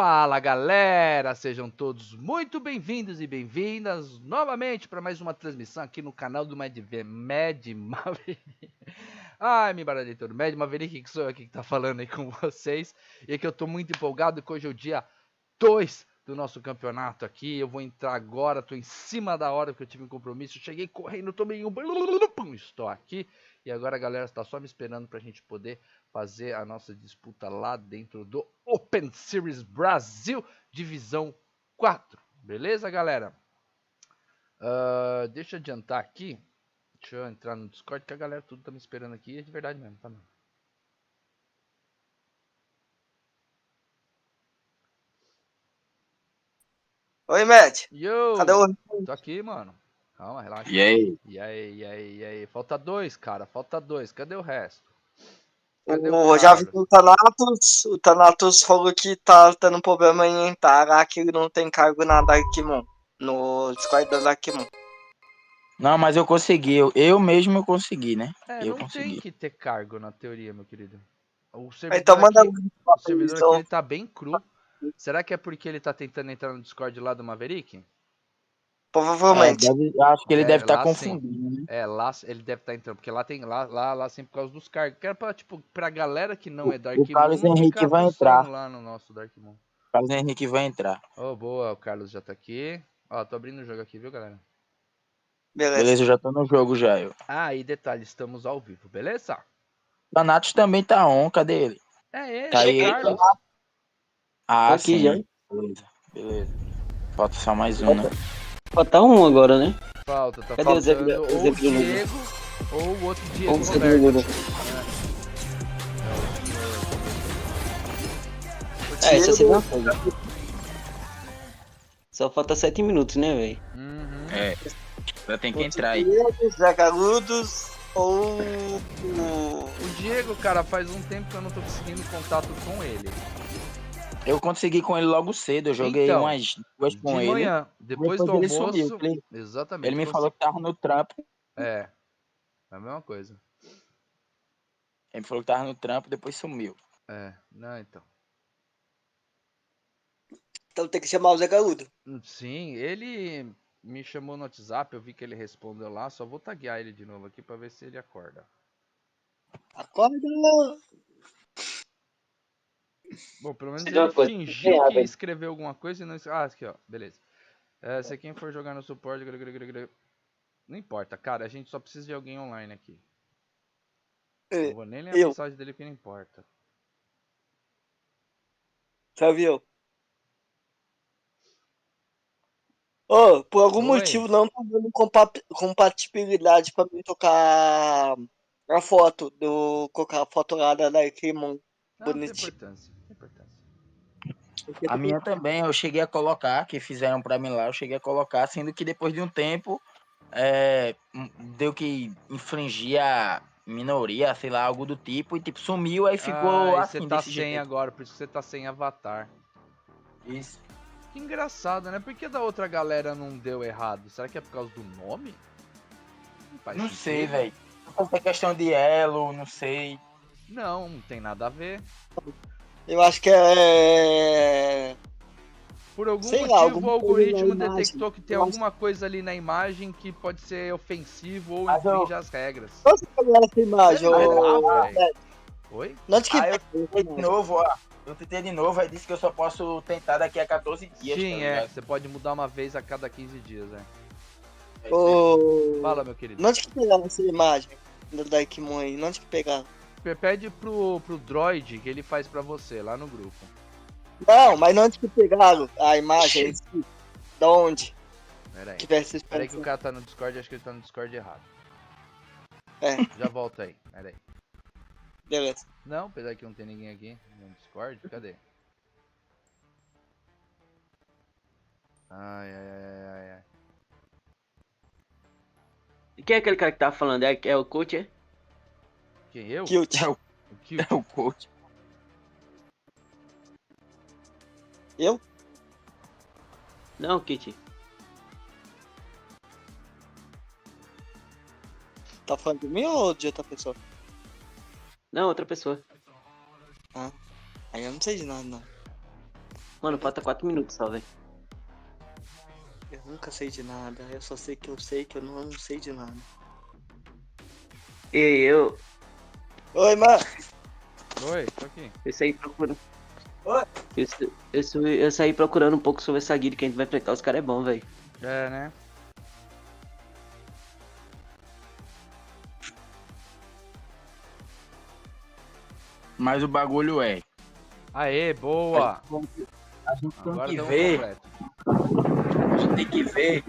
Fala galera, sejam todos muito bem-vindos e bem-vindas novamente para mais uma transmissão aqui no canal do Mad Maverick. Ai, me embaralhei todo. Mad Maverick, que sou eu aqui que tá falando aí com vocês. E aqui eu tô muito empolgado que hoje é o dia 2 do nosso campeonato aqui. Eu vou entrar agora, tô em cima da hora porque eu tive um compromisso. Cheguei correndo, tomei um... Estou aqui. E agora a galera está só me esperando pra gente poder fazer a nossa disputa lá dentro do Open Series Brasil, Divisão 4. Beleza, galera? Deixa eu adiantar aqui. Deixa eu entrar no Discord, que a galera tudo tá me esperando aqui. É de verdade mesmo, tá? Oi, Matt. Yo! Cadê o... Tô aqui, mano. Calma, relaxa. E aí? E aí? Falta dois, cara. Falta dois. Cadê o resto? Já vi o Thanatos. O Thanatos falou que tá tendo problema em entrar, que ele não tem cargo na DarkMoon. No Discord da DarkMoon. Não, mas eu consegui. Eu mesmo consegui, né? Não consegui. tem que ter cargo na teoria, meu querido. O servidor Então manda aqui, o servidor aqui ele tá bem cru. Será que é porque ele tá tentando entrar no Discord lá do Maverick? Provavelmente. Acho que ele deve estar lá confundindo, né? Lá ele deve estar entrando, porque lá tem lá sempre por causa dos cargos. Que era pra, tipo, pra galera que não é O Carlos DarkMoon Henrique vai entrar. lá no nosso DarkMoon. O Carlos Henrique vai entrar. Oh, boa, o Carlos já tá aqui. Ó, tô abrindo o jogo aqui, viu, galera? Beleza, eu já tô no jogo já, eu. E detalhe, estamos ao vivo, beleza? O Thanatos também tá on, cadê ele? Ele, tá aí, Carlos. Aqui sim. Já. Beleza. Falta só mais um, né? Falta um agora, né? Tá Cadê faltando o ou o Diego ou o outro Diego Vamos Roberto. Isso assim não coisa. Só falta 7 minutos, né, velho? Já tem que entrar aí. Zé Galudos ou... O Diego, cara, faz um tempo que eu não tô conseguindo contato com ele. Eu consegui com ele logo cedo, eu joguei Então, umas duas com de ele. manhã, depois do ele almoço. sumiu. Exatamente. Ele me falou que tava no trampo. É a mesma coisa. Ele falou que tava no trampo, depois sumiu. Não, então. Então tem que chamar o Zé Galudo. Sim, ele me chamou no WhatsApp, eu vi que ele respondeu lá, só vou taguear ele de novo aqui pra ver se ele acorda. Acorda! Bom, pelo menos ele fingiu que escreveu alguma coisa e não... aqui, ó, beleza. Se quem for jogar no suporte... Não importa, cara, a gente só precisa de alguém online aqui. Não vou nem ler a mensagem dele porque não importa. Sabe eu? Por algum motivo não tá dando compatibilidade pra mim tocar a foto colocar a foto lá da DarkMoon. Bonitinho. Não tem importância. A minha também, eu cheguei a colocar, que fizeram pra mim lá, eu cheguei a colocar, sendo que depois de um tempo deu que infringir a minoria, sei lá, algo do tipo, e tipo, sumiu, aí ficou assim, você tá desse sem jeito. agora, por isso que você tá sem avatar. Isso. Que engraçado, né? Por que da outra galera não deu errado? Será que é por causa do nome? Não sei, velho. É questão de elo, não sei. Não tem nada a ver. Eu acho que é... Por algum sei motivo lá, o algoritmo detectou que tem alguma coisa ali na imagem que pode ser ofensivo ou infringe as regras. Nossa, pegar essa imagem, Oi? Não te eu tentei de novo, ó. Eu tentei de novo, aí disse que eu só posso tentar daqui a 14 dias. Sim, você pode mudar uma vez a cada 15 dias, Fala, meu querido. Não te que pegar essa imagem da DarkMoon aí, não te que pegar. Pede pro Droid que ele faz pra você lá no grupo. Não, mas não te que pegaram a imagem da onde? Pera aí que o cara tá no Discord, acho que ele tá no Discord errado. Já volta aí, pera aí. Beleza. Não, apesar que não tem ninguém aqui no Discord, cadê? Ai. E quem é aquele cara que tá falando? É o coach, é? Quem, eu? Cute. É o coach. Eu? Não, Kit. Tá falando de mim ou de outra pessoa? Não, outra pessoa. Aí eu não sei de nada, não. Mano, falta 4 minutos só, velho. Eu nunca sei de nada. Eu só sei que eu não sei de nada. E eu Oi, mano. Oi, tô aqui. saí procurando. Oi. Eu saí procurando um pouco sobre essa guilda que a gente vai enfrentar. Os caras é bom, velho. É, né? Mas o bagulho é. Aê, boa! A gente tem Agora que deu um ver. completo. A gente tem que ver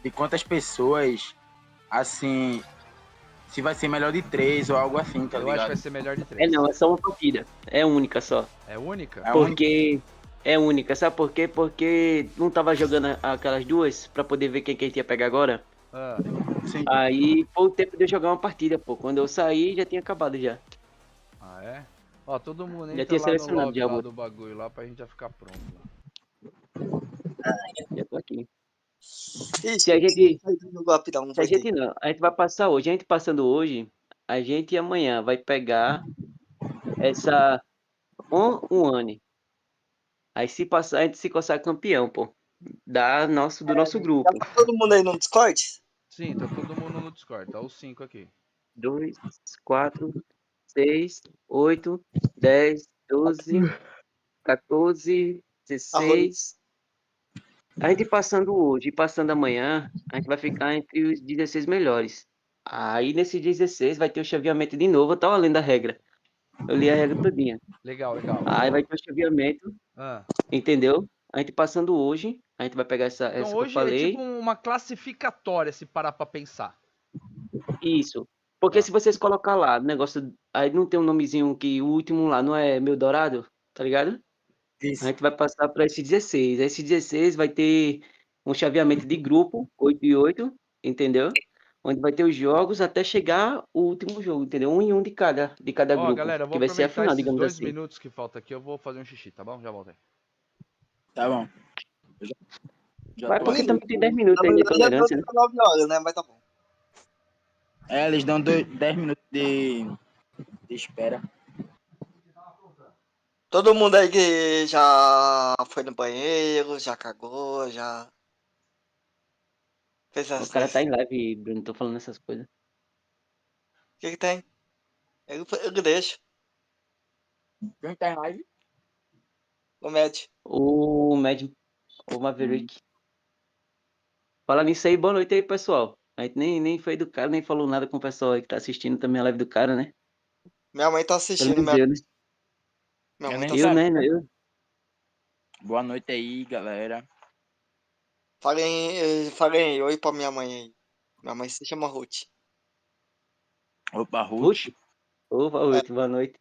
de quantas pessoas, assim, se vai ser melhor de 3 ou algo assim, tá Eu acho que vai ligado? ser melhor de É 3. não, é só uma partida. É única só. É única? É Porque é única, sabe por quê? Porque não tava jogando aquelas duas pra poder ver quem que a gente ia pegar agora. Ah, Sim. Aí foi o tempo de eu jogar uma partida, pô. Quando eu saí, já tinha acabado já. ah, é? Ó, todo mundo Já entra tinha lá no selecionado lobby já, lá amor. do bagulho lá pra gente já ficar pronto lá. Já tô aqui. Ixi, Se a gente. sai do jogo rapidão, não Se a vai ter. gente não, a gente vai passar hoje. A gente passando hoje, a gente amanhã vai pegar essa um ano. Aí se passar, a gente se consagrar campeão, pô. Do nosso Já grupo. tá todo mundo aí no Discord? Sim, tá todo mundo no Discord, tá os 5 aqui. 2, 4, 6, 8, 10, 12, 14, Arroz. 16. A gente passando hoje e passando amanhã, a gente vai ficar entre os 16 melhores. Aí nesses 16 vai ter o chaveamento de novo. Eu tava lendo a regra. Eu li a regra todinha. Legal, legal. Aí vai ter o chaveamento, Ah, entendeu? A gente passando hoje, a gente vai pegar então essa que eu hoje é tipo falei. uma classificatória, se parar pra pensar. Isso. Porque Tá. se vocês colocar lá, o negócio. Aí não tem um nomezinho que o último lá não é meu dourado, tá ligado? A Isso. gente vai passar para esse 16. Esse 16 vai ter um chaveamento de grupo, 8 e 8, entendeu? Onde vai ter os jogos até chegar o último jogo, entendeu? Um em um de cada Ó, grupo, galera, eu vou que vai ser a aproveitar final, esses digamos 2 assim. minutos que falta aqui, eu vou fazer um xixi, tá bom? Já volto aí. Tá bom. Já Vai tô porque aqui. também tem 10 minutos Na aí de verdade, já deu tolerância, né? 19 horas, né? Mas tá bom. É, eles dão 10 minutos de espera. Todo mundo aí que já foi no banheiro, já cagou, já fez O as cara tá necessidades. em live, Bruno, tô falando essas coisas. O que que tem? Eu deixo. Quem tá em live? O médio. O Mad, o Maverick. Fala nisso aí, boa noite aí, pessoal. A gente nem foi do cara, nem falou nada com o pessoal aí que tá assistindo também a live do cara, né? Minha mãe tá Pelo assistindo. menos eu, né? Minha Eu mãe nem tá Eu, assistindo. sabia. né? Eu. Boa noite aí, galera. Falem oi pra minha mãe aí. Minha mãe se chama Ruth. Opa, Ruth. Ruth? Opa, É, Ruth, boa noite.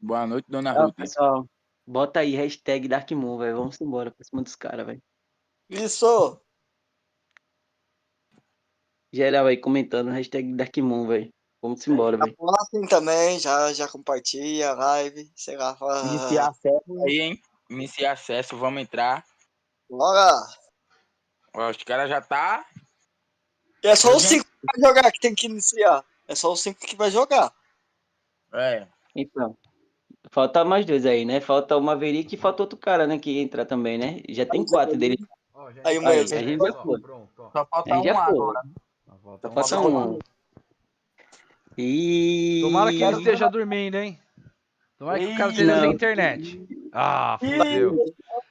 Boa noite, dona Ó, Ruth. pessoal, bota aí, hashtag DarkMoon, velho. Vamos embora pra cima dos caras, velho. isso! Geral aí comentando, hashtag DarkMoon, velho. Vamos embora, A velho. próxima também, já compartilha a live, sei lá. Iniciar acesso aí, hein? Iniciar acesso, vamos entrar. Bora! Ó, os caras já tá. E é só os Gente, 5 que vai jogar que tem que iniciar. É só os 5 que vai jogar. é. Então, falta mais dois aí, né? Falta o Maverick e falta outro cara, né? Que entra também, né? Já tem 4 dele. Ó, já Aí o entrei Aí, no mesmo. a gente já acesso, ó. foi. Pronto, ó. Só A falta gente já um foi. agora. Volta Só um falta Falta só. um. um. E... Tomara que ele esteja dormindo, hein? Tomara que o cara esteja sem Não. internet. Ah, fodeu.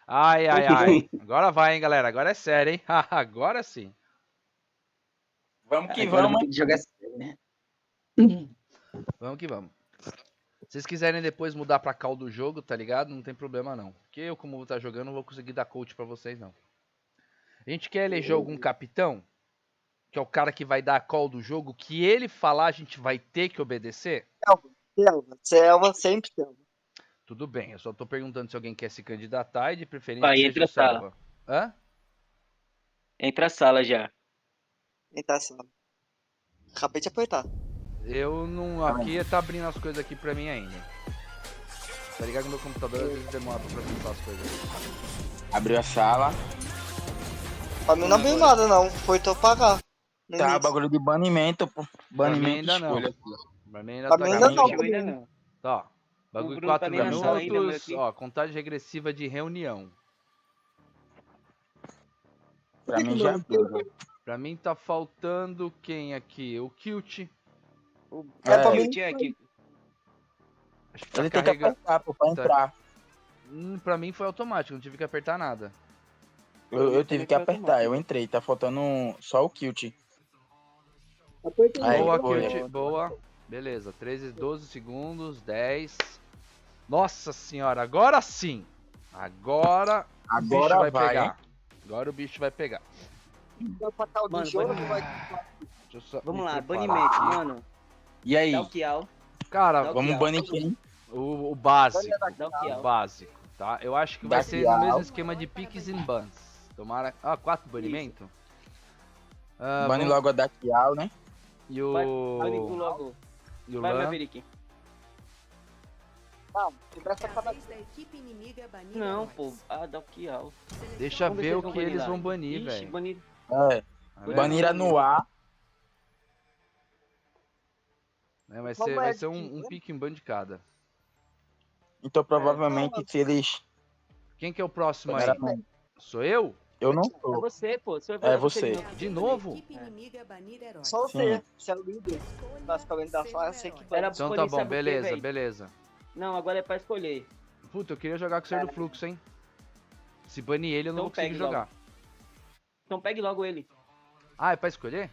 Ai, ai, ai. Agora vai, hein, galera. Agora é sério, hein? Agora sim. Vamos que Agora eu vou vamos. ter que jogar sério, né? Vamos que vamos. Se vocês quiserem depois mudar pra call do jogo, tá ligado? Não tem problema não. Porque eu, como vou estar jogando, não vou conseguir dar coach pra vocês, não. A gente quer eleger algum capitão, que é o cara que vai dar a call do jogo, que ele falar a gente vai ter que obedecer? Selva, sempre selva. Tudo bem, eu só tô perguntando se alguém quer se candidatar e de preferência Aí que seja entra o a sala. Selva. Hã? Entra a sala já. Entrar selva. Acabei de apertar. Eu não. Aqui tá abrindo as coisas aqui pra mim ainda. Tá ligado que meu computador às vezes demora pra processar as coisas. Abriu a sala. Pra mim não abriu nada, não. Foi tu pagar. No Tá, início. bagulho de banimento, pô. Pra mim Banimento ainda não. escolha. Pra mim ainda Pra tá mim ainda acabando não. de chegar. Ainda não. Tá, ó. Bagulho Bruno tá 4 nem na sala ainda, meu minutos. aqui. Ó, contagem regressiva de reunião. Pra mim já deu. Pra mim tá faltando quem aqui? O Kilt. O pra É, mim. Kilt é aqui. Acho que tá ele tem que carregando. apertar, pô, pra Tá. entrar. Pra mim foi automático, não tive que apertar nada. Eu tive também que foi apertar, automático. eu entrei, tá faltando só o Kilt. Aperta Aí, Boa, foi. Kilt, boa. Beleza, 13, 12 segundos, 10. Nossa senhora, agora sim. Agora o bicho Agora vai vai, pegar. hein? Agora o bicho vai pegar. o Mano, jogo, vai- vai. Deixa eu só Vamos me lá, preparar banimento, aqui. mano. E aí, Dá o Kial. Cara, Dá o vamos Kial. banir quem? o básico. Dá o O Kial. básico, tá? Eu acho que vai Daqui ser no a- mesmo esquema de piques e bans. Tomara. Ah, 4 banimento? Ah, Bane vamos- logo a Dakial, né? E Vai, bane o. logo. E o Vai, Lan. Maverick. Não, quebra essa É a cada vez da equipe inimiga banir Não, heróis. pô. Ah, dá o Kial. Deixa Vamos ver o se que eles vão lá. banir, Ixi, velho. banir. É, Tá vendo? banir no ar. É, vai Como ser é um de- pique em ban de cada. Então provavelmente se eles... Quem que é o próximo aí? Primeiramente, Sou eu? eu não É sou. você, pô. É você. É a vez De da novo? equipe inimiga banir heróis. Só você, Sim. você é o líder. Basicamente da sala, você que Era vai. Então tá banir, bom, sabe o quê, beleza, véi? beleza. Não, agora é pra escolher. Puta, eu queria jogar com o Ser do Fluxo, hein? Se banir ele, eu não Então vou conseguir pegue logo. jogar. Então pegue logo ele. Ah, é pra escolher?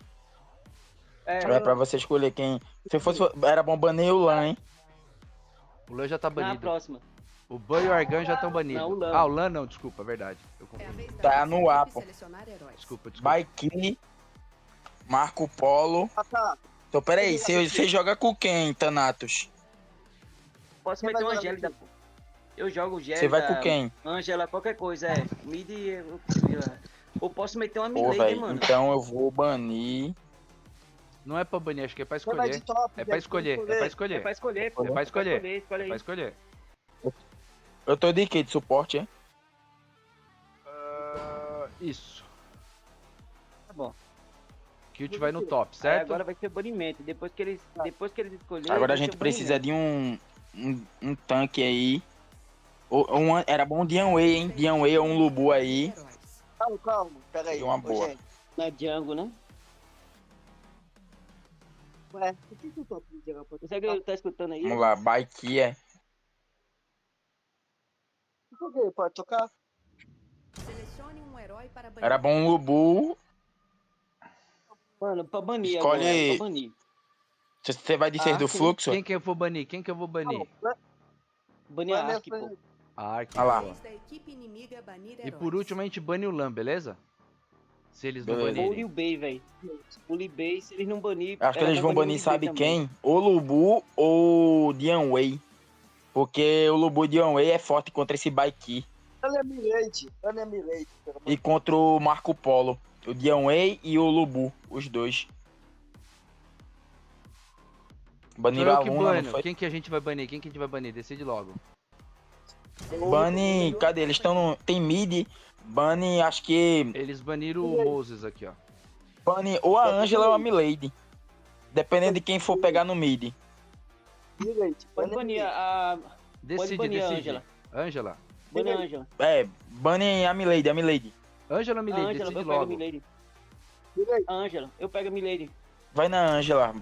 É pra você escolher quem... Se fosse... Era bom banir o Lan, hein? O Lan já tá Na banido. próxima. O Ban e o Argan já estão banidos. Não, o Lan. Ah, o Lan não, desculpa, é verdade. Eu É a confundi. vez da Tá nossa no ar, equipe pô. selecionar heróis. Desculpa. Baiki, Marco Polo. Ah, tá. Então peraí, você joga com quem, Thanatos? Posso Quem meter vai uma jogar Gélida, pô. Eu jogo Gélida. Você vai com quem? Angela, qualquer coisa, é. Mid e... Ou posso meter uma Pô, Milady, velho, mano. então eu vou banir... Não é pra banir, acho que é pra Quem vai de escolher. top, É pra escolher, é pra É escolher. pra escolher, pô. É pra escolher. Escolhe É aí. pra escolher. Eu tô de quê? De suporte, hein? Isso. Tá bom. Kilt vai no top, Aí certo? agora vai ser banimento. Depois que eles escolherem... Agora a vai gente ser precisa banimento. de um tanque aí. Era bom um Dianwei, hein? Dianwei ou um Lubu aí. Calma, pera aí. Seria uma Ô, boa. gente, Na Django, né? ué, por que o top não chega pra Você que tá escutando aí? Vamos lá, Baiki é. Por quê? Pode tocar? Selecione um herói para banir. Era bom um Lubu. Mano, pra banir Escolhe- agora. Pra banir. Se você vai de ser do sim. fluxo, Quem que eu vou banir? Quem que eu vou banir? Banir a Vai Ark, mesmo, pô. A Ark. Ah lá. É a vez da equipe inimiga banir E heróis. por último a gente bane o Lan, beleza? Se eles não Beleza. Ou o banirem. Liu Bei, velho. O Liu Bei, se eles não banir... acho que era eles bom vão banir, o Liu Bei sabe também. quem? O Lubu ou o Dianwei. Porque o Lubu e Dianwei é forte contra esse Baiki. Ela é Milady. E contra o Marco Polo. O Dianwei e o Lubu, os dois. Sou Baniram a eu que Luna, não bano. foi? Quem que a gente vai banir? Quem que a gente vai banir? Decide logo. Bane, cadê? Eles estão no... Tem mid. Bane, acho que... Eles baniram o Moses aqui, ó. Bane ou a Angela ou a Milady. Dependendo de quem for pegar no mid. Milady. Pode banir a... Decide, banir a decide. Ângela. Ângela. Banir a Angela. É, bane a Milady, a Milady. Ângela ou A Milady? Angela, Decide eu pego a logo. Milady. Milady. A Angela, eu pego a Milady. Vai na Angela,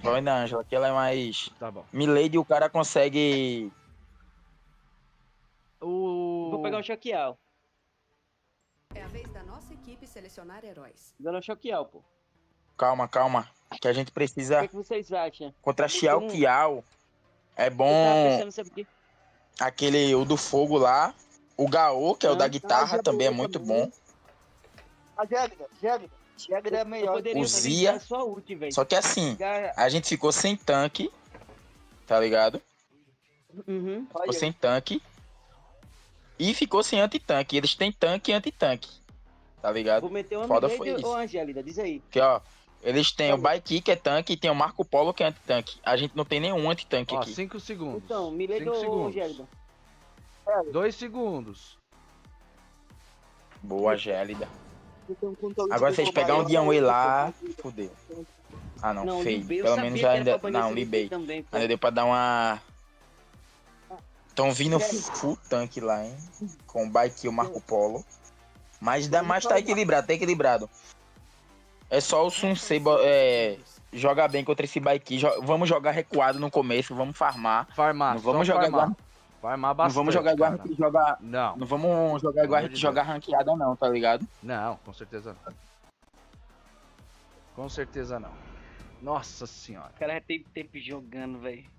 que ela é mais... Tá bom. Milady o cara consegue... Vou pegar o Shaquial. É a vez da nossa equipe selecionar heróis. Dando o Shaquial, pô. Calma. Que a gente O precisa... que, é que vocês acham? Contra Xiao Kiao. É Eu tava bom pensando, sabe o quê? aquele, o do fogo lá. O Gaô, que é o da Ah, guitarra, também é muito bom. A Jagger é melhor. Eu poderia O fazer Zia. só ult, velho. Só que assim, Pegar- a gente ficou sem tanque, tá ligado? Uhum. Ficou sem tanque. E ficou sem anti-tanque. Eles têm tanque e anti-tanque, tá ligado? Vou meter uma Foda Milady foi isso. ou a Angélida, diz aí. Porque, ó, eles têm o Baiki, que é tanque, e tem o Marco Polo, que é anti-tanque. A gente não tem nenhum anti-tanque Ó, aqui. 5 segundos. Então, Milady 5 ou segundos. Angélida? 2 segundos. Boa, Gélida. Então, Agora vocês pegar um Dianwei lá, fudeu. Ah, não, Não, feio. Liu Bei, eu Pelo sabia menos que já era ainda... pra banir Não, esse Liu Bei. também, pô. Ainda deu pra dar uma... Estão vindo full tanque lá, hein? Com o bike e o Marco Polo. Mas tá equilibrado, tá equilibrado. É só o Sunsei jogar bem contra esse bike. Vamos jogar recuado no começo, vamos farmar. Farmar, Não vamos só jogar farmar. igual. Farmar bastante, Não vamos jogar igual a cara. gente joga. Não. Não vamos jogar igual a gente joga ranqueada, não, tá ligado? Não, com certeza não. Com certeza não. Nossa senhora. O cara já tem tempo jogando, velho.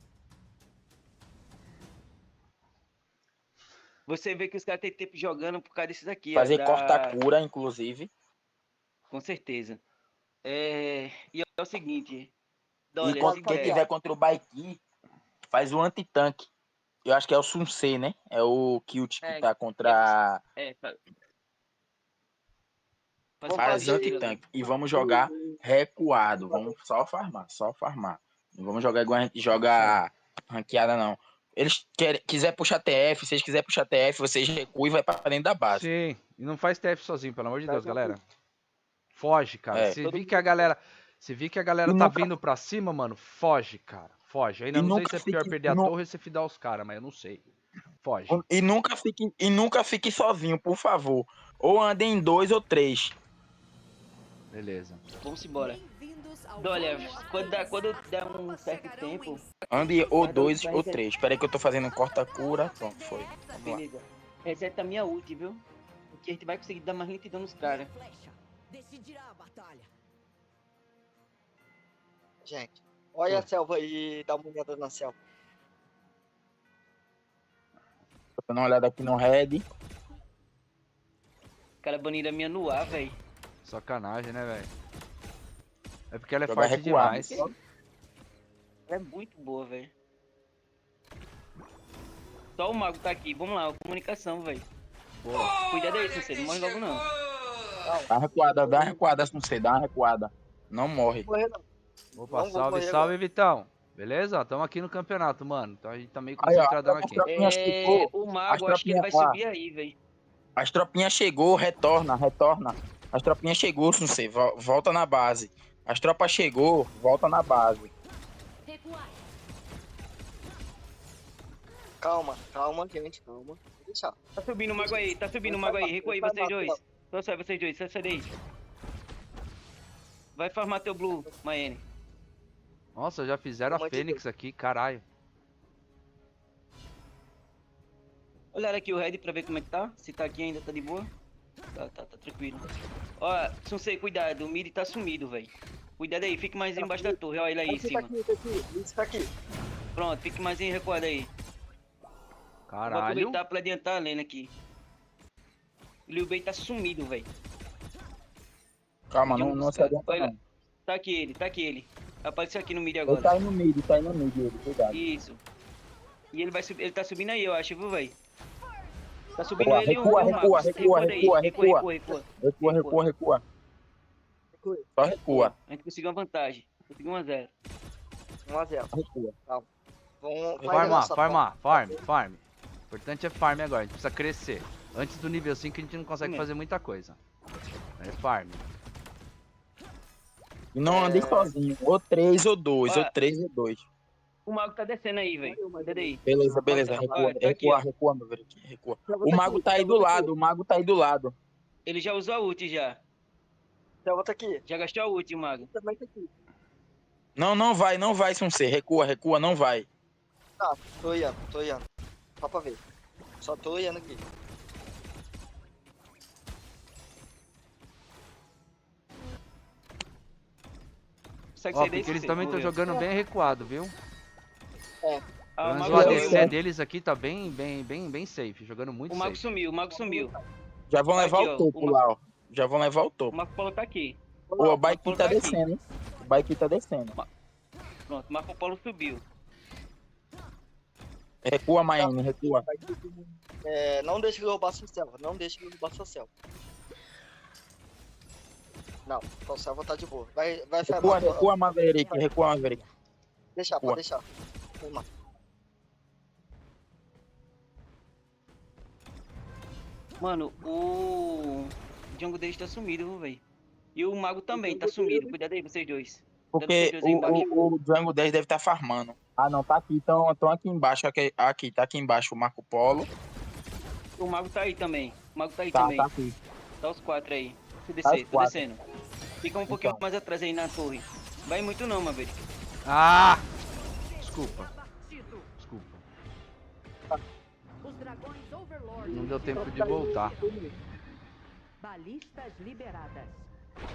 Você vê que os caras têm tempo jogando por causa desses aqui, Fazer ó, corta-cura, inclusive. Com certeza. E é o seguinte. E quando quem tiver contra o Baiki, faz o anti-tanque. Eu acho que é o Sunsei, né? É o Kilt que tá contra... Faz anti-tanque. E vamos jogar recuado. Vamos só farmar. Não vamos jogar igual a gente joga ranqueada, não. Eles quiser puxar TF, se eles quiserem puxar TF, vocês recuam e vai pra dentro da base. Sim, e não faz TF sozinho, pelo amor de Deus, galera. Foge, cara. É. Se vir que a galera tá vindo pra cima, mano, foge, cara. Foge. Ainda não sei se é pior perder a torre ou se fidar os caras, mas eu não sei. Foge. E nunca fique sozinho, por favor. Ou andem em 2 ou 3. Beleza. Vamos embora. Olha, quando der um certo tempo... Ande ou 2 ou 3. Espera aí que eu tô fazendo corta-cura. Pronto, foi. Beleza. Reseta a minha ult, viu? Porque a gente vai conseguir dar mais lentidão nos caras. Gente, olha a selva aí, dá uma olhada na selva. Tô dando uma olhada aqui no red. O cara baniram a minha no ar, velho. Sacanagem, né, velho? É porque ela é Jogar forte recuado. demais. Ela é muito boa, velho. Só o mago tá aqui. Vamos lá, comunicação, velho. Cuidado aí, Sensei. Não morre logo, não. Dá uma recuada, não sei, dá uma recuada. Não morre. Opa, Não vou salve, morrer salve, Vitão. Beleza? Tamo aqui no campeonato, mano. Então a gente tá meio Aí, ó, concentradão aqui. O mago, acho que ele vai subir aí, velho. As tropinhas chegou, retorna. As tropinhas chegou, não sei, volta na base. As tropas chegou, volta na base. Calma, gente, calma. Vou deixar. Tá subindo o mago aí, Recua aí, vocês dois. Só sai vocês dois, sai daí. Vai farmar teu blue, Maene. Nossa, já fizeram a Fênix aqui, caralho. Olha aqui o red pra ver como é que tá. Se tá aqui ainda, tá de boa. Tá tranquilo. Ó, Sunsei, cuidado, o mid tá sumido, velho. Cuidado aí, fique mais embaixo da torre, olha ele aí em cima. Tá aqui. Pronto, fique mais recuado aí. Vou Caralho. aproveitar pra adiantar a lane aqui. O Liu Bei tá sumido, velho. Calma, não se adianta não. Tá aqui ele. Apareceu aqui no mid agora. Ele tá aí no mid, ele, cuidado. Isso. E ele vai subir, ele tá subindo aí, eu acho, viu, velho? Tá subindo Boa, ele recua. Recua. Só recua. A gente conseguiu uma vantagem. Conseguiu 1-0. 1-0. Recua. Vamos Farm. O importante é farm agora, a gente precisa crescer. Antes do nível 5 a gente não consegue fazer muita coisa. É farm. E não andem sozinho. Ou 3 ou 2, ou 3 ou 2. O mago tá descendo aí, velho. Cadê aí? Beleza. Recua, meu velho. Recua. O mago tá aí do lado, Ele já usou a ult já. Selva tá aqui. Já gastou a ult, o mago. Também tá aqui. Não vai, Sunsei. Recua, não vai. Tá, tô olhando. Só pra ver. Só tô olhando aqui. Consegue Ó, sair porque daí, eles Sensei? também estão Vamos ver. jogando bem recuado, viu? Ah, Mas o mago ADC sumiu. deles aqui tá bem safe, jogando muito O mago safe. sumiu. Já vão levar Aqui, o ó, topo o lá, ó. Já vão levar o O topo. Marco Polo tá aqui. O bike tá tá aqui. descendo, hein? O bike tá descendo. Pronto, o Marco Polo subiu. Recua, Maene, recua. Não deixa ele roubar sua selva. Não, sua selva tá de boa. Vai Recua, Maverick. Deixar, pode deixar. Vamos lá. Mano, o jungle deles tá sumido, velho. E o mago também tá sumido. Cuidado aí, vocês dois. Porque certeza, embaixo. o Django 10 deve estar farmando. Ah, não, tá aqui. Então aqui embaixo. Aqui, tá aqui embaixo o Marco Polo. O mago tá aí também. O mago tá aí Tá, também. tá aqui. Tá os 4 aí. Se Tá os descer, tô 4. descendo. Fica um pouquinho Então. mais atrás aí na torre. Vai muito não, Maverick. Ah! Desculpa. Desculpa. Os dragões Overlord. Não deu tempo de voltar. Balistas liberadas.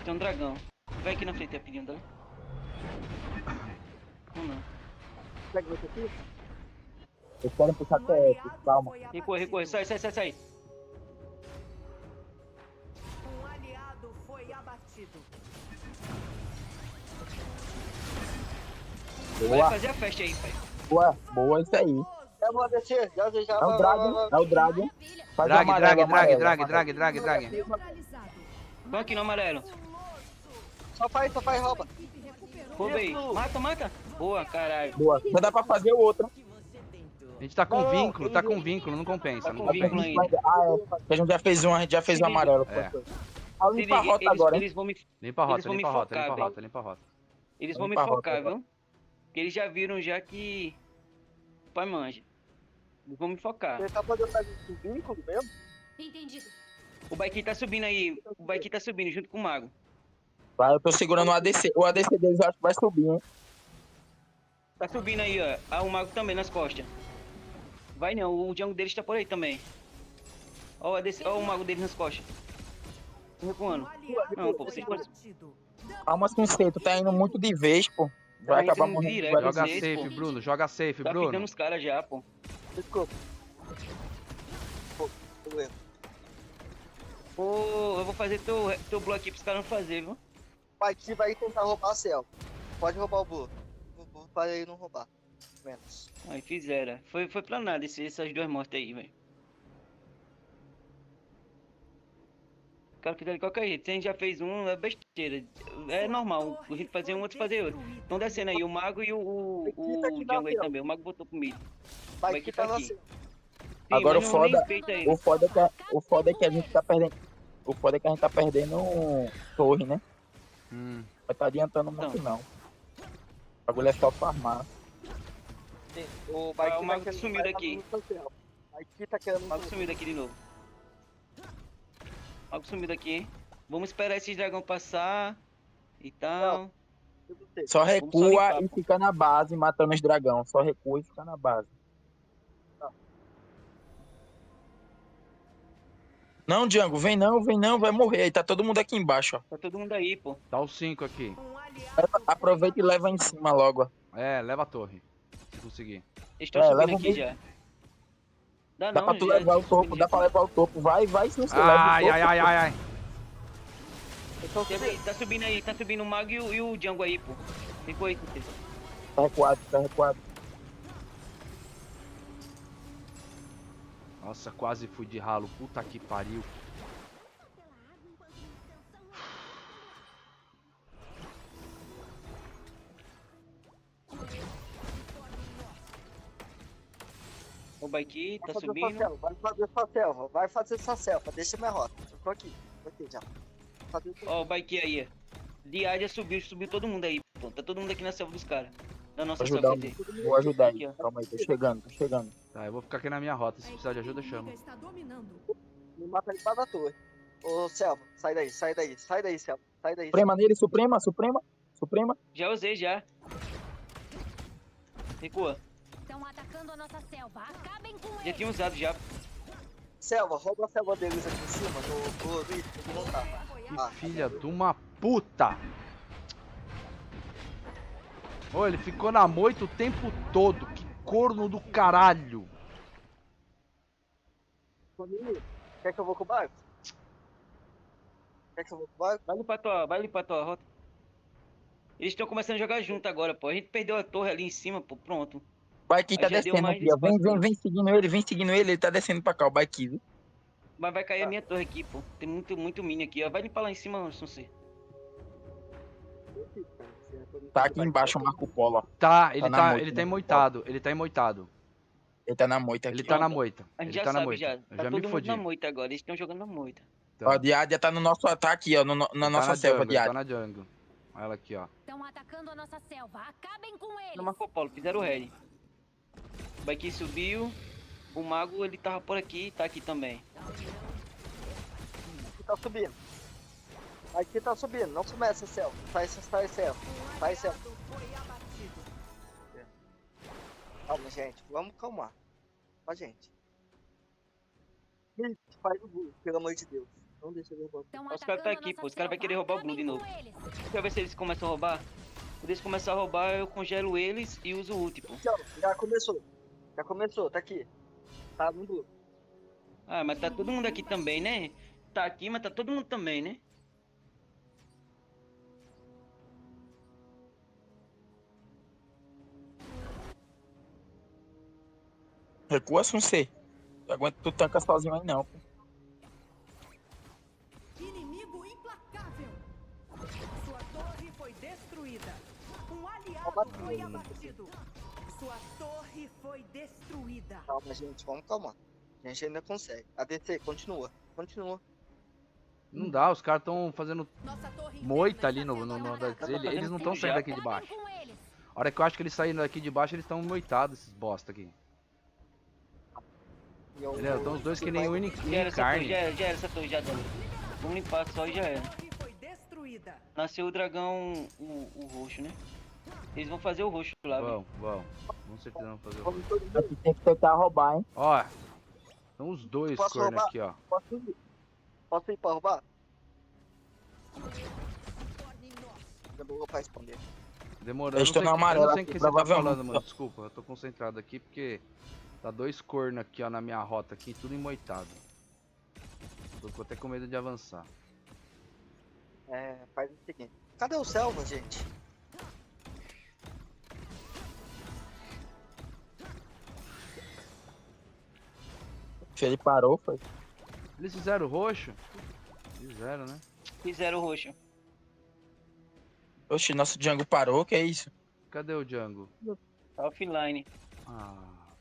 Tem um dragão. Vai aqui na frente rapidinho, tá? Não. Eles querem puxar TF, calma. Recua, sai. Um aliado foi abatido. Vai Boa, fazer a festa aí, pai. boa isso aí. Eu vou descer, já. É o Dragon. Faz o Drag. Neutralizado. Vão aqui no amarelo. Só faz, rouba. Roubei. Mata. Boa, caralho. Boa. Já dá pra fazer o outro. A gente tá com vínculo, não compensa. Tá Não com vínculo compensa. ainda. A gente já fez o amarelo. É. Ah, limpa a rota agora, hein? Eles vão me Limpa a rota, Eles vão me limpa a rota, focar, limpa a velho. rota, limpa a rota. Eles vão me Limpa a rota focar, agora. viu? Porque eles já viram já que o pai manja. Eles vão me focar. Você tá podendo fazer esse vínculo mesmo? Entendido. O Baiki tá subindo aí. O Baiki tá subindo junto com o mago. Vai, eu tô segurando o ADC. O ADC deles eu acho que vai subir, hein? Tá subindo aí, ó. Ah, o mago também nas costas. Vai não, o Django deles tá por aí também. Ó, o mago deles nas costas. Recuando. Não, pô, vocês podem. Calma, Sunset, tu tá indo muito de vez, pô. Vai Tá acabar entrando morrendo. direto. Vai. Joga vocês, safe, pô. Bruno, joga safe, Tá pintando Bruno. os caras já, pô. Desculpa. Problema. Pô, eu vou fazer teu bloco aqui pros caras não fazer, viu? Aqui vai tentar roubar a céu. Pode roubar o burro. O burro para ele não roubar. Menos. Aí fizeram. Foi pra nada essas duas mortes aí, velho. O cara fizeram de qualquer jeito. Se a gente já fez um, é besteira. É normal. A gente fazer um, outro fazer outro. Estão descendo aí o mago e o Django aí também. O mago botou comigo. Vai Vai que que tá tá na aqui. céu. Sim, Agora mas o não nem foda- respeita ele. O foda é que a gente tá perdendo. O foda é que a gente tá perdendo torre, né? Vai tá adiantando muito, não. O bagulho é só farmar. O Ah, o mago sumiu daqui. Aqui tá querendo. O mago sumiu daqui de novo. O mago sumiu daqui, hein? Vamos esperar esses dragão passar e tal. Só Vamos recua só limpar, e pô. fica na base matando os dragão. Só recua e fica na base. Não, Django, vem não, vai morrer. Aí tá todo mundo aqui embaixo, ó. Tá todo mundo aí, pô. Tá os 5 aqui. Aproveita e leva em cima logo, ó. É, leva a torre. Se conseguir. Eles estão É, subindo leva aqui um- já. Dá Dá não, pra tu já levar o estão topo, subindo dá pra levar o topo. Vai, sim, você leva o Ai, topo. ai. Tá subindo aí, tá subindo o mago e o Django aí, pô. Ficou aí, Tite. Tá recuado. Nossa, quase fui de ralo. Puta que pariu. O Baiki tá Vai fazer subindo. sua selva, vai fazer sua selva, deixa minha rota. Eu tô aqui já. Fazer sua- Ó, o Baiki aí, ó. Diária subiu todo mundo aí, pô. Tá todo mundo aqui na selva dos caras. Da nossa Vou selva, ajudar, quer dizer. vou ajudar Aqui, aí. ó. Calma aí, tô chegando. Tá, eu vou ficar aqui na minha rota. Se precisar de ajuda, chama. Está dominando. Me mata ele da torre. Ô, Selva, sai daí, Selva. Sai daí. Suprema nele, Suprema. Já usei, já. Recua. Estão atacando a nossa selva. Acabem com Já eles. tinha usado já. Selva, rouba a selva deles aqui em cima, no Luiz, ele não tá. Ah, Filha de uma puta. Ô, ele ficou na moita o tempo todo. Que corno do caralho. família, quer que eu vou com o barco? Vai ali pra tua rota. Eles estão começando a jogar junto agora, pô. A gente perdeu a torre ali em cima, pô. Pronto. Bike tá Aí já deu descendo mais aqui, ó. espaço. Vem seguindo ele tá descendo pra cá, o bike, viu? Mas vai cair a minha torre aqui, pô. Tem muito mini aqui, ó. Vai limpar lá em cima, não sei. Tá aqui embaixo o Marco Polo, ó. Tá, na moita, ele tá né? emoitado. Ele tá emoitado. Ele tá na moita aqui. Ele tá na Pronto. moita. A gente Ele já tá na sabe, moita. já. Eu Tá já todo me mundo fodi. na moita agora. Eles estão jogando na moita. Ó, Diádia tá no nosso ataque, ó. Na Ele nossa tá na selva, jungle, ele tá Diádia. na jungle. Olha ela aqui, ó. Estão atacando a nossa selva. Acabem com eles. No Marco Polo, fizeram o red. O Baqui subiu. O mago, ele tava por aqui, tá aqui também. Aqui tá subindo. Aqui tá subindo. Não começa, céu. Faz céu. Faz céu. Calma, gente. Vamos calmar. Ó, gente. Faz o Blue, pelo amor de Deus. Não deixa eu roubar. Os caras tá aqui, pô. Os caras vão querer roubar o Blue de novo. Deixa eu ver se eles começam a roubar. Quando eles começarem a roubar, eu congelo eles e uso o ult, pô. Já começou. Já começou, tá aqui. Tá no Blue. Ah, mas tá todo mundo aqui também, né? Tá aqui, mas tá todo mundo também, né? Recua, Sunsei. Não aguenta tu tanca sozinho aí, não. Inimigo implacável. Sua torre foi destruída. Um aliado Abateu. foi abatido. Sua torre foi destruída. Calma, gente. Vamos calmar. A gente ainda consegue. ADC, continua. Continua. Não dá, os caras estão fazendo Nossa torre moita ali interna no está sendo atacada. eles não estão saindo daqui de baixo. Com eles. A hora que eu acho que eles saíram daqui de baixo, eles estão moitados, esses bosta aqui. Entendeu? Estão os dois que nem uni Já era essa torre, carne. já era essa torre, já deu. Vamos limpar só e já era. A torre foi destruída. Nasceu o dragão, o roxo, né? Eles vão fazer o roxo lá, velho. Vão. Com certeza vão fazer o... Vamos todo mundo. Aqui tem que tentar roubar, hein? Ó, são os dois Posso cornos roubar? aqui, ó. Posso ir pra roubar? Demorou pra responder. Demorando, Eles estão na amarela eu não sei o aqui, que você tá provavelmente. falando, mano. Desculpa, eu tô concentrado aqui porque tá dois cornos aqui, ó, na minha rota aqui, tudo emoitado. Tô até com medo de avançar. Faz o seguinte. Cadê o Selva, gente? Se ele parou, foi. Eles fizeram roxo? Fizeram, né? Fizeram o roxo. Oxi, nosso Django parou, que é isso? Cadê o Django? Tá offline. Ah,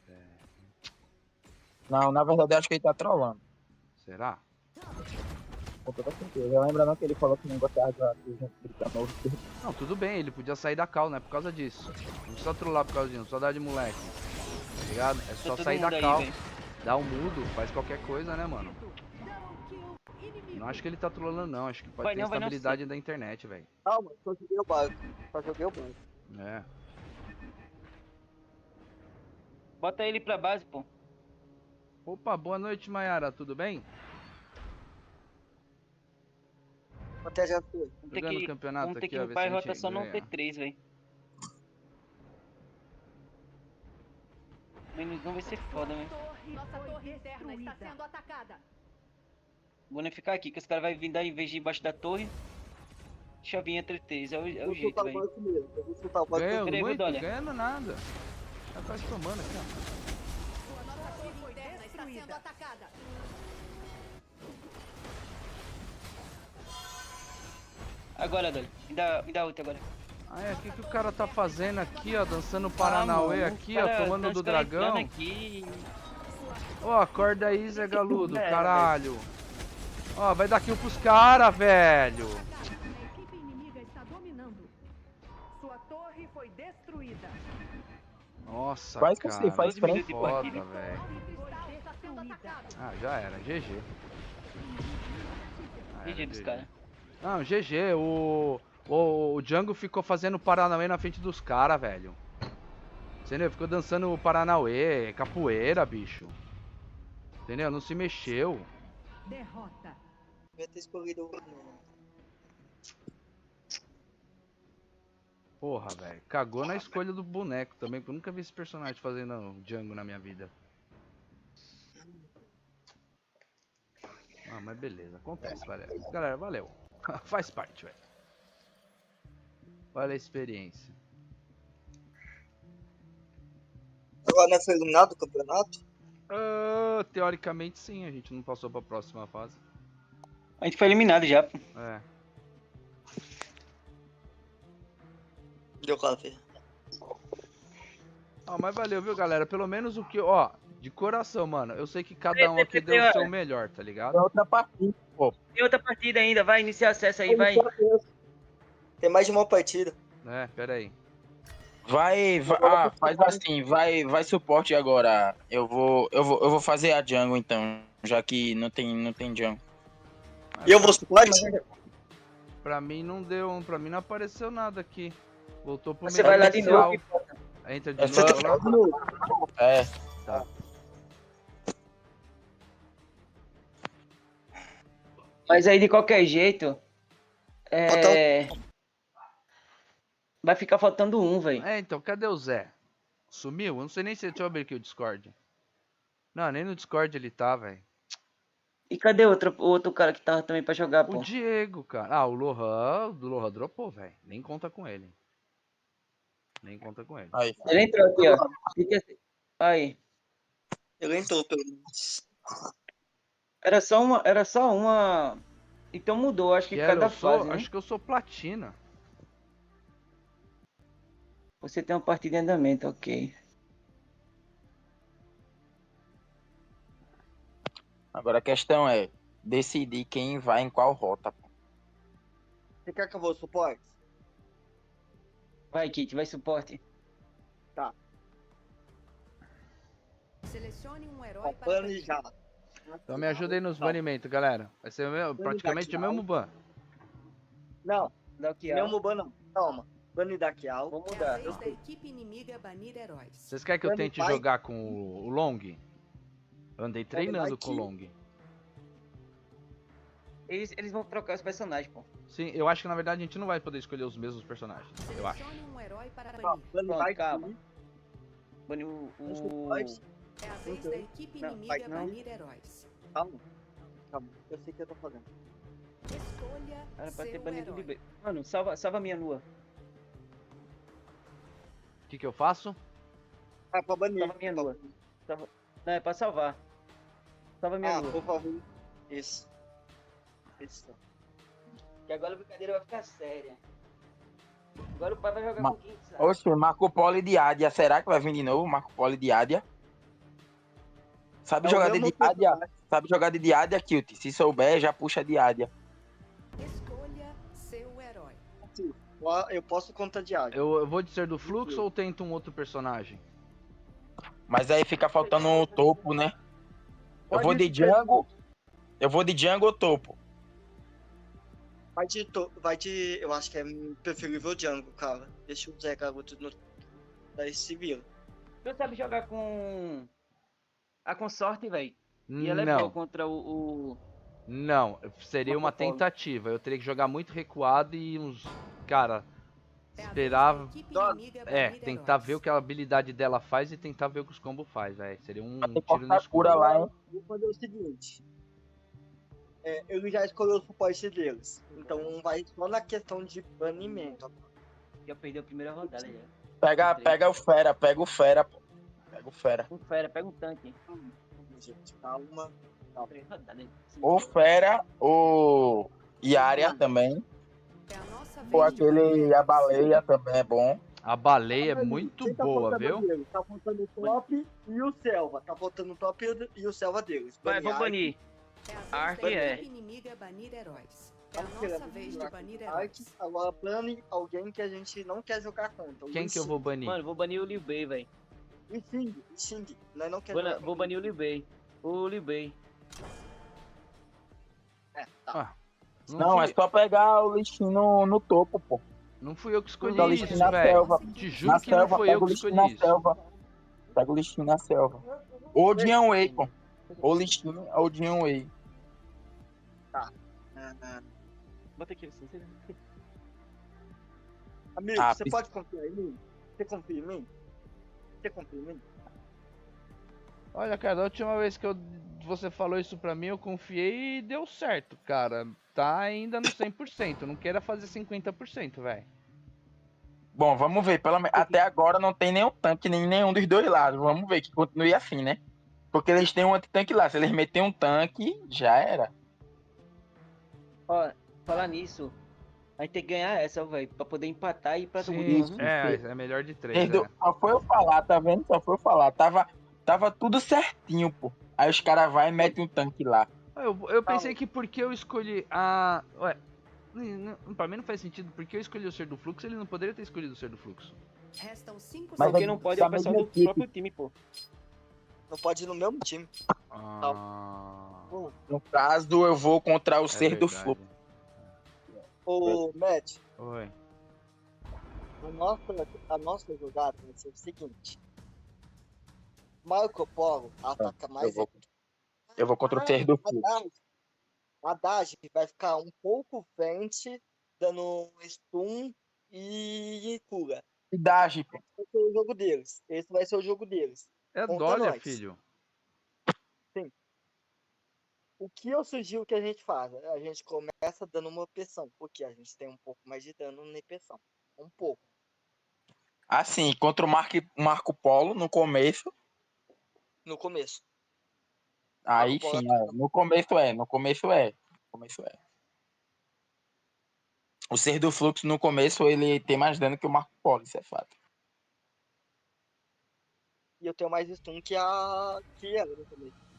velho. Não, na verdade eu acho que ele tá trolando. Será? Com toda certeza. Lembrando que ele falou que não gostava do Django gritando. Não, tudo bem, ele podia sair da cal, né? Por causa disso. Não precisa trollar por causa disso, só dar de moleque. Tá ligado? É só todo sair da mundo aí, cal, velho. dar um mudo, faz qualquer coisa, né, mano? Não acho que ele tá trolando, não. Acho que pode Vai ter não, vai não, instabilidade da internet, velho. Calma, só joguei o barco. É. Bota ele pra base, pô. Opa, boa noite, Mayara. Tudo bem? Até já foi. Vamos ter Jogando que, campeonato vamos ter aqui, que ó, limpar ver a se a gente rotação no ganha. T3, velho. Menos um vai ser foda, velho. Nossa torre interna está sendo atacada. Vou nem ficar aqui, que os caras vão vir dar em vez de embaixo da torre. Chavinha T3, é o jeito, velho. Eu vou soltar o barco. Ganhando Peraí, muito, Vitória. ganhando nada. Já quase tomando aqui, ó. Nossa torre interna está sendo atacada. Agora, Dolly. Me dá outra agora. Ah, é, o que o cara tá fazendo aqui, ó? Dançando Paranauê mano, aqui, os cara- ó, tomando os do cara dragão. entrando aqui. Ó, acorda aí, Zé Galudo, É, caralho. Ó, vai dar kill pros caras, velho. A equipe inimiga está dominando. Sua torre foi destruída. Nossa, Faz cara. você, faz frente. Que foda, velho. Está sendo atacada. Ah, já era, GG. Ah, era GG dos caras. Não, GG, o Django ficou fazendo Paranauê na frente dos caras, velho. Entendeu? Ficou dançando Paranauê, capoeira, bicho. Entendeu? Não se mexeu. Derrota. Devia ter escolhido o. Porra, velho. Cagou na escolha do boneco também, porque eu nunca vi esse personagem fazendo Django na minha vida. Ah, mas beleza, acontece, valeu. Galera, valeu. Faz parte, velho. Olha a experiência. Agora não foi eliminado o campeonato? Ah, teoricamente sim, a gente não passou pra próxima fase. A gente foi eliminado já, pô. É. Deu café. Ah, mas valeu, viu, galera? Pelo menos o que, ó, de coração, mano. Eu sei que cada um aqui deu o seu melhor, tá ligado? É outra partida, pô. Tem outra partida ainda, vai iniciar acesso aí, vai. Tem mais de uma partida. É, pera aí. Faz assim, vai suporte agora. Eu vou fazer a jungle então, já que não tem jungle. E eu vou suporte? Pra mim não deu, pra mim não apareceu nada aqui. Voltou pro Você vai lá de inicial. novo. Entra de Você novo tá lá. É. Tá. Mas aí, de qualquer jeito, vai ficar faltando um, velho. É, então, cadê o Zé? Sumiu? Eu não sei nem se... Deixa eu abrir aqui o Discord. Não, nem no Discord ele tá, velho. E cadê o outro cara que tava também pra jogar, O pô? Diego, cara. Ah, o Lohan dropou, velho. Nem conta com ele. Nem conta com ele. Aí. Ele entrou aqui, ó. Aí. Ele entrou, pelo menos. Era só uma. Então mudou, acho que cada fase, né? Acho que eu sou platina. Você tem uma partida em andamento, ok. Agora a questão é decidir quem vai em qual rota. Você quer que eu vou suporte? Vai, Kit, vai suporte. Selecione um herói para Bane já. Então me ajuda aí nos banimentos, galera. Vai ser praticamente o mesmo ban. Não, Daqui, mesmo ban não. Calma. Bane da Kial. Vou É a mudar. vez da equipe inimiga banir heróis. Vocês querem que eu Dani, tente vai. jogar com o Long? Eu andei treinando com o aqui. Long. Eles vão trocar os personagens, pô. Sim, eu acho que na verdade a gente não vai poder escolher os mesmos personagens. Eu acho. Selecione um herói para Ó, banir. Bane Pronto, vai calma. aqui. Bani o. Suporte. É a vez da equipe Não, inimiga não. banir heróis. Calma. Eu sei o que eu tô fazendo. Escolha Era pra ter seu banido herói. de B. Mano, salva minha lua. O que eu faço? Ah, pra banir. Salva minha lua. Não, é pra salvar. Salva minha Ah, lua. por favor. Isso. Que agora a brincadeira vai ficar séria. Agora o pai vai jogar Ma- com quem sabe. Oxe, Marco Polo de Ádia. Será que vai vir de novo Marco Polo de Ádia? Sabe É o jogar de mesmo Ádia? personagem. Sabe jogar de Ádia, Kilt? Se souber, já puxa de Ádia. Escolha seu herói. Eu posso contar de área. Eu vou de ser do fluxo ou tento um outro personagem? Mas aí fica faltando o topo, né? Eu vou de Django. Eu vou de Django ou topo. Vai de. Eu acho que é preferível Django, cara. Deixa o Zé Garoto da civil. Tu sabe jogar com. A consorte, velho. E ela é Não. boa contra o. Não, seria uma Marco Polo. tentativa. Eu teria que jogar muito recuado e uns. Cara, É a esperar. vez da equipe inimiga banir Tentar heróis. ver o que a habilidade dela faz e tentar ver o que os combos faz, velho. Seria um Tem que tiro no cortar a cura escuro. lá, hein? Vou fazer o seguinte. Ele já escolheu o suporte deles. Então vai só na questão de banimento. Já perdeu a primeira rodada já. Pega o Fera, pô. Pega o Fera. Um fera, pega um tanque. Gente, calma. 3 rodadas. Ou Fera, ou Yária também. É a nossa Ou vez de banir aquele, a heróis. baleia também é bom. A baleia é muito Quem tá boa, faltando viu? deles? Tá faltando o top e o Selva. Tá faltando o top e o Selva deles. Vai, vou banir. É a vez Ark da é. equipe inimiga banir heróis. É a Vamos nossa tirar vez do de banir Ark, heróis. agora bane alguém que a gente não quer jogar contra. Quem que eu vou banir? Mano, vou banir o Liu Bei, velho. E Xing. Nós não queremos jogar Vou banir o Liu Bei. O Liu Bei. Ah, Não, fui, é só pegar o lixinho no topo, pô. não fui eu que escolhi Dá o isso, lixinho na velho. selva. Te juro Na que não selva, foi pega eu o que lixinho escolhi na isso. selva. Pega o lixinho na selva. Ou Dianwei, pô. Ou lixinho ou Dianwei. Bota aqui assim. Amigo, Ah, você pis- pode confiar em mim? Você confia em mim? Você confia em mim? Olha, cara, da última vez que você falou isso pra mim, eu confiei e deu certo, cara. Tá ainda no 100%, não queira fazer 50%, velho. Bom, vamos ver. Até agora não tem nenhum tanque, nem nenhum dos dois lados. Vamos ver que continue assim, né? Porque eles têm um antitanque lá. Se eles meterem um tanque, já era. Ó, falar nisso. A gente tem que ganhar essa, velho. Pra poder empatar e ir pra Sim, última. é melhor de 3, Só foi eu falar, tá vendo? Só foi eu falar. Tava tudo certinho, pô. Aí os caras vão e metem um tanque lá. Eu pensei que porque eu escolhi a... Ué, Pra mim não faz sentido, porque eu escolhi o ser do fluxo, ele não poderia ter escolhido o ser do fluxo. Restam 5 Mas Quem é não pode é o da pessoal mesma do equipe. próprio time, pô. Não pode ir no mesmo time. No caso, eu vou contra o É ser do verdade. fluxo. Ô, Matt, Oi. a nossa jogada vai ser o seguinte. Marco Polo ataca mais. Eu vou contra o ser do fluxo. A Dash vai ficar um pouco frente, dando stun e cura. Idade, pô. Esse vai ser o jogo deles. Esse vai ser o jogo deles. É Contra Dólia, nós. filho. O que eu sugiro que a gente faça? A gente começa dando uma pressão, porque a gente tem um pouco mais de dano na pressão. Um pouco. Assim, contra o Marco Polo, no começo. No começo. Aí Marco Polo sim, no começo é. O ser do fluxo, no começo, ele tem mais dano que o Marco Polo, isso é fato. E eu tenho mais stun que ela no começo.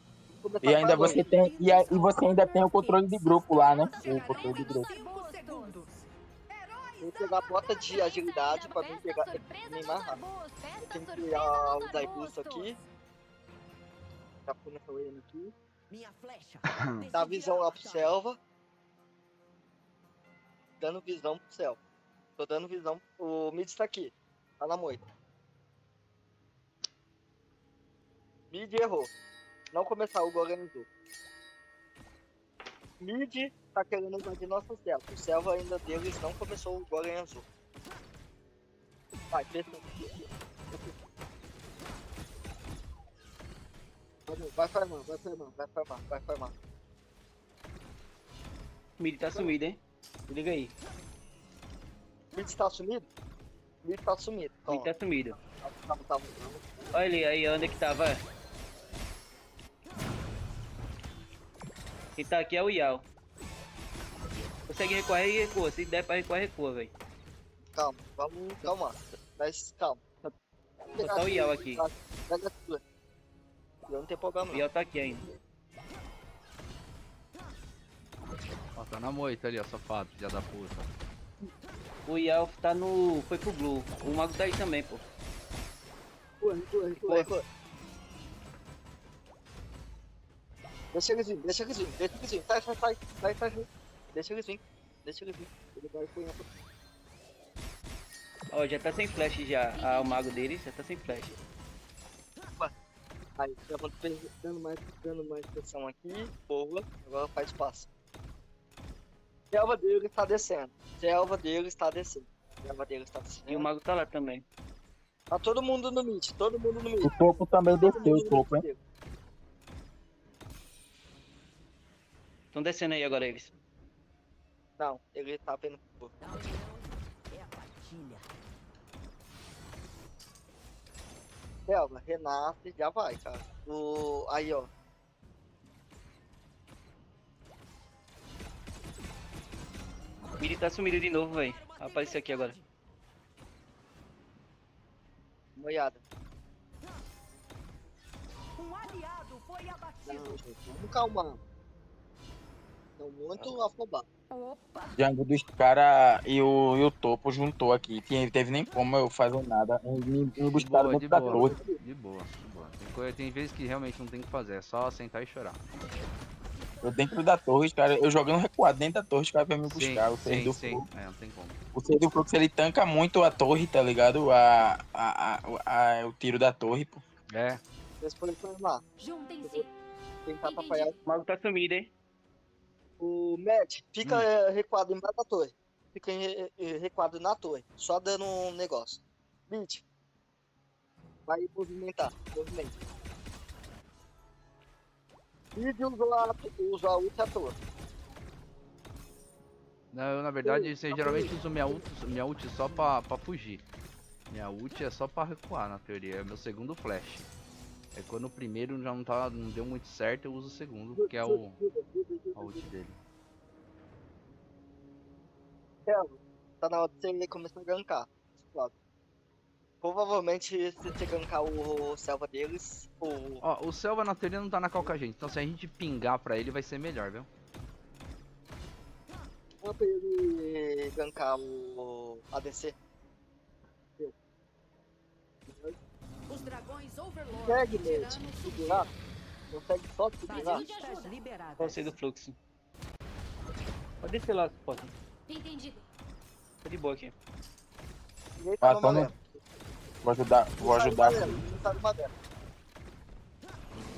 E ainda você tem. E você ainda tem o controle de grupo lá, né? O controle de grupo. Vou pegar a bota de agilidade pra mim pegar nem mais rápido. Eu tenho que usar o Daibusto aqui. Tá pondo essa wave aqui. Dá visão lá pro Selva. Dando visão pro Selva. Tô dando visão. O mid tá aqui. Tá na moita. Mid errou. Não começar o organizou. Mid tá querendo invadir nossa selva. O selva ainda deles não começou o golem azul. Vai, pensa. Vai farmar. O mid tá sumido, hein? Se liga aí. Mid tá sumido? Mid tá sumido. O mid tá sumido. Tá. Olha ele aí, onde é que tava? Quem tá aqui é o Yao. Consegue recuar e recua. Se der pra recuar, recua, velho. Calma, vamos calmar. Mas calma. Vou botar o Yao aqui. Pega a tua. Eu não tenho problema O não. Yao tá aqui ainda. Ó, tá na moita ali, ó, safado, filha da puta. O Yao tá no... foi pro Blue. O mago tá aí também, pô. Recua. Deixa eles virem. Sai. Deixa eles virem. Ele vai apanhar. Ó, já tá sem flash já. Ah, o mago dele já tá sem flash. Aí, dando mais pressão aqui. Boa. Agora faz espaço. Selva dele está descendo. E o mago tá lá também. Tá todo mundo no mid. O topo também desceu, o topo, hein? Estão descendo aí agora eles. Não, ele tá vendo. Selva, renasce, já vai, cara. Aí, ó. O mid tá sumido de novo, velho. Apareceu aqui agora. Uma olhada. Um aliado foi abatido. Não, gente, vamos calmar. Estão muito afobados. Opa! Django dos caras e o topo juntou aqui. Teve nem como eu fazer nada. Me buscaram dentro da torre. De boa. Tem vezes que realmente não tem o que fazer, é só sentar e chorar. Eu dentro da torre, os caras, eu jogando recuado dentro da torre, os caras vêm me buscar. O ser do sim. fluxo. É, não tem como. O ser do fluxo, ele tanca muito a torre, tá ligado? O tiro da torre, pô. É. Eles podem farmar. Juntem-se. Tentar atrapalhar. O mago tá sumido, hein? O Matt fica recuado embaixo da torre. Fica recuado na torre. Só dando um negócio. Beat. Vai movimentar. Movimento. E usa a ult à toa. Não, eu, na verdade, você geralmente uso minha ult só pra fugir. Minha ult é só pra recuar, na teoria. É meu segundo flash. É quando o primeiro já não deu muito certo, eu uso o segundo, que é a ult dele. Tá na hora de você começar a gankar. Claro. Provavelmente, se você gankar o selva deles, Ó, o Selva na teoria não tá na cal com a gente, então se a gente pingar pra ele vai ser melhor, viu? Dá pra ele gankar o ADC. Os dragões Overlord. Consegue, Nate, segurar? Consegue só segurar? Balistas liberadas. Pode ser do fluxo. Pode descer lá, pode. Entendido. Tô de boa aqui. Ninguém tá no Passando. Malé. Vou ajudar. Não tá no Malé.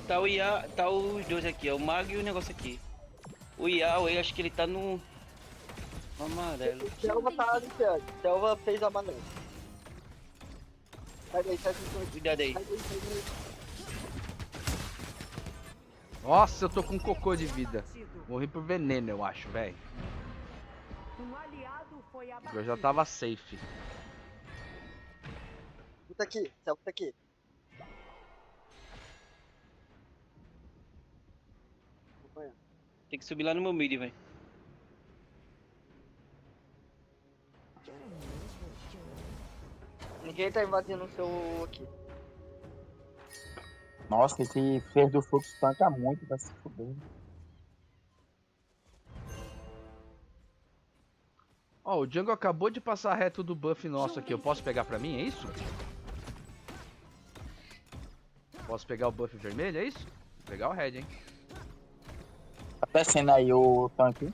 Tá o IA, tá os dois aqui, ó. O Mag e o negócio aqui. O IA, eu acho que ele tá no amarelo. Selva tá ali, Thiago. Selva fez a maneira. Sai daí, sai daí. Cuidado aí. Sai daí, sai daí. Nossa, eu tô com cocô de vida. Morri por veneno, eu acho, velho. Um aliado foi abatido. Eu já tava safe. Tá aqui, Selva tá aqui. Acompanha. Tem que subir lá no meu mid, velho. Ninguém tá invadindo o seu aqui. Nossa, esse fer do fluxo tanca muito, vai se fuder. Ó, o Django acabou de passar reto do buff nosso aqui. Eu posso pegar pra mim, é isso? Posso pegar o buff vermelho, é isso? Vou pegar o red, hein? Tá descendo aí o tanque.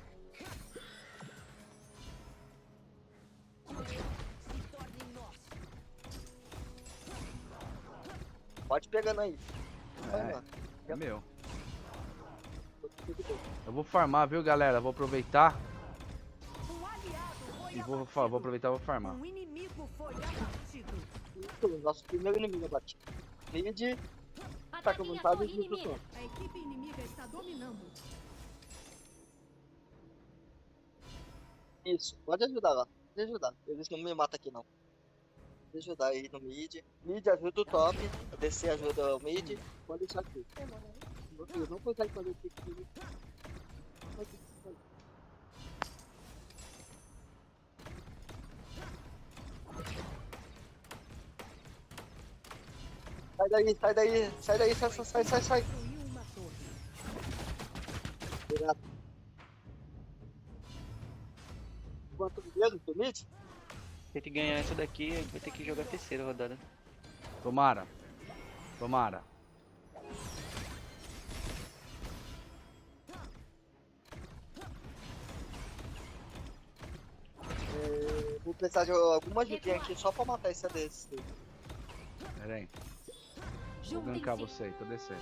Pode pegando aí. É meu. Eu vou farmar, viu, galera? Vou aproveitar Um aliado e vou aproveitar e vou farmar. Um inimigo foi abatido. Nosso primeiro inimigo abatido. Mid, tá com vontade de tudo. A equipe inimiga está dominando. Isso, pode ajudar lá. Pode ajudar. Eles não me matam aqui não. Pode ajudar aí no mid. Mid ajuda o top. A DC ajuda o mid. Pode deixar aqui. Eles não conseguem fazer isso aqui. Sai daí, sai daí, sai daí, sai. Destruiu uma torre. Obrigado. Quanto mesmo, do mid? Tem que ganhar essa daqui, vai ter que jogar a terceira rodada. Tomara. Tomara. Vou precisar de alguma ajudinha aqui só pra matar esse ADC. Pera aí. Vou gankar você aí, tô descendo.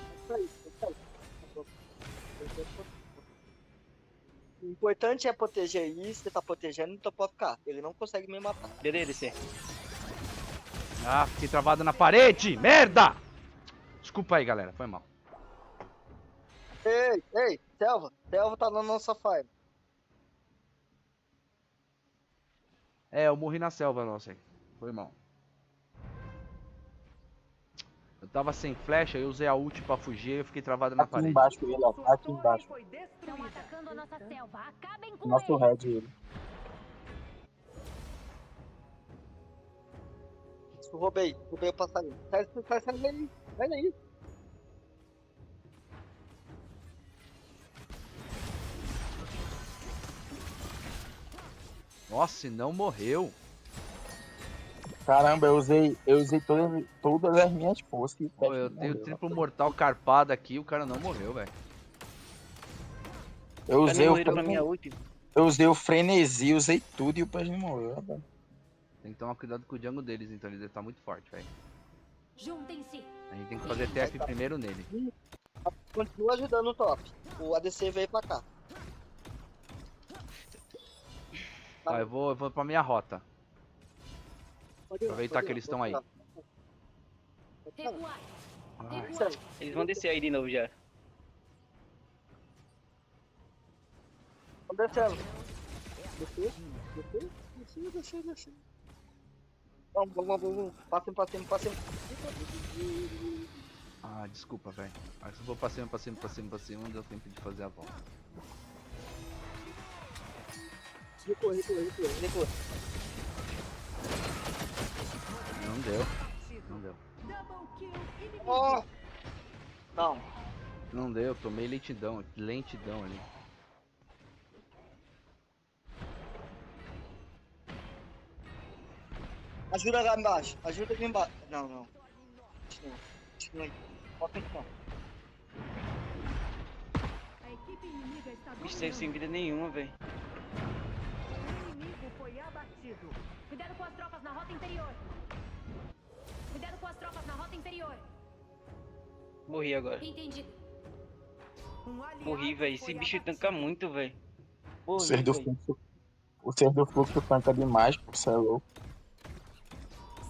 O importante é proteger isso, você tá protegendo, então pode ficar. Ele não consegue me matar. Dedê, descer. Ah, fiquei travado na parede! Merda! Desculpa aí, galera, foi mal. Ei, Selva tá na nossa farm. É, eu morri na selva, nossa aí. Foi mal. Eu tava sem flecha, eu usei a ult pra fugir e eu fiquei travado na Aqui parede. embaixo ele, ó. Sua Aqui torre embaixo. foi Estão destruída. atacando a nossa selva. Acabem com Nosso eles. red ele. Roubei o passarinho. Sai daí, sai daí. Nossa, e não morreu. Caramba, eu usei todas as minhas forças. E Pô, eu tenho triplo mortal carpado aqui e o cara não morreu, velho. Eu Tá usei nem o morreram pra minha ult. Eu usei o frenesi, usei tudo e o peixe não morreu, rapaz. Tem que tomar cuidado com o jungle deles, então ele deve estar muito forte, velho. Juntem-se. A gente tem que fazer TF primeiro nele. Continua ajudando o top. O ADC veio pra cá. Tá, eu vou pra minha rota. Pode ir lá, Aproveitar pode que ir lá, eles estão pode ir aí. lá. Pode ir lá. Recuar. Ai, Sério. Eles vão descer aí de novo já. Vamos descendo. Desceu. Vamos. Passem. ah, desculpa, velho. Acho que eu vou pra cima, não deu tempo de fazer a volta. Recua. Não deu. Não deu. Double kill inimigo. Oh! Não. Não deu, tomei lentidão ali. Ajuda lá embaixo. Ajuda aqui embaixo. Não, não. Continua aí. Bota aqui, ó. A equipe inimiga está Bicho, saiu sem vida nenhuma, velho. O inimigo foi abatido. Cuidado com as tropas na rota inferior. Cuidado com as tropas na rota inferior. Morri agora. Entendido. Um aliado Morri, velho. Esse foi bicho abatido. tanca muito, velho. O Morri, ser do velho. fluxo. O ser do fluxo tanca demais, pô, você é louco.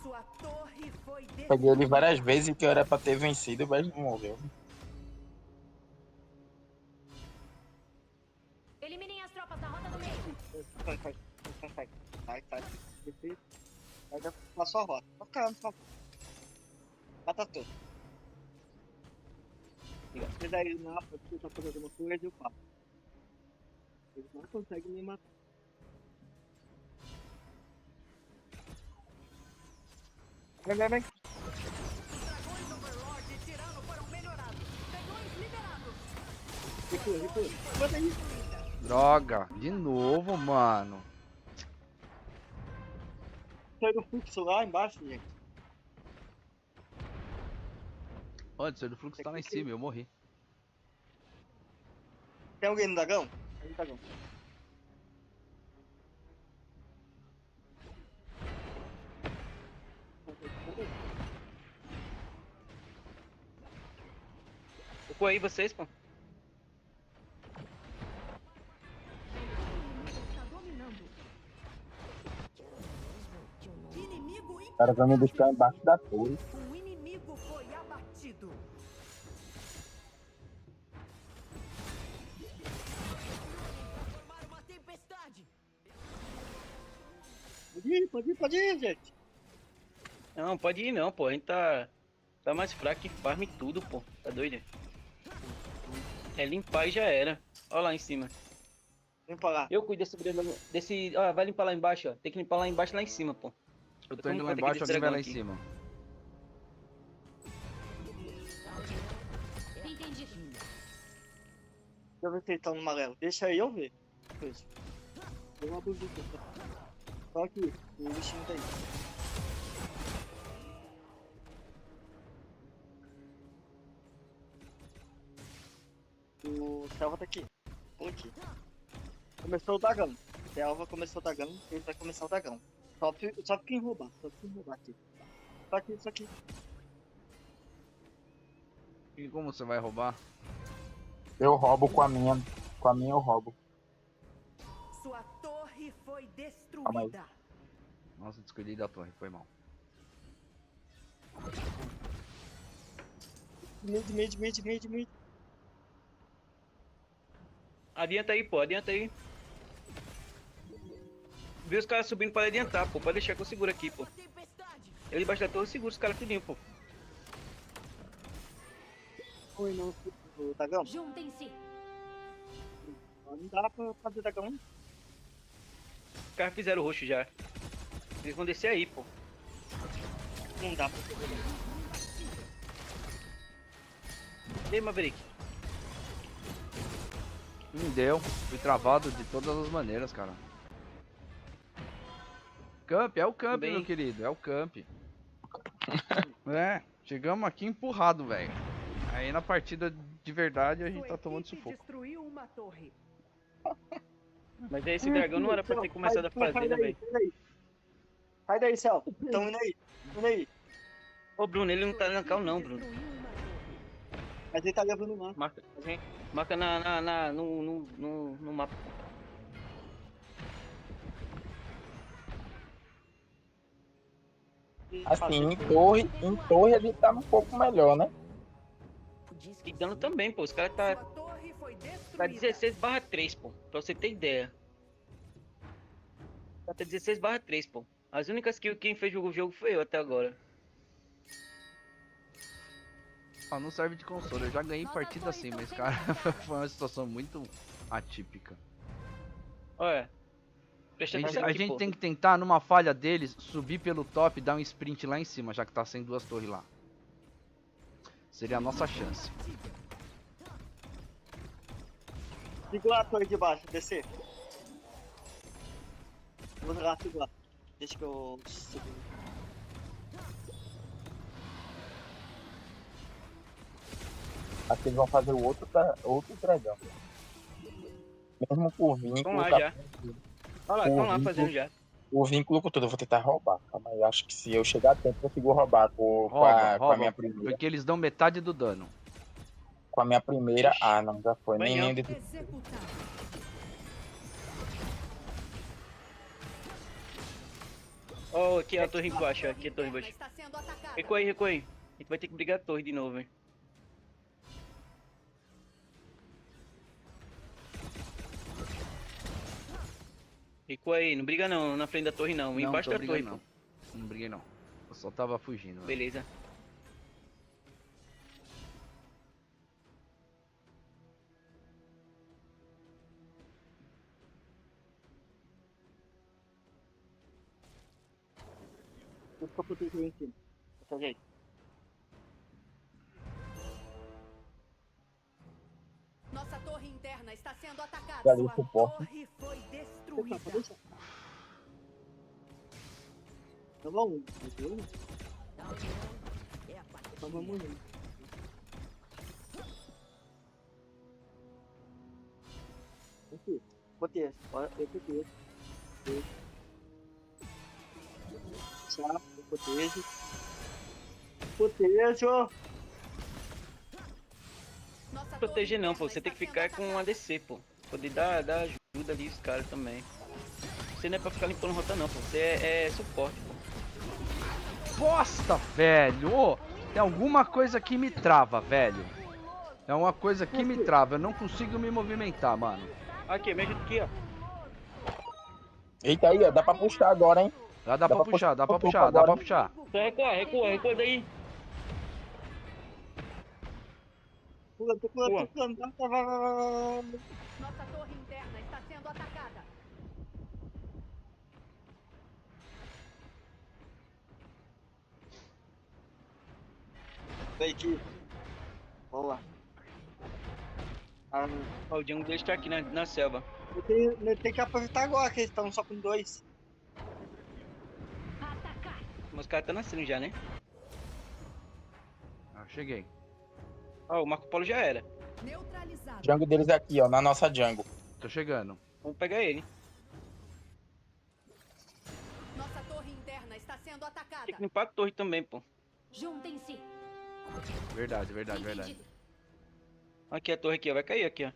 Sua torre foi Peguei ele várias vezes que eu era pra ter vencido, mas não morreu. Eliminem as tropas na rota do meio. Sai. Vai pra sua rota. Tô ficando, só. Mata tudo. Se daí no mapa, você tá fazendo alguma coisa, eu faço. Eles não conseguem me matar. Vem. Dragões Overlord e Tirano foram melhorados. Dragões liberados. Recua. Bota aí. Droga, de novo, mano. Sai do fluxo lá embaixo, gente. Olha, o do fluxo tá lá em cima, eu morri. Tem alguém no dragão? Tem no dragão. Tocou aí vocês, pô. Está dominando. Inimigo O cara vai me buscar embaixo da torre. Um inimigo foi abatido. Formar uma tempestade. Pode ir, gente. Não, pode ir não, pô. A gente tá mais fraco que farm e tudo, pô. Tá doido? É limpar e já era. Ó lá em cima. Vem pra lá. Eu cuido desse... Ó, vai limpar lá embaixo, ó. Tem que limpar lá embaixo lá em cima, pô. Eu tô tomo indo lá conta aqui embaixo, desse alguém vai dragão lá em aqui. cima. Entendido. Deixa eu ver se eles estão no amarelo. Deixa aí eu ver. Coisa. Deu uma buzita. Só aqui. O bichinho tá aí. O Selva tá aqui. Aqui. Começou o dragão. Selva começou o dragão. Ele vai começar o dragão. Só quem roubar. Só quem roubar aqui. Só aqui. E como você vai roubar? Eu roubo com a minha. Com a minha eu roubo. Sua torre foi Calma aí. destruída. Nossa, descuidei da torre, foi mal. Mid. Adianta aí, pô. Adianta aí. Viu os caras subindo pra adiantar, pô. Pode deixar que eu seguro aqui, pô. Eu debaixo da torre eu seguro os caras tudinho, pô. Oi, não. O dragão. Juntem-se. Não dá pra fazer dragão. Os caras fizeram roxo já. Eles vão descer aí, pô. Não dá pra fazer dragão. E aí, Maverick? Não deu, fui travado de todas as maneiras, cara. Camp, é o camp, Bem. meu querido, é o camp. É, chegamos aqui empurrado, velho. Aí na partida de verdade a gente Sua tá tomando equipe sufoco. destruiu uma torre. Mas esse dragão não era pra ter começado a fazer, né, velho? Sai daí, Céu. Tão indo aí. Ô, Bruno, ele não tá na cal não, Bruno. Destruiu uma torre. Mas ele tá levando lá. Marca no mapa. Assim, em torre a gente tá um pouco melhor, né? E dano também, pô. Os caras Sua tá torre foi destruída. 16/3, pô. Pra você ter ideia. Tá 16/3, pô. As únicas que quem fez o jogo foi eu até agora. Ah, não serve de console, eu já ganhei partida assim, mas cara, foi uma situação muito atípica. Olha. Presta atenção A aqui, gente pô. tem que tentar, numa falha deles, subir pelo top e dar um sprint lá em cima, já que tá sem duas torres lá. Seria a nossa chance. Segura a torre de baixo, descer. Vou lá, segura. Deixa que eu seguro. Acho que eles vão fazer o outro dragão. Mesmo com o vínculo. Estão lá já. Olha lá, estão lá fazendo já. O vínculo com tudo, eu vou tentar roubar. Calma aí, acho que se eu chegar a tempo, eu consigo roubar com a minha primeira. Porque eles dão metade do dano. Com a minha primeira. Ah, não, já foi. Vai Nem não. Oh, aqui é a torre embaixo, aqui é a torre embaixo. Recua aí, recua aí. A gente vai ter que brigar a torre de novo, hein. Recua aí, não briga não, na frente da torre não. Embaixo da torre, não. Não briguei não. Eu só tava fugindo. Beleza. Eu tô protegendo em cima. Dessa jeito. Nossa torre interna está sendo atacada. Já dei Sua suporte. torre foi destruída. Então vamos. Então vamos indo. Aqui. Proteja. Eu protejo. Eu protejo. Protejo. Proteger não, pô. Você tem que ficar com um ADC, pô. Poder dar ajuda ali os caras também. Você não é pra ficar limpando rota não, pô. Você é suporte, pô. Bosta, velho! Ô, tem alguma coisa que me trava, velho. É uma coisa que me trava. Eu não consigo me movimentar, mano. Aqui, me ajuda aqui, ó. Eita aí, ó, dá pra puxar agora, hein? Dá pra puxar, dá pra puxar, dá pra puxar. Só recua daí. Tô pulando. Nossa torre interna está sendo atacada. Vem aqui. Vamos lá. Ó, o jungle deles tá aqui na selva. Eu tenho que aproveitar agora que eles estão só com 2. Mas os caras tá nascendo já, né? Ah, cheguei. Ó, o Marco Polo já era. Neutralizado. Jungle deles aqui, ó, na nossa jungle. Tô chegando. Vamos pegar ele. Nossa torre interna está sendo atacada. Tem que limpar a torre também, pô. Juntem-se. Verdade. Aqui a torre aqui, ó. Vai cair aqui, ó.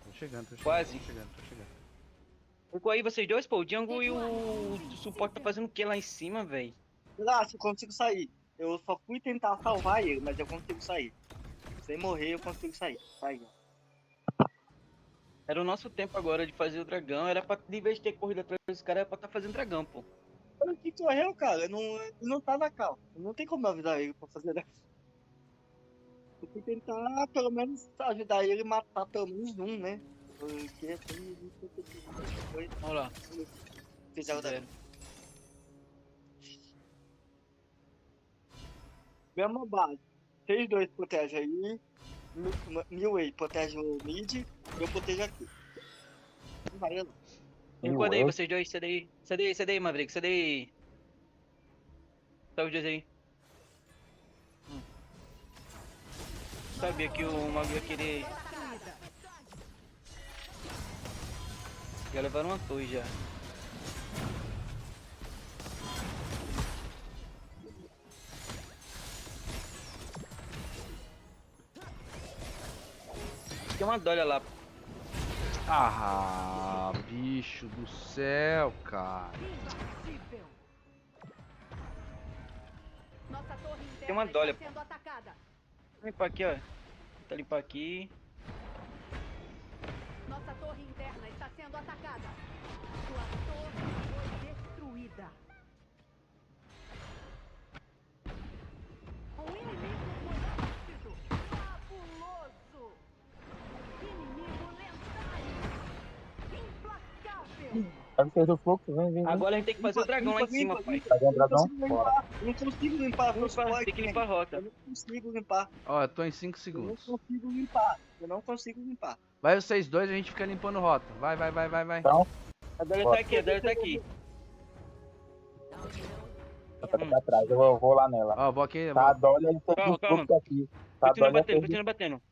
Tô chegando. Quase. Tô chegando. Recua aí vocês dois, pô. O jungle e o suporte tá fazendo o que lá em cima, velho? Relaxa, eu consigo sair. Eu só fui tentar salvar ele, mas eu consigo sair. Sem morrer, eu consigo sair. Sai. Era o nosso tempo agora de fazer o dragão. Era pra, de vez de ter corrido atrás dos caras, era pra tá fazendo dragão, pô. O que correu, cara? Não tá na cal. Não tem como eu avisar ele pra fazer dragão. Eu fui tentar, pelo menos, ajudar ele a matar pelo menos um, né? Porque assim, Olha lá. fizeram o dragão. Mesma base. Vocês dois protegem aí. Milway protege o mid. Eu protejo aqui. Vai, eu. Recua aí vocês dois. Sai daí, Maverick. Sai daí. Tá os dois aí. Sabia que o Mago ia querer. Já levaram uma torre já. Tem uma dolha lá. Ah, bicho do céu, cara. Nossa torre interna Tem uma dolha. está sendo atacada. Vou limpar aqui, ó. Tá limpar aqui. Nossa torre interna está sendo atacada. Sua torre foi destruída. O inimigo foi abatido. Fabuloso. Inimigo lendário. Implacável. Sabe que fez o fluxo? Vem. Agora a gente tem que fazer o dragão lá em cima, pai. Cadê o dragão? Eu não consigo limpar. Tem que limpar a rota. Eu não consigo limpar. Ó, eu tô em 5 Eu não segundos. consigo limpar. Eu não consigo limpar. Vai vocês dois, a gente fica limpando rota. Vai. Então, A dolha tá aqui, a dolha tá aqui. Tá pra trás, eu vou lá nela. Ó, vou aqui. Tá, Dolly, ele tem Calma, que fluxo aqui. Tá, Continua Dolly, batendo, continua batendo.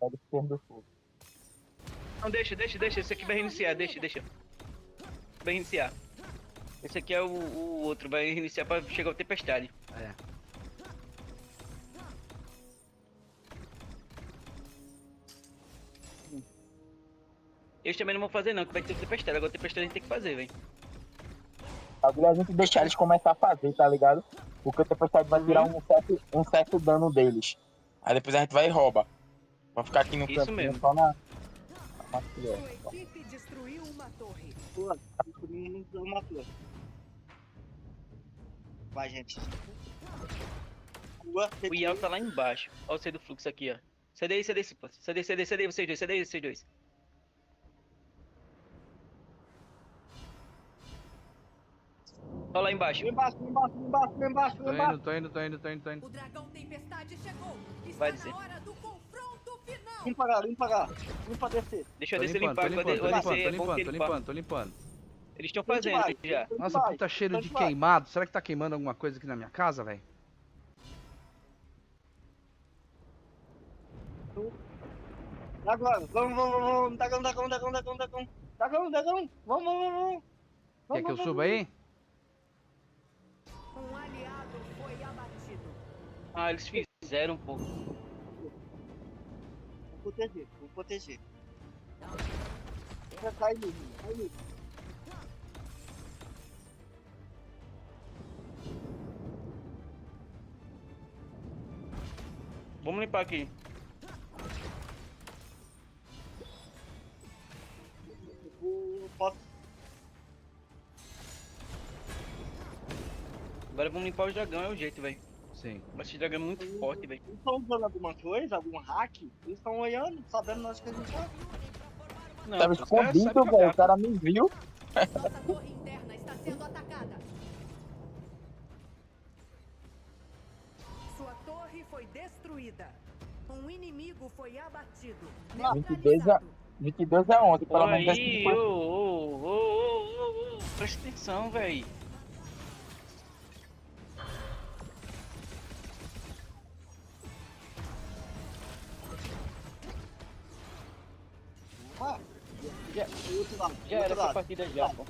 Tá do esquerdo do fluxo. Não, deixa. Esse aqui vai reiniciar, deixa. Vai reiniciar. Esse aqui é o outro, vai reiniciar pra chegar o tempestade. É. Eles também não vão fazer não, que vai ter o tempestade. Agora o tempestade a gente tem que fazer, velho. Agora a gente deixar eles começar a fazer, tá ligado? Porque o tempestade vai tirar um certo dano deles. Aí depois a gente vai e rouba. Vai ficar aqui no Isso canto mesmo. só na... Sua equipe destruiu uma torre. Pô, destruindo uma torre. Vai, gente. Rua, O Ial tá lá embaixo. Olha o C do fluxo aqui, ó. Sai daí, pô. Sai daí, vocês dois. Olha lá embaixo. Embaixo. Tô indo. O dragão tempestade chegou. Está Vai dizer. na hora do confronto final. Limpa cá. Limpa descer. Deixa eu Tô descer limpando, limpar. tô limpando. Eles estão fazendo já. Nossa, puta cheiro de queimado. Será que tá queimando alguma coisa aqui na minha casa, velho? Agora, vamos. Dragão. Vamos. Quer que eu suba aí? Um aliado foi abatido. Ah, eles fizeram, pô. Vou proteger. Cai ali. Vamos limpar aqui. Posso. Agora vamos limpar o dragão, é o jeito, velho. Sim. Mas esse dragão é muito forte, velho. Eles estão usando alguma coisa, algum hack? Eles estão olhando, sabendo nós que a gente tá. Não, Tava os caras escondido, sabem velho. jogar. O cara me viu. Nossa torre interna está sendo atacada. Sua torre foi destruída. Um inimigo foi abatido. 22 a 11, pelo menos. Aí, presta atenção, velho. Já era essa partida já, pô.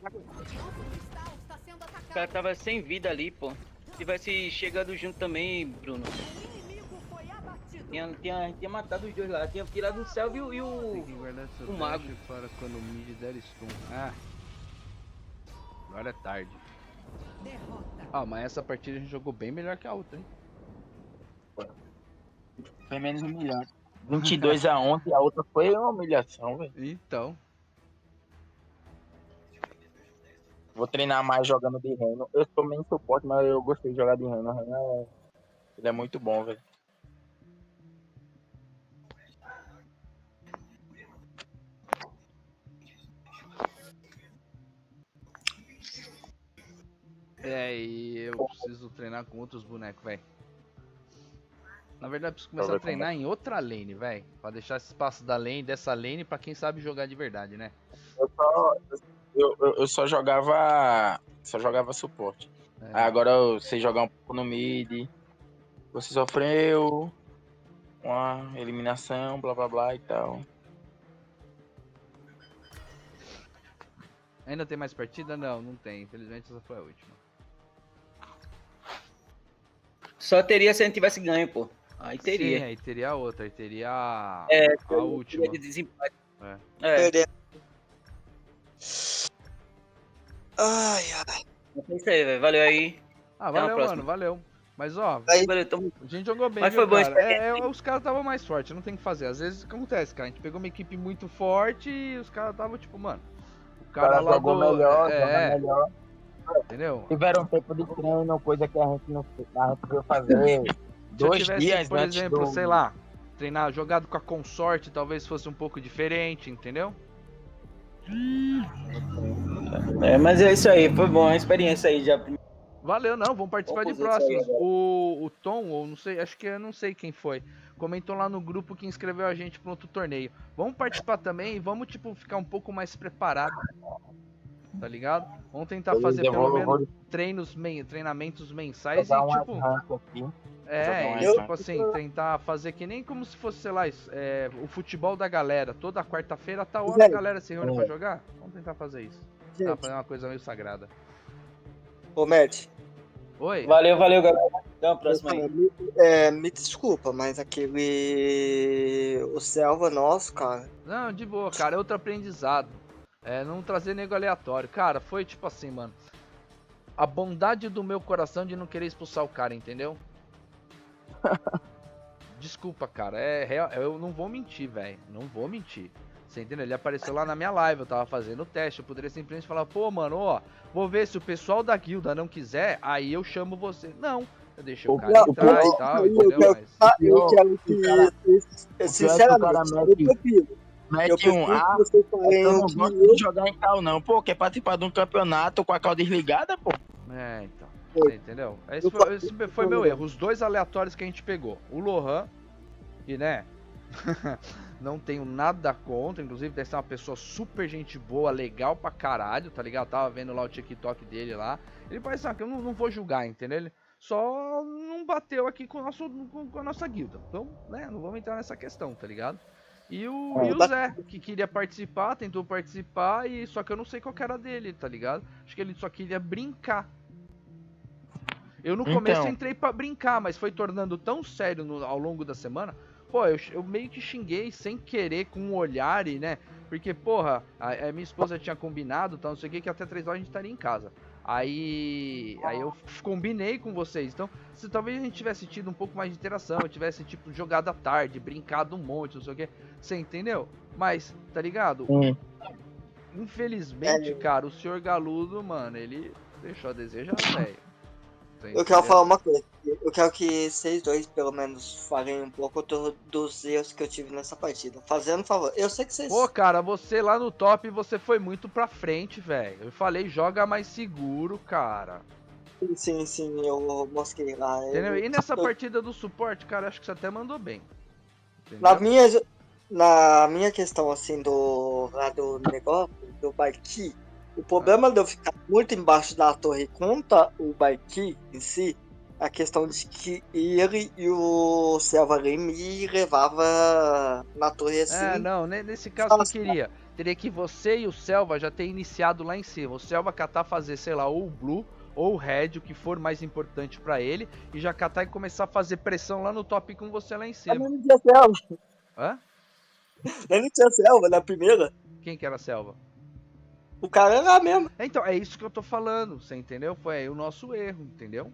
Cristal está sendo O atacado. cara tava sem vida ali, pô. Se tivesse chegado junto também, Bruno. Um inimigo foi abatido. Tinha matado os dois lá. Tinha tirado o Selvi e Tem que guardar seu o mago. dash para quando o mid der stun. Ah. Agora é tarde. Derrota. Ah, mas essa partida a gente jogou bem melhor que a outra, hein? Foi menos humilhante. 22 a 11, a outra foi uma humilhação, velho. Então. Vou treinar mais jogando de reino. Eu sou meio suporte, mas eu gostei de jogar de reino. O reino ele é muito bom, velho. É, e eu preciso treinar com outros bonecos, velho. Na verdade, eu preciso começar a treinar em outra lane, velho. Pra deixar esse espaço da lane, dessa lane, pra quem sabe jogar de verdade, né? Eu só jogava suporte. É. Aí agora eu sei jogar um pouco no mid. Você sofreu uma eliminação, blá blá blá e tal. Ainda tem mais partida? Não, não tem. Infelizmente essa foi a última. Só teria se a gente tivesse ganho, pô. Aí teria. Sim, aí teria a outra, aí teria a A última. De desempate. É. Ai. É isso aí, velho. Valeu aí. Ah, Até a valeu, próxima. mano, valeu. Mas ó, Valeu, tamo... a gente jogou bem, Mas viu, foi boa a cara? experiência. Os caras estavam mais fortes, não tem o que fazer. Às vezes acontece, cara. A gente pegou uma equipe muito forte e os caras estavam tipo, mano. O cara lá jogou do. melhor, É, jogou melhor. entendeu? Tiveram tempo de treino, coisa que a gente não veio fazer. Se eu 2 tivesse, dias por antes exemplo, do... sei lá, treinar jogado com a consorte, talvez fosse um pouco diferente, entendeu? É, mas é isso aí. Foi bom a experiência aí já. Valeu, não, vamos participar de Vamos fazer isso aí próximos. O Tom, ou não sei, acho que eu não sei quem foi. comentou lá no grupo que inscreveu a gente para outro torneio. Vamos participar também e vamos, tipo, ficar um pouco mais preparado. Tá ligado? Vamos tentar fazer pelo menos treinamentos mensais e, tipo... tipo assim, tentar fazer que nem como se fosse, sei lá, o futebol da galera. Toda quarta-feira tá hora a galera se reúne pra jogar. Vamos tentar fazer isso. Tentar fazer uma coisa meio sagrada. Ô, Matt. Oi? Valeu, galera. Até a próxima aí. Me desculpa, mas o Selva nosso, cara. Não, de boa, cara. É outro aprendizado. Não trazer nego aleatório. Cara, foi tipo assim, mano. A bondade do meu coração de não querer expulsar o cara, entendeu? Desculpa, cara. Eu não vou mentir, velho. Não vou mentir. Você entendeu? Ele apareceu lá na minha live, eu tava fazendo o teste. Eu poderia simplesmente falar, pô, mano, ó, vou ver se o pessoal da guilda não quiser, aí eu chamo você. Não, eu deixei o cara entrar e tal, entendeu? Eu quero que, sinceramente, eu prefiro. Eu não gosto de jogar em cal, não. Pô, quer participar de um campeonato com a cal desligada, pô? Então. Você entendeu? Esse foi meu erro. Os dois aleatórios que a gente pegou. O Lohan, que, né? Não tenho nada contra. Inclusive, deve ser uma pessoa super gente boa, legal pra caralho, tá ligado? Eu tava vendo lá o TikTok dele lá. Ele parece que eu não vou julgar, entendeu? Ele só não bateu aqui com a nossa guilda. Então, né? Não vamos entrar nessa questão, tá ligado? E o Zé, que queria participar, tentou participar, e só que eu não sei qual que era dele, tá ligado? Acho que ele só queria brincar. Eu no começo entrei pra brincar, mas foi tornando tão sério ao longo da semana. Pô, eu meio que xinguei sem querer, com um olhar e, né? Porque, porra, a minha esposa tinha combinado, então não sei o que até 3 horas a gente estaria em casa. Aí eu combinei com vocês. Então, se talvez a gente tivesse tido um pouco mais de interação, eu tivesse, tipo, jogado à tarde, brincado um monte, não sei o que. Você entendeu? Mas, tá ligado? Infelizmente, cara, o senhor Galudo, mano, ele deixou a desejar, velho. Eu quero falar uma coisa. Eu quero que vocês dois, pelo menos, falem um pouco dos erros que eu tive nessa partida. Fazendo favor. Eu sei que vocês... Pô, cara, você lá no top, você foi muito pra frente, velho. Eu falei, joga mais seguro, cara. Sim, eu mostrei lá. Entendeu? E nessa partida do suporte, cara, acho que você até mandou bem. Na minha questão, assim, do negócio, do Baiki, o problema de eu ficar muito embaixo da torre contra o Baiki em si, a questão de que ele e o Selva ali me levava na torre assim. Não, nesse caso eu queria. Teria que você e o Selva já ter iniciado lá em cima. O Selva catar fazer, sei lá, ou o Blue ou o Red, o que for mais importante pra ele, e já catar e começar a fazer pressão lá no top com você lá em cima. Mas não tinha Selva. Hã? Não tinha Selva na primeira. Quem que era a Selva? O cara era mesmo. Então, é isso que eu tô falando, você entendeu? Foi aí o nosso erro, entendeu?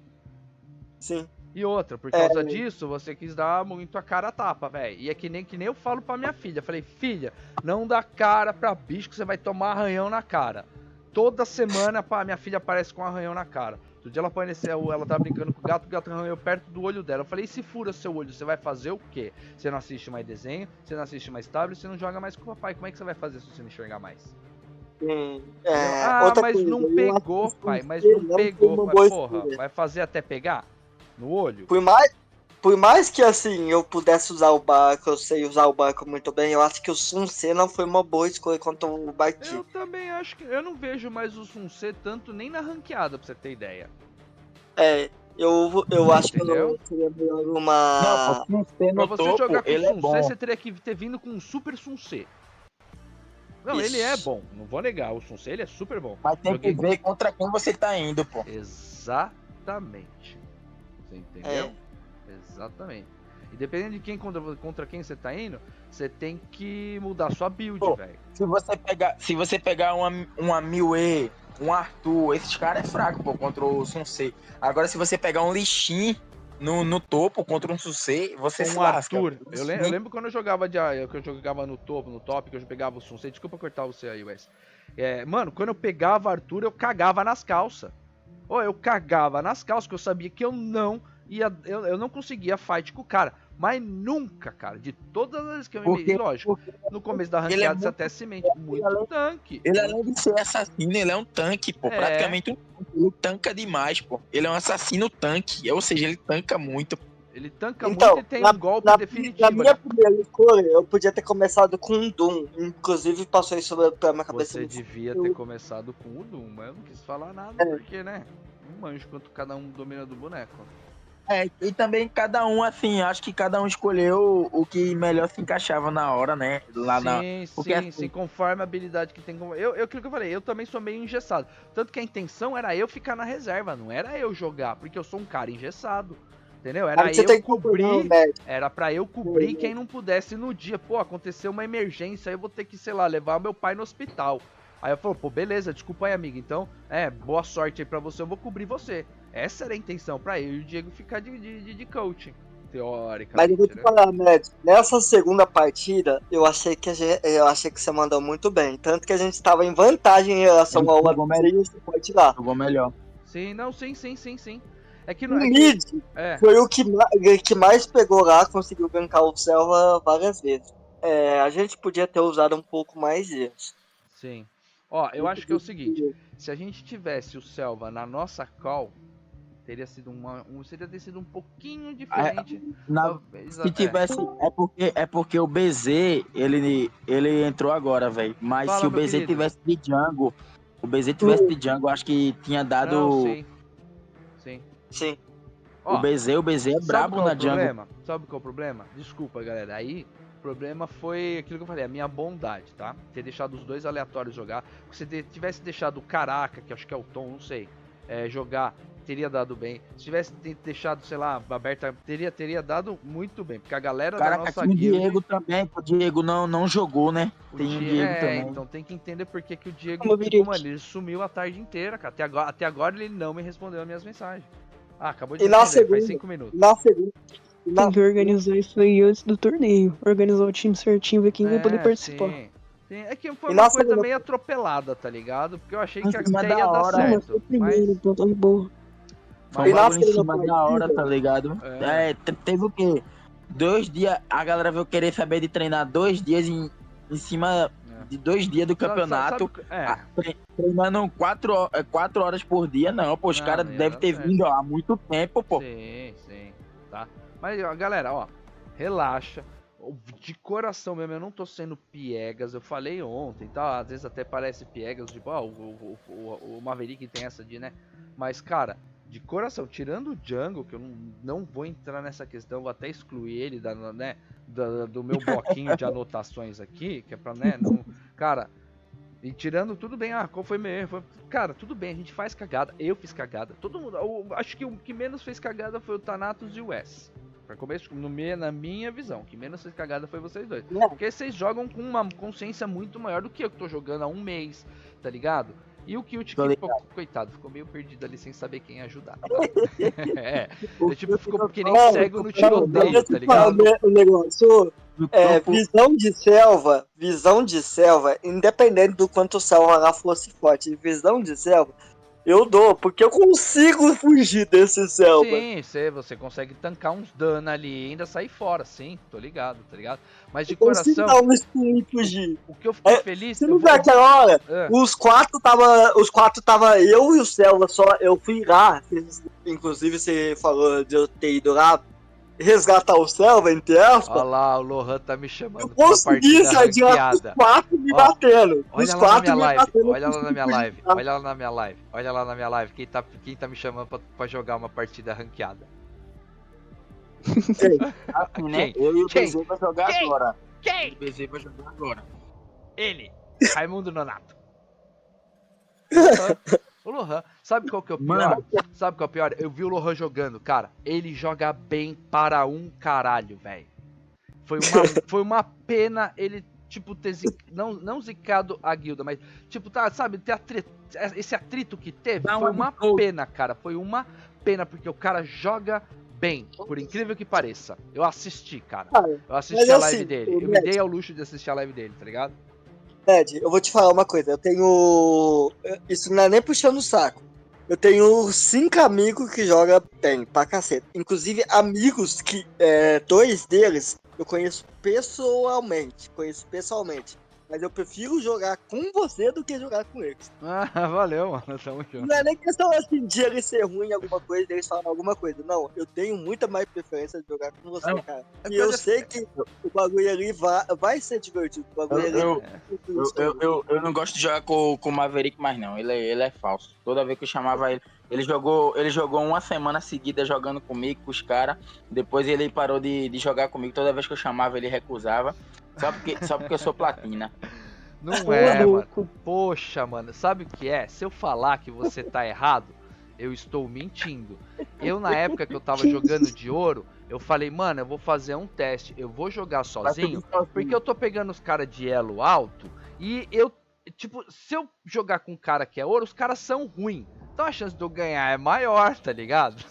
Sim. E outra, por causa disso, você quis dar muito a cara a tapa, velho. E é que nem eu falo pra minha filha. Falei, filha, não dá cara pra bicho que você vai tomar arranhão na cara. Toda semana, minha filha aparece com um arranhão na cara. Outro dia ela apareceu, ela tava brincando com o gato arranhou perto do olho dela. Eu falei, e se fura seu olho, você vai fazer o quê? Você não assiste mais desenho, você não assiste mais tablet, você não joga mais com o papai. Como é que você vai fazer se você não enxergar mais? Mas não pegou, pai. Mas não pegou. Mas, porra, vai fazer até pegar? No olho? Por mais que assim eu pudesse usar o barco, eu sei usar o barco muito bem, eu acho que o Sunset não foi uma boa escolha contra o Baiki. Eu também acho que. Eu não vejo mais o Sunset tanto nem na ranqueada, pra você ter ideia. Eu acho que não seria melhor uma. Não, pra você jogar com o Sunset, você teria que ter vindo com um Super Sunset. Não, Isso. Ele é bom, não vou negar, o Sunset ele é super bom. Mas tem que ver contra quem você tá indo, pô. Exatamente. Você entendeu? Exatamente. E dependendo de quem contra quem você tá indo, você tem que mudar sua build, velho. Se você pegar uma Miue, um Arthur, esses caras é fraco, pô, contra o Sunset. Agora se você pegar um Lixin no topo contra um Sunset, você se lasca. Arthur, eu lembro quando eu jogava no top, que eu pegava o Sunset. Desculpa cortar você aí, Wes. Mano, quando eu pegava Arthur, eu cagava nas calças. Eu cagava nas calças, que eu sabia que eu não conseguia fight com o cara. Mas nunca, cara, de todas as vezes que eu me meti, lógico, no começo da ranqueada você até se mente, muito tanque. Ele além de ser assassino, ele é um tanque, pô, praticamente ele tanca demais, pô. Ele é um assassino tanque, ou seja, ele tanca muito. Ele tanca Então, muito e tem um golpe definitivo. Na minha primeira escolha, eu podia ter começado com um Doom. Inclusive, passou isso pela minha cabeça. Você devia ter começado com o Doom, mas eu não quis falar nada, porque, né? Não manjo quanto cada um domina do boneco. E também cada um, assim, acho que cada um escolheu o que melhor se encaixava na hora, né? Sim, conforme a habilidade que tem. Aquilo que eu falei, eu também sou meio engessado. Tanto que a intenção era eu ficar na reserva, não era eu jogar, porque eu sou um cara engessado. Entendeu? Era pra eu cobrir quem não pudesse no dia. Pô, aconteceu uma emergência, aí eu vou ter que, sei lá, levar o meu pai no hospital. Aí eu falo, pô, beleza, desculpa aí, amiga. Então, boa sorte aí pra você, eu vou cobrir você. Essa era a intenção, pra eu e o Diego ficar de coaching, teoricamente. Mas eu vou te falar, Med, nessa segunda partida, eu achei que você mandou muito bem. Tanto que a gente tava em vantagem em relação ao adversário, você pode ir lá. Jogou melhor. Sim, não, sim. É que o mid foi o que mais pegou lá, conseguiu gankar o Selva várias vezes. A gente podia ter usado um pouco mais disso. Sim. Ó, eu acho que é o seguinte, se a gente tivesse o Selva na nossa call, teria sido um pouquinho diferente. Se tivesse, é porque o BZ, ele entrou agora, velho. Mas se o BZ tivesse de jungle, acho que tinha dado... Não, sim. Ó, o BZ é brabo na jungle. Sabe qual é o problema? Desculpa, galera. Aí, o problema foi aquilo que eu falei, a minha bondade, tá? Ter deixado os dois aleatórios jogar. Se você tivesse deixado o Caraca, que acho que é o Tom, não sei, jogar, teria dado bem. Se tivesse deixado, sei lá, aberta, teria dado muito bem. Porque a galera da nossa guilda... o Diego também, o Diego não jogou, né? Tem o Diego também. Então tem que entender por que o Diego... Mano, ele sumiu a tarde inteira, cara. Até agora ele não me respondeu as minhas mensagens. Acabou de responder, faz 5 minutos. Na segunda... Tem que organizar isso aí antes do torneio. Organizar o time certinho, ver quem vai poder participar. Sim. É que foi uma coisa meio atropelada, tá ligado? Porque eu achei que até ia dar certo. Então tá boa. Foi um bagulho em cima da hora, tá ligado? Teve o quê? 2 dias, a galera veio querer saber de treinar 2 dias em cima de 2 dias do campeonato. Treinando 4 horas por dia, não, pô, os caras devem ter vindo há muito tempo, pô. Sim, tá. Mas, galera, ó, relaxa. De coração mesmo, eu não tô sendo piegas, eu falei ontem, tá? Às vezes até parece piegas, tipo, o Maverick tem essa de, né? Mas, cara, de coração, tirando o Jungle, que eu não vou entrar nessa questão, vou até excluir ele do meu bloquinho de anotações aqui, que é pra, né, não... Cara, e tirando tudo bem, qual foi meu erro? Cara, tudo bem, a gente faz cagada, eu fiz cagada, todo mundo, acho que o que menos fez cagada foi o Thanatos e o Wes. Pra começo, na minha visão, que menos fez cagada foi vocês dois. Porque vocês jogam com uma consciência muito maior do que eu, que tô jogando há 1 mês, tá ligado? E o Kilt, coitado, ficou meio perdido ali sem saber quem ajudar. Tá? Tipo, ficou que nem cego no tiroteio, tá ligado? O negócio visão de selva, independente do quanto o selva lá fosse forte, visão de selva, eu dou, porque eu consigo fugir desse selva. Sim, você consegue tancar uns danos ali e ainda sair fora, sim, tô ligado, tá ligado? Mas de eu coração... dar um spin e fugir. O que eu fiquei feliz... Você não vê aquela hora? Os quatro tava eu e o selva só, eu fui lá, inclusive você falou de eu ter ido lá, resgatar o selva, entre aspas. Olha lá, o Lohan tá me chamando. Eu consegui sair de lá, os 4 me batendo. Os 4 me batendo. Olha lá na minha live. Olha lá na minha live. Quem tá me chamando pra jogar uma partida ranqueada? Quem? Eu e o BZ vai jogar agora. Quem? O BZ vai jogar agora. Ele. Raimundo Nonato. O Lohan, sabe qual que é o pior? Eu vi o Lohan jogando, cara. Ele joga bem para um caralho, velho. Foi uma pena ele, tipo, ter não zicado a guilda, mas, tipo, tá, sabe, esse atrito que teve. Foi uma pena, cara. Foi uma pena, porque o cara joga bem, por incrível que pareça. Eu assisti, cara. Eu assisti a live dele. Eu me dei ao luxo de assistir a live dele, tá ligado? Ed, eu vou te falar uma coisa, eu tenho... Isso não é nem puxando o saco. Eu tenho 5 amigos que jogam bem, pra cacete. Inclusive, amigos que... 2 deles eu conheço pessoalmente. Mas eu prefiro jogar com você do que jogar com eles. Ah, valeu, mano. Tamo junto. Não é nem questão assim de ele ser ruim em alguma coisa, deles falar alguma coisa. Não, eu tenho muita mais preferência de jogar com você, Não, cara. é E eu coisa- sei que o bagulho ali vai ser divertido. O bagulho ali Eu não gosto de jogar com o Maverick mais não, ele é falso. Toda vez que eu chamava ele jogou uma semana seguida jogando comigo, com os caras. Depois ele parou de jogar comigo. Toda vez que eu chamava ele recusava. Só porque eu sou platina. Não é, mano. Poxa, mano. Sabe o que é? Se eu falar que você tá errado, eu estou mentindo. Eu, na época que eu tava jogando de ouro, eu falei, mano, eu vou fazer um teste. Eu vou jogar sozinho, porque eu tô pegando os caras de elo alto. E eu, tipo, se eu jogar com um cara que é ouro, os caras são ruins. Então a chance de eu ganhar é maior, tá ligado?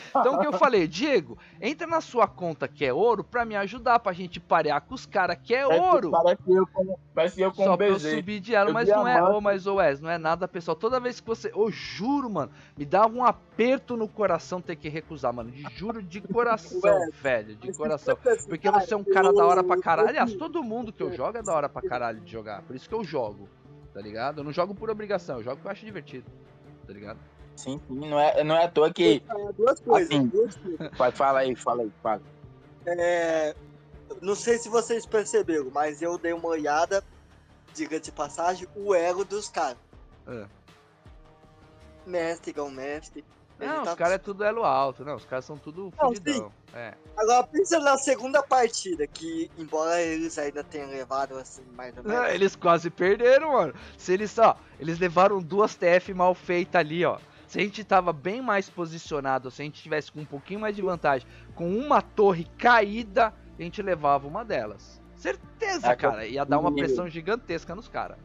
Então o que eu falei, Diego, entra na sua conta que é ouro pra me ajudar, pra gente parear com os caras que é ouro. Parece eu com Só o pra eu BZ. subir de elo, mas não é, mas Wes, não é nada pessoal. Toda vez que você, eu juro, mano, me dava um aperto no coração ter que recusar, mano. Juro de coração, velho, de coração. Porque você é um cara da hora pra caralho. Aliás, todo mundo que eu jogo é da hora pra caralho de jogar. Por isso que eu jogo, tá ligado? Eu não jogo por obrigação, eu jogo porque eu acho divertido, tá ligado? Sim, não é à toa que... duas coisas. Assim, Duas coisas. fala aí. Não sei se vocês perceberam, mas eu dei uma olhada, diga de passagem, o elo dos caras. É. Mestre igual mestre. Não, os caras é tudo elo alto, não, os caras são tudo fudidão. É. Agora pensa na segunda partida, que embora eles ainda tenham levado assim, mais ou menos. Eles quase perderam, mano. Se eles eles levaram 2 TF mal feitas ali, ó. Se a gente tava bem mais posicionado, se a gente tivesse com um pouquinho mais de vantagem, com uma torre caída, a gente levava uma delas. Certeza, cara. Ia dar uma pressão gigantesca nos caras.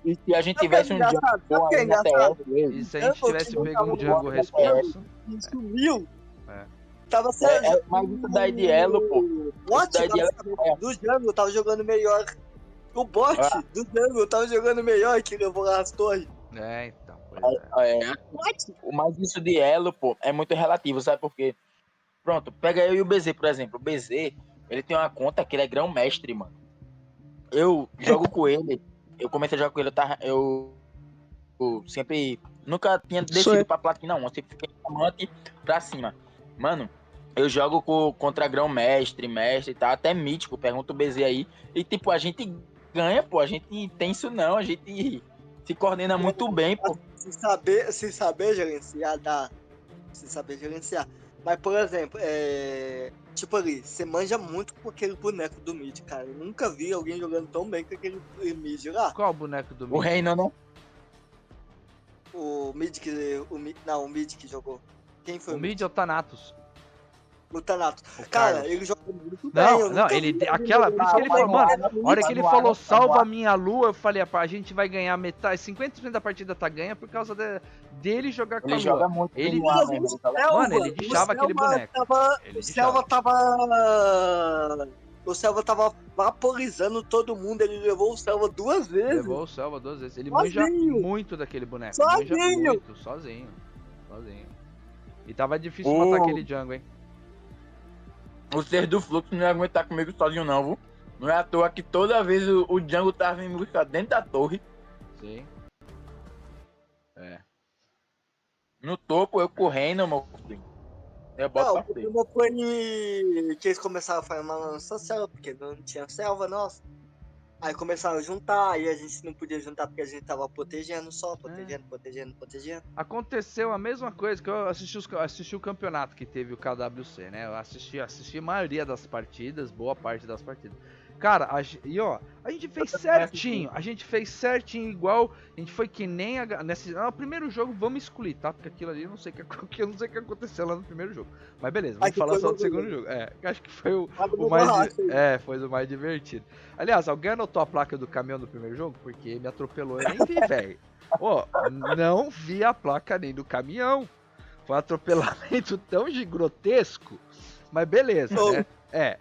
E se a gente tivesse um jungle aí na TF, E se a gente tivesse pego um jungle responso... Sumiu. É. Tava sendo. mas isso daí de elo, pô. O bot do jungle tava jogando melhor. O bot do jungle tava jogando melhor que levou lá as torres. É, então. Pois é. Mas isso de elo, pô, é muito relativo, sabe por quê? Pronto, pega eu e o BZ, por exemplo. O BZ, ele tem uma conta que ele é grão-mestre, mano. Eu jogo com ele, eu comecei a jogar com ele, eu sempre... Nunca tinha descido pra platina, não. Eu sempre fiquei diamante pra cima. Mano, eu jogo contra grão-mestre, mestre e tal, até mítico, pergunta o BZ aí. E tipo, a gente ganha, pô, a gente tem isso não, a gente se coordena muito bem, pô. Se saber gerenciar, dá. Se saber gerenciar. Mas, por exemplo, tipo ali, você manja muito com aquele boneco do mid, cara. Eu nunca vi alguém jogando tão bem com aquele mid lá. Qual o boneco do mid? O Reino, né? O mid que jogou. Quem foi O mid é o Thanatos. O Thanatos. O Cara, Carlos. ele joga muito bem. Não, ele... Aquela... Por isso que ele falou, mano, a hora que ele falou salva a minha lua, eu falei, a gente vai ganhar metade, 50% da partida tá ganha por causa dele jogar com a lua. Ele joga muito ele... no ar, né? Mano, ele deixava aquele boneco. O Selva tava vaporizando todo mundo, ele levou o Selva 2 vezes. Levou o Selva 2 vezes. Ele Sozinho. manja muito daquele boneco. Sozinho. Manja muito, sozinho. E tava difícil matar aquele jungle, hein? O ser do fluxo não ia aguentar comigo sozinho não, viu? Não é à toa que toda vez o jungle tava em busca dentro da torre. Sim. É. No topo, eu correndo, meu filho. Eu boto pra frente. Não foi que eles começaram a farmar na nossa selva, porque não tinha selva nossa. Aí começaram a juntar, aí a gente não podia juntar porque a gente tava protegendo só, protegendo. Aconteceu a mesma coisa que eu assisti o campeonato que teve o KWC, né? Eu assisti a maioria das partidas, boa parte das partidas. Cara, a gente fez certinho, igual, a gente foi que nem no primeiro jogo, vamos excluir, tá? Porque aquilo ali, eu não sei o que aconteceu lá no primeiro jogo. Mas beleza, vamos falar só do segundo jogo. Acho que foi o mais, foi o mais divertido. Aliás, alguém anotou a placa do caminhão do primeiro jogo? Porque me atropelou, eu nem vi, velho. Não vi a placa nem do caminhão. Foi um atropelamento tão grotesco, mas beleza, né?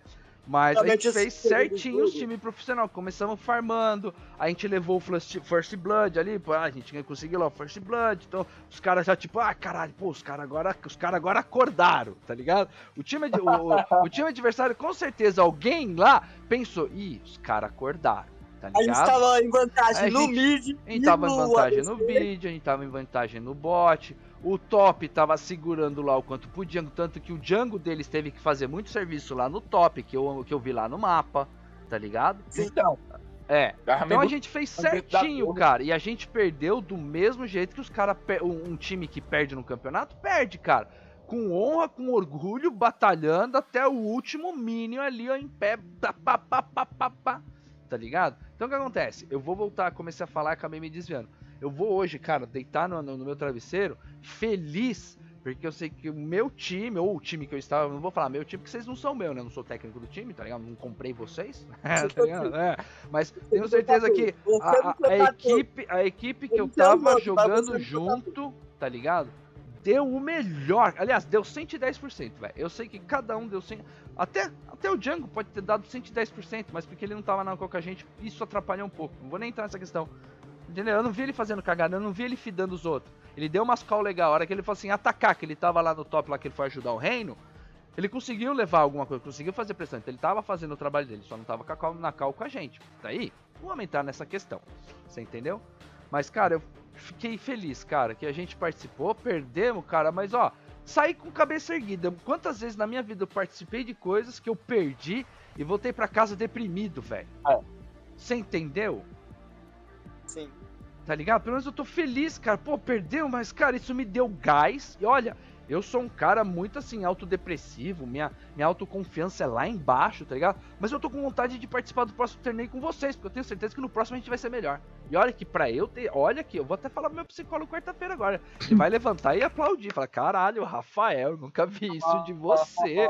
Mas a gente fez certinho os times profissional. Começamos farmando, a gente levou o First Blood ali, pô, a gente conseguiu lá o First Blood, então os caras já tipo, caralho, pô, os caras agora acordaram, tá ligado? O time adversário, com certeza, alguém lá pensou, os caras acordaram, tá A gente ligado? tava em vantagem no mid. A gente tava em vantagem no mid, a gente tava em vantagem no bot. O top tava segurando lá o quanto podia, tanto que o jungle deles teve que fazer muito serviço lá no top, que eu vi lá no mapa, tá ligado? Então, Então a gente fez certinho, cara, e a gente perdeu do mesmo jeito que os caras, um time que perde no campeonato, perde, cara. Com honra, com orgulho, batalhando até o último minion ali, ó, em pé, tá ligado? Então o que acontece? Eu vou voltar, comecei a falar e acabei me desviando. Eu vou hoje, cara, deitar no meu travesseiro, feliz, porque eu sei que o meu time, ou o time que eu estava, eu não vou falar meu time, porque vocês não são meu, né? Eu não sou técnico do time, tá ligado? Não comprei vocês, tá ligado? Mas tenho certeza que a equipe que eu tava jogando junto, tá ligado? Deu o melhor, aliás, deu 110%, velho. Eu sei que cada um deu 100%, até o Django pode ter dado 110%, mas porque ele não tava na com a gente, isso atrapalhou um pouco. Não vou nem entrar nessa questão. Entendeu? Eu não vi ele fazendo cagada, eu não vi ele fidando os outros. Ele deu umas call legal, a hora que ele falou assim, atacar, que ele tava lá no top, lá que ele foi ajudar o reino, ele conseguiu levar alguma coisa, conseguiu fazer pressão, então ele tava fazendo o trabalho dele, só não tava na call com a gente. Daí, vou aumentar nessa questão, você entendeu? Mas, cara, eu fiquei feliz, cara, que a gente participou, perdemos, cara, mas ó, saí com cabeça erguida. Quantas vezes na minha vida eu participei de coisas que eu perdi e voltei pra casa deprimido, velho? Você entendeu? Sim. Tá ligado? Pelo menos eu tô feliz, cara. Pô, perdeu, mas, cara, isso me deu gás. E olha, eu sou um cara muito, assim, autodepressivo. Minha autoconfiança é lá embaixo, tá ligado? Mas eu tô com vontade de participar do próximo torneio com vocês, porque eu tenho certeza que no próximo a gente vai ser melhor. E olha que pra eu ter... Olha aqui, eu vou até falar pro meu psicólogo quarta-feira agora. Ele vai levantar e aplaudir. Falar, caralho, Rafael, eu nunca vi isso de você.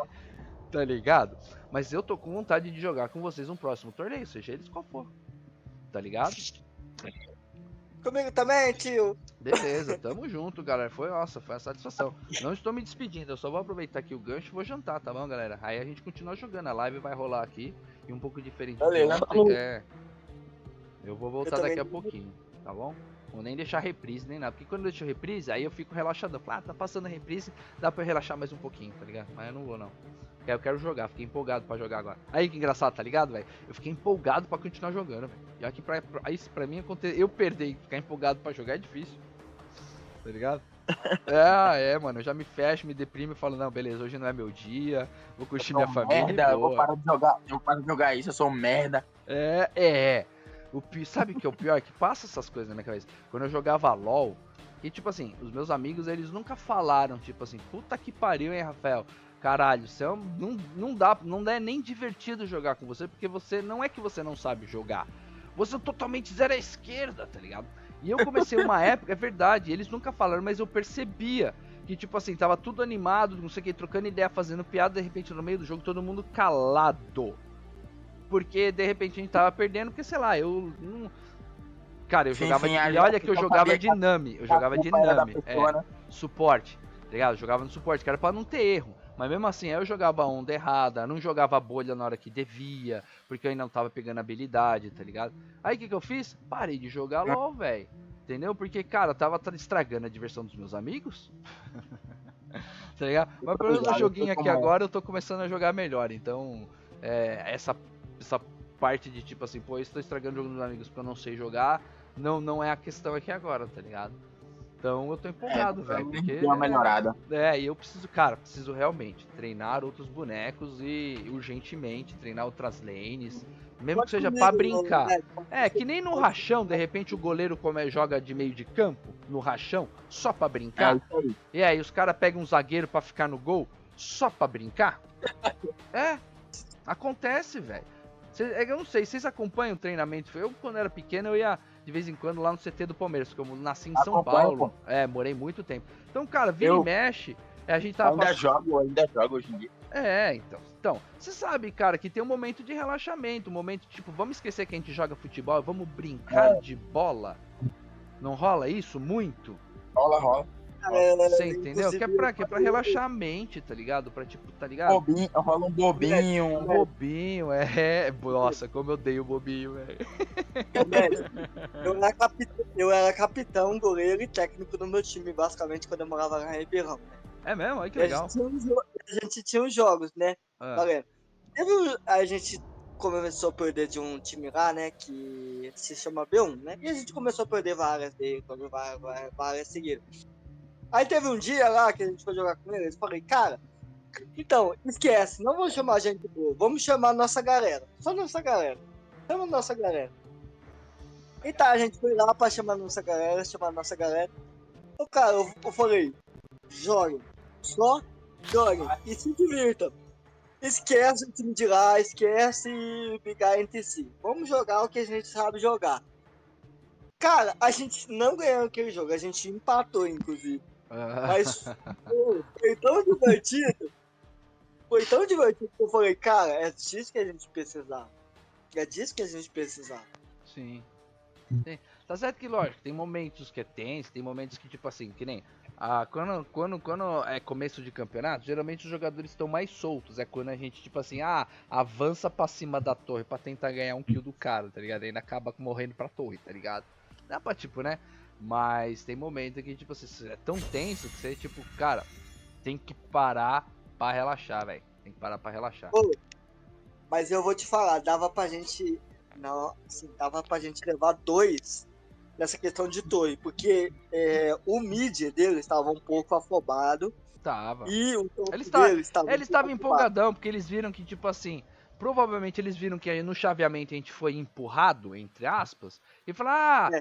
Tá ligado? Mas eu tô com vontade de jogar com vocês no próximo torneio, seja eles qual for. Tá ligado? Comigo também, tio. Beleza, tamo junto, galera. Foi uma satisfação. Não estou me despedindo, eu só vou aproveitar aqui o gancho e vou jantar, tá bom, galera? Aí a gente continua jogando, a live vai rolar aqui e um pouco diferente de ontem. Eu vou voltar daqui a pouquinho, tá bom? Vou nem deixar reprise nem nada, porque quando eu deixo reprise, aí eu fico relaxadão. Ah, tá passando a reprise, dá pra eu relaxar mais um pouquinho, tá ligado? Mas eu não vou, não. Eu quero jogar, fiquei empolgado pra jogar agora. Aí que engraçado, tá ligado, velho? Eu fiquei empolgado pra continuar jogando, velho. E aqui isso pra mim acontecer, eu perder, ficar empolgado pra jogar é difícil. Tá ligado? Mano, eu já me fecho, me deprimo e falo, não, beleza, hoje não é meu dia, vou curtir minha família. Merda, eu vou parar de jogar isso, eu sou um merda. Sabe o que é o pior? Que passa essas coisas na minha cabeça. Quando eu jogava LOL, e tipo assim, os meus amigos, eles nunca falaram, tipo assim, puta que pariu, hein, Rafael? Caralho, você não é nem divertido jogar com você, porque você não é que você não sabe jogar. Você é totalmente zero à esquerda, tá ligado? E eu comecei uma época, é verdade, eles nunca falaram, mas eu percebia que, tipo assim, tava tudo animado, não sei o que, trocando ideia, fazendo piada, de repente no meio do jogo todo mundo calado. Porque de repente a gente tava perdendo, porque sei lá, eu não... Cara, eu jogava... E olha que eu jogava de Nami, suporte, tá ligado? Eu jogava no suporte, que era pra não ter erro. Mas mesmo assim, eu jogava a onda errada, não jogava a bolha na hora que devia, porque eu ainda não tava pegando habilidade, tá ligado? Aí o que eu fiz? Parei de jogar LOL, velho. Entendeu? Porque, cara, eu tava estragando a diversão dos meus amigos. Tá ligado? Mas pelo menos no joguinho aqui agora eu tô começando a jogar melhor. Então, essa parte de tipo assim, pô, eu estou estragando o jogo dos amigos porque eu não sei jogar, não é a questão aqui agora, tá ligado? Então eu tô empolgado, velho, porque... Deu uma melhorada. E eu preciso realmente treinar outros bonecos e urgentemente treinar outras lanes, mesmo que seja pra brincar. Que nem no rachão, de repente o goleiro joga de meio de campo, no rachão, só pra brincar. E aí os caras pegam um zagueiro pra ficar no gol, só pra brincar. Acontece, velho. Eu não sei, vocês acompanham o treinamento? Eu, quando era pequeno, eu ia de vez em quando lá no CT do Palmeiras, porque eu nasci em São Paulo. Morei muito tempo. Então, cara, vira e mexe, a gente tava... ainda jogo hoje em dia. Então, você sabe, cara, que tem um momento de relaxamento, um momento, tipo, vamos esquecer que a gente joga futebol, vamos brincar de bola. Não rola isso muito? Rola. Você entendeu? Que é pra relaxar a mente, tá ligado? Pra tipo, tá ligado? Rola um bobinho. Nossa, como eu odeio o bobinho, velho. Eu era capitão, goleiro e técnico do meu time, basicamente, quando eu morava lá em Ribeirão, né? É mesmo? Olha que legal. A gente tinha uns jogos, né? Galera, a gente começou a perder de um time lá, né, que se chama B1, né, e a gente começou a perder várias dele, várias seguidas. Aí teve um dia lá que a gente foi jogar com eles, falei, cara, então, esquece, não vamos chamar a gente boa, vamos chamar a nossa galera, só nossa galera, chama a nossa galera. E tá, a gente foi lá pra chamar a nossa galera, Ô, cara, eu falei, joguem, só joguem e se divirtam. Esquece o time de lá, esquece brigar entre si. Vamos jogar o que a gente sabe jogar. Cara, a gente não ganhou aquele jogo, a gente empatou, inclusive. Mas foi tão divertido. Foi tão divertido que eu falei, cara, é disso que a gente precisava. É disso que a gente precisava. Sim. Tá certo que, lógico, tem momentos que é tenso, tem momentos que, tipo assim, que nem... quando é começo de campeonato, geralmente os jogadores estão mais soltos. É quando a gente, tipo assim, avança pra cima da torre pra tentar ganhar um kill do cara, tá ligado? Ainda acaba morrendo pra torre, tá ligado? Dá pra, tipo, né? Mas tem momento que, tipo assim, é tão tenso que você, tipo, cara, tem que parar pra relaxar, velho. Tem que parar pra relaxar. Pô, mas eu vou te falar, dava pra gente levar 2 nessa questão de torre, porque o mid dele estava um pouco afobado. Tava. E o top Eles estava estavam empolgadão, porque eles viram que, tipo assim, provavelmente eles viram que no chaveamento a gente foi empurrado, entre aspas, e falaram,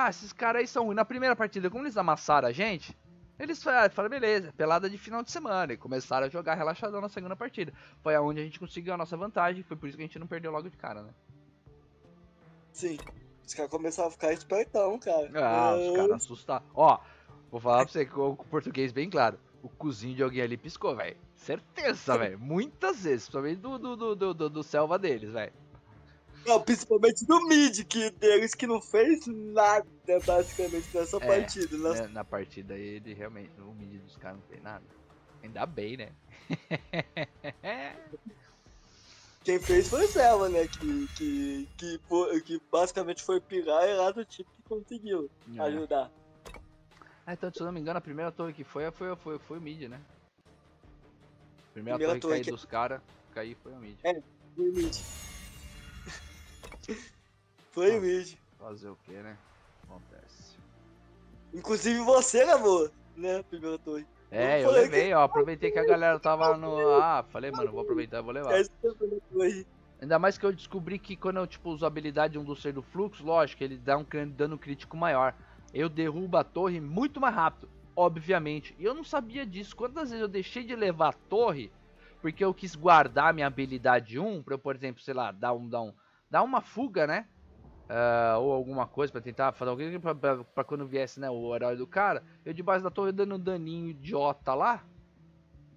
esses caras aí são ruins. Na primeira partida, como eles amassaram a gente, eles falaram, beleza, pelada de final de semana, e começaram a jogar relaxadão na segunda partida. Foi aonde a gente conseguiu a nossa vantagem, foi por isso que a gente não perdeu logo de cara, né? Sim, os caras começaram a ficar espertão, cara. Os caras assustaram. Ó, vou falar pra você com o português bem claro. O cozinho de alguém ali piscou, velho. Certeza, velho. Muitas vezes, principalmente do selva deles, velho. Não, principalmente do mid, deles que não fez nada, basicamente, nessa partida. Na partida ele realmente, o mid dos caras não fez nada. Ainda bem, né? Quem fez foi o Selva, né? Que basicamente foi pirar e lá do tipo que conseguiu ajudar. Então, se eu não me engano, a primeira torre que foi o mid, né? A primeira torre que caiu dos caras, foi o mid. Foi o mid. Foi o mid. Fazer o que, né? Acontece. Inclusive você levou, né? A primeira torre. Eu levei, ó. Aproveitei que a galera tava no. Falei, mano, vou aproveitar, vou levar. Ainda mais que eu descobri que quando eu, tipo, uso a habilidade um do ser do fluxo, lógico, ele dá um dano crítico maior. Eu derrubo a torre muito mais rápido, obviamente. E eu não sabia disso. Quantas vezes eu deixei de levar a torre porque eu quis guardar minha habilidade 1 pra eu, por exemplo, sei lá, dar uma fuga, né? Ou alguma coisa pra tentar fazer alguém pra quando viesse, né, o herói do cara, eu debaixo da torre dando um daninho idiota lá.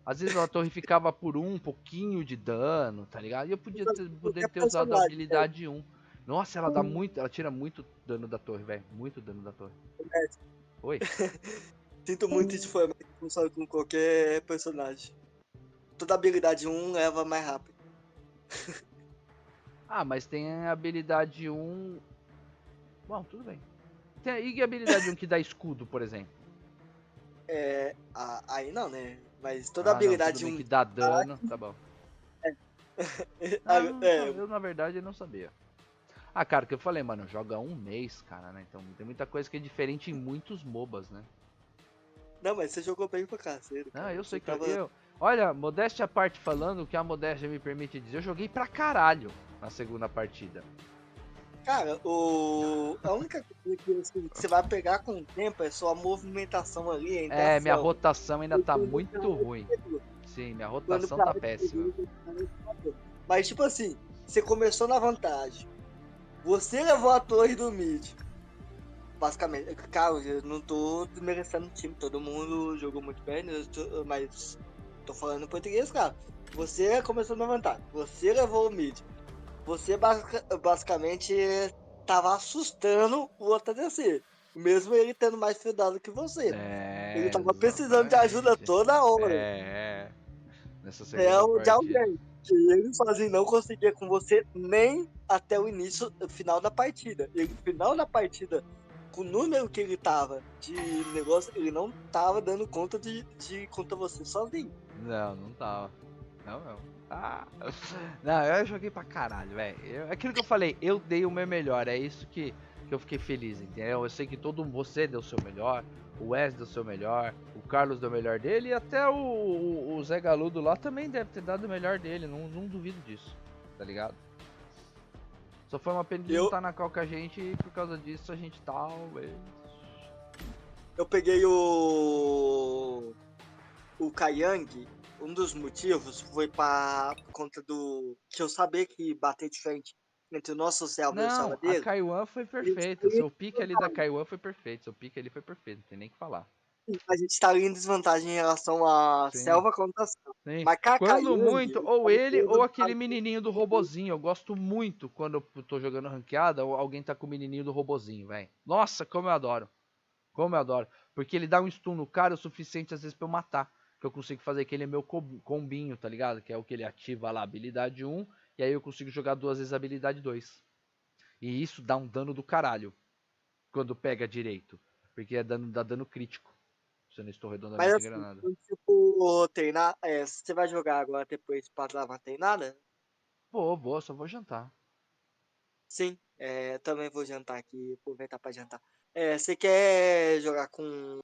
Às vezes a torre ficava por um pouquinho de dano, tá ligado? E eu podia ter usado a habilidade 1. Nossa, ela tira muito dano da torre, velho. Muito dano da torre. Oi? Sinto muito isso, foi funciona com qualquer personagem. Toda habilidade 1 leva mais rápido. Mas tem a habilidade 1... Bom, tudo bem. E a habilidade 1 que dá escudo, por exemplo? Aí não, né? Mas toda habilidade 1 que dá dano, tá bom. Eu, na verdade, não sabia. Cara, que eu falei, mano, joga um mês, cara, né? Então tem muita coisa que é diferente em muitos MOBAs, né? Não, mas você jogou bem pra cacete. Eu sei que Olha, modéstia à parte falando, o que a modéstia me permite dizer, eu joguei pra caralho na segunda partida. Cara, a única coisa que você vai pegar com o tempo é só a movimentação ali. Minha rotação ainda tá muito ruim. Sim, minha rotação tá péssima. Mas tipo assim, você começou na vantagem. Você levou a torre do mid. Basicamente, cara, eu não tô desmerecendo o time, todo mundo jogou muito bem, mas tô falando em português, cara. Você começou na vantagem, você levou o mid. Você basicamente tava assustando o outro ADC. Mesmo ele tendo mais fidado que você. Ele tava precisando de ajuda toda hora. Nessa segunda de alguém. Que ele sozinho não conseguia com você nem até o final da partida. Ele, no final da partida, com o número que ele tava de negócio, ele não tava dando conta de contra você sozinho. Não tava. Não. Ah. Não, eu joguei pra caralho, velho. Aquilo que eu falei, eu dei o meu melhor. É isso que eu fiquei feliz, entendeu? Eu sei que você deu o seu melhor, o Wes deu o seu melhor, o Carlos deu o melhor dele e até o Zé Galudo lá também deve ter dado o melhor dele. Não duvido disso, tá ligado? Só foi uma pena de não estar na cal com a gente e por causa disso a gente talvez. Eu peguei o Kayang. Um dos motivos foi por conta do que eu sabia que bater diferente entre o nosso social e o social Não, a dele. Kaiwan foi perfeita. Seu pique ali da Kaiwan foi perfeito. Seu pique ali foi perfeito, não tem nem o que falar. A gente tá em desvantagem em relação à Sim. selva contra a selva. Sim. Mas Quando muito, ou ele ou aquele do menininho do robozinho. Eu gosto muito quando eu tô jogando ranqueada, ou alguém tá com o menininho do robozinho, velho. Nossa, como eu adoro. Como eu adoro. Porque ele dá um stun no cara o suficiente às vezes pra eu matar. Que eu consigo fazer aquele meu combinho, tá ligado? Que é o que ele ativa lá, habilidade 1. E aí eu consigo jogar 2 vezes a habilidade 2. E isso dá um dano do caralho. Quando pega direito. Porque dá dano crítico. Se eu não estou redondamente Mas assim, enganado. tipo, treinar, você vai jogar agora depois pra dar uma treinada? Vou, só vou jantar. Sim, também vou jantar aqui, aproveitar pra jantar. Você quer jogar com.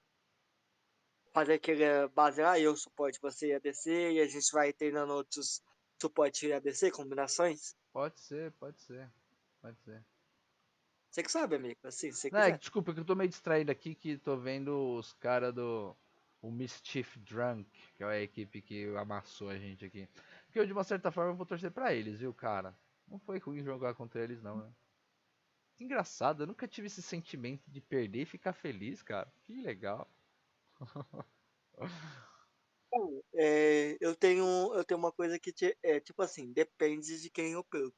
Fazer aquele base lá, eu suporte você ADC e a gente vai treinando outros suporte e ADC, combinações? Pode ser, pode ser. Pode ser. Você que sabe, amigo, assim, se você Não, quiser. desculpa que eu tô meio distraído aqui que tô vendo os caras do. O Mischief Drunk, que é a equipe que amassou a gente aqui. Porque eu, de uma certa forma, eu vou torcer pra eles, viu, cara? Não foi ruim jogar contra eles, não, né? Que engraçado, eu nunca tive esse sentimento de perder e ficar feliz, cara. Que legal. Eu tenho uma coisa que, tipo assim, depende de quem eu perco.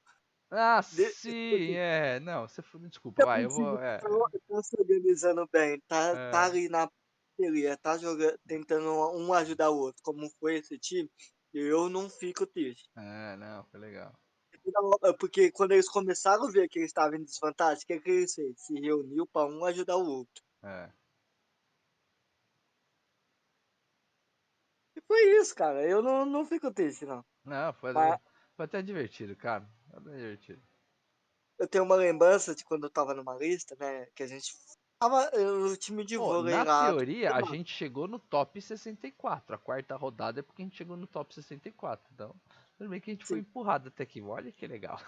Ah, Tipo sim, assim, Não, você foi. Desculpa, vai, então, eu se vou. você tá se organizando bem, tá É, ali na parceria, tá jogando, tentando um ajudar o outro, como foi esse time, eu não fico triste. não, foi legal. Porque quando eles começaram a ver que eles estavam em desvantagem, o que eles fez? Se reuniu pra um ajudar o outro. É. E foi isso, cara. Eu não fico triste, não. Não, Mas foi até divertido, cara. Foi até divertido. eu tenho uma lembrança de quando eu tava numa lista, né? Que a gente tava no time de Pô, vôlei na lá. teoria, a gente chegou no top 64. A quarta rodada é porque a gente chegou no top 64. Então, tudo bem que a gente foi Sim. empurrado até aqui. Olha que legal.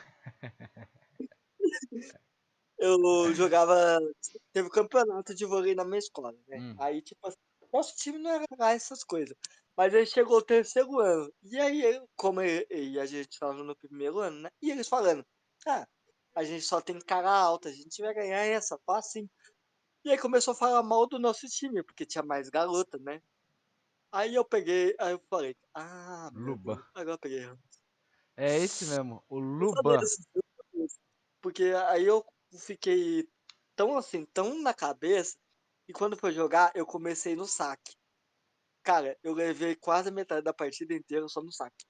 Eu jogava. Teve campeonato de vôlei na minha escola, né? Hum, Aí, tipo assim, nosso time não era lá essas coisas. Mas aí chegou o terceiro ano. E aí, como e a gente tava no primeiro ano, né? E eles falando, ah, a gente só tem cara alta, a gente vai ganhar essa, fácil. E aí começou a falar mal do nosso time, porque tinha mais garota, né? Aí eu falei, ah, meu Luban. Deus, agora eu peguei. É esse mesmo, o Eu sabia Luban. desse jogo, porque aí eu fiquei tão assim, tão na cabeça, e quando foi jogar, eu comecei no saque. Cara, eu levei quase a metade da partida inteira só no saque.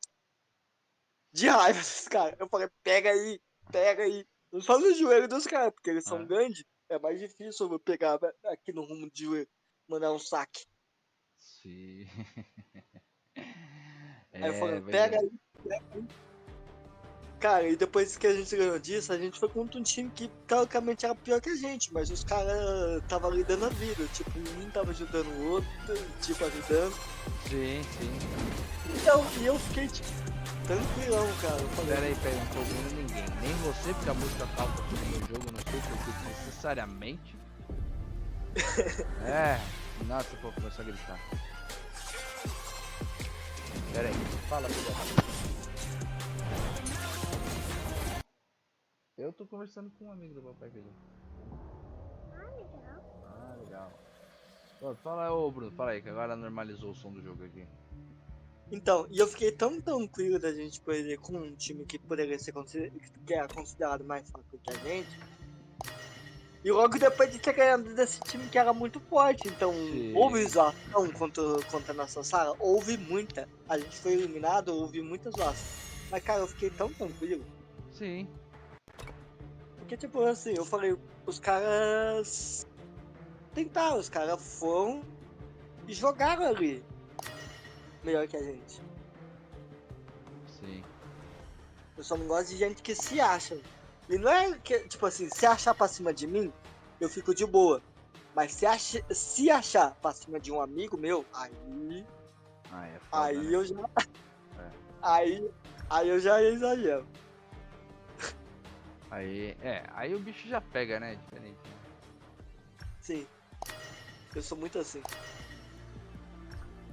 De raiva desses caras. Eu falei, pega aí, pega aí. Só no joelho dos caras, porque eles são É, grandes. É mais difícil eu pegar aqui no rumo de joelho, mandar um saque. sim. Aí eu falei, Mas pega é. aí, pega aí. Cara, e depois que a gente ganhou disso, a gente foi contra um time que teoricamente era pior que a gente, mas os caras tava ali dando a vida. Tipo, um tava ajudando o outro, tipo, ajudando. Sim, sim. Então, e eu fiquei, tipo, tranquilão, cara. Eu falei, Pera aí, não tô ouvindo ninguém. Nem você, porque a música tá tocando no jogo, não sei porque necessariamente. Nossa, pô, começou a gritar. Pera aí, fala, filha. Eu tô conversando com um amigo do papai aqui. Ah, legal. Pô, fala, ô Bruno, fala aí, que agora normalizou o som do jogo aqui. então, e eu fiquei tão tranquilo da gente perder com um time que poderia ser que é considerado mais fraco que a gente. E logo depois de ter ganhado desse time que era muito forte. Então, Sim. houve zoação contra a nossa sala? Houve muita. A gente foi eliminado, houve muitas zoações. Mas, cara, eu fiquei tão tranquilo. Sim. Porque, tipo, assim, eu falei, os caras tentaram, os caras foram e jogaram ali. Melhor que a gente. Sim. Eu só não gosto de gente que se acha. E não é que, tipo assim, se achar pra cima de mim, eu fico de boa. Mas se achar pra cima de um amigo meu, aí. É foda, Aí né? eu já. É. Aí eu já exagero. Aí o bicho já pega, né? Diferente. Né? Sim. Eu sou muito assim.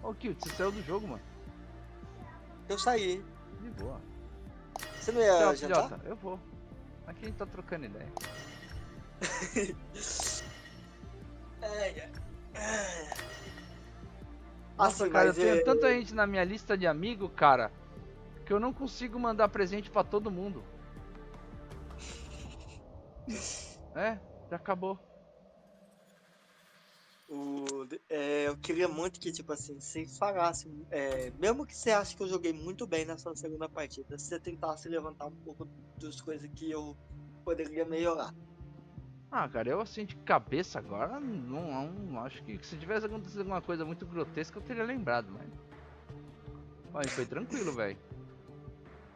Ô, Kilt, você saiu do jogo, mano. Eu saí. De boa. Você não ia Tchau, jantar? filhota, eu vou. Aqui a gente tá trocando ideia. Nossa, Assim, cara, eu mas tenho tanta gente na minha lista de amigos, cara, que eu não consigo mandar presente pra todo mundo. Já acabou. Eu queria muito que, tipo assim, vocês falassem, mesmo que você ache que eu joguei muito bem nessa segunda partida, você tentasse levantar um pouco das coisas que eu poderia melhorar. Ah, cara, eu assim de cabeça agora, não acho que se tivesse acontecido alguma coisa muito grotesca eu teria lembrado, mas... Olha, foi tranquilo, velho.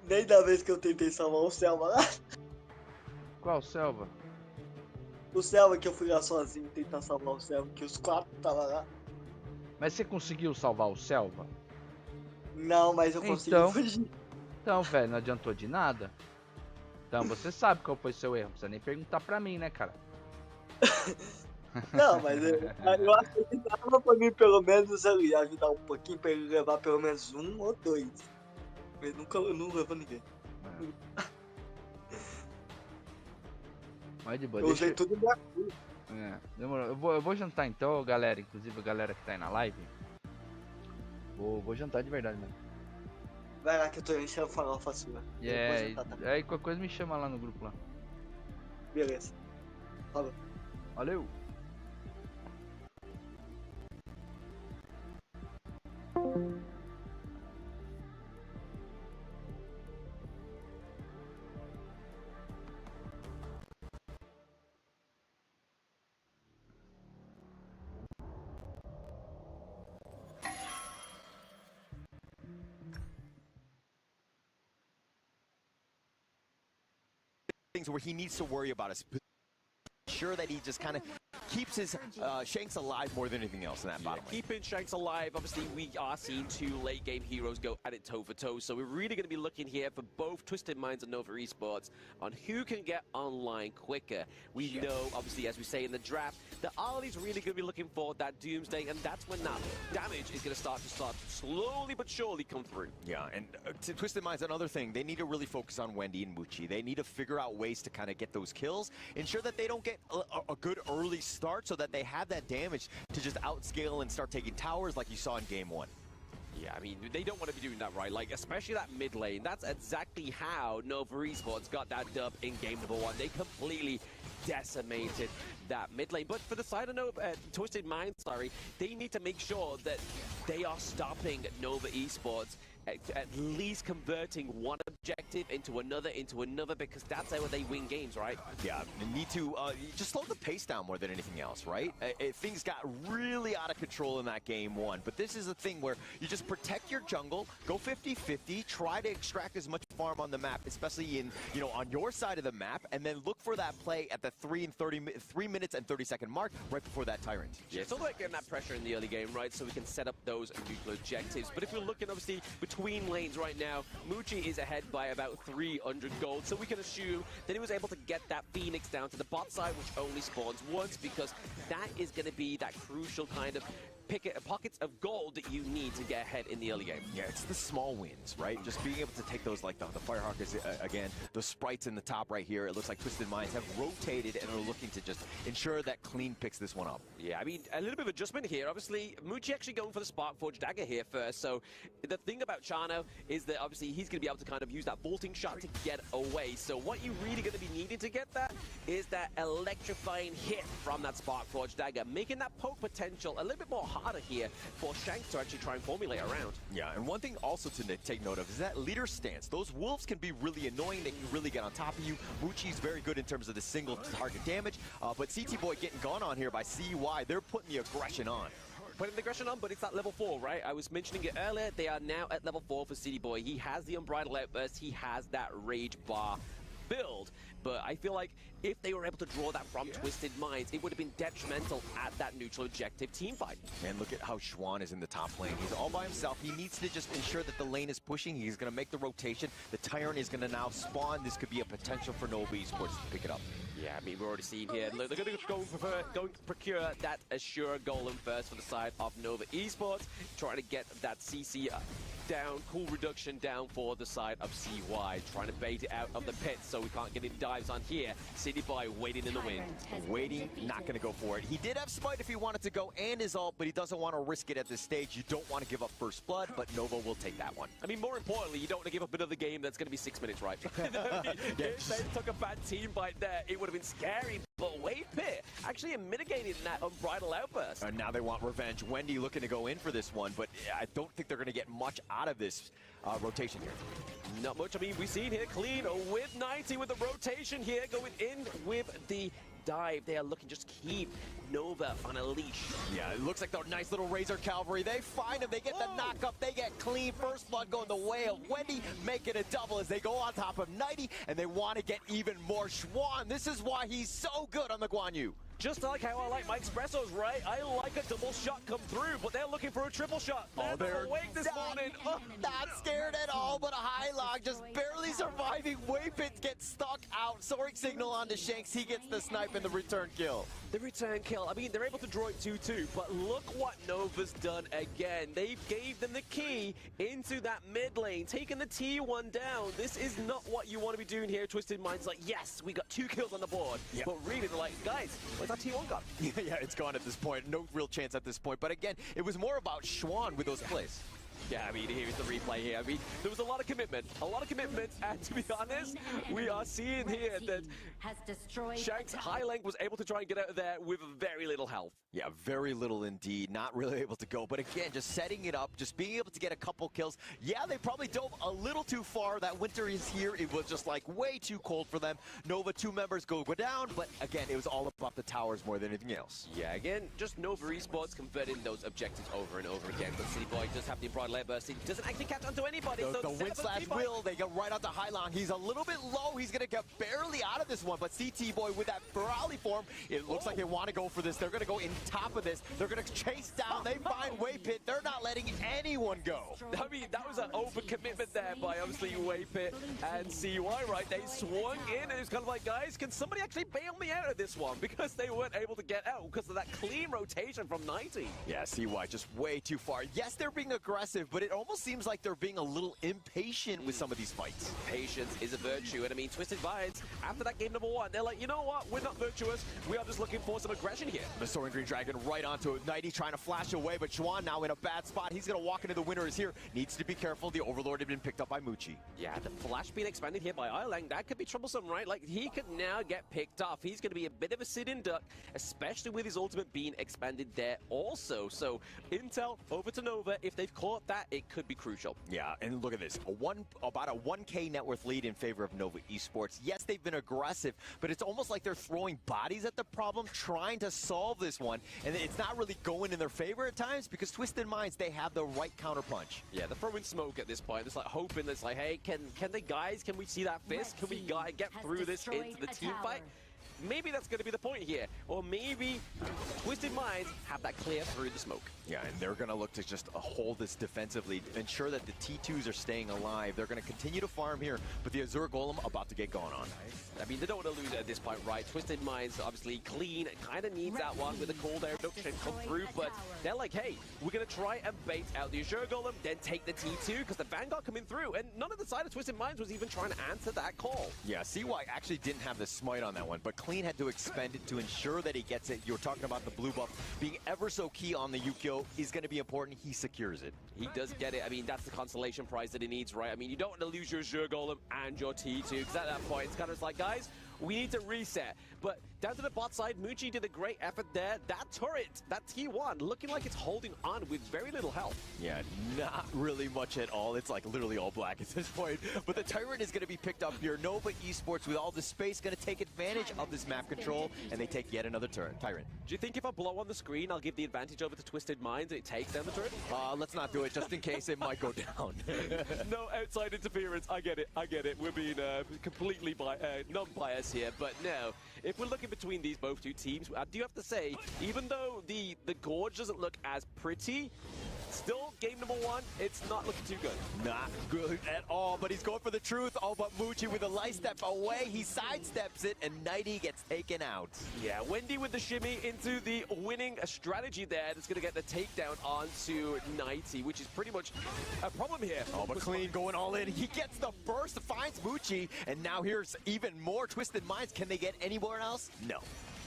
Nem da vez que eu tentei salvar o Selva lá. Qual selva? O Selva que eu fui lá sozinho tentar salvar o Selva, que os 4 estavam lá. Mas você conseguiu salvar o selva? Não, mas eu consegui fugir. Então, velho, não adiantou de nada. Então, você sabe qual foi seu erro, não precisa nem perguntar pra mim, né, cara? Não, mas eu acho que dava pra mim pelo menos ali ajudar um pouquinho pra ele levar pelo menos 1 ou 2. Mas eu não levou ninguém. Mas de boa, eu usei tudo minha vida. Demorou. Eu vou jantar então, galera, inclusive a galera que tá aí na live. Vou jantar de verdade mesmo. Vai lá que eu tô enchendo farofa sua. Aí qualquer coisa me chama lá no grupo lá. Beleza. Falou. Valeu. Things where he needs to worry about is sure that he just kind of keeps his Shanks alive more than anything else in that battle. Keeping Shanks alive, obviously we are seeing 2 late game heroes go at it toe for toe, so we're really going to be looking here for both Twisted Minds and Nova Esports on who can get online quicker. We know, obviously, as we say in the draft, that Arlie's really going to be looking for that Doomsday, and that's when that damage is going to start slowly but surely come through. Yeah, and to Twisted Minds, another thing, they need to really focus on Wendy and Muchi. They need to figure out ways to kind of get those kills, ensure that they don't get a good early start so that they have that damage to just outscale and start taking towers like you saw in game 1. Yeah, I mean, they don't want to be doing that, right? Like, especially that mid lane. That's exactly how Nova Esports got that dub in game number 1. They completely decimated that mid lane. But for the side of Twisted Minds, they need to make sure that they are stopping Nova Esports, at least converting one objective into another, because that's how they win games, right? Yeah, you need to just slow the pace down more than anything else, right? Things got really out of control in that game 1, but this is a thing where you just protect your jungle, go 50-50, try to extract as much farm on the map, especially in, on your side of the map, and then look for that play at the 3 minutes and 30-second mark right before that Tyrant. Yeah, it's all about getting that pressure in the early game, right? So we can set up those neutral objectives. But if we're looking, obviously, between lanes right now, Muchi is ahead by about 300 gold, so we can assume that he was able to get that Phoenix down to the bot side, which only spawns once, because that is going to be that crucial kind of pockets of gold that you need to get ahead in the early game. Yeah, it's the small wins, right? Just being able to take those, like the Firehawk is, again, the sprites in the top right here. It looks like Twisted Minds have rotated and are looking to just ensure that Clean picks this one up. Yeah, I mean, a little bit of adjustment here. Obviously, Muchi actually going for the Sparkforge Dagger here first. So the thing about Chano is that obviously he's going to be able to kind of use that vaulting shot to get away. So what you're really going to be needing to get that is that electrifying hit from that Sparkforge Dagger, making that poke potential a little bit more harder here for Shanks to actually try and formulate around. Yeah, and one thing also to take note of is that leader stance. Those wolves can be really annoying. They can really get on top of you. Muchi's very good in terms of the single target damage, but CT Boy getting gone on here by CY. They're putting the aggression on. putting the aggression on, but it's at level 4, right? I was mentioning it earlier. They are now at level 4 for City Boy. He has the Unbridled Outburst. He has that Rage Bar build, but I feel like if they were able to draw that from Twisted Minds, it would have been detrimental at that neutral objective team fight. And look at how Schwan is in the top lane. He's all by himself. He needs to just ensure that the lane is pushing. He's going to make the rotation. The Tyrant is going to now spawn. This could be a potential for Nova Esports to pick it up. Yeah, I mean, we're already seeing here. They're going to procure that Assure Golem first for the side of Nova Esports, trying to get that CC down, cool reduction down for the side of CY, trying to bait it out of the pit so we can't get any dives on here. City Boy waiting in the wind. Waiting, not going to go for it. He did have Smite if he wanted to go and his ult, but he doesn't want to risk it at this stage. You don't want to give up first blood, but Nova will take that one. I mean, more importantly, you don't want to give up another game that's going to be 6 minutes, right? If they took a bad team fight there, it would have been scary. But Wave Pit actually mitigating that Unbridled Outburst. And now they want revenge. Wendy looking to go in for this one, but I don't think they're going to get much out of this rotation here. Not much. I mean, we've seen here clean with 90 with the rotation here, going in with the dive. They are looking just keep Nova on a leash. Yeah, it looks like the nice little Razor Cavalry. They find him. They get the knock up. They get clean. First blood going the way of Wendy, making a double as they go on top of 90, and they want to get even more. Schwan, this is why he's so good on the Guan Yu. Just like how I like my Expressos, right? I like a double shot come through, but they're looking for a triple shot. They're awake this morning. Not scared at all, but a high log, just barely surviving. Waypit gets stuck out. Soaring signal onto Shanks. He gets the snipe and the return kill. The return kill. I mean, they're able to draw it 2-2, but look what Nova's done again. They gave them the key into that mid lane, taking the T1 down. This is not what you want to be doing here. Twisted Minds like, yes, we got 2 kills on the board. Yep. But really, they're like, guys, where's that T1 gone? Yeah, it's gone at this point. No real chance at this point. But again, it was more about Schwan with those plays. Yeah, I mean, here's the replay here. I mean, there was a lot of commitment, and to be honest, we are seeing here that Shanks High Link was able to try and get out of there with very little health. Yeah, very little indeed. Not really able to go, but again, just setting it up, just being able to get a couple kills. Yeah, they probably dove a little too far. That winter is here. It was just like way too cold for them. Nova, 2 members go down, but again, it was all about the towers more than anything else. Yeah, again, just Nova Esports converting those objectives over and over again, but City Boy does have the Unbridled Outburst. He doesn't actually catch onto anybody. The win/will, they go right onto Hylong. He's a little bit low. He's going to get barely out of this one, but CT Boy with that Ferali form, it looks like they want to go for this. They're going to go in top of this. They're going to chase down. They find Waypit. They're not letting anyone go. I mean, that was an overcommitment there by obviously Waypit and CY, right? They swung in and it was kind of like, guys, can somebody actually bail me out of this one? Because they weren't able to get out because of that clean rotation from 90. Yeah, CY just way too far. Yes, they're being aggressive, but it almost seems like they're being a little impatient with some of these fights. Patience is a virtue, and I mean, Twisted Minds, after that game number 1, they're like, you know what? We're not virtuous. We are just looking for some aggression here. The Soaring Green Dragon right onto it. 90 trying to flash away, but Schwan now in a bad spot. He's going to walk into the winners here. Needs to be careful. The Overlord had been picked up by Muchi. Yeah, the flash being expanded here by Ilang, that could be troublesome, right? Like, he could now get picked off. He's going to be a bit of a sit-in duck, especially with his ultimate being expanded there also. So, Intel over to Nova. If they've caught that, it could be crucial. Yeah, and look at this. About a 1K net worth lead in favor of Nova Esports. Yes, they've been aggressive, but it's almost like they're throwing bodies at the problem, trying to solve this one, and it's not really going in their favor at times because Twisted Minds, they have the right counterpunch. Yeah, they're throwing smoke at this point. It's like hoping it's like, hey, can they guys, can we see that fist? Can we get through this into the team fight? Maybe that's going to be the point here. Or maybe Twisted Minds have that clear through the smoke. Yeah, and they're going to look to just hold this defensively, ensure that the T2s are staying alive. They're going to continue to farm here, but the Azure Golem about to get going on. I mean, they don't want to lose it at this point, right? Twisted Minds, obviously clean, kind of needs that one with a cold air reduction come through, but they're like, hey, we're going to try and bait out the Azure Golem, then take the T2, because the Vanguard coming through, and none of the side of Twisted Minds was even trying to answer that call. Yeah, CY actually didn't have the smite on that one, but Clean had to expend it to ensure that he gets it. You're talking about the blue buff being ever so key on the Yukio is going to be important. He secures it. He does get it. I mean, that's the consolation prize that he needs, right? I mean, you don't want to lose your Azure Golem and your T2, because at that point, it's kind of like, guys, we need to reset. But down to the bot side, Muji did a great effort there. That turret, that T1, looking like it's holding on with very little health. Yeah, not really much at all. It's like literally all black at this point. But the Tyrant is going to be picked up here. Nova Esports, with all the space, going to take advantage of this map control, and they take yet another turn. Tyrant. Do you think if I blow on the screen, I'll give the advantage over to Twisted Minds and it takes down the turret? Let's not do it, just in case it might go down. No outside interference. I get it. We're being completely non-biased here. But no, if we're looking between these both two teams, I do have to say, even though the Gorge doesn't look as pretty, still, game number 1, it's not looking too good. Not good at all, but he's going for the truth. Oh, but Muji with a light step away, he sidesteps it, and Nighty gets taken out. Yeah, Wendy with the shimmy into the winning strategy there. That's going to get the takedown onto Nighty, which is pretty much a problem here. Oh, but Clean going all in. He gets the burst, finds Muji, and now here's even more Twisted Minds. Can they get anywhere else? No.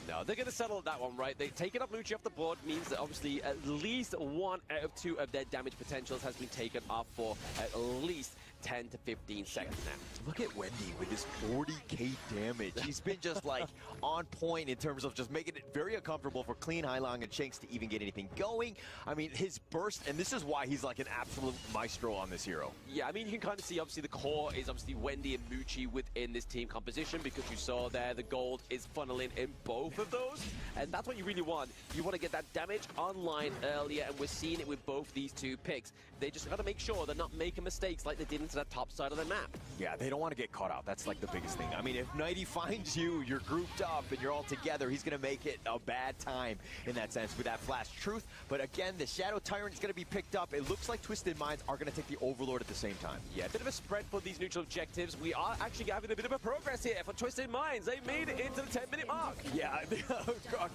No, they're going to settle that one, right? They taking up Muji off the board means that obviously at least 1 out of 2 of their damage potentials has been taken off for at least 10 to 15 seconds now. Look at Wendy with his 40k damage. He's been just like on point in terms of just making it very uncomfortable for Clean, Hailong, and Shanks to even get anything going. I mean, his burst, and this is why he's like an absolute maestro on this hero. Yeah, I mean, you can kind of see obviously the core is obviously Wendy and Muji within this team composition, because you saw there the gold is funneling in both of those, and that's what you really want. You want to get that damage online earlier, and we're seeing it with both these two picks. They just got to make sure they're not making mistakes like they did into that top side of the map. Yeah, they don't want to get caught out. That's like the biggest thing. I mean, if Nighty finds you, you're grouped up, and you're all together, he's going to make it a bad time in that sense with that flash truth. But again, the Shadow Tyrant is going to be picked up. It looks like Twisted Minds are going to take the Overlord at the same time. Yeah, a bit of a spread for these neutral objectives. We are actually having a bit of a progress here for Twisted Minds. They made it into the 10-minute mark. Yeah,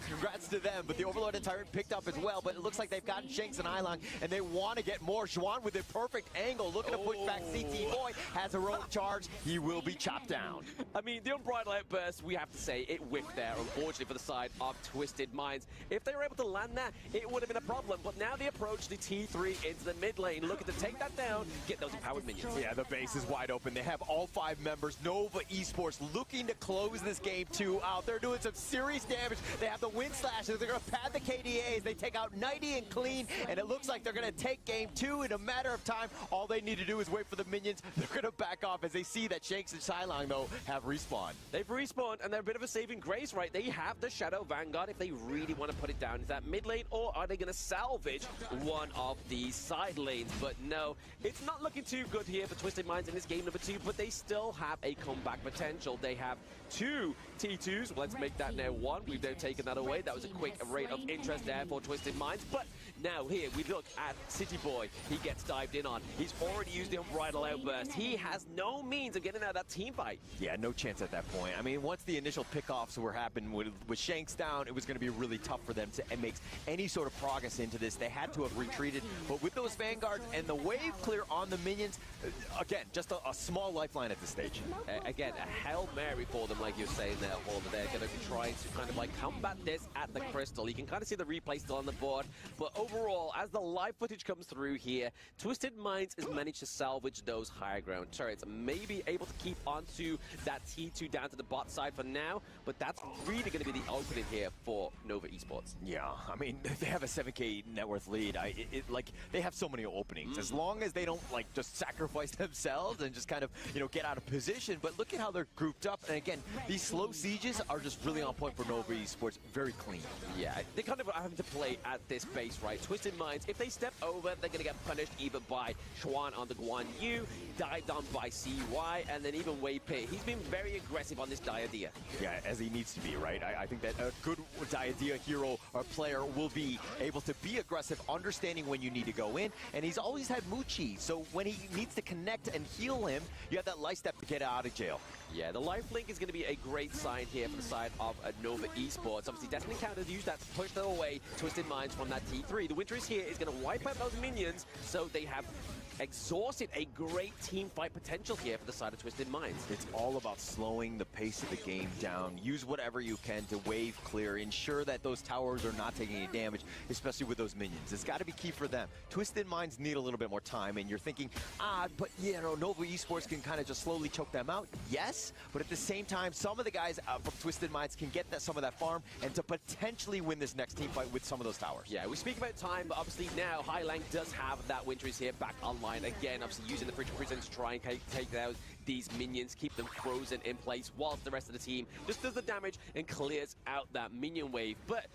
congrats to them. But the Overlord and Tyrant picked up as well. But it looks like they've gotten Shanks and Hailong, and they want to get more. Xuan with a perfect angle, looking to push back CT Boy. Has heroic charge. He will be chopped down. I mean, the Unbridled Outburst, we have to say, it whiffed there, unfortunately, for the side of Twisted Minds. If they were able to land that, it would have been a problem. But now they approach the T3 into the mid lane, looking to take that down, get those empowered minions. Yeah, the base is wide open. They have all 5 members. Nova Esports looking to close this game 2 out. They're doing some serious damage. They have the wind slashes. They're going to pad the KDAs. They take out Nighty and Clean, and it looks like they're going to take game 2 in a matter of time. All they need to do is wait for the minions. They're going to back off as they see that Shanks and Hailong, though, have respawned. They've respawned, and they're a bit of a saving grace, right? They have the Shadow Vanguard if they really want to put it down into that mid lane, or are they going to salvage one of these side lanes? But no, it's not looking too good here for Twisted Minds in this game number 2, but they still have a comeback potential. They have 2 T2s. Let's make that now 1. We've now taken that away. That was a quick rate of interest there for Twisted Minds. But now here we look at City Boy. He gets dived in on. He's already used the Unbridled Outburst. He has no means of getting out of that team fight. Yeah, no chance at that point. I mean, once the initial pickoffs were happening with Shanks down, it was going to be really tough for them to make any sort of progress into this. They had to have retreated. But with those Vanguards and the wave clear on the minions, again, just a small lifeline at this stage. Again, a Hail Mary for them, like you're saying there, Holder. They're going to be trying to kind of like combat this at the crystal. You can kind of see the replay still on the board. But overall, as the live footage comes through here, Twisted Minds has managed to salvage those higher ground turrets. Maybe able to keep onto that T2 down to the bot side for now, but that's really going to be the opening here for Nova Esports. Yeah, I mean, they have a 7k net worth lead. Like, they have so many openings. As long as they don't, like, just sacrifice themselves and just kind of, you know, get out of position. But look at how they're grouped up. And again, these slow sieges are just really on point for Nova Esports. Very clean. Yeah, they kind of having to play at this base, right? Twisted Minds, if they step over, they're going to get punished either by Xuan on the Guan Yu, dived on by CY, and then even Wei Pei. He's been very aggressive on this Diadea. Yeah, as he needs to be, right? I think that a good Diadea hero or player will be able to be aggressive, understanding when you need to go in, and he's always had Muji, so when he needs to connect and heal him, you have that life step to get out of jail. Yeah, the life link is going to be a great sign here for the side of Nova Nova Esports. Obviously, Destiny counters use that to push them away. Twisted Minds from that T3. The Winter is here is going to wipe out those minions, so they have exhausted a great team fight potential here for the side of Twisted Minds. It's all about slowing the pace of the game down. Use whatever you can to wave clear. Ensure that those towers are not taking any damage, especially with those minions. It's got to be key for them. Twisted Minds need a little bit more time, and you're thinking, but you know, Nova Esports can kind of just slowly choke them out. Yes, but at the same time, some of the guys from Twisted Minds can get some of that farm and to potentially win this next team fight with some of those towers. Yeah, we speak about time, but obviously now Highline does have that Winter is here back online again, obviously using the Frigid Prison to try and take out these minions, keep them frozen in place whilst the rest of the team just does the damage and clears out that minion wave. But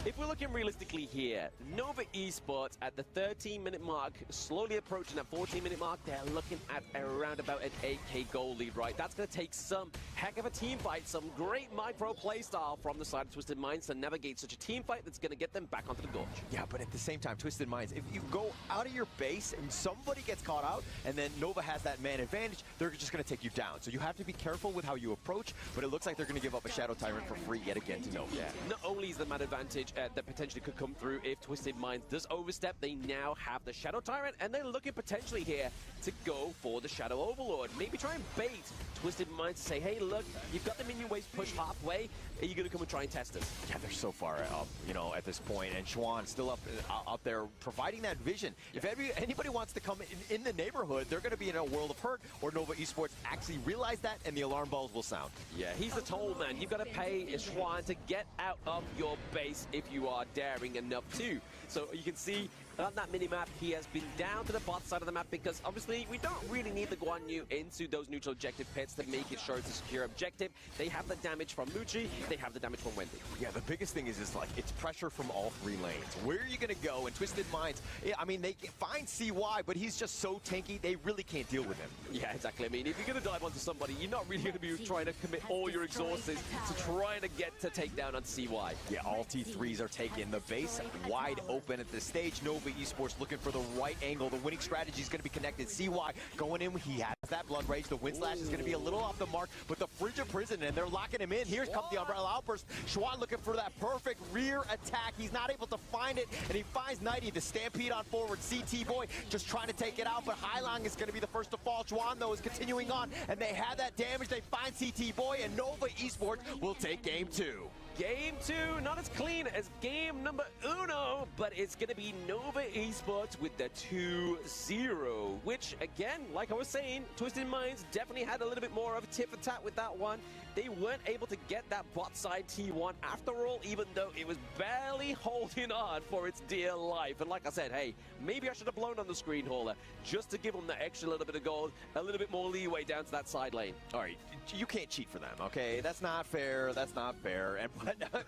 if we're looking realistically here, Nova Esports at the 13-minute mark, slowly approaching that 14-minute mark, they're looking at around about an 8k goal lead, right? That's going to take some heck of a team fight, some great micro playstyle from the side of Twisted Minds to navigate such a team fight that's going to get them back onto the gorge. Yeah, but at the same time, Twisted Minds, if you go out of your base and somebody gets caught out and then Nova has that man advantage, they're just going to take you down. So you have to be careful with how you approach, but it looks like they're going to give up a Shadow Tyrant for free yet again to Nova. Yeah. Not only is the man advantage that potentially could come through if Twisted Minds does overstep, they now have the Shadow Tyrant, and they're looking potentially here to go for the Shadow Overlord. Maybe try and bait Twisted Minds to say, hey, look, you've got the minion waves pushed halfway. Are you going to come and try and test us? Yeah, they're so far up, you know, at this point, and Schwan still up there providing that vision. Yeah. If anybody wants to come in the neighborhood, they're going to be in a world of hurt, or Nova Esports actually realize that, and the alarm bells will sound. Yeah, he's the toll man. You've got to pay Schwan to get out of your base if you are daring enough to. So you can see on that mini-map, he has been down to the bot side of the map because obviously we don't really need the Guan Yu into those neutral objective pits to make it sure it's a secure objective. They have the damage from Muchi, they have the damage from Wendy. Yeah, the biggest thing is like, it's pressure from all three lanes. Where are you going to go? And Twisted Minds, I mean, they can find CY, but he's just so tanky, they really can't deal with him. Yeah, exactly. I mean, if you're going to dive onto somebody, you're not really going to be trying to commit all your exhaustions to trying to get to take down on CY. Yeah, all T3s are taken. The base wide open at this stage. Nova Esports looking for the right angle. The winning strategy is going to be connected. CY going in. He has that Blood Rage. The Wind Slash is going to be a little off the mark, but the Frigid Prison, and they're locking him in. Here comes the Umbrella Outburst. Schwan looking for that perfect rear attack. He's not able to find it, and he finds Nighty. The Stampede on forward. CT Boy just trying to take it out, but Hailong is going to be the first to fall. Schwan, though, is continuing on, and they have that damage. They find CT Boy, and Nova Esports will take game 2. Game 2, not as clean as game number 1, but it's going to be Nova Esports with the 2-0, which, again, like I was saying, Twisted Minds definitely had a little bit more of a tit for tat with that one. They weren't able to get that bot side T1 after all, even though it was barely holding on for its dear life. And like I said, hey, maybe I should have blown on the screen hauler just to give them the extra little bit of gold, a little bit more leeway down to that side lane. All right, you can't cheat for them, okay? That's not fair. That's not fair. And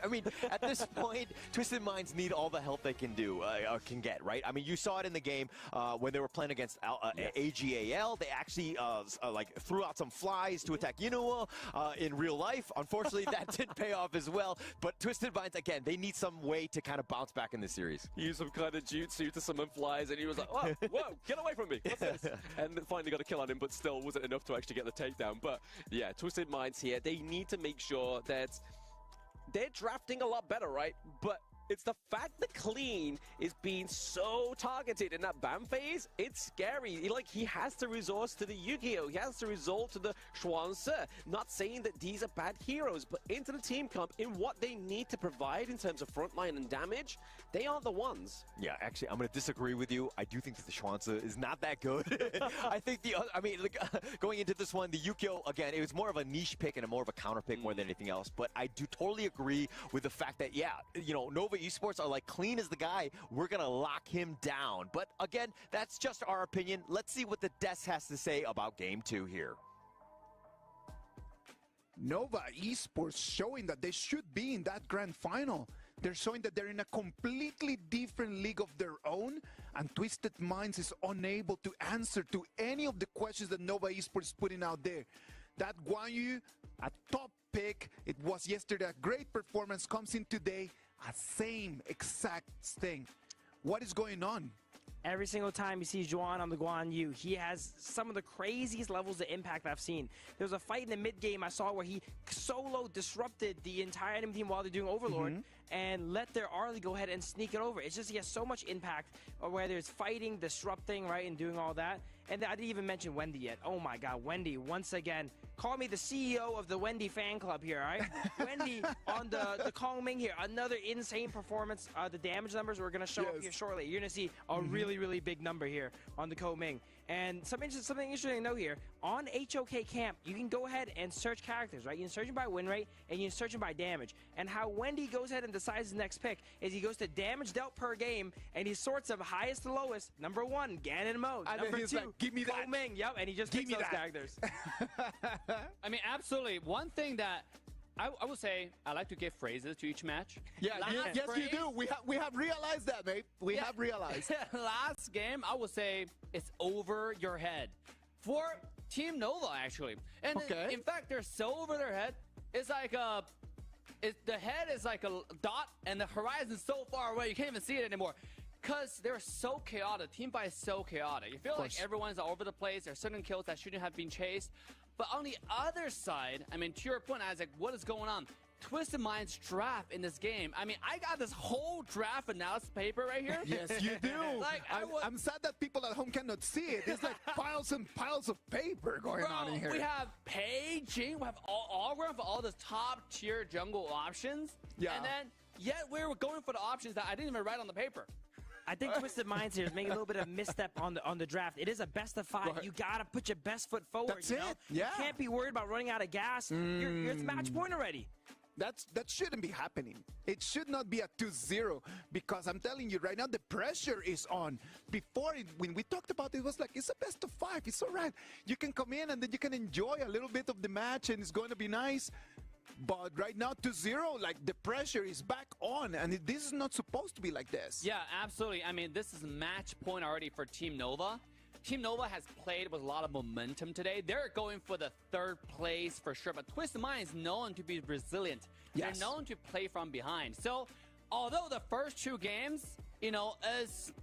I mean, at this point, Twisted Minds need all the help they can get, right? I mean, you saw it in the game when they were playing against AGAL. They actually like threw out some flies to attack Yinua in real life. Unfortunately, that didn't pay off as well. But Twisted Minds, again, they need some way to kind of bounce back in this series. Use some kind of jutsu to summon flies, and he was like, whoa, get away from me. What's this? And finally got a kill on him, but still wasn't enough to actually get the takedown. But yeah, Twisted Minds here, they need to make sure that they're drafting a lot better, right? But it's the fact that Clean is being so targeted in that ban phase. It's scary. He has to resort to the Yu-Gi-Oh! He has to resort to the Schwanse. Not saying that these are bad heroes, but into the team comp, in what they need to provide in terms of frontline and damage, they aren't the ones. Yeah, actually, I'm going to disagree with you. I do think that the Schwanse is not that good. I think going into this one, the Yu-Gi-Oh! Again, it was more of a niche pick and more of a counter pick more than anything else. But I do totally agree with the fact that, yeah, you know, Nova Esports are like, Clean is the guy. We're going to lock him down. But again, that's just our opinion. Let's see what the desk has to say about game 2 here. Nova Esports showing that they should be in that grand final. They're showing that they're in a completely different league of their own, and Twisted Minds is unable to answer to any of the questions that Nova Esports is putting out there. That Guan Yu, a top pick, it was yesterday a great performance, comes in today, a same exact thing. What is going on? every single time he sees Juan on the Guan Yu, he has some of the craziest levels of impact I've seen. There was a fight in the mid game I saw where he solo disrupted the entire enemy team while they're doing Overlord and let their Arlie go ahead and sneak it over. It's just he has so much impact, whether it's fighting, disrupting, right, and doing all that. And I didn't even mention Wendy yet. Oh my God, Wendy, once again, call me the CEO of the Wendy fan club here, all right? Wendy on the Kong Ming here, another insane performance. The damage numbers we're going to show up here shortly. You're going to see a really, really big number here on the Ko Ming. And something interesting to know here, on HOK Camp, you can go ahead and search characters, right? You can search them by win rate, and you can search them by damage. And how Wendy goes ahead and decides his next pick is he goes to damage dealt per game, and he sorts them highest to lowest. Number 1, Ganon mode. And Number 2, like, give me Ko Ming. Yep, and he just picks those characters. I mean, absolutely. One thing that I would say, I like to give phrases to each match. Yeah, yes, you do. We have realized that, mate. We have realized. Last game, I would say it's over your head for Team Nova, actually. And in fact, they're so over their head. It's like the head is like a dot, and the horizon's so far away you can't even see it anymore. Because they're so chaotic. Team fight is so chaotic. You feel like everyone's all over the place. There's certain kills that shouldn't have been chased. But on the other side, I mean, to your point, Isaac, what is going on? Twisted Mind's draft in this game. I mean, I got this whole draft analysis paper right here. Yes, you do. Like, I'm sad that people at home cannot see it. It's like piles and piles of paper going on in here. We have paging. We have all the top tier jungle options. Yeah. And then, yet we're going for the options that I didn't even write on the paper. I think Twisted Minds here is making a little bit of misstep on the draft. It is a best of 5. You gotta put your best foot forward. That's it. You can't be worried about running out of gas. You're at the match point already. That shouldn't be happening. It should not be a 2-0 because I'm telling you right now, the pressure is on. Before, when we talked about it, it was like, it's a best of 5. It's all right. You can come in and then you can enjoy a little bit of the match and it's going to be nice. But right now, 2-0, like the pressure is back on, and this is not supposed to be like this. Yeah, absolutely. I mean, this is match point already for Team Nova. Team Nova has played with a lot of momentum today. They're going for the 3rd place for sure, but Twisted Mind is known to be resilient. Yes. They're known to play from behind. So, although the first 2 games, you know, as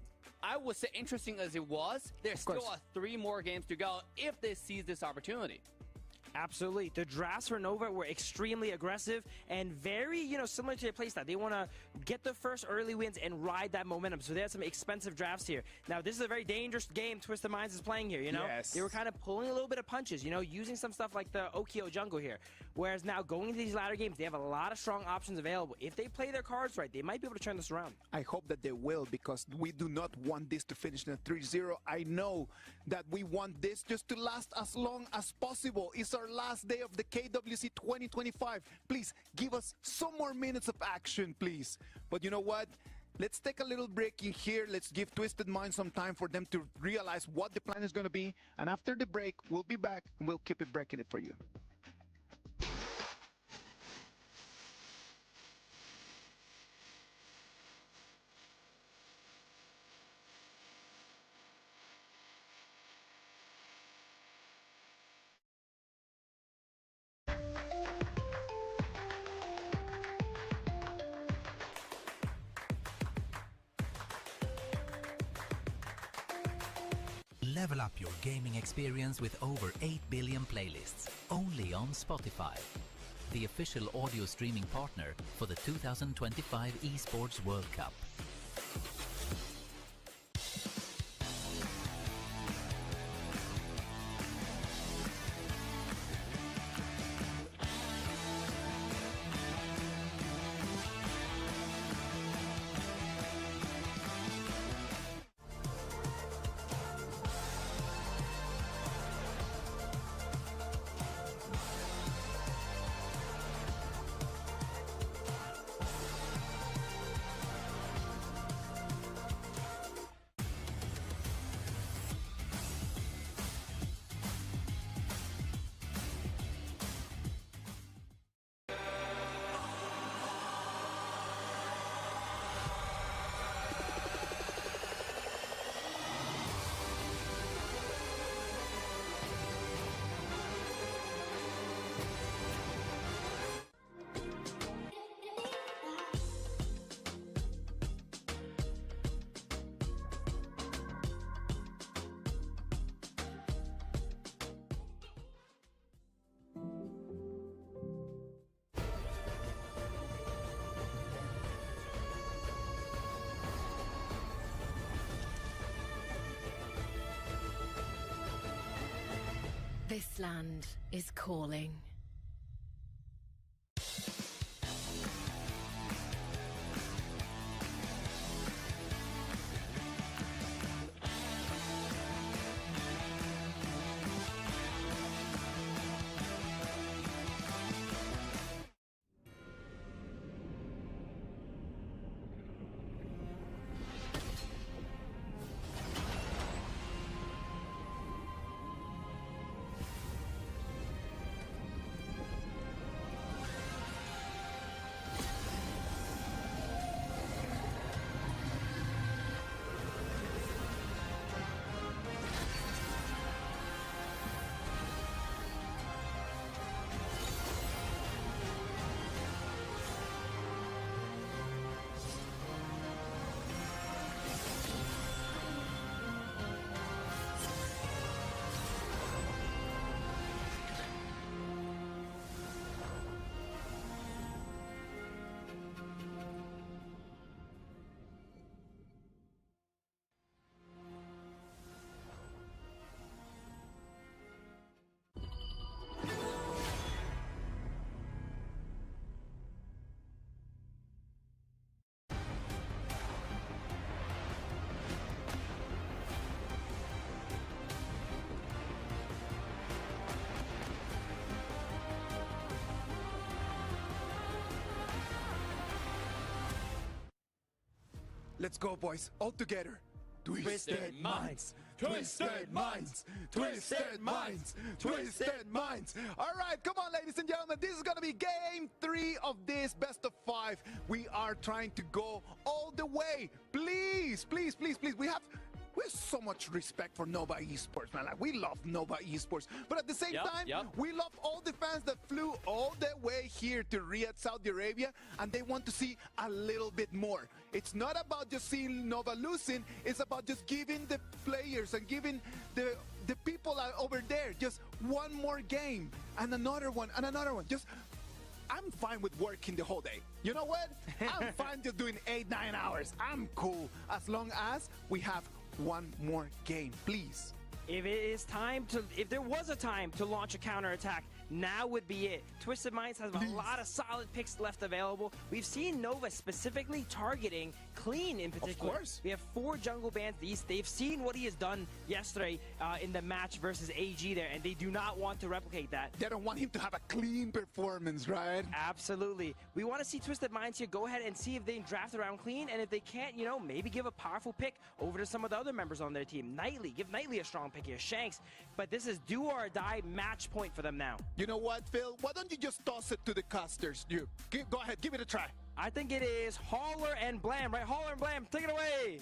I would say interesting as it was, there's still 3 more games to go if they seize this opportunity. Absolutely. The drafts for Nova were extremely aggressive and very, similar to their playstyle. They want to get the first early wins and ride that momentum. So they had some expensive drafts here. Now, this is a very dangerous game Twisted Minds is playing here, Yes. They were kind of pulling a little bit of punches, using some stuff like the Okio jungle here. Whereas now, going into these latter games, they have a lot of strong options available. If they play their cards right, they might be able to turn this around. I hope that they will, because we do not want this to finish in a 3-0. I know that we want this just to last as long as possible. It's our last day of the KWC 2025. Please give us some more minutes of action, please. But you know what? Let's take a little break in here. Let's give Twisted Mind some time for them to realize what the plan is going to be. And after the break, we'll be back and we'll keep it breaking it for you. Level up your gaming experience with over 8 billion playlists, only on Spotify, the official audio streaming partner for the 2025 Esports World Cup. This land is calling. Let's go, boys, all together. Twisted minds, twisted minds, twisted minds, twisted minds. All right, come on, ladies and gentlemen. This is going to be game 3 of this best of 5. We are trying to go all the way. Please, please, please, please. We have so much respect for Nova Esports, man. Like, we love Nova Esports. But at the same time, we love all the fans that flew all the way here to Riyadh, Saudi Arabia, and they want to see a little bit more. It's not about just seeing Nova losing. It's about just giving the players and giving the people over there just one more game and another one and another one. I'm fine with working the whole day. You know what? I'm fine just doing 8-9 hours. I'm cool as long as we have one more game, please. If there was a time to launch a counterattack, now would be it. Twisted Minds has a lot of solid picks left available. We've seen Nova specifically targeting Clean in particular. Of course. We have 4 jungle bans. They've seen what he has done yesterday in the match versus AG there, and they do not want to replicate that. They don't want him to have a clean performance, right? Absolutely. We want to see Twisted Minds here go ahead and see if they draft around Clean, and if they can't, you know, maybe give a powerful pick over to some of the other members on their team. Nightly, give Nightly a strong pick here. Shanks, but this is do or die match point for them now. You know what, Phil? Why don't you just toss it to the casters? Go ahead, give it a try. I think it is Hauler and Blam, right? Hauler and Blam, take it away.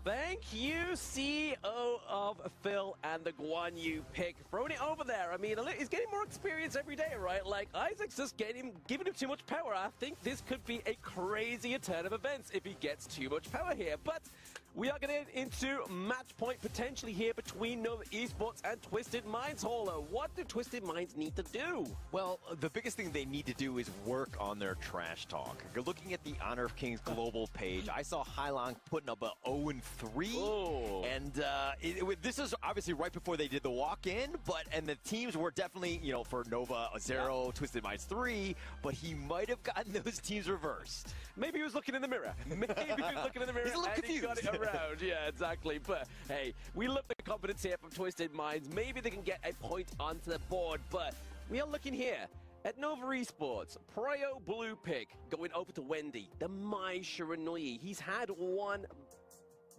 Thank you, CEO of Phil and the Guan Yu pick. Throwing it over there. I mean, he's getting more experience every day, right? Like, Isaac's just giving him too much power. I think this could be a crazier turn of events if he gets too much power here. But we are getting into match point potentially here between Nova Esports and Twisted Minds. Hauler, what do Twisted Minds need to do? Well, the biggest thing they need to do is work on their trash talk. You're looking at the Honor of Kings global page. I saw Hailong putting up a 0-3. Oh. And this is obviously right before they did the walk-in, and the teams were definitely, you know, for Nova 0, Twisted Minds 3, but he might have gotten those teams reversed. Maybe he was looking in the mirror. Maybe he was looking in the mirror He's a little and confused. he got it around. Yeah, exactly. But hey, we love the confidence here from Twisted Minds. Maybe they can get a point onto the board, but we are looking here at Nova Esports. Prio blue pick going over to Wendy, the Mai Shiranui. He's had one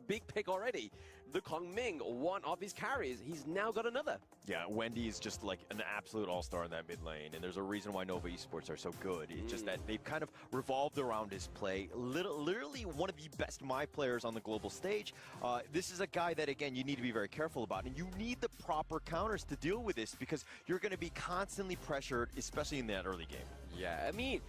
big pick already. The Kong Ming, one of his carries. He's now got another. Yeah, Wendy is just like an absolute all-star in that mid lane, and there's a reason why Nova Esports are so good. It's just that they've kind of revolved around his play. Literally one of the best Mai players on the global stage. This is a guy that, again, you need to be very careful about, and you need the proper counters to deal with this because you're going to be constantly pressured, especially in that early game. Yeah, I mean,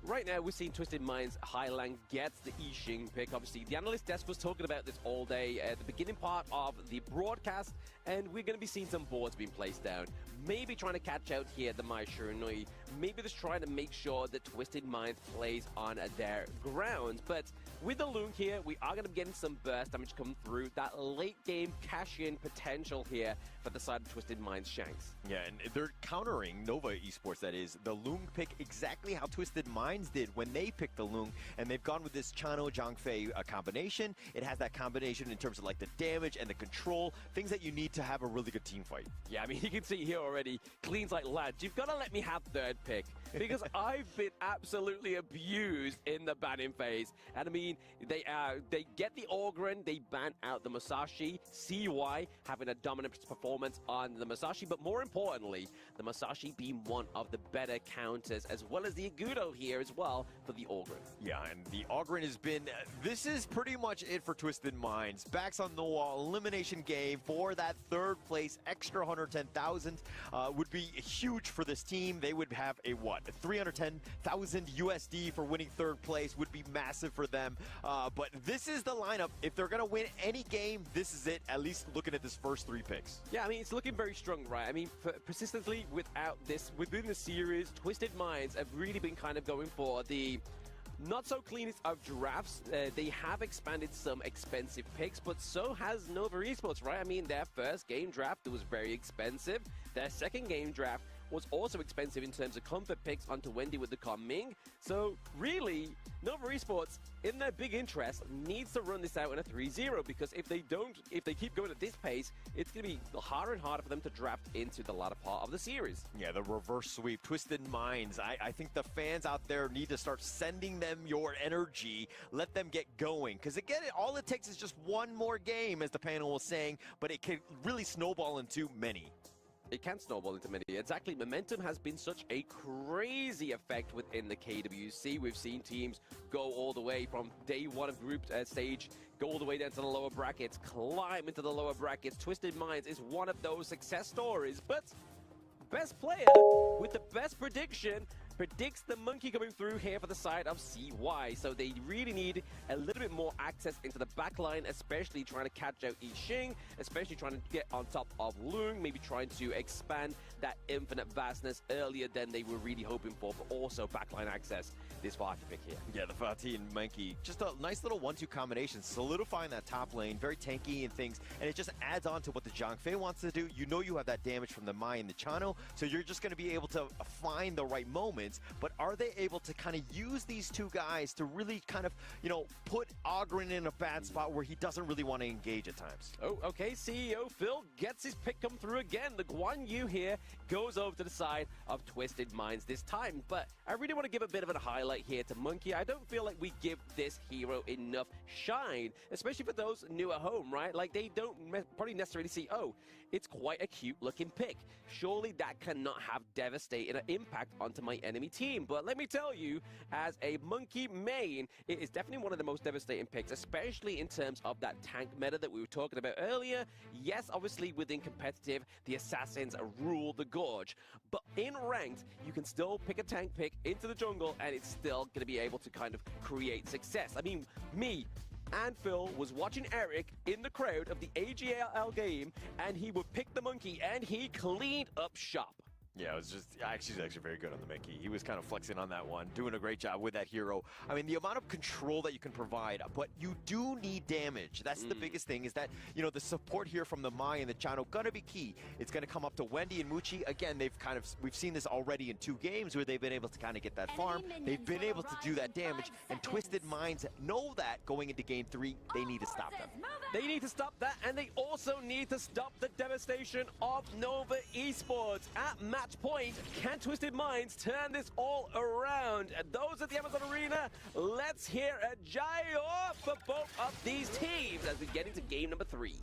right now we're seeing Twisted Minds Highland gets the Yixing pick. Obviously, the analyst desk was talking about this all day at the beginning part of the broadcast, and we're going to be seeing some boards being placed down. Maybe trying to catch out here the Mai Shiranui. Maybe just trying to make sure that Twisted Minds plays on their ground. But with the Lung here, we are going to be getting some burst damage come through. That late game cash-in potential here for the side of Twisted Minds Shanks. Yeah, and they're countering Nova Esports, that is. The Lung pick exactly how Twisted Minds did when they picked the Lung, and they've gone with this Chano Zhangfei combination. It has that combination in terms of like the damage and the control, things that you need to have a really good team fight. Yeah, I mean, you can see here already, Clean's like, lads, you've got to let me have third pick, because I've been absolutely abused in the banning phase. And I mean, they get the Ogren, they ban out the Musashi, CY having a dominant performance on the Musashi, but more importantly, the Musashi being one of the better counters, as well as the Agudo here as well for the Ogren. Yeah, and the Ogren has been, this is pretty much it for Twisted Minds. Backs on the wall, elimination game for that third place, extra 110,000 would be huge for this team. They would have a what? 310,000 USD for winning third place would be massive for them. But this is the lineup. If they're going to win any game, this is it, at least looking at this first three picks. Yeah, I mean, it's looking very strong, right? I mean, persistently without this, within the series, Twisted Minds have really been kind of going for the not so cleanest of drafts. They have expanded some expensive picks, but so has Nova Esports, right? I mean, their first game draft was very expensive. Their second game draft was also expensive in terms of comfort picks onto Wendy with the Ming. So really, Nova Esports, in their big interest, needs to run this out in a 3-0, because if they keep going at this pace, it's going to be harder and harder for them to draft into the latter part of the series. Yeah, the reverse sweep, Twisted Minds. I think the fans out there need to start sending them your energy. Let them get going, because again, all it takes is just one more game, as the panel was saying, but it can really snowball into many. It can snowball into many. Exactly. Momentum has been such a crazy effect within the KWC. We've seen teams go all the way from day one of group stage, go all the way down to the lower brackets, climb into the lower brackets. Twisted Minds is one of those success stories, but best player with the best prediction predicts the monkey coming through here for the side of CY. So they really need a little bit more access into the backline, especially trying to catch out Yixing, especially trying to get on top of Lung, maybe trying to expand that infinite vastness earlier than they were really hoping for, but also backline access this Fatih pick here. Yeah, the Fatih and Monkey, just a nice little 1-2 combination, solidifying that top lane, very tanky and things, and it just adds on to what the Zhangfei wants to do. You know you have that damage from the Mai and the Chano, so you're just going to be able to find the right moments. But are they able to kind of use these two guys to really kind of, you know, put Ogren in a bad spot where he doesn't really want to engage at times? Oh, okay, CEO Phil gets his pick come through again. The Guan Yu here goes over to the side of Twisted Minds this time. But I really want to give a bit of a highlight here to Monkey. I don't feel like we give this hero enough shine, especially for those new at home, right? Like, they don't probably necessarily see, oh, it's quite a cute looking pick. Surely that cannot have devastating impact onto my enemy team. But let me tell you, as a Monkey main, it is definitely one of the most devastating picks, especially in terms of that tank meta that we were talking about earlier. Yes, obviously within competitive, the assassins rule the gorge, but in ranked, you can still pick a tank pick into the jungle and it's still going to be able to kind of create success. I mean, me and Phil was watching Eric in the crowd of the AGL game, and he would pick the Monkey and he cleaned up shop. Yeah, it was just, actually very good on the Mickey. He was kind of flexing on that one, doing a great job with that hero. I mean, the amount of control that you can provide, but you do need damage. That's the biggest thing, is that, you know, the support here from the Mai and the Chano gonna be key. It's gonna come up to Wendy and Muchi. Again, we've seen this already in 2 games where they've been able to kind of get that farm. They've been able to do that damage, and Twisted Minds know that going into game 3, they need to stop them. They need to stop that, and they also need to stop the devastation of Nova Esports. At match point, can Twisted Minds turn this all around? And those at the Amazon Arena, let's hear a Jai off for both of these teams as we get into game number 3.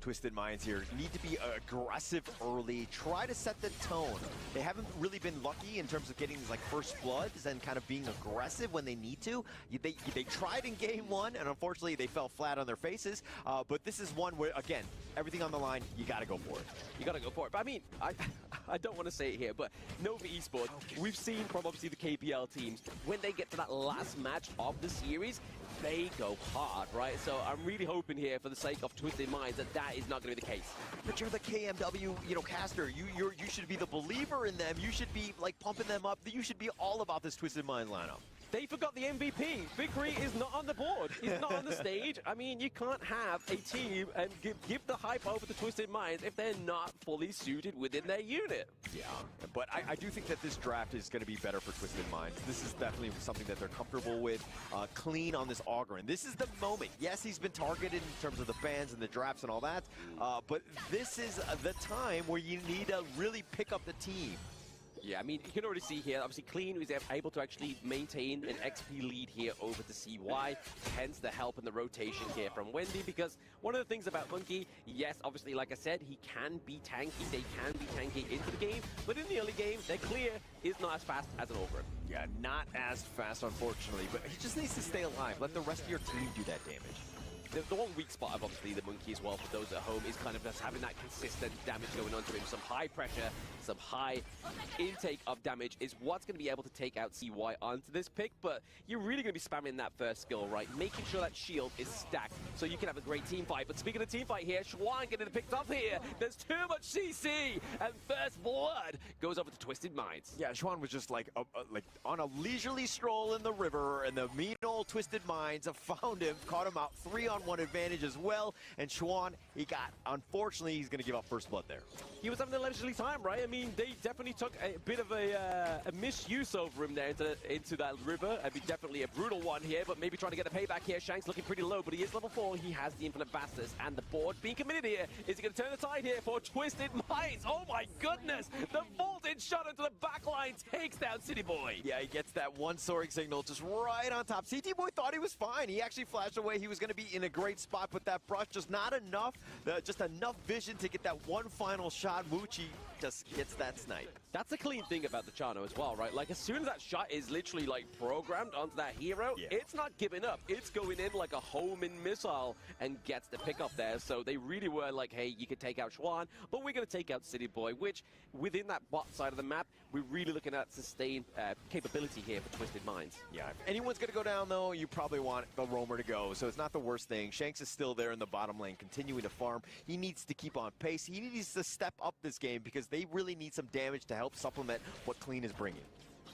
Twisted Minds here need to be aggressive early, try to set the tone. They haven't really been lucky in terms of getting these like first bloods and kind of being aggressive when they need to. They tried in game one, and unfortunately they fell flat on their faces. But this is one where, again, everything on the line, you got to go for it. You got to go for it. But I mean, I don't want to say it here, but Nova Esports, we've seen from obviously the KPL teams, when they get to that last match of the series, they go hard, right? So I'm really hoping here, for the sake of Twisted Minds, that is not going to be the case. But you're the KMW, caster. You should be the believer in them. You should be like pumping them up. You should be all about this Twisted Minds lineup. They forgot the MVP. Victory is not on the board. He's not on the stage. I mean, you can't have a team and give the hype over to Twisted Minds if they're not fully suited within their unit. Yeah, but I do think that this draft is going to be better for Twisted Minds. This is definitely something that they're comfortable with. Clean on this Augur. And this is the moment. Yes, he's been targeted in terms of the bans and the drafts and all that, but this is the time where you need to really pick up the team. Yeah, I mean, you can already see here, obviously Clean is able to actually maintain an XP lead here over to CY, hence the help and the rotation here from Wendy, because one of the things about Monkey, yes, obviously, like I said, he can be tanky, they can be tanky into the game, but in the early game, their clear is not as fast as an Ogre. Yeah, not as fast, unfortunately, but he just needs to stay alive. Let the rest of your team do that damage. The one weak spot of obviously the Monkey as well for those at home is kind of just having that consistent damage going on to him. Some high pressure, some high intake of damage is what's going to be able to take out CY onto this pick, but you're really going to be spamming that first skill, right? Making sure that shield is stacked so you can have a great team fight. But speaking of team fight here, Schwan getting picked up here. There's too much CC, and first blood goes over to Twisted Minds. Yeah, Schwan was just like on a leisurely stroll in the river, and the mean old Twisted Minds have found him, caught him out 3-on-1 advantage as well, and Schwan, unfortunately, he's going to give up first blood there. He was having a leisurely time, right? I mean, they definitely took a bit of a misuse over him there into that river. I mean, definitely a brutal one here, but maybe trying to get a payback here. Shank's looking pretty low, but he is level 4. He has the infinite fastness, and the board being committed here. Is he going to turn the tide here for Twisted Minds? Oh my goodness! The vaulted shot into the back line takes down City Boy. Yeah, he gets that one soaring signal just right on top. CT Boy thought he was fine. He actually flashed away. He was going to be in a great spot, but that brush just not enough. Just enough vision to get that one final shot. Mucci just gets that snipe. That's the clean thing about the Chano as well, right? Like, as soon as that shot is literally, like, programmed onto that hero, it's not giving up. It's going in like a homing missile and gets the pick up there. So they really were like, hey, you can take out Schwan, but we're going to take out City Boy, which, within that bot side of the map, we're really looking at sustained capability here for Twisted Minds. Yeah, if anyone's going to go down, though, you probably want the roamer to go, so it's not the worst thing. Shanks is still there in the bottom lane, continuing to farm. He needs to keep on pace. He needs to step up this game because they really need some damage to help supplement what Clean is bringing.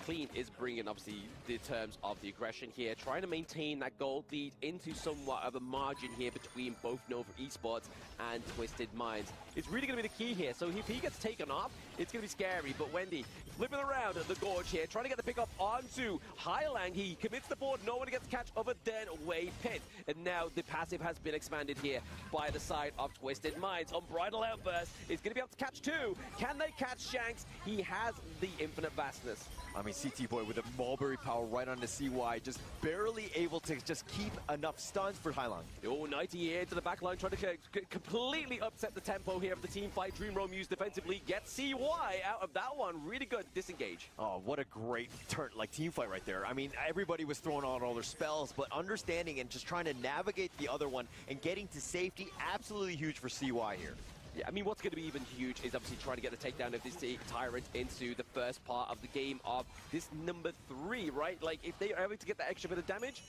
Clean is bringing, obviously, the terms of the aggression here, trying to maintain that gold lead into somewhat of a margin here between both Nova Esports and Twisted Minds. It's really going to be the key here. So if he gets taken off, it's going to be scary. But Wendy flipping around at the gorge here, trying to get the pick up onto Highlang. He commits the board. No one gets catch over then Way Pit. And now the passive has been expanded here by the side of Twisted Minds. Unbridled Outburst is going to be able to catch two. Can they catch Shanks? He has the infinite vastness. I mean, CT Boy with a Mulberry power right onto CY, just barely able to just keep enough stuns for Highlang. Oh, 90 here into the back line, trying to completely upset the tempo here of the team fight. Dream Roam used defensively, gets CY out of that one. Really good disengage. Oh, what a great team fight right there. I mean, everybody was throwing out all their spells, but understanding and just trying to navigate the other one and getting to safety, absolutely huge for CY here. Yeah, I mean, what's going to be even huge is obviously trying to get the takedown of this Tyrant into the first part of the game of this number 3, right? Like, if they are able to get that extra bit of damage,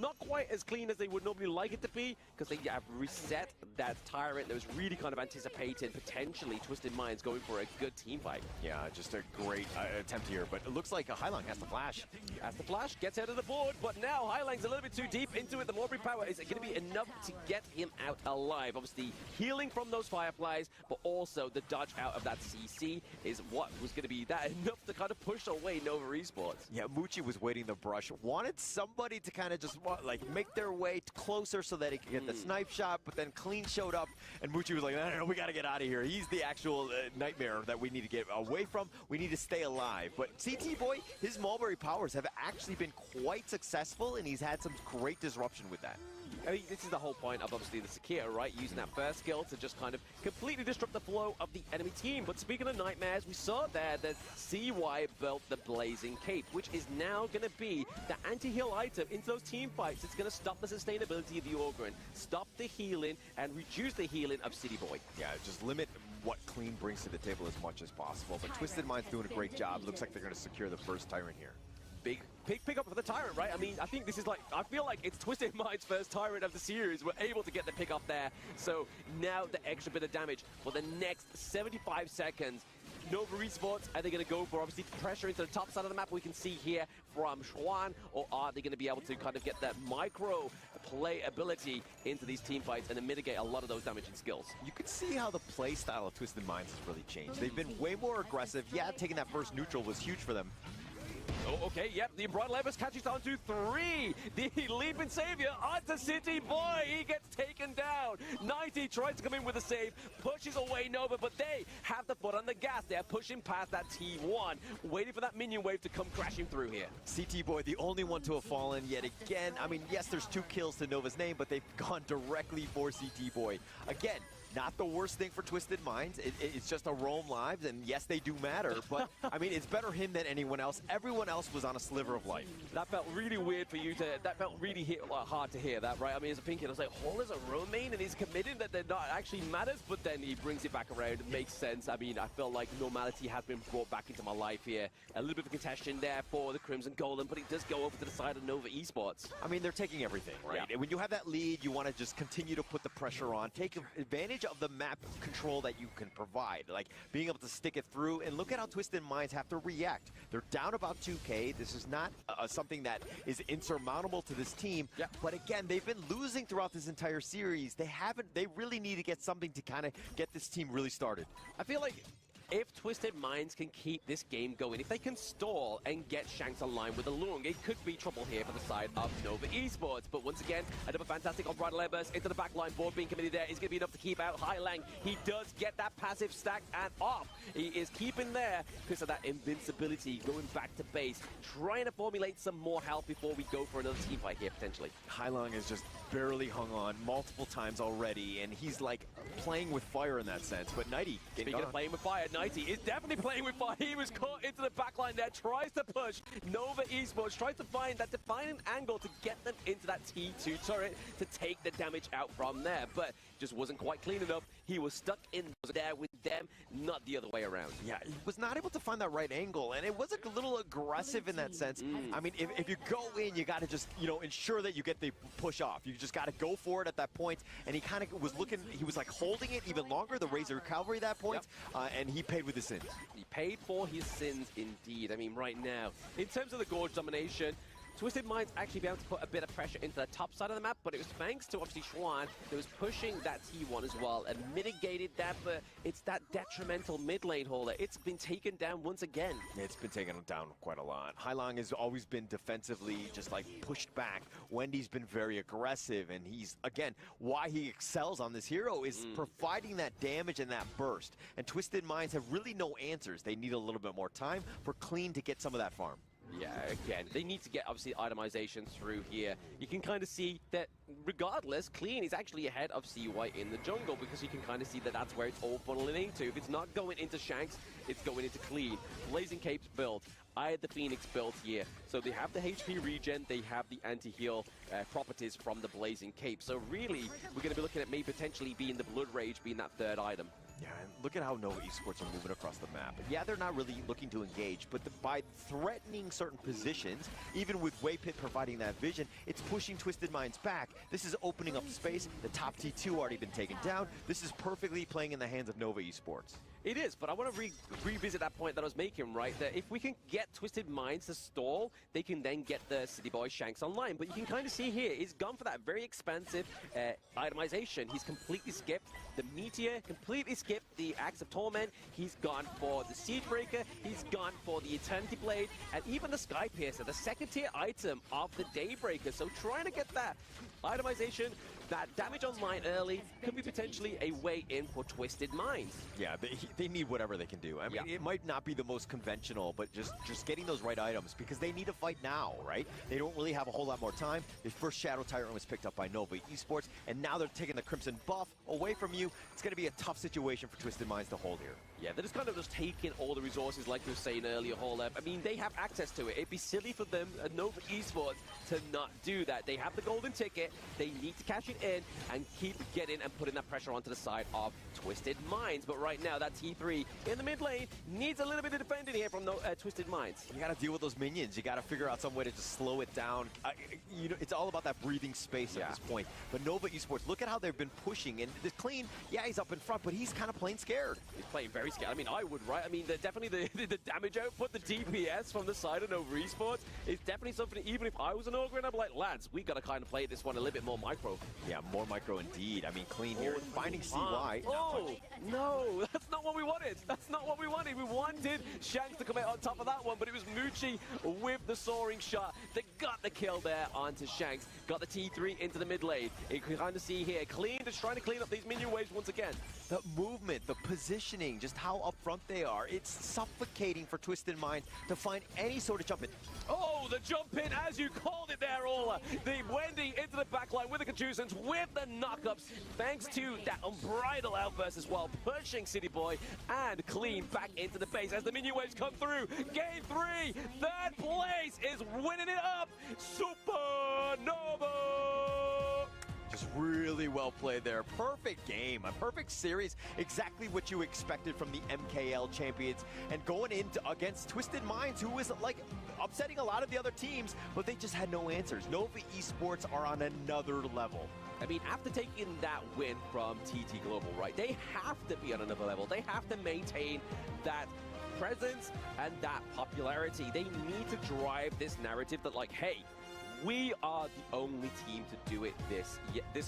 not quite as clean as they would normally like it to be, because they have reset that Tyrant that was really kind of anticipating potentially Twisted Minds going for a good team fight. Yeah, just a great attempt here, but it looks like Highlang has the flash. Has the flash, gets out of the board, but now Highlang's a little bit too deep into it. The Mulberry power is going to be enough to get him out alive. Obviously, healing from those Fireflies, but also the dodge out of that CC is what was going to be that enough to kind of push away Nova Esports. Yeah, Mucci was waiting the brush, wanted somebody to kind of just make their way closer so that he could get the snipe shot, but then Clean showed up, and Mucci was like, no, we got to get out of here. He's the actual nightmare that we need to get away from. We need to stay alive. But CT Boy, his Mulberry powers have actually been quite successful, and he's had some great disruption with that. I mean, this is the whole point of obviously the Sakira, right? Using that first skill to just kind of completely disrupt the flow of the enemy team. But speaking of nightmares, we saw there that CY built the Blazing Cape, which is now going to be the anti-heal item into those team fights. It's going to stop the sustainability of the Ogryn, stop the healing, and reduce the healing of City Boy. Yeah, just limit what Clean brings to the table as much as possible. But Twisted Mind's doing a great job. Looks like they're going to secure the first Tyrant here. Big pick up for the Tyrant, right? I mean, I think this is like, I feel like it's Twisted Mind's first Tyrant of the series. We're able to get the pick up there. So now the extra bit of damage for the next 75 seconds. Nova Esports, are they going to go for obviously pressure into the top side of the map we can see here from Xuan, or are they going to be able to kind of get that micro play ability into these team fights and then mitigate a lot of those damaging skills? You can see how the play style of Twisted Minds has really changed. They've been way more aggressive. Yeah, taking that first neutral was huge for them. Oh, okay, yep, the Embroidered Levers catches on to 3. The Leaping Savior onto City Boy. He gets taken down. 90 tries to come in with a save, pushes away Nova, but they have the foot on the gas. They're pushing past that T1, waiting for that minion wave to come crashing through here. CT Boy, the only one to have fallen yet again. I mean, yes, there's 2 kills to Nova's name, but they've gone directly for CT Boy. Again, not the worst thing for Twisted Minds. It's just a roam lives, and yes, they do matter, but I mean, it's better him than anyone else. Everyone else was on a sliver of life. That felt really weird for you to, that felt really hard to hear that, right? I mean, as a Pinky, I was like, Hall a roam main, and he's committed that they're not actually matters, but then he brings it back around. It makes sense. I mean, I felt like normality has been brought back into my life here. A little bit of a contention there for the Crimson Golem, but it does go over to the side of Nova Esports. I mean, they're taking everything, right? Yeah. And when you have that lead, you want to just continue to put the pressure on, take advantage of the map control that you can provide, like being able to stick it through. And look at how Twisted Minds have to react. They're down about 2K. This is not something that is insurmountable to this team. Yeah. But again, they've been losing throughout this entire series. They really need to get something to kind of get this team really started. I feel like if Twisted Minds can keep this game going, if they can stall and get Shanks online with a Lung, it could be trouble here for the side of Nova Esports. But once again, another fantastic on-bridle Lebers into the backline. Board being committed there is going to be enough to keep out High Lang. He does get that passive stack and off. He is keeping there because of that invincibility, going back to base, trying to formulate some more health before we go for another team fight here, potentially. Hai Long has just barely hung on multiple times already, and he's like playing with fire in that sense. But Nighty, speaking of playing with fire, Nighty is definitely playing with fire. He was caught into the backline there, tries to push Nova Esports, tries to find that defining angle to get them into that T2 turret to take the damage out from there, but just wasn't quite clean enough. He was stuck in there with them, not the other way around. Yeah, he was not able to find that right angle, and it was a little aggressive in that sense. I mean, if you go in, you got to just, you know, ensure that you get the push off. You just got to go for it at that point, and he kind of was looking, he was like holding it even longer, the Razor Cavalry at that point, and he paid with his sins. He paid for his sins indeed. I mean, right now, in terms of the Gorge domination, Twisted Minds actually be able to put a bit of pressure into the top side of the map, but it was thanks to obviously Xuan that was pushing that T1 as well and mitigated that, but it's that detrimental mid lane holder. It's been taken down once again. It's been taken down quite a lot. Hai Long has always been defensively just like pushed back. Wendy's been very aggressive, and he's, again, why he excels on this hero is providing that damage and that burst. And Twisted Minds have really no answers. They need a little bit more time for Clean to get some of that farm. Yeah, again, they need to get, obviously, itemization through here. You can kind of see that, regardless, Clean is actually ahead of CY in the jungle, because you can kind of see that that's where it's all funneling into. If it's not going into Shanks, it's going into Clean. Blazing Cape's built. I had the Phoenix built here. So they have the HP regen, they have the anti-heal properties from the Blazing Cape. So really, we're going to be looking at maybe potentially being the Blood Rage being that third item. Yeah, and look at how Nova Esports are moving across the map. Yeah, they're not really looking to engage, but by threatening certain positions, even with Waypit providing that vision, it's pushing Twisted Minds back. This is opening up space. The top T2 already been taken down. This is perfectly playing in the hands of Nova Esports. It is, but I want to revisit that point that I was making, right? That if we can get Twisted Minds to stall, they can then get the City Boy Shanks online. But you can kind of see here, he's gone for that very expensive itemization. He's completely skipped the Meteor, completely skipped the Axe of Torment. He's gone for the Siegebreaker. He's gone for the Eternity Blade, and even the Sky Piercer, the second tier item of the Daybreaker. So trying to get that itemization that damage online early could be potentially a way in for Twisted Minds. Yeah, they need whatever they can do. I mean, it might not be the most conventional, but just getting those right items, because they need to fight now, right? They don't really have a whole lot more time. The first Shadow Tyrant was picked up by Nova Esports, and now they're taking the Crimson buff away from you. It's going to be a tough situation for Twisted Minds to hold here. Yeah, they're just kind of just taking all the resources, like you were saying earlier, Holep. I mean, they have access to it. It'd be silly for them, Nova Esports, to not do that. They have the golden ticket. They need to cash it in and keep getting and putting that pressure onto the side of Twisted Minds. But right now, that T3 in the mid lane needs a little bit of defending here from Twisted Minds. You got to deal with those minions. You got to figure out some way to just slow it down. You know, it's all about that breathing space at this point. But Nova Esports, look at how they've been pushing. And the Clean, yeah, he's up in front, but he's kind of playing scared. He's playing very scared. I mean, I would, right? I mean, definitely the damage output, the DPS from the side of Nova Esports is definitely something, even if I was an Ogre, and I'm like, lads, we got to kind of play this one a little bit more micro. Yeah, more micro indeed. I mean, Clean here, finding CY. Oh, no, that's not what we wanted. That's not what we wanted. We wanted Shanks to come out on top of that one, but it was Muchi with the soaring shot that got the kill there onto Shanks. Got the T3 into the mid lane. You can kind of see here, Clean just trying to clean up these minion waves once again. The movement, the positioning, just how up front they are. It's suffocating for Twisted Minds to find any sort of jump in. Oh, the jump in, as you called it there, Ola. The Wendy into the backline with the Contusans, with the knockups, thanks to that unbridled outburst as well, pushing City Boy and Clean back into the base as the minion waves come through. Game 3, third place is winning it up. Supernova! Just really well played there. Perfect game, a perfect series. Exactly what you expected from the MKL champions. And going into against Twisted Minds, who was like upsetting a lot of the other teams, but they just had no answers. Nova Esports are on another level. I mean, after taking that win from TT Global, right, they have to be on another level. They have to maintain that presence and that popularity. They need to drive this narrative that, like, hey, we are the only team to do it this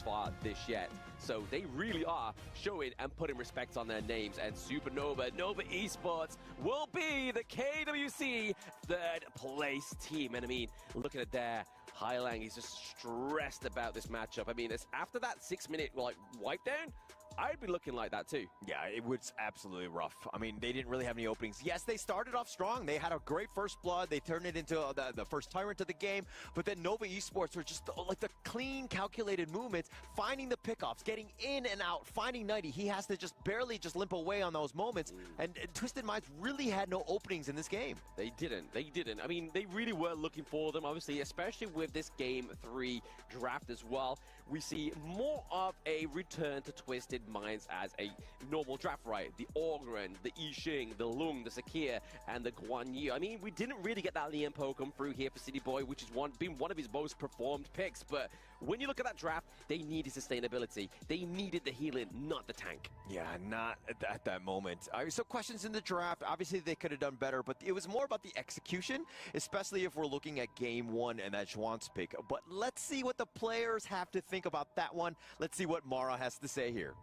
far this yet. So they really are showing and putting respect on their names. And Supernova, Nova Esports will be the KWC third place team. And I mean, looking at their Highlang, he's just stressed about this matchup. I mean, it's after that 6-minute like wipe down, I'd be looking like that too. Yeah, it was absolutely rough. I mean, they didn't really have any openings. Yes, they started off strong. They had a great first blood. They turned it into the first Tyrant of the game. But then Nova Esports were just like the clean, calculated movements, finding the pickoffs, getting in and out, finding Nighty. He has to just barely just limp away on those moments. And Twisted Minds really had no openings in this game. They didn't. They didn't. I mean, they really were looking for them, obviously, especially with this Game 3 draft as well. We see more of a return to Twisted Minds as a normal draft, right? The Ogren, the Yixing, the Lung, the Sakir, and the Guan Yu. I mean, we didn't really get that Liam Po come through here for City Boy, which has been one of his most performed picks. But when you look at that draft, they needed sustainability. They needed the healing, not the tank. Yeah, not at that moment. So questions in the draft, obviously they could have done better, but it was more about the execution, especially if we're looking at Game 1 and that Schwantz pick. But let's see what the players have to think about that one. Let's see what Mara has to say here.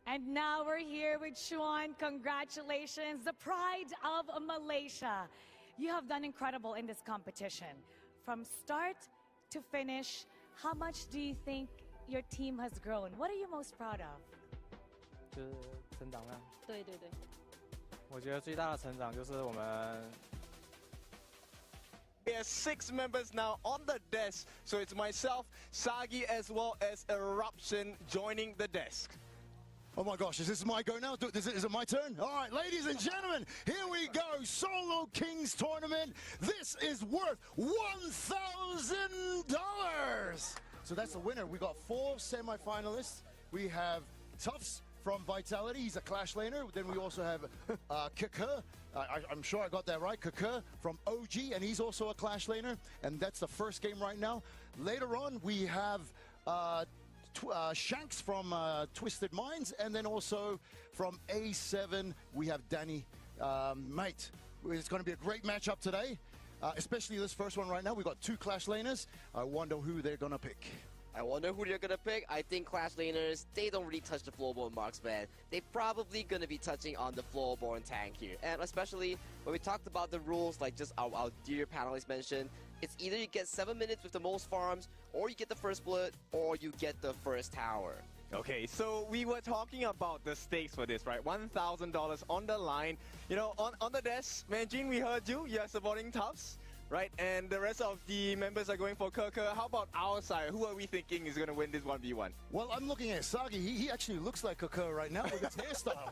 And now we're here with Xuan. Congratulations, the pride of Malaysia. You have done incredible in this competition. From start to finish, how much do you think your team has grown? What are you most proud of? 就是成长量。对对对。我觉得最大的成长就是我们。We have 6 members now on the desk, so it's myself, Sagi, as well as Eruption joining the desk. Oh my gosh, is this my go now? Is it my turn? All right, ladies and gentlemen, here we go. Solo Kings Tournament. This is worth $1,000. So that's the winner. We got 4 semi-finalists. We have Tufts from Vitality. He's a Clash laner. Then we also have Kaka. I'm sure I got that right. Kaka from OG, and he's also a Clash laner. And that's the first game right now. Later on, we have Shanks from Twisted Minds, and then also from A7 we have Danny. Mate, it's going to be a great matchup today, especially this first one right now. We've got 2 Clash laners. I wonder who they're going to pick. I wonder who they're going to pick. I think Clash laners, they don't really touch the floorborn marksman. They're probably going to be touching on the floorborn tank here. And especially when we talked about the rules, like just our dear panelists mentioned, It's either you get 7 minutes with the most farms, or you get the first blood, or you get the first tower. Okay, so we were talking about the stakes for this, right? $1,000 on the line. You know, on the desk, Manjin, we heard you. You're supporting Tufts, right? And the rest of the members are going for Kirker. How about our side? Who are we thinking is going to win this 1v1? Well, I'm looking at Sagi. He actually looks like Kirker right now with his hairstyle.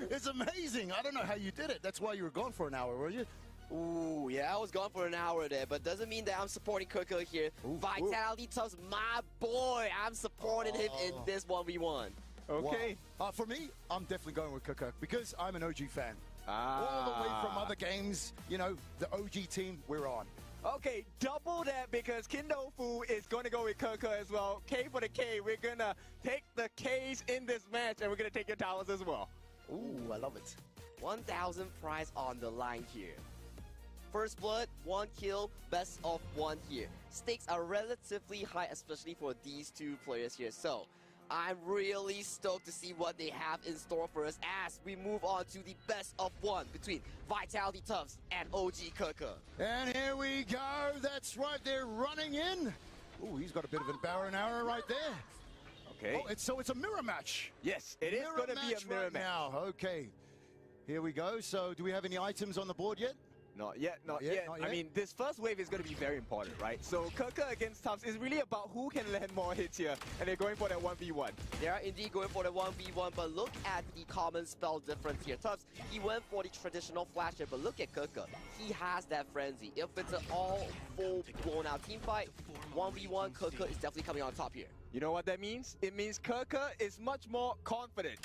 It's amazing. I don't know how you did it. That's why you were gone for an hour, were you? Ooh, yeah, I was gone for an hour there, but doesn't mean that I'm supporting Kirker here. Vitality Tufts, my boy. I'm supporting him in this 1v1. Okay. Wow. For me, I'm definitely going with Kirker because I'm an OG fan. All the way from other games, you know, the OG team, we're on. Okay, double that because Kindofu is going to go with Kirker as well. K for the K. We're going to take the Ks in this match, and we're going to take your towers as well. Ooh, I love it. 1,000 prize on the line here. First blood, 1 kill, best of 1 here. Stakes are relatively high, especially for these two players here. So, I'm really stoked to see what they have in store for us as we move on to the best of 1 between Vitality Tufts and OG Kirker. And here we go. That's right. They're running in. Ooh, he's got a bit of a bow and arrow right there. Okay. Oh, so it's a mirror match. Yes, it is going to be a mirror match. Now. Okay. Here we go. So do we have any items on the board yet? Not yet. I mean, this first wave is going to be very important, right? So Kirker against Tufts is really about who can land more hits here, and they're going for that 1v1. They are indeed going for the 1v1, but look at the common spell difference here. Tufts, he went for the traditional flash here, but look at Kirker. He has that frenzy. If it's an all full blown out team fight, 1v1, Kirker is definitely coming on top here. You know what that means? It means Kirker is much more confident.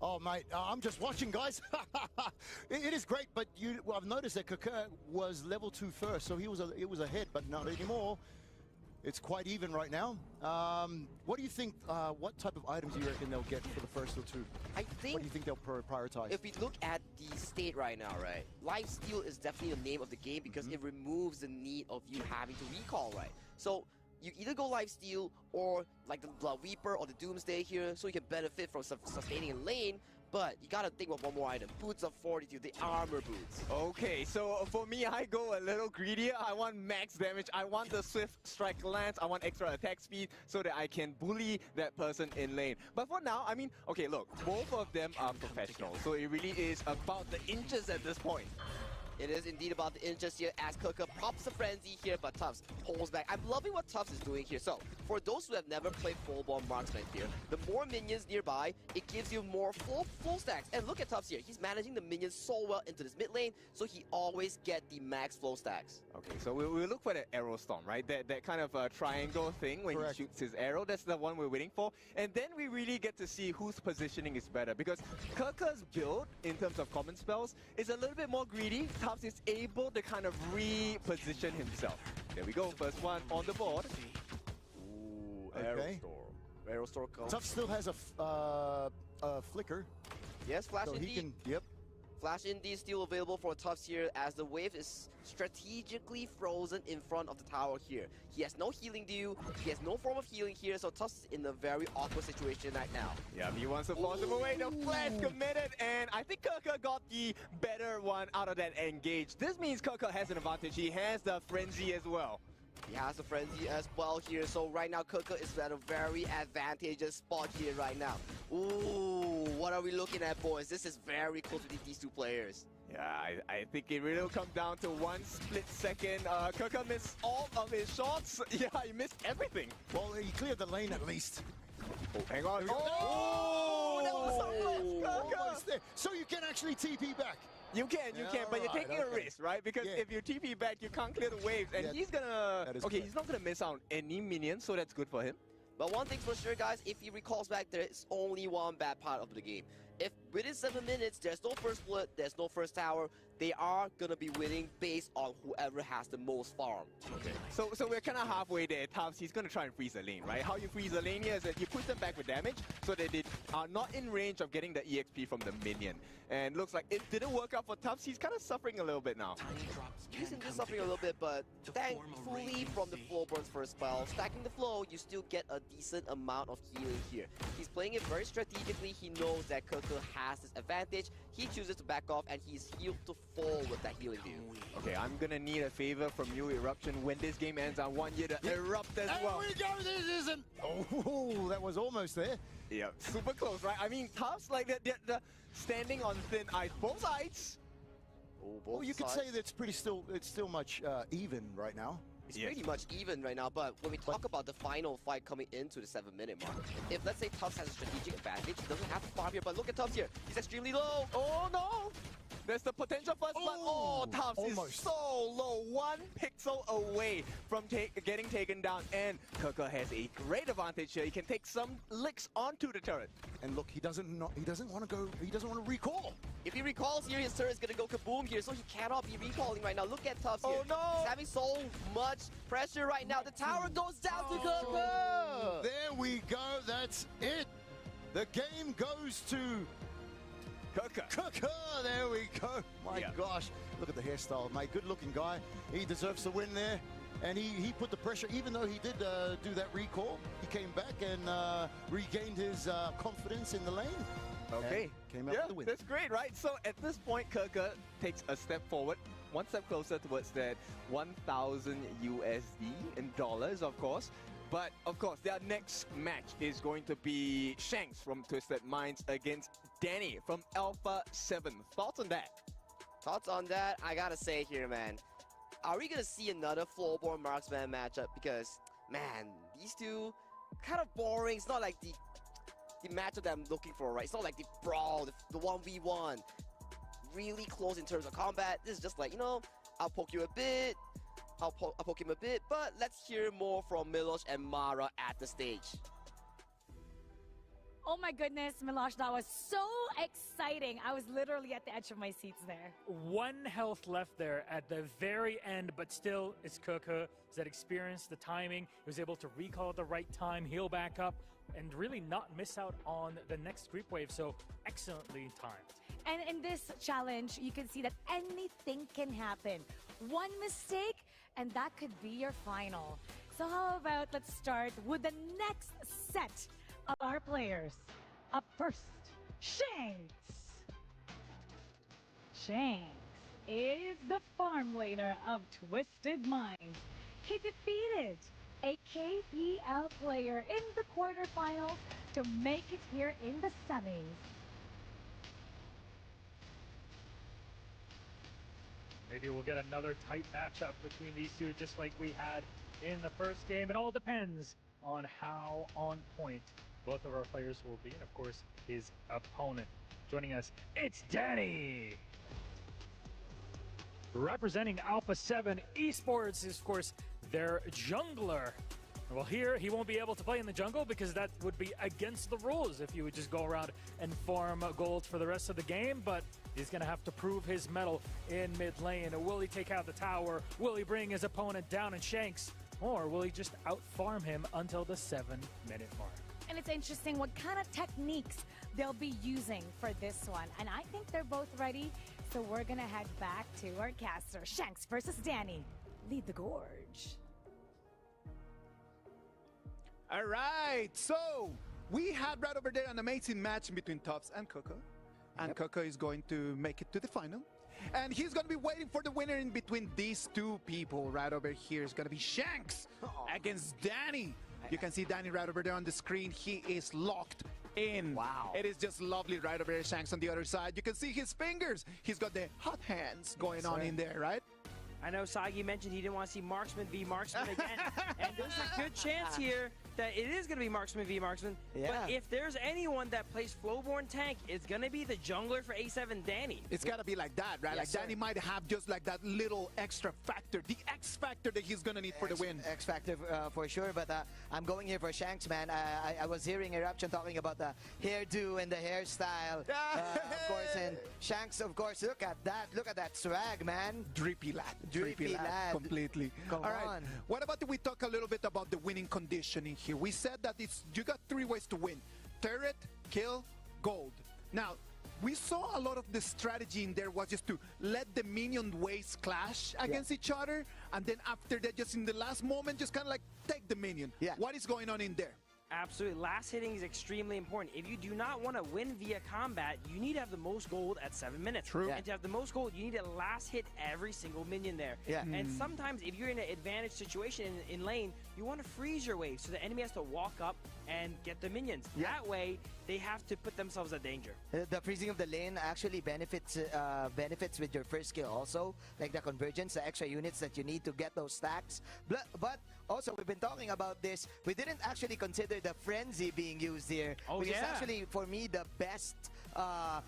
Oh, mate, I'm just watching, guys. It is great, but I've noticed that Kirker was level 2 first, so it was ahead, but not anymore. It's quite even right now. What do you think, what type of items do you reckon they'll get for the first or two? I think... What do you think they'll prioritize? If we look at the state right now, right? Lifesteal is definitely the name of the game because it removes the need of you having to recall, right? So, you either go Lifesteal or like the Blood Weeper or the Doomsday here, so you can benefit from sustaining in lane. But you gotta think of one more item. Boots of Fortitude, the armor boots. Okay, so for me, I go a little greedier. I want max damage. I want the Swift Strike Lance. I want extra attack speed so that I can bully that person in lane. But for now, I mean, okay, look, both of them are professionals. So it really is about the inches at this point. It is indeed about the inches here as Kirker pops a frenzy here, but Tufts pulls back. I'm loving what Tufts is doing here. So, for those who have never played full-blown marksman here, the more minions nearby, it gives you more full stacks. And look at Tufts here. He's managing the minions so well into this mid lane, so he always get the max flow stacks. Okay, so we'll look for the arrow storm, right? That kind of triangle thing when he shoots his arrow. That's the one we're waiting for. And then we really get to see whose positioning is better, because Kirker's build, in terms of common spells, is a little bit more greedy. Tufts is able to kind of reposition himself. There we go, first one on the board. Ooh, Arrow Storm. Arrow Storm comes. Tufts still has a flicker. Yes, Flash so indeed. he can, yep. Flash indeed still available for Tufts here as the wave is strategically frozen in front of the tower here. He has no healing due, he has no form of healing here, so Tufts is in a very awkward situation right now. Yeah, he wants to force him away, the flash committed, and I think Kirker got the better one out of that engage. This means Kirker has an advantage, he has the frenzy as well. He has a frenzy as well here, so right now Kirker is at a very advantageous spot here right now. Ooh, what are we looking at, boys? This is very close between these two players. Yeah, I think it really will come down to one split second. Kirker missed all of his shots. Yeah, he missed everything. Well, he cleared the lane at least. Oh, hang on. Oh, that was so close, Kirker. So you can actually TP back. You can, but you're taking a risk, right? Because if you TP back, you can't clear the waves, and he's gonna... Okay, he's not gonna miss out any minions, so that's good for him. But one thing's for sure, guys, if he recalls back, there is only one bad part of the game. If within 7 minutes, there's no first blood, there's no first tower, they are gonna be winning based on whoever has the most farm. Okay. So we're kind of halfway there. Tufts, he's gonna try and freeze the lane, right? How you freeze the lane here is that you push them back with damage so that they are not in range of getting the EXP from the minion. And looks like it didn't work out for Tufts. He's kind of suffering a little bit now. He's indeed suffering a little bit, but thankfully from the flow burns first spell, stacking the flow, you still get a decent amount of healing here. He's playing it very strategically. He knows that Kirker has this advantage. He chooses to back off, and he's healed to fall with that healing view. Okay, I'm gonna need a favor from you, Eruption, when this game ends. I want you to erupt as well. There we go, this isn't... Oh, that was almost there. Yeah, super close, right? I mean, Tufts, like, the standing on thin ice, both sides. Well, you could say that it's still much even right now. It's pretty much even right now, but when we talk about the final fight coming into the 7-minute mark, if let's say Tufts has a strategic advantage, he doesn't have to farm here, but look at Tufts here. He's extremely low. Oh no! There's the potential first blood. Oh, Tufts is so low. 1 pixel away from getting taken down. And Kaka has a great advantage here. He can take some licks onto the turret. And look, he doesn't want to recall. If he recalls here, his turret's gonna go kaboom here, so he cannot be recalling right now. Look at Tufts here. Oh no! He's having so much pressure right now. The tower goes down to Kaka! There we go, that's it. The game goes to Kaka. There we go. My gosh, look at the hairstyle, mate. Good looking guy. He deserves the win there. And he put the pressure, even though he did do that recall. He came back and regained his confidence in the lane. Okay. Came out with the win. That's great, right? So at this point, Kaka takes a step forward, 1 step closer towards that 1,000 USD in dollars, of course. But of course, their next match is going to be Shanks from Twisted Minds against Danny from Alpha 7. Thoughts on that? Thoughts on that? I gotta say here, man. Are we gonna see another floorborne marksman matchup? Because, man, these two kind of boring. It's not like the matchup that I'm looking for, right? It's not like the brawl, the 1v1. Really close in terms of combat. This is just like, you know, I'll poke you a bit. I'll poke him a bit. But let's hear more from Milosh and Mara at the stage. Oh my goodness, Milosh, that was so exciting. I was literally at the edge of my seats there. 1 health left there at the very end, but still, it's Kaka that experienced the timing. He was able to recall at the right time, heal back up, and really not miss out on the next creep wave. So excellently timed. And in this challenge, you can see that anything can happen. One mistake, and that could be your final. So how about let's start with the next set of our players. Up first, Shanks. Shanks is the farm laner of Twisted Minds. He defeated a KPL player in the quarterfinals to make it here in the semis. Maybe we'll get another tight matchup between these two, just like we had in the first game. It all depends on how on point both of our players will be, and of course, his opponent. Joining us, it's Danny! Representing Alpha 7 Esports is, of course, their jungler. Well, here, he won't be able to play in the jungle because that would be against the rules if you would just go around and farm gold for the rest of the game, but he's going to have to prove his mettle in mid lane. Will he take out the tower? Will he bring his opponent down in Shanks? Or will he just out-farm him until the 7-minute mark? And it's interesting what kind of techniques they'll be using for this one. And I think they're both ready, so we're going to head back to our caster. Shanks versus Danny. Lead the gorge. All right, so we had right over there an amazing match between Tufts and Kaka. And Kaka is going to make it to the final. And he's going to be waiting for the winner in between these two people. Right over here is going to be Shanks against Danny. You can see Danny right over there on the screen. He is locked in. Wow. It is just lovely right over there. Shanks on the other side. You can see his fingers. He's got the hot hands going on in there, right? I know Sagi mentioned he didn't want to see marksman v marksman again. And there's a good chance here that it is going to be marksman v marksman. Yeah. But if there's anyone that plays flowborn tank, it's going to be the jungler for A7, Danny. It's got to be like that, right? Yes, like Danny might have just like that little extra factor, the X factor that he's going to need for the win. X factor for sure, but I'm going here for Shanks, man. I was hearing Eruption talking about the hairdo and the hairstyle, of course, and Shanks, of course, look at that swag, man. Drippy lad. Drippy lad. Completely. Come All right. on. What about if we talk a little bit about the winning conditioning here? We said that you got 3 ways to win. Turret, kill, gold. Now, we saw a lot of the strategy in there was just to let the minion waves clash against each other, and then after that, just in the last moment, just kind of like take the minion. Yeah. What is going on in there? Absolutely. Last hitting is extremely important. If you do not want to win via combat, you need to have the most gold at 7 minutes. True. And to have the most gold, you need to last hit every single minion there. Yeah. And sometimes if you're in an advantage situation in lane, you want to freeze your wave so the enemy has to walk up and get the minions. Yeah. That way, they have to put themselves at danger. The freezing of the lane actually benefits with your first skill also, like the convergence, the extra units that you need to get those stacks. But also, we've been talking about this. We didn't actually consider the frenzy being used here, which is actually, for me, the best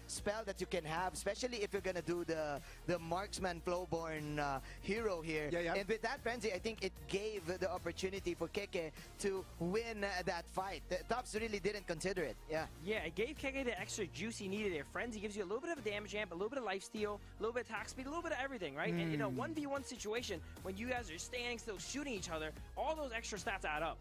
spell that you can have, especially if you're gonna do the marksman flowborn hero here. And with that frenzy, I think it gave the opportunity for Keke to win that fight. The Tops really didn't consider it. Yeah, it gave Keke the extra juice he needed there. Frenzy gives you a little bit of a damage amp, a little bit of lifesteal, a little bit of attack speed, a little bit of everything, right? And in a 1v1 situation, when you guys are standing still shooting each other, all those extra stats add up.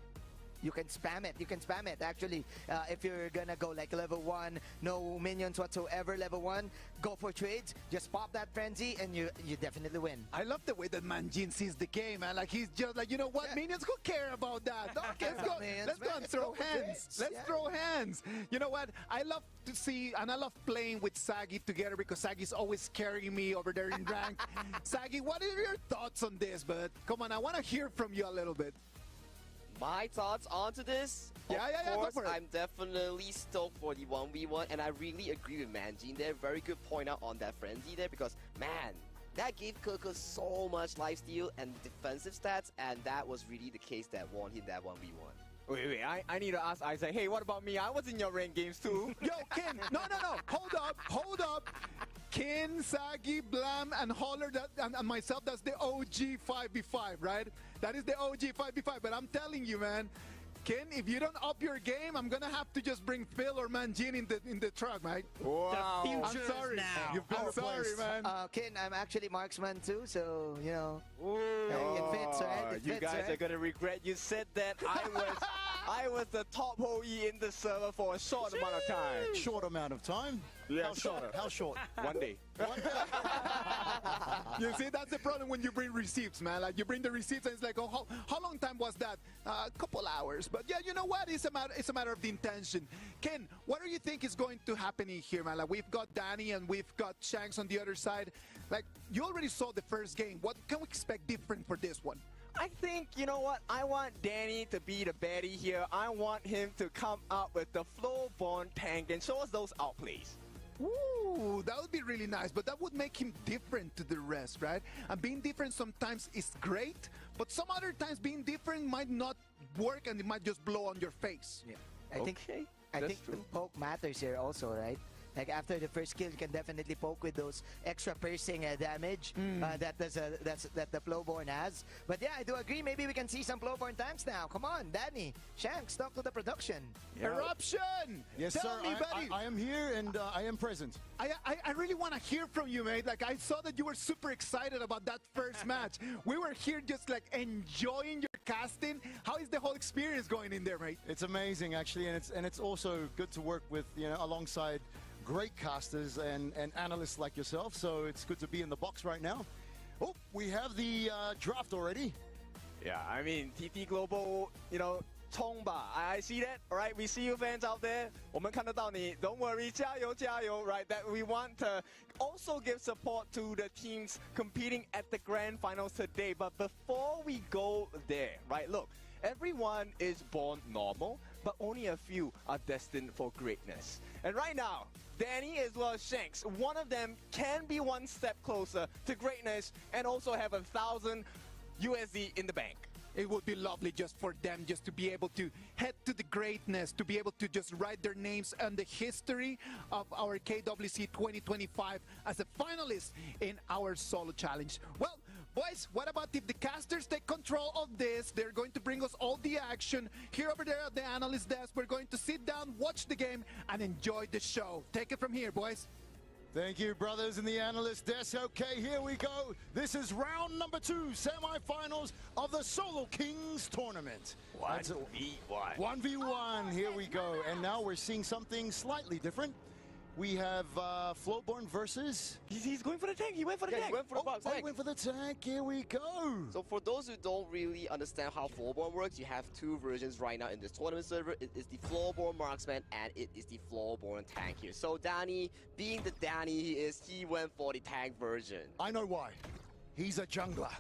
You can spam it. You can spam it. Actually, if you're gonna go like level 1, no minions whatsoever, level 1, go for trades. Just pop that frenzy, and you definitely win. I love the way that Manjin sees the game, man. Like he's just like, you know what, minions, who care about that? Let's go and throw hands. Let's throw hands. You know what? I love to see, and I love playing with Sagi together because Sagi's always carrying me over there in rank. Sagi, what are your thoughts on this? But come on, I want to hear from you a little bit. My thoughts onto this? Of course, I'm definitely stoked for the 1v1, and I really agree with Manjin there. Very good point out on that frenzy there, because, man, that gave Keke so much lifesteal and defensive stats, and that was really the case that won him that 1v1. Wait, I need to ask Isaac, hey, what about me? I was in your rank games too. Yo, Ken, no. Hold up. Ken, Sagi, Blam, and Holler, and myself, that's the OG 5v5, right? That is the OG 5v5, but I'm telling you, man, Ken, if you don't up your game, I'm gonna have to just bring Phil or Manjin in the truck, right? Wow. I'm sorry. I'm sorry, man. Ken, I'm actually marksman too, so, you know. It fits, right? You guys are gonna regret you said that. I was the top OE in the server for a short amount of time. Short amount of time? Yeah, How short? 1 day. You see, that's the problem when you bring receipts, man. Like, you bring the receipts and it's like, oh, how long time was that? A couple hours. But yeah, you know what? It's a matter of the intention. Ken, what do you think is going to happen in here, man? Like, we've got Danny and we've got Shanks on the other side. Like, you already saw the first game. What can we expect different for this one? I think, you know what, I want Danny to be the baddie here. I want him to come out with the Flowborn tank and show us those outplays. Ooh, that would be really nice, but that would make him different to the rest, right? And being different sometimes is great, but some other times being different might not work and it might just blow on your face. Yeah, I think the poke matters here also, right? Like after the first kill, you can definitely poke with those extra piercing damage that the Flowborn has. But yeah, I do agree. Maybe we can see some Flowborn tanks now. Come on, Danny, Shanks, talk to the production. Yeah. Eruption! Yes, Tell sir. me, buddy. I am here and I am present. I really want to hear from you, mate. Like, I saw that you were super excited about that first match. We were here just like enjoying your casting. How is the whole experience going in there, mate? It's amazing, actually, and it's also good to work with, you know, alongside great casters and analysts like yourself, so it's good to be in the box right now. Oh, we have the draft already. Yeah, I mean, TT Global, you know, 冲吧, I see that, all right? We see you fans out there. 我们看得到你, don't worry, 加油, 加油, right? That we want to also give support to the teams competing at the grand finals today. But before we go there, right, look, everyone is born normal, but only a few are destined for greatness. And right now, Danny as well as Shanks, one of them can be one step closer to greatness and also have 1,000 USD in the bank. It would be lovely just for them just to be able to head to the greatness, to be able to just write their names on the history of our KWC 2025 as a finalist in our solo challenge. Well, boys, what about if the casters take control of this? They're going to bring us all the action. Here over there at the analyst desk, we're going to sit down, watch the game, and enjoy the show. Take it from here, boys. Thank you, brothers in the analyst desk. Okay, here we go. This is round number 2, semifinals of the Solo Kings tournament. 1v1. 1v1, here we go. And now we're seeing something slightly different. we have Flowborn versus... He's going for the tank. He went for the tank. He went for the box tank. He went for the tank. Here we go. So for those who don't really understand how Flowborn works, you have two versions right now in this tournament server. It is the Flowborn Marksman and it is the Flowborn Tank here. So Danny, being the Danny he is, he went for the tank version. I know why. He's a jungler.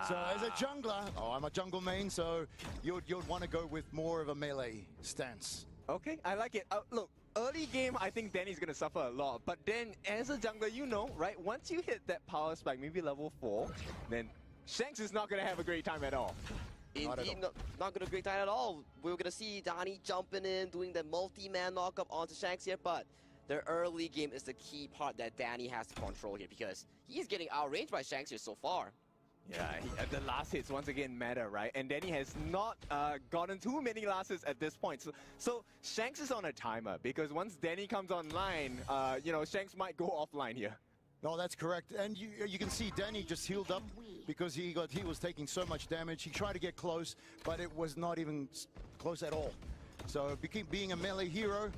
So as a jungler, I'm a jungle main, so you'd want to go with more of a melee stance. Okay, I like it. Look, early game, I think Danny's going to suffer a lot. But then, as a jungler, you know, right? Once you hit that power spike, maybe level 4, then Shanks is not going to have a great time at all. Indeed, not going to great time at all. We're going to see Danny jumping in, doing the multi-man knockup onto Shanks here, but the early game is the key part that Danny has to control here because he's getting outranged by Shanks here so far. Yeah, the last hits once again matter, right? And Danny has not gotten too many last hits at this point. So Shanks is on a timer because once Danny comes online, you know, Shanks might go offline here. No, that's correct. And you can see Danny just healed up because he was taking so much damage. He tried to get close, but it was not even close at all. So being a melee hero,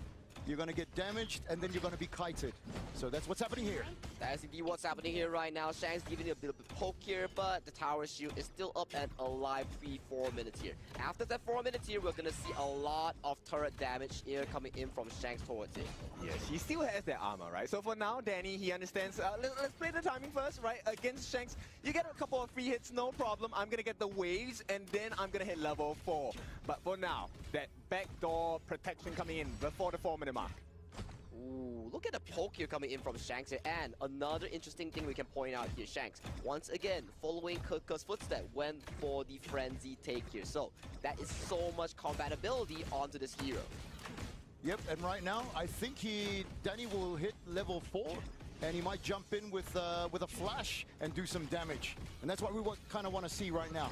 you're going to get damaged, and then you're going to be kited. So that's what's happening here. That is indeed what's happening here right now. Shanks giving it a bit of a poke here, but the tower shield is still up and alive 3-4 minutes here. After that 4 minutes here, we're going to see a lot of turret damage here coming in from Shanks towards it. Yes, he still has that armor, right? So for now, Danny, he understands. Let's play the timing first, right? Against Shanks, you get a couple of free hits, no problem. I'm going to get the waves, and then I'm going to hit level 4. But for now, that backdoor protection coming in before the 4-minute mark. Ooh, look at the poke here coming in from Shanks here. And another interesting thing we can point out here, Shanks, once again, following Kuka's footstep, went for the frenzy take here. So that is so much compatibility onto this hero. Yep, and right now, I think Danny will hit level 4, and he might jump in with a flash and do some damage. And that's what we kind of want to see right now.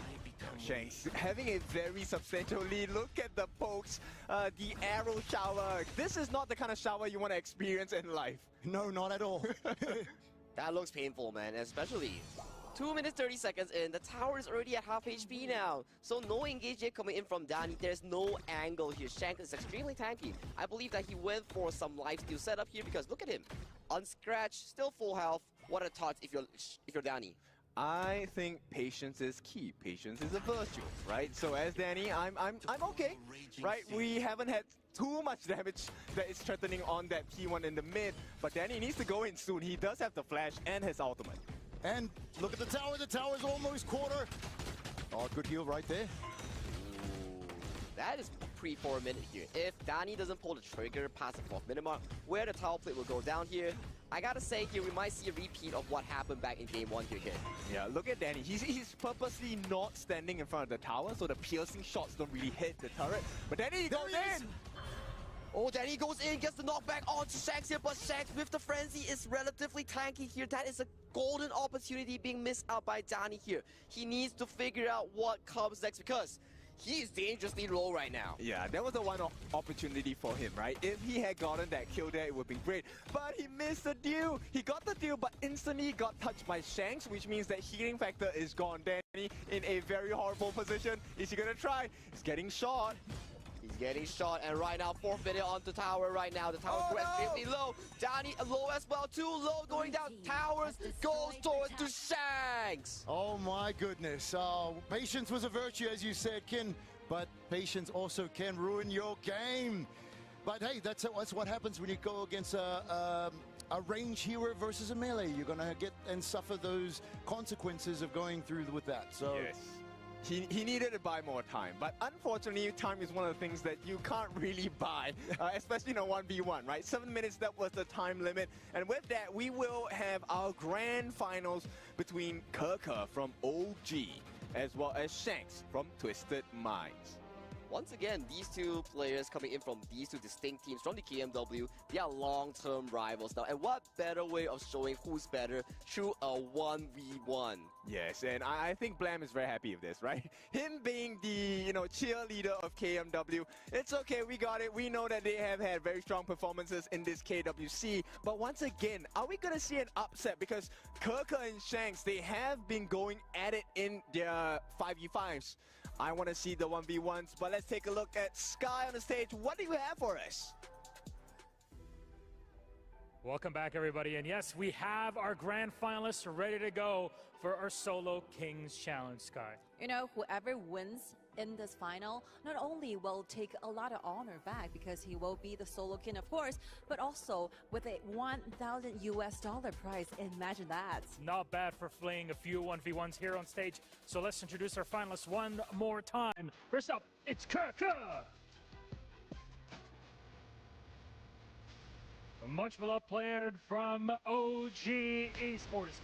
Shanks having a very substantial lead. Look at the pokes, the arrow shower. This is not the kind of shower you want to experience in life. No, not at all. That looks painful, man, especially 2 minutes 30 seconds in. The tower is already at half HP now. So no engage yet coming in from Danny. There's no angle here. Shanks is extremely tanky. I believe that he went for some lifesteal setup here because look at him. Unscratched, still full health. What are thoughts if you're Danny? I think patience is key. Patience is a virtue, right? So as Danny, I'm okay, right? We haven't had too much damage that is threatening on that T1 in the mid, but Danny needs to go in soon. He does have the flash and his ultimate. And look at the tower. The tower's almost quarter. Oh, good heal right there. Ooh, that is pre-4 minute here. If Danny doesn't pull the trigger past the 4th minute mark, where the tower plate will go down here, I gotta say here, we might see a repeat of what happened back in game 1 here. Yeah, look at Danny. He's purposely not standing in front of the tower, so the piercing shots don't really hit the turret. But Danny goes in! Oh, Danny goes in, gets the knockback onto Shanks here, but Shanks with the frenzy is relatively tanky here. That is a golden opportunity being missed out by Danny here. He needs to figure out what comes next because he is dangerously low right now. Yeah, that was the one opportunity for him, right? If he had gotten that kill there, it would have been great. But he missed the deal. He got the deal, but instantly got touched by Shanks, which means that healing factor is gone. Danny in a very horrible position. Is he gonna try? He's getting shot. He's getting shot, and right now, 4th minute on the tower right now. The tower's extremely low. Danny low as well, too low, going down. Towers goes towards to Shanks. Oh my goodness. Patience was a virtue, as you said, Kin, but patience also can ruin your game. But hey, that's what happens when you go against a range hero versus a melee. You're gonna get and suffer those consequences of going through with that. So. Yes. He needed to buy more time, but unfortunately, time is one of the things that you can't really buy, especially in a 1v1, right? 7 minutes, that was the time limit. And with that, we will have our grand finals between Kaka from OG, as well as Shanks from Twisted Minds. Once again, these two players coming in from these two distinct teams from the KMW, they are long-term rivals now. And what better way of showing who's better through a 1v1? Yes, and I think Blam is very happy with this, right? Him being the, cheerleader of KMW, it's okay, we got it. We know that they have had very strong performances in this KWC. But once again, are we going to see an upset? Because Kirka and Shanks, they have been going at it in their 5v5s. I want to see the 1v1s, but let's take a look at Sky on the stage. What do you have for us? Welcome back, everybody. And yes, we have our grand finalists ready to go for our Solo Kings Challenge, Sky. You know, whoever wins in this final not only will take a lot of honor back because he will be the Solo King, of course, but also with a $1,000 prize. Imagine that. Not bad for fleeing a few 1v1s here on stage. So let's introduce our finalists one more time. First up, it's Kaka. A much beloved player from OG Esports,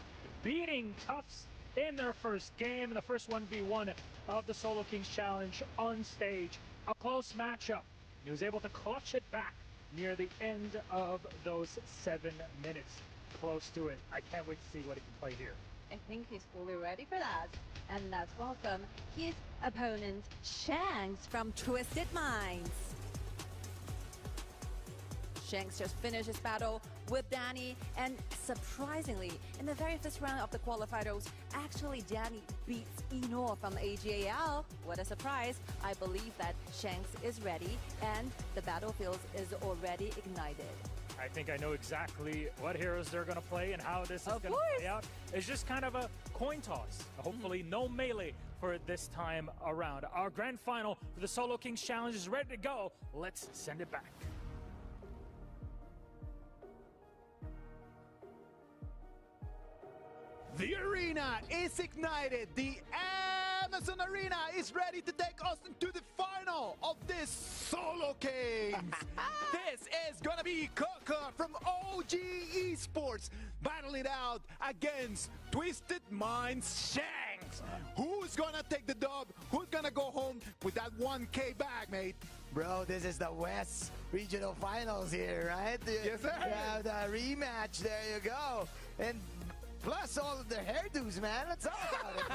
beating Tufts in their first game, the first 1v1 of the Solo Kings Challenge on stage. A close matchup. He was able to clutch it back near the end of those 7 minutes. Close to it. I can't wait to see what he can play here. I think he's fully ready for that. And let's welcome his opponent, Shanks from Twisted Minds. Shanks just finished his battle with Danny, and surprisingly, in the very first round of the qualifiers, actually Danny beats Eno from AGAL. What a surprise. I believe that Shanks is ready, and the battlefield is already ignited. I think I know exactly what heroes they're going to play and how this is going to play out. It's just kind of a coin toss. Hopefully no melee for this time around. Our grand final for the Solo Kings Challenge is ready to go. Let's send it back. The arena is ignited. The Amazon Arena is ready to take us into the final of this Solo Kings. This is gonna be Kaka from OG Esports battling it out against Twisted Minds Shanks. Who's gonna take the dub? Who's gonna go home with that 1K bag, mate? Bro, this is the West Regional Finals here, right? Yes, sir. You have the rematch. There you go. And plus all of the hairdos, man. That's all about it,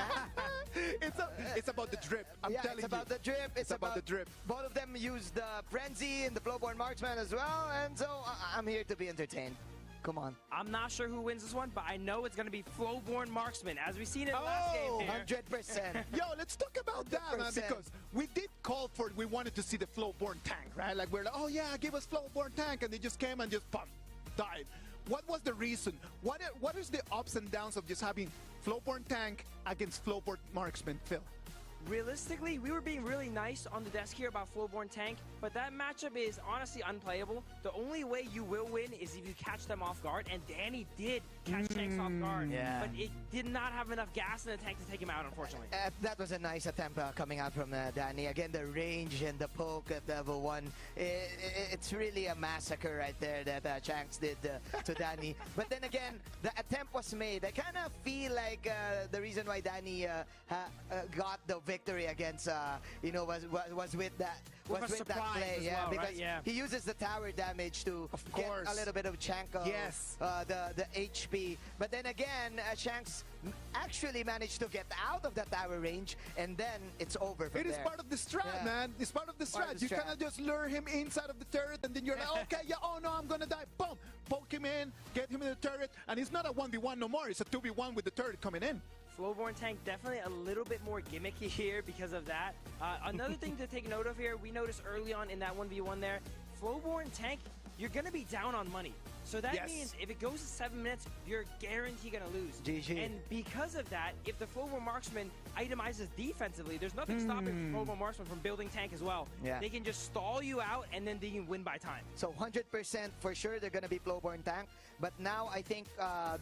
man. It's about the drip. I'm telling you. It's about the drip. It's about the drip. Both of them use the frenzy and the Flowborn Marksman as well, and so I'm here to be entertained. Come on. I'm not sure who wins this one, but I know it's going to be Flowborn Marksman, as we've seen in the last game here. 100%. Yo, let's talk about that, man, because we did call for it. We wanted to see the Flowborn tank, right? Like, we're like, oh, yeah, give us Flowborn tank, and they just came and just, pump, died. What was the reason? What is the ups and downs of just having Flowborn tank against Flowborn Marksman, Phil? Realistically, we were being really nice on the desk here about Flowborn tank, but that matchup is honestly unplayable. The only way you will win is if you catch them off guard, and Danny did catch Shanks off guard, but it did not have enough gas in the tank to take him out, unfortunately. That was a nice attempt coming out from Danny. Again, the range and the poke at level 1, it's really a massacre right there that Shanks did to Danny. But then again, the attempt was made. I kind of feel like the reason why Danny got the victory against was with that play, well, because right? he uses the tower damage to get a little bit of chunk of the HP. But then again, Shanks actually managed to get out of the tower range, and then it's over from there. It is part of the strat, man. It's part of the strat. You cannot just lure him inside of the turret, and then you're like, okay, yeah, oh no, I'm gonna die. Boom, poke him in, get him in the turret, and it's not a 1v1 no more. It's a 2v1 with the turret coming in. Flowborn tank definitely a little bit more gimmicky here because of that. Another thing to take note of here, we noticed early on in that 1v1 there, Flowborn tank, you're going to be down on money. So that means if it goes to 7 minutes, you're guaranteed going to lose. GG. And because of that, if the Flowborn Marksman itemizes defensively, there's nothing stopping Flowborn Marksman from building tank as well. Yeah. They can just stall you out, and then they can win by time. So 100% for sure they're going to be Flowborn tank. But now I think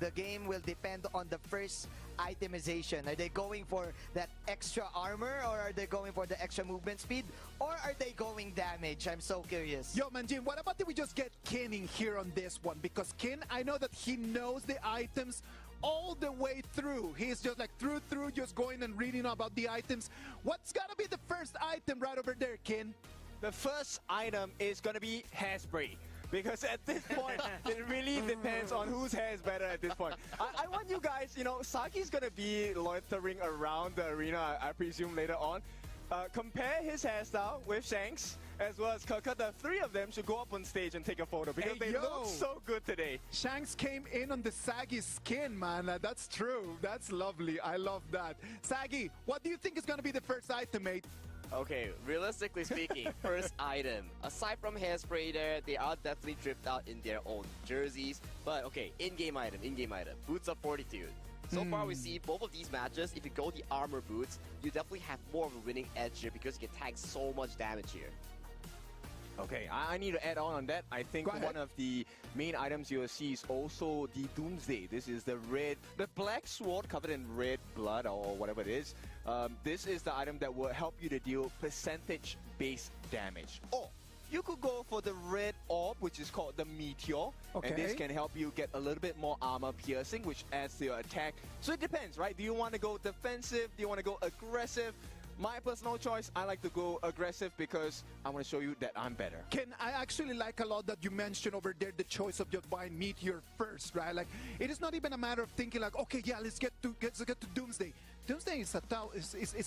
the game will depend on the first itemization. Are they going for that extra armor, or are they going for the extra movement speed, or are they going damage? I'm so curious. Yo, man, Jim, what about if we just get Kin in here on this one? Because Kin, I know that he knows the items all the way through. He's just like through, just going and reading about the items. What's gonna be the first item right over there, Kin? The first item is gonna be hairspray. Because at this point, it really depends on whose hair is better at this point. I want you guys, you know, Saki's going to be loitering around the arena, I presume, later on. Compare his hairstyle with Shanks, as well as Kaka. The three of them should go up on stage and take a photo, because they look so good today. Shanks came in on the saggy skin, man. That's true. That's lovely. I love that. Saggy, what do you think is going to be the first item, mate? Okay, realistically speaking, first item. Aside from hairspray there, they are definitely dripped out in their own jerseys. But okay, in-game item. Boots of Fortitude. So far we see both of these matches, if you go the armor boots, you definitely have more of a winning edge here because you can tag so much damage here. Okay, I need to add on that. I think one of the main items you'll see is also the Doomsday. This is the black sword covered in red blood or whatever it is. This is the item that will help you to deal percentage-based damage. Or you could go for the red orb, which is called the Meteor. And this can help you get a little bit more armor piercing, which adds to your attack. So it depends, right? Do you want to go defensive? Do you want to go aggressive? My personal choice, I like to go aggressive because I want to show you that I'm better. Ken, I actually like a lot that you mentioned over there the choice of just buying Meteor first, right? Like, it is not even a matter of thinking like, okay, yeah, let's get to Doomsday. Doomsday is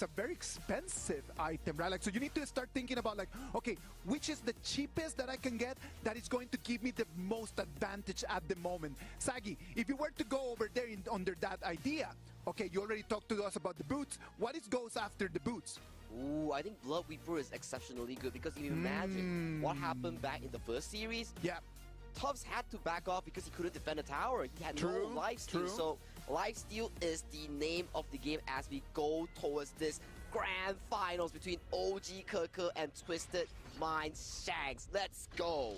a very expensive item, right? Like, so you need to start thinking about like, okay, which is the cheapest that I can get that is going to give me the most advantage at the moment. Sagi, if you were to go over there under that idea, okay, you already talked to us about the boots. What goes after the boots? Ooh, I think Blood Weaver is exceptionally good because if you imagine what happened back in the first series, Tufts had to back off because he couldn't defend a tower. He had no lifesteal, so lifesteal is the name of the game as we go towards this grand finals between OG Keke and Twisted Mind Shanks. Let's go!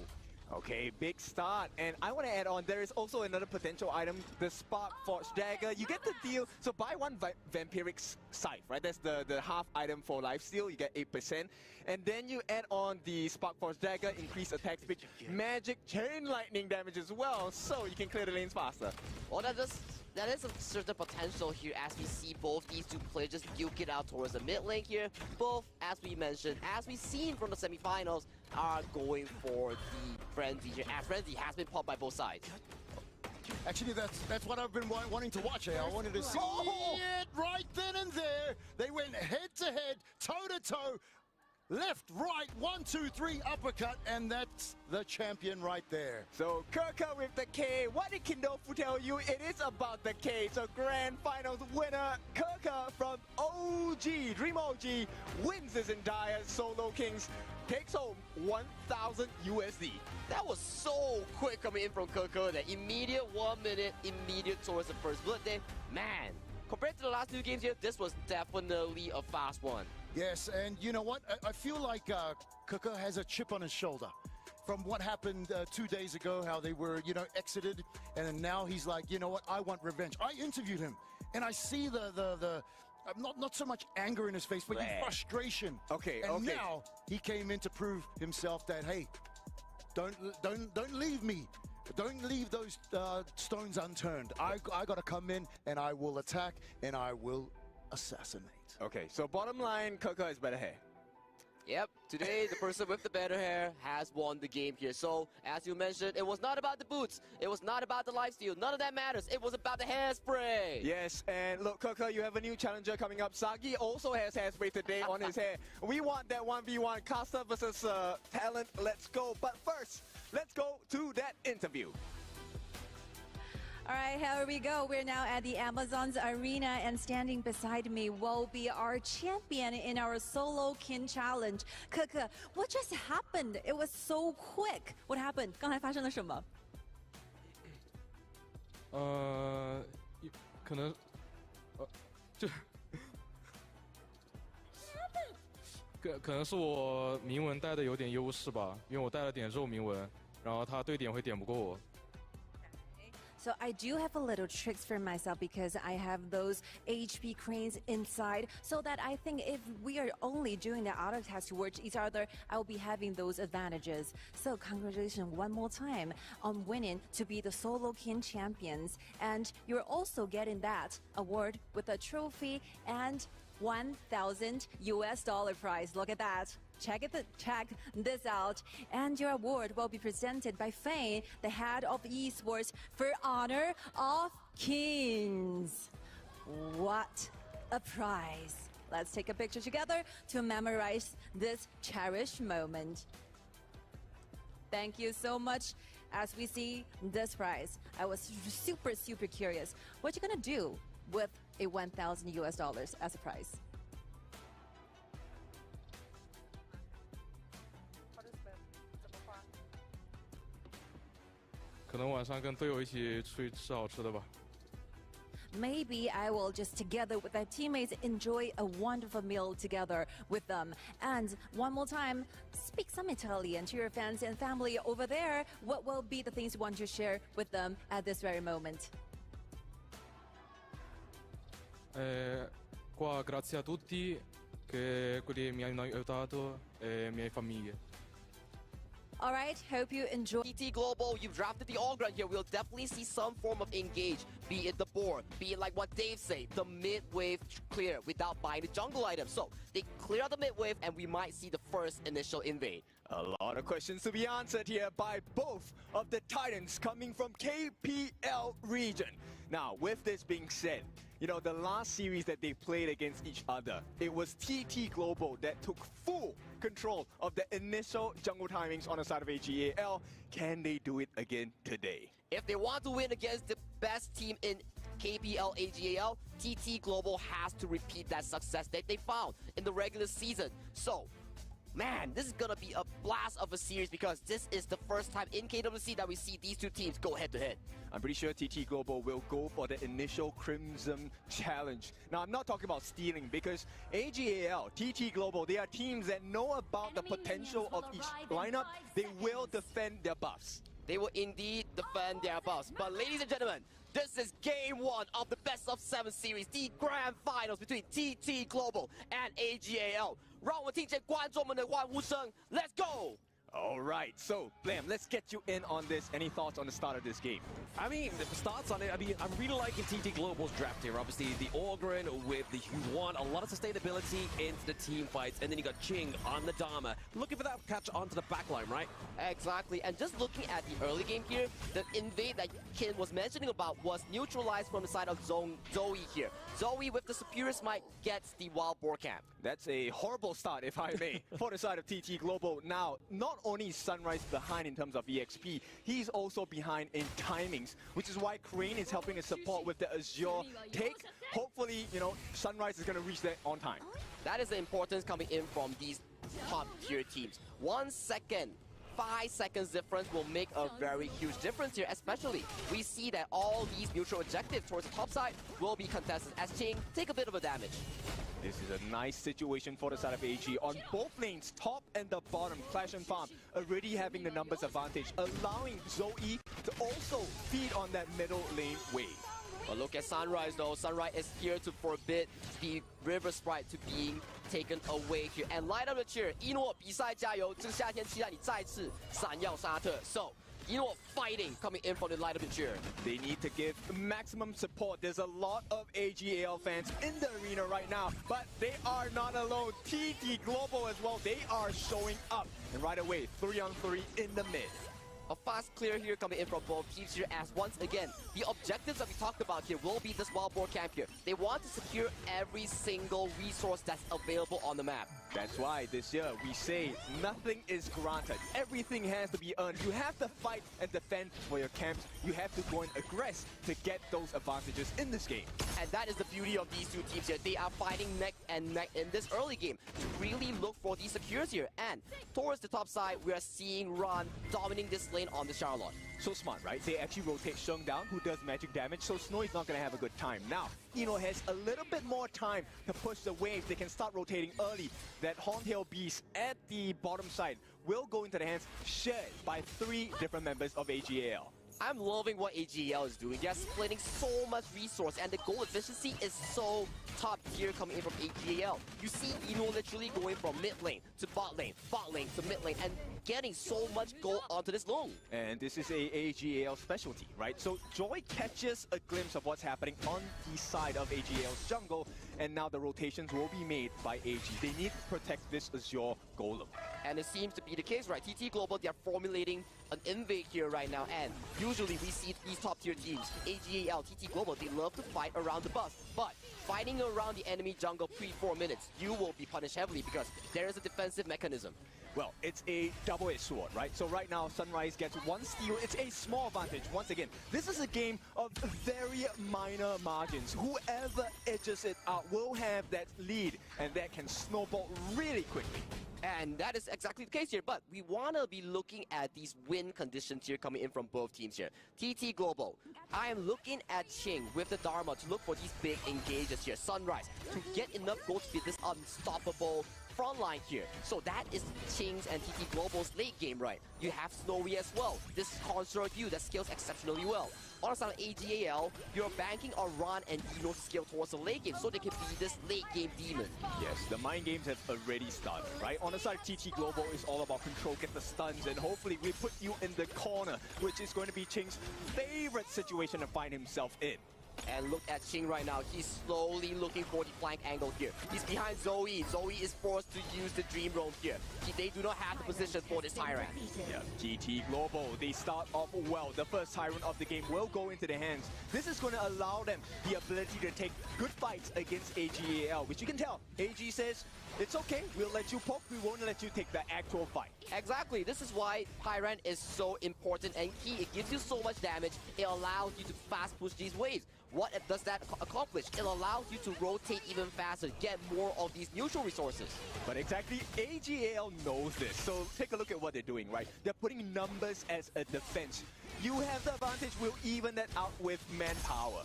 Okay, big start. And I want to add on, there is also another potential item, the Spark Forge Dagger. You get the deal, so buy one Vampiric Scythe, right? That's the half item for lifesteal, you get 8%. And then you add on the Spark Forge Dagger, increase attack speed, magic chain lightning damage as well, so you can clear the lanes faster. Well, that is a certain potential here as we see both these two players just duke it out towards the mid lane here. Both, as we mentioned, as we've seen from the semifinals, are going for the Frenzy here. And Frenzy has been popped by both sides. Actually, that's what I've been wanting to watch here. I wanted to see it right then and there. They went head to head, toe to toe. Left, right, 1, 2, 3, uppercut, and that's the champion right there. So Keke with the K. What did Kindofu tell you? It is about the K. So grand finals winner, Keke from OG, Dream OG, wins this entire Solo Kings, takes home 1,000 USD. That was so quick coming in from Keke. That immediate 1 minute, immediate towards the first blood there. Man, compared to the last two games here, this was definitely a fast one. Yes, and you know what? I feel like Keke has a chip on his shoulder from what happened 2 days ago, how they were, exited, and then now he's like, you know what? I want revenge. I interviewed him, and I see the not so much anger in his face, but frustration. Okay, and now he came in to prove himself that, hey, don't leave me. Don't leave those stones unturned. I got to come in, and I will attack, and I will assassinate. Okay, so bottom line, Keke has better hair. Yep, today the person with the better hair has won the game here. So, as you mentioned, it was not about the boots. It was not about the lifesteal. None of that matters. It was about the hairspray. Yes, and look, Keke, you have a new challenger coming up. Sagi also has hairspray today on his hair. We want that 1v1 caster versus talent. Let's go. But first, let's go to that interview. All right, here we go. We're now at the Amazon's Arena, and standing beside me will be our champion in our Solo King Challenge. Keke, what just happened? It was so quick. What happened? 刚才发生了什么？可能，就可能是我铭文带的有点优势吧，因为我带了点肉铭文，然后他对点会点不过我。 So I do have a little tricks for myself because I have those HP cranes inside, so that I think if we are only doing the auto attacks towards each other, I will be having those advantages. So congratulations one more time on winning to be the Solo King champions, and you're also getting that award with a trophy and $1,000 US prize. Look at that. Check this out. And your award will be presented by Fane, the head of esports, for honor of kings. What a prize. Let's take a picture together to memorize this cherished moment. Thank you so much. As we see this prize, I was super curious. What you gonna do with a $1,000 US as a prize? 可能晚上跟队友一起出去吃好吃的吧。 Maybe I will just together with their teammates enjoy a wonderful meal together with them. And one more time, speak some Italian to your fans and family over there. What will be the things you want to share with them at this very moment? Qua grazie a tutti che quelli mi hanno aiutato e miei famiglie. All right, hope you enjoy. TT Global, you've drafted the all ground here. We'll definitely see some form of engage, be it the board, be it like what Dave said, the mid wave clear without buying the jungle item. So they clear out the mid wave and we might see the first initial invade. A lot of questions to be answered here by both of the Titans coming from KPL region. Now, with this being said, you know, the last series that they played against each other, it was TT Global that took full control of the initial jungle timings on the side of AGAL. Can they do it again today? If they want to win against the best team in KPL AGAL, TT Global has to repeat that success that they found in the regular season. So, man, this is gonna be a blast of a series because this is the first time in KWC that we see these two teams go head-to-head. I'm pretty sure TT Global will go for the initial Crimson Challenge. Now, I'm not talking about stealing because AGAL, TT Global, they are teams that know about the potential of each lineup. They will defend their buffs. They will indeed defend their buffs. But ladies and gentlemen, this is game one of the best of 7 series, the grand finals between TT Global and AGAL. 让我们听见观众们的欢呼声 Let's go! All right, so Blam, let's get you in on this. Any thoughts on the start of this game? I mean, the starts on it, I mean, I'm really liking TT Global's draft here. Obviously, the Orgrin with the Huan, a lot of sustainability into the team fights, and then you got Ching on the Dharma, looking for that catch onto the backline, right? Exactly, and just looking at the early game here, the invade that Ken was mentioning about was neutralized from the side of Zoe here. Zoe with the superior smite gets the wild boar camp. That's a horrible start, if I may, for the side of TT Global. Now, not only is Sunrise behind in terms of EXP, he's also behind in timings, which is why Crane is helping us support with the Azure take. Hopefully, you know, Sunrise is going to reach that on time. That is the importance coming in from these top tier teams. 1 second, 5 seconds difference will make a very huge difference here, especially we see that all these neutral objectives towards the top side will be contested as Ching take a bit of a damage. This is a nice situation for the side of AG on both lanes, top and the bottom. Clash and Farm already having the numbers advantage, allowing Zoe to also feed on that middle lane wave. But look at Sunrise though. Sunrise is here to forbid the River Sprite to being taken away here. And light up the cheer. 一诺比赛加油，这个夏天期待你再次闪耀沙特。So, Eno fighting coming in from the light up the cheer. They need to give maximum support. There's a lot of AGAL fans in the arena right now, but they are not alone. TT Global as well, they are showing up. And right away, 3-on-3 in the mid. A fast clear here coming in from both teams here as once again, the objectives that we talked about here will be this wild boar camp here. They want to secure every single resource that's available on the map. That's why this year we say nothing is granted. Everything has to be earned. You have to fight and defend for your camps. You have to go and aggress to get those advantages in this game. And that is the beauty of these two teams here. They are fighting neck and neck in this early game to really look for these secures here. And towards the top side, we are seeing Ron dominating this lane on the Charlotte. So smart, right? They actually rotate Sheng down, who does magic damage, so Snow is not going to have a good time. Now, Eno has a little bit more time to push the waves. They can start rotating early. That Horntail Beast at the bottom side will go into the hands shared by 3 different members of AGAL. I'm loving what AGAL is doing. They're splitting so much resource, and the goal efficiency is so top tier coming in from AGAL. You see Eno literally going from mid lane to bot lane to mid lane, and getting so much gold onto this lane. And this is a AGAL specialty, right? So Joy catches a glimpse of what's happening on the side of AGAL's jungle, and now the rotations will be made by AG. They need to protect this Azure Golem. And it seems to be the case, right? TT Global, they're formulating an invade here right now, and usually we see these top tier teams, AGAL, TT Global, they love to fight around the buff. But fighting around the enemy jungle pre-4 minutes, you will be punished heavily because there is a defensive mechanism. well, it's a double-edged sword, right? So right now, Sunrise gets 1 steal. It's a small advantage. Once again, this is a game of very minor margins. Whoever edges it out will have that lead, and that can snowball really quickly. And that is exactly the case here, but we want to be looking at these win conditions here coming in from both teams here. TT Global, I am looking at Ching with the Dharma to look for these big engages here. Sunrise, to get enough gold to beat this unstoppable front line here. So that is Ching's and TT Global's late game, right? You have Snowy as well. This construct view that scales exceptionally well. On the side of AGAL, you're banking on Ron and Dino to scale towards the late game so they can be this late game demon. Yes, the mind games have already started, right? On the side of TT Global, is all about control, get the stuns, and hopefully we put you in the corner, which is going to be Ching's favorite situation to find himself in. And look at Ching right now. He's slowly looking for the flank angle here. He's behind Zoe. Zoe is forced to use the Dream Roam here. They do not have the position for this Tyrant. Yeah, GT Global, they start off well. The first Tyrant of the game will go into their hands. This is going to allow them the ability to take good fights against AGAL, which you can tell. AG says, it's okay, we'll let you poke, we won't let you take the actual fight. Exactly, this is why Tyrant is so important and key. It gives you so much damage, it allows you to fast push these waves. What does that accomplish? It allows you to rotate even faster, get more of these neutral resources. But exactly, AGAL knows this. So take a look at what they're doing, right? They're putting numbers as a defense. You have the advantage, we'll even that out with manpower.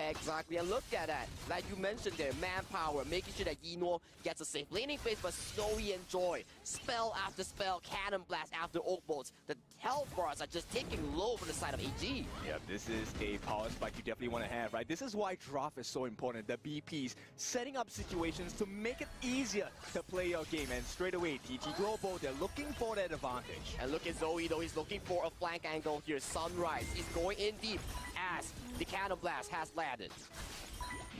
Exactly, and look at that. Like you mentioned there, manpower, making sure that Yinor gets a safe laning phase, but Snowy and Joy, spell after spell, cannon blast after oak bolts. The health bars are just taking low from the side of AG. Yeah, this is a power spike you definitely want to have, right? This is why draft is so important. The BPs setting up situations to make it easier to play your game, and straight away, TT Global, they're looking for that advantage. And look at Zoe though, he's looking for a flank angle here. Sunrise, he's going in deep as the cannon blast has landed.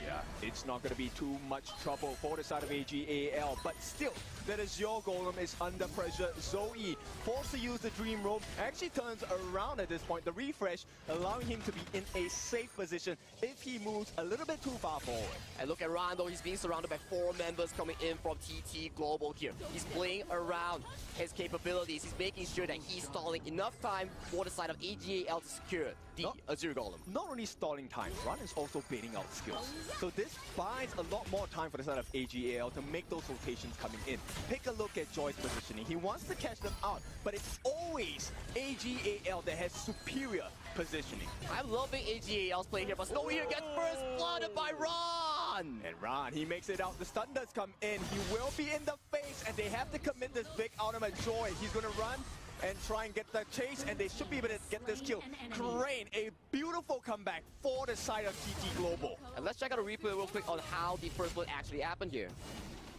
Yeah, it's not going to be too much trouble for the side of AGAL, but still, that is your Golem is under pressure. Zoe, forced to use the Dream Roam, actually turns around at this point. The refresh allowing him to be in a safe position if he moves a little bit too far forward. And look at Rondo, he's being surrounded by 4 members coming in from TT Global here. He's playing around his capabilities. He's making sure that he's stalling enough time for the side of AGAL to secure the Azure Golem. Not only stalling time, Ron is also baiting out skills. So this buys a lot more time for the side of AGAL to make those rotations coming in. Take a look at Joy's positioning. He wants to catch them out, but it's always AGAL that has superior positioning. I'm loving AGAL's play here, but Snowy here gets first blooded by Ron! And Ron, he makes it out. The stun does come in. He will be in the face, and they have to commit this big ultimate Joy. He's going to run and try and get the chase, and they should be able to get this kill. Crane, a beautiful comeback for the side of TT Global. And let's check out a replay real quick on how the first blood actually happened here.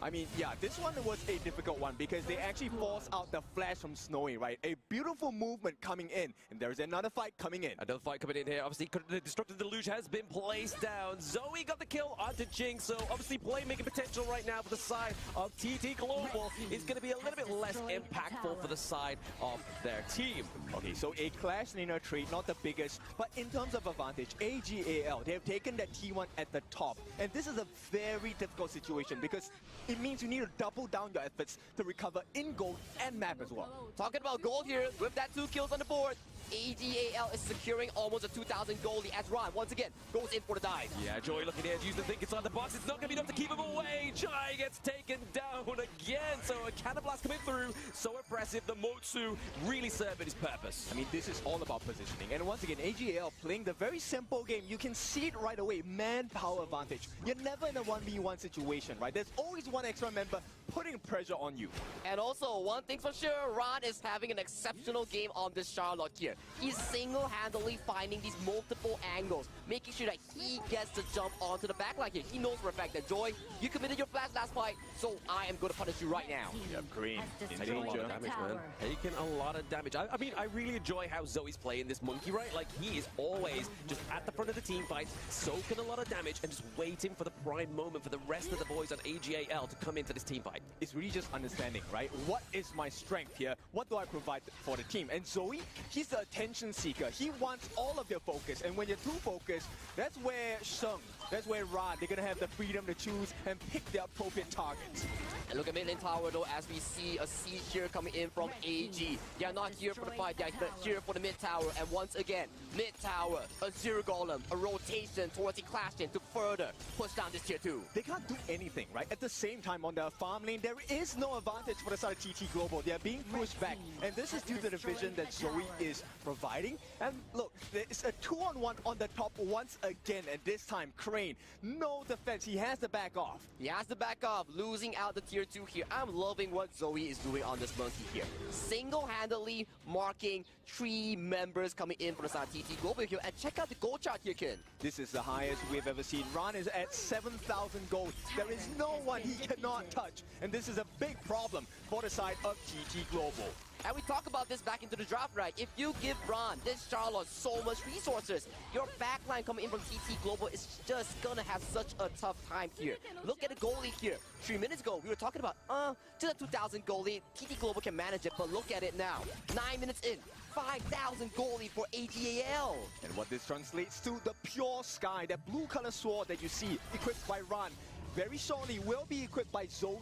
I mean, yeah, this one was a difficult one because they actually forced out the flash from Snowy, right? A beautiful movement coming in, and there's another fight coming in. Another fight coming in here. Obviously, the Destructive Deluge has been placed down. Zoe got the kill onto Jing, so obviously playmaking potential right now for the side of TT Global is going to be a little bit less impactful for the side of their team. Okay, so a Clash Laner trade, not the biggest, but in terms of advantage, AGAL, they have taken that T1 at the top, and this is a very difficult situation because it means you need to double down your efforts to recover in gold and map as well. Talking about gold here, with that 2 kills on the board, AGAL is securing almost a 2,000 goldie as Ron, once again, goes in for the dive. Yeah, Joy looking here, use the think inside the box. It's not going to be enough to keep him away. Jai gets taken down again. So a cannon blast coming through. So impressive. The Motsu really serving his purpose. I mean, this is all about positioning. And once again, AGAL playing the very simple game. You can see it right away. Manpower advantage. You're never in a 1v1 situation, right? There's always one extra member putting pressure on you. And also, one thing for sure, Ron is having an exceptional game on this Charlotte here. He's single-handedly finding these multiple angles, making sure that he gets to jump onto the backline here. He knows for a fact that, Joy, you committed your flash last fight, so I am going to punish you right now. Yep, Green. Taking a lot of damage, man. Taking a lot of damage. I mean, I really enjoy how Zoe's playing this monkey, right? Like, he is always just at the front of the team fight, soaking a lot of damage, and just waiting for the prime moment for the rest of the boys on AGAL to come into this team fight. It's really just understanding, right? What is my strength here? What do I provide for the team? And Zoe, he's the attention seeker. He wants all of your focus, and when you're too focused, that's where Sheng That's where Ron, they're gonna have the freedom to choose and pick the appropriate targets. And look at mid lane tower though, as we see a siege here coming in from AG. They are not here for the fight, they are here for the mid tower. And once again, mid tower, a zero golem, a rotation towards the clash lane to further push down this tier 2. They can't do anything, right? At the same time, on the farm lane, there is no advantage for the side of TT Global. They are being pushed back, and this is due to the vision that Zoe is providing. And look, it's a 2-on-1 on the top once again, and this time, Crane, no defense. He has to back off. He has to back off, losing out the tier 2 here. I'm loving what Zoe is doing on this monkey here. Single-handedly marking 3 members coming in from the side of TT Global here. And check out the gold chart here, Ken. This is the highest we've ever seen. Ron is at 7,000 gold. There is no one he cannot touch. And this is a big problem for the side of TT Global. And we talk about this back into the draft, right? If you give Ron, this Charlotte, so much resources, your backline coming in from TT Global is just gonna have such a tough time here. Look at the goalie here. 3 minutes ago, we were talking about, just a 2,000 goalie, TT Global can manage it, but look at it now. 9 minutes in, 5,000 goalie for AGAL. And what this translates to, the pure sky, that blue color sword that you see equipped by Ron, very shortly will be equipped by Zoe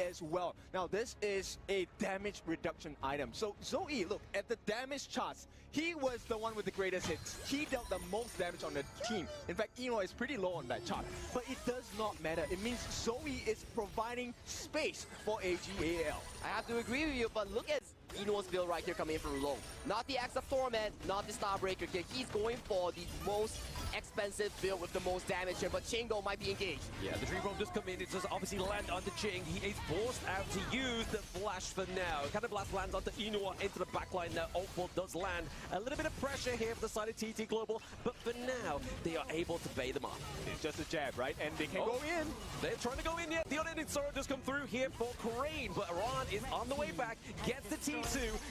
as well. Now this is a damage reduction item. So Zoe, look at the damage charts. He was the one with the greatest hits. He dealt the most damage on the team. In fact, Eno is pretty low on that chart. But it does not matter. It means Zoe is providing space for AGAL. I have to agree with you, but look at Eno's build right here coming in from low. Not the Axe of Torment, not the Starbreaker here. He's going for the most expensive build with the most damage here, but Chingo might be engaged. Yeah, the Dream Bomb does come in. It does obviously land onto Ching. He is forced out to use the Flash for now. Cannon Blast lands onto Enoa into the backline now. Ultful does land. A little bit of pressure here for the side of TT Global, but for now, they are able to bait them off. It's just a jab, right? And they can go in. They're trying to go in yet. The unending sorrow does come through here for Crane, but Ron is on the way back, gets the T2.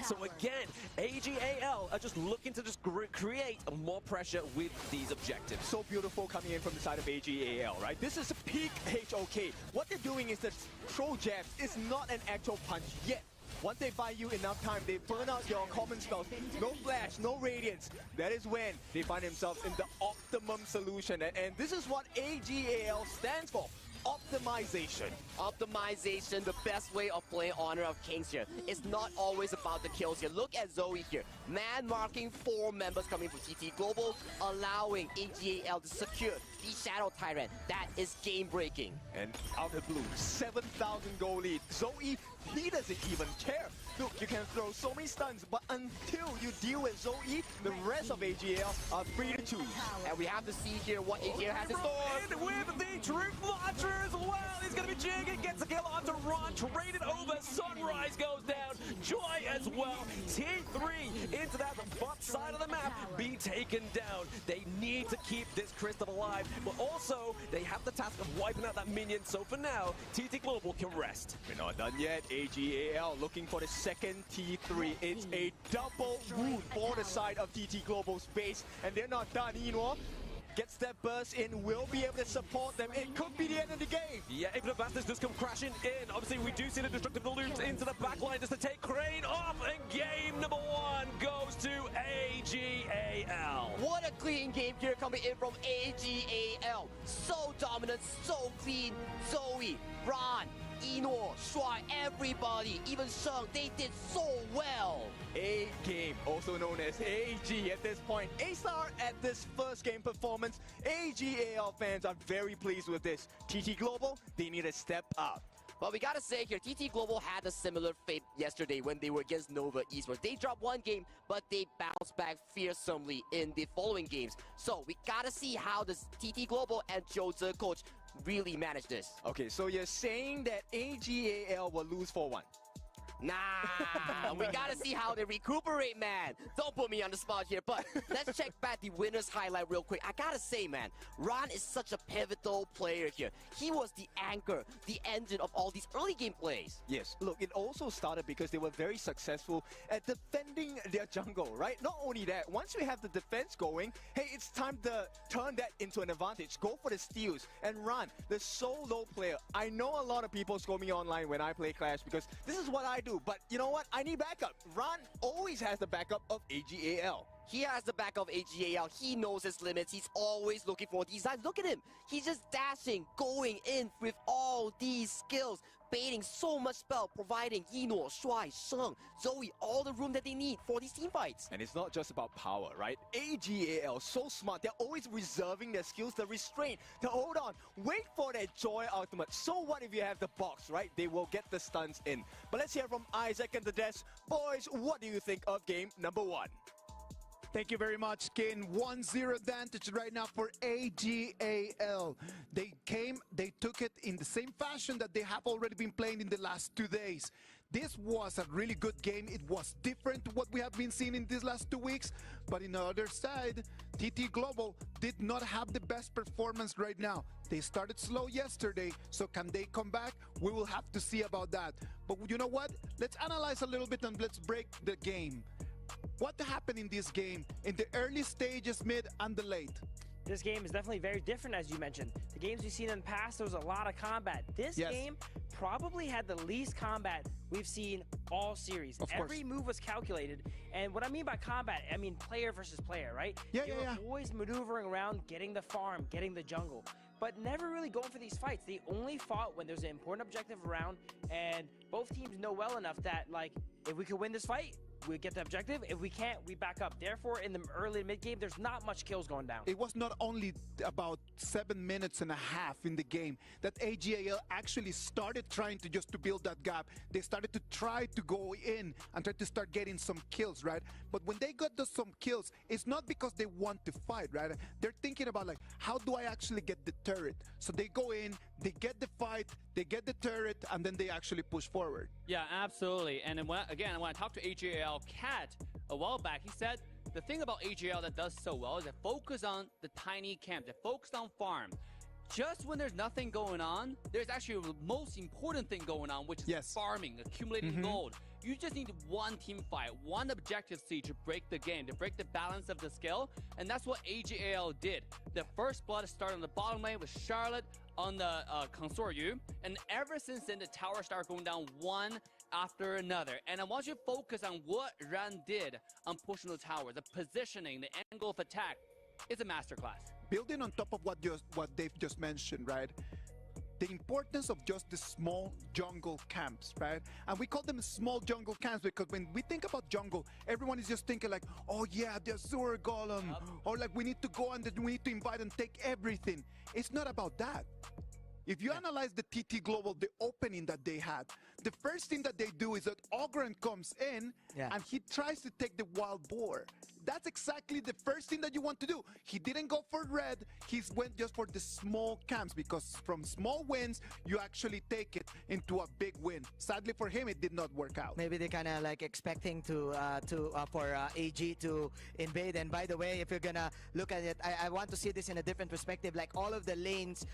So again, AGAL are just looking to just create more pressure with these objectives. So beautiful coming in from the side of AGAL, right? This is a peak HOK. What they're doing is that throw jabs is not an actual punch yet. Once they buy you enough time, they burn out your common spells. No flash, no radiance. That is when they find themselves in the optimum solution. And this is what AGAL stands for. Optimization. Optimization, the best way of playing Honor of Kings here. It's not always about the kills here. Look at Zoe here. Man marking 4 members coming from TT Global, allowing AGAL to secure the Shadow Tyrant. That is game-breaking. And out of blue, 7,000 goal lead. Zoe, he doesn't even care. Look, you can throw so many stuns, but until you deal with Zoe, the rest of AGAL are free to choose. And we have to see here what AGAL has in store. And with the Troop Launcher as well, he's going to be Jig. Gets a kill onto Ron, traded over. Sunrise goes down. Joy as well. T3 into that bot side of the map, be taken down. They need to keep this Crystal alive, but also they have the task of wiping out that minion. So for now, TT Global can rest. We're not done yet. AGAL looking for the second T3. It's a double wound for the side of TT Global's base, and they're not done. Eno gets that burst in, will be able to support them. It could be the end of the game. Yeah, Infinite Bastards does come crashing in. Obviously, we do see the destructive loops into the backline just to take Crane off, and game number 1 goes to AGAL. What a clean game here coming in from AGAL. So dominant, so clean. Zoe, Ron, Eno, Shuai, everybody, even Sheng, they did so well. A game, also known as AG at this point. A-star at this first game performance. AGAL fans are very pleased with this. TT Global, they need to step up. But we gotta say here, TT Global had a similar fate yesterday when they were against Nova Esports. They dropped one game, but they bounced back fearsomely in the following games. So we gotta see how the TT Global and Jose coach really manage this. Okay, so you're saying that AGAL will lose 4-1? Nah, we gotta see how they recuperate, man. Don't put me on the spot here, but let's check back the winner's highlight real quick. I gotta say, man, Ron is such a pivotal player here. He was the anchor, the engine of all these early game plays. Yes, look, it also started because they were very successful at defending their jungle, right? Not only that, once we have the defense going, hey, it's time to turn that into an advantage. Go for the steals and Ron, the solo player. I know a lot of people score me online when I play Clash because this is what I do. But you know what? I need backup. Ron always has the backup of AGAL. He has the back of AGAL. He knows his limits. He's always looking for these sides. Look at him. He's just dashing, going in with all these skills, baiting so much spell, providing Yino, Shuai, Sheng, Zoe, all the room that they need for these team fights. And it's not just about power, right? AGAL, so smart. They're always reserving their skills, the restraint, to hold on, wait for their Joy ultimate. So what if you have the box, right? They will get the stuns in. But let's hear from Isaac and the Des. Boys, what do you think of game number 1? Thank you very much, Kin. 1-0 advantage right now for AGAL. They took it in the same fashion that they have already been playing in the last 2 days. This was a really good game. It was different to what we have been seeing in these last 2 weeks. But on the other side, TT Global did not have the best performance right now. They started slow yesterday, so can they come back? We will have to see about that. But you know what? Let's analyze a little bit and let's break the game. What happened in this game in the early stages, mid, and the late? This game is definitely very different, as you mentioned. The games we've seen in the past, there was a lot of combat. This game probably had the least combat we've seen all series. Every move was calculated. And what I mean by combat, I mean player versus player, right? They were always maneuvering around, getting the farm, getting the jungle, but never really going for these fights. They only fought when there's an important objective around, and both teams know well enough that, like, if we could win this fight, we get the objective. If we can't, we back up. Therefore, in the early and mid game, there's not much kills going down. It was not only about 7 minutes and a half in the game that AGAL actually started trying to build that gap. They started to try to go in and try to start getting some kills, right? But when they got some kills, it's not because they want to fight, right? They're thinking about, like, how do I actually get the turret? So they go in, they get the fight, they get the turret, and then they actually push forward. Yeah, absolutely. And then when I talked to AGAL Cat a while back, he said the thing about AGL that does so well is they focus on the tiny camp, they focus on farm. Just when there's nothing going on, there's actually the most important thing going on, which is farming, accumulating gold. You just need one team fight, one objective seed to break the game, to break the balance of the skill, and that's what AGAL did. The first blood started on the bottom lane with Charlotte on the Consort Yu, and ever since then the towers start going down one after another. And I want you to focus on what Ran did on pushing the towers, the positioning, the angle of attack. It's a masterclass. Building on top of what Dave just mentioned, right? The importance of just the small jungle camps, right? And we call them small jungle camps because when we think about jungle, everyone is just thinking like, oh yeah, the Azure Golem, or like we need to go and we need to invite and take everything. It's not about that. If you analyze the TT Global, the opening that they had, the first thing that they do is that Ogren comes in and he tries to take the wild boar. That's exactly the first thing that you want to do. He didn't go for red. He went just for the small camps because from small wins, you actually take it into a big win. Sadly for him, it did not work out. Maybe they kind of like expecting for AG to invade. And by the way, if you're gonna look at it, I want to see this in a different perspective. Like all of the lanes,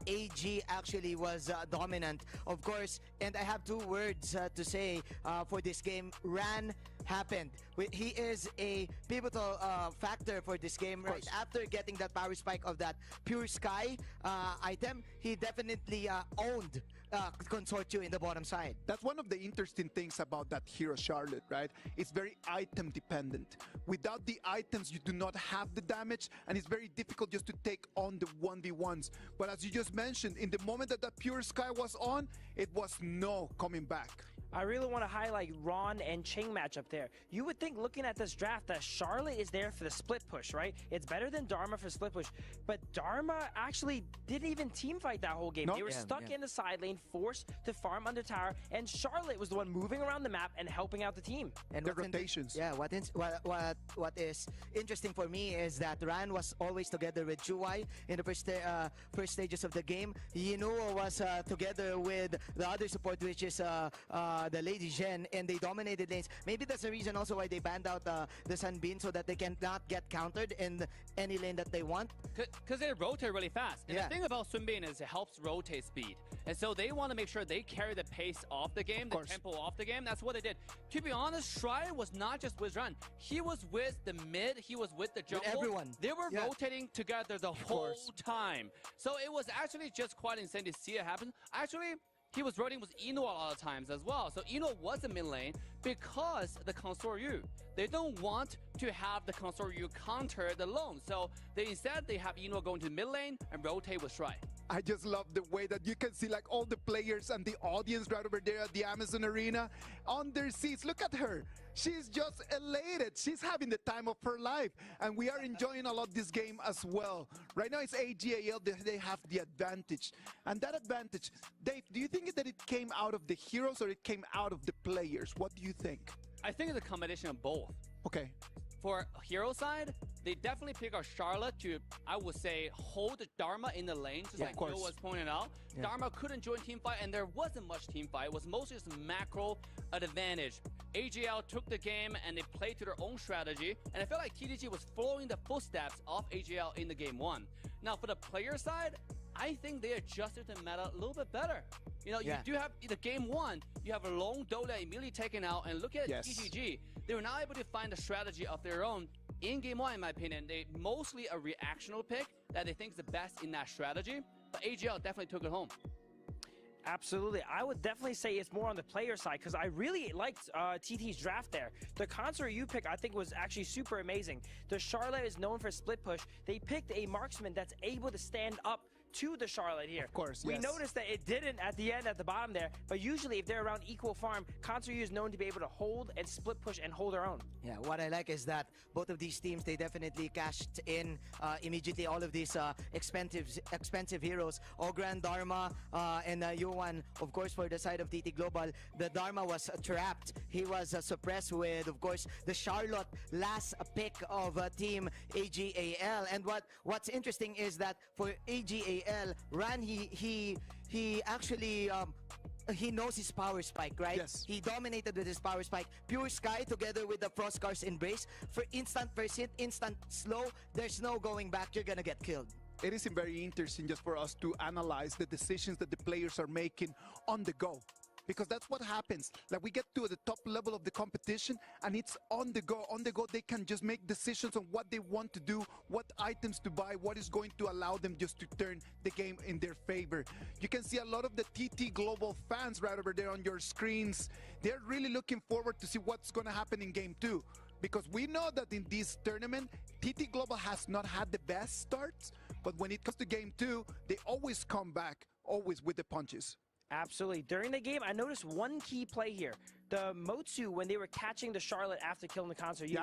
AG actually was dominant, of course. And I have 2 words to say for this game. Ran happened. He is a pivotal factor for this game. Right after getting that power spike of that Pure Sky item, he definitely owned Consortio in the bottom side. That's one of the interesting things about that hero Charlotte, right? It's very item dependent. Without the items, you do not have the damage, and it's very difficult just to take on the 1v1s. But as you just mentioned, in the moment that Pure Sky was on, it was no coming back. I really want to highlight Ron and Ching matchup there. You would think looking at this draft that Charlotte is there for the split push, right? It's better than Dharma for split push, but Dharma actually didn't even team fight that whole game. They were stuck in the side lane, forced to farm under tower, and Charlotte was the one moving around the map and helping out the team. And the rotations. What is interesting for me is that Ran was always together with Chuai in the first stages of the game. Yinoo was together with the other support, which is the Lady Zhen, and they dominated lanes. Maybe that's the reason also why they banned out the Sunbeam, so that they cannot get countered in any lane that they want. Because they rotate really fast. And the thing about Sunbeam is it helps rotate speed. And so they want to make sure they carry the pace off the game, the tempo off the game. That's what they did. To be honest, Shry was not just with Run. He was with the mid, he was with the jungle. With everyone. They were rotating together the whole time. So it was actually just quite insane to see it happen. Actually, he was rotating with Ino a lot of times as well. So Ino was a mid lane. because the Consort Yu, they don't want to have the Consort Yu counter the lone. So instead they have Ino go into mid lane and rotate with Shrine. I just love the way that you can see like all the players and the audience right over there at the Amazon Arena on their seats. Look at her. She's just elated. She's having the time of her life. And we are enjoying a lot this game as well. Right now it's AGAL. They have the advantage. And that advantage, Dave, do you think that it came out of the heroes or it came out of the players? What do you think? I think it's a combination of both. Okay. For hero side, they definitely pick out Charlotte to, I would say, hold Dharma in the lane, just like Bill was pointing out. Yeah. Dharma couldn't join team fight, and there wasn't much team fight. It was mostly just macro advantage. AGL took the game, and they played to their own strategy, and I felt like TDG was following the footsteps of AGL in the game 1. Now, for the player side, I think they adjusted the meta a little bit better. You know, you do have the game 1, you have a lone Dota immediately taken out, and look at TTG. They were not able to find a strategy of their own. In game 1, in my opinion, they mostly a reactional pick that they think is the best in that strategy, but AGL definitely took it home. Absolutely. I would definitely say it's more on the player side because I really liked TT's draft there. The Consort Yu pick I think was actually super amazing. The Charlotte is known for split push. They picked a marksman that's able to stand up to the Charlotte here. Of course, we noticed that it didn't at the end, at the bottom there, but usually if they're around equal farm, Consort Yu is known to be able to hold and split push and hold their own. Yeah, what I like is that both of these teams, they definitely cashed in immediately all of these expensive heroes. Ogran, Dharma, and Yuan, of course, for the side of TT Global. The Dharma was trapped. He was suppressed with, of course, the Charlotte last pick of team AGAL. And what's interesting is that for AGAL, Ran, he actually he knows his power spike, right? Yes. He dominated with his power spike. Pure Sky together with the Frostcar's Embrace. For instant first hit, instant slow, there's no going back. You're gonna get killed. It is very interesting just for us to analyze the decisions that the players are making on the go. Because that's what happens. Like we get to the top level of the competition and it's on the go. On the go, they can just make decisions on what they want to do, what items to buy, what is going to allow them just to turn the game in their favor. You can see a lot of the TT Global fans right over there on your screens. They're really looking forward to see what's going to happen in Game 2. Because we know that in this tournament, TT Global has not had the best starts, but when it comes to Game 2, they always come back, always with the punches. Absolutely. During the game, I noticed one key play here. The Motsu, when they were catching the Charlotte after killing the Consort Yu,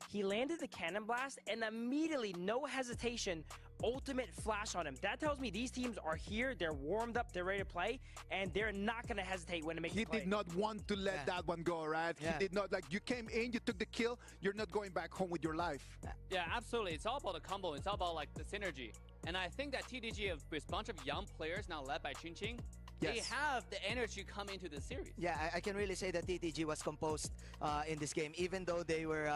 he landed the Cannon Blast and immediately, no hesitation, ultimate flash on him. That tells me these teams are here, they're warmed up, they're ready to play, and they're not going to hesitate when it makes the play. He did not want to let that one go, right? He did not, like, you came in, you took the kill, you're not going back home with your life. Yeah, absolutely. It's all about the combo. It's all about, like, the synergy. And I think that TDG, with a bunch of young players now led by Ching Ching, they have the energy come into the series. Yeah, I can really say that TTG was composed in this game, even though they were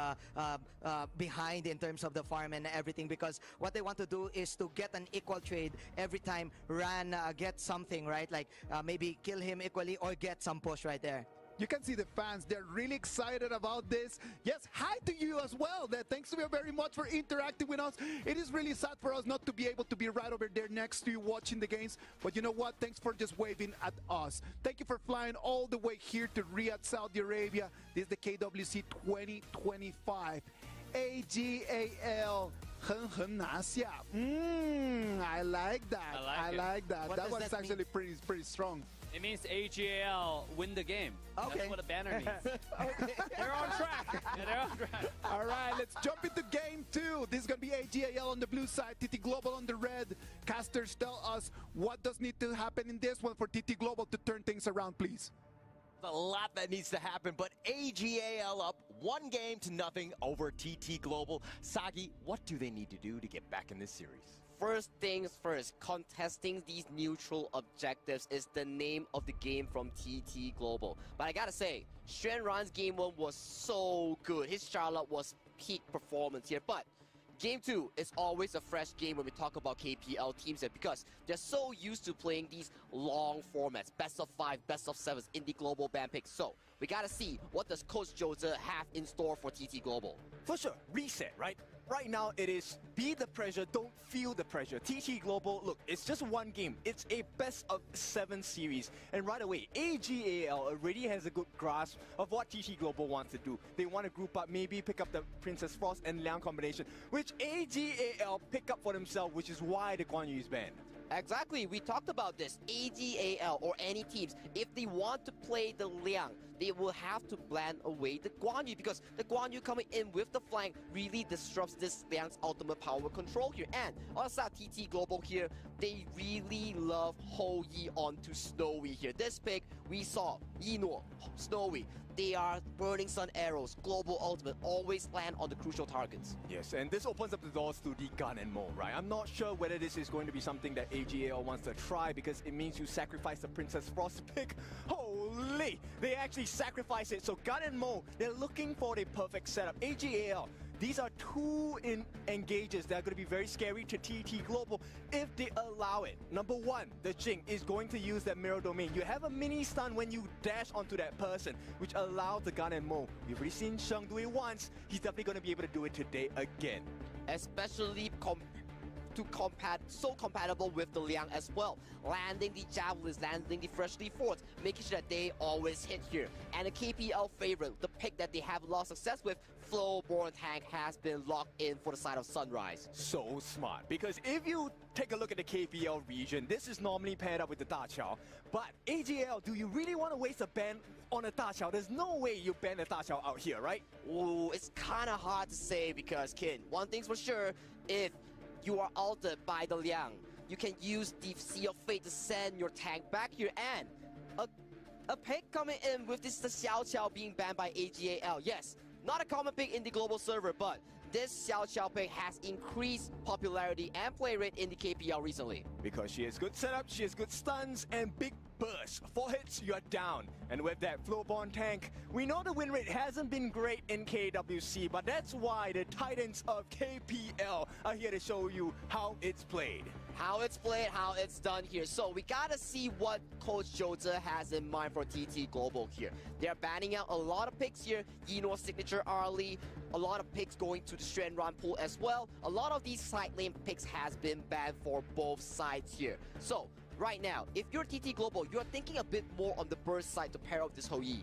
behind in terms of the farm and everything, because what they want to do is to get an equal trade every time Ran gets something, right? Like maybe kill him equally or get some push right there. You can see the fans, they're really excited about this. Yes, hi to you as well. Thanks to you very much for interacting with us. It is really sad for us not to be able to be right over there next to you watching the games. But you know what? Thanks for just waving at us. Thank you for flying all the way here to Riyadh, Saudi Arabia. This is the KWC 2025. AGAL. I like that. I like that. That was actually pretty strong. It means AGAL win the game. Okay. That's what a banner means. They're on track. Yeah, they're on track. All right, let's jump into Game 2. This is going to be AGAL on the blue side, TT Global on the red. Casters, tell us what does need to happen in this one for TT Global to turn things around, please. A lot that needs to happen, but AGAL up 1-0 over TT Global. Sagi, what do they need to do to get back in this series? First things first, contesting these neutral objectives is the name of the game from TT Global. But I gotta say, Xuan Ran's game 1 was so good. His Charlotte was peak performance here. But Game 2 is always a fresh game when we talk about KPL teams here because they're so used to playing these long formats, best of 5, best of 7s in the global ban picks. So we gotta see what does Coach Jose have in store for TT Global. For sure, reset, right? right now it is be the pressure, don't feel the pressure. TT Global, look, it's just one game. It's a best of 7 series. And right away, AGAL already has a good grasp of what TT Global wants to do. They want to group up, maybe pick up the Princess Frost and Liang combination, which AGAL pick up for themselves, which is why the Guan Yu is banned. Exactly, we talked about this. AGAL or any teams, if they want to play the Liang, they will have to blend away the Guan Yu, because the Guan Yu coming in with the flank really disrupts this Liang's ultimate power control here. And on the side, TT Global here, they really love Ho Yi onto Snowy here. This pick, we saw Yino, Snowy. They are Burning Sun arrows, global ultimate, always land on the crucial targets. Yes, and this opens up the doors to the gun and Mo, right? I'm not sure whether this is going to be something that AGAL wants to try, because it means you sacrifice the Princess Frost pick. Holy! They actually sacrifice it. So gun and Mo, they're looking for the perfect setup. AGAL, these are two engages that are going to be very scary to TT Global if they allow it. Number one, the Jing is going to use that mirror domain. You have a mini stun when you dash onto that person, which allows the gun and Mo. We've already seen Sheng do it once. He's definitely going to be able to do it today again. Especially so compatible with the Liang as well. Landing the javelins, landing the freshly forged, making sure that they always hit here. And a KPL favorite, the pick that they have a lot of success with, Flowborn Tank, has been locked in for the side of Sunrise. So smart, because if you take a look at the KPL region, this is normally paired up with the Da Chao. But AGL, do you really want to waste a ban on a Da Chao? There's no way you ban a Da Chao out here, right? Ooh, it's kind of hard to say, because, kid, one thing's for sure, if you are altered by the Liang, you can use the Sea of Fate to send your tank back here. And a pick coming in with this the Xiao Qiao being banned by AGAL. Yes, not a common pick in the global server, but this Xiao Qiao pick has increased popularity and play rate in the KPL recently. Because she has good setup, she has good stuns, and big burst. 4 hits, you're down. And with that Flowborn Tank, we know the win rate hasn't been great in KWC, but that's why the Titans of KPL are here to show you how it's played. How it's played, how it's done here. So we gotta see what Coach Jota has in mind for TT Global here. They're banning out a lot of picks here. Yino's signature early, a lot of picks going to the Shenron pool as well. A lot of these side lane picks has been banned for both sides here. So right now, if you're TT Global, you're thinking a bit more on the burst side to pair up this Ho Yi.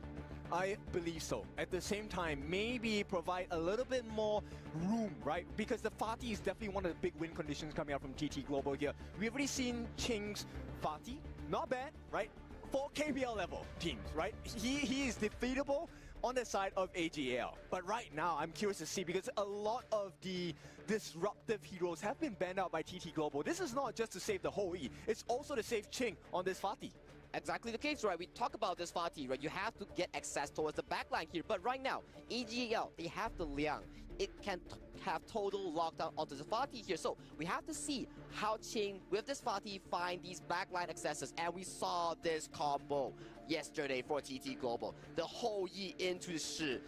I believe so. At the same time, maybe provide a little bit more room, right? Because the Fatih is definitely one of the big win conditions coming out from TT Global here. We've already seen Ching's Fatih, not bad, right? For KPL level teams, right? He is defeatable on the side of AGL. But right now, I'm curious to see, because a lot of the disruptive heroes have been banned out by TT Global. This is not just to save the Ho Yi, it's also to save Ching on this Fatih. Exactly the case, right? We talk about this Fatih, right? You have to get access towards the backline here. But right now, AGL, they have the Liang. It can have total lockdown onto the Fatih here. So we have to see how Ching, with this Fatih, find these backline accesses. And we saw this combo yesterday for TT Global. The Ho Yi into the Shi,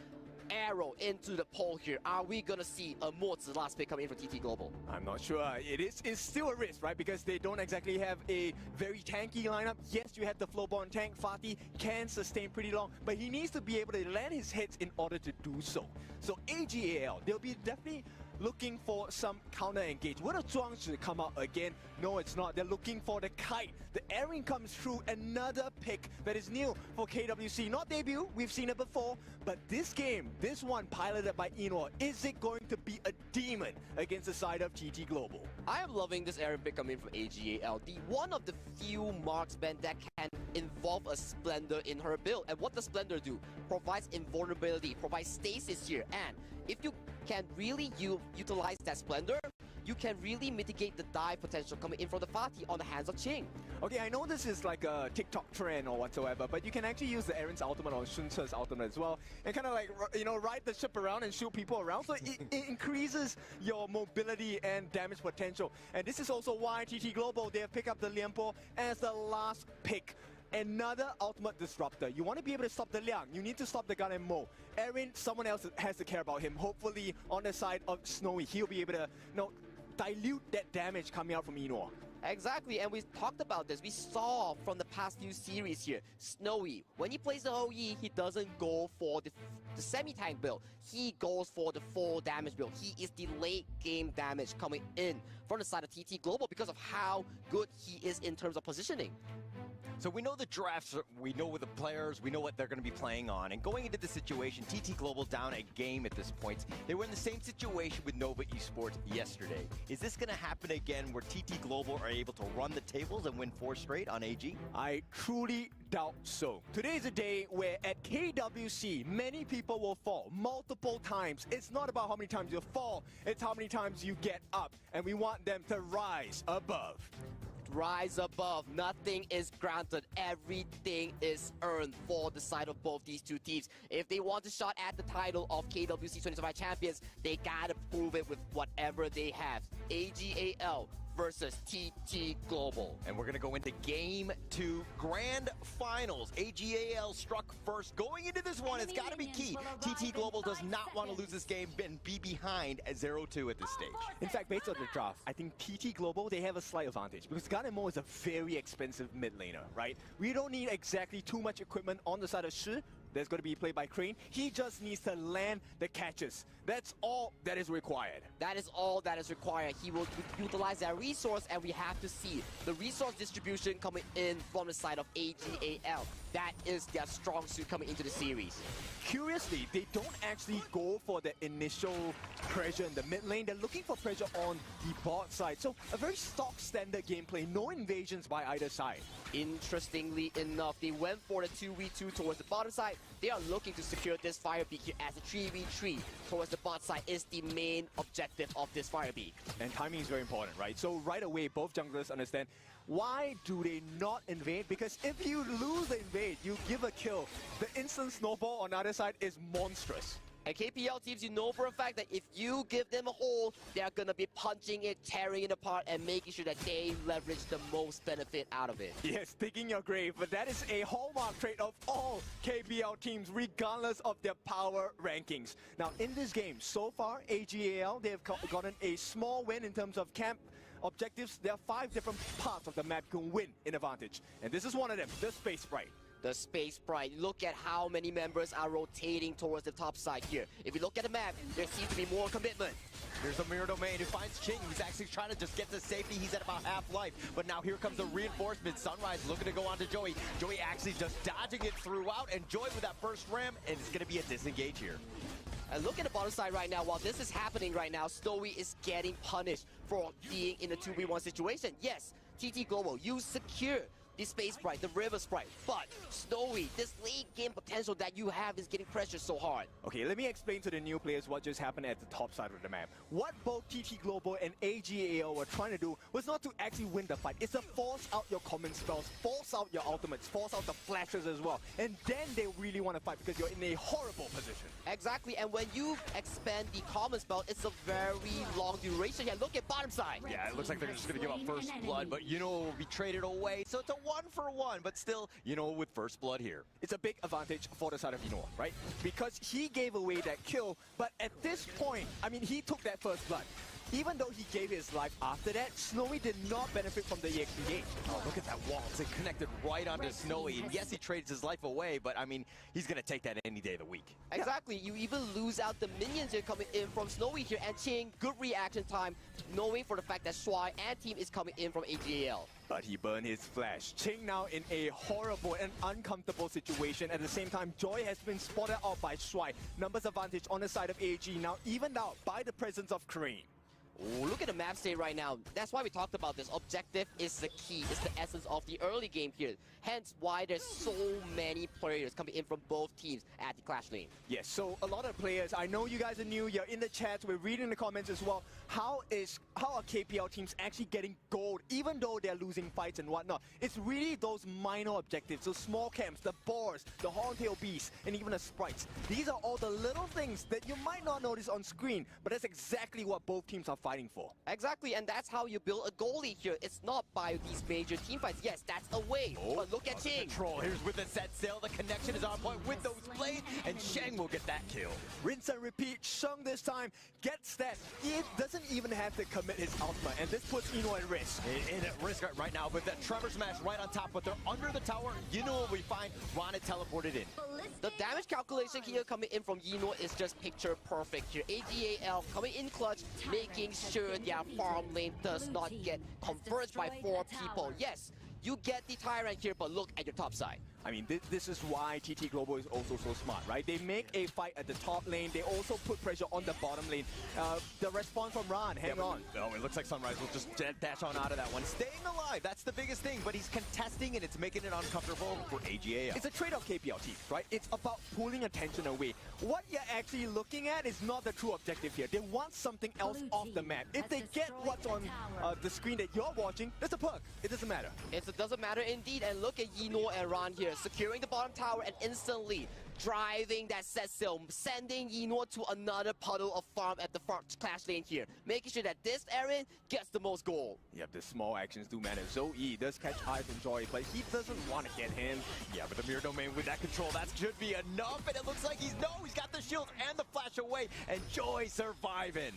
arrow into the pole here. Are we gonna see a Mozi last pick coming in for TT Global? I'm not sure. It's still a risk, right? Because they don't exactly have a very tanky lineup. Yes, you have the Flowborn Tank. Fatih can sustain pretty long, but he needs to be able to land his hits in order to do so. So AGAL, they'll be definitely looking for some counter engage. Will the Zhuangzi come out again? No, it's not. They're looking for the Kite. The airing comes through, another pick that is new for KWC. Not debut, we've seen it before, but this game, this one piloted by Ino, is it going to be a demon against the side of TT Global? I am loving this airing pick coming from AGAL. One of the few marksmen that can involve a Splendor in her build. And what does Splendor do? Provides invulnerability, provides stasis here, and if you can really utilize that Splendor, you can really mitigate the dive potential coming in from the Fatih on the hands of Ching. Okay, I know this is like a TikTok trend or whatsoever, but you can actually use the Aaron's ultimate or Sun Ce's ultimate as well, and kind of like, you know, ride the ship around and shoot people around, so it increases your mobility and damage potential. And this is also why TT Global, they have picked up the Lianpo as the last pick. Another ultimate disruptor. You want to be able to stop the Liang, you need to stop the gun and Mo. Aaron, someone else has to care about him. Hopefully on the side of Snowy, he'll be able to, you know, dilute that damage coming out from Ino. Exactly, and we talked about this. We saw from the past few series here, Snowy, when he plays the OE, he doesn't go for the semi-tank build. He goes for the full damage build. He is the late game damage coming in from the side of TT Global because of how good he is in terms of positioning. So we know the drafts, we know what the players, we know what they're going to be playing on. And going into the situation, TT Global down a game at this point. They were in the same situation with Nova Esports yesterday. Is this going to happen again where TT Global are able to run the tables and win 4 straight on AG? I truly doubt so. Today is a day where at KWC, many people will fall multiple times. It's not about how many times you fall, it's how many times you get up. And we want them to rise above. Rise above. Nothing is granted. Everything is earned for the side of both these two teams. If they want a shot at the title of KWC 2025 champions, they gotta prove it with whatever they have. AGAL versus TT Global. And we're going to go into Game 2 Grand Finals. AGAL struck first. Going into this one, it's got to be key. TT Global does not want to lose this game and be behind at 0-2 at this stage. In fact, based on the draft, I think TT Global, they have a slight advantage because Ganemo is a very expensive mid laner, right? We don't need exactly too much equipment on the side of Shi. That's going to be played by Crane. He just needs to land the catches. That's all that is required. That is all that is required. He will utilize that resource, and we have to see the resource distribution coming in from the side of AGAL. That is their strong suit coming into the series. Curiously, they don't actually go for the initial pressure in the mid lane. They're looking for pressure on the bot side. So a very stock standard gameplay. No invasions by either side. Interestingly enough, they went for the 2v2 towards the bottom side. They are looking to secure this fire beak here as a 3v3 towards the bot side is the main objective of this fire beak. And timing is very important, right? So right away, both junglers understand why do they not invade? Because if you lose the invade, you give a kill. The instant snowball on the other side is monstrous. And KPL teams, you know for a fact that if you give them a hole, they're going to be punching it, tearing it apart, and making sure that they leverage the most benefit out of it. Yes, digging your grave, but that is a hallmark trait of all KPL teams, regardless of their power rankings. Now, in this game, so far, AGAL, they have gotten a small win in terms of camp objectives. There are 5 different parts of the map you can win in Advantage, and this is one of them, the Space Sprite. The Space Sprite. Look at how many members are rotating towards the top side here. If you look at the map, there seems to be more commitment. Here's the mirror domain who finds Ching. He's actually trying to just get to safety. He's at about half life. But now here comes the reinforcement. Sunrise looking to go on to Joey. Joey actually just dodging it throughout. And Joey with that first ram. And it's going to be a disengage here. And look at the bottom side right now. While this is happening right now, Snowy is getting punished for being in a 2v1 situation. Yes, TT Global, you secure the Space Sprite, the River Sprite, but Snowy, this late game potential that you have is getting pressured so hard. Okay, let me explain to the new players what just happened at the top side of the map. What both TT Global and AGAL were trying to do was not to actually win the fight. It's to force out your common spells, force out your ultimates, force out the flashes as well. And then they really want to fight because you're in a horrible position. Exactly, and when you expand the common spell, it's a very long duration. Yeah, look at bottom side. Yeah, it looks like they're just going to give up first blood, but you know, we traded away. So it's a 1-for-1, but still, you know, with first blood here. It's a big advantage for the side of Inoa, right? Because he gave away that kill, but at this point, I mean, he took that first blood. Even though he gave his life after that, Snowy did not benefit from the EXP game. Oh, look at that wall. It connected right onto Snowy. And yes, he trades his life away, but I mean, he's going to take that any day of the week. Exactly. You even lose out the minions here coming in from Snowy here. And Ching, good reaction time, knowing for the fact that Shuai and team is coming in from AGAL. But he burned his flash. Ching now in a horrible and uncomfortable situation. At the same time, Joy has been spotted out by Shuai. Numbers advantage on the side of AG now evened out by the presence of Kareem. Ooh, look at the map state right now. That's why we talked about this. Objective is the key. It's the essence of the early game here. Hence why there's so many players coming in from both teams at the Clash lane. Yes, so a lot of players, I know you guys are new, you're in the chat, we're reading the comments as well. How are KPL teams actually getting gold even though they're losing fights and whatnot? It's really those minor objectives, those small camps, the boars, the horntail beasts, and even the sprites. These are all the little things that you might not notice on screen, but that's exactly what both teams are fighting fighting for. Exactly, and that's how you build a goalie here. It's not by these major team fights. Yes, that's a way, but look at Ching. Control. Here's with the set sail. The connection is on point with those blades, and Sheng will get that kill. Rinse and repeat. Sheng this time gets that. He doesn't even have to commit his ultimate, and this puts Ino at risk. In at risk right now with that Trevor smash right on top, but they're under the tower. Yino will be fine. Ron had teleported in. The damage calculation here coming in from Yino is just picture perfect here. AGAL coming in clutch, making sure their farm lane does not get converged by 4 people. Yes, you get the Tyrant here, but look at your top side. I mean, this is why TT Global is also so smart, right? They make a fight at the top lane. They also put pressure on the bottom lane. The response from Ron, hang on. No, it looks like Sunrise will just dash on out of that one. Staying alive, that's the biggest thing, but he's contesting and it's making it uncomfortable for AGAL. It's a trade-off KPLT, right? It's about pulling attention away. What you're actually looking at is not the true objective here. They want something else off the map. If they get what's on the screen that you're watching, that's a perk. It doesn't matter. It doesn't matter indeed, and look at Yino and Ron here, securing the bottom tower and instantly driving that set sail, sending Yino to another puddle of farm at the clash lane here, making sure that this Aaron gets the most gold. Yep, the small actions do matter. Zoe does catch eyes from Joy, but he doesn't want to get him. Yeah, but the mirror domain with that control, that should be enough, and it looks like he's got the shield and the flash away, and Joy surviving.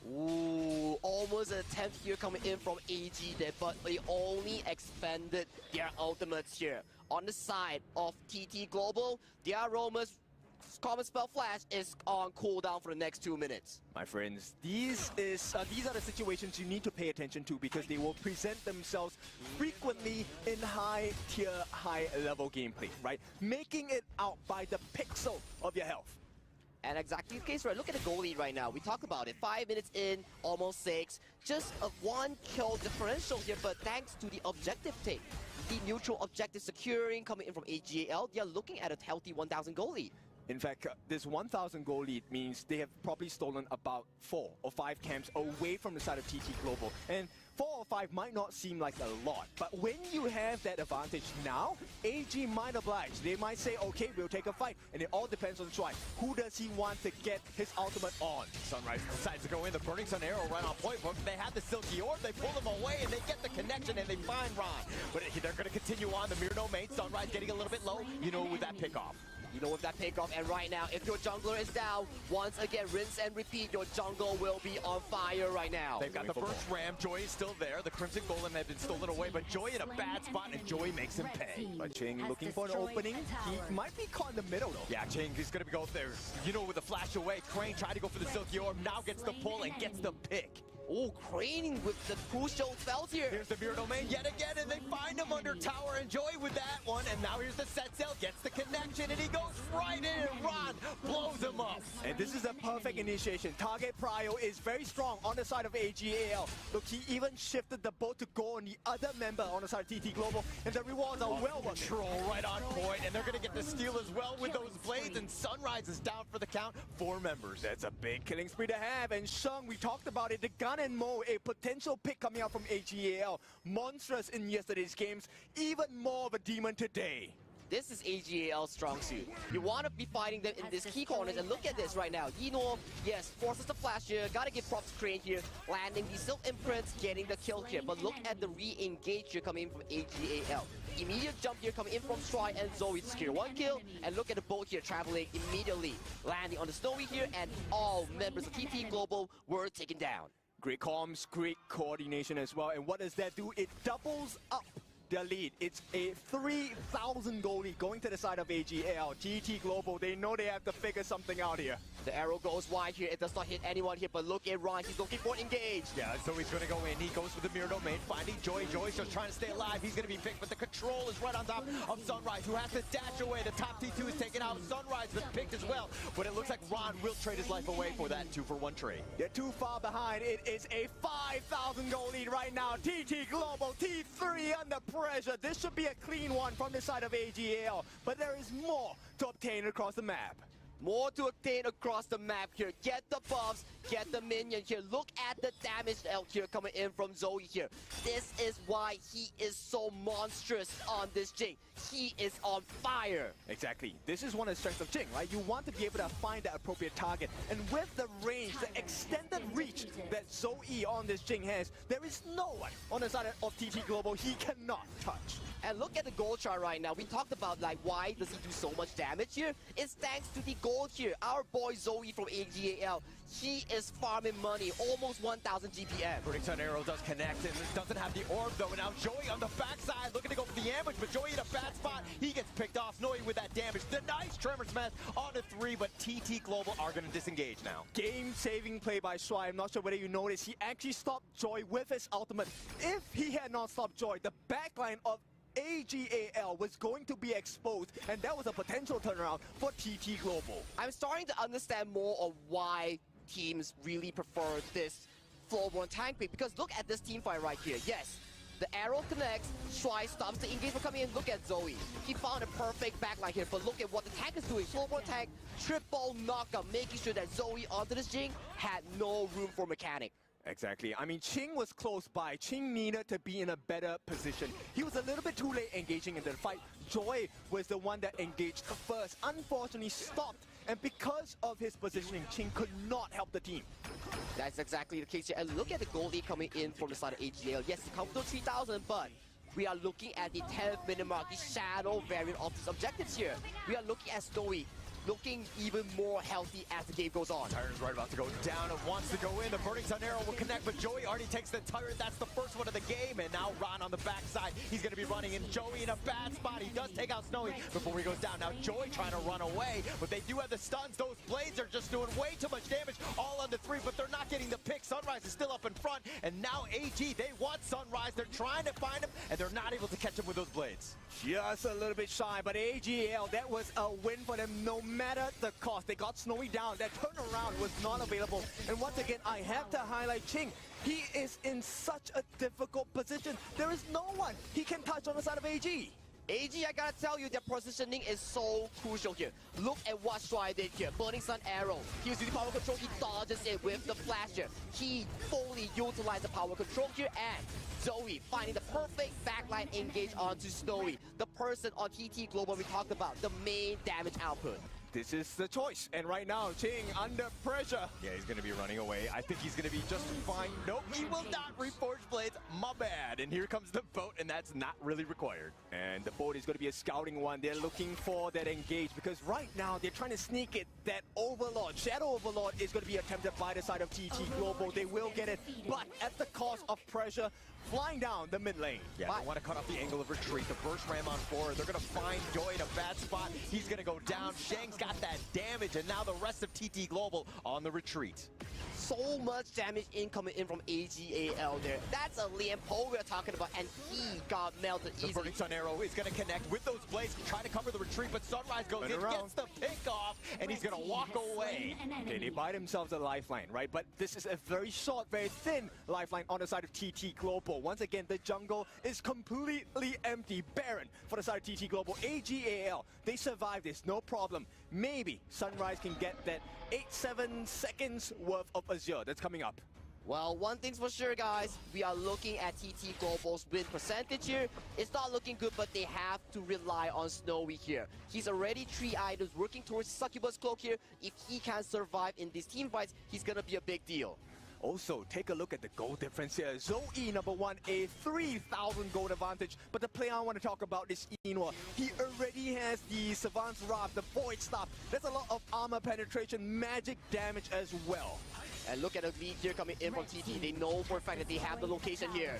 Ooh, almost an attempt here coming in from AG there, but they only expanded their ultimates here. On the side of TT Global, their Roma's Common Spell Flash is on cooldown for the next 2 minutes. My friends, these are the situations you need to pay attention to because they will present themselves frequently in high-tier, high-level gameplay, right? Making it out by the pixel of your health. And exactly the case, right? Look at the goal lead right now. We talked about it. 5 minutes in, almost 6. Just a 1 kill differential here, but thanks to the objective take. The neutral objective securing coming in from AGAL, they are looking at a healthy 1,000 goal lead. In fact, this 1,000 goal lead means they have probably stolen about 4 or 5 camps away from the side of TT Global. And 4 or 5 might not seem like a lot, but when you have that advantage now, AG might oblige. They might say, okay, we'll take a fight, and it all depends on Try. Who does he want to get his ultimate on? Sunrise decides to go in, the Burning Sun arrow right on point, but they have the Silky Orb, they pull him away, and they get the connection, and they find Ron. But they're going to continue on, the mirror domain, Sunrise getting a little bit low, with that pickoff. With that pickoff, and right now, if your jungler is down, once again, rinse and repeat, your jungle will be on fire right now. They've got the first ram, Joy is still there, the Crimson Golem had been stolen away, but Joy in a bad spot, and Joy makes him pay. But Ching looking for an opening, he might be caught in the middle though. Yeah, Ching, he's gonna go there, with a flash away, Crane tried to go for the Silky Orb, now gets the pull and gets the pick. Oh, Crane with the crucial spells here. Here's the mirror domain yet again, and they find him under tower. And Joy with that one, and now here's the set sail, gets the connection, and he goes right in, and Ron blows him up. And this is a perfect initiation. Target Prio is very strong on the side of AGAL. Look, he even shifted the boat to go on the other member on the side of TT Global, and the rewards are well worth it. Control right on point, and they're gonna get the steal as well with those blades, and Sunrise is down for the count. 4 members. That's a big killing spree to have, and Sheng, we talked about it, the gun and Mo, a potential pick coming out from AGAL. Monstrous in yesterday's games, even more of a demon today. This is AGAL's strong suit. You want to be fighting them in this key corners, and look at this right now. Yino, yes, forces the flash here. Gotta give props to Crane here, landing the silk imprints, getting the kill here. But look at the re-engage here coming in from AGAL. Immediate jump here coming in from Stride and Zoe to secure 1 kill. And look at the boat here traveling immediately, landing on the Snowy here, and all members of TT Global were taken down. Great comms, great coordination as well. And what does that do? It doubles up their lead. It's a 3,000 goal lead going to the side of AGAL. TT Global, they know they have to figure something out here. The arrow goes wide here. It does not hit anyone here, but look at Ron. He's looking for engage. Yeah, so he's going to go in. He goes for the mirror domain, finding Joy. Joy's just trying to stay alive. He's going to be picked, but the control is right on top of Sunrise, who has to dash away. The top T2 is taken out. Sunrise was picked as well, but it looks like Ron will trade his life away for that 2-for-1 trade. They're too far behind. It is a 5,000 goal lead right now. TT Global, T3 under pressure. This should be a clean one from the side of AGAL, but there is more to obtain across the map. More to obtain across the map here. Get the buffs, get the minion here. Look at the damage out here coming in from Zoe here. This is why he is so monstrous on this Jing. He is on fire. Exactly. This is one of the strengths of Jing, right? You want to be able to find the appropriate target. And with the range, the extended reach that Zoe on this Jing has, there is no one on the side of TT Global he cannot touch. And look at the gold chart right now. We talked about like why does he do so much damage here? It's thanks to the gold here. Our boy Zoe from AGAL, he is farming money, almost 1,000 GPM. Burning Sun Arrow does connect and doesn't have the orb though. And now Joey on the backside looking to go for the ambush, but Joey in a bad spot. He gets picked off, Snowy with that damage. The nice Tremor Smash on the 3, but TT Global are going to disengage now. Game-saving play by Shuai. I'm not sure whether you noticed. He actually stopped Joy with his ultimate. If he had not stopped Joy, the backline of AGAL was going to be exposed, and that was a potential turnaround for TT Global. I'm starting to understand more of why teams really prefer this floorborne tank pick, because look at this team fight right here. Yes, the arrow connects, Shuai stops the engage from coming in. Look at Zoe. He found a perfect backline here, but look at what the tank is doing. Floorborne tank, triple knockup, making sure that Zoe onto this Jing had no room for mechanic. Exactly. I mean, Ching was close by. Ching needed to be in a better position. He was a little bit too late engaging in the fight. Joy was the one that engaged first. Unfortunately, stopped. And because of his positioning, Ching could not help the team. That's exactly the case here. And look at the goalie coming in from the side of AGL. Yes, he comes to 3,000, but we are looking at the 10th minute mark, the shadow variant of his objectives here. We are looking at Snowy looking even more healthy as the game goes on. Tyrant's right about to go down and wants to go in. The Burning Sun Arrow will connect, but Joey already takes the Tyrant. That's the first one of the game, and now Ron on the backside. He's going to be running in. Joey in a bad spot. He does take out Snowy before he goes down. Now Joey trying to run away, but they do have the stuns. Those blades are just doing way too much damage, all on the 3, but they're not getting the pick. Sunrise is still up in front, and now AG, they want Sunrise. They're trying to find him, and they're not able to catch him with those blades. Just a little bit shy, but AGL, that was a win for them no matter the cost. They got Snowy down. That turnaround was not available. And once again, I have to highlight Ching. He is in such a difficult position. There is no one he can touch on the side of AG. AG, I gotta tell you, their positioning is so crucial here. Look at what Shuai did here. Burning Sun Arrow. He was using power control. He dodges it with the flash here. He fully utilized the power control here, and Zoe finding the perfect backline engage onto Snowy, the person on TT Global we talked about, the main damage output. This is the choice, and right now, Ching under pressure. Yeah, he's going to be running away. I think he's going to be just fine. Nope, he will not reforge blades. My bad. And here comes the boat, and that's not really required. And the boat is going to be a scouting one. They're looking for that engage, because right now, they're trying to sneak it. That Overlord, Shadow Overlord, is going to be attempted by the side of TT Global. They will get it, but at the cost of pressure, flying down the mid lane. Yeah, they want to cut off the angle of retreat. The burst ram on forward. They're going to find Joy in a bad spot. He's going to go down. Shang's got that damage, and now the rest of TT Global on the retreat. So much damage incoming in from AGAL there. That's a Liam Poe we're talking about, and he got melted easily. The Burning Sun Arrow is going to connect with those blades, trying to cover the retreat, but Sunrise goes in, gets the pick off, and he's going to walk away. Okay, they buy themselves a lifeline, right? But this is a very short, very thin lifeline on the side of TT Global. Once again, the jungle is completely empty, barren for the side of TT Global. AGAL, they survive this, no problem. Maybe Sunrise can get that 8-7 seconds worth of Azure that's coming up. Well, one thing's for sure, guys. We are looking at TT Global's win percentage here. It's not looking good, but they have to rely on Snowy here. He's already 3 items working towards Succubus Cloak here. If he can survive in these team fights, he's gonna be a big deal. Also, take a look at the gold difference here. Zoe, number 1, a 3,000 gold advantage. But the player I want to talk about is Inwa. He already has the Savant's Wrath, the Void Staff. There's a lot of armor penetration, magic damage as well. And look at the lead here coming in from TT. They know for a fact that they have the location here.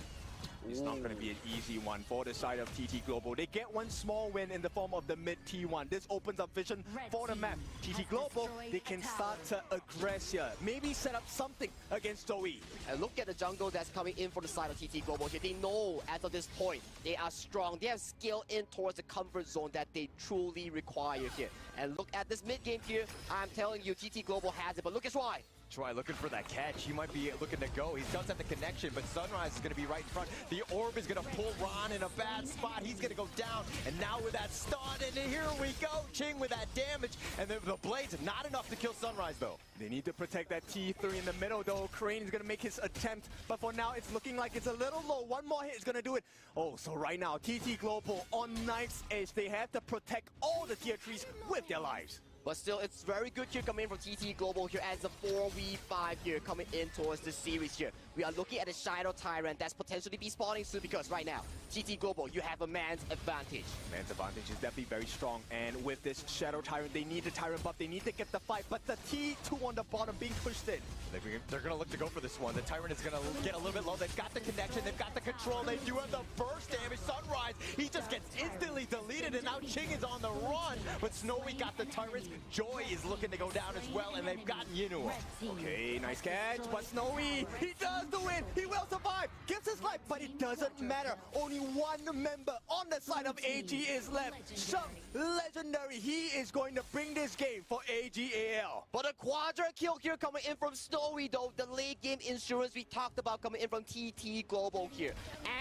It's not going to be an easy one for the side of TT Global. They get one small win in the form of the mid T1. This opens up vision for the map. TT Global, they can start to aggress here. Maybe set up something against Zoe. And look at the jungle that's coming in for the side of TT Global here. They know as of this point, they are strong. They have skill in towards the comfort zone that they truly require here. And look at this mid game here. I'm telling you, TT Global has it. But look at Shuai. Try looking for that catch. He might be looking to go. He does have the connection, but Sunrise is going to be right in front. The orb is going to pull Ron in a bad spot. He's going to go down. And now with that stun, and here we go. Ching with that damage. And the blades, not enough to kill Sunrise, though. They need to protect that T3 in the middle, though. Crane is going to make his attempt. But for now, it's looking like it's a little low. One more hit is going to do it. Oh, so right now, TT Global on knife's edge. They have to protect all the tier 3s with their lives. But still, it's very good here coming in from TT Global here as a 4v5 here coming in towards the series here. We are looking at a Shadow Tyrant that's potentially be spawning soon because right now, TT Global, you have a man's advantage. Man's advantage is definitely very strong, and with this Shadow Tyrant, they need the Tyrant buff, they need to get the fight, but the T2 on the bottom being pushed in. They're going to look to go for this one. The Tyrant is going to get a little bit low. They've got the connection, they've got the control, they do have the burst damage. Sunrise, he just gets instantly deleted, and now Ching is on the run, but Snowy got the Tyrants. Joy is looking to go down as well, and they've got Yinua. Okay, nice catch, but Snowy, he does the win, he will survive, gives his life, but it doesn't matter. Only one member on the side of AG is left. Shum, legendary, he is going to bring this game for AGAL. But a quadra kill here coming in from Snowy though, the late game insurance we talked about coming in from TT Global here.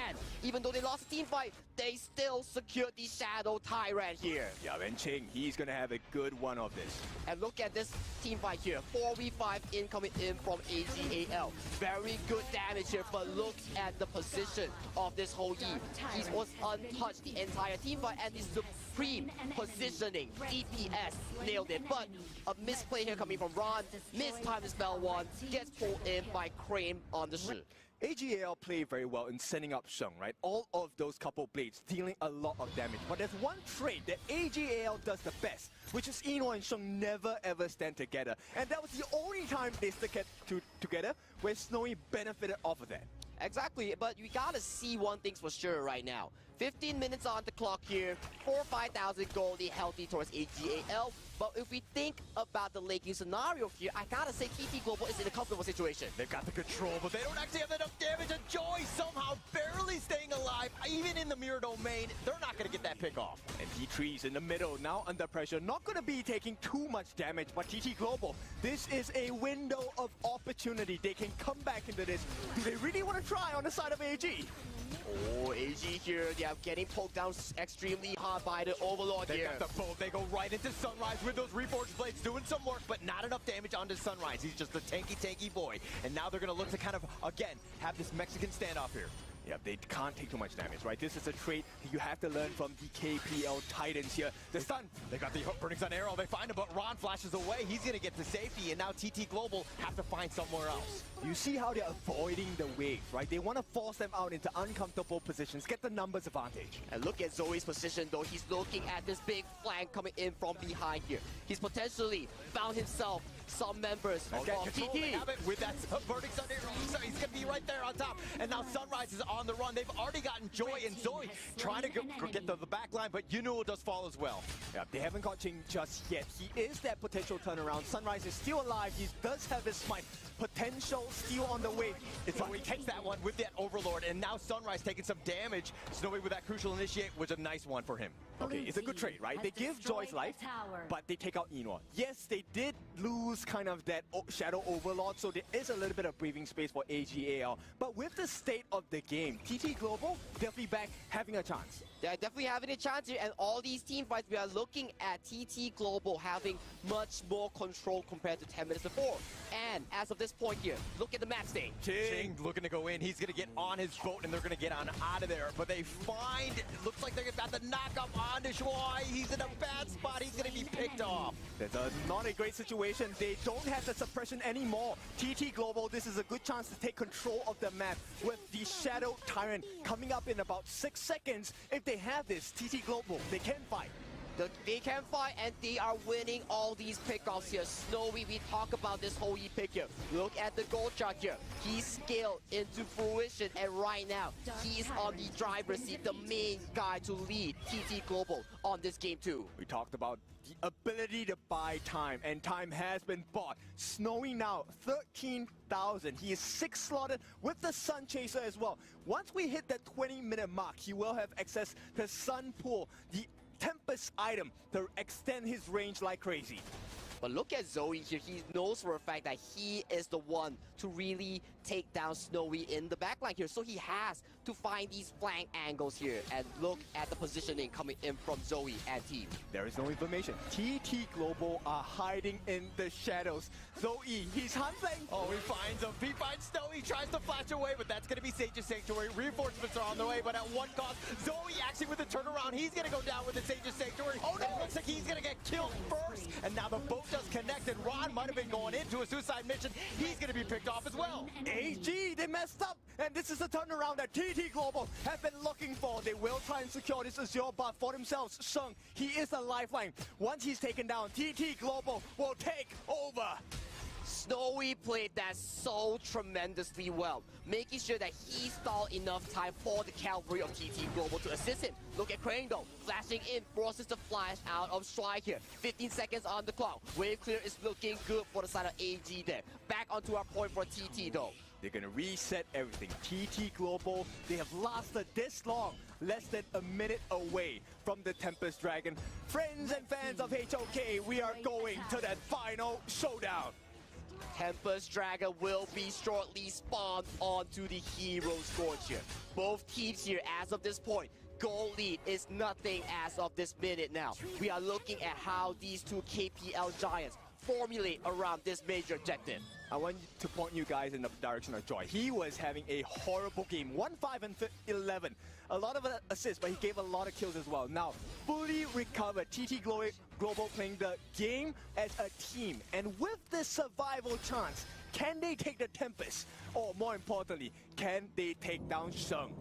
And even though they lost the team fight, they still secured the Shadow Tyrant here. Yeah, and Ching, he's going to have a good one of this. And look at this team fight here, 4v5 incoming in from AGAL. Very good damage here, but look at the position of this whole E. He was untouched the entire team fight, and the supreme positioning, DPS, nailed it. But a misplay here coming from Ron, mistime the spell one, gets pulled in by Crane on the shoot. AGAL play very well in sending up Sheng, right? All of those couple blades dealing a lot of damage. But there's one trait that AGAL does the best, which is Ino and Sheng never ever stand together. And that was the only time they stuck together where Snowy benefited off of that. Exactly, but we gotta see one thing's for sure right now. 15 minutes on the clock here, 4,000 or 5,000 gold, healthy towards AGAL. But if we think about the late game scenario here, I gotta say TT Global is in a comfortable situation. They've got the control, but they don't actually have enough damage. And Joy somehow barely staying alive, even in the mirror domain. They're not gonna get that pick off. And T3's in the middle, now under pressure. Not gonna be taking too much damage, but TT Global, this is a window of opportunity. They can come back into this. Do they really want to try on the side of AG? Oh, AG here, they are getting poked down extremely hard by the Overlord here. They got the bolt, they go right into Sunrise with those Reforged Blades, doing some work, but not enough damage onto Sunrise. He's just a tanky boy. And now they're gonna look to kind of, again, have this Mexican standoff here. Yeah, they can't take too much damage, right? This is a trait you have to learn from the KPL Titans here. The stun, they got the Burning Sun arrow, they find him, but Ron flashes away. He's gonna get to safety, and now TT Global have to find somewhere else. You see how they're avoiding the waves, right? They want to force them out into uncomfortable positions, get the numbers advantage. And look at Zoe's position though. He's looking at this big flank coming in from behind here. He's potentially found himself some members of TT. They have it with that Burning Sun arrow. So he's gonna be right there on top. And now Sunrise is on the run. They've already gotten Joy and Zoe trying to get to the back line, but Yinua does fall as well. Yeah, they haven't got Ching just yet. He is that potential turnaround. Sunrise is still alive. He does have his smite. Potential still on the way. So he takes that one with that Overlord, and now Sunrise taking some damage. Snowy with that crucial initiate was a nice one for him. Okay, it's a good trade, right? They give Joy's life, but they take out Ino. Yes, they did lose kind of that Shadow Overlord, so there is a little bit of breathing space for AGAL. But with the state of the game, TT Global definitely back having a chance. They're definitely having a chance here, and all these team fights, we are looking at TT Global having much more control compared to 10 minutes before. And as of this point here, look at the map state. Ching looking to go in. He's going to get on his boat, and they're going to get on out of there. But they find, it looks like they're about to knock up onto Shuai. He's in a bad spot. He's going to be picked off. That's not a great situation. They don't have the suppression anymore. TT Global, this is a good chance to take control of the map with the Shadow Tyrant coming up in about 6 seconds. If they have this, TT Global, they can fight. They can fight, and they are winning all these pickoffs here. Snowy, we talk about this whole pick here. Look at the gold chart here. He's scaled into fruition, and right now, he's on the driver's seat, the main guy to lead TT Global on this game too. We talked about the ability to buy time, and time has been bought. Snowy now, 13,000. He is 6 slotted with the Sun Chaser as well. Once we hit that 20-minute mark, he will have access to Sun Pool, the Tempest item to extend his range like crazy. But look at Zoe here. He knows for a fact that he is the one to really take down Snowy in the backline here. So he has to find these flank angles here and look at the positioning coming in from Zoe and team. There is no information. TT Global are hiding in the shadows. Zoe, he's hunting. Oh, he finds him. He finds Snowy, tries to flash away, but that's going to be Sage's Sanctuary. Reinforcements are on the way, but at what cost? Zoe actually with the turnaround. He's going to go down with the Sage's Sanctuary. Oh, no. It looks like he's going to get killed first. And now the boat does connect, and Ron might have been going into a suicide mission. He's going to be picked off as well. AG, they messed up. And this is the turnaround that TT Global have been looking for. They will try and secure this Azure buff for themselves. Sheng, he is a lifeline. Once he's taken down, TT Global will take over. Snowy played that so tremendously well, making sure that he stalled enough time for the cavalry of TT Global to assist him. Look at Crane though, flashing in, forces the flash out of strike here. 15 seconds on the clock. Wave clear is looking good for the side of AG there. Back onto our point for TT though. They're going to reset everything. TT Global, they have lasted this long, less than a minute away from the Tempest Dragon. Friends and fans of HOK, we are going to that final showdown. Tempest Dragon will be shortly spawned onto the Hero Scorch here. Both teams here, as of this point, goal lead is nothing as of this minute now. We are looking at how these two KPL giants formulate around this major objective. I want to point you guys in the direction of Joy. He was having a horrible game, 1-5 and 11. A lot of assists, but he gave a lot of kills as well. Now, fully recovered, TT Global playing the game as a team. And with this survival chance, can they take the Tempest? Or more importantly, can they take down Sheng?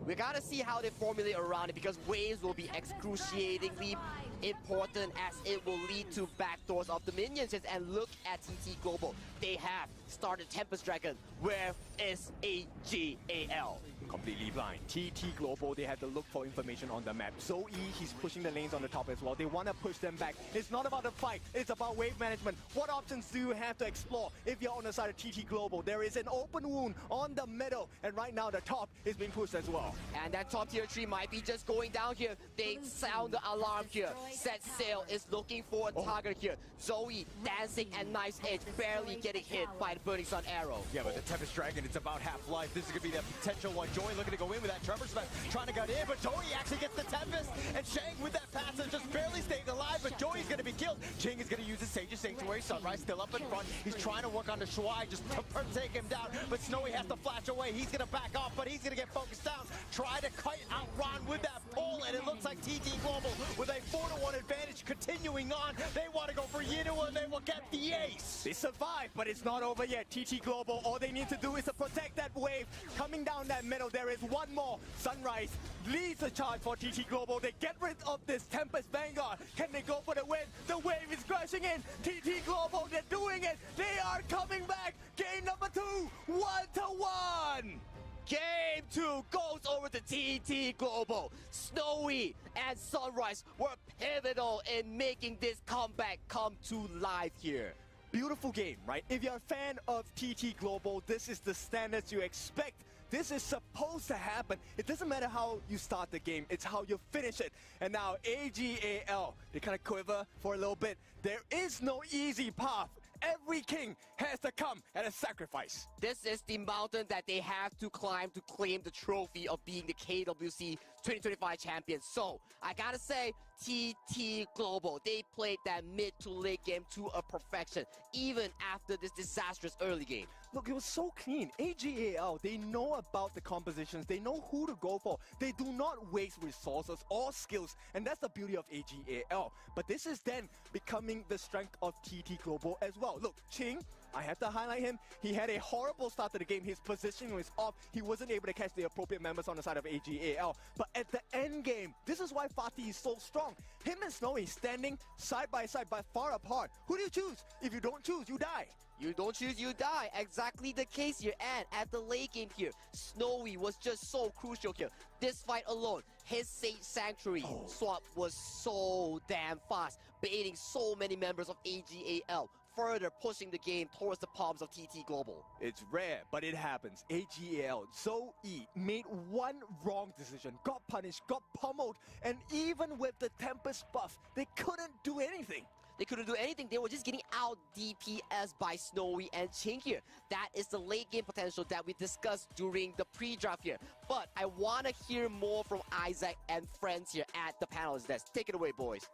We gotta see how they formulate around it, because waves will be excruciatingly important as it will lead to backdoors of the minions. And look at TT Global. They have started Tempest Dragon. Where is AGAL? Completely blind. TT Global, they have to look for information on the map. Zoe, he's pushing the lanes on the top as well. They want to push them back. It's not about the fight. It's about wave management. What options do you have to explore if you're on the side of TT Global? There is an open wound on the middle, and right now the top is being pushed as well. And that top tier 3 might be just going down here. They sound the alarm here. Set Sail is looking for a target here. Zoe dancing at knife's edge, barely getting hit by the Burning Sun arrow. Yeah, but the Tempest Dragon, it's about half-life. This is going to be the potential one. Joy looking to go in with that Tremor Smash, trying to get in, but Joey actually gets the Tempest, and Shang with that passive just barely staying alive, but Joey's going to be killed. Ching is going to use his Sage's Sanctuary. Sunrise still up in front. He's trying to work on the Shuai just to take him down, but Snowy has to flash away. He's going to back off, but he's going to get focused down. Try to kite out Ron with that pull, and it looks like TT Global with a 4-1 advantage continuing on. They want to go for Yinua, and they will get the ace. They survive, but it's not over yet. TT Global, all they need to do is to protect that wave. Coming down that middle, there is one more. Sunrise leads the charge for TT Global. They get rid of this Tempest Vanguard. Can they go for the win? The wave is crashing in. TT Global, they're doing it. They are coming back. Game number 2, 1-1. Game 2 goes over to TT Global. Snowy and Sunrise were pivotal in making this comeback come to life here. Beautiful game, right? If you're a fan of TT Global, this is the standards you expect. This is supposed to happen. It doesn't matter how you start the game, it's how you finish it. And now AGAL, they kind of quiver for a little bit. There is no easy path. Every king has to come at a sacrifice. This is the mountain that they have to climb to claim the trophy of being the KWC 2025 champion. So, I gotta say, TT Global, they played that mid to late game to a perfection, even after this disastrous early game. Look, it was so clean. AGAL, they know about the compositions. They know who to go for. They do not waste resources or skills, and that's the beauty of AGAL. But this is then becoming the strength of TT Global as well. Look, Ching, I have to highlight him. He had a horrible start to the game. His positioning was off. He wasn't able to catch the appropriate members on the side of AGAL. But at the end game, this is why Fatih is so strong. Him and Snowy standing side by side but far apart. Who do you choose? If you don't choose, you die. You don't choose, you die. Exactly the case here. And at the late game here, Snowy was just so crucial here. This fight alone, his Sage Sanctuary swap was so damn fast, baiting so many members of AGAL, further pushing the game towards the palms of TT Global. It's rare, but it happens. AGAL, Zoe made one wrong decision, got punished, got pummeled, and even with the Tempest buff, they couldn't do anything. They couldn't do anything. They were just getting out DPS by Snowy and Ching here. That is the late game potential that we discussed during the pre-draft here. But I want to hear more from Isaac and friends here at the panelist desk. Take it away, boys.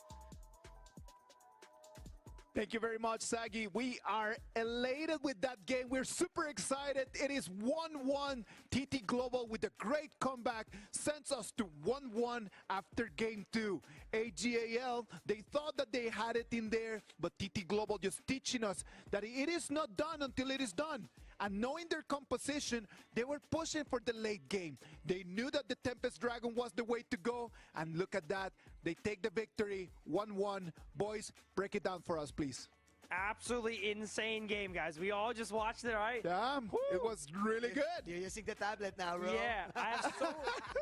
Thank you very much, Sagi. We are elated with that game. We're super excited. It is 1-1. TT Global with a great comeback sends us to 1-1 after game 2. AGAL, they thought that they had it in there, but TT Global just teaching us that it is not done until it is done. And knowing their composition, they were pushing for the late game. They knew that the Tempest Dragon was the way to go. And look at that. They take the victory 1-1. Boys, break it down for us, please. Absolutely insane game, guys. We all just watched it, right? Yeah, it was really good. You're using the tablet now, bro. Yeah, I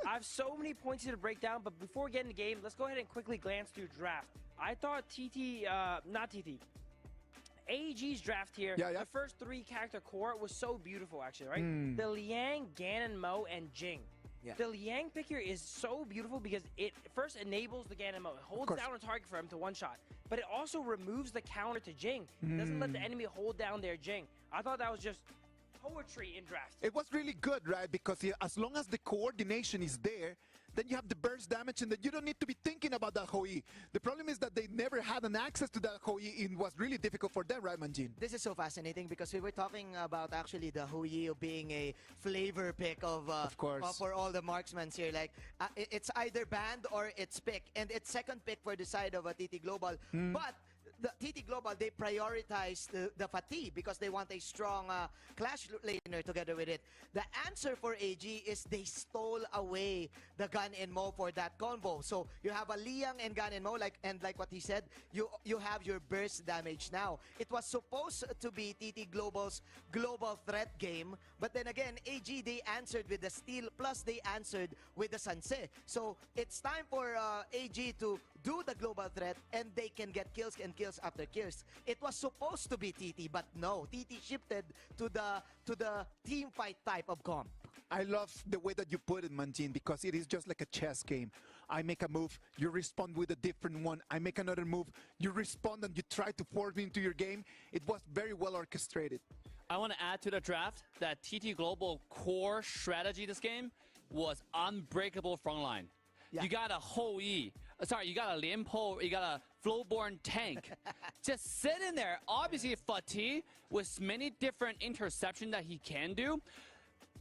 have so many points here to break down. But before we get in the game, let's go ahead and quickly glance through draft. I thought AEG's draft here, the first 3 character core was so beautiful, actually, right? The Liang, Ganon, Mo, and Jing. Yeah. The Liang pick here is so beautiful because it first enables the Ganon Mo. It holds down a target for him to one-shot, but it also removes the counter to Jing. It doesn't let the enemy hold down their Jing. I thought that was just poetry in draft. It was really good, right? Because as long as the coordination is there, then you have the burst damage and then you don't need to be thinking about that Hoi. The problem is that they never had an access to that Hoi. It was really difficult for them, right, Manjin? This is so fascinating because we were talking about actually the Hoi being a flavor pick of course. For all the marksmen here. Like it's either banned or it's pick, and it's second pick for the side of a TT Global. But the TT Global, they prioritize the Fatih because they want a strong Clash laner together with it. The answer for AG is they stole away the Gun and Mo for that combo. So you have a Liang and Gun and Mo, like what he said, you have your burst damage now. It was supposed to be TT Global's global threat game, but then again, AG, they answered with the steal, plus they answered with the Sanse. So it's time for AG to do the global threat, and they can get kills and kills after kills. It was supposed to be TT, but no, TT shifted to the team fight type of comp. I love the way that you put it, Manjin, because it is just like a chess game. I make a move, you respond with a different one. I make another move, you respond and you try to force me into your game. It was very well orchestrated. I want to add to the draft that TT Global core strategy this game was unbreakable frontline. Yeah. You got a Hoi. Sorry, you got a Lianpo, you got a Flowborn tank. Just sit in there. Obviously, Fatih, with many different interceptions that he can do,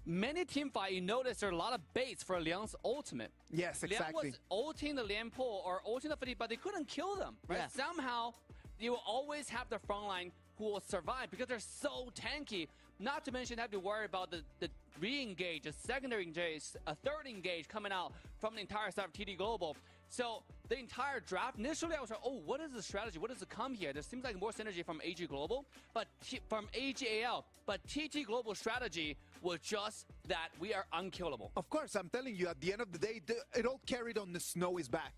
many team fight, you notice there are a lot of baits for Liang's ultimate. Yes, exactly. Liang was ulting the Lianpo or ulting the Fatih, but they couldn't kill them. Right? Yeah. Somehow, you will always have the front line who will survive because they're so tanky. Not to mention have to worry about the re-engage, a secondary engage, a third engage coming out from the entire side of TT Global. So the entire draft, initially I was like, oh, what is the strategy? What does it come here? There seems like more synergy from AG Global, but from AGAL. But TT Global strategy was just that we are unkillable. Of course, I'm telling you, at the end of the day, it all carried on the Snowy's back.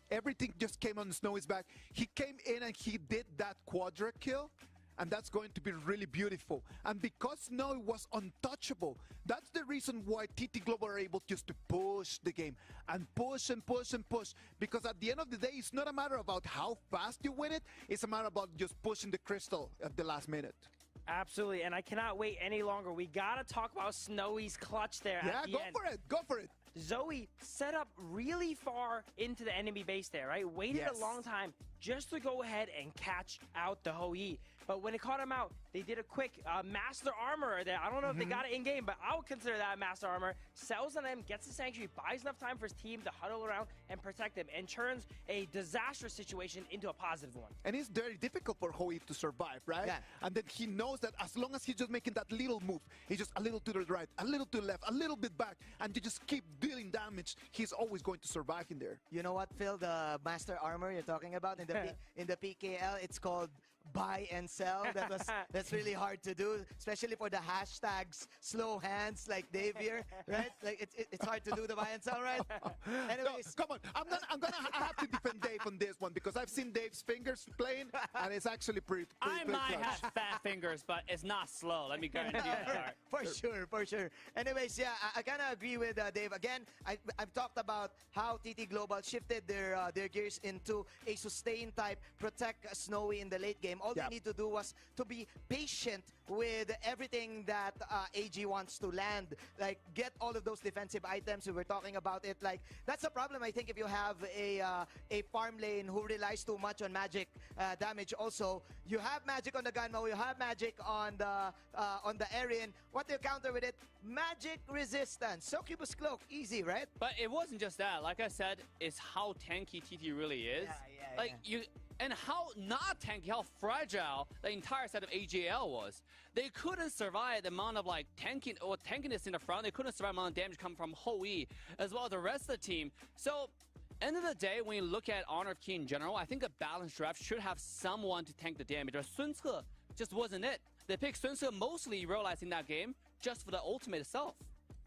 Everything just came on the Snowy's back. He came in and he did that quadra kill. And that's going to be really beautiful. And because Snowy was untouchable, that's the reason why TT Global are able just to push the game and push and push and push. Because at the end of the day, it's not a matter about how fast you win it. It's a matter about just pushing the crystal at the last minute. Absolutely, and I cannot wait any longer. We gotta talk about Snowy's clutch there. Yeah, at the go end. for it. Go for it. Zoe set up really far into the enemy base there, right? Waited a long time just to go ahead and catch out the Hoi. But when it caught him out, they did a quick Master Armor there. I don't know if they got it in-game, but I would consider that Master Armor. Sells on him, gets the Sanctuary, buys enough time for his team to huddle around and protect him, and turns a disastrous situation into a positive one. And it's very difficult for Hoi to survive, right? Yeah. And then he knows that as long as he's just making that little move, he's just a little to the right, a little to the left, a little bit back, and you just keep dealing damage, he's always going to survive in there. You know what, Phil? The Master Armor you're talking about in the PKL, it's called buy and sell. That's really hard to do, especially for the hashtags slow hands like Dave here, right? Like it's hard to do the buy and sell, right? Anyways, no, come on, I have to defend Dave on this one because I've seen Dave's fingers playing, and it's actually pretty I might clutch. have fat fingers, but it's not slow. Let me guarantee that. For sure. Anyways, yeah, I kind of agree with Dave. Again, I've talked about how TT Global shifted their gears into a sustain type, protect Snowy in the late game. All they need to do was to be patient with everything that AG wants to land, like get all of those defensive items. We were talking about it. Like that's a problem, I think, if you have a farm lane who relies too much on magic damage. Also, you have magic on the Gunmo, you have magic on the Aryan. What do you counter with it? Magic resistance. Succubus Cloak, easy, right? But it wasn't just that. Like I said, it's how tanky TT really is. And how not tanky, how fragile the entire set of AGL was. They couldn't survive the amount of like tankiness in the front. They couldn't survive the amount of damage coming from Hou-Yi as well as the rest of the team. So end of the day, when you look at Honor of Key in general, I think a balanced draft should have someone to tank the damage. But Sun Ce just wasn't it. They picked Sun Ce mostly realizing that game just for the ultimate itself.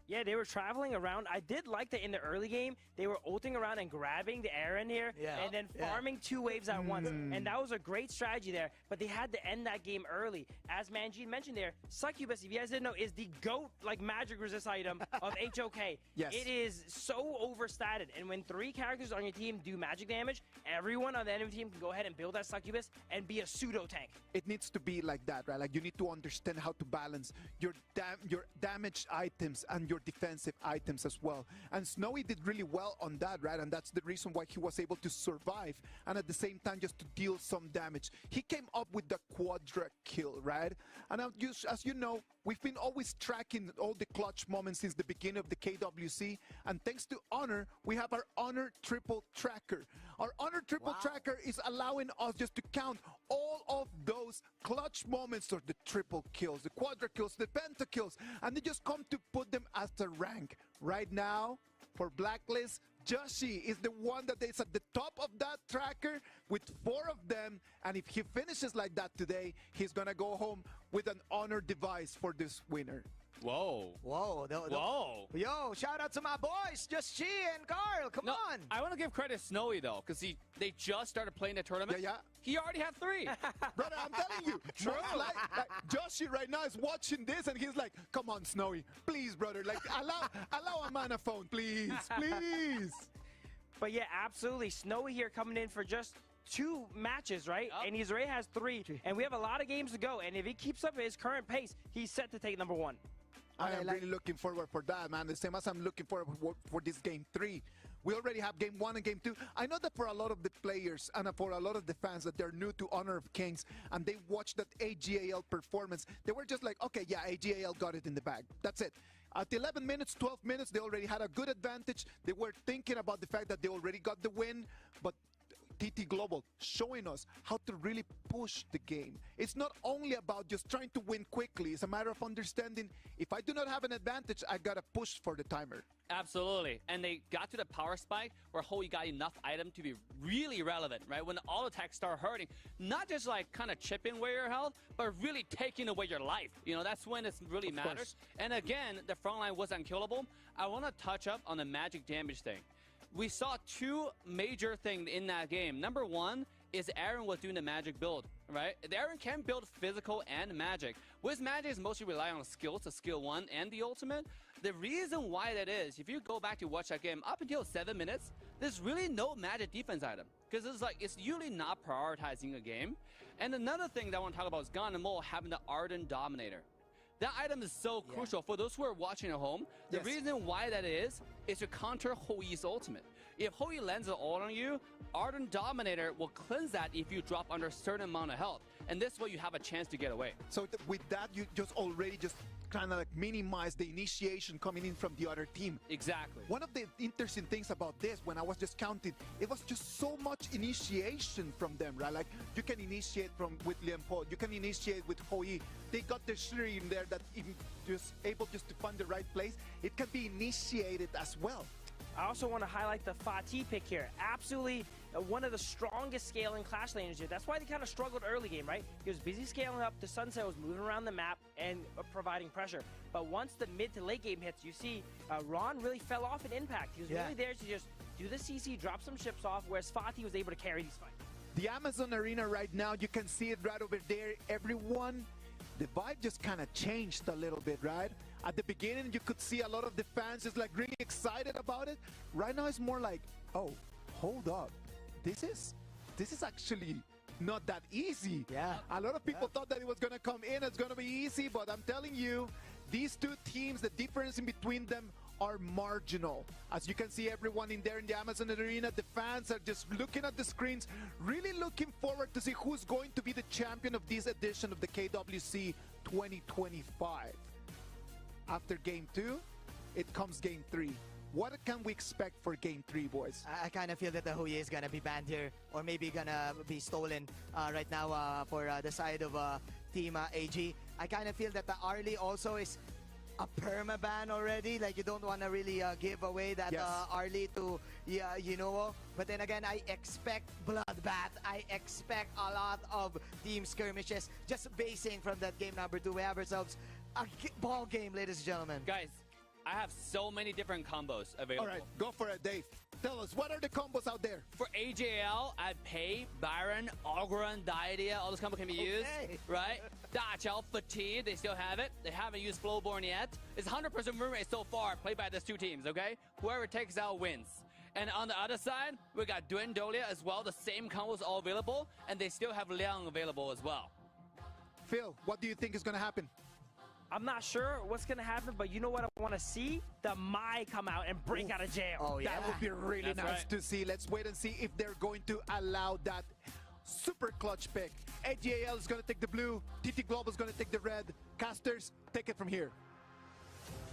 Yeah, they were traveling around. I did like that in the early game, they were ulting around and grabbing the Aaron here, and then farming 2 waves at once. And that was a great strategy there, but they had to end that game early. As Manjin mentioned there, Succubus, if you guys didn't know, is the GOAT, like, magic resist item of HOK. Yes. It is so overstated, and when 3 characters on your team do magic damage, everyone on the enemy team can go ahead and build that Succubus and be a pseudo-tank. It needs to be like that, right? Like, you need to understand how to balance your damaged items and your defensive items as well. And Snowy did really well on that, right? And that's the reason why he was able to survive and at the same time just to deal some damage. He came up with the quadra kill, right? And as you know, we've been always tracking all the clutch moments since the beginning of the KWC, and thanks to Honor, we have our Honor Triple Tracker. Our Honor Triple Tracker is allowing us just to count all of those clutch moments, or the triple kills, the quadra kills, the penta kills, and they just come to put them as the rank. Right now, for Blacklist, Joshi is the one that is at the top of that tracker with 4 of them, and if he finishes like that today, he's gonna go home with an Honor device for this winner. Whoa. Whoa. Yo, shout out to my boys, Joshi and Carl. Come on. I want to give credit to Snowy, though, because they just started playing the tournament. Yeah. He already had 3. Brother, I'm telling you, like Joshi right now is watching this, and he's like, come on, Snowy, please, brother. Like, allow a man a phone, please. But yeah, absolutely. Snowy here coming in for just 2 matches, right? And Israel has 3, and we have a lot of games to go. And if he keeps up at his current pace, he's set to take number 1. I am really looking forward for that, man. The same as I'm looking forward for this game 3. We already have game 1 and game 2. I know that for a lot of the players and for a lot of the fans that they're new to Honor of Kings and they watched that AGAL performance, they were just like, okay, yeah, AGAL got it in the bag. That's it. At 11 minutes, 12 minutes, they already had a good advantage. They were thinking about the fact that they already got the win, but TT Global showing us how to really push the game. It's not only about just trying to win quickly. It's a matter of understanding, if I do not have an advantage, I gotta push for the timer. Absolutely. And they got to the power spike where Hou-Yi got enough item to be really relevant, right? When the auto attacks start hurting, not just like kind of chipping away your health, but really taking away your life. You know, that's when it really matters. And again, the front line was unkillable. I want to touch up on the magic damage thing. We saw 2 major things in that game. Number 1 is Aaron was doing the magic build, right? Aaron can build physical and magic. With magic, is mostly rely on skills, the skill 1 and the ultimate. The reason why that is, if you go back to watch that game, up until 7 minutes, there's really no magic defense item. Because it's usually not prioritizing a game. And another thing that I want to talk about is Gon and Mo having the Ardent Dominator. That item is so crucial for those who are watching at home. The reason why that is to counter Hou-Yi's ultimate. If Hou-Yi lands an ult on you, Ardent Dominator will cleanse that if you drop under a certain amount of health. And this way you have a chance to get away. So with that, you just already kind of like minimize the initiation coming in from the other team. Exactly. One of the interesting things about this, when I was just counting, it was just so much initiation from them, right? Like, you can initiate with Liam Po, you can initiate with Hou-Yi. They got their Shuri in there that even just able just to find the right place. It can be initiated as well. I also want to highlight the Fatih pick here. Absolutely one of the strongest scaling Clash laners here. That's why they kind of struggled early game, right? He was busy scaling up, the Sunset was moving around the map and providing pressure. But once the mid to late game hits, you see Ron really fell off in impact. He was really there to just do the CC, drop some ships off, whereas Fatih was able to carry these fights. The Amazon Arena right now, you can see it right over there. Everyone, the vibe just kind of changed a little bit, right? At the beginning, you could see a lot of the fans just like really excited about it. Right now, it's more like, oh, hold up. This is actually not that easy. Yeah. A lot of people thought that it was going to come in, it's going to be easy, but I'm telling you, these two teams, the difference in between them are marginal. As you can see, everyone in there in the Amazon Arena, the fans are just looking at the screens, really looking forward to see who's going to be the champion of this edition of the KWC 2025. After game 2, it comes game 3. What can we expect for game 3, boys? I kind of feel that the Huye is gonna be banned here, or maybe gonna be stolen right now for the side of Team AG. I kind of feel that the Arlie also is a perma-ban already. Like, you don't want to really give away that Arlie to Yunoa. But then again, I expect bloodbath. I expect a lot of team skirmishes. Just basing from that game number 2, we have ourselves a ball game, ladies and gentlemen. Guys, I have so many different combos available. All right, go for it, Dave. Tell us, what are the combos out there? For AJL, I Pei, Byron, Ogron, Diadea, all those combos can be used, right? Dachel, Fatigue, they still have it. They haven't used Flowborn yet. It's 100% win rate so far played by these two teams, okay? Whoever takes out wins. And on the other side, we got Duen Dolia as well. The same combos all available, and they still have Liang available as well. Phil, what do you think is going to happen? I'm not sure what's going to happen, but you know what I want to see? The Mai come out and break out of jail. Oh, yeah. That would be really nice to see. Let's wait and see if they're going to allow that super clutch pick. AGAL is going to take the blue. TT Global is going to take the red. Casters, take it from here.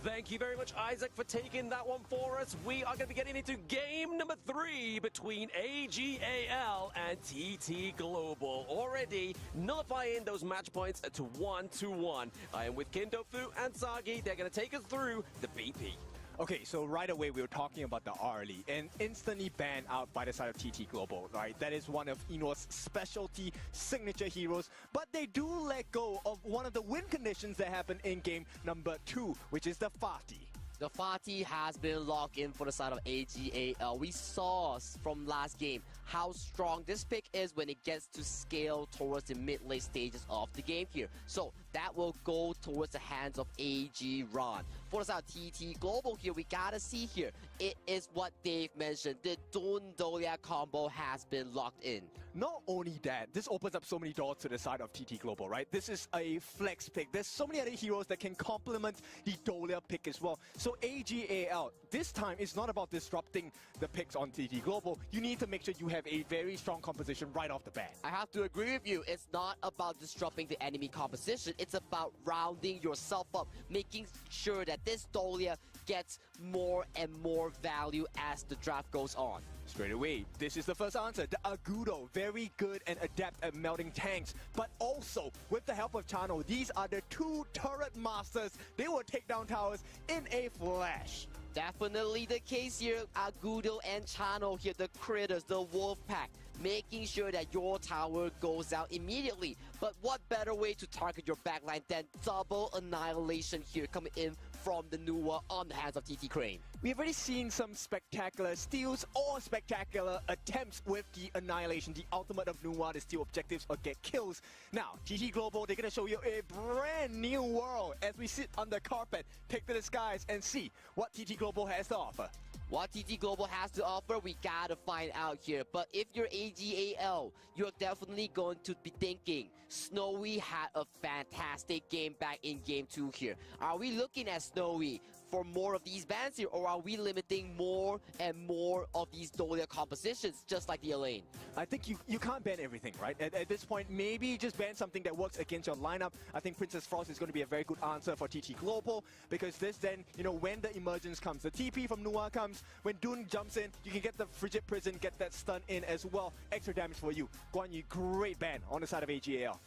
Thank you very much, Isaac, for taking that one for us. We are going to be getting into game number 3 between AGAL and TT Global. Already nullifying those match points to 1-1. I am with Kindofu and Sagi. They're going to take us through the BP. Okay, so right away we were talking about the Arlie and instantly banned out by the side of TT Global, right? That is one of Ino's specialty signature heroes, but they do let go of one of the win conditions that happened in game number 2, which is the Fatih. The Fatih has been locked in for the side of AGAL. We saw from last game how strong this pick is when it gets to scale towards the mid-late stages of the game here. So that will go towards the hands of AG Ron. For the side of TT Global here, we gotta see here, it is what Dave mentioned. The Duen Dolia combo has been locked in. Not only that, this opens up so many doors to the side of TT Global, right? This is a flex pick. There's so many other heroes that can complement the Dolia pick as well. So AGAL, this time it's not about disrupting the picks on TT Global. You need to make sure you have a very strong composition right off the bat. I have to agree with you. It's not about disrupting the enemy composition. It's about rounding yourself up, making sure that this Dolia gets more and more value as the draft goes on. Straight away, this is the first answer. The Agudo, very good and adept at melting tanks. But also, with the help of Chano, these are the 2 turret masters. They will take down towers in a flash. Definitely the case here. Agudo and Chano here, the critters, the wolf pack, making sure that your tower goes out immediately. But what better way to target your backline than double annihilation here coming in from the Nuwa on the hands of TT Crane. We've already seen some spectacular steals or spectacular attempts with the Annihilation, the ultimate of Nuwa, to steal objectives or get kills. Now, TT Global, they're going to show you a brand new world as we sit on the carpet, take to the skies and see what TT Global has to offer. What TT Global has to offer, we gotta find out here. But if you're AGAL, you're definitely going to be thinking, Snowy had a fantastic game back in game 2 here. Are we looking at Snowy for more of these bans here, or are we limiting more and more of these Dolia compositions, just like the Elaine? I think you can't ban everything, right? At this point, maybe just ban something that works against your lineup. I think Princess Frost is going to be a very good answer for TT Global, because this then, you know, when the emergence comes, the TP from Nuwa comes, when Dune jumps in, you can get the Frigid Prison, get that stun in as well. Extra damage for you. Guan Yu, great ban on the side of AGAL.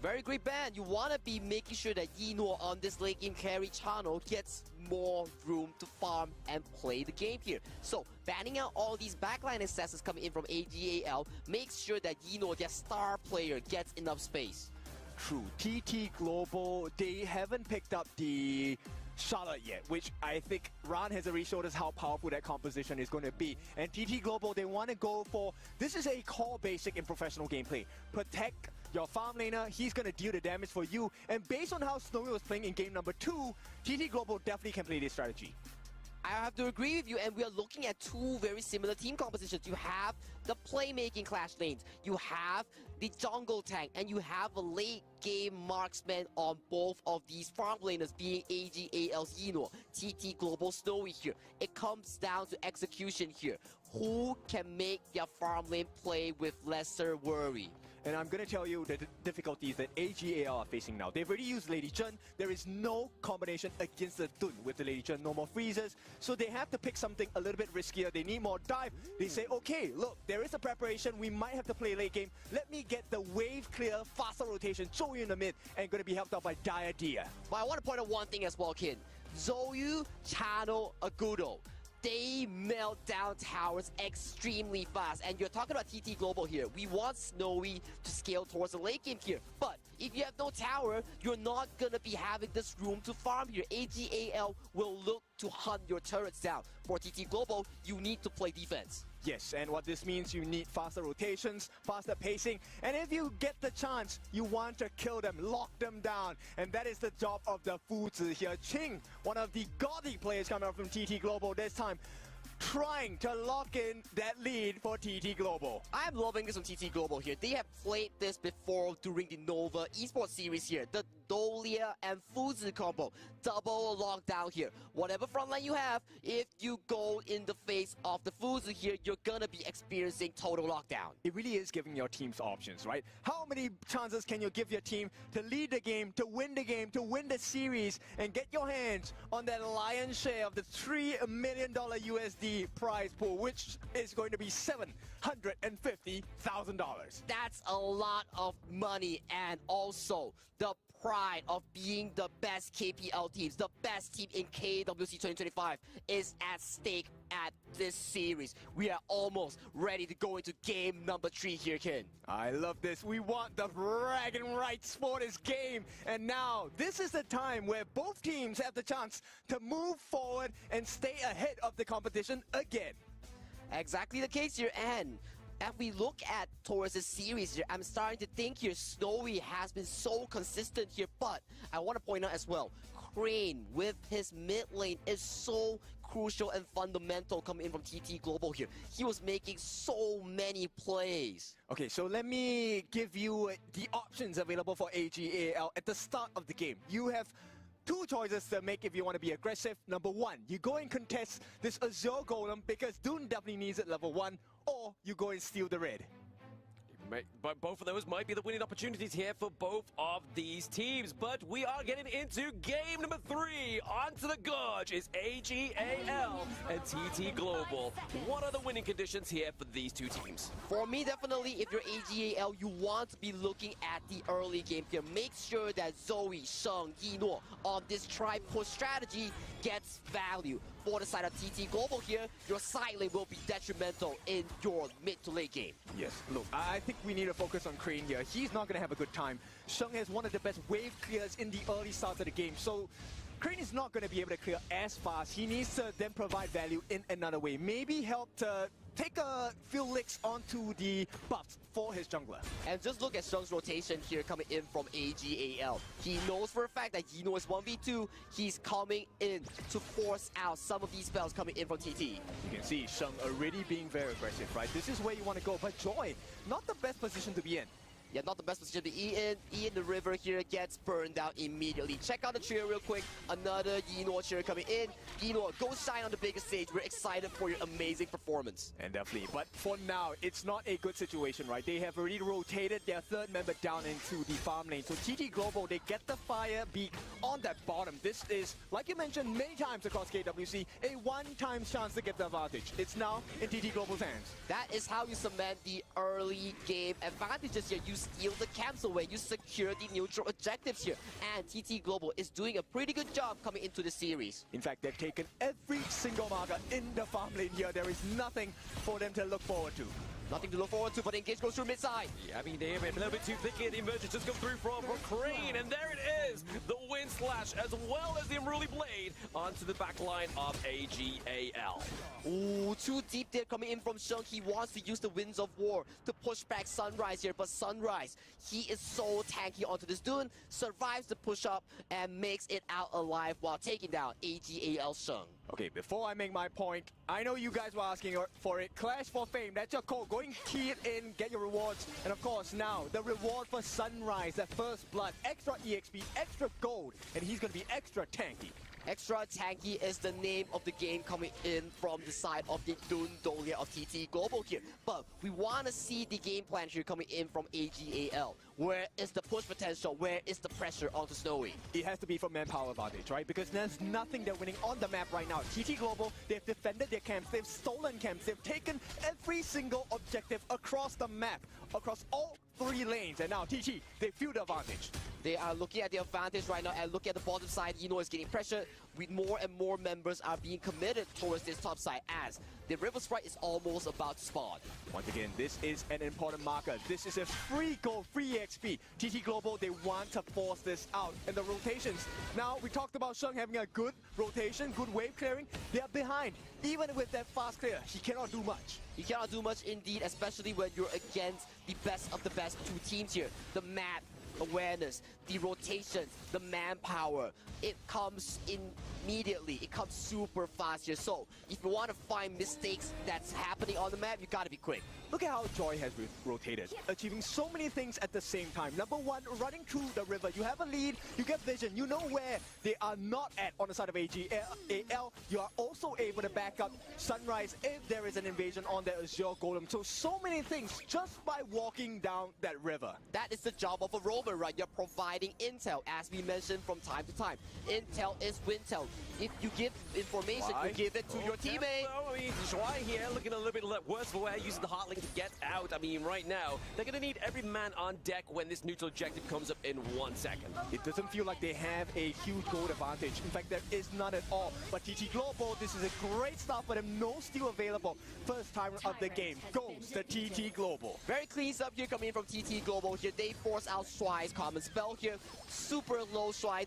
Very great ban. You want to be making sure that Yino on this late game carry channel gets more room to farm and play the game here. So banning out all these backline assassins coming in from AGAL makes sure that Yino, their star player, gets enough space. True. TT Global, they haven't picked up the Charlotte yet, which I think Ran has already showed us how powerful that composition is going to be. And TT Global, they want to go for, this is a core basic in professional gameplay. Protect your farm laner, he's going to deal the damage for you. And based on how Snowy was playing in game number 2, TT Global definitely can play this strategy. I have to agree with you, and we are looking at two very similar team compositions. You have the playmaking clash lanes, you have the jungle tank, and you have a late game marksman on both of these farm laners, being AGAL's Yino, TT Global Snowy here. It comes down to execution here. Who can make their farm lane play with lesser worry? And I'm going to tell you the difficulties that AGAL are facing now. They've already used Lady Chun. There is no combination against the Dun with the Lady Chun. No more freezes. So they have to pick something a little bit riskier. They need more dive. They say, okay, look, there is a preparation. We might have to play late game. Let me get the wave clear, faster rotation, Zoyu in the mid, and going to be helped out by Dia. But I want to point out one thing as well, Kin. Zoyu, Channel, Agudo. They melt down towers extremely fast. And you're talking about TT Global here. We want Snowy to scale towards the late game here. But if you have no tower, you're not going to be having this room to farm here. AGAL will look to hunt your turrets down. For TT Global, you need to play defense. Yes, and what this means, you need faster rotations, faster pacing, and if you get the chance, you want to kill them, lock them down, and that is the job of the Fuzi here. Ching, one of the gaudy players coming out from TT Global this time, trying to lock in that lead for TT Global. I'm loving this from TT Global here. They have played this before during the Nova Esports series here. The Dolia and Fuzi combo. Double lockdown here. Whatever frontline you have, if you go in the face of the Fuzi here, you're gonna be experiencing total lockdown. It really is giving your teams options, right? How many chances can you give your team to lead the game, to win the series, and get your hands on that lion's share of the $3 million USD prize pool, which is going to be $750,000. That's a lot of money, and also the pride of being the best KPL teams, the best team in KWC 2025 is at stake at this series. We are almost ready to go into game number 3 here, Ken. I love this. We want the bragging rights for this game. And now, this is the time where both teams have the chance to move forward and stay ahead of the competition again. Exactly the case here, and as we look at towards this series here, I'm starting to think here Snowy has been so consistent here, but I want to point out as well, Crane with his mid lane is so crucial and fundamental coming in from TT Global here. He was making so many plays. Okay, so let me give you the options available for AGAL at the start of the game. You have 2 choices to make if you want to be aggressive. Number 1, you go and contest this Azure Golem because Dune definitely needs it level 1, or you go and steal the red. But both of those might be the winning opportunities here for both of these teams. But we are getting into game number 3. Onto the gorge is AGAL and TT Global. What are the winning conditions here for these two teams? For me, definitely, if you're AGAL, you want to be looking at the early game here. Make sure that Zoe, Sheng, Yino on this try-push strategy gets value. For the side of TT Global here, your side lane will be detrimental in your mid to late game. Yes, look, I think we need to focus on Crane here. He's not going to have a good time. Sheng has one of the best wave clears in the early start of the game, so Crane is not going to be able to clear as fast. He needs to then provide value in another way. Maybe help to take a few licks onto the buffs for his jungler. And just look at Sheng's rotation here coming in from AGAL. He knows for a fact that Yino is 1v2. He's coming in to force out some of these spells coming in from TT. You can see Sheng already being very aggressive, right? This is where you want to go, but Joy, not the best position to be in. Yeah, not the best position to be in. Ian the River here gets burned out immediately. Check out the trio real quick. Another Yino cheer coming in. Yino, go shine on the biggest stage. We're excited for your amazing performance. And definitely, but for now, it's not a good situation, right? They have already rotated their third member down into the farm lane. So TT Global, they get the fire beak on that bottom. This is, like you mentioned many times across KWC, a one-time chance to get the advantage. It's now in TT Global's hands. That is how you cement the early game advantages here. You steal the camps away. You secure the neutral objectives here. And TT Global is doing a pretty good job coming into the series. In fact, they've taken every single marker in the farm lane here. There is nothing for them to look forward to. Nothing to look forward to, but the engage goes through mid-side. Yeah, I mean, they're a little bit too thick here. The emergence just come through from Crane, and there it is! The Wind Slash, as well as the Unruly Blade, onto the back line of AGAL. Ooh, too deep there coming in from Sheng. He wants to use the Winds of War to push back Sunrise here, but Sunrise, he is so tanky onto this dune, survives the push-up, and makes it out alive while taking down AGAL Sheng. Okay, before I make my point, I know you guys were asking for it. Clash for Fame, that's your call. Go and key it in, get your rewards. And of course, now, the reward for Sunrise, that first blood, extra EXP, extra gold, and he's gonna be extra tanky. Extra tanky is the name of the game coming in from the side of the Dune Dolia of TT Global here. But we want to see the game plan here coming in from AGAL. Where is the push potential? Where is the pressure onto Snowy? It has to be from manpower advantage, right? Because there's nothing they're winning on the map right now. TT Global, they've defended their camps, they've stolen camps, they've taken every single objective across the map, across all 3 lanes, and now TT, they feel the advantage. They are looking at the advantage right now, and look at the bottom side. Eno is getting pressure. With more and more members are being committed towards this top side as the River Sprite is almost about to spawn. Once again, this is an important marker. This is a free gold, free XP. TT Global, they want to force this out. And the rotations. Now, we talked about Sheng having a good rotation, good wave clearing. They are behind. Even with that fast clear, he cannot do much. He cannot do much indeed, especially when you're against the best of the best 2 teams here. The map awareness, the rotations, the manpower, it comes immediately. It comes super fast here. So if you want to find mistakes that's happening on the map, you gotta be quick. Look at how Joy has rotated, achieving so many things at the same time. Number 1, running through the river. You have a lead, you get vision, you know where they are not at on the side of AGAL. You are also able to back up Sunrise if there is an invasion on the Azure Golem. So many things just by walking down that river. That is the job of a rover, right? You're providing intel, as we mentioned from time to time. Intel is wintel. If you give information, you give it to your teammate. I mean, Shuai here looking a little bit worse for wear, using the Heartlink to get out. I mean, right now, they're going to need every man on deck when this neutral objective comes up in 1 second. It doesn't feel like they have a huge gold advantage. In fact, there is none at all. But TT Global, this is a great start for them. No steal available. First time of the game goes to TT Global. Very clean stuff here coming in from TT Global here. They force out Shuai's common spell here. Super low. Shuai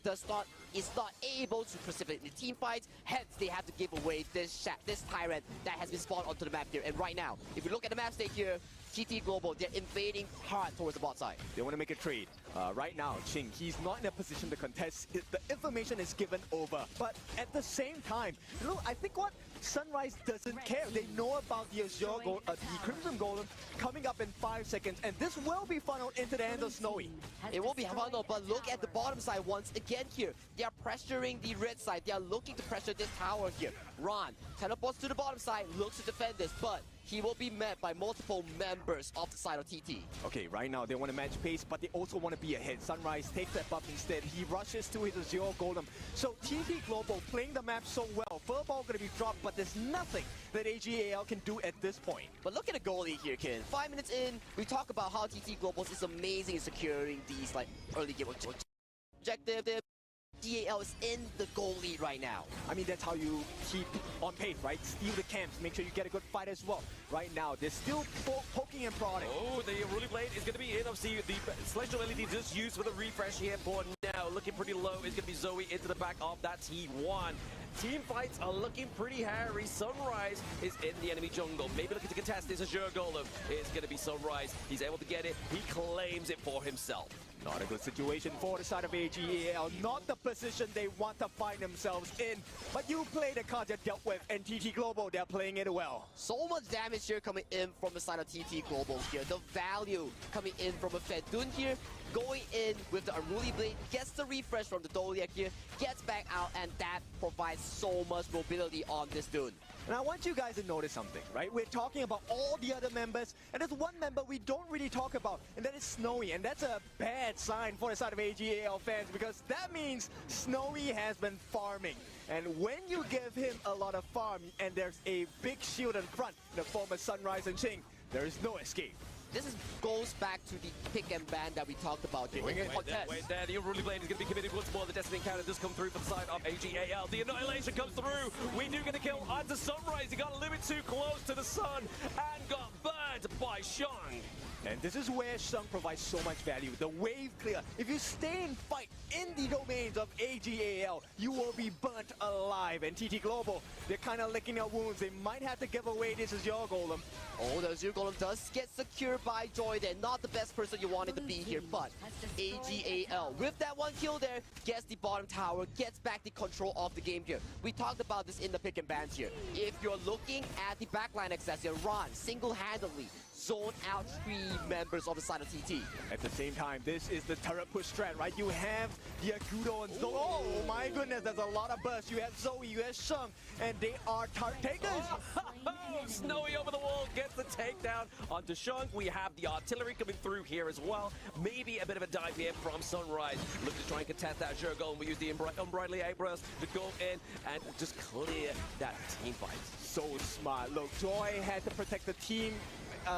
is not able to precipitate the team fights. Hence, they have to give away this Tyrant that has been spawned onto the map here. And right now, if you look at the map state here, TT Global, they're invading hard towards the bot side. They want to make a trade. Right now, Ching, he's not in a position to contest. The information is given over. But at the same time, you know, I think what Sunrise doesn't care. They know about the the Crimson Golem coming up in 5 seconds, and this will be funneled into the hand of Snowy. It will be funneled, but look at the bottom side once again here. They are pressuring the red side. They are looking to pressure this tower here. Ron teleports to the bottom side, looks to defend this, but he will be met by multiple members of the side of TT. Okay, right now they want to match pace, but they also want to be ahead. Sunrise takes that buff instead. He rushes to his Azure Golem. So TT Global playing the map so well. Furball going to be dropped, but there's nothing that AGAL can do at this point. But look at the goalie here, kid. 5 minutes in, we talk about how TT Global is amazing in securing these like early game objective. DAL is in the goal lead right now. I mean, that's how you keep on pace, right? Steal the camps, make sure you get a good fight as well. Right now, they're still poking and prodding. Oh, the Unruly Blade is going to be in. Obviously, the Celestial LED just used for the refresh here for now. Looking pretty low is going to be Zoe into the back of that T1. Team fights are looking pretty hairy. Sunrise is in the enemy jungle. Maybe looking to contest this Azure Golem. It's going to be Sunrise. He's able to get it. He claims it for himself. Not a good situation for the side of AGAL. Not the position they want to find themselves in. But you play the card you're dealt with, and TT Global, they're playing it well. So much damage here coming in from the side of TT Global here. The value coming in from a Fedun here. Going in with the Unruly Blade, gets the refresh from the Doliak here, gets back out, and that provides so much mobility on this Dune. And I want you guys to notice something, right? We're talking about all the other members, and there's one member we don't really talk about, and that is Snowy. And that's a bad sign for the side of AGAL fans, because that means Snowy has been farming. And when you give him a lot of farm, and there's a big shield in front in the form of Sunrise and Ching, there is no escape. goes back to the pick and ban that we talked about here. Wait there, the Unruly Blade is going to be committed once more. The Destiny encounter does come through for the side of AGAL. The Annihilation comes through. We do get a kill onto Sunrise. He got a little bit too close to the sun and got burned by Shang. And this is where Shang provides so much value. The wave clear. If you stay and fight in the domains of AGAL, you will be burnt alive. And TT Global, they're kind of licking their wounds. They might have to give away this Azure Golem. Oh, the Azure Golem does get secured by Joy. They're not the best person you wanted to be here, but AGAL, with that one kill there, gets the bottom tower, gets back the control of the game here. We talked about this in the pick and bans here. If you're looking at the backline access here, Ron single-handedly zone out 3 members on the side of TT. At the same time, this is the turret push strat, right? You have the Agudo and Zoe. Oh my goodness, there's a lot of bursts. You have Zoe, you have Shang, and they are target takers. Snowy over the wall gets the takedown onto Shang. We have the artillery coming through here as well. Maybe a bit of a dive here from Sunrise. Look to try and contest that Azure Golem. We use the Unbridled Abrams to go in and just clear that team fight. So smart. Look, Joy had to protect the team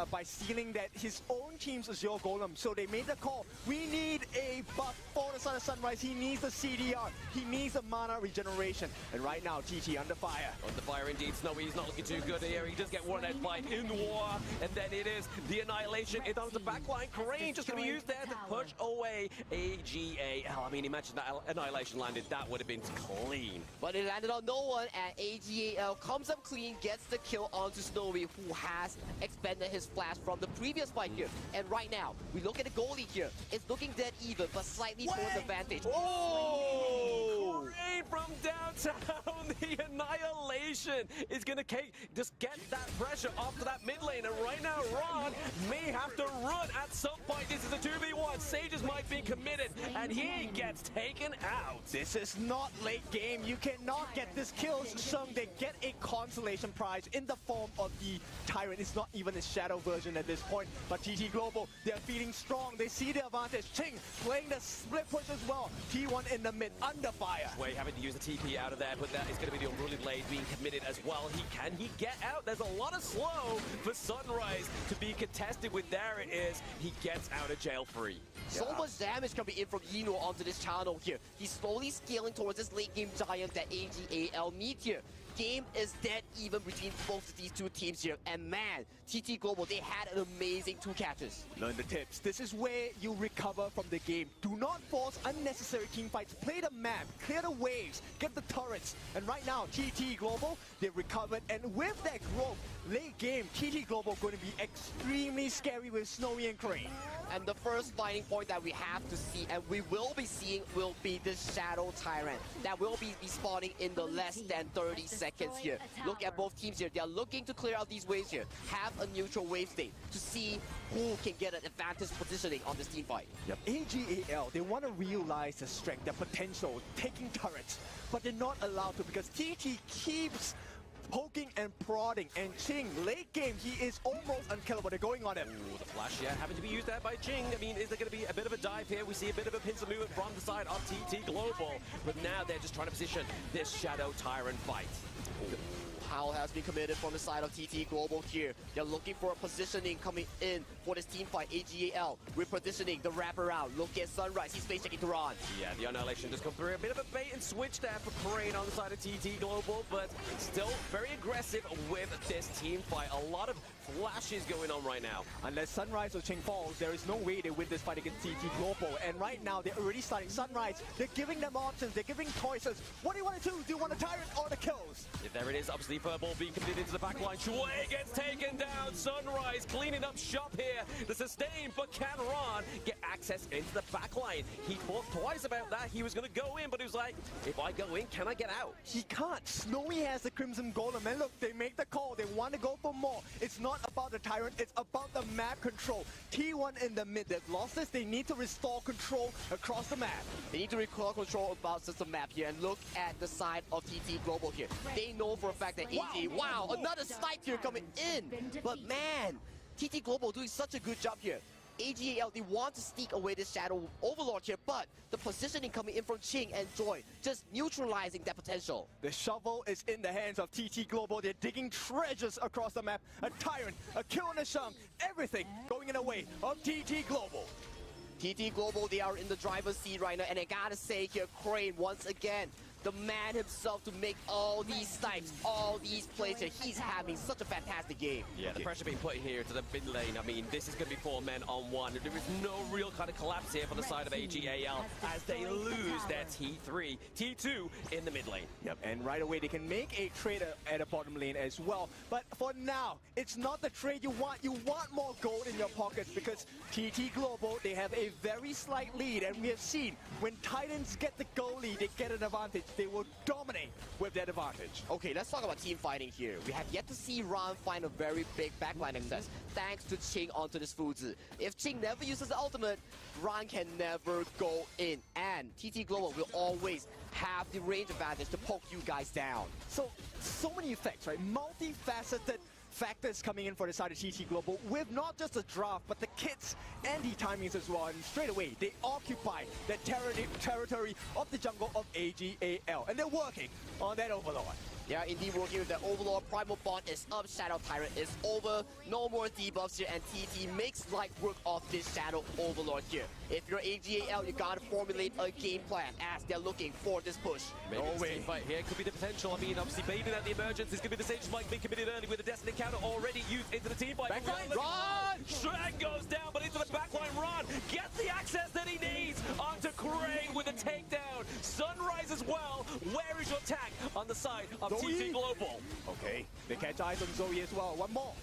by sealing that his own team's Azure Golem. So they made the call. We need a buff for the Son of Sunrise. He needs the CDR. He needs a mana regeneration. And right now, TT under fire. Under fire indeed. Snowy, not looking too good here. He does get one head fight in the war. And then it is the Annihilation. It's on the backline. Crane just going to be used there to push away AGAL. I mean, imagine that Annihilation landed. That would have been clean. But it landed on no one, and AGAL comes up clean, gets the kill onto Snowy, who has expended his flash from the previous fight here. And right now, we look at the goalie here. It's looking dead even, but slightly towards advantage. Oh! Crane from downtown. The Annihilation is going to just get that pressure off to that mid lane. And right now, Ron may have to run at some point. This is a 2v1. Sages might be committed, and he gets taken out. This is not late game. You cannot get this kill. Shang, they get a consolation prize in the form of the Tyrant. It's not even a shadow version at this point. But TT Global, they're feeling strong. They see the advantage. Ching playing the split push as well. T1 in the mid, under fire. Way having to use the TP out of there, but that is going to be the Unruly Blade being committed as well. Can he get out? There's a lot of slow for Sunrise to be contested with. There it is. He gets out of jail free. So much damage coming in from Eno onto this channel here. He's slowly scaling towards this late game giant that AGAL need here. Game is dead even between both of these two teams here. And man, TT Global, they had an amazing 2 catches. Learn the tips. This is where you recover from the game. Do not force unnecessary team fights. Play the map, clear the waves, get the turrets. And right now, TT Global, they recovered. And with that growth, late game, TT Global going to be extremely scary with Snowy and Crane. And the first fighting point that we have to see, and we will be seeing, will be the Shadow Tyrant. That will be spawning in the less than 30 seconds here. Look at both teams here. They are looking to clear out these waves here. Have a neutral wave state to see who can get an advantage positioning on this team fight. Yep. AGAL, they want to realize the strength, the potential, taking turrets. But they're not allowed to because TT keeps poking and prodding, and Ching, late game, he is almost unkillable. They're going on him. Ooh, the flash, yeah, having to be used there by Ching. I mean, is there going to be a bit of a dive here? We see a bit of a pincer movement from the side of TT Global, but now they're just trying to position this Shadow Tyrant fight. Ooh. Howl has been committed from the side of TT Global here. They're looking for a positioning coming in for this team fight. AGAL with positioning, the wraparound. Look at Sunrise, he's face checking to Ron. Yeah, the Annihilation just come through. A bit of a bait and switch there for Crane on the side of TT Global, but still very aggressive with this team fight. A lot of flashes going on right now. Unless Sunrise or Ching falls, there is no way they win this fight against TT Global. And right now, they're already starting Sunrise. They're giving them options. They're giving choices. What do you want to do? Do you want a Tyrant or the kills? If there it is, obviously Furball being committed into the backline. Shui gets taken down. Sunrise cleaning up shop here. The sustain, but can Ron get access into the backline? He thought twice about that. He was going to go in, but he was like, if I go in, can I get out? He can't. Snowy has the Crimson Golem. And look, they make the call. They want to go for more. It's not about the Tyrant. It's about the map control. T1 in the mid. They've lost this. They need to restore control across the map. They need to restore control about the map here. And look at the side of TT Global here. They know for a fact that wow, another snipe here coming in. But man, TT Global doing such a good job here. AGAL, they want to sneak away this Shadow Overlord here, but the positioning coming in from Ching and Joy, just neutralizing that potential. The shovel is in the hands of TT Global. They're digging treasures across the map. A Tyrant, a kill on a Shang, everything going in the way of TT Global. TT Global, they are in the driver's seat right now, and I gotta say here, Crane, once again, the man himself to make all these snipes, all these plays here. He's having such a fantastic game. Yeah, the pressure being put here to the mid lane. I mean, this is going to be 4 men on 1. There is no real kind of collapse here for the side of AGAL as they lose their T3, T2 in the mid lane. Yep, and right away they can make a trade at the bottom lane as well. But for now, it's not the trade you want. You want more gold in your pockets because TT Global, they have a very slight lead. And we have seen when Titans get the goal lead, they get an advantage. They will dominate with that advantage. Okay, let's talk about team fighting here. We have yet to see Ran find a very big backline access, thanks to Ching onto this Fuzi. If Ching never uses the ultimate, Ran can never go in. And TT Global will always have the range advantage to poke you guys down. So many effects, right? Multifaceted factors coming in for the side of TT Global with not just the draft, but the kits and the timings as well. And straight away, they occupy the territory of the jungle of AGAL. And they're working on that Overlord. Yeah, indeed, working with the Overlord. Primal Bond is up, Shadow Tyrant is over. No more debuffs here, and TT makes light work of this Shadow Overlord here. If you're AGAL, you gotta formulate a game plan as they're looking for this push. Maybe this team fight here could be the potential. I mean, obviously, baiting out the emergence is going to be the Sage Smite being committed early with the Destiny counter already used into the team fight. Backline, Ron! Shrek goes down, but into the backline, Ron gets the access that he needs onto Crane with a takedown. Sunrise as well. Where is your tag on the side of TT Global? Okay, they catch eyes on Zoe as well. One more.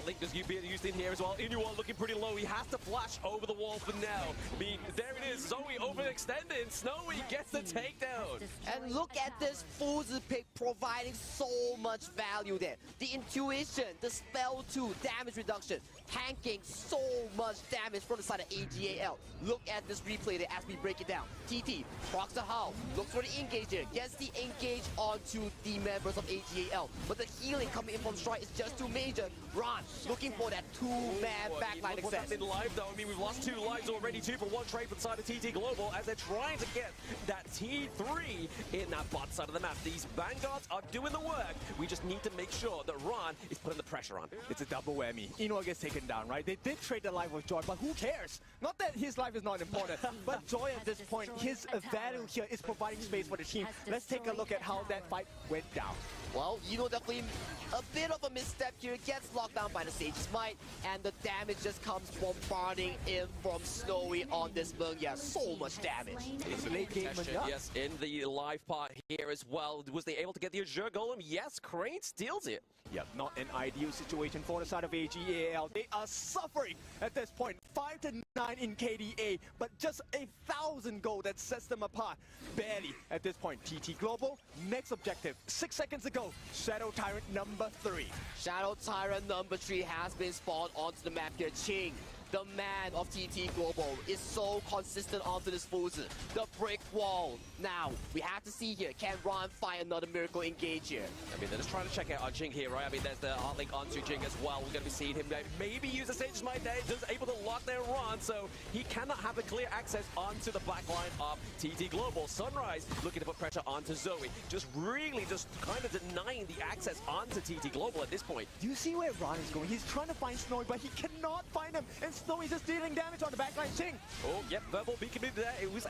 Link does being used in here as well. Inuan looking pretty low. He has to flash over the wall for now. I mean, there it is. Zoe overextended. Snowy gets the takedown. And look at this Fuzi pick providing so much value there. The intuition, the spell 2, damage reduction, tanking so much damage from the side of AGAL. Look at this replay there as we break it down. TT procs the Howl, looks for the engage here, gets the engage onto the members of AGAL. But the healing coming in from Strike is just too major. Ron looking for that 2-man backline access. In live though, I mean, we've lost 2 lives already, 2 for 1 trade for the side of TT Global as they're trying to get that T3 in that bot side of the map. These Vanguards are doing the work. We just need to make sure that Ron is putting the pressure on. It's a double whammy. Inuan gets taken down, right? They did trade the life with Joy, but who cares? Not that his life is not important, but Joy at this point, his value here is providing space for the team. Let's take a look at how that fight went down. Well, definitely a bit of a misstep here, gets locked down by the Sage Smite, and the damage just comes bombarding in from Snowy on this Mungya. So much damage. It's a late game, yes, in the live part here as well. Was they able to get the Azure Golem? Yes, Crane steals it. Yep, not an ideal situation for the side of AGAL. They are suffering at this point. 5 to 9 in KDA, but just 1,000 gold that sets them apart. Barely at this point. TT Global, next objective. 6 seconds ago, Shadow Tyrant number 3. Shadow Tyrant number 3 has been spawned onto the map here. Ching, the man of TT Global, is so consistent onto this Fuzi. The brick wall. Now, we have to see here, can Ron find another miracle engage here? I mean, they're just trying to check out our Jing here, right? I mean, there's the hot link onto Jing as well. We're going to be seeing him maybe use a Sage Smite there, just able to lock their Ron, so he cannot have a clear access onto the backline of TT Global. Sunrise looking to put pressure onto Zoe, just really just kind of denying the access onto TT Global at this point. Do you see where Ron is going? He's trying to find Snowy, but he cannot find him, and Snowy's just dealing damage on the backline. Ching! Oh, yep, verbal beacon in there. It was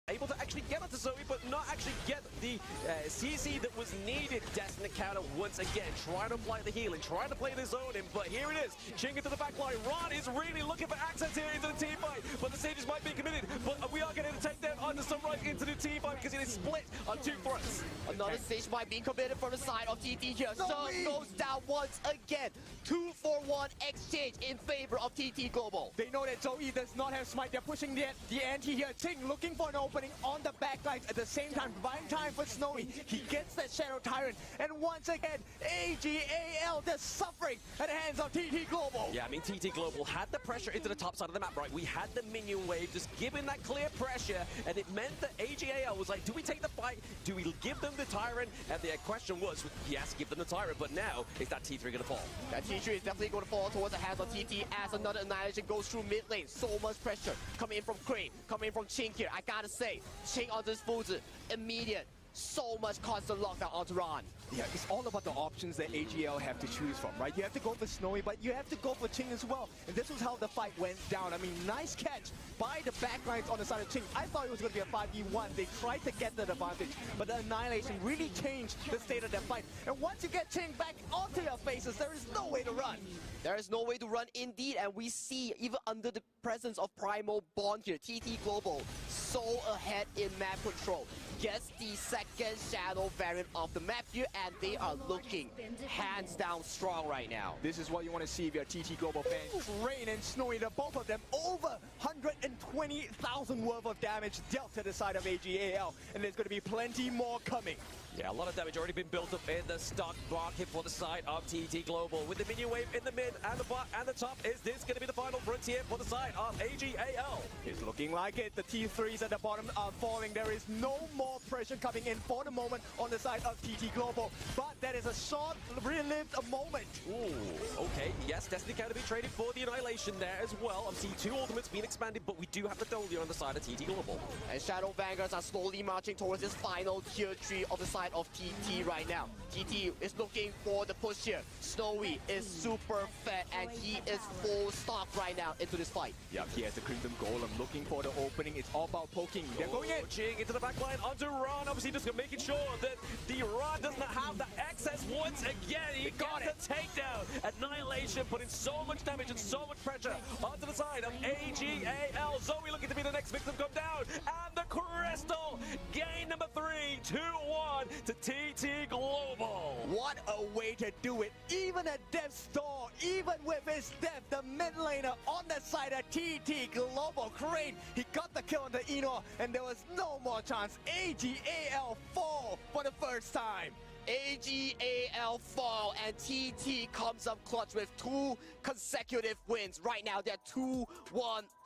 able to actually get onto Zoe, but not actually get the CC that was needed. Destiny counter once again, trying to apply the healing, trying to play the zone in, but here it is. Ching into the back line. Ron is really looking for access here into the team fight, but the Sages might be committed, but we are getting to take them onto Sunrise into the team fight because it is split on 2 fronts. Another Sage might be committed from the side of TT here. Sun goes down once again. 2-for-1 exchange in favor of TT Global. They know that Zoe does not have smite. They're pushing the anti here. Ching looking for an open opening on the backlines at the same time, providing time for Snowy. He gets that Shadow Tyrant, and once again, AGAL, they're suffering at the hands of TT Global. Yeah, I mean, TT Global had the pressure into the top side of the map, right? We had the minion wave just giving that clear pressure, and it meant that AGAL was like, do we take the fight? Do we give them the Tyrant? And the question was, yes, give them the Tyrant, but now, is that T3 going to fall? That T3 is definitely going to fall towards the hands of TT as another Annihilation goes through mid lane. So much pressure coming in from Crane, coming in from Ching here. I gotta say, Ching onto this Fuzi, immediate. So much constant lockdown onto Ron. Yeah, it's all about the options that AGL have to choose from, right? You have to go for Snowy, but you have to go for Ching as well. And this was how the fight went down. I mean, nice catch by the backlines on the side of Ching. I thought it was going to be a 5v1. They tried to get that advantage, but the Annihilation really changed the state of that fight. And once you get Ching back onto your faces, there is no way to run. There is no way to run indeed, and we see, even under the presence of Primal Bond here, TT Global so ahead in map control. Gets the second Shadow variant of the map here, and they are looking hands down strong right now. This is what you want to see if you're a TT Global fan. Crane and Snowy, the both of them over 120,000 worth of damage dealt to the side of AGAL, and there's going to be plenty more coming. Yeah, a lot of damage already been built up in the stock market for the side of TT Global. With the minion wave in the mid and the bot and the top, is this going to be the final frontier for the side of AGAL? It's looking like it. The T3s at the bottom are falling. There is no more pressure coming in for the moment on the side of TT Global. But that is a short-lived moment. Ooh, okay. Yes, Destiny can be traded for the Annihilation there as well. Obviously, 2 ultimates being expanded, but we do have the Dolio on the side of TT Global. And Shadow Vanguards are slowly marching towards this final tier 3 of the side of TT right now. TT is looking for the push here. Snowy is super fed, and he is full stock right now into this fight. Yeah, he has the Crimson Golem looking for the opening. It's all about poking. They're going in. Ching into the back line onto Ron. Obviously, just making sure that the Ron does not have the access once again. He got the takedown. Annihilation putting so much damage and so much pressure onto the side of AGAL. Zoe looking to be the next victim come down. And the Crystal, game number 3, 2-1 to TT Global. What a way to do it. Even at death's door, even with his death, the mid laner on the side of TT Global, Crane, he got the kill on the Eno, and there was no more chance. AGAL fall for the first time. AGAL fall, and TT comes up clutch with 2 consecutive wins. Right now, they're 2-1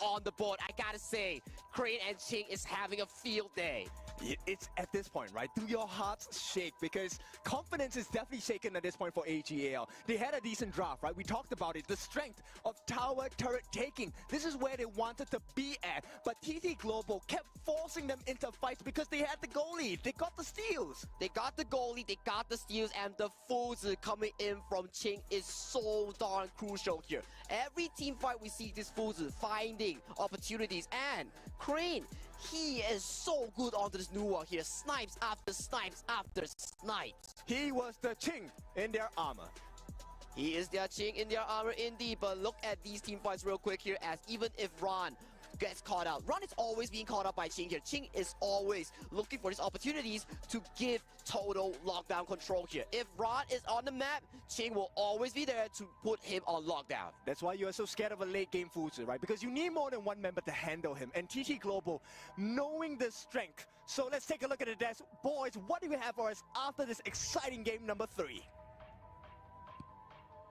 on the board. I gotta say, Crane and Ching is having a field day. It's at this point, right? Do your hearts shake? Because confidence is definitely shaken at this point for AGAL. They had a decent draft, right? We talked about it. The strength of tower turret taking. This is where they wanted to be at. But TT Global kept forcing them into fights because they had the goalie. They got the steals. They got the goalie, they got the steals, and the Fuzi coming in from Ching is so darn crucial here. Every team fight we see this Fuzi finding opportunities, and Crane, he is so good onto this new wall here. Snipes after snipes after snipes. He was the Ching in their armor. He is their Ching in their armor indeed, but look at these team fights real quick here, as even if Ron gets caught out, Ron is always being caught out by Ching here. Ching is always looking for these opportunities to give total lockdown control here. If Ron is on the map, Ching will always be there to put him on lockdown. That's why you are so scared of a late game Fuzi, right? Because you need more than one member to handle him. And TT Global, knowing the strength. So let's take a look at the desk. Boys, what do you have for us after this exciting game number 3?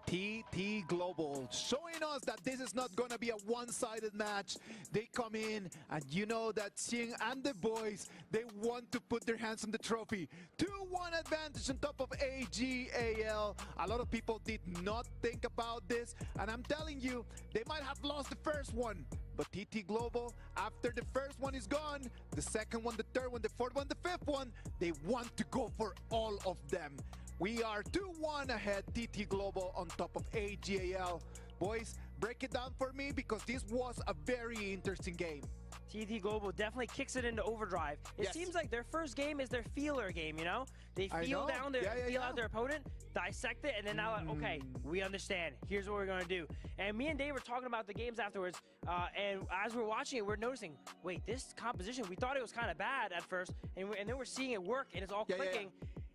TT Global showing us that this is not going to be a one-sided match. They come in, and you know that Ching and the boys, they want to put their hands on the trophy. 2-1 advantage on top of AGAL. A lot of people did not think about this, and I'm telling you, they might have lost the first one. But TT Global, after the first one is gone, the second one, the third one, the fourth one, the fifth one, they want to go for all of them. We are 2-1 ahead, TT Global on top of AGAL. Boys, break it down for me because this was a very interesting game. TT Global definitely kicks it into overdrive. It seems like their first game is their feeler game, you know? They feel down their, feel out their opponent, dissect it, and then now, like, okay, we understand. Here's what we're going to do. And me and Dave were talking about the games afterwards, and as we're watching it, we're noticing, wait, this composition, we thought it was kind of bad at first, and then we're seeing it work, and it's all clicking.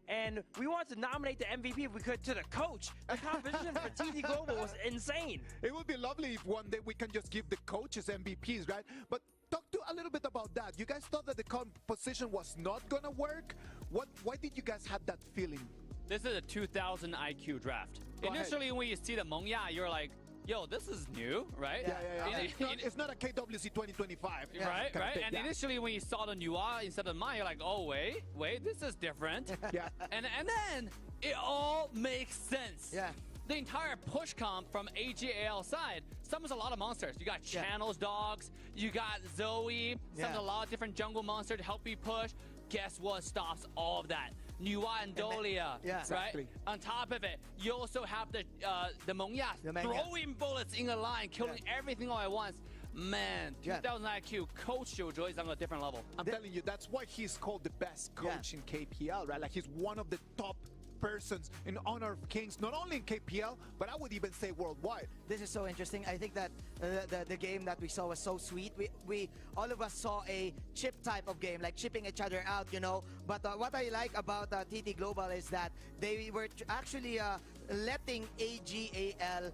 And we wanted to nominate the MVP if we could to the coach. The competition for TT Global was insane. It would be lovely if one day we can just give the coaches MVPs, right? But talk a little bit about that. You guys thought that the composition was not gonna work. Why did you guys have that feeling? This is a 2000 IQ draft. Go Initially, when you see the Mengya, you're like, yo, this is new, right? It's not a KWC 2025. Right. And initially, when you saw the Nuwa instead of mine, you're like, oh, wait, this is different. Yeah. And then it all makes sense. Yeah. The entire push comp from AGAL side summons a lot of monsters. You got Channels Dogs, you got Zoe, summons a lot of different jungle monsters to help you push. Guess what stops all of that? Nuwa and Dolia, right? Exactly. On top of it, you also have the Mengya throwing bullets in a line, killing everything all at once. Man, 2000 IQ, Coach Jojo is on a different level. I'm telling you, that's why he's called the best coach in KPL, right? Like, he's one of the top persons in Honor of Kings, not only in KPL, but I would even say worldwide. This is so interesting. I think that the game that we saw was so sweet. We all of us saw a chip type of game, like chipping each other out, you know. But what I like about TT Global is that they were actually letting AGAL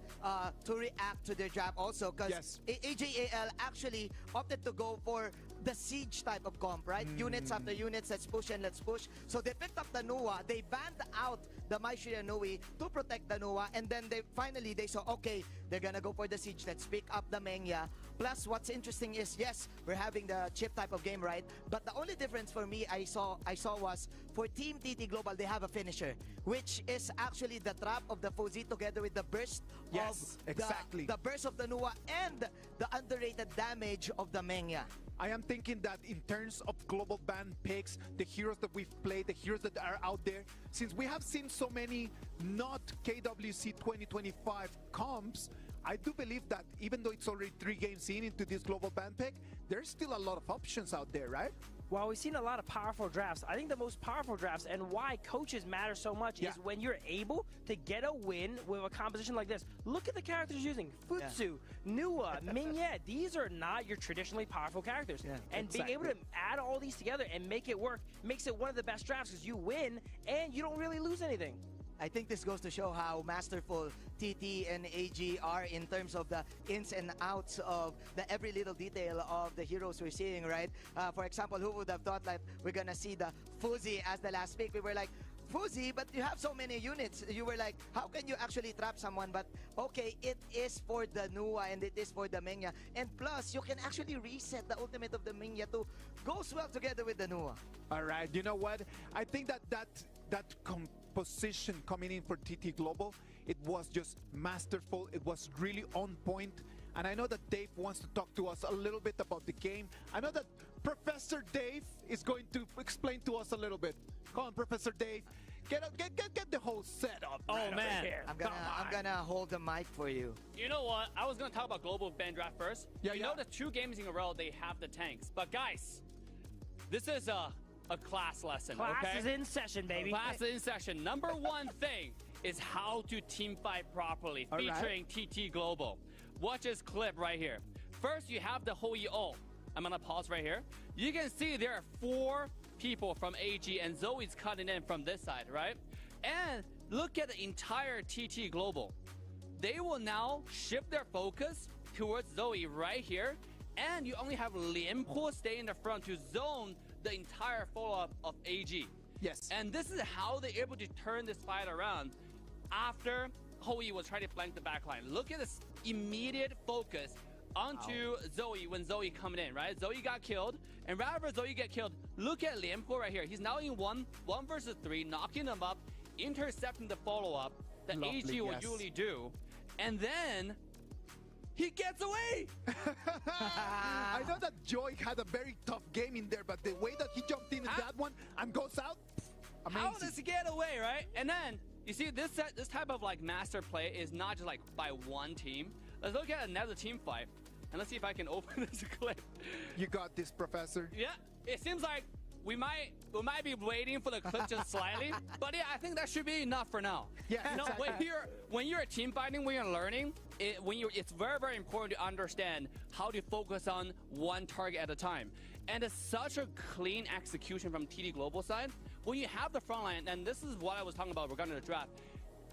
to react to their draft also, because AGAL actually opted to go for the siege type of comp, right? Units after units, let's push and let's push. So they picked up the Nuwa, they banned out the Maishira Nui to protect the Nuwa, and then they finally saw, okay, they're gonna go for the siege, let's pick up the Mengya. Plus, what's interesting is, yes, we're having the chip type of game, right? But the only difference for me I saw was, for Team TT Global, they have a finisher, which is actually the trap of the Fuzi together with the burst of the burst of the Nuwa and the underrated damage of the Mengya. I am thinking that in terms of global ban picks, the heroes that we've played, the heroes that are out there, since we have seen so many not KWC 2025 comps, I do believe that even though it's already 3 games into this global ban pick, there's still a lot of options out there, right? Well, we've seen a lot of powerful drafts. I think the most powerful drafts and why coaches matter so much is when you're able to get a win with a composition like this. Look at the characters using. Futsu, Nuwa, Minye. These are not your traditionally powerful characters. And being able to add all these together and make it work makes it one of the best drafts, because you win and you don't really lose anything. I think this goes to show how masterful TT and AG are in terms of the ins and outs of the every little detail of the heroes we're seeing, right? For example, who would have thought that we're gonna see the Fuzi as the last pick? We were like, Fuzi, but you have so many units. You were like, how can you actually trap someone? But okay, it is for the Nuwa and it is for the Mengya. And plus, you can actually reset the ultimate of the Mengya to goes well together with the Nuwa. All right, you know what? I think that composition coming in for TT Global, it was just masterful. It was really on point. And I know that Dave wants to talk to us a little bit about the game. I know that Professor Dave is going to explain to us a little bit. Come on, Professor Dave. Get the whole setup. Oh, man. I'm gonna hold the mic for you. You know what? I was gonna talk about global ban draft first. You know the 2 games in a row they have the tanks. But guys, this is a class lesson. Class is in session, baby. Class is in session. Number 1 thing is how to team fight properly, featuring TT Global. Watch this clip right here. First, you have the Hoi ult. I'm gonna pause right here. You can see there are 4 people from AG, and Zoe's cutting in from this side, right? And look at the entire TT Global. They will now shift their focus towards Zoe right here, and you only have Lianpo stay in the front to zone the entire follow-up of AG. Yes. And this is how they're able to turn this fight around after Hoi was trying to flank the backline. Look at this immediate focus onto Zoe when Zoe coming in, right? Zoe got killed, and rather Zoe get killed, look at Lianpo right here. He's now in 1 versus 3, knocking him up, intercepting the follow-up that AG will usually do, and then he gets away! I know that Joy had a very tough game in there, but the way that he jumped in that one and goes out, amazing. How does he get away, right? And then, you see, this type of like master play is not just like by one team. Let's look at another team fight, and let's see if I can open this clip. You got this, Professor. Yeah, it seems like we might be waiting for the clip just slightly, but yeah, I think that should be enough for now. Yeah, you know, when you're team fighting, when you're learning, it's very, very important to understand how to focus on one target at a time. And it's such a clean execution from TT Global side. When you have the front line, and this is what I was talking about regarding the draft,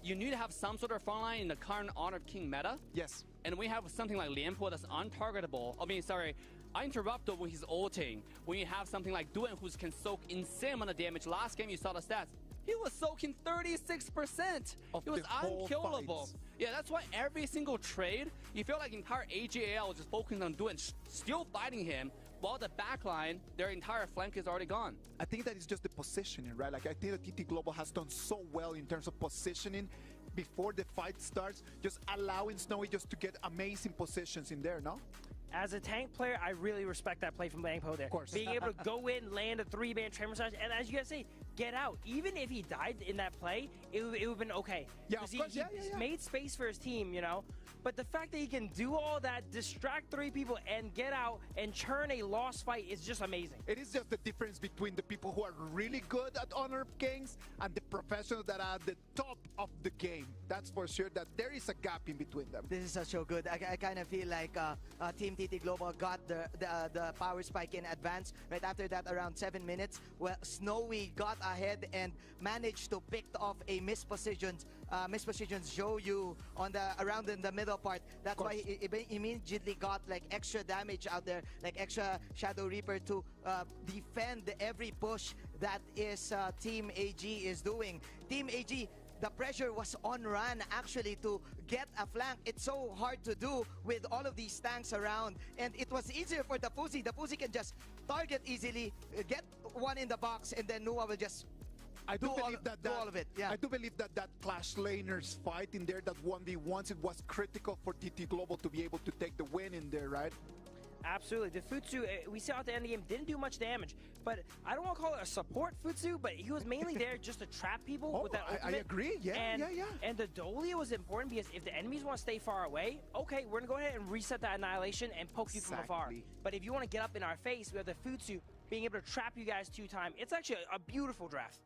you need to have some sort of front line in the current Honor of King meta. Yes. And we have something like Lianpo that's untargetable. I mean, sorry, I interrupt when he's ulting. When you have something like Durante who can soak insane amount of damage. Last game you saw the stats. He was soaking 36%. It was unkillable. Yeah, that's why every single trade, you feel like entire AGAL was just focusing on Durante, still fighting him, while the backline, their entire flank is already gone. I think that is just the positioning, right? Like, I think that TT Global has done so well in terms of positioning before the fight starts, just allowing Snowy just to get amazing positions in there, no? As a tank player, I really respect that play from Langpo there. Of course. Being able to go in, land a 3-man Tremor Slash, and as you guys say, get out. Even if he died in that play, it would have been okay. Yeah, of course. He made space for his team, you know? But the fact that he can do all that, distract 3 people, and get out and churn a lost fight is just amazing. It is just the difference between the people who are really good at Honor of Kings and the professionals that are at the top of the game. That's for sure, that there is a gap in between them. This is so good. I kind of feel like Team TT Global got the power spike in advance. Right after that, around 7 minutes, well, Snowy got ahead and managed to pick off a mispositioned Zhou on the around in the middle part. That's why he immediately got like extra damage out there, like extra Shadow Reaper to defend every push that is Team AG is doing. Team AG, the pressure was on Ran actually to get a flank. It's so hard to do with all of these tanks around, and it was easier for the Fuzi. The Fuzi can just target easily, get one in the box, and then Nua will just I do believe that all of it. Yeah. I do believe that Clash Laners fight in there, that 1v1s, it was critical for TT Global to be able to take the win in there, right? Absolutely. The Futsu, we saw at the end of the game, didn't do much damage. But I don't want to call it a support Futsu, but he was mainly there just to trap people with that ultimate. I agree. Yeah, And the Dolia was important because if the enemies want to stay far away, okay, we're going to go ahead and reset that Annihilation and poke you from afar. But if you want to get up in our face, we have the Futsu being able to trap you guys 2 times. It's actually a beautiful draft.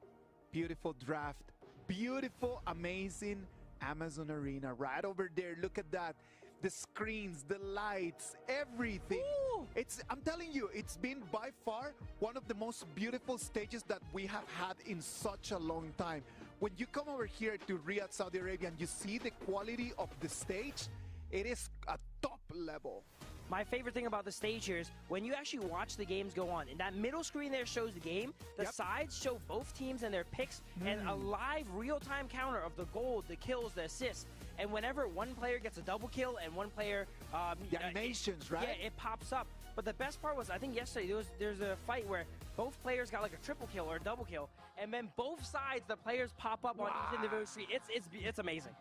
Beautiful draft. Beautiful, amazing Amazon Arena right over there. Look at that. The screens, the lights, everything. Ooh. I'm telling you, it's been by far one of the most beautiful stages that we have had in such a long time. When you come over here to Riyadh, Saudi Arabia, and you see the quality of the stage, it is a top level. My favorite thing about the stage here is when you actually watch the games go on, and that middle screen there shows the game, the sides show both teams and their picks, and a live real-time counter of the gold, the kills, the assists. And whenever one player gets a double kill and one player... the animations, right? Yeah, it pops up. But the best part was, I think yesterday, there's a fight where both players got like a triple kill or a double kill, and then both sides, the players pop up on each individual screen. It's amazing.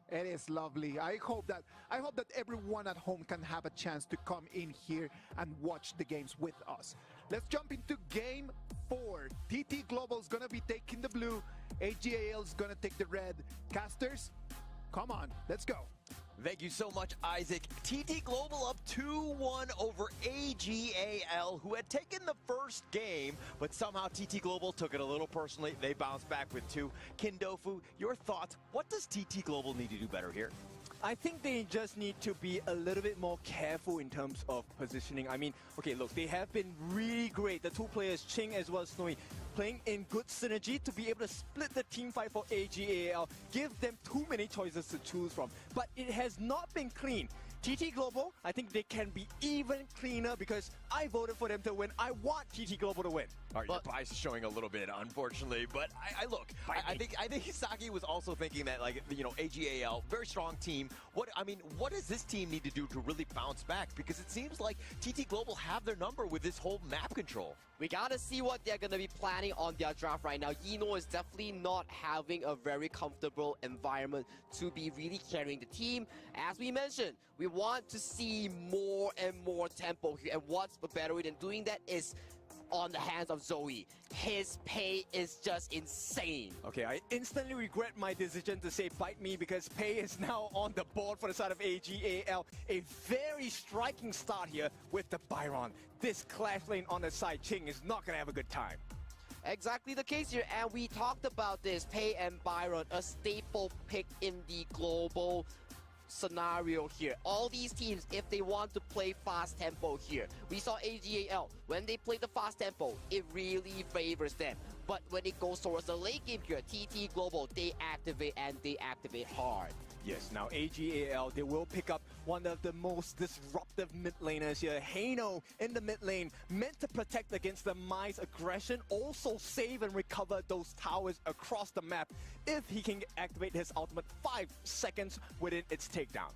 It is lovely. I hope that everyone at home can have a chance to come in here and watch the games with us. Let's jump into game 4. TT Global is gonna be taking the blue. AGAL is gonna take the red. Casters, come on, let's go. Thank you so much, Isaac. TT Global up 2-1 over AGAL, who had taken the first game, but somehow TT Global took it a little personally. They bounced back with 2. Kindofu, your thoughts? What does TT Global need to do better here? I think they just need to be a little bit more careful in terms of positioning. I mean, okay, look, they have been really great. The 2 players, Ching as well as Snowy, playing in good synergy to be able to split the team fight for AGAL, give them too many choices to choose from. But it has not been clean. TT Global, I think they can be even cleaner because I voted for them to win. I want TT Global to win. All right, your bias is showing a little bit, unfortunately. But I think Hisaki was also thinking that, like, you know, AGAL, very strong team. What does this team need to do to really bounce back? Because it seems like TT Global have their number with this whole map control. We gotta see what they're gonna be planning on their draft right now. Yino is definitely not having a very comfortable environment to be really carrying the team. As we mentioned, we want to see more and more tempo here, and what's a better way than doing that is on the hands of Zoe. His pay is just insane. Okay, I instantly regret my decision to say bite me because pay is now on the board for the side of AGAL. A very striking start here with the Byron. This Clash lane on the side, Ching is not gonna have a good time. Exactly the case here, and we talked about this. Pei and Byron, a staple pick in the global scenario here. All these teams, if they want to play fast tempo here, we saw AGAL, when they play the fast tempo, it really favors them. But when it goes towards the late game here, TT Global, they activate and they activate hard. Yes, now AGAL, they will pick up one of the most disruptive mid laners here. Hano in the mid lane, meant to protect against the Mai's aggression, also save and recover those towers across the map if he can activate his ultimate 5 seconds within its takedown.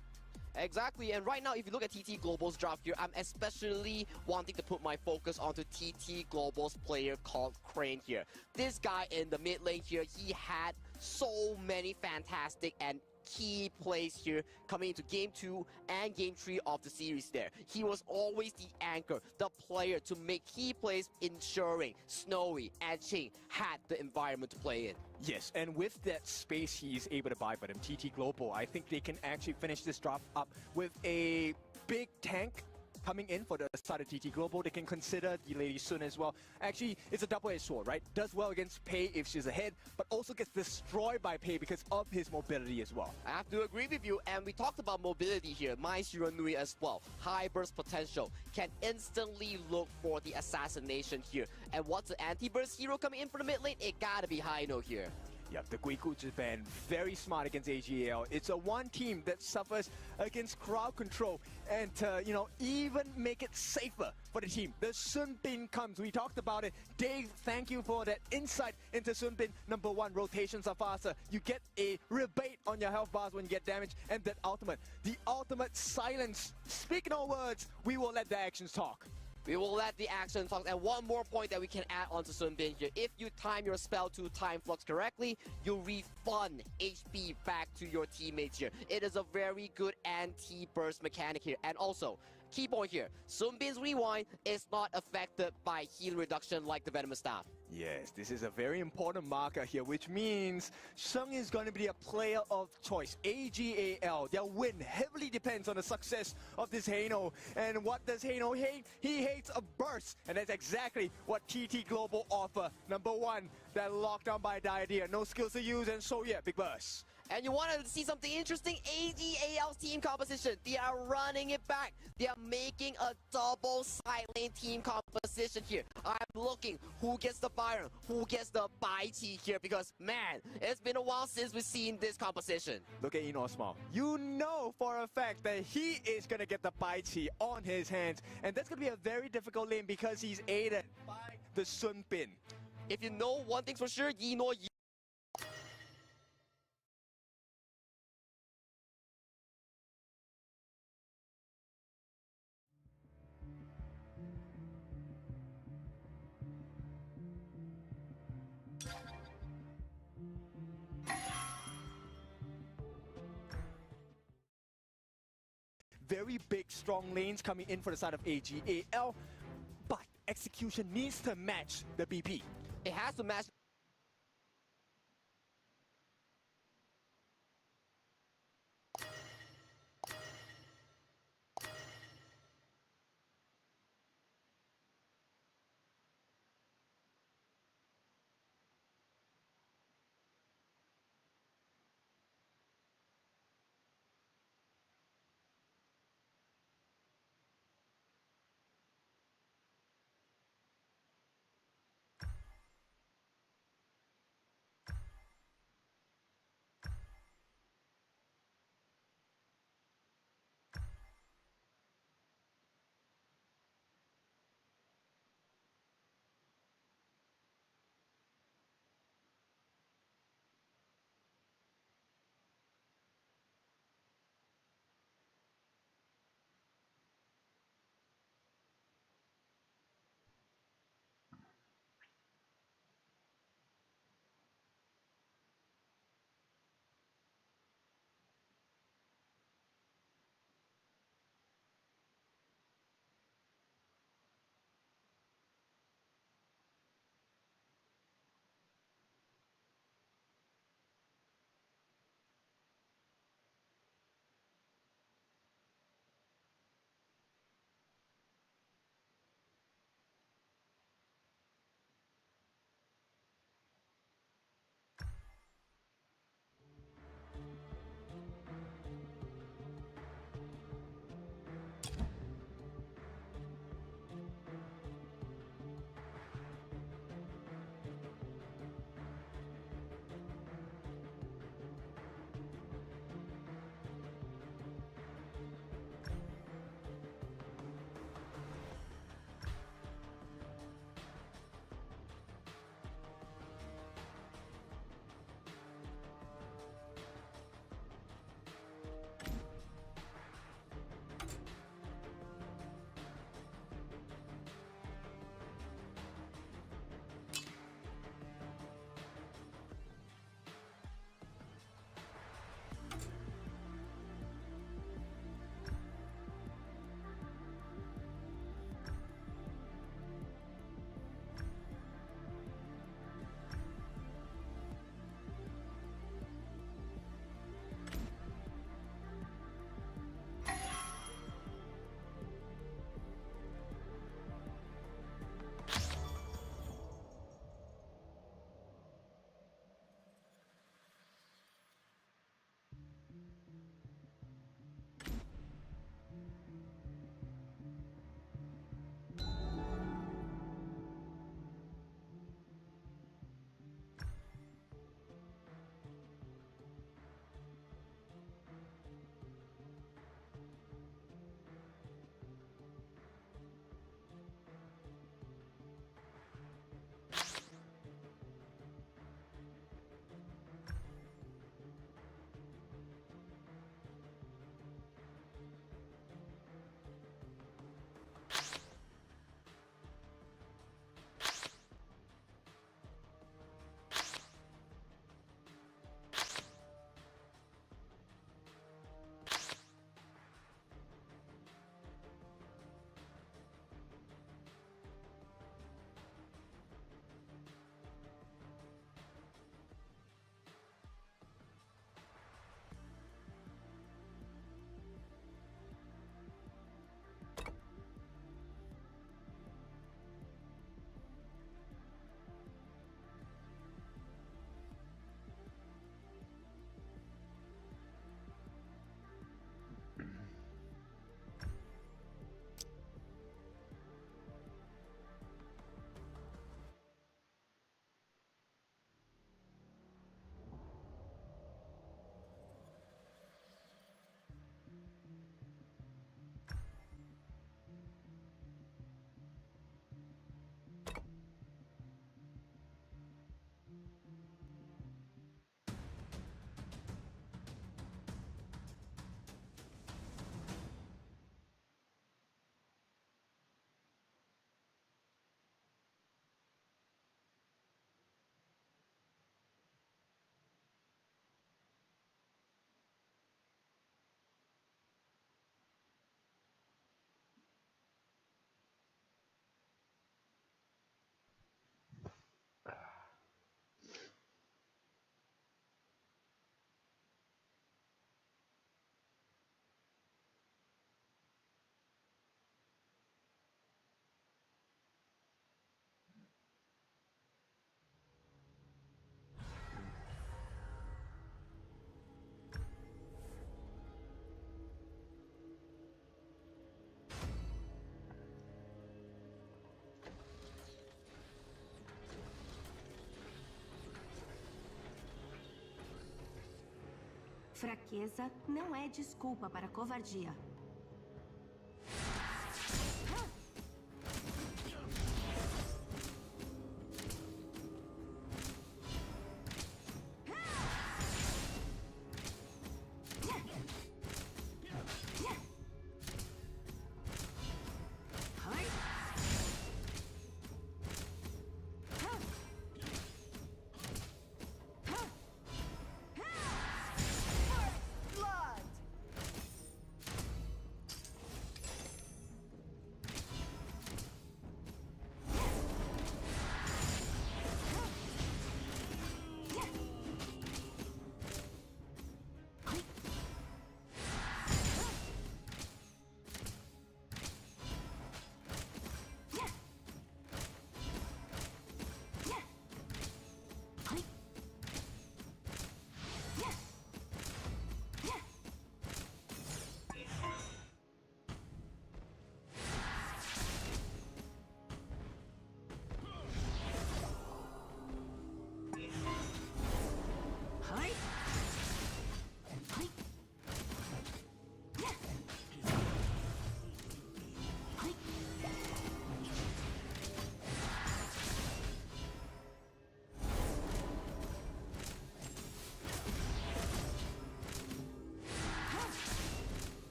Exactly, and right now if you look at TT Global's draft here, I'm especially wanting to put my focus onto TT Global's player called Crane here. This guy in the mid lane here, he had so many fantastic and key plays here coming into game 2 and game 3 of the series there. He was always the anchor, the player to make key plays, ensuring Snowy and Ching had the environment to play in. Yes, and with that space he is able to buy for them, TT Global, I think they can actually finish this drop up with a big tank coming in for the side of TT Global. They can consider the Lady Sun as well. Actually, it's a double-edged sword, right? Does well against Pei if she's ahead, but also gets destroyed by Pei because of his mobility as well. I have to agree with you, and we talked about mobility here. Mai Shiranui as well. High burst potential. Can instantly look for the assassination here. And what's the anti-burst hero coming in for the mid lane? It gotta be Hino here. Yep, the Guiku Japan, very smart against AGL. It's a one team that suffers against crowd control and, you know, even make it safer for the team. The Sun Bin comes. We talked about it. Dave, thank you for that insight into Sun Bin. Number 1, rotations are faster. You get a rebate on your health bars when you get damaged. And that ultimate, the ultimate silence. Speak no words, we will let the actions talk. We will let the action talk. And one more point that we can add on to Sun Bin here. If you time your spell to time flux correctly, you refund HP back to your teammates here. It is a very good anti-burst mechanic here. And also, key point here, Sun Bin's rewind is not affected by heal reduction like the Venomous Staff. Yes, this is a very important marker here, which means Sheng is going to be a player of choice. AGAL, their win heavily depends on the success of this Hano. And what does Hano hate? He hates a burst, and that's exactly what TT Global offer. Number 1, that lockdown by Diadea, no skills to use, and so yeah, big burst. And you wanted to see something interesting? AGAL's team composition. They are running it back. They are making a double side lane team composition here. I'm looking who gets the Byron, who gets the Baiti here, because man, it's been a while since we've seen this composition. Look at Eno Small. You know for a fact that he is going to get the Baiti on his hands. And that's going to be a very difficult lane because he's aided by the Sun Bin. If you know one thing's for sure, you know very big, strong lanes coming in for the side of AGAL, but execution needs to match the BP. It has to match. Fraqueza não é desculpa para covardia.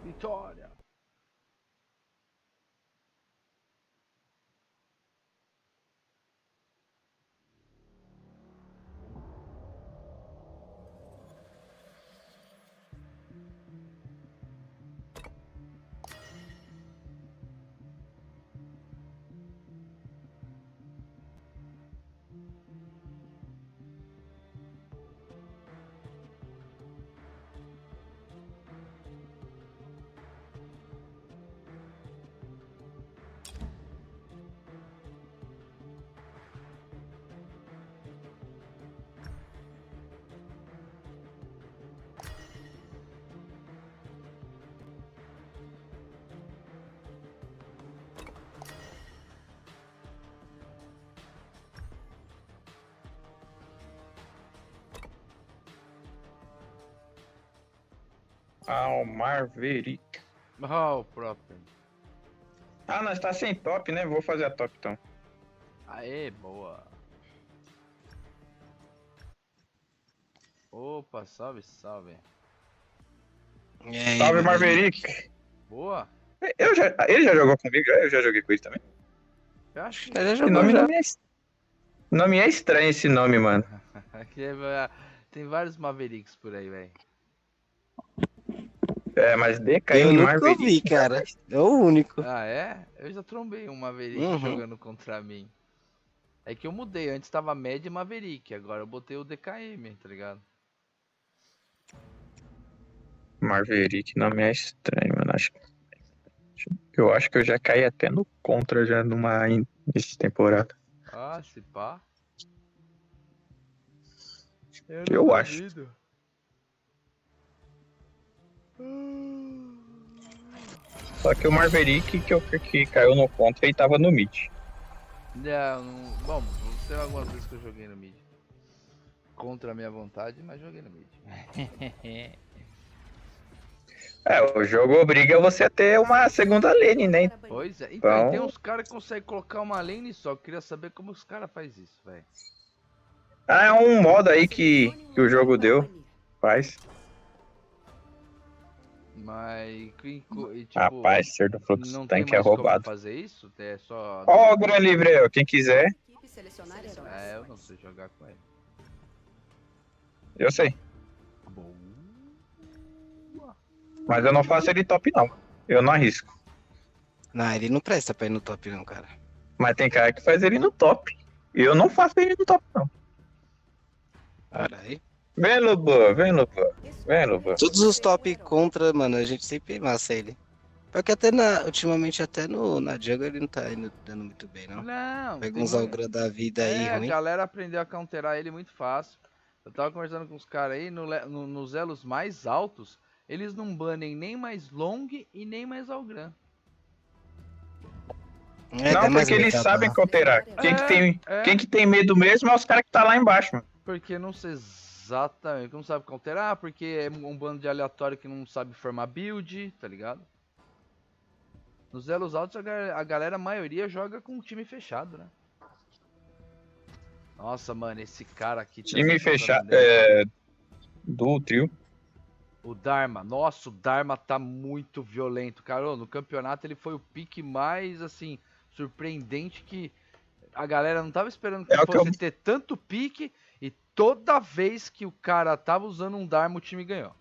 Vitória! Ah, o Maverick. Ah, o próprio. Ah, nós tá sem top, né? Vou fazer a top então. Aê, boa. Opa, salve, salve. Aí, salve, Maverick. Boa. Ele já jogou comigo? Eu já joguei com ele também. Eu acho que ele já jogou. Nome é estranho esse nome, mano. Aqui tem vários Mavericks por aí, velho. É, mas DK eu nunca Maverick. vi, cara. É o único. Ah, é? Eu já trombei um Maverick jogando contra mim. É que eu mudei, antes tava Med e Maverick, agora eu botei o DKM, tá ligado? Maverick, nome é estranho, mano. Eu acho que eu já caí até no contra já nessa temporada. Ah, se pá. Eu acho. Só que o Maverick que caiu no contra e tava no mid. Não, bom, tem algumas vezes que eu joguei no mid. Contra a minha vontade, mas joguei no mid. O jogo obriga você a ter uma segunda lane, né? Pois é, então tem uns caras que conseguem colocar uma lane só. Eu queria saber como os caras fazem isso, velho. Ah, é um modo aí que o jogo deu. Faz. Mas, tipo, Rapaz, ser do fluxo não tanque tem é mais como roubado. fazer isso? É só... Ó, o Gran Livre aí, ó, quem quiser. É, eu não sei jogar com ele. Eu sei. Mas eu não faço ele top, não. Eu não arrisco. Não, ele não presta pra ir no top, não, cara. Mas tem cara que faz ele no top. E eu não faço ele no top, não. Caralho. Vem, Lubu, vem, Lubu. Vem, Lubu. Todos os top contra, mano, a gente sempre massa ele. Porque até ultimamente até na jungle ele não tá indo dando muito bem, não. Não. Pega uns Algra da vida aí, A ruim. galera aprendeu a counterar ele muito fácil. Eu tava conversando com os caras aí, nos elos mais altos, eles não banem nem mais long e nem mais Algran. Não, porque eles sabem counterar. Quem que tem medo mesmo é os caras que tá lá embaixo, mano. Porque não sei exatamente, não sabe counterar, porque é um bando de aleatório que não sabe formar build, tá ligado? Nos elos altos a galera, a maioria joga com um time fechado, né? Nossa, mano, esse cara aqui... Time fechado, do trio. O Dharma, nossa, o Dharma tá muito violento, cara. No campeonato ele foi o pique mais, assim, surpreendente que a galera não tava esperando que fosse ter tanto pique e toda vez que o cara tava usando um Dharma o time ganhou.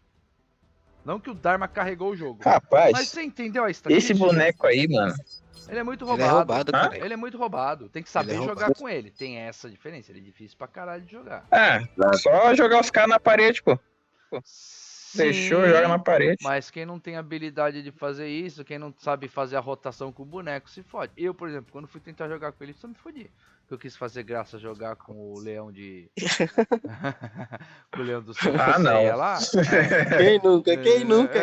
Não que o Dharma carregou o jogo. Rapaz, mas você entendeu a estatística? Esse boneco aí, mano... Ele é muito roubado. Ele é roubado, cara. Ele é muito roubado. Tem que saber jogar com ele. Tem essa diferença. Ele é difícil pra caralho de jogar. Só jogar os caras na parede, pô. Fechou, joga na parede. Mas quem não tem habilidade de fazer isso, quem não sabe fazer a rotação com o boneco, se fode. Eu, por exemplo, quando fui tentar jogar com ele, só me fodi. Porque eu quis fazer graça jogar com o leão de... com o leão do céu. Não. Lá. Quem nunca, cara? Quem nunca?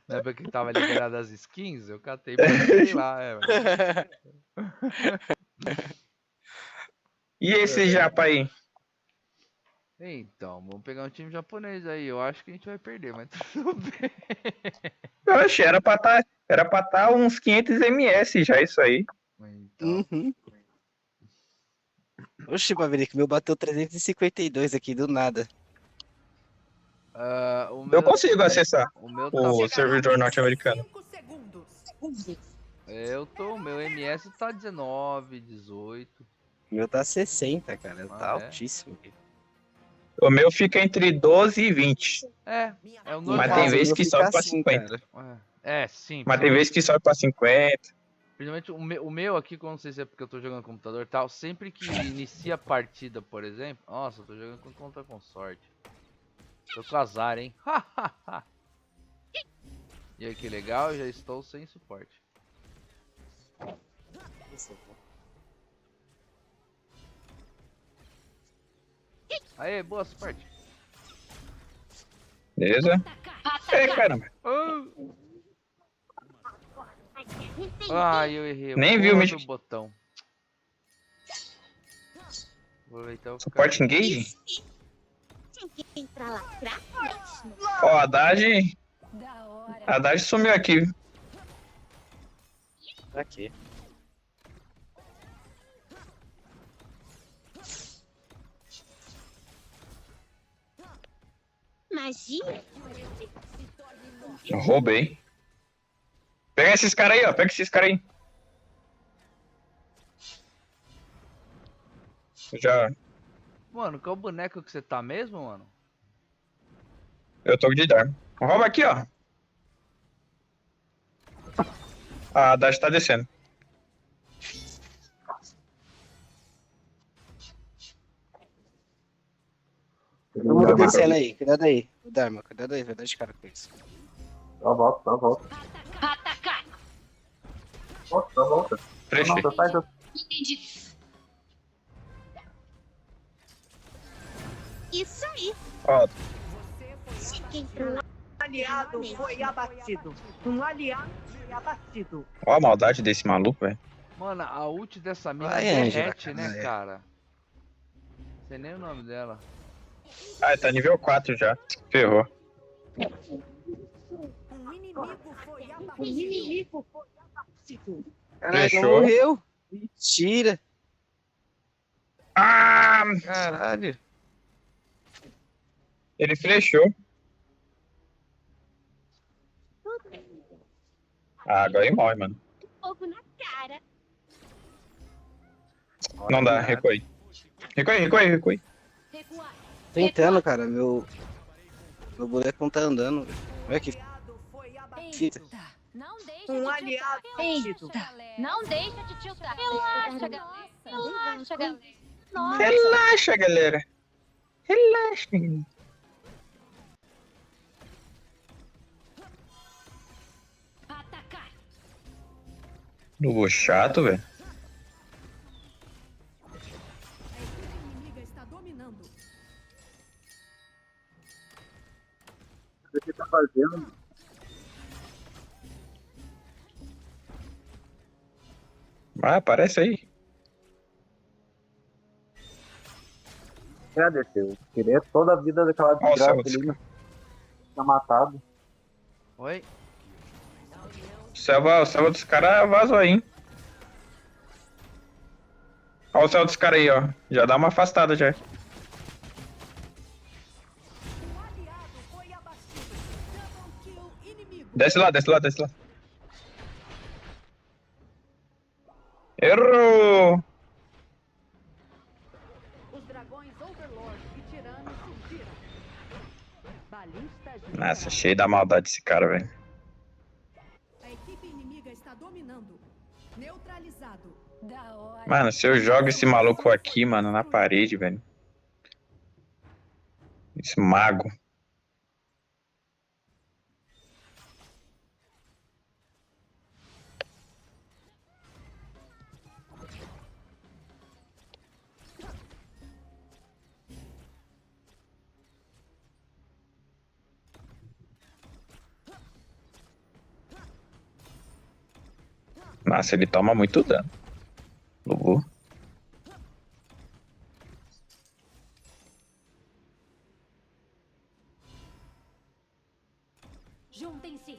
Não é porque tava liberado as skins, eu catei pra ir lá. E esse japa aí? Então, vamos pegar um time japonês aí. Eu acho que a gente vai perder, mas tudo bem. Oxe, era pra tá uns 500 ms já isso aí. Então. Oxe, Maverick, meu bateu 352 aqui do nada. Eu consigo acessar o servidor norte-americano. O meu MS tá 19, 18. O meu tá 60, cara. Tá altíssimo. O meu fica entre 12 e 20. É o normal. Mas tem vezes que sobe pra 50. Sim. Mas tem vezes que sobe pra 50. Principalmente o meu aqui, não sei se é porque eu tô jogando no computador e tal, sempre que inicia a partida, por exemplo... Nossa, eu tô jogando contra consorte. Tô com azar, hein? E aí, que legal, já estou sem suporte. Aê, boa sorte. Beleza? Caramba. Eu errei. Nem vi o mesmo botão. Suporte engage? Ó, a Haddad sumiu aqui. Aqui. Magia? Eu roubei. Pega esses caras aí, ó. Pega esses caras aí. Já. Mano, qual boneco que você tá mesmo, mano? Eu tô de Dharma. Rouba aqui, ó. A Haddad tá descendo. Todo mundo descendo aí, cuidado aí. Dharma, cuidado aí, vai dar de cara com isso. Dá volta. Atacar! Volta. Preste. Entendi. Isso aí. Ó. Um aliado foi abatido. Ó a maldade desse maluco, velho. Mano, a ult dessa mina derrete, né, cara? Não sei nem o nome dela. Tá nível 4 já. Ferrou. O inimigo foi abatido. Caralho, não morreu. Mentira. Caralho. Ele flechou. Ah, agora ele morre, mano. Fogo na cara. Não dá, recua aí. Recua aí. Tentando, cara. Meu boneco não tá andando. Olha que fita. Um aliado abatido. Não deixa de tiltar. Relaxa, galera. Relaxa, galera. Relaxa, galera. Relaxa, galera. Lobo chato, velho. O que você tá fazendo? Ah, aparece aí. Agradecer. Queria toda a vida daquela desgraça ali, né? Tá matado. Oi? O selva dos caras vazou aí, hein? Olha o selva dos caras aí, ó. Já dá uma afastada já. Desce lá. Errou! Os dragões Overlord e Tiranos se viram. Balistas. Nossa, cheio da maldade esse cara, velho. A equipe inimiga está dominando. Neutralizado. Da hora. Mano, se eu jogo esse maluco aqui, mano, na parede, velho. Esse mago. Nossa, ele toma muito dano. Lobo. Juntem-se.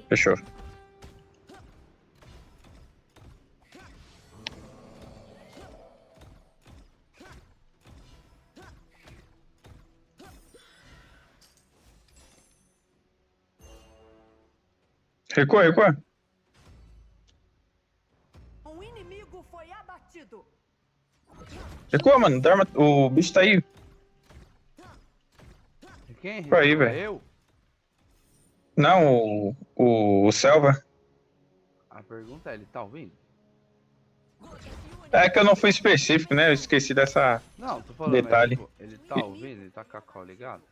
Fechou. Recua. Um inimigo foi abatido. Recua, mano. O bicho tá aí. Quem? Recua aí, velho. Eu? Não, o Selva. A pergunta é, ele tá ouvindo? É que eu não fui específico, né? Eu esqueci dessa Não, tô falando, detalhe. mas, tipo, ele tá ouvindo? Ele tá com a call ligado?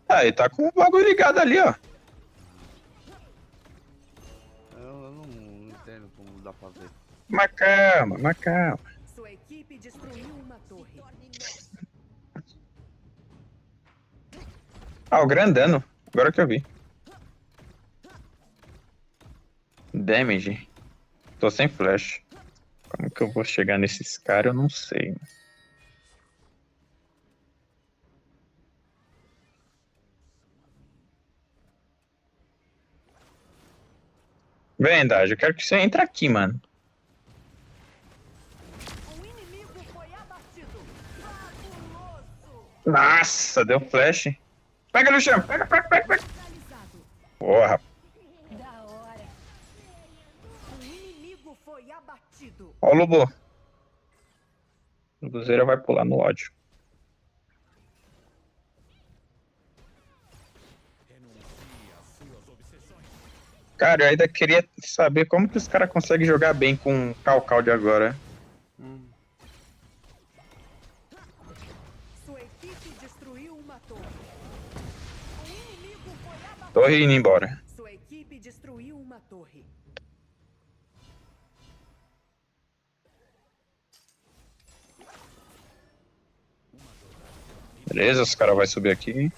Ah, ele tá com o bagulho ligado ali, ó. Eu não entendo como dá pra ver. Mas calma. Sua equipe destruiu uma torre. Ah, o grandano. Agora que eu vi. Damage. Tô sem flash. Como que eu vou chegar nesses caras? Eu não sei. Verdade, eu quero que você entre aqui, mano. Um inimigo foi abatido. Fabuloso. Nossa, deu flash. Pega no chão, pega. Porra. Da hora. Um inimigo foi abatido. Ó o Lobo. O Lobozeira vai pular no ódio. Cara, eu ainda queria saber como que os caras conseguem jogar bem com o Calcal de agora. Sua equipe destruiu uma torre. Um inimigo foi abatido. Torre indo embora. Sua equipe destruiu uma torre. Beleza, os caras vão subir aqui.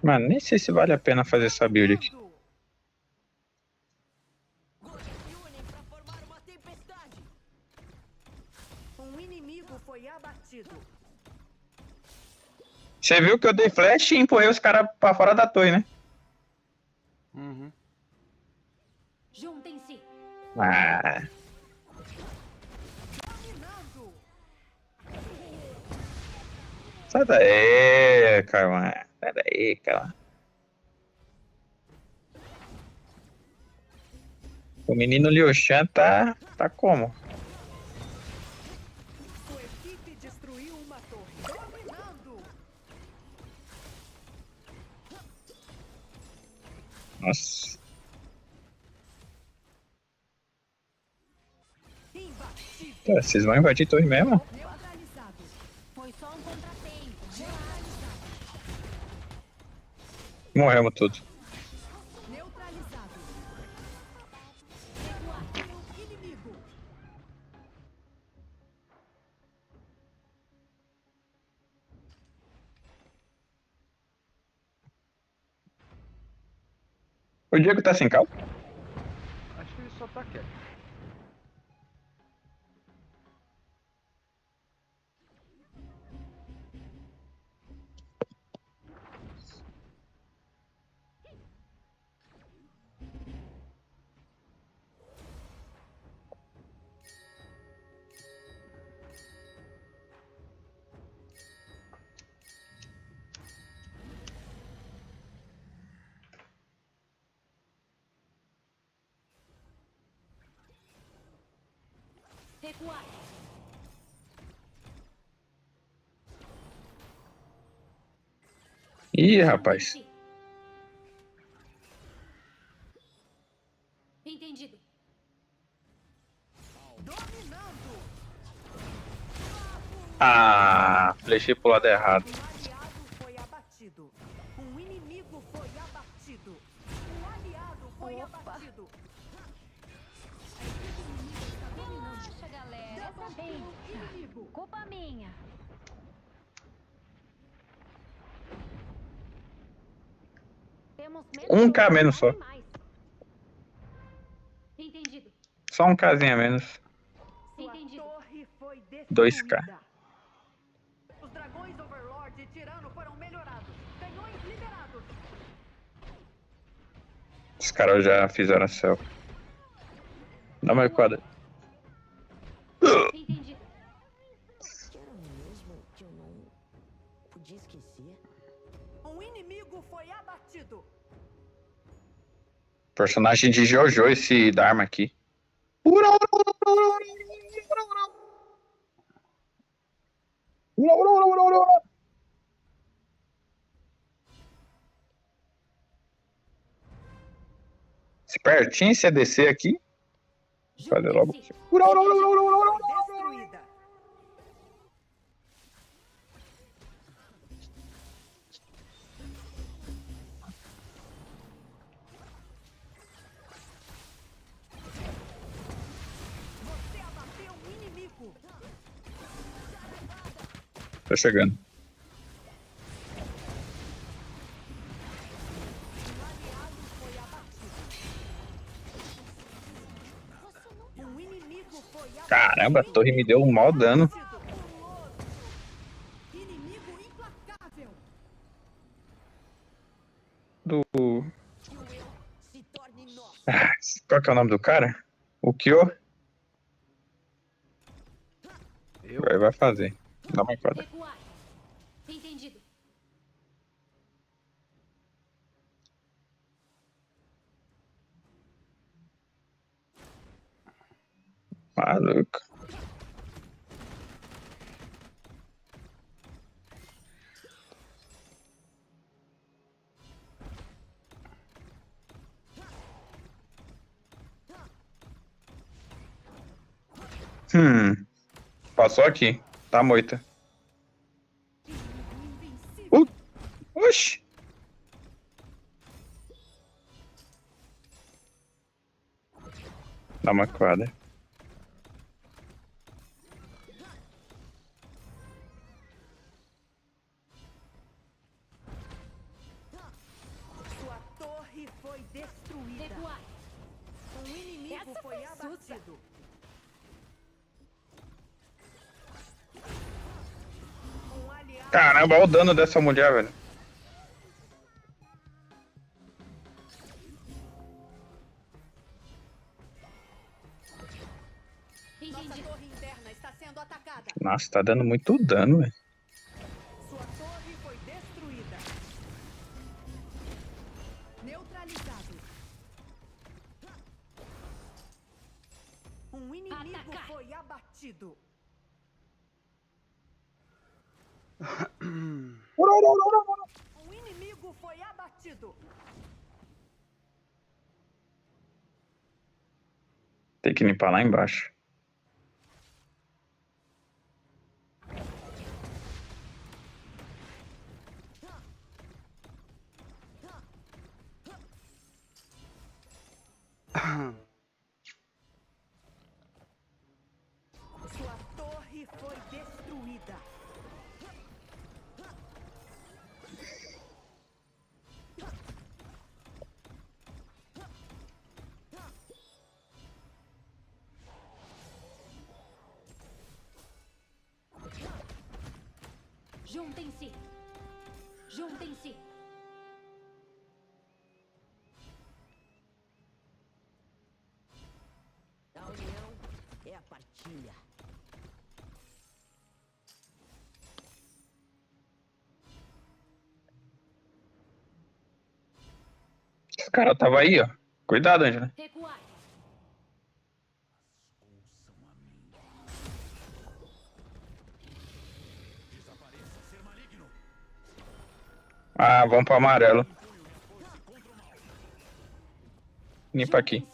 Mano, nem sei se vale a pena fazer essa build aqui. Um inimigo foi abatido. Você viu que eu dei flash e empurrei os caras pra fora da torre, né? Uhum. Juntem-se. Ah. Sai daí, cara. Sai daí, cara. O menino Liu Shan tá como? Sua equipe destruiu uma torre. Dominando. Nossa. Cara, vocês vão invadir torre mesmo? Neutralizado. Foi só um contratempo. Morremos tudo. Neutralizado. Inimigo. O Diego tá sem cal? Acho que ele só tá quieto. Recuar. Ih, rapaz. Entendido. Dominando. Ah, flechei pro lado errado. Foi abatido. Um inimigo foi abatido. Um aliado foi abatido. Relaxa, galera. Essa vez. Culpa minha. Temos menos 1k a menos só. Entendido. Só 1kzinho a menos. Entendido. 2k. Os dragões Overlord e Tirano foram melhorados. Canhões liberados. Os caras já fizeram a céu. Dá uma recuada. Entendido. Era mesmo que eu não podia esquecer? Um inimigo foi abatido. Personagem de Jojo esse Dharma aqui. Espertinho esse ADC aqui. Fazer logo. Destruída. Você abateu um inimigo. Tá chegando. Um inimigo foi abatido. Caramba, a torre me deu um maior dano. Inimigo implacável. Do... Ah, qual que é o nome do cara? O Kyo? Vai fazer. Dá uma enquadra. Recuar. Entendido. Maluco. Passou aqui. Tá moita. Oxi. Dá uma quadra. Sua torre foi destruída. Recuar. Um inimigo Essa foi foi abatido. Um aliado. Caramba, olha o dano dessa mulher, velho. Nossa, tá dando muito dano, velho. Sua torre foi destruída. Neutralizado. Um inimigo foi abatido. Um inimigo foi abatido. Tem que limpar lá embaixo. Sua torre foi destruída. Juntem-se! Juntem-se! A união é a partilha. Esse cara tava aí, ó. Cuidado, Angela. Recuar! Ah, vamos pro amarelo. Limpa aqui.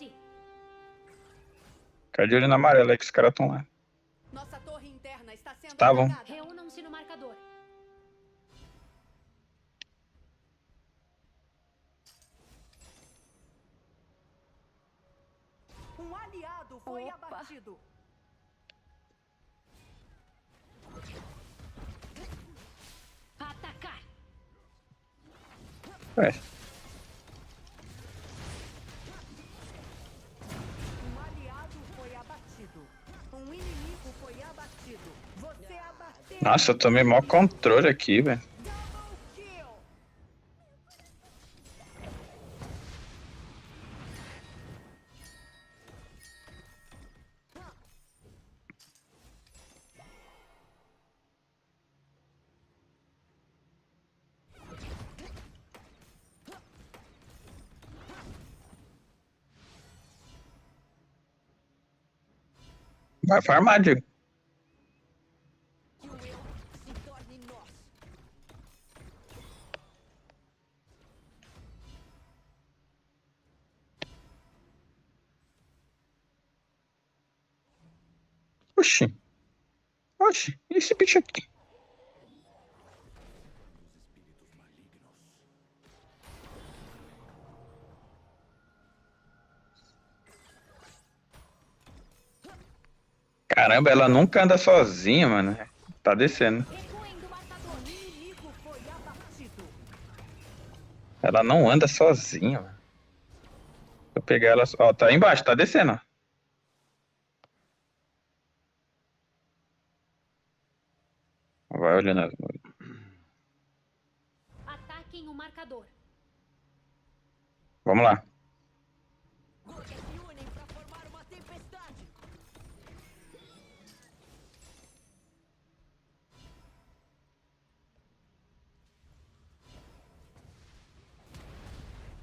Fica de olho no amarelo aí que os caras estão lá. Nossa torre interna está sendo Estavam. atacada. Reúnam-se no marcador. Um aliado foi abatido. Atacar! Ué, Um aliado foi abatido. Um inimigo foi abatido. Você abateu. nossa, eu tomei maior controle aqui, velho. Vai farmar, Diego. Que o eu se torne nós. Oxi. Oxi, e esse bicho aqui? Caramba, ela nunca anda sozinha, mano. Tá descendo. Ela não anda sozinha, mano. Eu pegar ela... Ó, tá aí embaixo, tá descendo, ó. Vai olhando as... Ataquem o marcador. Vamos lá. Gotas se unem para formar uma tempestade.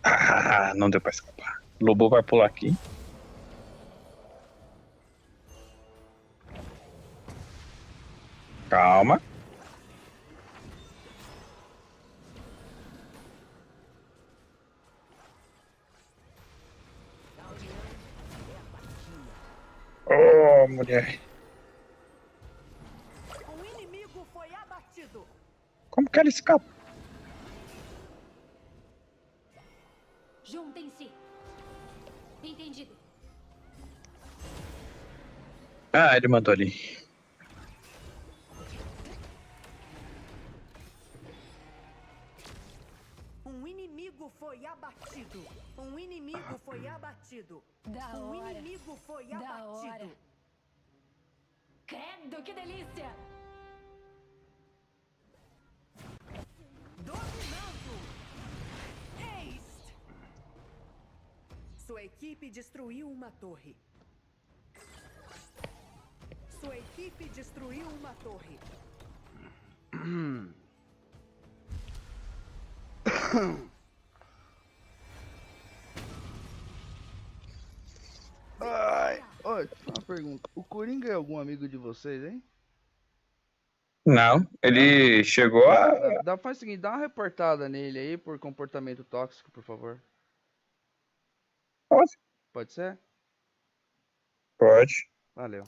Ah, não deu pra escapar. O Lobo vai pular aqui. Calma. Oh, mulher. Um inimigo foi abatido. Como que ela escapa? Juntem-se. Entendido. Ah, ele mandou ali. Um inimigo foi abatido. Um inimigo foi abatido. Um inimigo foi abatido. Credo, que delícia! Dominando. Ace. Sua equipe destruiu uma torre. Sua equipe destruiu uma torre. Ai, olha, uma pergunta. O Coringa é algum amigo de vocês, hein? Não, ele chegou a... Faz o seguinte, dá uma reportada nele aí por comportamento tóxico, por favor. Pode. Pode ser? Pode. Valeu.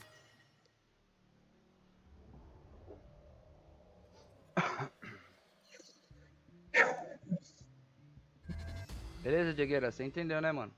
Beleza, Diegueira? Você entendeu, né, mano?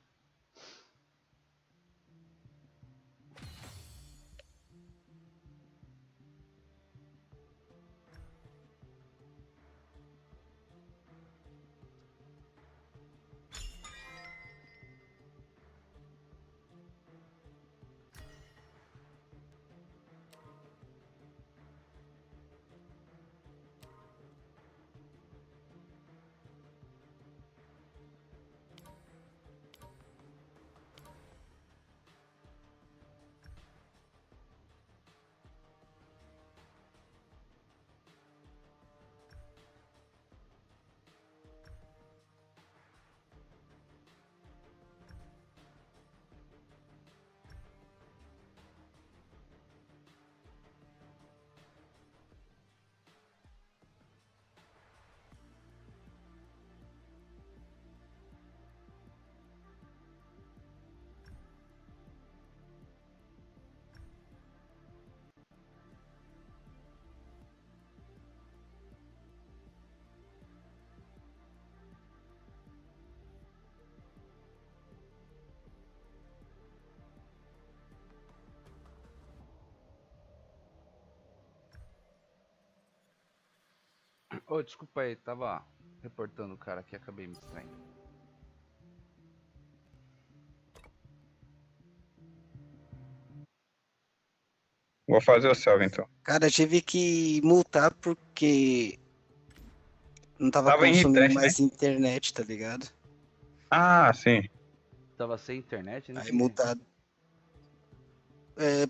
Ô, desculpa aí, tava reportando o cara aqui, acabei me distraindo. Vou fazer o salve, então. Cara, eu tive que multar porque não tava Tava consumindo irritante, mais né? internet, tá ligado? Ah, sim. Tava sem internet, né? Aí multado.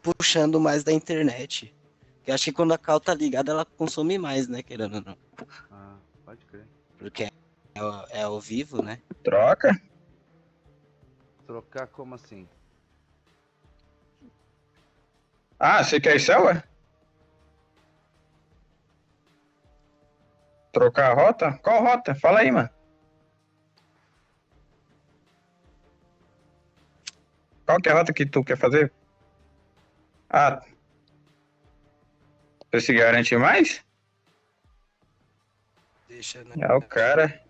Puxando mais da internet. Eu acho que quando a cal tá ligada, ela consome mais, né? Querendo ou não. Ah, pode crer. Porque é ao vivo, né? Troca? Trocar como assim? Ah, você quer selva? Trocar a rota? Qual rota? Fala aí, mano. Qual que é a rota que tu quer fazer? Ah. Você se garante mais? Deixa, né? É o cara.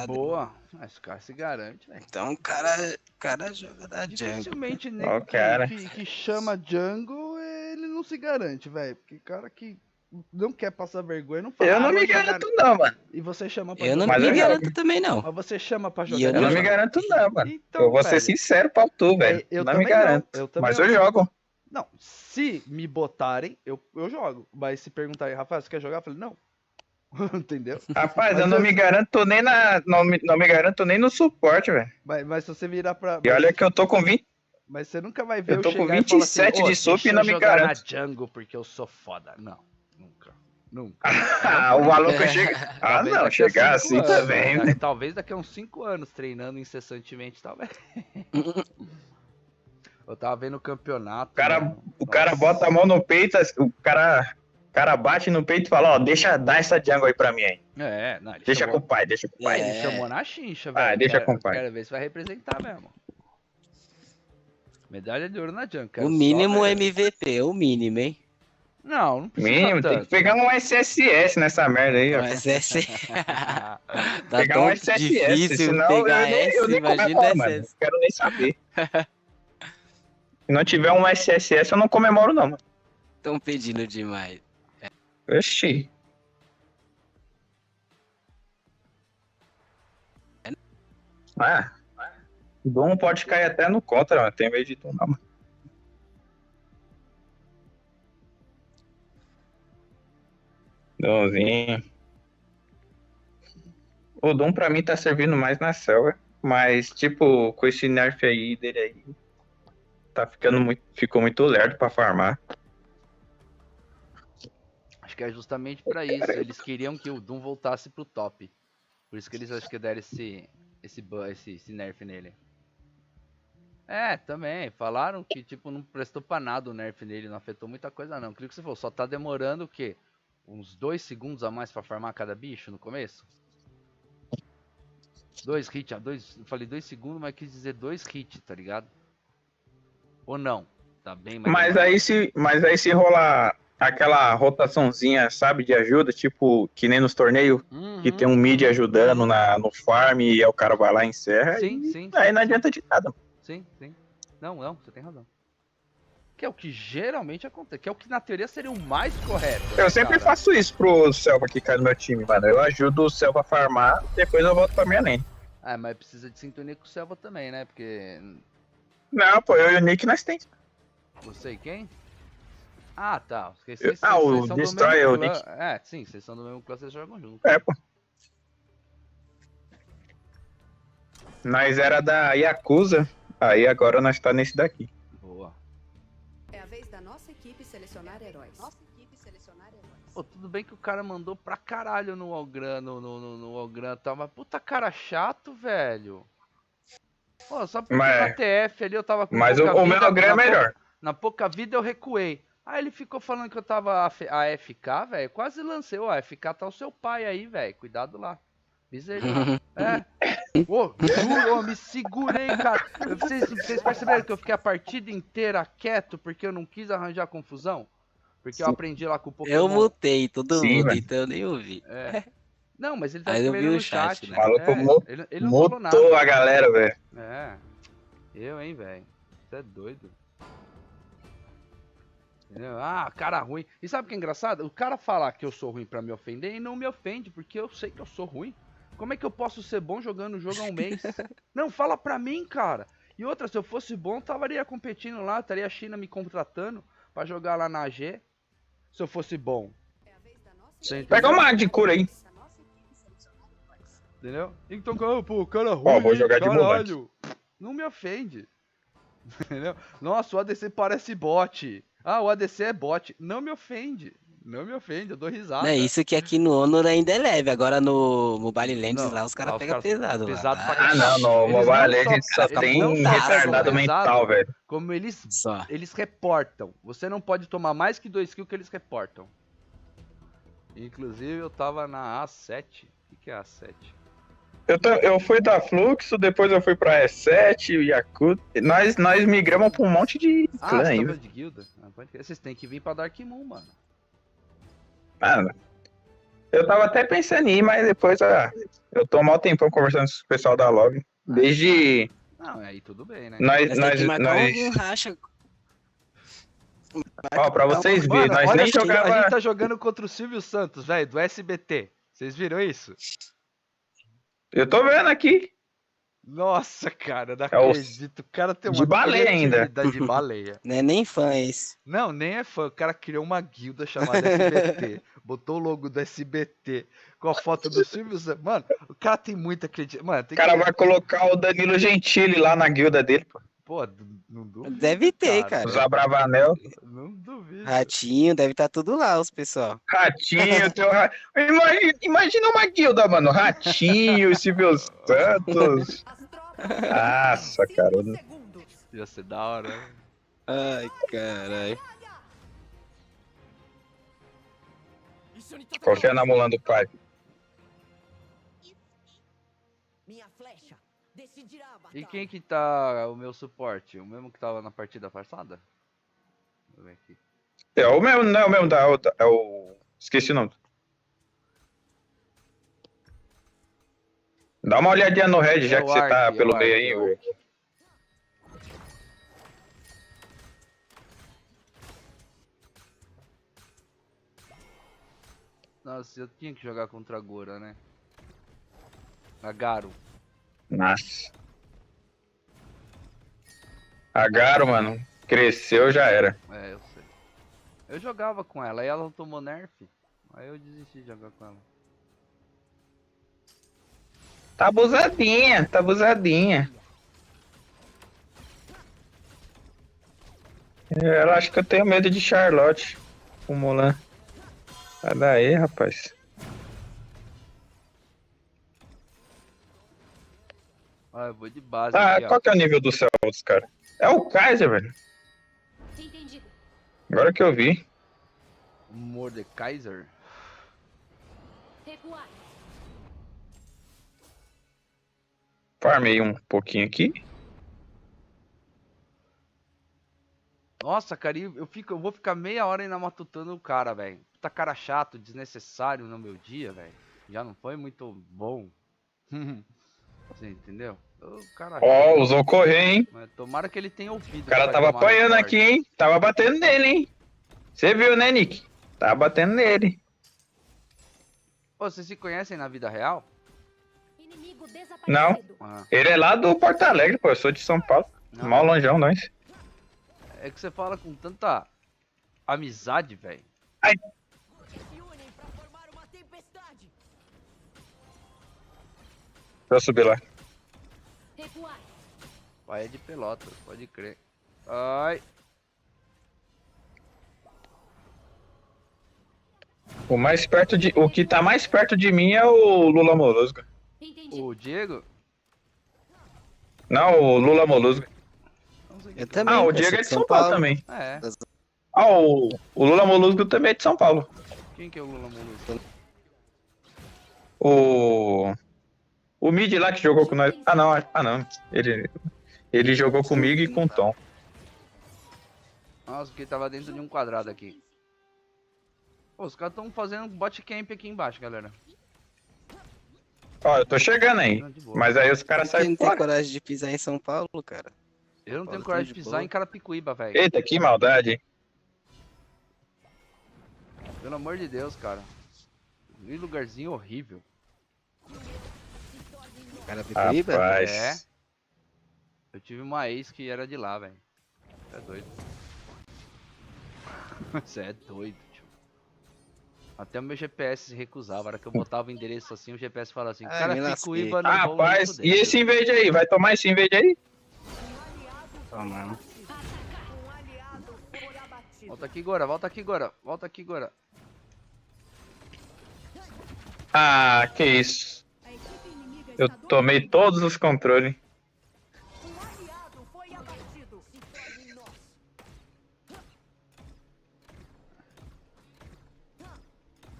Boa. Esse cara se garante, velho. Então o cara joga da jungle. Dificilmente Ó, nego cara. que chama jungle, ele não se garante, velho. Porque cara que não quer passar vergonha, não fala. Eu não vou me jogar- garanto não, mano. E você chama pra Eu não jogar. me garanto também, não. Mas você chama pra E jogar. eu Eu não me jogo. garanto não, mano. Então, Eu vou ser velho, sincero pra tu, velho. eu Não me também não, garanto. eu também Mas não. eu jogo. Não, se me botarem, eu jogo. Mas se perguntarem, Rafael, você quer jogar? Eu falei, não. Entendeu? Rapaz, Mas eu não me garanto nem não me garanto nem no suporte, velho. Mas se você virar pra. E olha que eu tô com 20. Mas você nunca vai ver Eu tô chegar com e falar assim, 27 "Ô, de sup deixa e não eu me jogar garanto." na jungle porque eu sou foda. Não, nunca. Nunca. Ah, o maluco chega. Ah, Talvez não, daqui a chegar 5 assim anos, também, né? né? Talvez daqui a uns 5 anos, treinando incessantemente, talvez. Eu tava vendo o campeonato. O cara bota a mão no peito, o cara bate no peito e fala, ó, deixa dar essa jungle aí pra mim aí. É, não, ele Deixa chamou, com o pai, deixa com o pai. ele chamou na chincha, velho. Ah, deixa Quero- com o pai. Quero ver se vai representar mesmo. Medalha de ouro na jungle. quero O só mínimo ver. MVP, o mínimo, hein? Não precisa Mínimo, tem que tanto. pegar um SSS nessa merda aí, ó. Mas SS. Tá Pegar tão um SSS, difícil senão pegar eu nem imagina comemoro, mano. SS. Não quero nem saber. Se não tiver um SSS, eu não comemoro não, mano. Tão pedindo demais. Oxi. Ah, Dom pode cair até no contra, mano. Tem medo de Dom não, mano. Domzinho. O Dom pra mim tá servindo mais na selva. Mas, tipo, com esse nerf aí dele aí, tá ficando muito. Ficou muito lerdo pra farmar. tática é justamente pra isso. Eles queriam que o Doom voltasse pro top. Por isso que eles acho que deram esse nerf nele. É, também. Falaram que, tipo, não prestou pra nada o nerf nele, não afetou muita coisa não. Aquilo que você falou, só tá demorando o quê? Uns 2 segundos a mais pra farmar cada bicho no começo? 2 hits, eu falei 2 segundos, mas quis dizer 2 hits, tá ligado? Ou não? Tá bem mais Mas aí se rolar aquela rotaçãozinha, sabe, de ajuda, tipo, que nem nos torneios, que tem um mid ajudando no farm e aí o cara vai lá e encerra, aí não adianta de nada. Sim. Não, você tem razão. Que é o que geralmente acontece, que é o que na teoria seria o mais correto. Eu sempre faço isso pro Selva que cai no meu time, mano. Eu ajudo o Selva a farmar, depois eu volto pra minha lane. Ah, mas precisa de sintonia com o Selva também, né? Porque... Não, pô, eu e o Nick nós tem. Você e quem? Ah, tá. O Destroy, o Nick. É, sim, vocês são do mesmo clã, vocês jogam junto. É, pô. Nós era da Yakuza, aí agora nós tá nesse daqui. Boa. É a vez da nossa equipe selecionar heróis. Pô, tudo bem que o cara mandou pra caralho no Algran, no Algran, tá? Mas puta cara chato, velho. Pô, só porque na TF ali eu tava com Mas o meu Algran é melhor. Na pouca vida eu recuei. Aí ele ficou falando que eu tava AFK, velho. Quase lancei. Ô, AFK tá o seu pai aí, velho. Cuidado lá. Misericórdia. Ô, juro, me segurei, cara. Vocês perceberam que eu fiquei a partida inteira quieto porque eu não quis arranjar confusão? Porque eu aprendi lá com o Pokémon. Eu mutei todo mundo, então eu nem ouvi. É. Não, mas ele tá Aí eu vi escrevendo o no chat. né? Falou como ele não falou nada. mutou a galera, velho. É. Eu, hein, velho. Você é doido. Entendeu? Ah, cara ruim. E sabe o que é engraçado? O cara falar que eu sou ruim pra me ofender e não me ofende, porque eu sei que eu sou ruim. Como é que eu posso ser bom jogando o jogo há um mês? Não, fala pra mim, cara. E outra, se eu fosse bom, estaria competindo lá, estaria a China me contratando pra jogar lá na AG. Se eu fosse bom. Pega uma de cura aí. Entendeu? Então, pô, o cara ruim, vou jogar de caralho. Não me ofende. Entendeu? Nossa, o ADC parece bot. Ah, o ADC é bot. Não me ofende. Não me ofende, eu dou risada. É isso que aqui no Honor ainda é leve. Agora no Mobile Legends lá os caras pegam pesado. Não, no Mobile Legends só tem retardado mental, velho. Como eles reportam. Você não pode tomar mais que 2 kills que eles reportam. Inclusive eu tava na A7. O que é A7? Eu fui da Fluxo, depois eu fui pra E7, o Yakuza. Nós migramos pra um monte de clã aí. De guilda? Vocês têm que vir pra DarkMoon, mano. Mano, eu tava até pensando em ir, mas depois eu tô mal tempão conversando com o pessoal da lobby. Desde... Não, aí tudo bem, né? Um racha. Ó, pra vocês verem, nós nem jogava... A gente tá jogando contra o Silvio Santos, velho, do SBT. Vocês viram isso? Eu tô vendo aqui. Nossa, cara, não acredito. O cara tem uma de baleia ainda. De baleia. Não é nem fã esse. Não, nem é fã. O cara criou uma guilda chamada SBT. Botou o logo do SBT com a foto do Silvio Santos. Mano, o cara tem muita acreditação. Mano, o cara vai colocar o Danilo Gentili lá na guilda dele, pô. Pô, não duvido. Deve ter, cara. Usar Bravanel. Não duvido. Ratinho, deve estar tudo lá, os pessoal. Ratinho, imagina uma guilda, mano. Ratinho, Silvio Santos. Nossa, cara. Ia ser da hora, né? Ai, caralho. Confia na Mulan do pai. E quem que tá o meu suporte? O mesmo que tava na partida passada? Deixa eu ver aqui. É o mesmo, não é o mesmo da outra. É o. Esqueci o nome. Dá uma olhadinha no Red, já que você tá pelo meio aí, Will. Nossa, eu tinha que jogar contra a Gora, né? A Garo. Nossa. A Garo, mano, cresceu, já era. É, eu sei. Eu jogava com ela, aí ela tomou nerf. Aí eu desisti de jogar com ela. Tá abusadinha, tá abusadinha. Eu acho que eu tenho medo de Charlotte com Mulan. Sai daí, rapaz. Ah, eu vou de base Ah, aqui, ó. qual que é o nível do céu dos caras? É o Kaiser, velho. Entendido. Agora que eu vi. Mordekaiser. Recuar. Farmei um pouquinho aqui. Nossa, cara, eu vou ficar meia hora ainda matutando o cara, velho. Puta cara chato, desnecessário no meu dia, velho. Já não foi muito bom. Você entendeu? O cara Ó, usou correr, hein? Mas tomara que ele tenha ouvido. O cara tava apanhando aqui, hein? Tava batendo nele, hein? Você viu, né, Nick? Tava batendo nele. Pô, vocês se conhecem na vida real? Não. Ele é lá do Porto Alegre, pô. Eu sou de São Paulo. Não. Mal longeão, nós. É que você fala com tanta amizade, velho. Ai. Deixa eu subir lá. Pai é de Pelotas, pode crer. Ai. O que tá mais perto de mim é o Lula Molusco. O Diego? Não, o Lula Molusco. Eu também, o Diego é de São Paulo também. É. Ah, o Lula Molusco também é de São Paulo. Quem que é o Lula Molusco? O Mid lá que jogou com nós. Ah, não. Ele jogou comigo e com o Tom. Nossa, que tava dentro de um quadrado aqui. Pô, os caras estão fazendo bot camp aqui embaixo, galera. Ó, eu tô chegando aí. Mas aí os caras saem Quem fora. tem coragem de pisar em São Paulo, cara? Eu não tenho coragem de pisar em Carapicuíba, velho. Eita, que maldade. Pelo amor de Deus, cara. Que lugarzinho horrível. Carapicuíba? Rapaz. É. Eu tive uma ex que era de lá, velho. Você é doido. Você é doido, tio. Até o meu GPS se recusava. A hora que eu botava o endereço assim, o GPS falava assim: Carapicuíba não vou Rapaz, e esse invade aí? Vai tomar esse invade aí? Tomando. Volta aqui agora, volta aqui agora, volta aqui agora. Ah, que isso. Eu tomei todos os controles.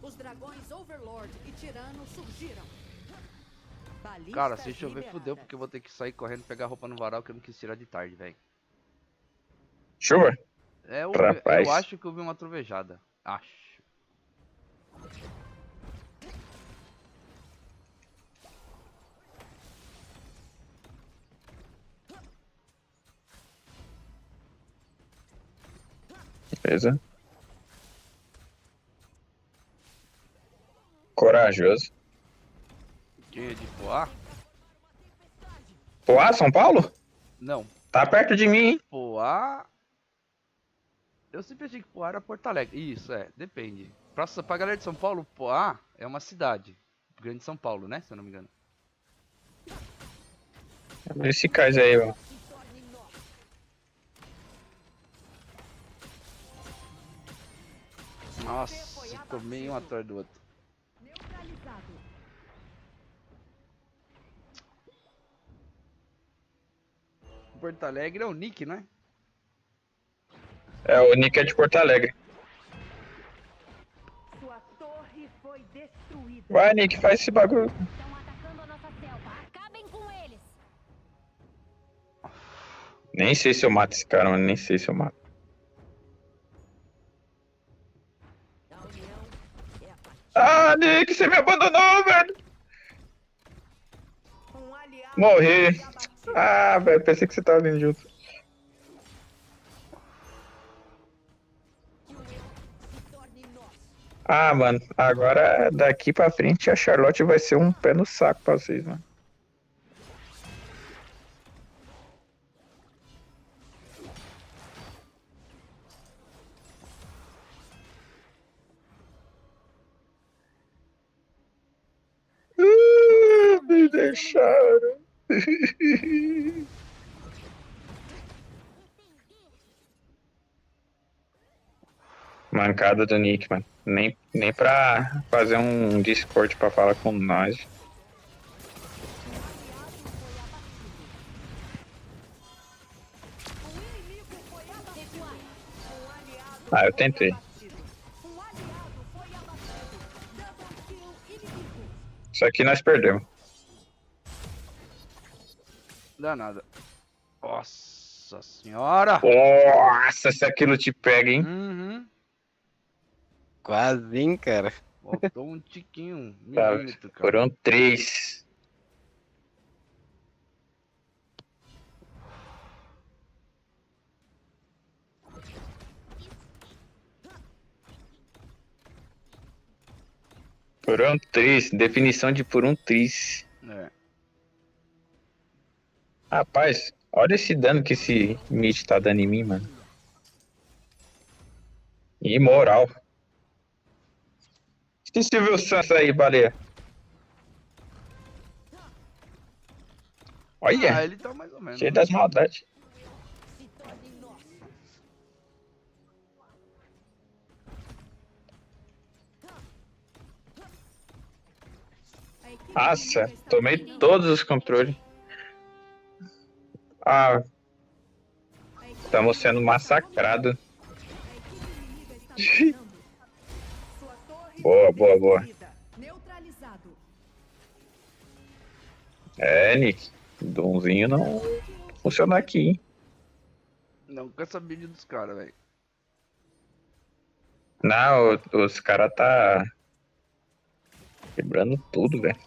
Os dragões Overlord e Tirano surgiram. Cara, se chover, fudeu, porque eu vou ter que sair correndo pegar roupa no varal que eu não quis tirar de tarde, velho. Chuva? É, Rapaz. eu acho que eu vi uma trovejada. Acho. Beleza. Corajoso. Quem é de Poá? Poá, São Paulo? Não. Tá perto de mim, hein? Poá... Eu sempre achei que Poá era Porto Alegre. Isso, depende. Pra galera de São Paulo, Poá é uma cidade. Grande de São Paulo, né? Se eu não me engano. Esse cais aí, ó. Nossa, tomei um atrás do outro. Porto Alegre é o Nick, né? É, o Nick é de Porto Alegre. Sua torre foi destruída. Vai, Nick, faz esse bagulho. Estão atacando a nossa selva. Acabem com eles. Nem sei se eu mato esse cara, mano. Nem sei se eu mato. Ah, Nick, você me abandonou, velho. Morri. Ah, velho, pensei que você tava vindo junto. Ah, mano, agora daqui pra frente a Charlotte vai ser um pé no saco pra vocês, mano. Me deixaram. Mancada do Nick, mano. Nem pra fazer um Discord pra falar com nós. Ah, eu tentei. Isso aqui nós perdemos. Danada. Nossa senhora! Nossa, se aquilo te pega, hein? Uhum. Quase, hein, cara. Faltou um tiquinho, um Tá, milímetro, cara. foram 3. Foram 3. Definição de por um tris. É. Rapaz, olha esse dano que esse mid tá dando em mim, mano. Imoral. E se viu o Sans aí, baleia? Olha! Ah, ele tá mais ou menos. Cheio das maldades. Nossa, tomei todos os controles. Ah, estamos sendo massacrados. Boa. É, Nick. Donzinho não funciona aqui, hein? Não com essa build dos caras, velho. Não, os caras tá quebrando tudo, velho.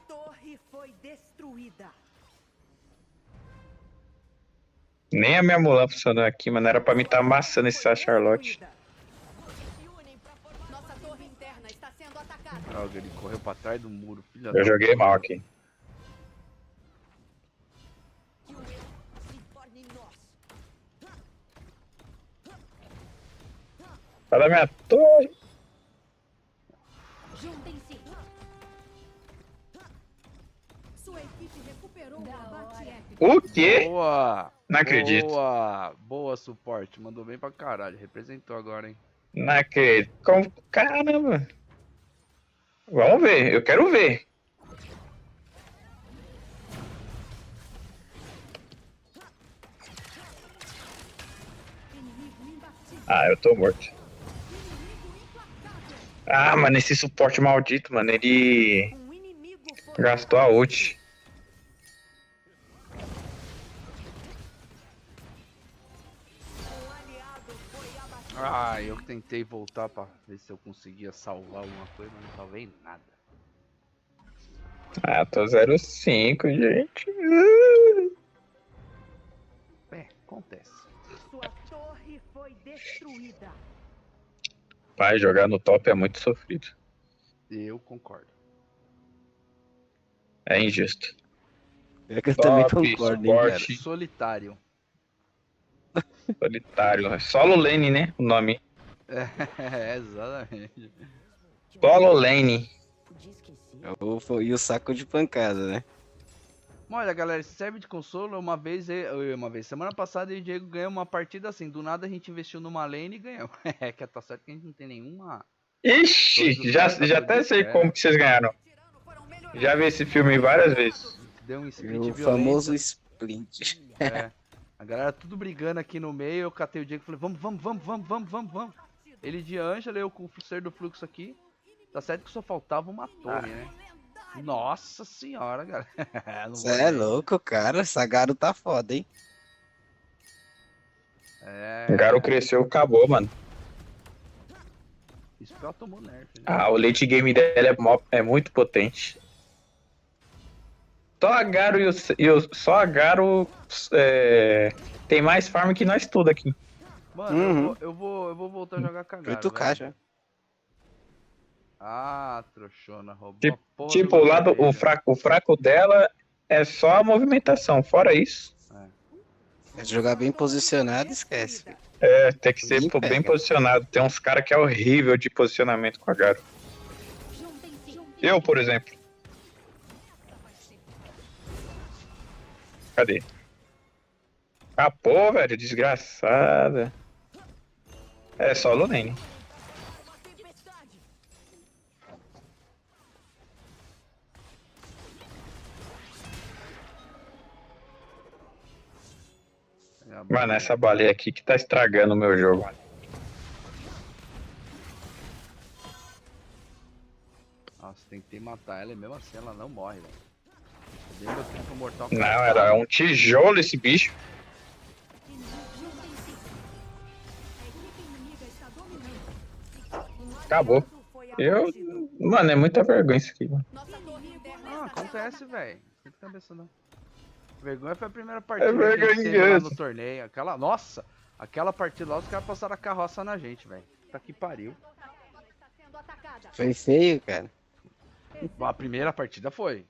Nem a minha Mulan funcionou aqui, mano. Era pra mim estar amassando esse Charlotte. Droga, ele correu pra trás do muro, filha Eu joguei mal aqui. Sai da minha torre. Juntem-se. Sua equipe recuperou o abate épico. O quê? Boa! Não acredito. Boa suporte, mandou bem pra caralho. Representou agora, hein? Não acredito. Como... Caramba. Vamos ver, eu quero ver. Ah, eu tô morto. Ah, mano, esse suporte maldito, mano, ele gastou a ult. Ah, eu tentei voltar pra ver se eu conseguia salvar alguma coisa, mas não salvei nada. Ah, tô 0,5, gente. É, acontece. Sua torre foi destruída. Pai, jogar no top é muito sofrido. Eu concordo. É injusto. Eu também concordo, suporte. Hein, solitário. Solitário. Solo lane, né? O nome. É, exatamente. Solo lane. E o saco de pancada, né? Olha, galera, se serve de consolo, uma vez, semana passada eu e o Diego ganhamos uma partida assim, do nada a gente investiu numa lane e ganhamos. É, que tá certo que a gente não tem nenhuma... Ixi, já até sei como que vocês ganharam. Já vi esse filme várias vezes. Deu um split O violento. famoso split. É, a galera tudo brigando aqui no meio, eu catei o Diego e falei, vamos. Ele de Ângela, eu com o ser do fluxo aqui. Tá certo que só faltava uma torre, né? Nossa senhora, galera. Você é louco, cara. Essa Garo tá foda, hein? É. O Garo cresceu, acabou, mano. Isso que ela tomou nerf. Né? Ah, o late game dela é muito potente. Só a Garo só a Garo tem mais farm que nós tudo aqui. Mano, eu vou voltar a jogar com a Garo. 8K já. Ah, trouxona, roubou Tipo, a porra tipo o lado, o fraco dela é só a movimentação, fora isso. É jogar bem posicionado, esquece. Filho. É, tem que ser bem posicionado. Tem uns caras que é horrível de posicionamento com a Garo. Eu, por exemplo. Cadê? Capô, velho, desgraçada. É solo lane. Mano, essa baleia aqui que tá estragando o meu jogo. Nossa, tentei matar ela e mesmo assim ela não morre, velho. Eu dei meu tempo mortal. Não, era um tijolo esse bicho. Acabou. Mano, é muita vergonha isso aqui, mano. Ah, acontece, velho. Não tem cabeça não. Vergonha foi a primeira partida que a gente teve lá no torneio. Nossa, aquela partida lá os caras passaram a carroça na gente, velho. Tá que pariu. Foi feio, cara. A primeira partida foi.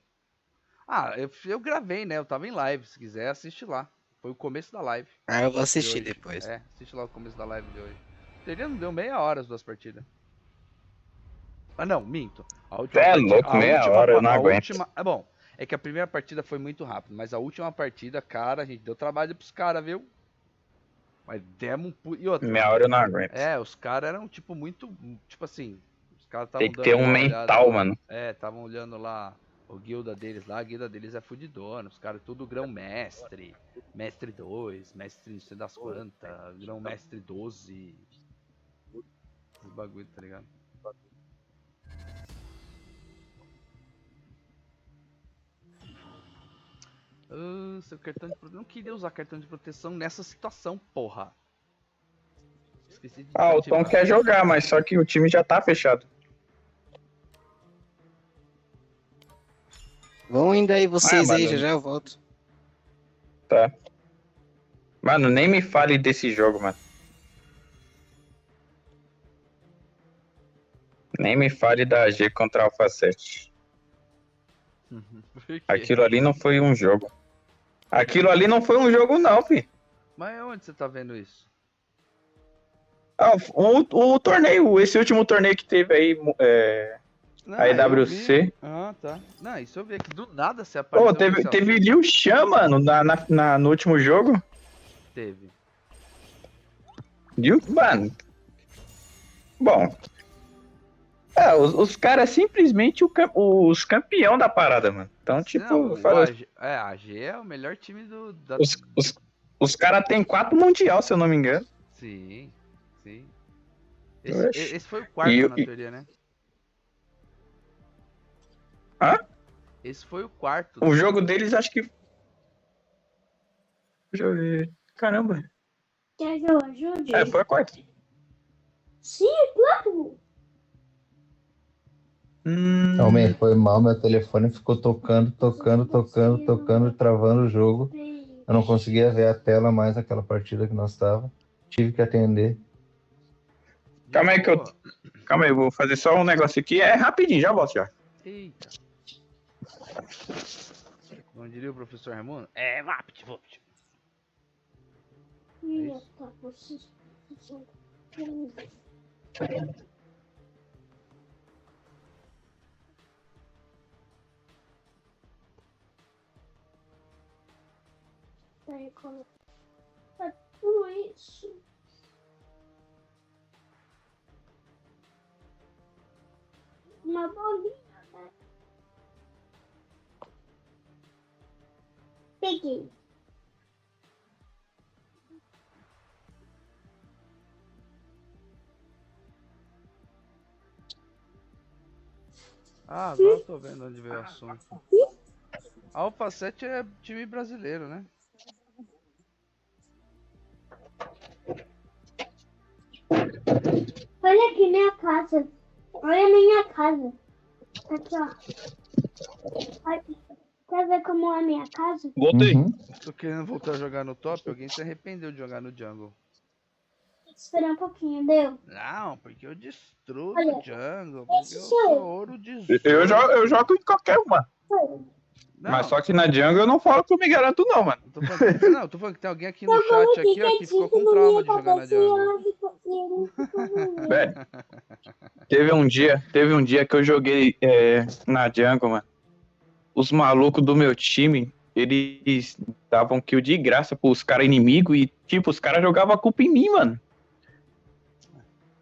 Ah, eu gravei, né? Eu tava em live. Se quiser, assiste lá. Foi o começo da live. Ah, eu vou assistir depois. É, assiste lá o começo da live de hoje. Não deu meia hora as duas partidas. Ah, não, minto. A última louco, meia hora, eu não aguento. Bom, é que a primeira partida foi muito rápido, mas a última partida, cara, a gente deu trabalho pros caras, viu? Mas demos e outra. Meia hora eu não aguento. É, os caras eram, tipo, muito, tipo assim, os caras estavam tem que ter um mental, mano. É, estavam olhando lá o guilda deles lá, a guilda deles é fudidona, os caras tudo grão-mestre, mestre 2, mestre não sei das quantas, grão-mestre 12. Esse bagulho, tá ligado? Seu cartão de proteção. Não queria usar cartão de proteção nessa situação, porra. Esqueci de o Tom quer jogar, mas só que o time já tá fechado. Vão indo aí vocês aí, já eu volto. Tá. Mano, nem me fale desse jogo, mano. Nem me fale da AG contra a Alpha 7. Aquilo ali não foi um jogo. Aquilo ali não foi um jogo não, fi. Mas onde você tá vendo isso? O torneio, esse último torneio que teve aí, a EWC. Ah, tá. Não, isso eu vi aqui. Do nada você apareceu. Teve Liu Shan, mano, no último jogo. Teve. Mano. Bom. Os caras simplesmente os campeão da parada, mano. Então, tipo... a AG é o melhor time do... Os caras tem 4 mundial, se eu não me engano. Sim, sim. Esse foi o quarto, na teoria, né? Hã? Esse foi o quarto. O jogo deles, acho que... Deixa eu ver... Caramba. Quer que eu ajude? Foi o quarto. Sim, claro. Realmente, foi mal, meu telefone ficou tocando, travando o jogo. Eu não conseguia ver a tela mais naquela partida que nós estávamos. Tive que atender. Calma aí, eu vou fazer só um negócio aqui. É rapidinho, já volto já. Eita. Como diria o professor Raimundo? É rápido. Daí coloca tudo isso. Uma bolinha, né? Peguei. Ah, agora eu tô vendo onde veio o assunto. A Alpha 7 é time brasileiro, né? Olha aqui minha casa. Olha a minha casa. Aqui, ó. Aqui. Quer ver como é a minha casa? Voltei. Tô querendo voltar a jogar no top. Alguém se arrependeu de jogar no jungle. Esperar um pouquinho, deu? Não, porque eu destruo Olha, no jungle. Porque eu sou sou ouro 18. Eu jogo em qualquer uma. Não. Mas só que na jungle eu não falo que eu me garanto não, mano. Tô falando que tem alguém aqui no chat aqui, ó, que ficou com trauma de jogar na jungle. Velho, teve um dia que eu joguei na jungle, mano. Os malucos do meu time, eles davam kill de graça pros caras inimigos e, tipo, os caras jogavam a culpa em mim, mano.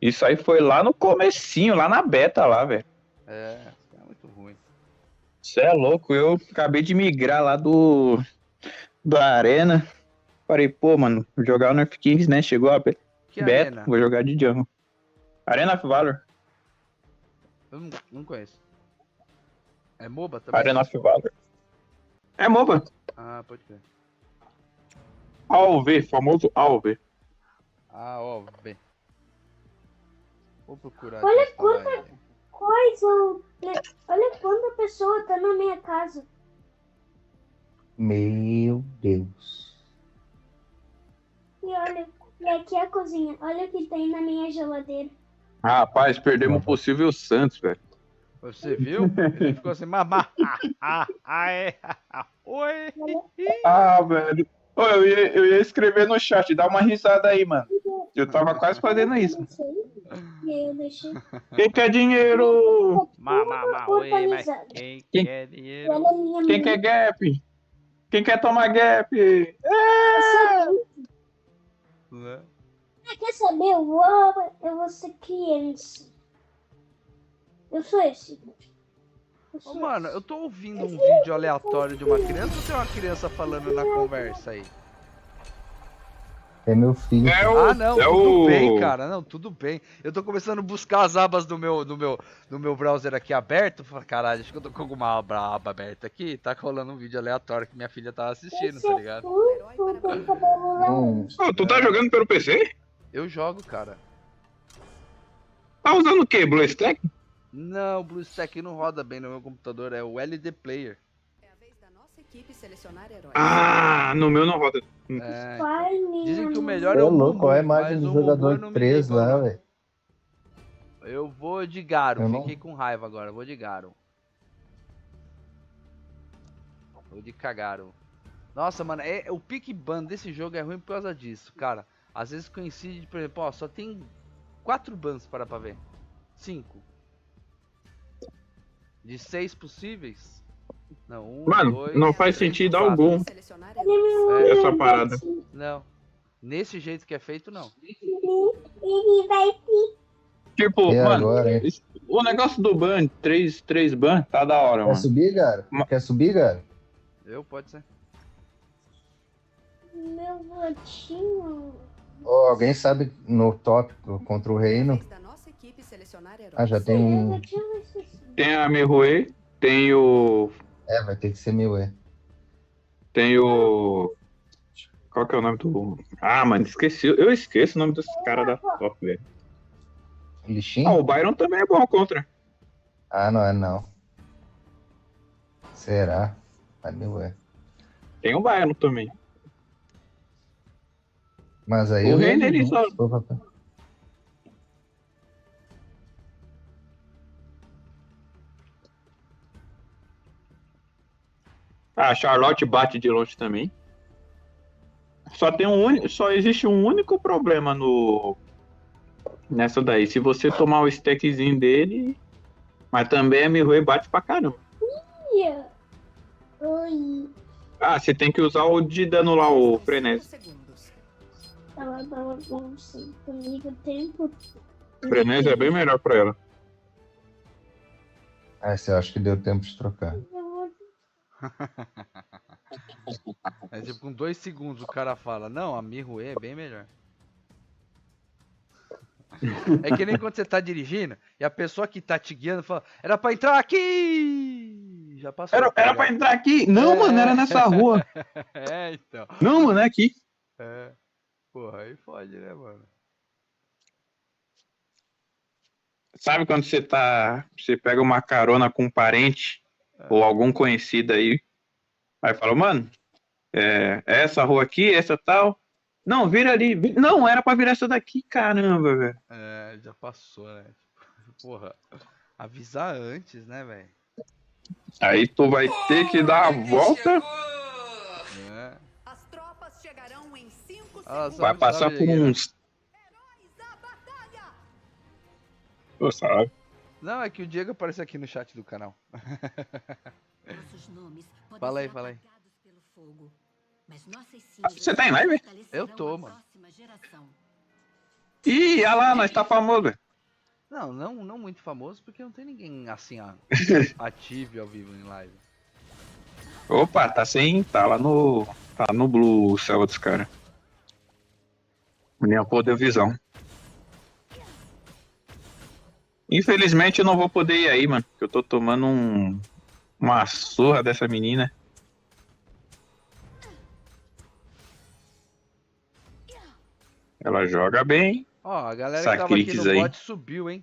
Isso aí foi lá no comecinho, lá na beta lá, velho. É muito ruim. Você é louco, eu acabei de migrar lá da arena. Falei, pô, mano, vou jogar o Nerf 15, né? Chegou a beta, arena? vou jogar de jungle. Arena of Valor. Eu não conheço. É MOBA também? Arena of Valor. É MOBA. Ah, pode crer. AOV, famoso AOV. AOV. Vou procurar. Olha quanta coisa. Olha quanta pessoa tá na minha casa. Meu Deus. E olha, e aqui é a cozinha. Olha o que tem na minha geladeira. Rapaz, perdemos pro Silvio Santos, velho. Você viu? Ele ficou assim, mamá. Oi. Ah, velho. Ô, eu ia escrever no chat, dá uma risada aí, mano. Eu tava quase fazendo isso. Eu deixei. Quem quer dinheiro? Mamá, oi, mas quem quer dinheiro? Quem quer gap? Quem quer tomar gap? Quer saber? Eu vou ser criança. Eu sou esse. Ô, mano, eu tô ouvindo um vídeo aleatório de uma criança ou tem uma criança falando na conversa aí? É meu filho. Não, tudo bem, cara. Não, tudo bem. Eu tô começando a buscar as abas do meu browser aqui aberto. Caralho, acho que eu tô com alguma aba aberta aqui. Tá rolando um vídeo aleatório que minha filha tava assistindo, tá ligado? Tu tá jogando pelo PC? Eu jogo, cara. Tá usando o quê? BlueStack? Não, o BlueStack não roda bem no meu computador, é o LD Player. Ah, no meu não roda. Dizem que o melhor é o louco, Mumu, olha a imagem do jogador 3 lá, velho. Eu vou de Garo, fiquei com raiva agora, vou de Garo. Vou de Cagaro. Nossa, mano, o pick ban desse jogo é ruim por causa disso, cara. Às vezes coincide, por exemplo, ó, só tem 4 bans para ver. 5. De 6 possíveis? Não, mano, 2, não faz 3, sentido 4. algum essa parada. Não, nesse jeito que é feito, não. Tipo, mano, o negócio do ban, 3 ban, tá da hora, mano. Quer subir, cara? Quer subir, cara? Pode ser. Meu votinho. Oh, alguém sabe no top contra o reino? Ah, já tem um. Tem a Mirue, tem o... vai ter que ser Mirue. Tem o... Qual que é o nome do... Ah, mano, esqueci. Eu esqueço o nome desse cara da top, velho. Lixinho? O Byron também é bom contra. Ah, não é não. Será? Vai Mirue. Tem o Byron também. Mas aí o reino ele só... A Charlotte bate de longe também. Só existe um único problema nessa daí. Se você tomar o stackzinho dele, mas também a Mirue bate pra caramba. Oi. Ah, você tem que usar o de dano lá, o frenesi. Ela tava comigo o tempo. Frenesi é bem melhor pra ela. Você acha que deu tempo de trocar. É tipo, com 2 segundos o cara fala, não, a Mirue é bem melhor. É que nem quando você tá dirigindo e a pessoa que tá te guiando fala, era pra entrar aqui! Já passou. Era pra entrar aqui? Não, mano, era nessa rua. Então. Não, mano, é aqui. Porra, aí fode, né, mano? Sabe quando você pega uma carona com um parente ou algum conhecido aí fala, mano, essa rua aqui, essa tal. Não, vira ali. Não, era pra virar essa daqui, caramba, velho. Já passou, né? Porra, avisar antes, né, velho? Aí tu vai ter que dar a volta. As tropas chegarão em 5 segundos. Vai passar por uns... Pô, sabe? Não, é que o Diego apareceu aqui no chat do canal. Fala aí. Você tá em live? Eu tô, mano. Ih, olha lá, nós tá famoso. Não muito famoso, porque não tem ninguém assim, ativo ao vivo em live. Opa, tá lá no Tá no blue o céu dos caras. Minha pô deu visão. Infelizmente eu não vou poder ir aí, mano. Porque eu tô tomando uma surra dessa menina. Ela joga bem. Ó, a galera que tava aqui no aí. bot subiu, hein?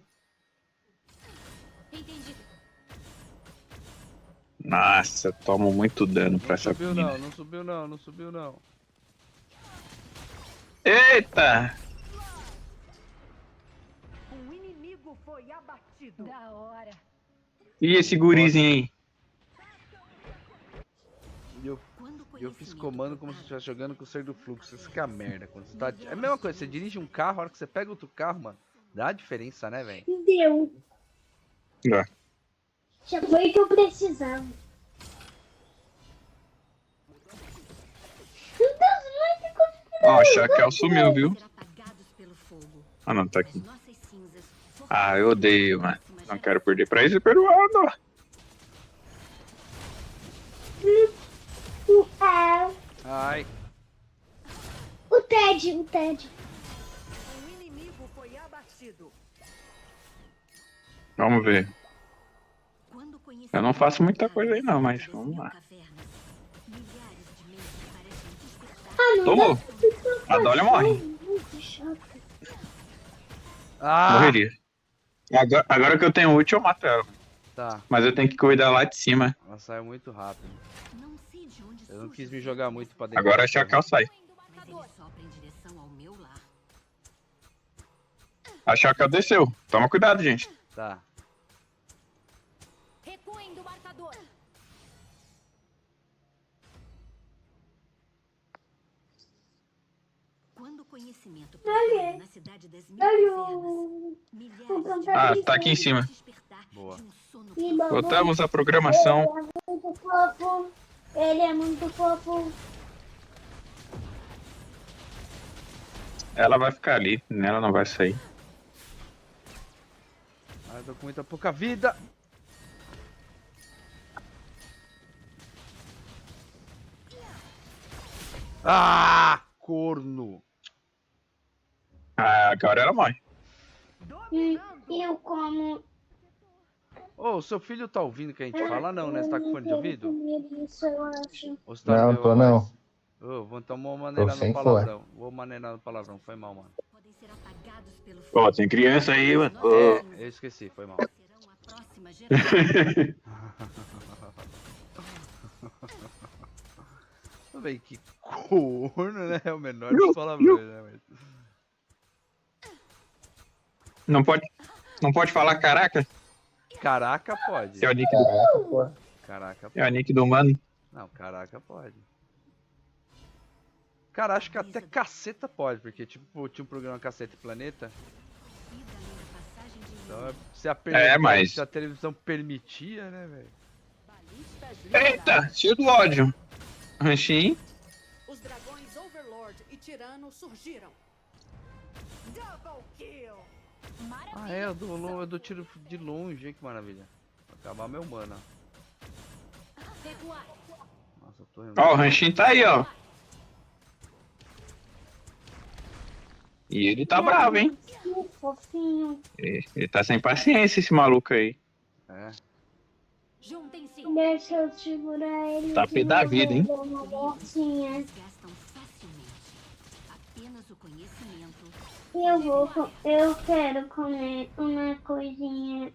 Nossa, tomo muito dano pra essa menina. Não subiu não, não subiu não. Eita! Um inimigo foi abatido. Da hora. E esse gurizinho aí? Eu fiz comando como se eu estivesse jogando com o ser do fluxo. Isso que é a merda. Quando você tá... É a mesma coisa, você dirige um carro, a hora que você pega outro carro, mano, dá a diferença, né, velho? Deu. É. Já foi o que eu precisava. Ó, o Chacal sumiu, viu? Ah, não, tá aqui. Ah, eu odeio, mano. Não quero perder pra esse peruano. Ai. O Ted. Um inimigo foi abatido. Vamos ver. Eu não faço muita coisa aí não, mas vamos lá. Tomou. A Dolly morre. Morreria. Agora que eu tenho ult, eu mato ela. Tá. Mas eu tenho que cuidar lá de cima. Ela saiu muito rápido. Eu não quis me jogar muito pra dentro. Agora a Chacal sai. A Chacal desceu. Toma cuidado, gente. Tá. Recuem do marcador. Quando o conhecimento na cidade das Ah, tá aqui em cima. Boa. Voltamos à programação. Ele é muito fofo. Ela vai ficar ali, ela não vai sair. Ah, eu tô com muita pouca vida. Ah, corno. Ah, agora ela morre. Eu como. Ô, o seu filho tá ouvindo o que a gente fala? Não, né? Você tá com fone de ouvido? Isso, eu acho. Ou você tá Não, tô não. Ô, vou tomar uma maneira no palavrão. Vou maneirar no palavrão, foi mal, mano. Ó, tem criança aí, mano. É, eu esqueci, foi mal. Véi, que corno, né? É o menor dos palavrões, né? Mas... Não pode falar caraca? Caraca, pode. É o nick do... Caraca, porra. Caraca, pode. É o nick do mano. Não, caraca, pode. Cara, acho que até caceta pode, porque tipo, tinha um programa Caceta e Planeta. Então, se a televisão permitia, né, velho? Eita, cheio do ódio. Ranchinho. Os dragões Overlord e Tirano surgiram. Double kill. Ah, é, eu dou tiro de longe, hein, que maravilha. Vai acabar meu mana. Nossa, eu tô... Ó, o Ranchinho tá aí, ó. E ele tá bravo, hein? Fofinho. Ele tá sem paciência, esse maluco aí. É. Deixa eu segurar ele. Tá pé da vida, hein? Eu quero comer uma coisinha.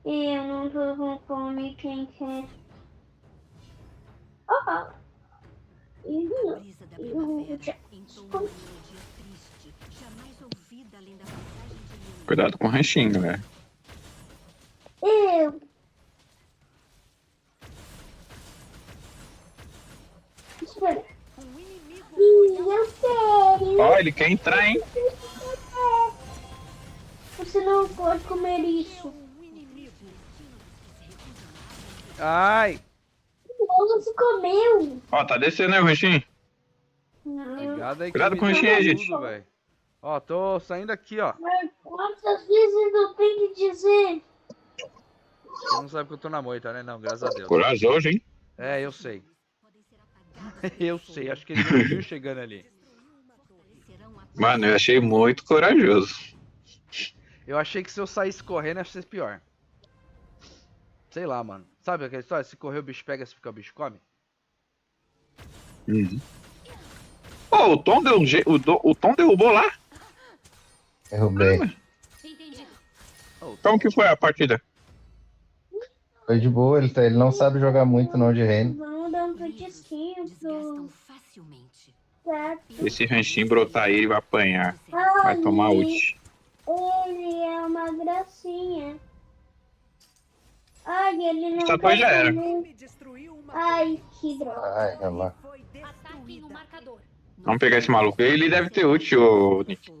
Eu não tô com fome, quem quer? Cuidado com o ranchinho, galera. Espera. Eu quero. Ó, ele quer entrar, hein? Você não pode comer isso. Ai! Você comeu. Ó, tá descendo aí o ranchinho. Cuidado com o ranchinho aí, gente. Ó, tô saindo aqui, ó. Mas quantas vezes eu tenho que dizer? Você não sabe que eu tô na moita, né? Não, graças a Deus. Corajoso, hein? É, eu sei. Eu sei, acho que ele não viu chegando ali. Mano, eu achei muito corajoso. Eu achei que se eu saísse correndo ia ser pior. Sei lá, mano. Sabe aquela história? Se correr o bicho pega, se ficar o bicho come? Pô, o Tom deu o Tom derrubou lá? Derrubei. Como que foi a partida? Foi de boa, ele não sabe jogar muito não de reino. Vamos dar um petisquinho pro... Esse ranchinho brotar aí, ele vai apanhar. Vai tomar ult. Ele é uma gracinha. Ai, ele não Essa torre já era. Ai, que droga. Ai, olha lá. Vamos pegar esse maluco. Ele deve ter ult, ô Nick.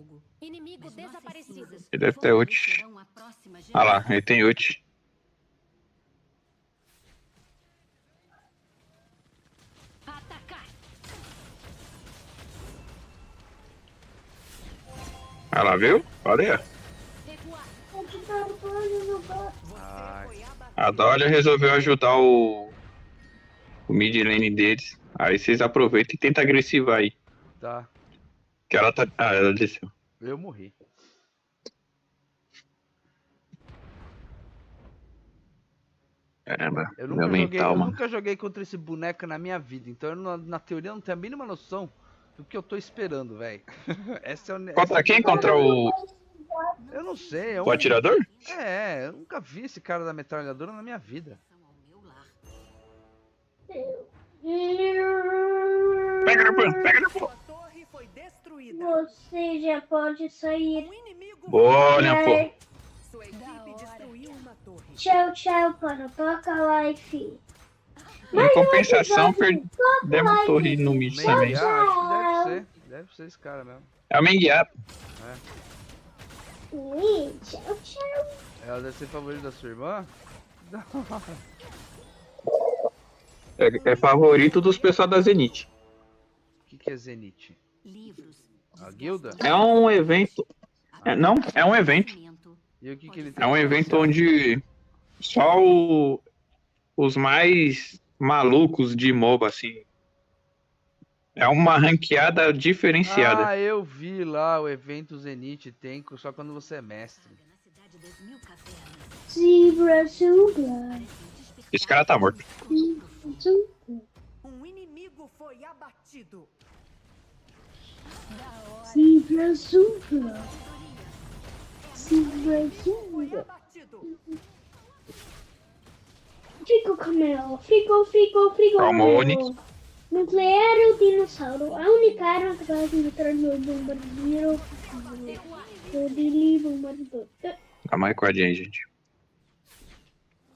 Ele deve ter ult. Olha lá, ele tem ult. Olha lá, viu? Olha aí. A Dolly resolveu ajudar o mid lane deles. Aí vocês aproveitam e tentam agressivar aí. Tá. Que ela tá. Ah, ela desceu. Eu morri. Caramba, Eu mental, mano. nunca joguei contra esse boneco na minha vida, então eu, na teoria, não tenho a mínima noção do que eu tô esperando, velho. Contra quem? Contra o. Eu não sei. O atirador? É, eu nunca vi esse cara da metralhadora na minha vida. Pega no pão, pega no pão. Você já pode sair. Boa, pô. Tchau, tchau para Toca Life. Em compensação, perdemos torre no mid também. Acho que deve ser esse cara mesmo. É o Menguiá. Tchau, tchau. Ela deve ser favorita da sua irmã? É favorito dos pessoal da Zenith. O que é Zenith? A guilda? É um evento. Não, é um evento. E o que ele tem? É um evento onde só os mais malucos de MOBA, assim. É uma ranqueada diferenciada. Ah, eu vi lá o evento Zenith, tem só quando você é mestre. Zebra Zebra. Esse cara tá morto. Um inimigo foi abatido. Zebra Zebra. Zebra Zebra. Fico com ela. Fico. Calma, Onix. Nuclear o dinossauro. A única arma capaz de matar meu bombardeiro. Eu diria bombardeiro. Tá mais com a gente.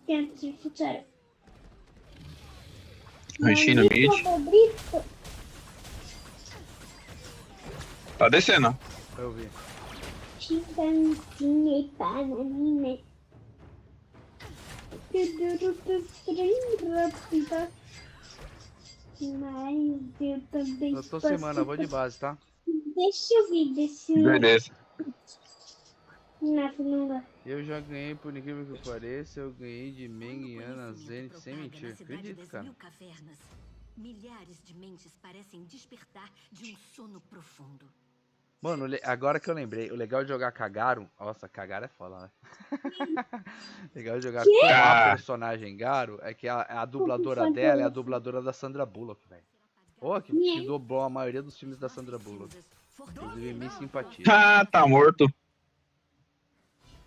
Tenta se futsar. Ranchinho no mid. Tá descendo. Eu vi. Chimpanzinho e bananina. Mas eu também. Eu tô semana, vou de base, tá? Deixa eu ver desse. Beleza. Não dá. Eu já ganhei, por incrível que pareça, eu ganhei de Meng e Ana Zenith, sem mentir. Acredito, cara. Milhares de mentes parecem despertar de um sono profundo. Mano, agora que eu lembrei, o legal de jogar Kagaro... Nossa, Kagaro é foda, né? Legal de jogar com a personagem Garo é que a dubladora dela é a dubladora da Sandra Bullock, velho. Pô, que dublou a maioria dos filmes da Sandra Bullock. Inclusive, me simpatia. Ah, tá morto.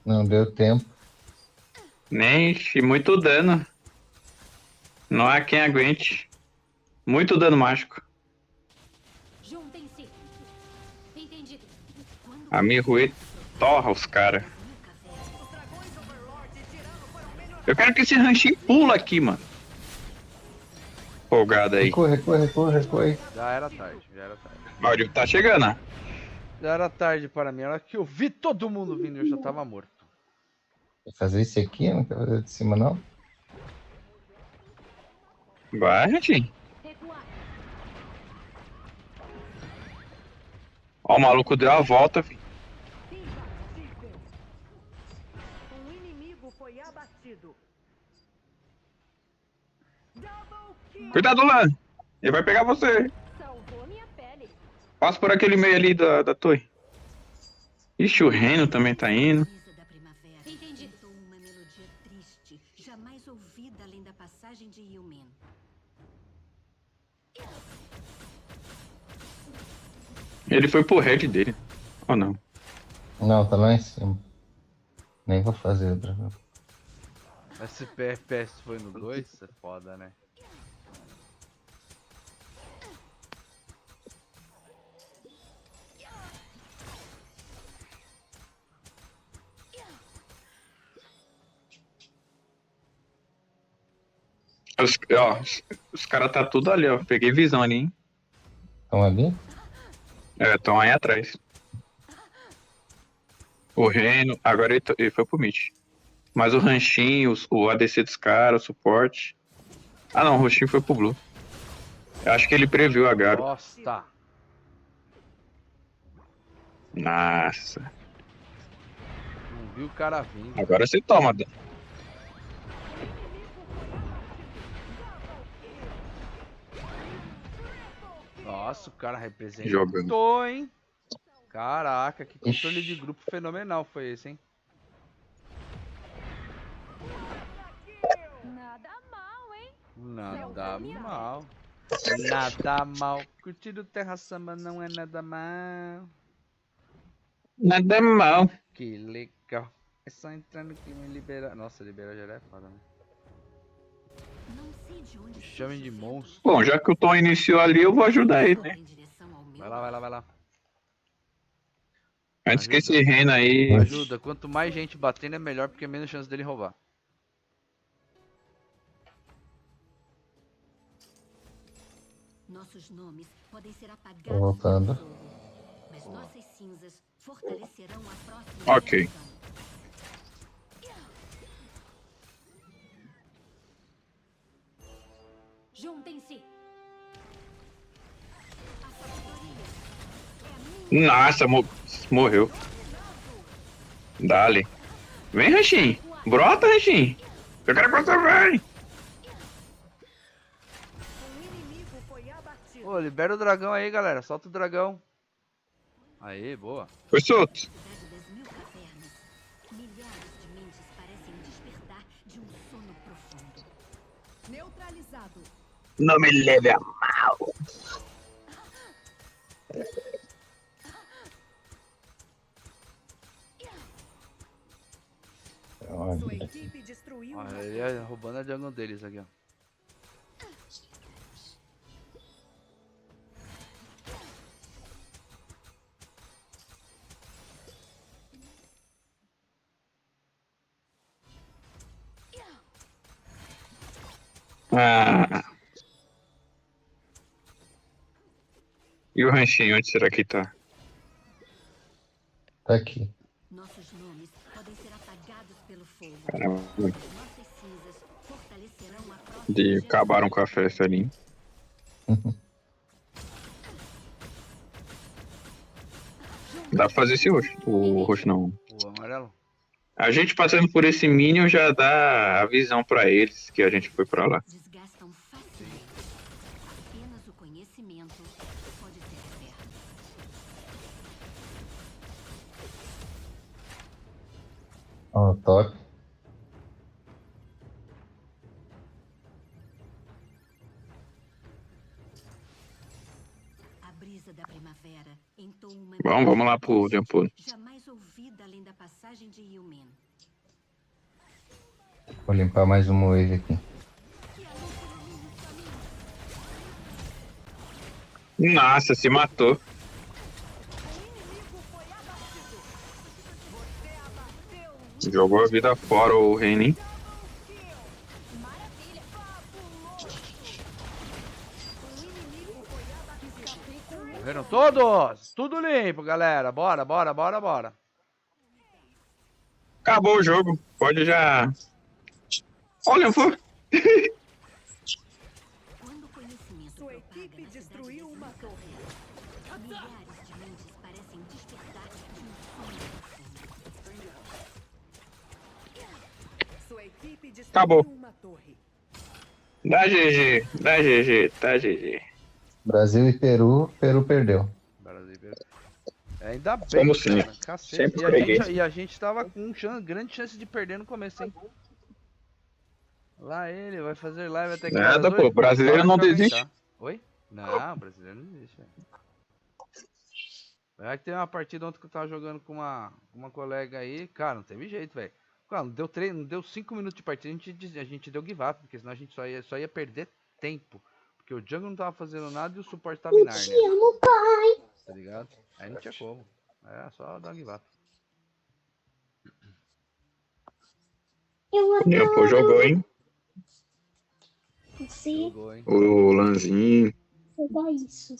Não deu tempo. Nem muito dano. Não há quem aguente. Muito dano mágico. A Mirue torra os caras. Eu quero que esse ranchinho pula aqui, mano. Folgado aí. Recua. Já era tarde. Maurício tá chegando, né? Já era tarde para mim. A hora que eu vi todo mundo vindo, eu já tava morto. Quer fazer isso aqui? Não quer fazer de cima, não? Vai, ranchinho. Ó, o maluco deu a volta, filho. Um inimigo foi abatido. Double Cuidado lá! Ele vai pegar você! Passa por aquele meio ali da torre. Ixi, o Reno também tá indo. Entendi. Uma melodia triste, jamais ouvida além da passagem de Yumin. Ele foi pro head dele. Ou não? Não, tá lá em cima. Nem vou fazer outra vez. Esse FPS foi no 2? É foda, né? Os caras tá tudo ali, ó. Peguei visão ali, hein? Estão ali? É, estão aí atrás. O Reno, agora ele foi pro mid. Mas o ranchinho, o ADC dos caras, o suporte. Ah não, o ranchinho foi pro blue. Eu acho que ele previu a Garo. Nossa. Nossa. Não viu o cara vindo. Agora você toma, Dan. Nossa, o cara representou, Jogando. hein? Caraca, que controle de grupo fenomenal foi esse, hein? Nada mal, hein? Nada mal. Nada mal. Curtir o Terra Samba não é nada mal. Nada mal. Que legal. É só entrar no clima e liberar. Nossa, liberar já é foda, né? Me chamem de monstro. Bom, já que o Tom iniciou ali, eu vou ajudar ele, né? Vai lá, vai lá, vai lá. Antes que esse Reno aí... Ajuda. Quanto mais gente batendo é melhor, porque é menos chance dele roubar. Nossos nomes podem ser apagados. Tô voltando. Mas nossas cinzas fortalecerão a próxima. Ok. Juntem-se. Nossa, morreu. Dale. Vem, Ranchinho. Brota, Ranchinho. Eu quero que você vem. Ô, libera o dragão aí, galera. Solta o dragão. Aí, boa. Foi solto. Milhares de mentes parecem despertar de um sono profundo. Neutralizado. Não me leve a mal. Sua equipe destruiu. Olha, ele é roubando a jungle deles aqui, ó. Ah. E o Ranchinho, onde será que tá? Tá aqui. Nossos nomes podem ser apagados pelo fogo. Caramba. Nossas cinzas fortalecerão a próxima. De acabaram com a festa ali. Dá pra fazer esse roxo. O roxo não. O amarelo. A gente passando por esse Minion já dá a visão pra eles que a gente foi pra lá. Desgastam facilmente. Apenas o conhecimento pode ser eterno. Ó, top. A brisa da primavera entoa uma Vamos lá pro Tempo. jamais ouvida além da passagem de Yumin. Vou limpar mais uma wave aqui. Nossa, se matou. Jogou a vida fora o Renin. Morreram todos! Tudo limpo, galera. Bora, bora, bora, bora. Acabou o jogo. Pode já... Olha, pô. Quando o conhecimento Sua equipe destruiu uma torre. milhares de mentes parecem despertar de um sono profundo. Sua equipe destruiu Acabou. uma torre. Dá GG, dá GG, tá GG. Brasil e Peru, Peru perdeu. Brasil e Peru. Ainda bem, Somos cara. sim. Cacete. Sempre E a gente tava com grande chance de perder no começo, hein? Lá ele vai fazer live até que Nada, pô, brasileiro não desiste. Oi? Não, brasileiro não desiste, velho. É que tem uma partida ontem que eu tava jogando com uma colega aí, cara, não teve jeito, velho. Cara, não deu 5 minutos de partida, a gente deu give up, porque senão a gente só ia perder tempo. Porque o jungle não tava fazendo nada e o suporte tava inar, né? Te amo, pai. Tá ligado? Aí não tinha como. É, só dar give up. Eu adoro. Pô, jogou, hein? Sim. Jogou, hein? O Lanzinho. Vou dar isso.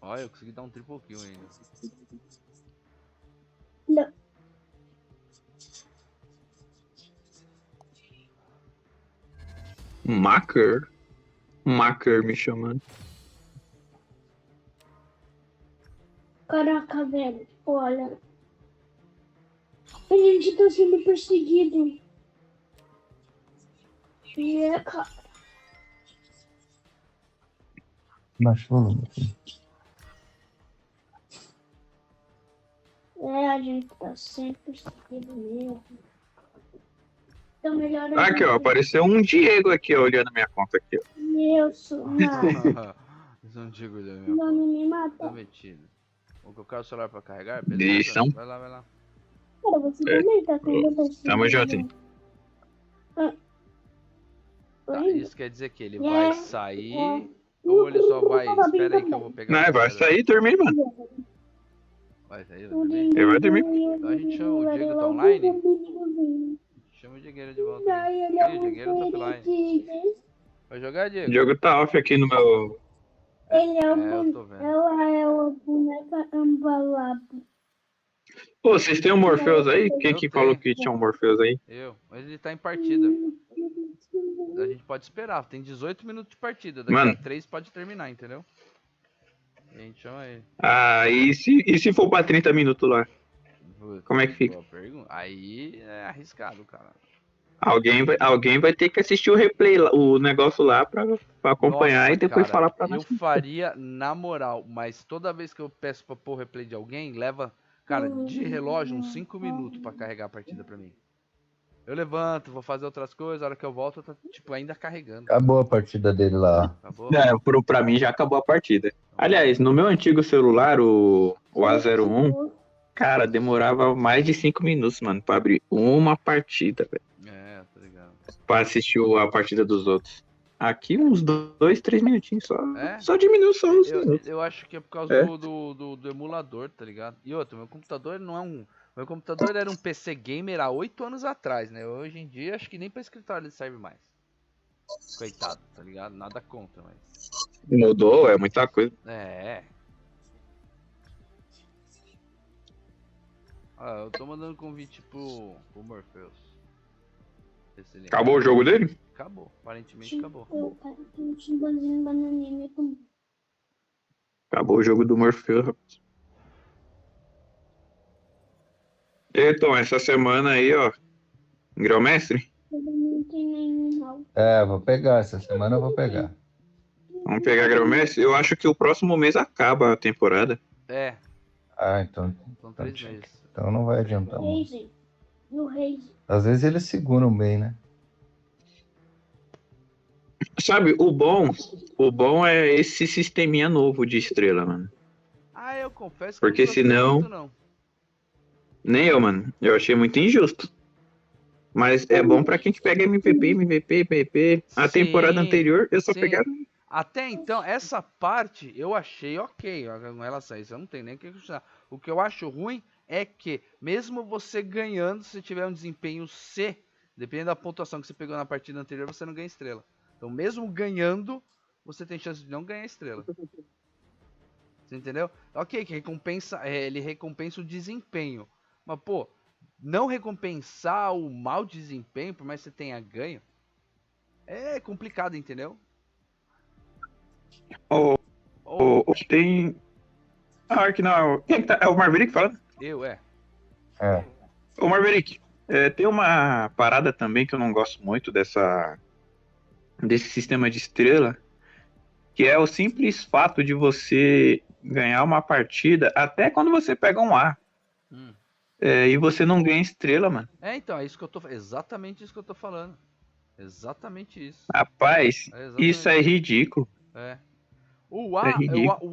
Olha, eu consegui dar um triple kill ainda. Não. Macker me chamando. Caraca, velho. Olha. A gente tá sendo perseguido. Cara. Baixa o volume. A gente tá sempre perseguido mesmo. Então melhor Aqui, ó, apareceu um Diego aqui, ó, olhando minha conta aqui, ó. Meu sonho. Não digo da minha Não, não me mata. Tá metido. Vou colocar o celular pra carregar, beleza? Isso. Vai lá, vai lá. Cara, você também tá com Tamo junto, hein? Tá, isso quer dizer que ele vai sair ou ele só vai... Espera aí que eu vou pegar... Não, vai sair e dormir, mano. Vai sair, vai dormir? Ele vai dormir. Então a gente chama o Diego, tá online? Chama o Diegueiro de volta aí. Ih, o Diegueiro tá offline. Vai jogar, Diego? O jogo tá off aqui no meu... Ele é eu tô vendo. é o boneca embalado. Pô, vocês têm um Morpheus aí? Quem que falou que tinha um Morpheus aí? Eu, mas ele tá em partida. A gente pode esperar, tem 18 minutos de partida. Daqui a 3 pode terminar, entendeu? E a gente chama ele. Ah, e se for pra 30 minutos lá? Como é que fica? Boa pergunta. Aí é arriscado, cara. Alguém vai ter que assistir o replay, o negócio lá pra acompanhar. Nossa, e depois cara, falar pra nós. Eu faria na moral, mas toda vez que eu peço pra pôr o replay de alguém, leva, cara, de relógio uns 5 minutos pra carregar a partida pra mim. Eu levanto, vou fazer outras coisas, a hora que eu volto, tá, tipo, ainda carregando. Acabou a partida dele lá. Acabou? Pra mim já acabou a partida. Aliás, no meu antigo celular, o A01, cara, demorava mais de 5 minutos, mano, pra abrir uma partida, velho. É, tá ligado. Pra assistir a partida dos outros. Aqui uns 2, 3 minutinhos só. É? Só diminui só uns minutos. Eu acho que é por causa do emulador, tá ligado? E outro, meu computador não é um... Meu computador era um PC gamer há 8 anos atrás, né? Hoje em dia, acho que nem pra escritório ele serve mais. Coitado, tá ligado? Nada contra, mas... Mudou, é muita coisa. É. Ah, eu tô mandando convite pro Morpheus. Acabou o jogo dele? Acabou, aparentemente acabou. Acabou o jogo do Morpheus, rapaz. Então, essa semana aí, ó, grão-mestre? É, vou pegar, essa semana eu vou pegar. Vamos pegar grão-mestre? Eu acho que o próximo mês acaba a temporada. É. Ah, então... São 3 meses. Então não vai adiantar muito. No Reis. Às vezes eles seguram bem, né? Sabe, o bom é esse sisteminha novo de estrela, mano. Ah, eu confesso que porque senão... não. Nem eu, mano. Eu achei muito injusto. Mas é bom pra quem que pega MVP. A temporada anterior eu só pegava... Até então, essa parte eu achei ok com relação a isso. Eu não tenho nem o que questionar. O que eu acho ruim é que, mesmo você ganhando, se tiver um desempenho C, dependendo da pontuação que você pegou na partida anterior, você não ganha estrela. Então, mesmo ganhando, você tem chance de não ganhar estrela. Você entendeu? Ok, que recompensa, ele recompensa o desempenho. Mas, pô, não recompensar o mau desempenho, por mais que você tenha ganho, é complicado, entendeu? Tem... Ah, aqui não. Quem que tá? É o Maverick falando? Eu, é. Ô, Maverick, tem uma parada também que eu não gosto muito desse sistema de estrela, que é o simples fato de você ganhar uma partida, até quando você pega um A, e você não ganha estrela, mano. Então, é isso que eu tô... Exatamente isso que eu tô falando. Exatamente isso. Rapaz, isso é ridículo. O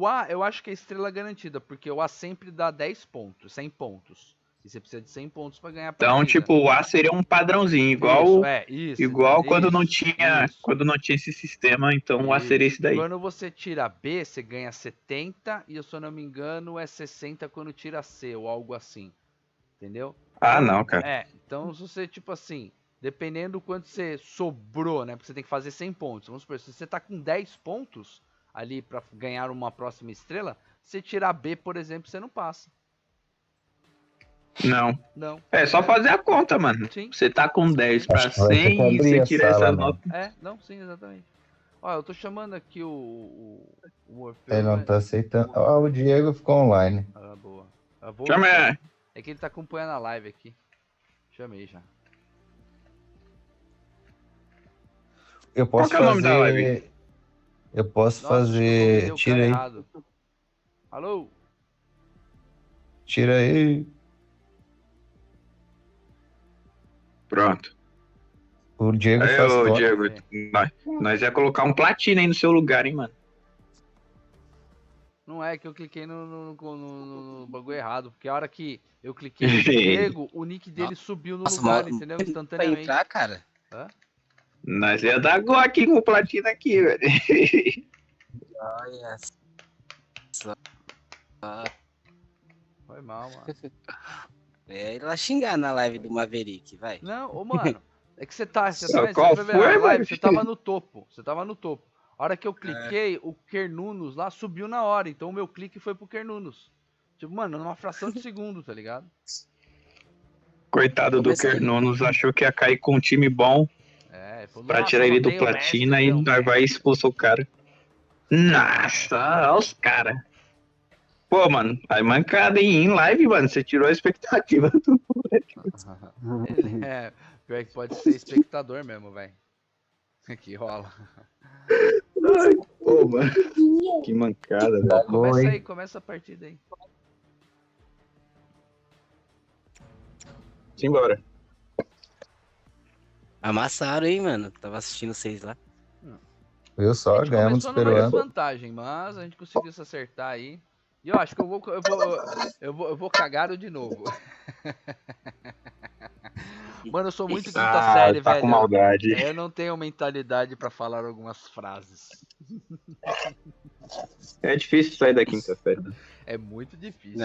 A, eu acho que é estrela garantida, porque o A sempre dá 10 pontos, 100 pontos. E você precisa de 100 pontos pra ganhar a partida. Então, tipo, o A seria um padrãozinho, igual, quando não tinha esse sistema, então o A seria esse daí. Quando você tira B, você ganha 70, e se eu não me engano é 60 quando tira C, ou algo assim. Entendeu? Ah, não, cara. Então se você, tipo assim, dependendo do quanto você sobrou, né, porque você tem que fazer 100 pontos. Vamos supor, se você tá com 10 pontos ali pra ganhar uma próxima estrela, você tirar B, por exemplo, você não passa. Não. É só fazer a conta, mano. Você tá com 10 pra 100 e você tira essa nota. Sim, exatamente. Ó, eu tô chamando aqui o Orfeu. Ele não tá aceitando. O Diego ficou online. Ah, boa. Chama aí. É que ele tá acompanhando a live aqui. Chamei já. Eu posso Qual que é o nome da live? Eu posso fazer. Tira aí. Errado. Alô? Tira aí. Pronto. O Diego faz o Diego, nós ia colocar um platina aí no seu lugar, hein, mano. Não é que eu cliquei no bagulho errado, porque a hora que eu cliquei no Diego, o nick dele subiu no lugar, entendeu? Instantaneamente. Pra entrar, cara. Nós ia dar gol aqui com o platina aqui, velho. Olha só. Foi mal, mano. Ele vai xingar na live do Maverick, vai. Não, ô mano, é que você tava no topo. Você tava no topo. A hora que eu cliquei, o Kernunos lá subiu na hora. Então o meu clique foi pro Kernunos. Tipo, mano, numa fração de segundo, tá ligado? Coitado do Kernunos, achou que ia cair com um time bom. Pra tirar ele do platina e nós vai expulsar o cara. Nossa, olha os caras. Pô, mano, aí mancada em live, mano. Você tirou a expectativa do moleque. Pior que pode ser espectador mesmo, velho. Que rola. Ai, pô, mano. Que mancada, velho. Começa aí, começa a partida aí. Simbora. Amassaram, hein, mano. Tava assistindo vocês lá. Eu só ganhamos esperando. Vantagem, mas a gente conseguiu se acertar aí. E eu acho que eu vou cagado de novo. Mano, eu sou muito quinta série, tá velho. Com maldade. Eu não tenho mentalidade pra falar algumas frases. É difícil sair da quinta série. É muito difícil.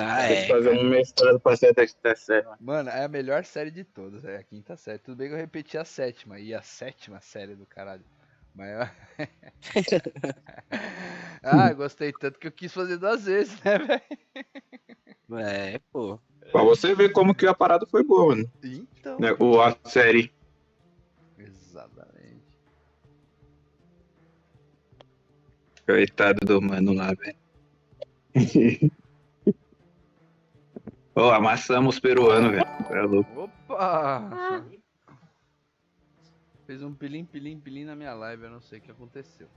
Fazer um mestrado pra sair da quinta série. Mano, é a melhor série de todas, é a quinta série. Tudo bem que eu repeti a sétima, e a sétima série do caralho. Mas gostei tanto que eu quis fazer 2 vezes, né, velho? Pô. Pra você ver como que a parada foi boa, mano. Então. A série. Exatamente. Coitado do mano lá, velho. Amassamos os peruanos, velho. É louco. Opa! Fez um pilim na minha live, eu não sei o que aconteceu.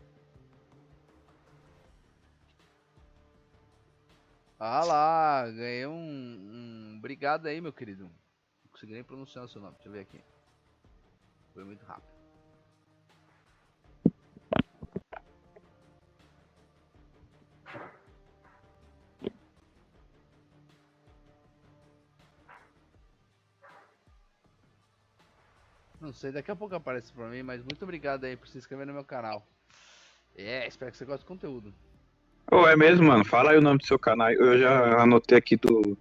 Ah lá, ganhei obrigado aí, meu querido. Não consegui nem pronunciar o seu nome, deixa eu ver aqui. Foi muito rápido. Não sei, daqui a pouco aparece pra mim, mas muito obrigado aí por se inscrever no meu canal. Espero que você goste do conteúdo. É mesmo, mano. Fala aí o nome do seu canal. Eu já anotei aqui do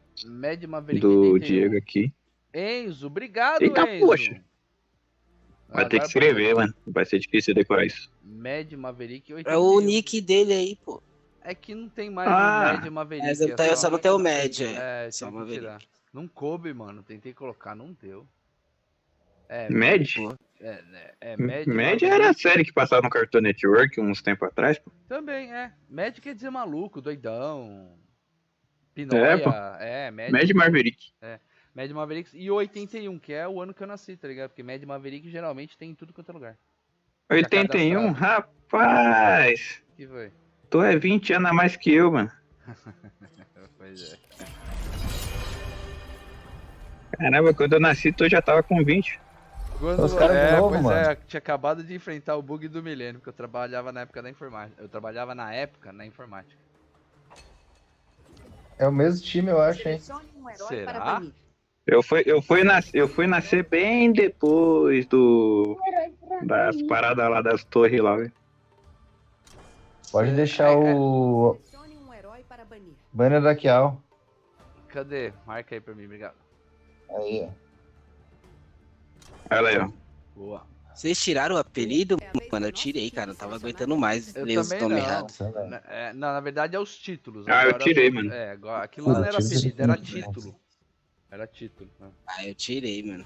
Diego aqui. Enzo, obrigado, Eita, Enzo. Poxa. Vai ter que escrever, mano. Vai ser difícil decorar isso. Mad Maverick 81. É o nick dele aí, pô. É que não tem mais o Mad Maverick. Mas só não tem o Mad, só Maverick. Não coube, mano. Tentei colocar, não deu. Mad? Mad era a série que passava no Cartoon Network uns tempos atrás, pô. Também, Mad quer dizer maluco, doidão. Pinóia. Mad Maverick. Mad Maverick e 81, que é o ano que eu nasci, tá ligado? Porque Mad Maverick geralmente tem em tudo quanto é lugar. 81? Rapaz! Que foi? Tu é 20 anos a mais que eu, mano. Pois é. Caramba, quando eu nasci, tu já tava com 20. Pois é, tinha acabado de enfrentar o bug do milênio, porque eu trabalhava na época da informática. É o mesmo time, eu acho, hein? Será? Eu fui nascer bem depois das paradas lá das torres lá, velho. Pode deixar o banner da Kial. Cadê? Marca aí pra mim, obrigado. Aí, ó. Olha aí, ó. Boa. Vocês tiraram o apelido? Mano, eu tirei, cara. Não tava aguentando mais ler os nomes errados. Não, na verdade é os títulos. Ah, eu tirei, mano. Agora, aquilo não era apelido, era título. Era título. Né? Ah, eu tirei, mano.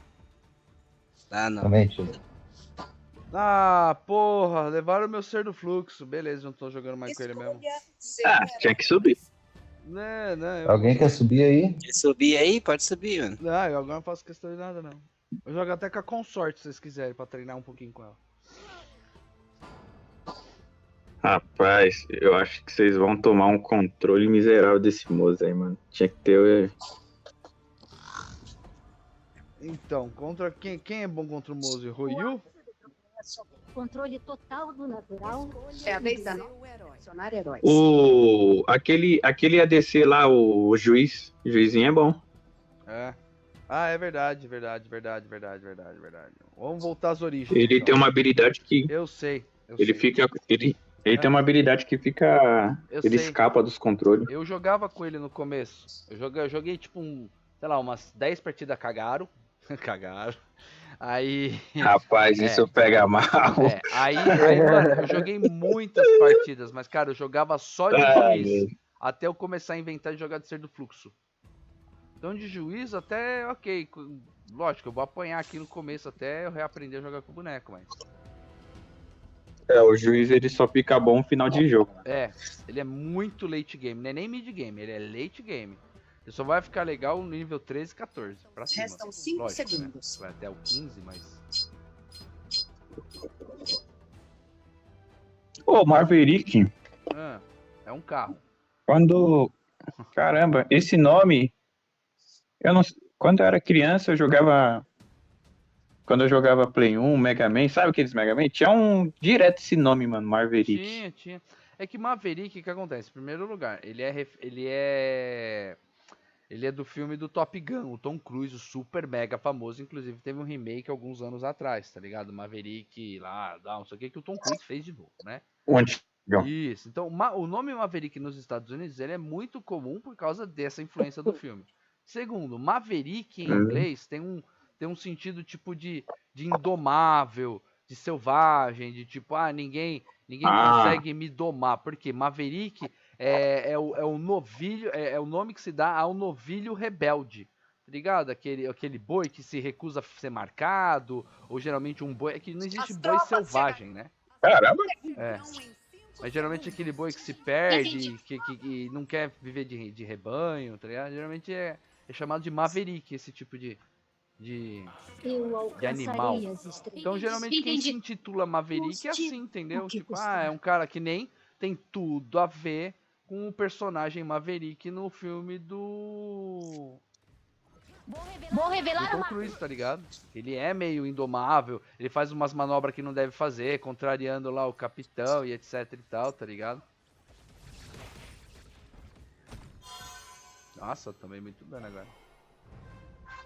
Ah, não. Também tirei. Ah, porra, levaram o meu ser do fluxo. Beleza, não tô jogando mais com ele mesmo. Ah, tinha que subir. Não, Alguém quer subir aí? Quer subir aí? Pode subir, mano. Não, eu agora não faço questão de nada, não. Eu jogo até com a consorte, se vocês quiserem, pra treinar um pouquinho com ela. Rapaz, eu acho que vocês vão tomar um controle miserável desse moço aí, mano. Tinha que ter... Então, contra quem é bom contra o Mozo? Ryu? Controle total do natural. É a vez da adicionar heróis. Aquele ADC lá, o juiz. O juizinho é bom. É. Ah, é verdade. Vamos voltar às origens. Ele então. tem uma habilidade que... Eu sei. Ele tem uma habilidade que fica... Ele escapa dos controles. Eu jogava com ele no começo. Eu joguei tipo sei lá, umas 10 partidas cagaram. Aí... Rapaz, isso pega mal. Aí, mano, eu joguei muitas partidas, mas, cara, eu jogava só de juiz. Até eu começar a inventar de jogar de ser do fluxo. Então, de juiz até, ok. Lógico, eu vou apanhar aqui no começo até eu reaprender a jogar com o boneco, mas... O juiz, ele só fica bom no final de jogo. Ele é muito late game. Não é nem mid game, ele é late game. Ele só vai ficar legal no nível 13 e 14. Pra cima. Restam 5 segundos. Né? Vai até o 15, mas... Pô, Maverick. É um carro. Caramba, esse nome... Quando eu era criança, eu jogava... Quando eu jogava Play 1, Mega Man, sabe aqueles Mega Man? Tinha direto esse nome, mano, Maverick. Tinha. É que Maverick, o que acontece? Em primeiro lugar, ele é do filme do Top Gun, o Tom Cruise, o super mega famoso. Inclusive, teve um remake alguns anos atrás, tá ligado? Maverick lá, não sei o que o Tom Cruise fez de novo, né? Isso. Então, o nome Maverick nos Estados Unidos, ele é muito comum por causa dessa influência do filme. Segundo, Maverick em inglês tem um sentido tipo de indomável, de selvagem, de tipo, ninguém consegue me domar. Porque Maverick é o novilho, é o nome que se dá ao novilho rebelde. Tá ligado? Aquele boi que se recusa a ser marcado, ou geralmente um boi. É que não existe boi selvagem, né? Caramba! Mas geralmente aquele boi que se perde, que não quer viver de rebanho, tá ligado? Geralmente é chamado de Maverick, esse tipo de animal. Então, geralmente, quem se intitula Maverick é assim, entendeu? Tipo, é um cara que nem tem tudo a ver com o personagem Maverick no filme do... Vou revelar do Tom Cruise, tá ligado? Ele é meio indomável, ele faz umas manobras que não deve fazer, contrariando lá o capitão e etc e tal, tá ligado? Nossa, também muito bem agora.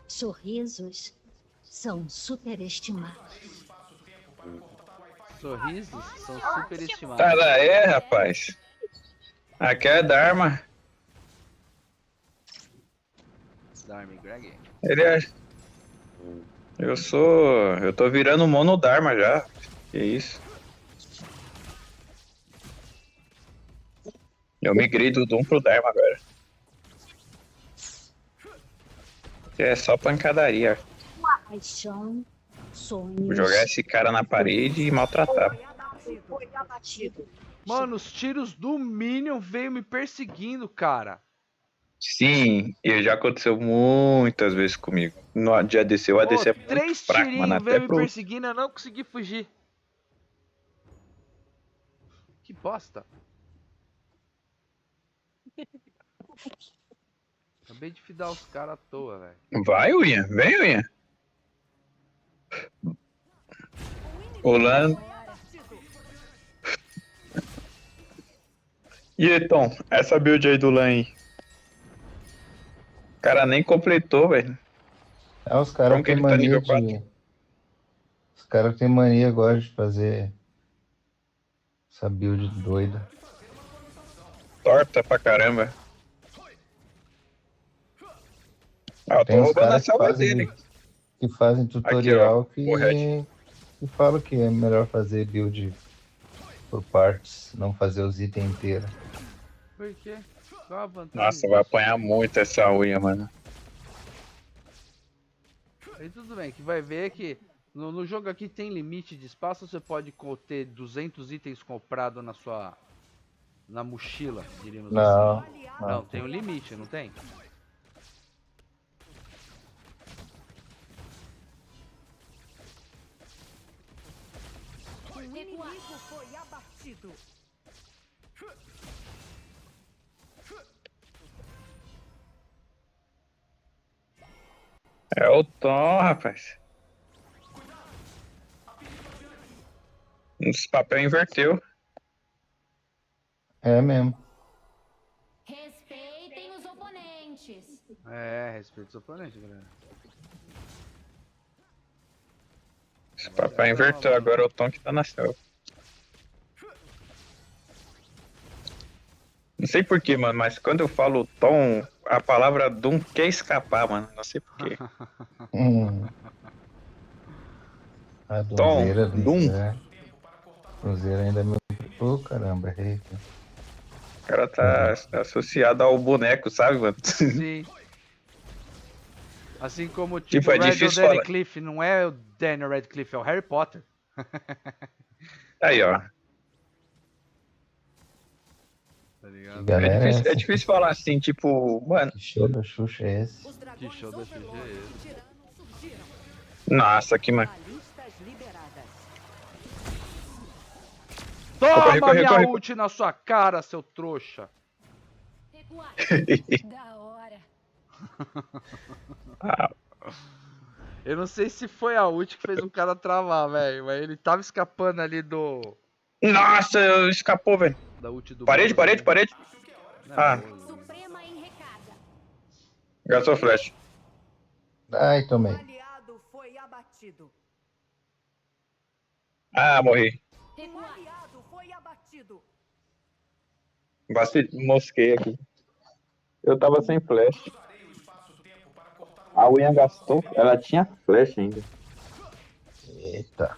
Sorrisos são superestimados. Sorrisos são superestimados. Tá, rapaz. Aqui é Dharma. Dharma, Greg. Eu tô virando mono Dharma já. Que isso? Eu migrei do Doom pro Dharma agora. É só pancadaria. Paixão, sonhos. Vou jogar esse cara na parede e maltratar. Mano, os tiros do Minion veio me perseguindo, cara. Sim, e já aconteceu muitas vezes comigo. No de ADC, o ADC é muito fraco, mano. Três tirinhos veio me perseguindo, eu não consegui fugir. Que bosta. Acabei de fidar os caras à toa, velho. Vai, William. Vem, William. O Lan... E aí, Tom? Essa build aí do Lan aí. O cara nem completou, velho. Ah, os caras têm tá mania nível de... 4? Os caras têm mania agora de fazer essa build doida. Torta pra caramba. Ah, eu tô Tem uns roubando a caras selva dele. que fazem tutorial Aqui, ó, que falam que é melhor fazer build por partes, não fazer os itens inteiros. Por quê? Qual a vantagem? Nossa, vai apanhar muito essa unha, mano. Aí tudo bem, que vai ver que no jogo aqui tem limite de espaço, você pode ter 200 itens comprados na mochila, diríamos Não, assim. Não, tem um limite, não tem? O inimigo foi abatido. É o Tom, rapaz. Esse papel inverteu. É mesmo. Respeitem os oponentes. Respeito os oponentes, galera. Esse papel inverteu, agora é o Tom que tá na selva. Não sei porquê, mano, mas quando eu falo Tom, a palavra Doom quer escapar, mano. Não sei porquê. A Tom, donzeira Doom. Donzeira ainda é meu... Ô, caramba, errei. O cara tá associado ao boneco, sabe, mano? Sim. Assim como Tipo, é difícil Daniel falar. Radcliffe, não é o Daniel Radcliffe, é o Harry Potter. Aí, ó. Tá ligado? É difícil falar assim, tipo, mano. Que show da Xuxa é esse? Que show da Xuxa é esse? Nossa, que mano. Toma minha ult na sua cara, seu trouxa. Da hora. Eu não sei se foi a ult que fez o cara travar, velho, mas ele tava escapando ali do... Nossa, escapou, velho. Da ult do... Parede. Ah. Suprema em recarga. Gastou flash. Ai, tomei. O aliado foi abatido. Ah, morri. Um aliado foi abatido. Mosquei aqui. Eu tava sem flash. A unha gastou, ela tinha flash ainda. Eita.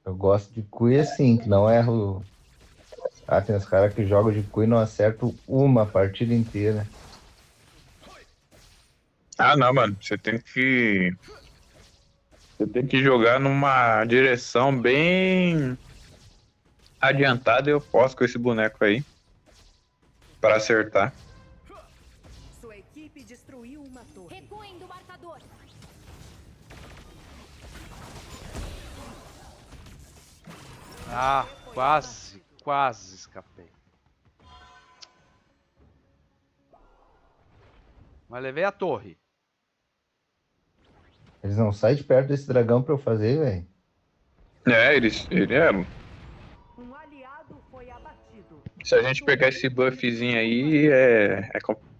Eu gosto de Cui assim, que não erro. Ah, tem os caras que jogam de Cui e não acertam uma partida inteira. Ah, não, mano. Você tem que jogar numa direção bem adiantada. Eu posso com esse boneco aí para acertar. Sua equipe destruiu uma torre. Recuem do marcador. Ah, quase escapei. Mas levei a torre. Eles não saem de perto desse dragão pra eu fazer, velho. É, ele é. Um aliado foi abatido. Se a gente pegar esse buffzinho aí, é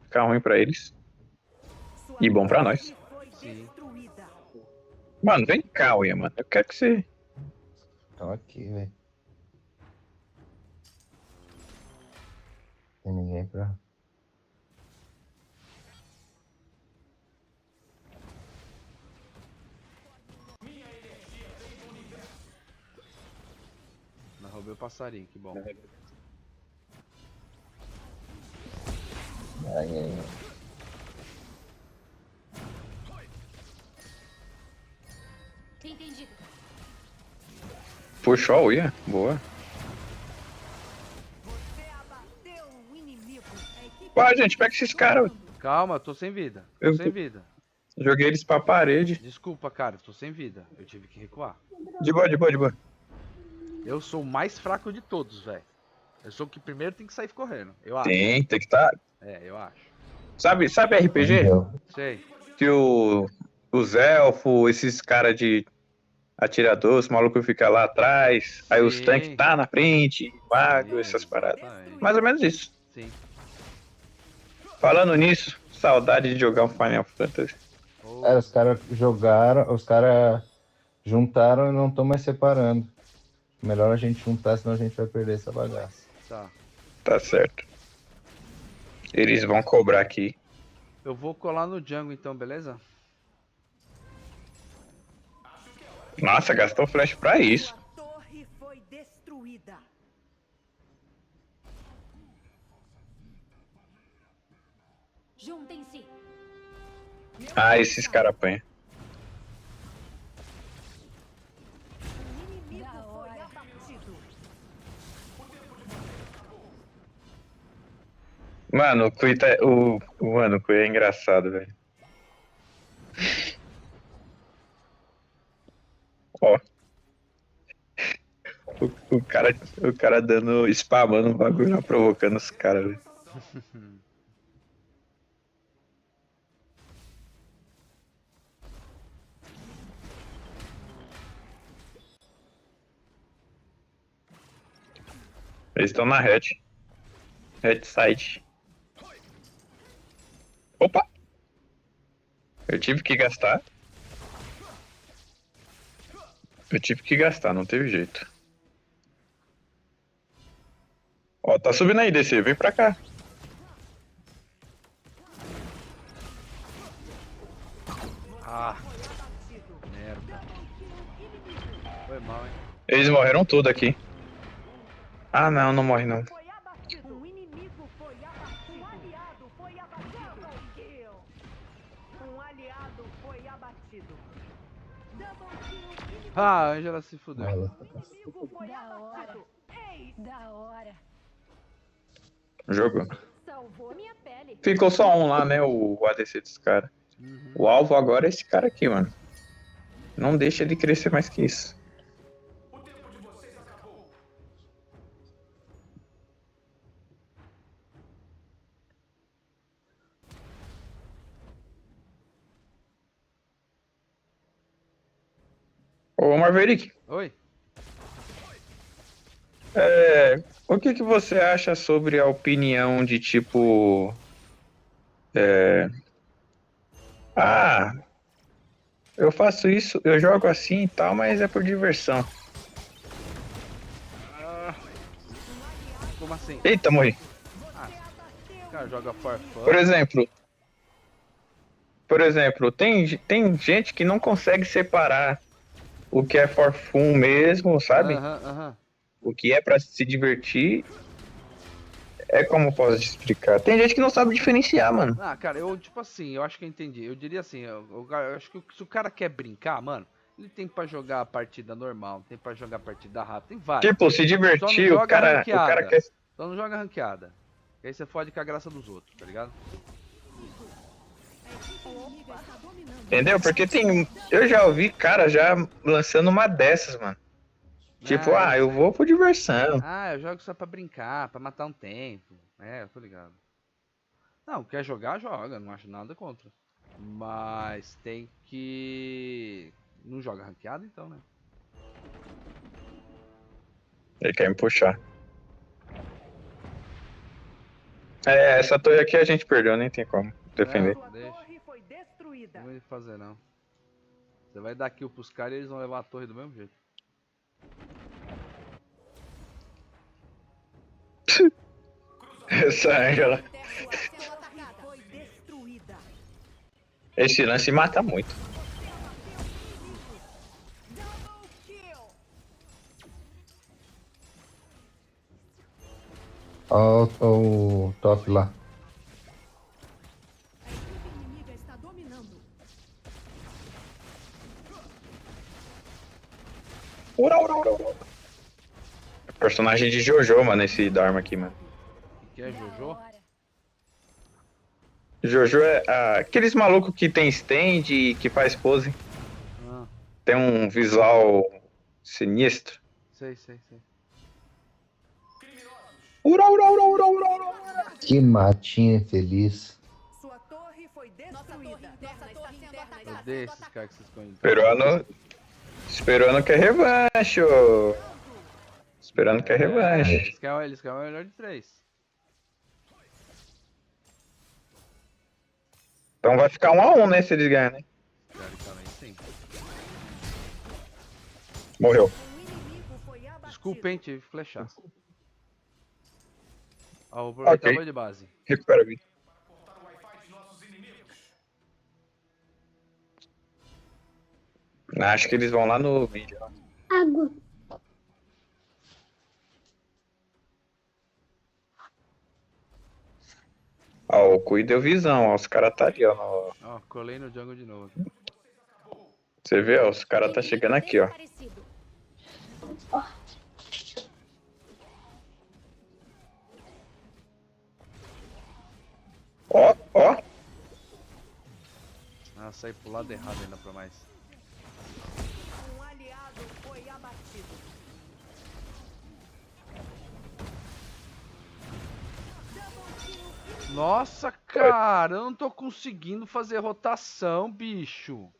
ficar ruim pra eles. E bom pra nós. Sim. Mano, vem cá, Uia, mano. Eu quero que você... Estão aqui, velho. Tem ninguém pra... Não roubei o passarinho, que bom. Ai. Entendido. Puxou a Uia. Boa. Ué, gente, pega esses caras. Calma, tô sem vida. Eu Sem vida. joguei eles pra parede. Desculpa, cara, tô sem vida. Eu tive que recuar. De boa. Eu sou o mais fraco de todos, velho. Eu sou o que primeiro tem que sair correndo, eu acho. Tem que estar. É, eu acho. Sabe RPG? Sei. Que os elfos, esses caras de atirador, os malucos ficam lá atrás, aí os tanques tá na frente, mago, essas paradas. Mais ou menos isso. Sim. Falando nisso, saudade de jogar um Final Fantasy. Cara, os caras jogaram, os caras juntaram e não estão mais separando. Melhor a gente juntar, senão a gente vai perder essa bagaça. Tá certo. Eles vão cobrar aqui. Eu vou colar no jungle então, beleza? Nossa, gastou flash pra isso. Torre foi destruída. Juntem-se. Ah, esses caras apanham. Mano, o Kui Mano, o Kui é engraçado, velho. Ó. O cara dando, spamando o bagulho lá, provocando os caras, velho. Eles estão na red. Red side. Opa! Eu tive que gastar. Não teve jeito. Ó, tá subindo aí, DC, vem pra cá. Ah, merda. Foi mal, hein? Eles morreram tudo aqui. Ah, não, não morre não. Um inimigo foi abatido. Um aliado foi abatido. Um aliado foi abatido. Ah, a Angela se fudeu. Da hora. Jogo. Salvou minha pele. Ficou só um lá, né? O ADC dos caras. O alvo agora é esse cara aqui, mano. Não deixa ele crescer mais que isso. Ô Maverick. Oi. O que você acha sobre a opinião de tipo... eu faço isso, eu jogo assim e tal, mas é por diversão. Como assim? Eita, morri. O cara joga for fun. Por exemplo, tem gente que não consegue separar o que é for fun mesmo, sabe? O que é pra se divertir. É como posso te explicar. Tem gente que não sabe diferenciar, mano. Ah, cara, eu tipo assim, eu acho que eu entendi. Eu diria assim, eu acho que se o cara quer brincar, mano, ele tem pra jogar a partida normal, tem pra jogar a partida rápida, tem vários. Tipo, se divertir, o cara quer... Só não joga ranqueada. Aí você fode com a graça dos outros, tá ligado? Entendeu? Porque eu já ouvi cara já lançando uma dessas, mano. Tipo, eu vou por diversão. Eu jogo só pra brincar, pra matar um tempo. Eu tô ligado. Não, quer jogar, joga, não acho nada contra. Mas tem que... Não joga ranqueado então, né? Ele quer me puxar. Essa torre aqui a gente perdeu, nem tem como defender. Deixa. Não vai fazer não. Você vai dar kill pros caras e eles vão levar a torre do mesmo jeito. Essa Angela. Esse lance mata muito. Ó o top lá. Personagem de Jojo, mano, esse Dharma aqui, mano. O que é Jojo? Jojo é aqueles malucos que tem stand e que faz pose. Tem um visual sinistro. Sei, sei, sei. Ura, ura, ura, ura, ura, ura. Que matinha feliz. Sua torre foi destruída. Nossa torre interna está Odeio esses caras que se escondem. Esperando que é revanche, ô. Esperando que é revanche. Eles querem o melhor de 3. Então vai ficar 1-1, né, se eles ganharem. Teoricamente, sim. Morreu. Desculpa, hein, tive que flechar. Ó, vou aproveitar o banho de base. Recupera a vida. Acho que eles vão lá no mid. Água. Ó, o Cui deu visão, ó. Os caras tá ali, ó. Ó, colei no jungle de novo. Você vê, ó. Os caras tá chegando aqui, ó. Ó, ó. Ah, saí pro lado errado ainda pra mais. Um aliado foi abatido. Nossa, cara, eu não tô conseguindo fazer rotação, bicho.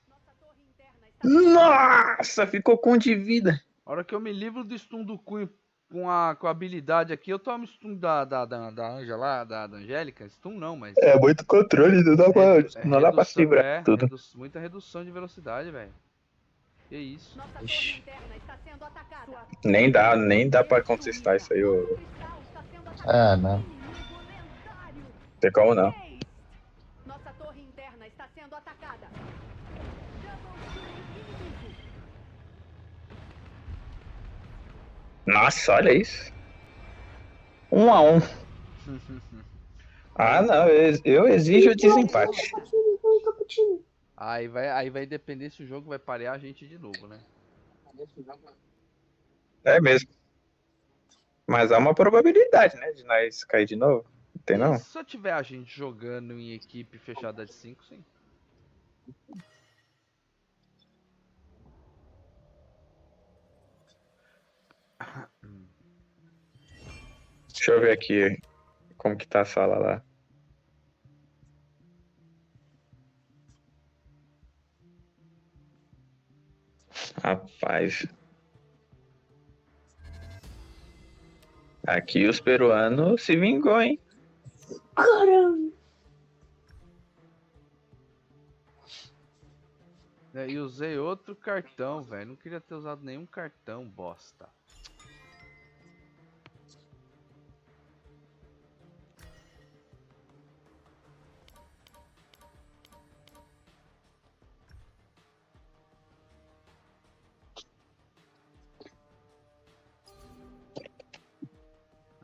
Nossa, ficou com de vida. A hora que eu me livro do stun do Cunho com a habilidade aqui, eu tomo stun da Anja lá, da Angélica. Stun não, mas... É muito controle, não dá pra segurar tudo. Muita redução de velocidade, velho. Que isso? Ixi. Nem dá pra contestar isso aí, ô. Ah, não. Tem como não. Nossa torre interna está sendo atacada. Nossa, olha isso. 1-1. Ah, não, eu exijo o desempate. Aí vai depender se o jogo vai parear a gente de novo, né? É mesmo. Mas há uma probabilidade, né, de nós cair de novo. Não tem não? Se só tiver a gente jogando em equipe fechada de 5, sim. Deixa eu ver aqui como que tá a sala lá. Rapaz. Aqui os peruanos se vingou, hein? Caramba. E usei outro cartão, velho. Não queria ter usado nenhum cartão, bosta.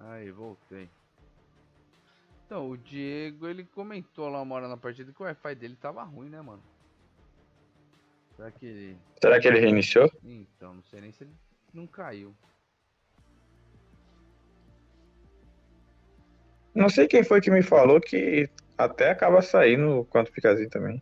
Aí, voltei. Então, o Diego, ele comentou lá uma hora na partida que o Wi-Fi dele tava ruim, né, mano? Será que ele reiniciou? Então, não sei nem se ele não caiu. Não sei quem foi que me falou que até acaba saindo quanto fica assim também.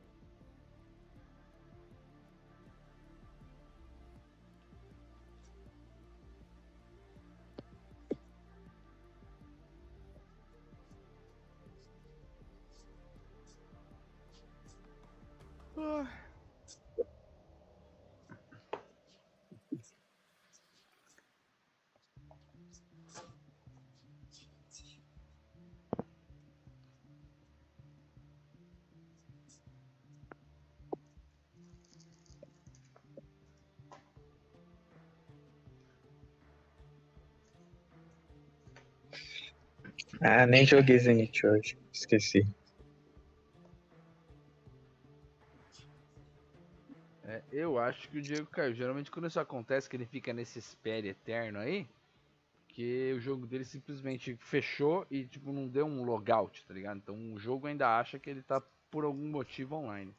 Ah, nem joguei Zenith hoje. Esqueci. Eu acho que o Diego caiu. Geralmente quando isso acontece, que ele fica nesse espere eterno aí, que o jogo dele simplesmente fechou e tipo não deu um logout, tá ligado? Então o jogo ainda acha que ele tá por algum motivo online.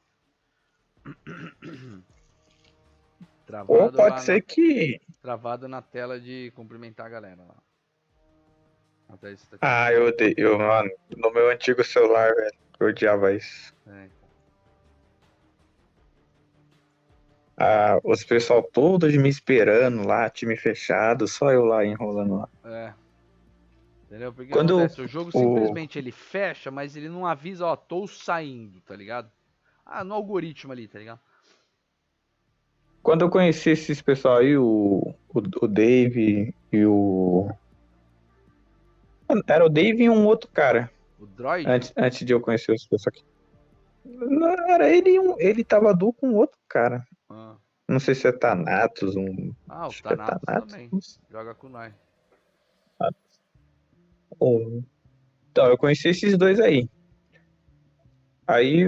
Travado. Ou pode ser que... Travado na tela de cumprimentar a galera lá. Ah, eu odeio, mano. No meu antigo celular, velho. Eu odiava isso. Os pessoal todos me esperando lá, time fechado, só eu lá enrolando lá. Entendeu? Porque Quando acontece, o jogo simplesmente ele fecha, mas ele não avisa, ó, tô saindo, tá ligado? No algoritmo ali, tá ligado? Quando eu conheci esses pessoal aí, o Dave e o... Era o Dave e um outro cara. O Droid? Antes de eu conhecer os pessoal aqui. Não, era ele tava duo com outro cara. Não sei se é Thanatos, o Thanatos também. Joga com nós. Então, eu conheci esses dois aí. Aí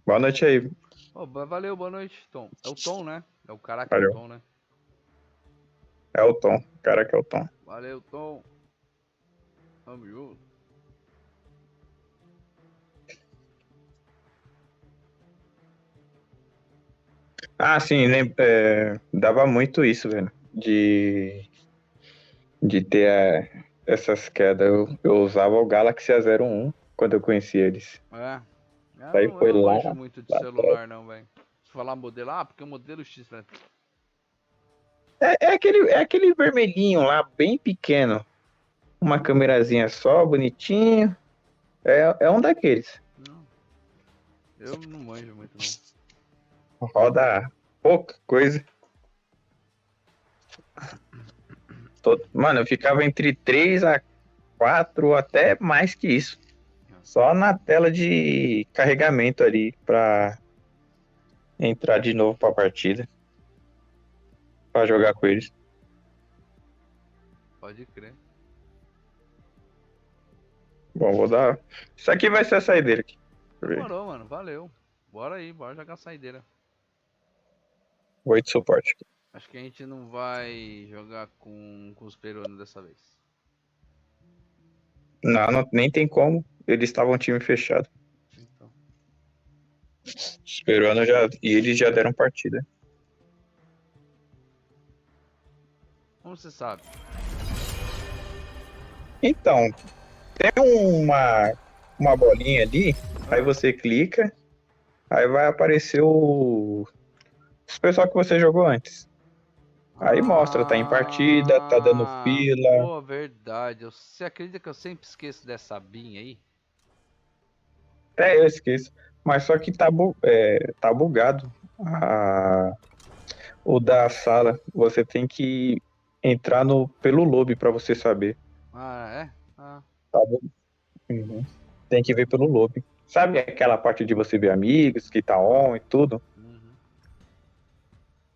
Boa noite aí. Valeu, boa noite, Tom. É o Tom, né? É o cara que Valeu. é o Tom, né? É o Tom, o cara que é o Tom. Valeu, Tom. Tamo junto. Sim, dava muito isso, velho. De ter essas quedas. Eu usava o Galaxy A01 quando eu conheci eles. Eu não manjo muito de celular, não, velho. Se falar modelo, porque o modelo X, velho. É aquele vermelhinho lá, bem pequeno. Uma câmerazinha só, bonitinho. É um daqueles. Eu não manjo muito, não. Roda pouca coisa. Mano, eu ficava entre 3 a 4, até mais que isso. Só na tela de carregamento ali pra entrar de novo pra partida. Pra jogar com eles. Pode crer. Bom, vou dar... Isso aqui vai ser a saideira aqui. Demorou, mano. Valeu. Bora aí, bora jogar a saideira. 8 suporte. Acho que a gente não vai jogar com os peruanos dessa vez. Não, nem tem como. Eles estavam time fechado. Então. Os peruanos e eles já deram partida. Como você sabe? Então, tem uma bolinha ali, aí você clica, aí vai aparecer os pessoal que você jogou antes. Aí mostra, tá em partida, tá dando fila. Pô, verdade. Você acredita que eu sempre esqueço dessa binha aí? Eu esqueço. Mas só que tá bugado. O da sala, você tem que entrar pelo lobby pra você saber. É? Tá bom. Uhum. Tem que ver pelo lobby. Sabe aquela parte de você ver amigos, que tá on e tudo?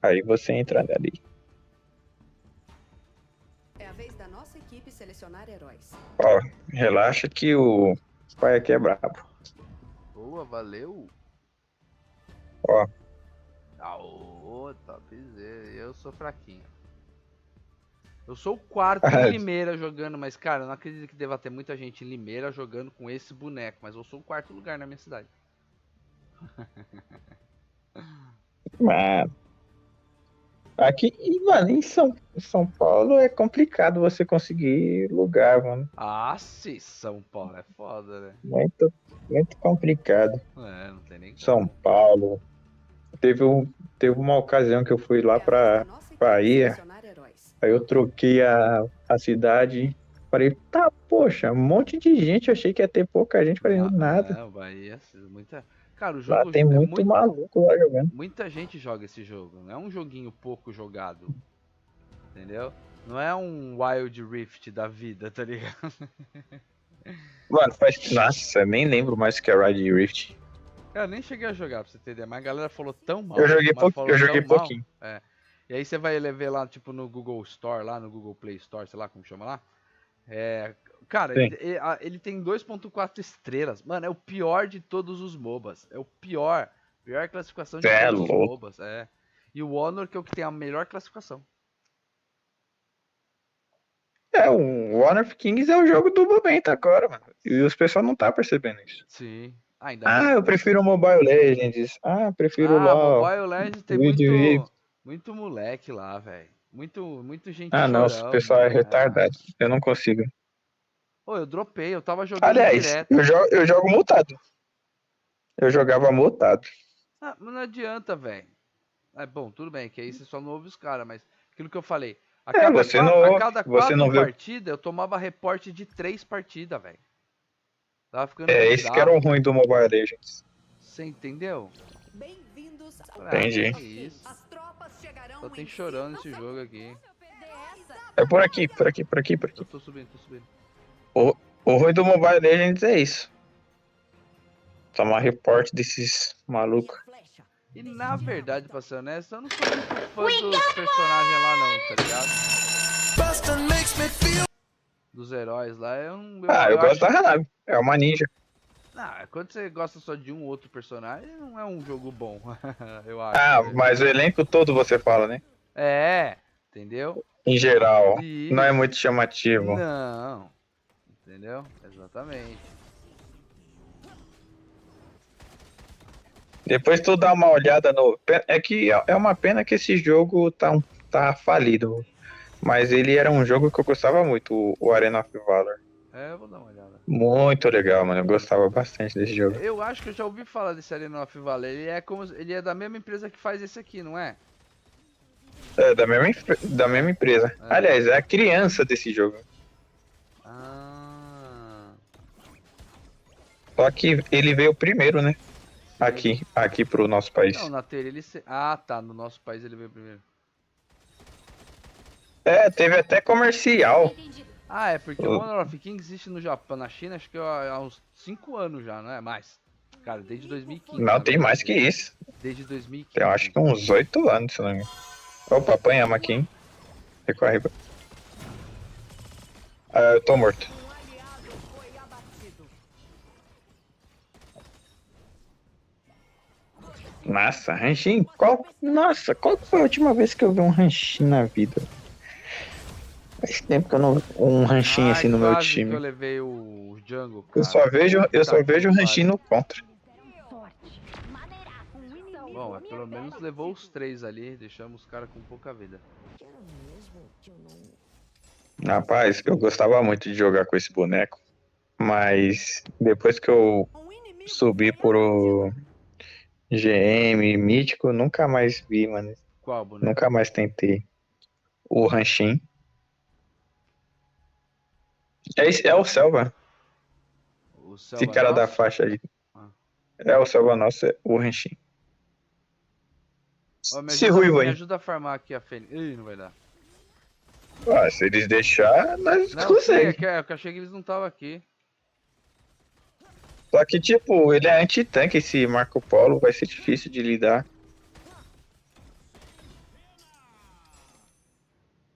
Aí você entra ali. É a vez da nossa equipe selecionar heróis. Ó, relaxa que o pai aqui é brabo. Boa, valeu. Ó. Topzera. Eu sou fraquinho. Eu sou o quarto em Limeira jogando, mas cara, eu não acredito que deva ter muita gente em Limeira jogando com esse boneco, mas eu sou o quarto lugar na minha cidade. Mano. Aqui, mano, em São Paulo é complicado você conseguir lugar, mano. Sim, São Paulo é foda, né? Muito, muito complicado. Não tem nem como. São Paulo. Teve uma ocasião que eu fui lá pra Bahia. Aí eu troquei a cidade. Falei, poxa, um monte de gente. Eu achei que ia ter pouca gente. Falei, nada. Bahia, muita... Cara, o jogo lá tem muito maluco lá jogando. Muita gente joga esse jogo. Não é um joguinho pouco jogado. Entendeu? Não é um Wild Rift da vida, tá ligado? Mano, nossa, eu nem lembro mais o que é Wild Rift. Eu nem cheguei a jogar, pra você entender. Mas a galera falou tão mal. Eu joguei pouquinho. E aí você vai ver lá, tipo, no Google Store, lá no Google Play Store, sei lá como chama lá. Cara, ele tem 2.4 estrelas. Mano, é o pior de todos os MOBAs. É o pior. Pior classificação de todos os MOBAs. E o Honor que é o que tem a melhor classificação. O Honor of Kings é o jogo do momento agora, mano. E os pessoal não tá percebendo isso. Sim. Eu prefiro o Mobile Legends. Prefiro o LoL. Mobile Legends tem muito moleque lá, velho. Muito gente não, o pessoal é retardado. Eu não consigo. Eu dropei, eu tava jogando Aliás, direto. eu jogo multado. eu jogava mutado. Ah, mas não adianta, velho. É bom, tudo bem, que aí você só não ouve os caras, mas aquilo que eu falei. A cada quatro partidas, eu tomava reporte de 3 partidas, velho. Tava ficando bizarro. Esse que era o ruim do Mobile Legends. Você entendeu? Bem-vindos ao Entendi. Que isso. As tropas chegarão Só tem chorando nesse jogo aqui. É por aqui, por aqui, por aqui, por aqui. Eu tô subindo, tô subindo. O ruim do Mobile Legends é isso. Tomar reporte desses malucos. E na verdade, pra ser honesto, eu não sou muito fã dos personagens lá não, tá ligado? Dos heróis lá, eu gosto da Hanabi. É uma ninja. Não, quando você gosta só de um ou outro personagem, não é um jogo bom, eu acho. Ah, mas o elenco todo você fala, né? É, entendeu? Em geral, Isso. não é muito chamativo. Não, entendeu? Exatamente. Depois tu dá uma olhada no... É que é uma pena que esse jogo tá falido. Mas ele era um jogo que eu gostava muito, o Arena of Valor. É, eu vou dar uma olhada. Muito legal, mano. Eu gostava bastante desse jogo. Eu acho que eu já ouvi falar desse Arena of Valor. Ele é da mesma empresa que faz esse aqui, não é? É, da mesma empresa. É. Aliás, é a criança desse jogo. Ah. Só que ele veio primeiro, né? Aqui pro nosso país. Não, na teoria ele... Ah, tá. No nosso país ele veio primeiro. É, teve até comercial. Ah, é porque o Honor of King existe no Japão, na China, acho que há uns 5 anos já, não é? Mais. Cara, desde 2015. Não, tem mais que isso. Desde 2015. Eu acho que uns 8 anos, se não me engano. Opa, apanhamos aqui, hein? Recorre. Ah, eu tô morto. Nossa, ranchinho? Nossa, qual que foi a última vez que eu vi um ranchinho na vida? Faz tempo que eu não... Um ranchinho assim no meu time. Que eu levei o Jungle, cara. Eu só vejo o ranchinho no contra. Bom, pelo menos levou os 3 ali, deixamos os caras com pouca vida. Rapaz, eu gostava muito de jogar com esse boneco. Mas depois que eu subi pro GM mítico, nunca mais vi, mano. Qual boneco? Nunca mais tentei. O ranchinho. É o Selva. Esse cara da faixa aí. É o Selva nosso, é o ranchinho. Esse ruivo aí. Me ajuda a farmar aqui a Fênix. Ih, não vai dar. Ah, se eles deixar, nós conseguimos. É que eu achei que eles não estavam aqui. Só que, tipo, ele é anti-tanque, esse Marco Polo, vai ser difícil de lidar.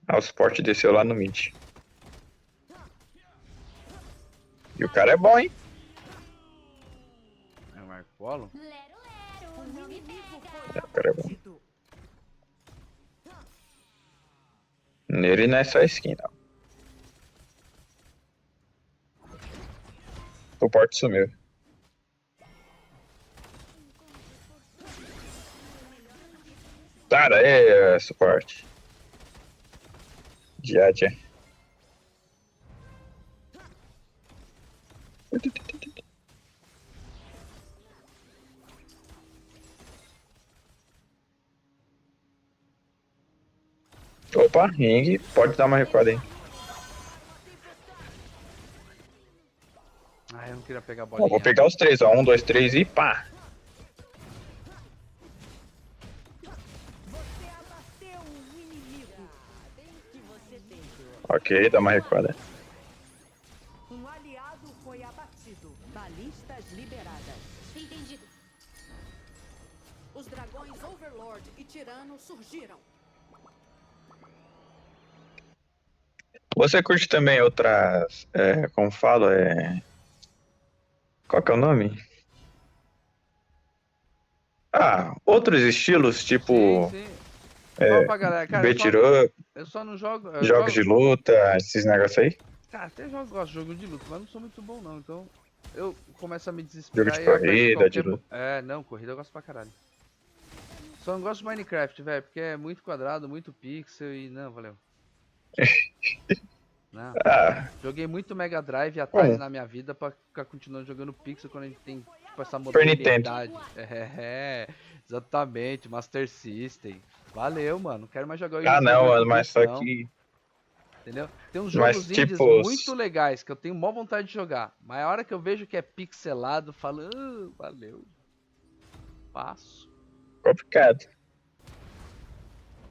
Ah, o suporte desceu lá no mid. E o cara é bom, hein? É o Marco Polo? O cara é bom. Nele não é só skin, não. O suporte sumiu. Cara, é suporte. Já. Opa, ring, pode dar uma recuada aí. Ah, eu não queria pegar a bolinha. Vou pegar os 3, ó. 1, 2, 3 e pá. Ok, dá uma recuada. Um aliado foi abatido. Balistas liberadas. Entendido. Os dragões Overlord e Tirano surgiram. Você curte também outras, como falo, qual que é o nome? Ah, outros estilos, tipo... Sim. Fala pra galera, cara, eu só não jogo... Jogos de luta, esses negócios aí? Cara, até gosto de jogo de luta, mas não sou muito bom não, então... Eu começo a me desesperar. Jogo de corrida, de luta. Não, corrida eu gosto pra caralho. Só não gosto de Minecraft, velho, porque é muito quadrado, muito pixel e... Não, valeu. Não. Joguei muito Mega Drive atrás na minha vida pra ficar continuando jogando pixel quando a gente tem tipo, essa Super Nintendo. modernidade. Exatamente, Master System. Valeu, mano. Não quero mais jogar o Ah, não, mano, mas só não. que... Entendeu? Tem uns Mas, jogos indies tipo, muito legais que eu tenho maior vontade de jogar. Mas a hora que eu vejo que é pixelado, eu falo, valeu. Passo. Complicado.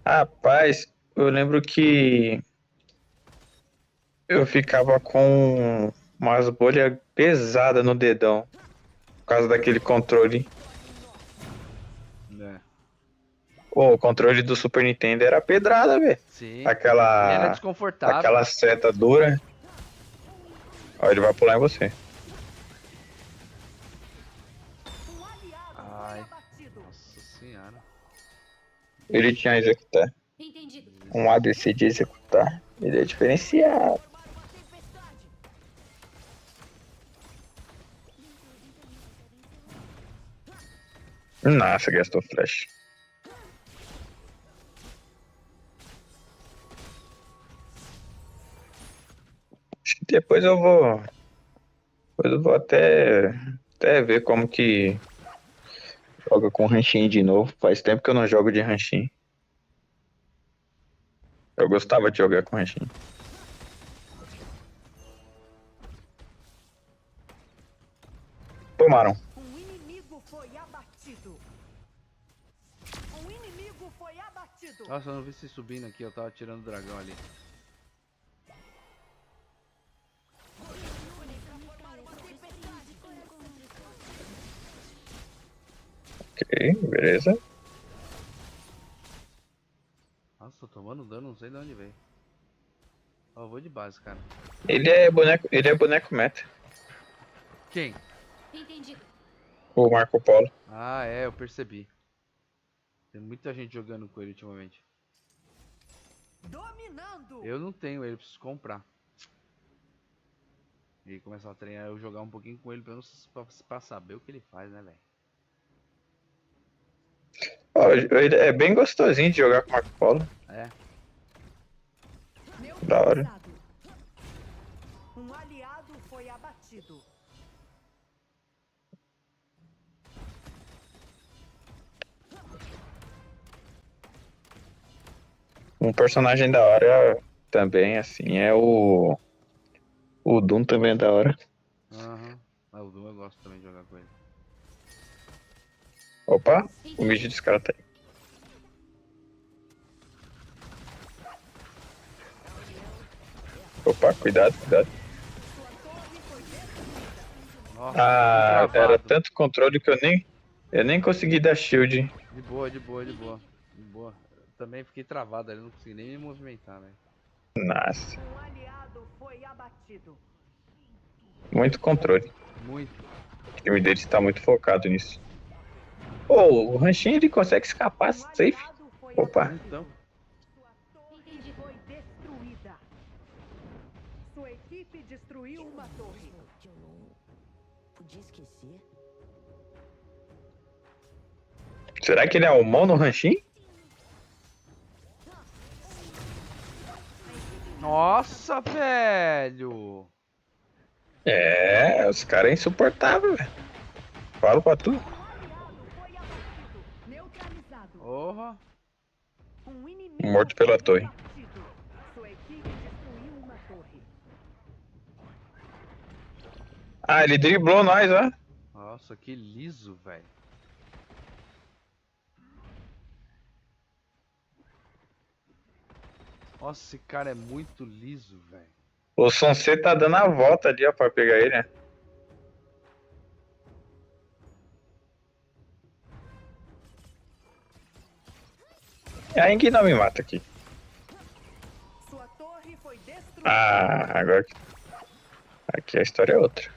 Rapaz, eu lembro que eu ficava com umas bolhas pesadas no dedão. Por causa daquele controle. Pô, o controle do Super Nintendo era pedrada, velho. Sim. Aquela... E era desconfortável. Aquela seta dura. Ó, ele vai pular em você. Ai. Nossa senhora. Ele tinha executar. Um ADC de executar. Ele é diferenciado. Nossa, gastou flash. Acho que depois eu vou até ver como que joga com ranchinho de novo. Faz tempo que eu não jogo de ranchinho. Eu gostava de jogar com ranchinho. Tomaram. Um inimigo foi abatido. Um inimigo foi abatido. Nossa, eu não vi se subindo aqui, eu tava tirando o dragão ali. Ok, beleza. Nossa, tô tomando dano, não sei de onde veio. Ó, eu vou de base, cara. Ele é boneco meta. Quem? O Marco Polo. Ah, é, eu percebi. Tem muita gente jogando com ele ultimamente. Dominando. Eu não tenho ele, preciso comprar. E começar a treinar, eu jogar um pouquinho com ele pra saber o que ele faz, né, velho? Ó, ele é bem gostosinho de jogar com o Marco Polo. É. Da hora. Um aliado foi abatido. Um personagem da hora também, assim, é o Doom também é da hora. Aham. Ah, o Doom eu gosto também de jogar com ele. Opa, o mid desse cara tá aí. Opa, cuidado. Nossa, Era tanto controle que eu nem consegui dar shield. De boa. Eu também fiquei travado ali, não consegui nem me movimentar, velho. Nossa. Um aliado foi abatido. Muito controle. Muito. O time deles tá muito focado nisso. O ranchinho ele consegue escapar safe. Opa. Então. Foi destruída. Sua equipe destruiu uma torre. Eu não podia esquecer. Será que ele é o mono ranchinho? Nossa, velho! É, os caras é insuportável, velho. Falo pra tu. Porra! Morto pela torre. Sua equipe destruiu uma torre. Ah, ele driblou nós, ó. Nossa, que liso, velho. Nossa, esse cara é muito liso, velho. O Sonset tá dando a volta ali, ó, pra pegar ele, né? A Ing não me mata aqui. Sua torre foi destruída. Ah, agora aqui a história é outra.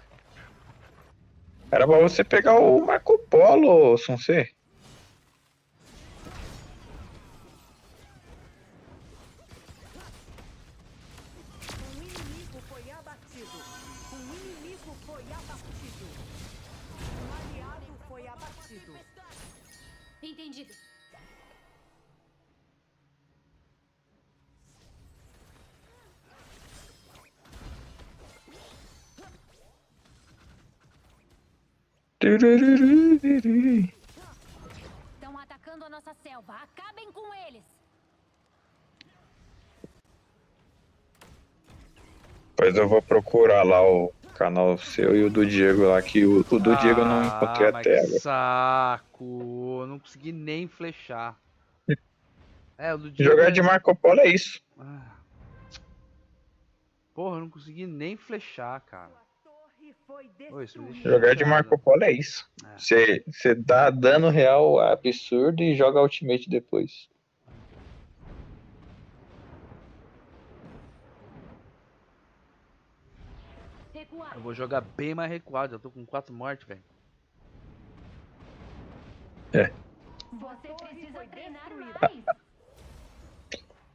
Era pra você pegar o Marco Polo, Sonset. Um inimigo foi abatido. Um inimigo foi abatido. Um aliado foi abatido. Entendido. Estão atacando a nossa selva. Acabem com eles. Pois eu vou procurar lá o canal seu e o do Diego lá, que o do Diego eu não encontrei até que agora. saco. Eu não consegui nem flechar. O do Diego Jogar de Marco Polo é isso. Porra, eu não consegui nem flechar, cara. Jogar de Marco Polo é isso. Você dá dano real absurdo e joga ultimate depois. Eu vou jogar bem mais recuado. Eu tô com 4 mortes, velho. Você precisa treinar mais.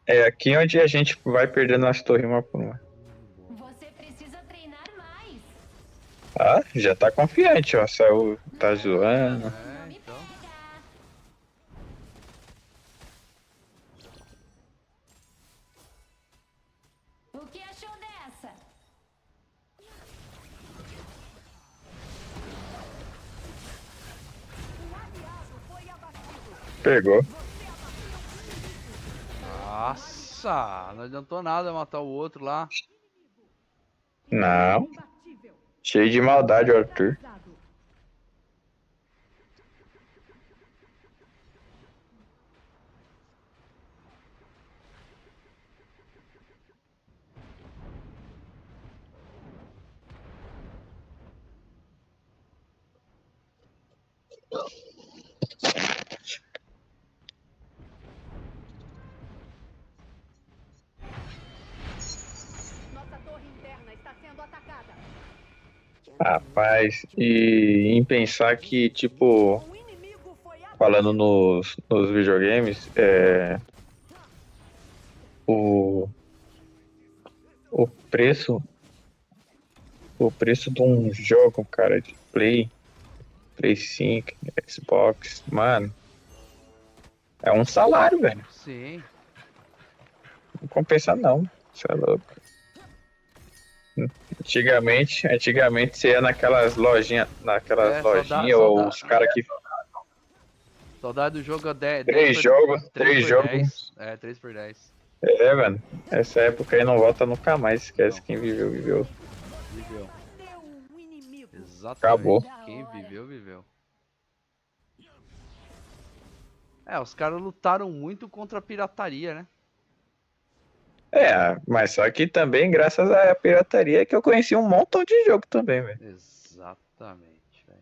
É aqui onde a gente vai perdendo as torres uma por uma. Você precisa treinar mais. Ah, já tá confiante, ó. Saiu, tá zoando. Então. O que achou dessa? Pegou. Nossa, não adiantou nada matar o outro lá. Não. Cheio de maldade, Arthur. Nossa torre interna está sendo atacada. Rapaz, e em pensar que, tipo, falando nos videogames, o preço de um jogo, cara, de Play 5, Xbox, mano, é um salário, velho. Sim. Não compensa não, você é louco. Antigamente você ia naquelas lojinhas, ou os caras que... Saudade do jogo 10. 3 jogos. 10. 3 por 10. Mano, essa época aí não volta nunca mais, esquece. Quem viveu, viveu. Exatamente. Acabou. Quem viveu, viveu. Os caras lutaram muito contra a pirataria, né? Mas só que também, graças à pirataria, que eu conheci um montão de jogo também, velho. Exatamente, velho.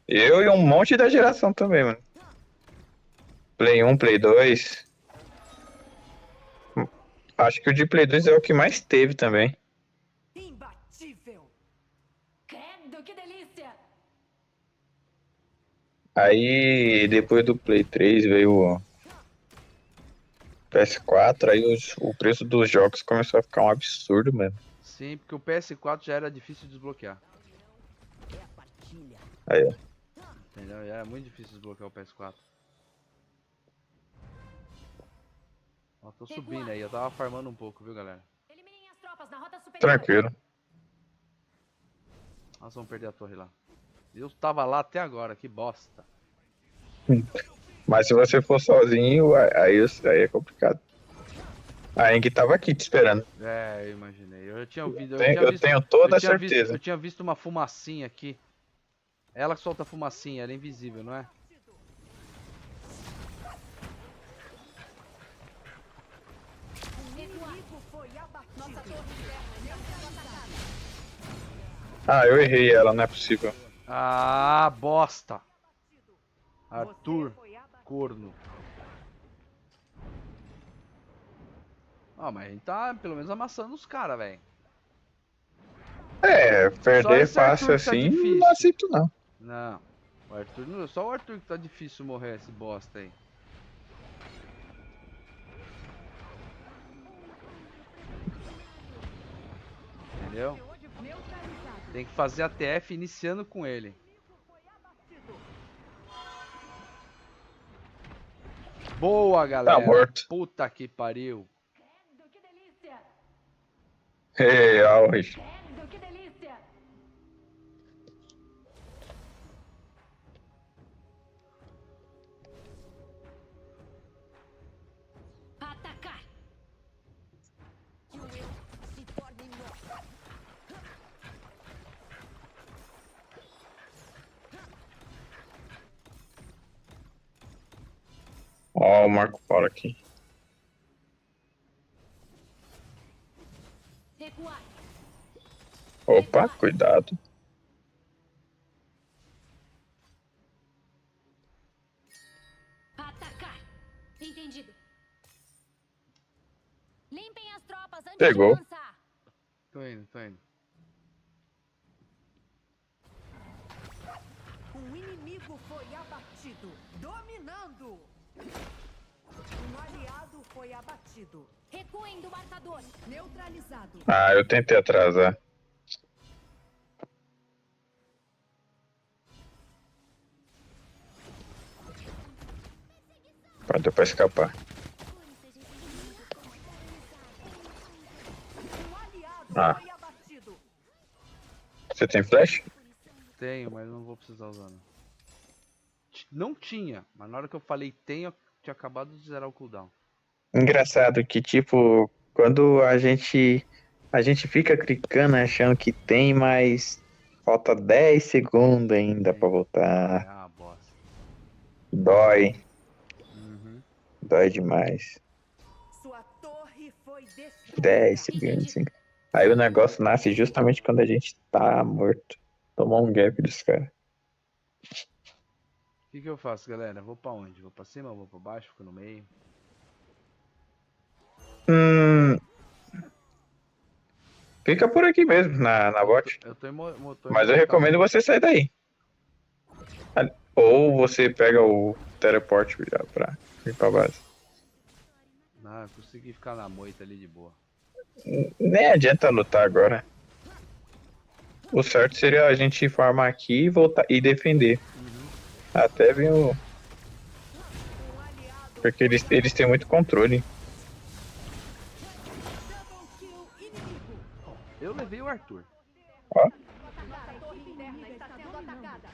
Eu e um monte da geração também, mano. Play 1, Play 2. Acho que o de Play 2 é o que mais teve também. Imbatível. Credo, que delícia. Aí, depois do Play 3 veio o PS4, aí o preço dos jogos começou a ficar um absurdo, mano. Sim, porque o PS4 já era difícil de desbloquear. Aí, ó. Entendeu? Já era muito difícil desbloquear o PS4. Ó, tô subindo aí, eu tava farmando um pouco, viu, galera? Tranquilo. Nós vamos perder a torre lá. Eu tava lá até agora, que bosta. Mas se você for sozinho, aí é complicado. A Eng tava aqui te esperando. Eu imaginei. Eu tinha ouvido. Eu tenho toda a certeza. Eu tinha visto uma fumacinha aqui. Ela solta fumacinha, ela é invisível, não é? Ah, eu errei ela, não é possível. Ah, bosta. Arthur, corno. Mas a gente tá pelo menos amassando os caras, velho. Perder fácil assim, não aceito não. Não, o Arthur, só o Arthur que tá difícil morrer esse bosta aí. Entendeu? Tem que fazer a TF iniciando com ele. Boa, galera. Tá morto. Puta que pariu. Ó, o Marco Polo aqui. Opa, cuidado. Atacar. Entendido. Limpem as tropas antes Pegou. de avançar. Tô indo. Um inimigo foi abatido. Dominando. Um aliado foi abatido. Recuem do marcador. Neutralizado. Ah, eu tentei atrasar. Deu pra escapar. Ah. Você tem flash? Tenho, mas não vou precisar usar. Não tinha, mas na hora que eu falei tenho, eu tinha acabado de zerar o cooldown. Engraçado que, tipo, quando a gente fica clicando achando que tem, mas falta 10 segundos ainda pra voltar. É uma bosta. Dói. Uhum. Dói demais. Sua torre foi destruída. 10 segundos. Aí o negócio nasce justamente quando a gente tá morto. Tomou um gap dos caras. O que eu faço, galera? Vou pra onde? Vou pra cima, vou pra baixo, fico no meio? Fica por aqui mesmo, na bot. Mas eu recomendo você sair daí. Ou você pega o teleporte já pra ir pra base. Não, eu consegui ficar na moita ali de boa. Nem adianta lutar agora. O certo seria a gente farmar aqui e voltar e defender. Até vir o... Porque eles têm muito controle. Eu levei o Arthur. Ó. Nossa torre interna está sendo atacada.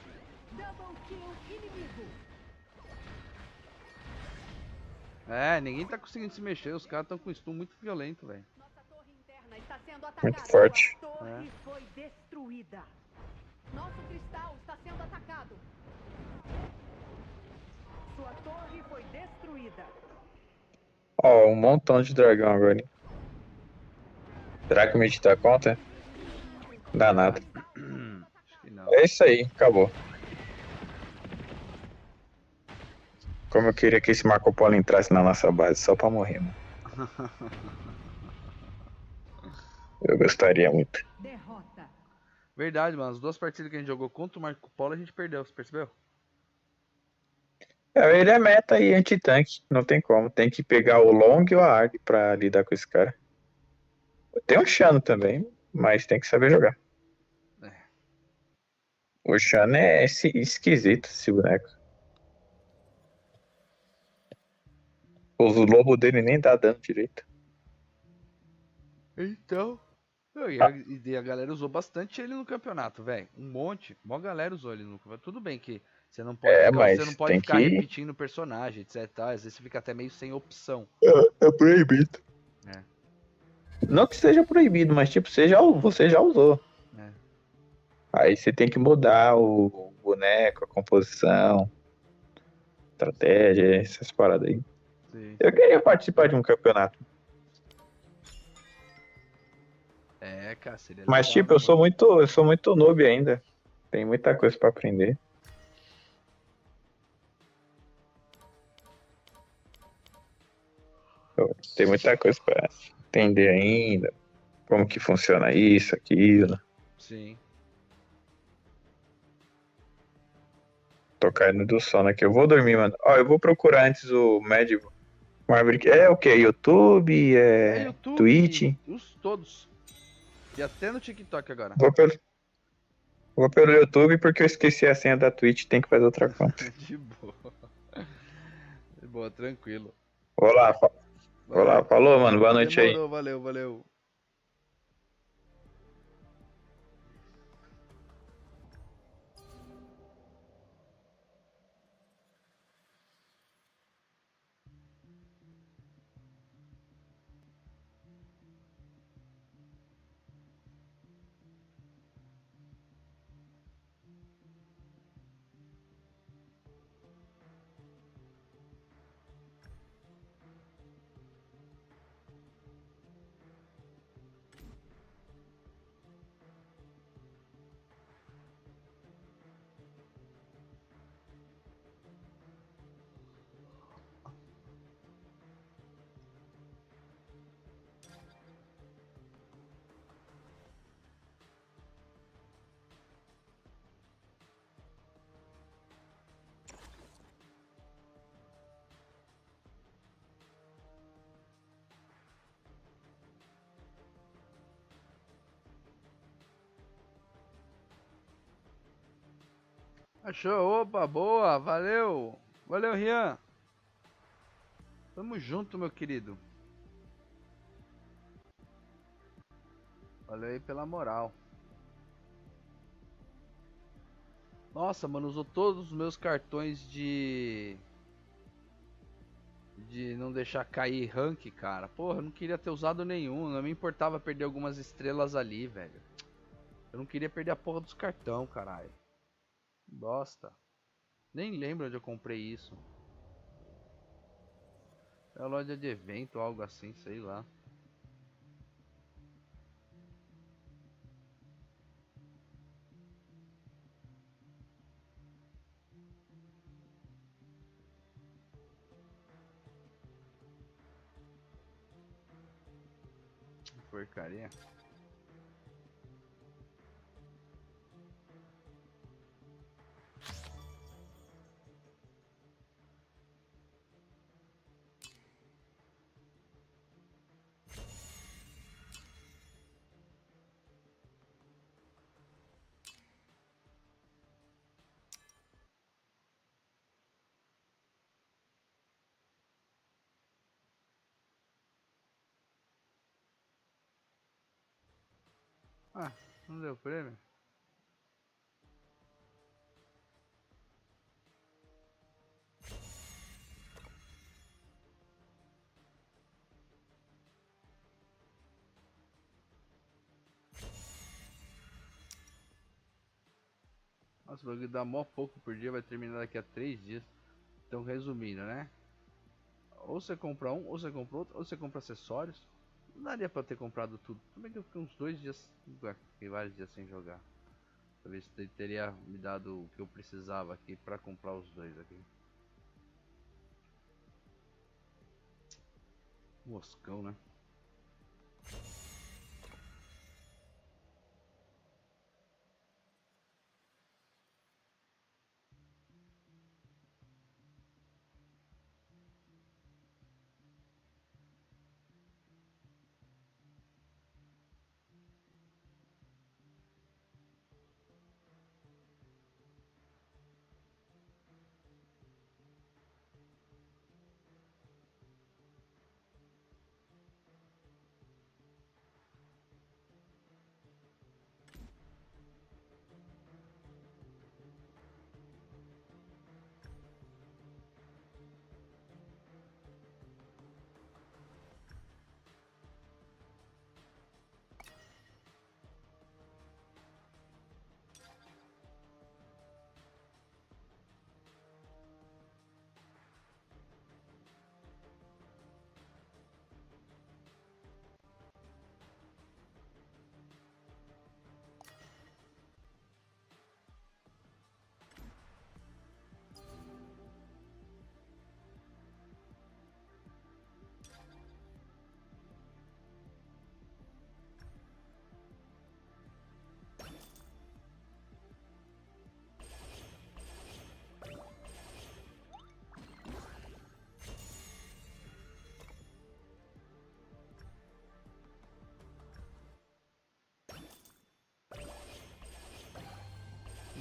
Double kill inimigo. É, ninguém tá conseguindo se mexer, os caras estão com stun muito violento, velho. Nossa torre interna está sendo atacada. Muito forte. Sua torre foi destruída. Nosso cristal está sendo atacado. Sua torre foi destruída. Ó, um montão de dragão agora, hein? Será que o mid dá conta? Dá nada. Acho que não. É isso aí, acabou. Como eu queria que esse Marco Polo entrasse na nossa base, só pra morrer, mano. Eu gostaria muito. Derrota. Verdade, mano. As duas partidas que a gente jogou contra o Marco Polo, a gente perdeu, você percebeu? É, ele é meta e anti-tanque, não tem como. Tem que pegar o Long e o Ard pra lidar com esse cara. Tem o Shano também, mas tem que saber jogar. O Shano é esquisito, esse boneco. Os lobos dele nem dá dano direito. Então. E a galera usou bastante ele no campeonato, velho. Um monte. Mó galera usou ele no campeonato. Tudo bem que você não pode ficar, repetindo o personagem, etc. Às vezes você fica até meio sem opção. É proibido. É. Não que seja proibido, mas tipo, você já usou. É. Aí você tem que mudar o boneco, a composição, estratégia, essas paradas aí. Sim. Eu queria participar de um campeonato. É, cara, seria Mas legal, tipo, eu sou muito noob ainda. Tem muita coisa pra aprender. Tem muita coisa pra entender ainda. Como que funciona isso, aquilo. Sim. Tô caindo do sono aqui. Eu vou dormir, mano. Ó, eu vou procurar antes o Médico. É o que? YouTube? É YouTube, Twitch? Todos. E até no TikTok agora. Vou pelo YouTube porque eu esqueci a senha da Twitch. Tem que fazer outra conta. De boa. De boa, tranquilo. Vou lá. Falou, mano. Boa noite aí. Demorou, valeu. Achou? Opa, boa, valeu. Valeu, Rian. Tamo junto, meu querido. Valeu aí pela moral. Nossa, mano, usou todos os meus cartões de não deixar cair rank, cara. Porra, eu não queria ter usado nenhum. Não me importava perder algumas estrelas ali, velho. Eu não queria perder a porra dos cartão, caralho. Bosta. Nem lembro onde eu comprei isso. É uma loja de evento, algo assim, sei lá. Porcaria. Ah, não deu prêmio? Nossa, o bagulho dá mó pouco por dia, vai terminar daqui a 3 dias. Então, resumindo, né? Ou você compra um, ou você compra outro, ou você compra acessórios. Não daria pra ter comprado tudo. Também que eu fiquei uns 2 dias, fiquei vários dias sem jogar. Talvez teria me dado o que eu precisava aqui pra comprar os dois aqui. Moscão, né?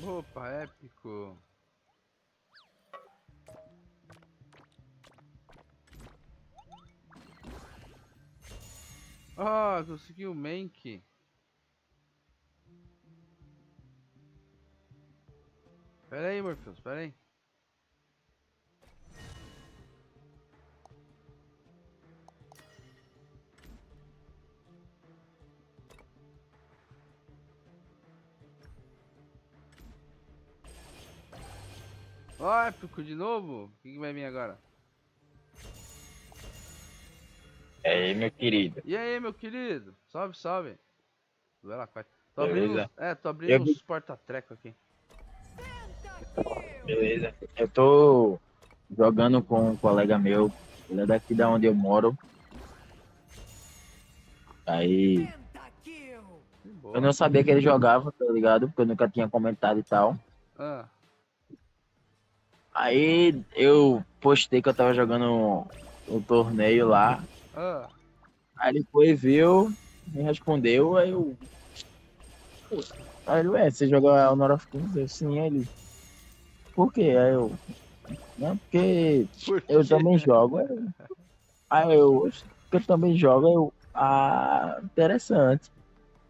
Opa, épico. Ah, consegui o Mank. Pera aí, Morpheus, pera aí. Ó, épico de novo? O que vai vir agora? E aí, meu querido? E aí, meu querido? Salve, salve. Vai lá, pai. Tô Beleza? abrindo, tô abrindo uns porta-treco aqui. Beleza. Eu tô jogando com um colega meu, ele é daqui da onde eu moro. Aí eu não sabia que ele jogava, tá ligado? Porque eu nunca tinha comentado e tal. Ah. Aí eu postei que eu tava jogando um torneio lá. Ah. Aí ele foi, viu, me respondeu, aí eu... Aí ele, você joga Honor of Kings? Eu sim, aí ele... Por quê? Aí eu, não, porque eu também jogo. Aí eu, porque eu também jogo, aí eu, interessante.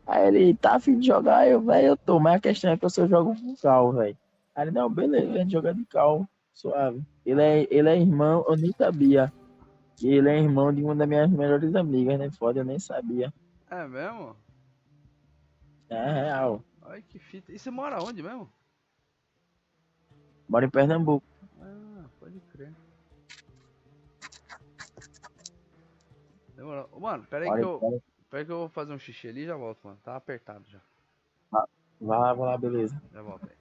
Aí ele, tá afim de jogar? Aí eu, velho, eu tô, mas a questão é que eu só jogo com cal, velho. Aí ele, não, beleza, a gente joga de cal, suave. Ele é irmão, eu nem sabia. Que ele é irmão de uma das minhas melhores amigas, né? Foda, eu nem sabia. É mesmo? É real. Ai, que fita. E você mora onde mesmo? Mora em Pernambuco. Ah, pode crer. Demorou. Mano, pera aí que eu vou fazer um xixi ali e já volto, mano. Tá apertado já. Vai lá, beleza. Já volto aí.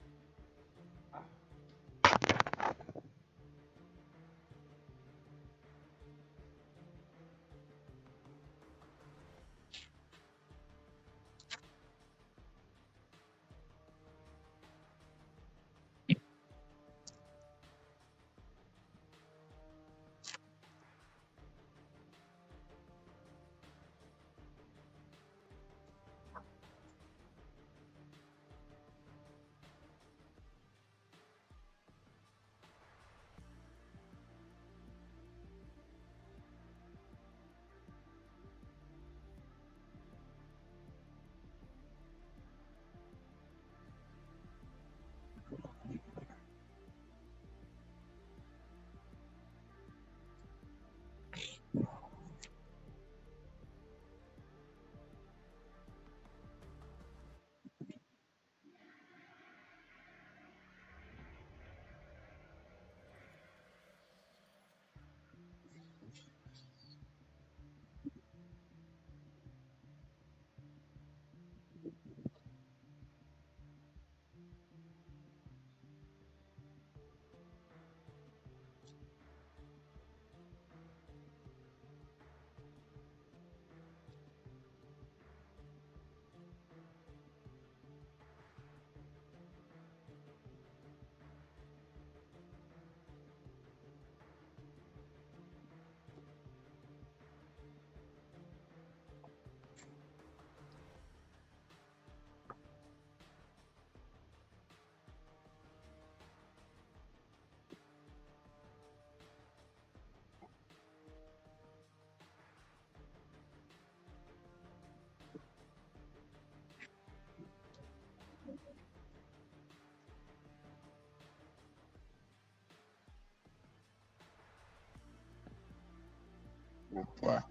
Opa.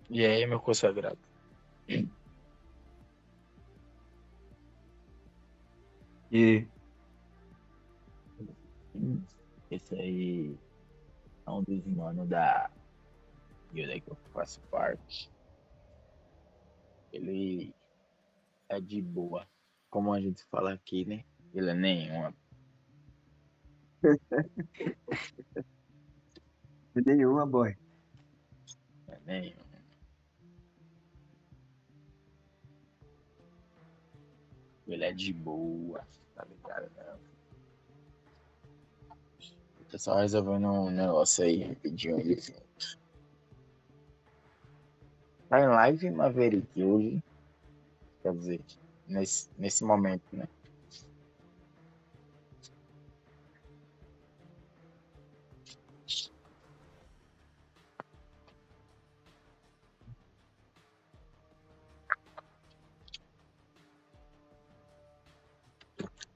E aí, meu consagrado? E esse aí é um dos manos da guilda que eu faço parte. Ele é de boa. Como a gente fala aqui, né? Ele é nenhuma. Nenhuma, boy. É nenhuma. Ele é de boa, tá ligado? Não. Tô só resolvendo um negócio aí rapidinho ali. Tá em live, Maverick, hoje. Quer dizer, nesse momento, né?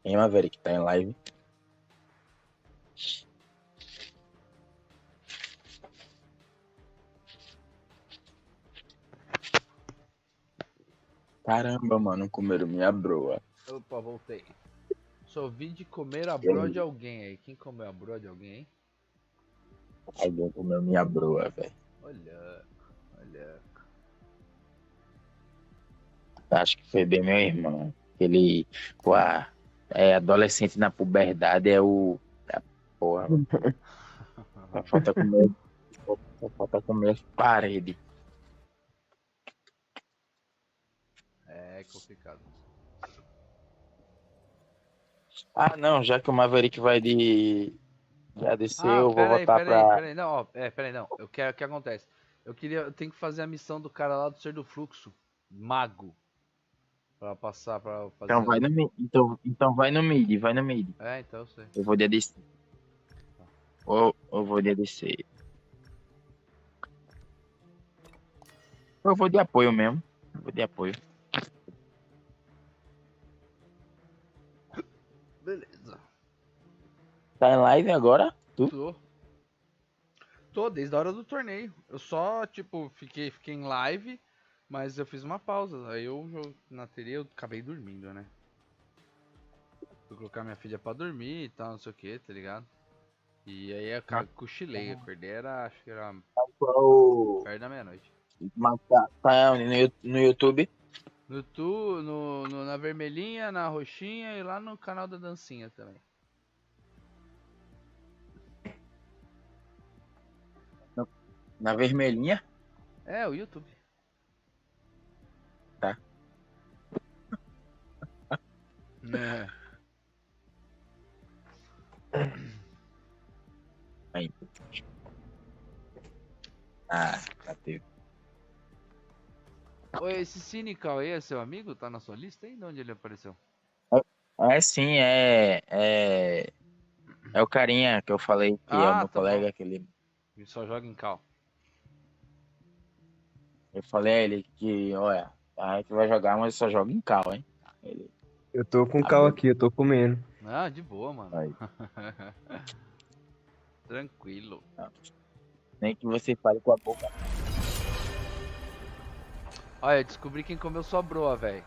Hein, Maverick, tá em live. Caramba, mano, comeram minha broa. Opa, voltei. Só vi de comer a bro de alguém aí. Quem comeu a bro de alguém, hein? Alguém comeu minha broa, velho. Olha. Acho que foi bem meu irmão. Ele, pô, adolescente na puberdade é o. Porra. Só falta comer as paredes. É complicado. Ah, não, já que o Maverick vai de ADC, eu vou voltar pra. Peraí, não, ó, peraí, não. O que acontece? Eu tenho que fazer a missão do cara lá do Ser do Fluxo. Mago. Pra passar, pra fazer... Então vai no mid. Então vai no mid, vai no mid. É, então eu sei. Eu vou de ADC. Ou eu vou de ADC. Eu vou de apoio mesmo. Eu vou de apoio. Beleza. Tá em live agora? Tu? Tô, desde a hora do torneio. Eu só, tipo, fiquei em live, mas eu fiz uma pausa. Aí eu, na teoria, eu acabei dormindo, né? Fui colocar minha filha pra dormir e tal, não sei o que, tá ligado? E aí eu cochilei, acordei, acho que era perto da meia-noite. Mas tá no YouTube? No YouTube, na vermelhinha, na roxinha e lá no canal da dancinha também. Na vermelhinha? É, o YouTube. Tá. É. Aí. Ah, bateu. Oi, esse Cynical aí é seu amigo? Tá na sua lista aí? De onde ele apareceu? É sim, é o carinha que eu falei que é o meu colega, bom. que ele... Ele só joga em cal. Eu falei a ele que, olha, a gente vai jogar, mas só joga em cal, hein? Ele... Eu tô com cal aqui, eu tô comendo. Ah, de boa, mano. Aí. Tranquilo. Nem que você fale com a boca. Olha, descobri quem comeu sua broa, velho.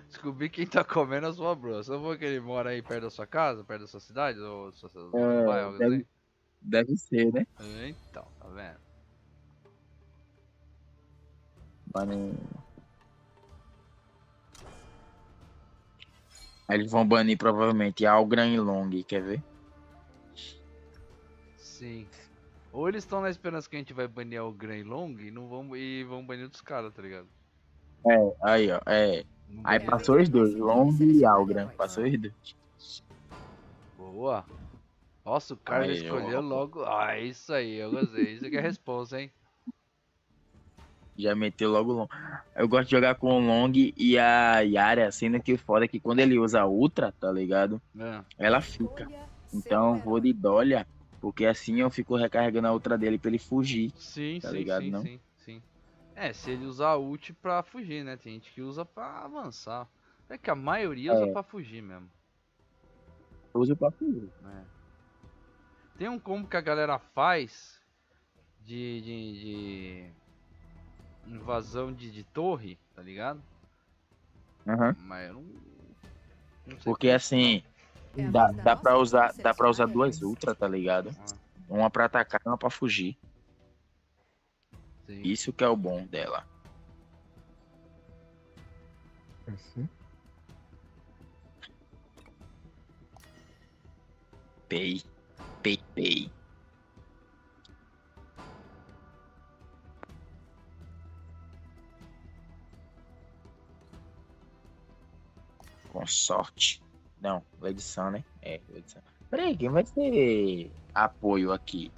Descobri quem tá comendo a sua broa. Você não falou que ele mora aí perto da sua casa, perto da sua cidade? Ou do bairro, Deve ser, né? Então, tá vendo? Mano... Aí eles vão banir provavelmente Algran e Long, quer ver? Sim. Ou eles estão na esperança que a gente vai banir o Gran Long e vão banir outros caras, tá ligado? É, aí ó, Aí passou os dois, Long e Algran, passou os dois. Boa. Nossa, o cara já Aí, escolheu logo. Ah, isso aí, eu gostei. Isso aqui é responsa, hein? Já meteu logo Long. Eu gosto de jogar com o Long e a Yara, sendo que o foda é que quando ele usa a Ultra, tá ligado? Ela fica. Então eu vou de Dolha, porque assim eu fico recarregando a Ultra dele pra ele fugir. Sim, tá sim, ligado, sim, não? sim. É, se ele usar a ult pra fugir, né? Tem gente que usa pra avançar. É que a maioria usa pra fugir mesmo. Usa pra fugir. Tem um combo que a galera faz de invasão de torre, tá ligado? Mas eu não sei. Porque assim, dá pra usar duas Ultra, tá ligado? Uma pra atacar e uma pra fugir. Sim. Isso que é o bom dela. Pei. Com sorte. Não, Lady Sun, né? É, Lady Sun. Peraí, quem vai ter apoio aqui?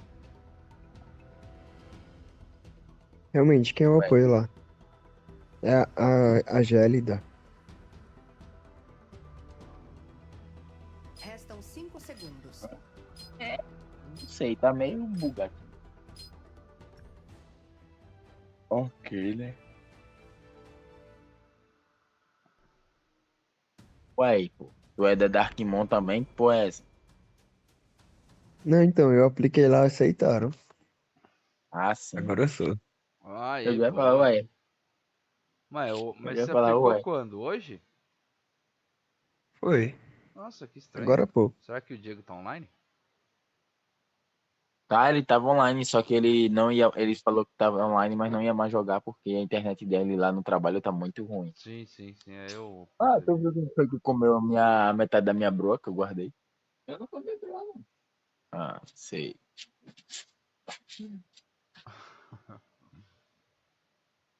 Realmente, quem é o apoio lá? É a Gélida. Restam 5 segundos. Não sei, tá meio bugado. Ok, né? Ué, pô, tu é da DarkMoon também? Pô, é essa? Não, então, eu apliquei lá, aceitaram. Ah, sim. Agora eu sou. Ah, Eu ia falar, ué. Mas Eu você ia falar, aplicou ué. quando? Hoje? Foi. Nossa, que estranho. Agora há pouco. Será que o Diego tá online? Tá, ele tava online, só que ele não ia. Ele falou que tava online, mas não ia mais jogar porque a internet dele lá no trabalho tá muito ruim. Sim. É eu. Ah, tu viu quem foi que comeu a metade da minha broa que eu guardei? Eu não comi broa, não. Ah, sei.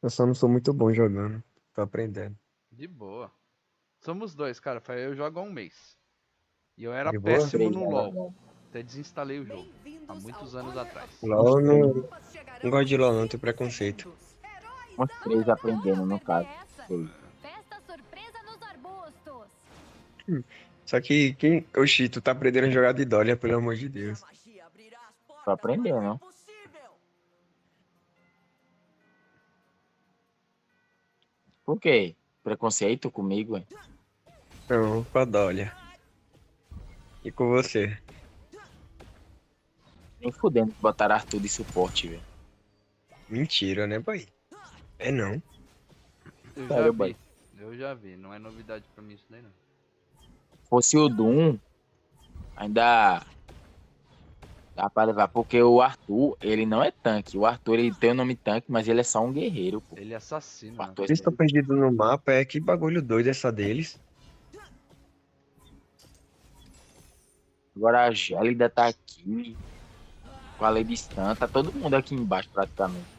Eu só não sou muito bom jogando. Tô aprendendo. De boa. Somos dois, cara. Eu jogo há um mês. E eu era De boa? péssimo no LoL. Até desinstalei o jogo. Há muitos anos atrás. LOL não gosto de LOL, não, tenho preconceito. Uns 3 aprendendo, no caso. Festa surpresa nos arbustos. Só que quem. Oxi, tu tá aprendendo a jogar de Dólia, pelo amor de Deus. Tô aprendendo. Por quê? Preconceito comigo, hein? Não, com a Dólia. E com você? Nem fudendo que botaram Arthur de suporte, velho. Mentira, né, pai? É não. Eu Sério, já boy. vi. Eu já vi. Não é novidade pra mim isso daí, não. Fosse o Doom, ainda dá pra levar. Porque o Arthur, ele não é tanque. O Arthur, ele tem o nome tanque, mas ele é só um guerreiro, pô. Ele é assassino. O Arthur Vocês estão perdidos no mapa, é que bagulho doido essa deles. Agora a Gélida tá aqui. Com a Lady Stan, tá todo mundo aqui embaixo praticamente.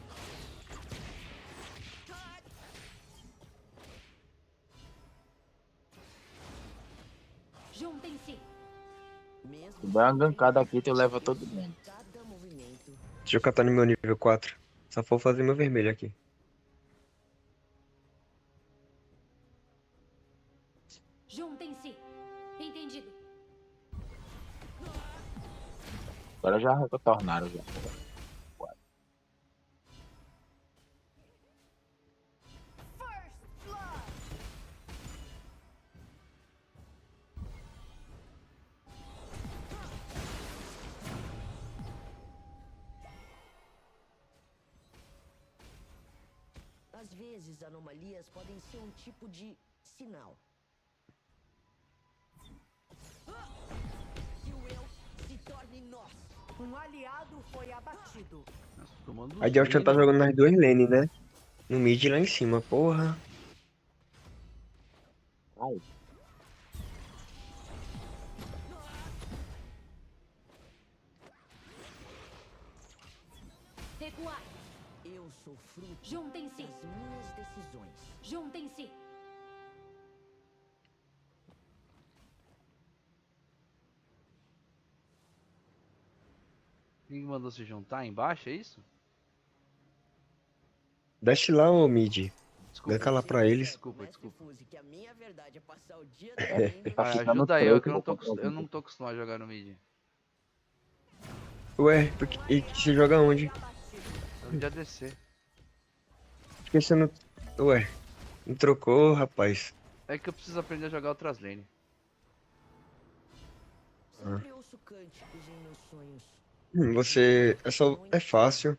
Juntem-se. Se der uma gankada aqui, tu leva todo mundo. Deixa eu catar no meu nível 4. Só vou fazer meu vermelho aqui. Juntem-se. Entendido. Agora já retornaram já. Às vezes, anomalias podem ser um tipo de sinal. Que o eu se torne nós. Um aliado foi abatido. A Justin tá jogando nas duas lanes, né? No mid lá em cima, porra. Ai. Recuar. Eu sou fruto Juntem-se. das minhas decisões. Juntem-se. Quem mandou se juntar embaixo, é isso? Desce lá, ô mid. Ganka lá pra eles. Desculpa. Que a minha verdade é passar o dia Ajuda eu, que eu não tô acostumado a jogar no mid. Ué, e você joga onde? Eu já descer. Por que você não. Ué, não trocou, rapaz? É que eu preciso aprender a jogar outras lanes. Sempre ouço cânticos em meus sonhos. Você. É fácil.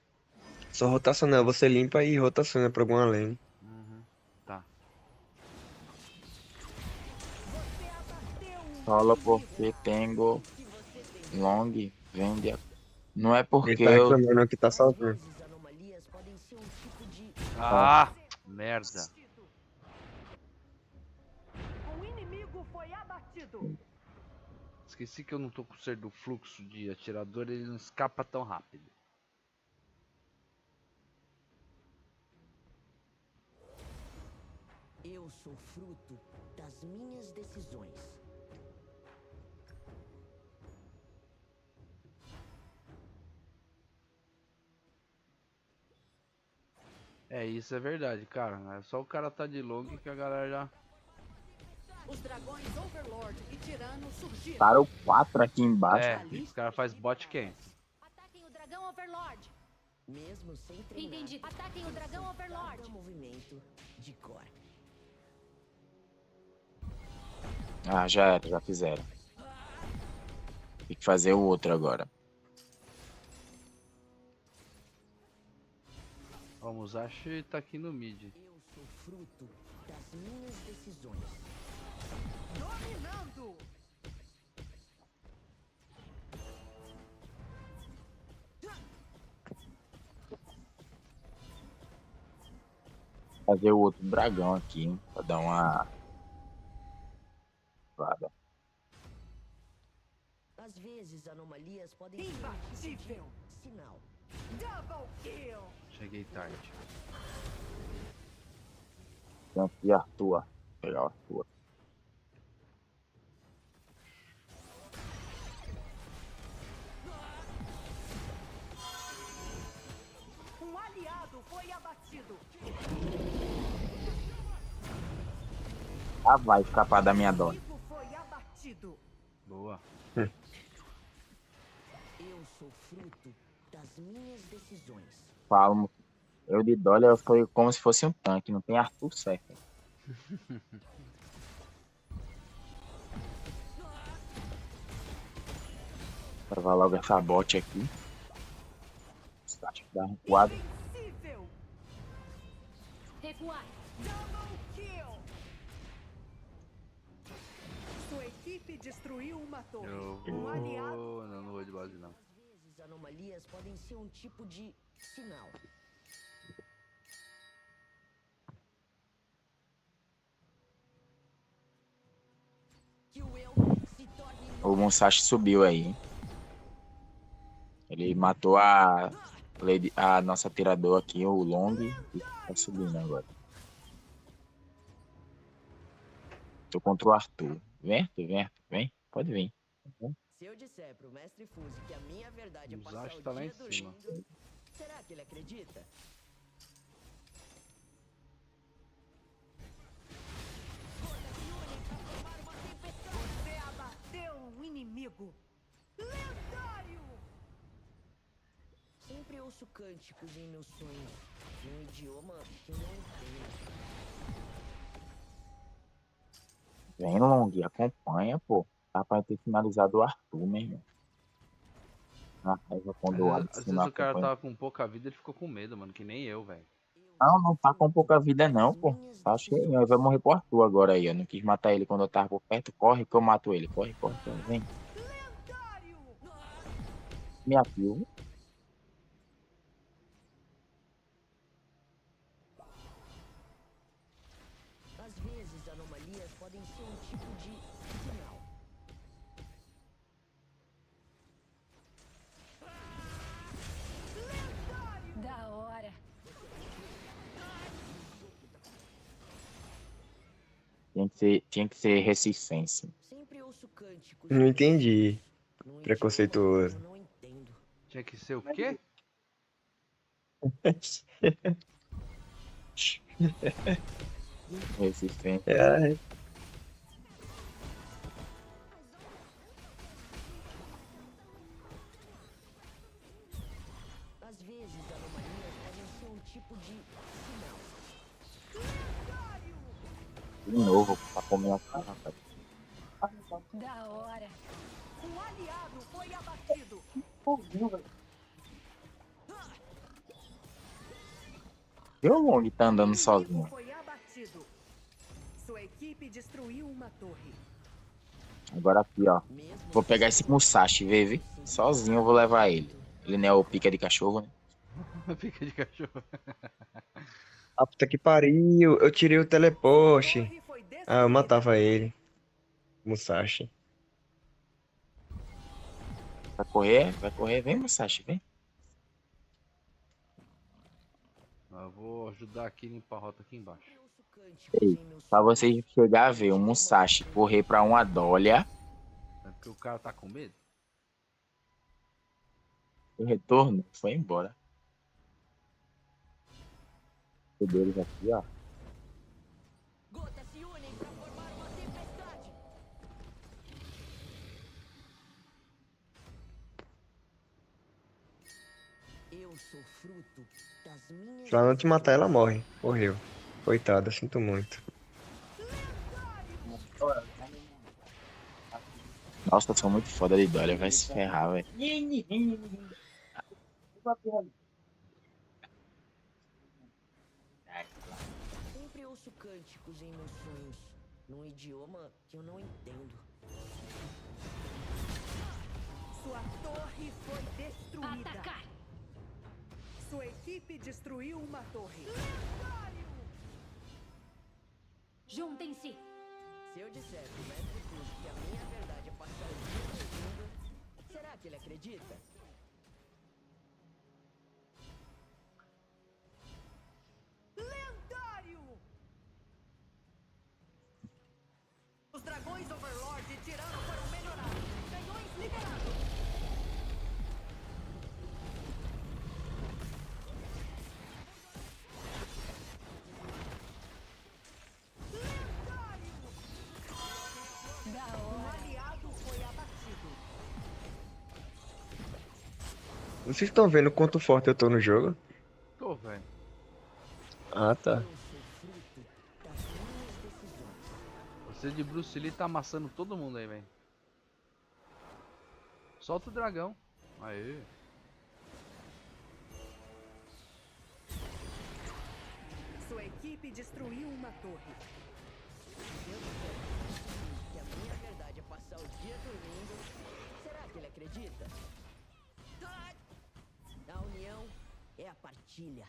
Só rotacionar. Você limpa e rotaciona pra alguma lane. Tá. Solo porque tenho long, vende. Não é porque Ele tá eu. reclamando que tá saltando. Ah, merda. Um inimigo foi abatido. Esqueci que eu não tô com o ser do fluxo de atirador, ele não escapa tão rápido. Eu sou fruto das minhas decisões. É, isso é verdade, cara. É só o cara tá de long que a galera já... Os dragões Overlord e Tirano surgiram. Para o 4 aqui embaixo. É, os caras fazem bot quem? Ataquem o dragão Overlord. Mesmo sem treinar. Entendi. Ataquem o dragão Overlord. Cada movimento de cor. Ah, já era, já fizeram. Tem que fazer o outro agora. Vamos, acho que tá aqui no mid. Eu sou fruto das minhas decisões. Dominando. Fazer o outro dragão aqui, hein, pra dar uma. Vada. Às vezes, anomalias podem ser um tipo de sinal. Double kill. Cheguei tarde. Tem aqui Arthur. Vou pegar o Arthur. Um aliado foi abatido. Ah, vai escapar da minha dona. Boa. Eu sou fruto das minhas decisões. Falo, eu de Dolly eu fui como se fosse um tanque, não tem Arthur certo. Vou levar logo essa bot aqui. Acho que dá um quadro. Recuar. Sua equipe destruiu uma torre. Eu Um aliado. vou... Não vou de base, não. Às vezes, anomalias podem ser um tipo de sinal. O Musashi subiu aí, hein? Ele matou a nossa atirador aqui, o Long, e tá subindo agora. Tô contra o Arthur. Vem, Arthur, vem, Arthur, vem. Pode vir. Se eu disser pro mestre Fuse que a minha verdade é passar Musashi o tá lá dia em cima. dormindo, será que ele acredita? Você abateu um inimigo. Lendário! Sempre ouço cânticos em meus sonhos, num idioma que eu não entendo. Vem, Long, acompanha, pô. Tá pra ter finalizado o Arthur, meu irmão. A raiva quando o Às Alisson vezes não o cara acompanha. tava com pouca vida, ele ficou com medo, mano. Que nem eu, velho. Não, não tá com pouca vida não, pô. Tá cheio. Ele vai morrer pro Arthur agora aí. Eu não quis matar ele quando eu tava por perto. Corre que eu mato ele. Corre, corre, corre. Vem. Minha filha. Às vezes, anomalias podem ser um tipo de sinal. Da hora. Tinha que ser resistência. Sempre ouço cânticos. Não entendi. Preconceituoso. Tinha que ser o quê? Resistência. É. Às vezes, anomalias podem ser um tipo de sinal. De novo, pra comer a cara, rapaz. Da hora. Um aliado foi abatido. E o Long tá andando sozinho. Foi abatido. Sua equipe destruiu uma torre. Agora aqui, ó. Vou pegar esse Musashi, vê? Sozinho eu vou levar ele. Ele não é o pica de cachorro, né? Pica de cachorro. Ah, puta que pariu. Eu tirei o teleporte. Ah, eu matava ele. Musashi. Vai correr? Vai correr? Vem, Musashi, vem. Eu vou ajudar aqui a limpar a rota aqui embaixo. Ei, pra vocês chegar a ver o Musashi correr pra uma dolha. É porque o cara tá com medo? O retorno foi embora. O deles aqui, ó. Gotas se unem para formar uma tempestade. Eu sou fruto das minhas. Se ela não te matar, ela morre. Morreu. Coitada, sinto muito. Nossa, eu sou muito foda de dolha, vai se ferrar, velho. Sempre ouço cânticos em meus sonhos, num idioma que eu não entendo. Sua torre foi destruída. Atacar. Sua equipe destruiu uma torre. Juntem-se. Se eu disser pro mestre Fuse que a minha verdade é passar o dia dormindo, será que ele acredita? Lendário! Os dragões Overlord e Tirano foram melhorados. Canhões liberados. Vocês estão vendo quanto forte eu tô no jogo? Tô, velho. Ah, tá. Você de Bruce Lee tá amassando todo mundo aí, velho. Solta o dragão. Aê. Sua equipe destruiu uma torre. Que a minha verdade é passar o dia dormindo. Será que ele acredita? A união é a partilha.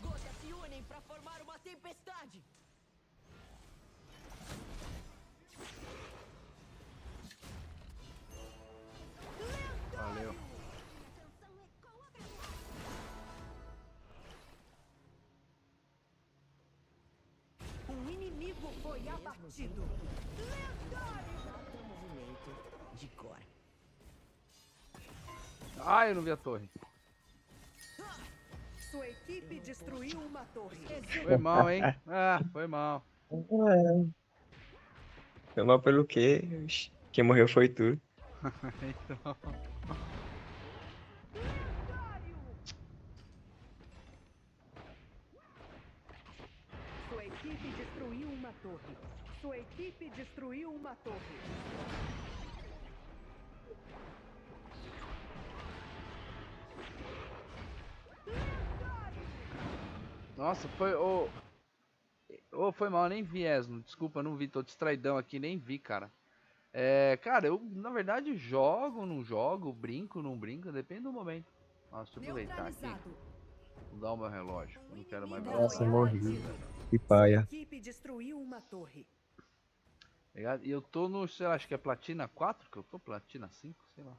Gotas se unem para formar uma tempestade. Valeu. Um inimigo foi abatido. Cada movimento de cor. Ah, eu não vi a torre. Sua equipe destruiu uma torre. Foi mal, hein? Ah, foi mal. Foi mal pelo quê? Quem morreu foi tu. Então... Sua equipe destruiu uma torre. Sua equipe destruiu uma torre. Nossa, foi... foi mal, nem vi, Esno. Desculpa, não vi. Tô distraidão aqui, nem vi, cara. Cara, eu, na verdade, jogo, não jogo, brinco, não brinco, depende do momento. Nossa, deixa eu aproveitar aqui. Mudar o meu relógio. Eu não quero mais ver. Nossa, morri. Que paia. Equipe destruiu uma torre. E eu tô no, sei lá, acho que é Platina 4 que eu tô, Platina 5, sei lá.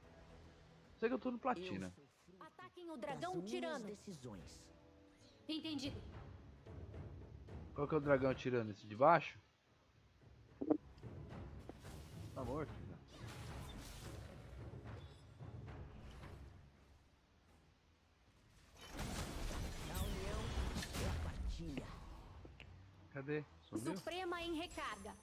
Sei que eu tô no Platina. Ataquem o dragão tirano. Decisões. Entendido. Qual que é o dragão tirando? Esse de baixo? Tá morto, já. A união é a partilha. Cadê? Sumiu? Suprema em recarga.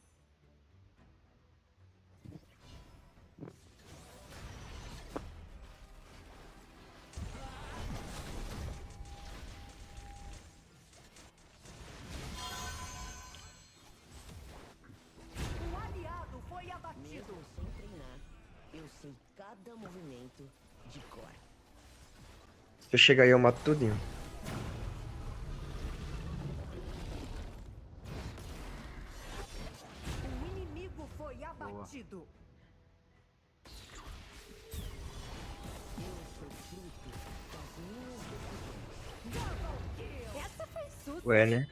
Um aliado foi abatido. Mesmo sem treinar, eu sei cada movimento de cor. Se eu chegar aí, eu mato tudinho. Um inimigo foi abatido. Eu sou fruto das minhas decisões. Essa foi sussa. Ué, né?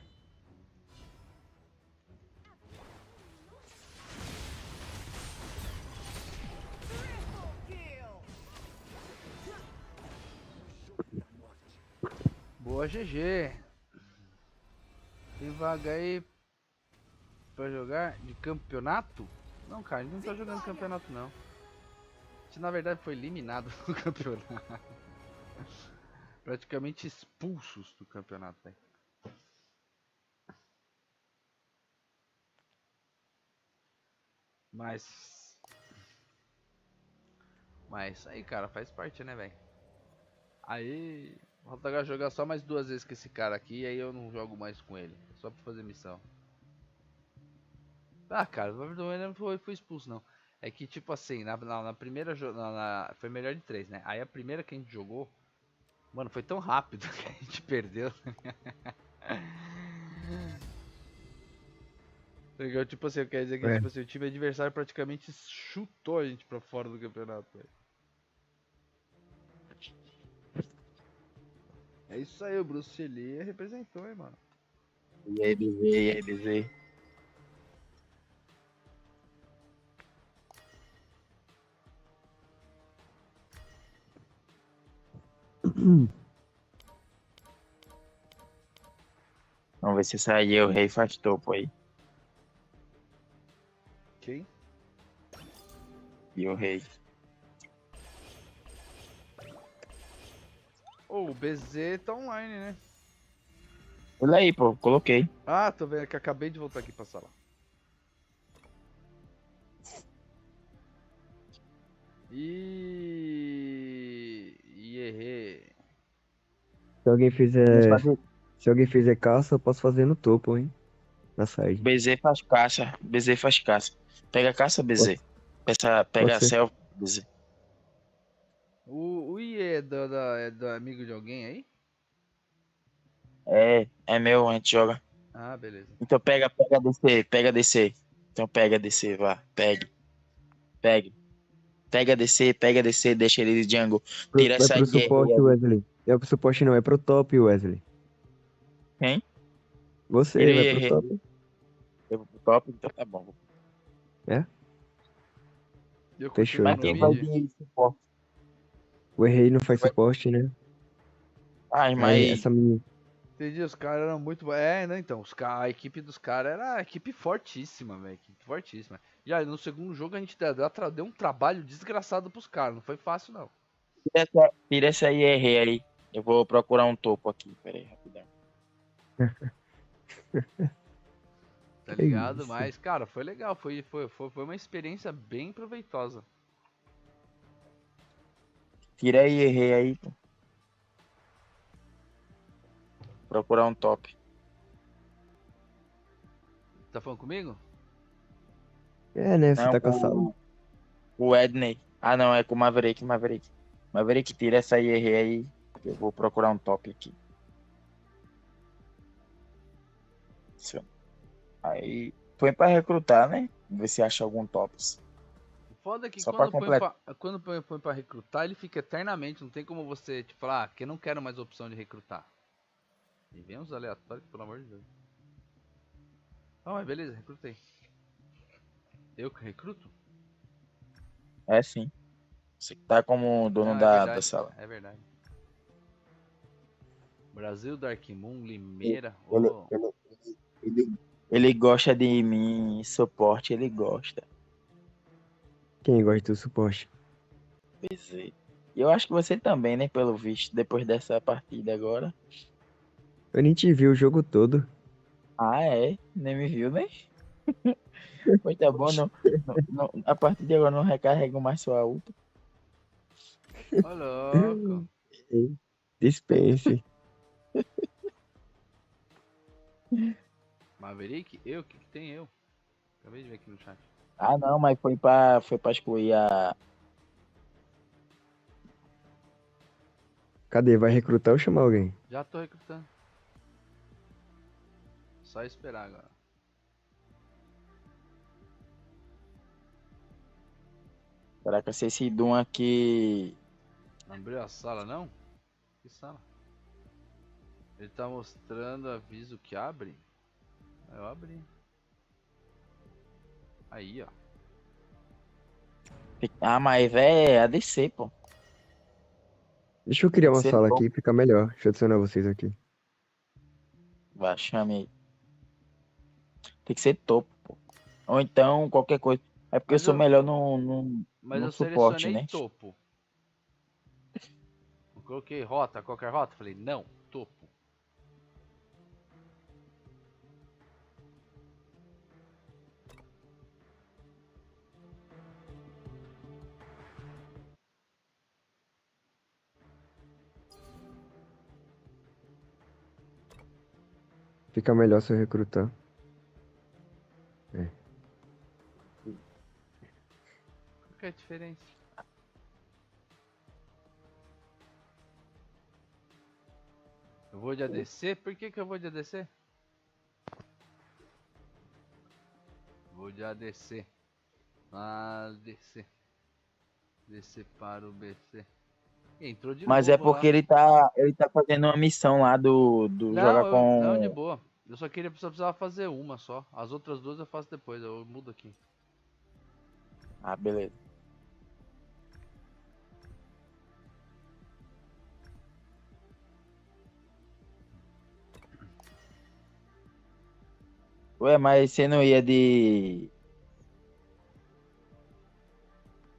Boa, GG. Tem vaga aí pra jogar de campeonato? Não, cara, a gente não tá jogando campeonato, não. A gente, na verdade, foi eliminado do campeonato. Praticamente expulsos do campeonato, velho. Mas aí, cara, faz parte, né, velho? Aí, vou tentar jogar só mais 2 vezes com esse cara aqui, e aí eu não jogo mais com ele. Só pra fazer missão. Ah, cara, não foi expulso, não. É que, tipo assim, na primeira foi melhor de 3, né? Aí a primeira que a gente jogou, mano, foi tão rápido que a gente perdeu. Tipo assim, quer dizer que tipo assim, o time adversário praticamente chutou a gente pra fora do campeonato, velho. É isso aí, o Bruce Lee representou, hein, mano. E aí, BZ, e aí, BZ. Vamos ver se sair o rei faz topo aí. Quem? E o rei. O BZ tá online, né? Olha aí, pô, coloquei. Ah, tô vendo que acabei de voltar aqui pra sala. E errei. Se alguém fizer caça, eu posso fazer no topo, hein? Na side. BZ faz caça. BZ faz caça. Pega a caça, BZ. Pega a ser. selva, BZ. O IE é do amigo de alguém aí? É meu, a gente joga. Ah, beleza. Então pega DC. Então pega DC, vá. Pega DC, deixa ele de jungle. Tira Vai essa pro IR suporte, aí. Wesley. É pro suporte não, é pro top, Wesley. Quem? Você, Irei, vai pro top. Eu vou pro top, então tá bom. É? Eu Fechou, Mas então. quem vai de suporte? O Errei não faz suporte, né? Ai, Aí, mas... essa menina... Entendi, os caras eram muito. Né, então, a equipe dos caras era a equipe fortíssima, velho. Equipe fortíssima. E aí, no segundo jogo, a gente deu um trabalho desgraçado pros caras. Não foi fácil, não. Tira essa IR aí. Eu vou procurar um topo aqui. Pera aí, rapidão. Tá ligado? Mas, cara, foi legal. Foi uma experiência bem proveitosa. Tira a IR aí. Pô. Procurar um top. Tá falando comigo? É, né? Você Não, tá caçado. o Edney. Ah, não, é com o Maverick. Maverick, tira essa IR aí. Eu vou procurar um top aqui. Aí, põe pra recrutar, né? Ver se acha algum tops. O foda é que Só quando põe pra recrutar, ele fica eternamente. Não tem como você, tipo, falar, que eu não quero mais opção de recrutar. E vem uns aleatórios, pelo amor de Deus. Ah, mas beleza, recrutei. Eu que recruto? É sim. Você que tá como dono Não, da sala. É verdade. Brasil, DarkMoon, Limeira. Ele gosta de mim, suporte, ele gosta. Quem gosta do suporte? Pois é. Eu acho que você também, né? Pelo visto, depois dessa partida agora. Eu nem te vi o jogo todo. Ah, é? Nem me viu, né? Pois tá bom, a partir de agora não recarrego mais sua ulta. Ô, louco. Dispense. Maverick? Eu? O que tem eu? Acabei de ver aqui no chat. Ah, não, mas foi pra excluir a... Cadê? Vai recrutar ou chamar alguém? Já tô recrutando. Só esperar agora. Caraca, se esse Doom aqui... Não abriu a sala, não? Que sala? Ele tá mostrando aviso que abre? Eu abri. Aí, ó. Ah, mas é ADC, pô. Deixa eu criar uma Você sala não- aqui, fica melhor. Deixa eu adicionar vocês aqui. Vai, chame aí. Tem que ser topo, pô. Ou então, qualquer coisa. É porque Mas eu sou eu- melhor no Mas eu suporte, selecionei né? topo. Eu coloquei rota, qualquer rota. Falei, não, topo. Fica melhor se eu recrutar. É. Qual que é a diferença? Eu vou de ADC? Por que eu vou de ADC? Vou de ADC. ADC. DC para o BC. Entrou de Mas novo é porque lá. ele tá fazendo uma missão lá do jogar Não, de com... boa. Eu só precisava fazer uma só. As outras duas eu faço depois, eu mudo aqui. Ah, beleza. Ué, mas você não ia de...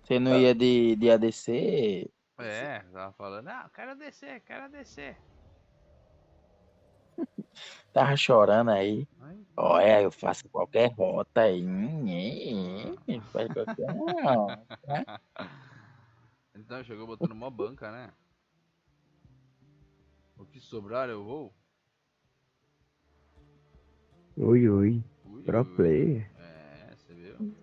Você não ia de ADC? É, tava falando, não, quero descer. Tava chorando aí. Ai. Olha, eu faço qualquer rota aí. Faz qualquer... Não, chegou botando mó banca, né? O que sobrar eu vou. Ui. Pro player. É, você viu?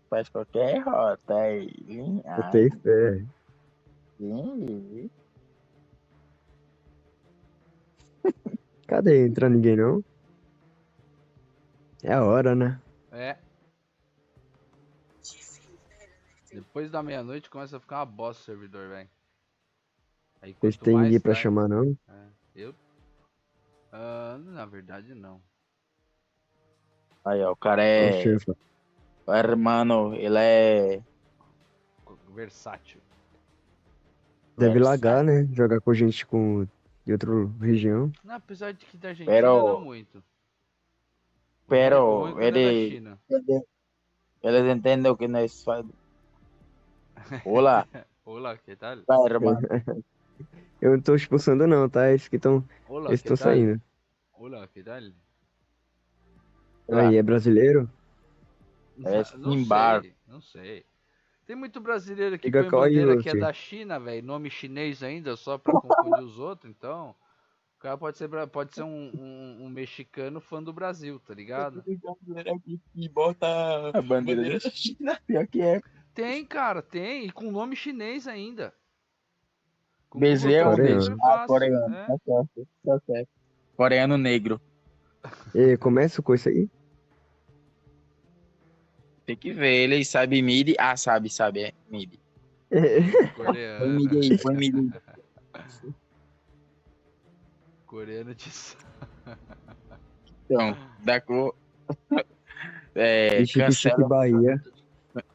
Faz qualquer rota aí. Botei fé. Sim. Cadê? Entra ninguém não? É a hora, né? É. Depois da meia-noite começa a ficar uma bosta o servidor, velho. Aí Vocês quanto têm mais ninguém pra sai- chamar, não? É, eu? Na verdade, não. Aí, ó, o cara Ó, é. chefa. O hermano, ele é. Versátil. Deve lagar, né? Jogar com gente de outra região. Não, apesar de que da Argentina não muito. O ruim Pero quando é da ele. China. Eles entendem o que nós fazemos. Olá. Olá, que tal? Vai, hermano. Eu não tô expulsando não, tá? Esses que estão Olá, eles que estão tal? saindo. Olá, que tal? Aí, é brasileiro? Não sei. Tem muito brasileiro que Siga põe qual bandeira que é Yoti? da China, velho. Nome chinês ainda, só pra confundir os outros, então. O cara pode ser um mexicano fã do Brasil, tá ligado? E bota a bandeira da China. Pior que é. Tem, cara, tem. E com nome chinês ainda. Com Bezerra Google é Translate um é beijo. fácil, Coreano. é. Tá certo. Coreano negro. E começa com isso aí? Tem que ver, ele sabe mid. Ah, sabe, é mid. Coreano. Põe mid aí, põe mid aí. Coreano de Então, da cor. Chique Bahia.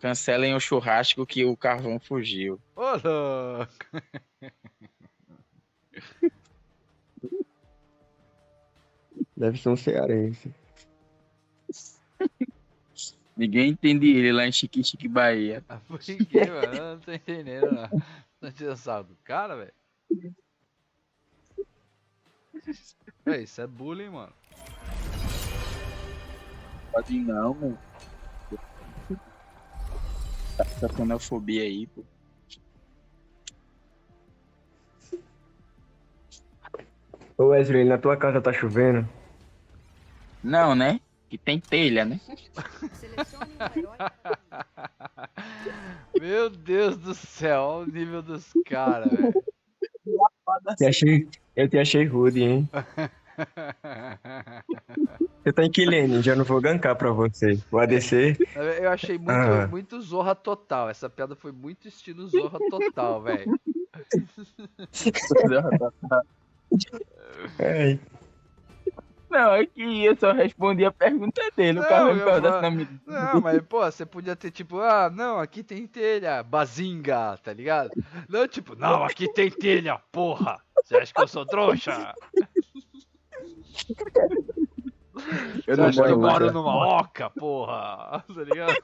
Cancelem o churrasco que o carvão fugiu. Ô, louco! Deve ser um cearense. Ninguém entende ele lá em Chique Bahia. Por que, mano? Eu não tô entendendo, não. Não tinha sal do cara, velho? Isso é bullying, mano. Pode não, mano. Essa xenofobia aí, pô. Ô Wesley, na tua casa tá chovendo? Não, né? Que tem telha, né? Meu Deus do céu, olha o nível dos caras, velho. Eu te achei rude, hein? Você tá em que lane? Já não vou gankar pra você. O ADC. Eu achei muito Zorra Total. Essa piada foi muito estilo Zorra Total, velho. É. Não, é que eu só respondi a pergunta dele. O cara me perguntasse na minha. Não, mas pô, você podia ter tipo, não, aqui tem telha, bazinga, tá ligado? Não, tipo, não, aqui tem telha, porra. Você acha que eu sou trouxa? Você acha que eu moro numa oca, porra? Tá ligado?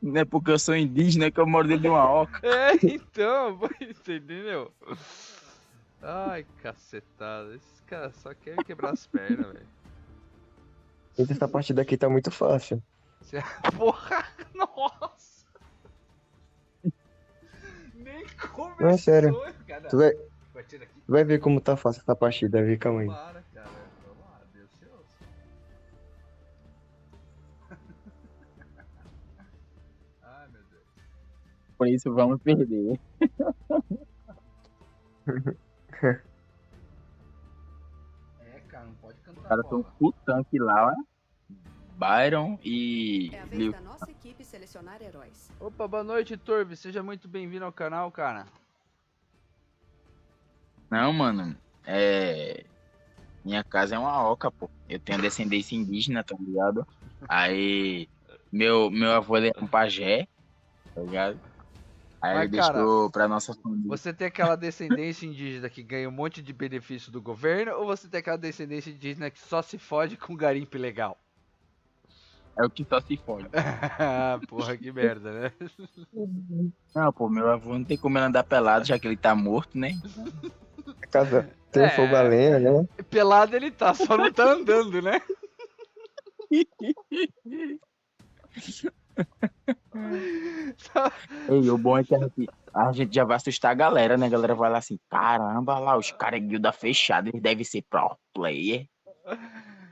Não é porque eu sou indígena que eu moro dentro de uma oca. É, então, entendeu? Ai, cacetada. Esses caras só querem quebrar as pernas, velho. Essa partida aqui tá muito fácil. Porra, nossa! Nem começou, Não, é sério. cara. Tu vai ver como tá fácil essa partida, viu? Calma aí. Para, cara. Vamos lá, Deus te ouça. Ai, meu Deus. Por isso vamos perder. Cara, não pode cantar. Os caras tão full tanque lá, ó. Byron e É a vez Liu. da nossa equipe selecionar heróis. Opa, boa noite, Torv. Seja muito bem-vindo ao canal, cara. Não, mano. Minha casa é uma oca, pô. Eu tenho descendência indígena, tá ligado? Aí, meu avô ele é um pajé, tá ligado? Aí Mas, ele cara, deixou pra nossa família. Você tem aquela descendência indígena que ganha um monte de benefício do governo, ou você tem aquela descendência indígena que só se fode com garimpo ilegal? É o que só se fode. Porra, que merda, né? Não, pô, meu avô não tem como ele andar pelado, já que ele tá morto, né? A casa tem fogo a lenha, né? Pelado ele tá, só não tá andando, né? Ei, o bom é que a gente já vai assustar a galera, né? A galera vai lá assim, caramba, lá, os caras é guilda fechada, eles devem ser pro player.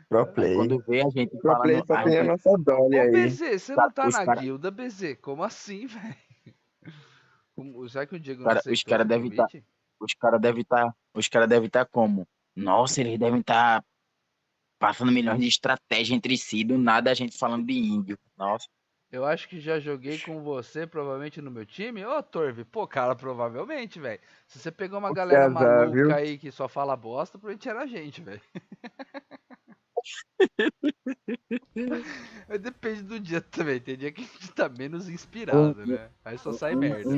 Pro Aí quando play. vê a gente Pro play falando, só tem a nossa Dolly Ô, aí. BZ, você não tá os na cara, guilda, BZ? Como assim, velho? Será que o Diego não cara, os aceitou cara seu devem estar, convite? os cara deve estar como? Nossa, eles devem estar passando milhões de estratégia entre si, do nada a gente falando de índio. Nossa. Eu acho que já joguei com você, provavelmente no meu time. Ô, Torve, pô, cara, provavelmente, velho. Se você pegou uma Que galera azar, maluca viu? aí que só fala bosta, provavelmente era a gente, velho. Mas depende do dia também. Tem dia que a gente tá menos inspirado, né? Aí só sai merda.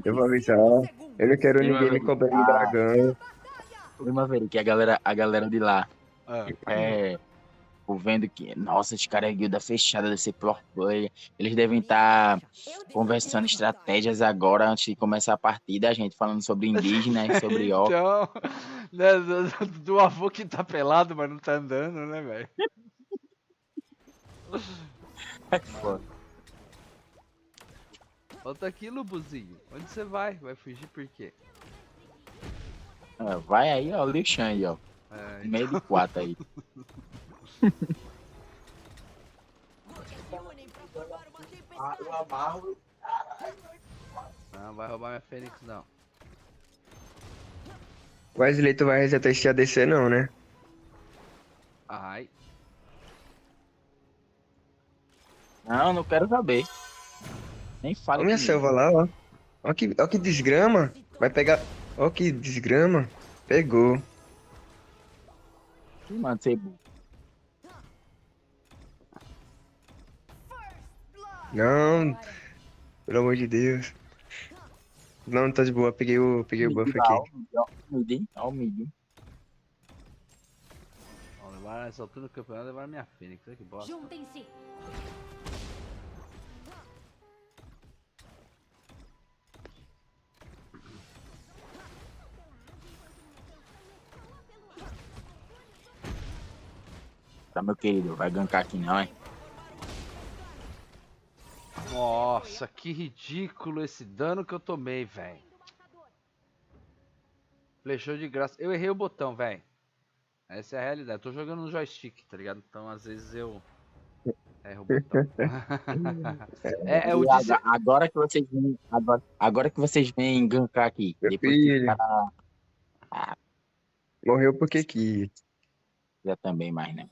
Eu vou avisar. Eu não quero ninguém me cobrando dragão. Maverick, a galera de lá vendo que, nossa, os caras é guilda fechada, deve ser pro player. Eles devem estar conversando estratégias agora antes de começar a partida, a gente falando sobre indígena, sobre ó. Então, né, do avô que tá pelado, mas não tá andando, né, velho? Volta aqui, Lubuzinho. Onde você vai? Vai fugir por quê? Vai aí, ó, o Liu Shang, ó. É, Meio de 4 aí. Eu amarro. Não vai roubar minha Fênix, não. O Wesley, tu vai resetar esse ADC não, né? Ai. Não, não quero saber. Nem fala. Olha minha selva lá, ó. Ó que desgrama. Vai pegar. Ó que desgrama. Pegou. Mano, você... Não. Pelo amor de Deus. Não, tá de boa. Peguei o buff aqui. Ó o mid. Ó, levar nessa altura do campeonato, levar minha Fênix. Olha que bosta. Juntem-se. Tá, meu querido, vai gankar aqui não, hein? Nossa, que ridículo esse dano que eu tomei, velho. Flechou de graça. Eu errei o botão, velho. Essa é a realidade. Eu tô jogando no joystick, tá ligado? Então, às vezes eu erro o botão. Agora que vocês vêm... Agora que vocês vêm gankar aqui. Meu Depois filho. que o cara... Morreu porque quis. Já também mais, né?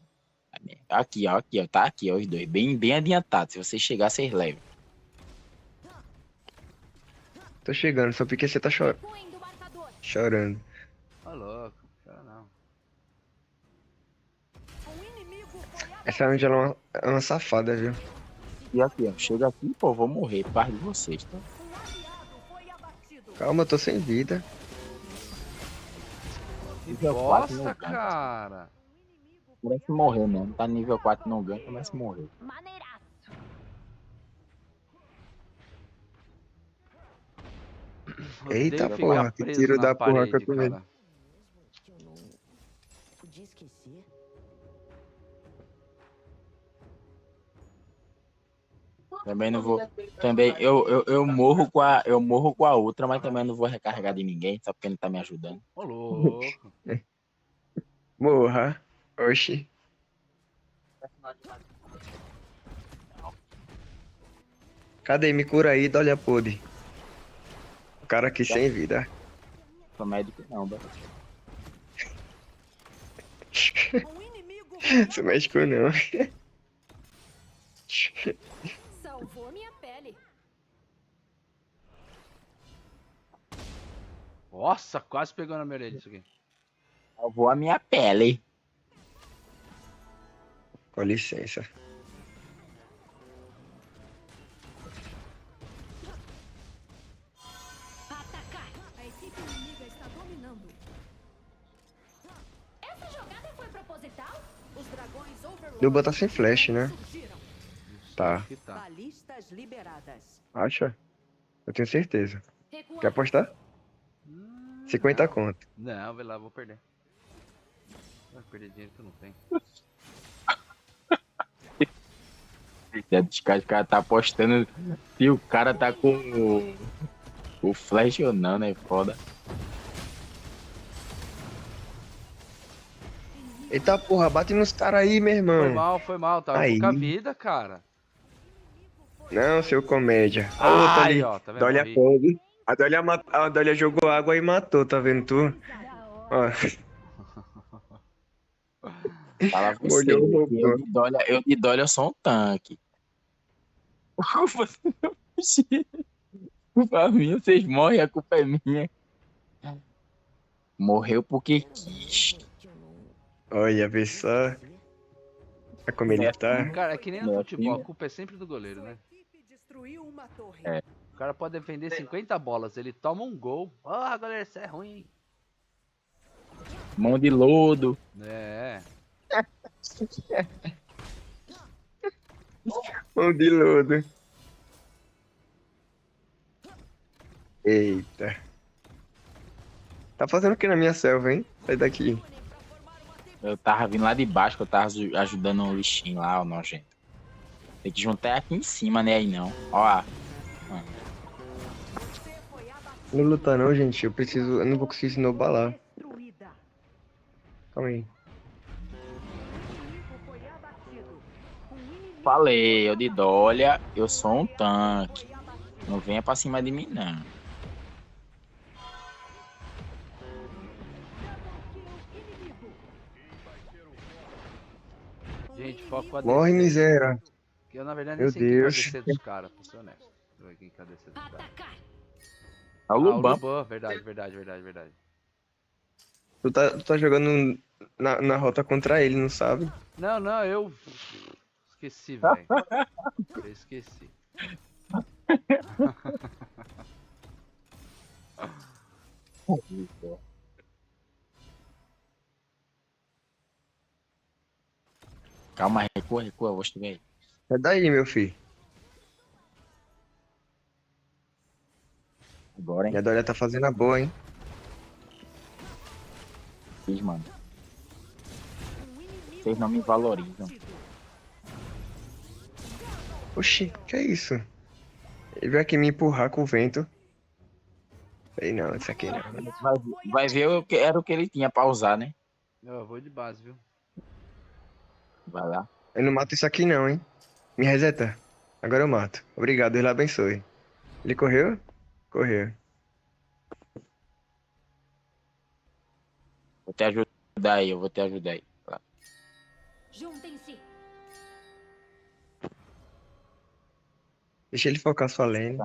Aqui, ó. Tá aqui, ó, os dois. Bem adiantados. Se vocês chegar, vocês levam. Tô chegando, só porque você tá chorando. Tá louco, cara não. Essa Angel é uma safada, viu? E aqui, ó. Chega aqui, pô, vou morrer por causa de vocês, tá? Calma, eu tô sem vida. Que bosta, cara. Começa a morrer mesmo. Tá nível 4 não ganha, começa a morrer. Eita porra, que tiro da porra que eu tomei. Podia esquecer. Também não vou. Também eu morro com a outra, mas também não vou recarregar de ninguém, só porque não tá me ajudando. Ô, louco. Morra. Oxi. Cadê? Me cura aí, olha podre. O cara aqui sem vida. Sou médico não, velho. Sou médico não. Salvou minha pele. Nossa, quase pegou na minha orelha isso aqui. Salvou a minha pele. Com licença. Atacar. A equipe inimiga está dominando. Essa jogada foi proposital? Os dragões Overlord. Deu botar sem flash, né? Tá. Balistas liberadas. Acha? Eu tenho certeza. Quer apostar? 50 conto. Não, vai lá, vou perder. Vai perder dinheiro que eu não tenho. Os caras tá apostando se o cara tá com o flash ou não, né? Foda. Eita porra, bate nos caras aí, meu irmão. Foi mal, tava Aí. com pouca vida, cara. Não, seu comédia. A outra Aí, ali. ó, tá vendo? Dolly Morri. Kong. A Dolly jogou água e matou, tá vendo tu? Ó. Fala você, Molhou o robô. eu de Dolly eu sou um tanque. Pra mim, vocês morrem, a culpa é minha. Morreu porque quis. Olha, vê só. Olha como ele tá. Cara, é que nem no futebol, a culpa é sempre do goleiro, né? É. O cara pode defender 50 bolas, ele toma um gol. Ah, galera, isso é ruim, hein? Mão de lodo. É. Mão de lodo. Eita. Tá fazendo o que na minha selva, hein? Sai daqui. Eu tava vindo lá de baixo, que eu tava ajudando o lixinho lá, o nojento. Tem que juntar aqui em cima, né? Aí não. Ó. Não lutar não, gente. Eu não vou conseguir snowballar. Calma aí. Falei, eu de Dolha, eu sou um tanque. Não venha pra cima de mim, não. Gente, foco a Morre, miséria. Eu, na verdade, nem Meu sei quem vai Deus. descer dos caras, pra ser honesto. Deixa eu ver quem vai descer dos caras. É o Luban. Verdade. Tu tá jogando na rota contra ele, não sabe? Não, eu esqueci, velho. Eu esqueci. Calma, recua, eu vou te ver. É daí, meu filho. Agora, hein? Minha Dolha tá fazendo a boa, hein? Fiz, mano. Vocês não me valorizam. Oxi, que é isso? Ele veio aqui me empurrar com o vento. Sei não, isso aqui não. Vai ver o que era o que ele tinha pra usar, né? Eu vou de base, viu? Vai lá. Eu não mato isso aqui não, hein? Me reseta. Agora eu mato. Obrigado, Deus lhe abençoe. Ele correu? Correu. Vou te ajudar aí, eu vou te ajudar aí. Lá. Juntem-se. Deixa ele focar sua lane.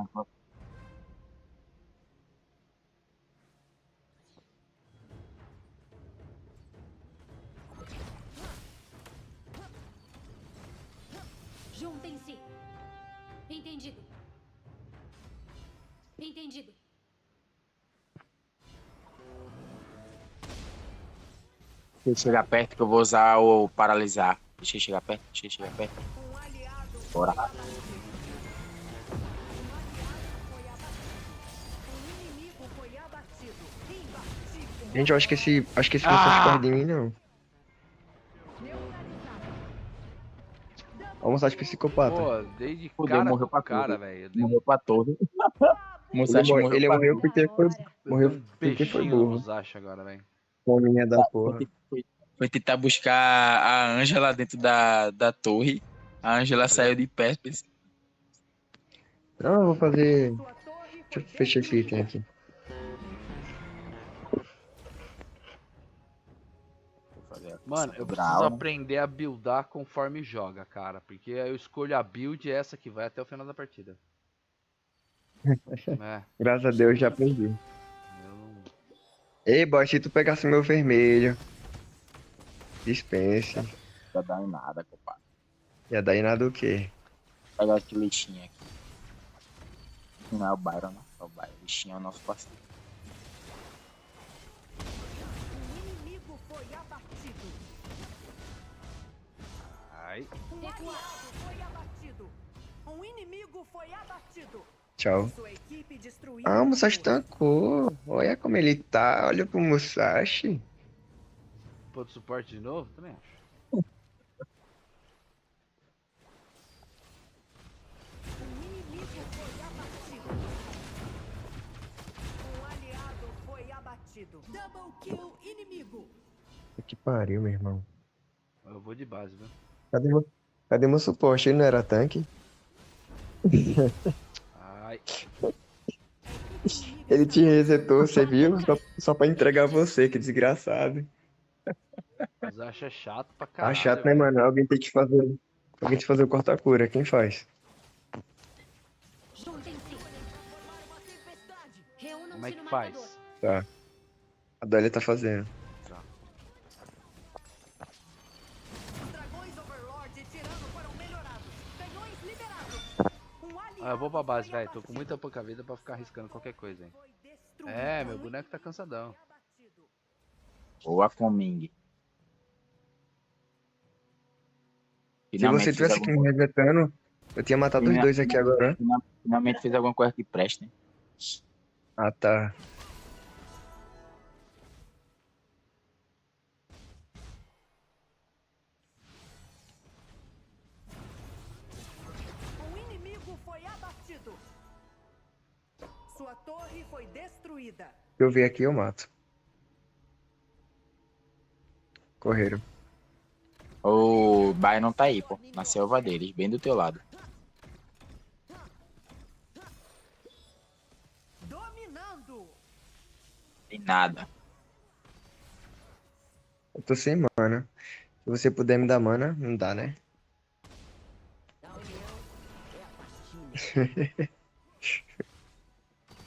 Juntem-se. Entendido. Entendido. Deixa ele chegar perto que eu vou usar o paralisar. Deixa ele chegar perto, Bora. Gente, eu acho que esse vocês correm de mim, não. Vamos mostrar de psicopata. Pô, dei de Fudeu, cara morreu com o pra cara, tudo. velho. Morreu pra todo. Ele morreu porque foi burro. Zacha agora, velho. Fominha da porra. Foi tentar buscar a Ângela dentro da torre. A Ângela saiu de perto. Não, eu vou fazer... Deixa eu fechar esse item aqui. Mano, eu preciso aprender a buildar conforme joga, cara. Porque eu escolho a build essa que vai até o final da partida. É. Graças a Deus já aprendi. Ei, boy, se tu pegasse meu vermelho. Dispense. Ia dar em nada, compadre. Ia dar em nada o quê? Vou pegar esse lixinho aqui. Não é o Byron, não. É o Byron. O lixinho é o nosso parceiro. O inimigo foi abatido. Ai. Um aliado foi abatido. Um inimigo foi abatido. Tchau. Sua equipe destruiu. Ah, o Musashi tancou. Olha como ele tá. Olha pro Musashi. Pô, de suporte de novo? Também acho. pariu, meu irmão. Eu vou de base, viu? Cadê meu suporte? Ele não era tanque? Ai. Ele te resetou, você viu? Só pra entregar você, que desgraçado. Mas acha chato pra Tá caralho, chato, né, velho. mano? Alguém tem que fazer. Alguém tem que fazer o corta-cura. Quem faz? Como é que faz? Tá. A Dolly tá fazendo. Tá. Ah, eu vou pra base, velho. Tô com muita pouca vida pra ficar arriscando qualquer coisa, hein. É, meu boneco tá cansadão. Boa Coming. Se você tivesse aqui me resetando, eu tinha matado os dois aqui agora. Finalmente fez alguma coisa que presta, hein? Ah, tá. O inimigo foi abatido. Sua torre foi destruída. Se eu ver aqui, eu mato. Correram. O Byron tá aí, pô. Na selva deles, bem do teu lado. Dominando. Tem nada. Eu tô sem mana. Se você puder me dar mana, não dá, né?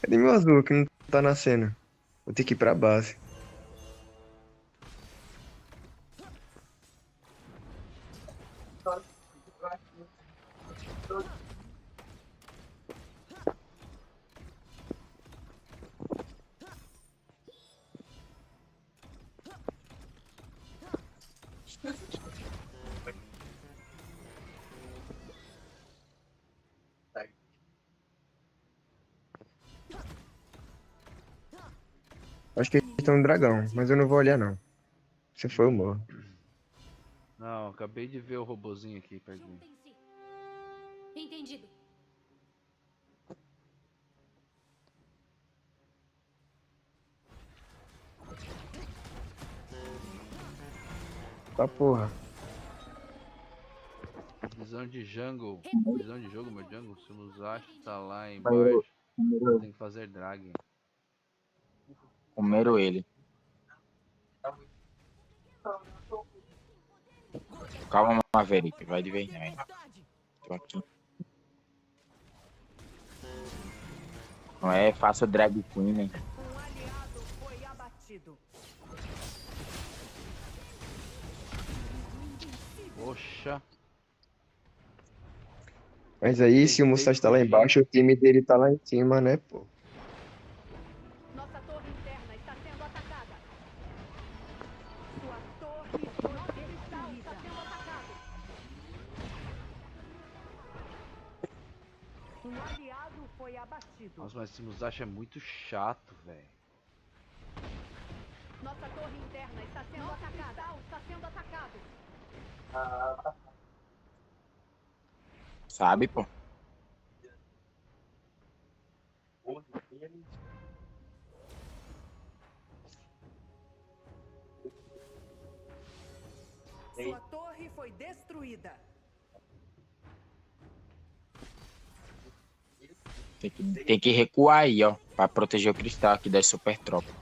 Cadê meu azul que não tá nascendo? Vou ter que ir pra base. Acho que eles estão no dragão, mas eu não vou olhar não. Se for, eu morro. Não, acabei de ver o robozinho aqui perto de mim. Entendido. Tá porra. Visão de jungle. Visão de jogo, meu jungle. Se nos acha, tá lá Comeram- embaixo. Tem que fazer drag. Comeram ele. Calma, Maverick. Vai de vez, né? Tô aqui. Não é fácil drag queen, né? Um aliado foi abatido. Poxa. Mas aí, se o Musashi tá lá embaixo, o time dele tá lá em cima, né, pô? Nossa torre interna está sendo atacada. Sua torre está sendo atacada. Um aliado foi abatido. Nossa, mas esse Musashi é muito chato, velho. Nossa torre interna está sendo atacada. Está sendo atacado. Sabe, pô? Sua torre foi destruída. Tem que recuar aí, ó. Pra proteger o cristal aqui das super tropas.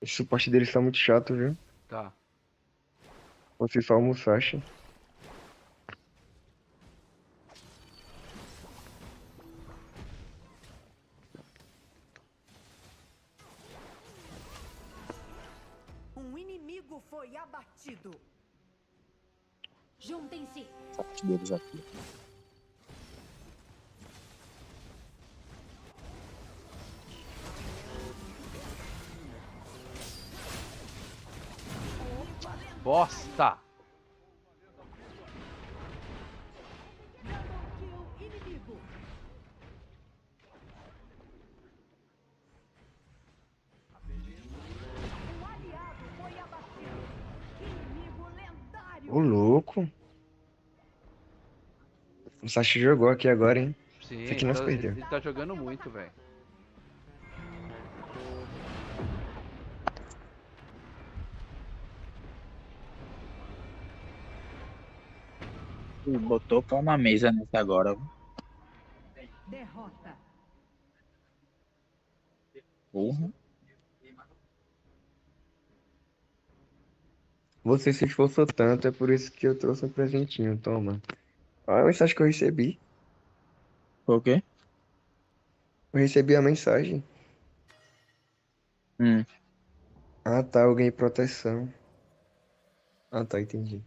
Esse suporte deles tá muito chato, viu? Tá. Você só o Musashi. Um inimigo foi abatido. Juntem-se. Sorte deles aqui. Bosta! Inimigo. Um aliado foi abatido. Inimigo lendário. Ô, louco. O Sachi jogou aqui agora, hein? Sim, Isso aqui nós ele perdeu. tá jogando muito, velho. Botou pão na mesa nessa agora. Derrota. Porra. Você se esforçou tanto, é por isso que eu trouxe um presentinho, toma. Olha a mensagem que eu recebi. Por quê? Eu recebi a mensagem. Ah, tá, eu ganhei proteção. Ah, tá, entendi.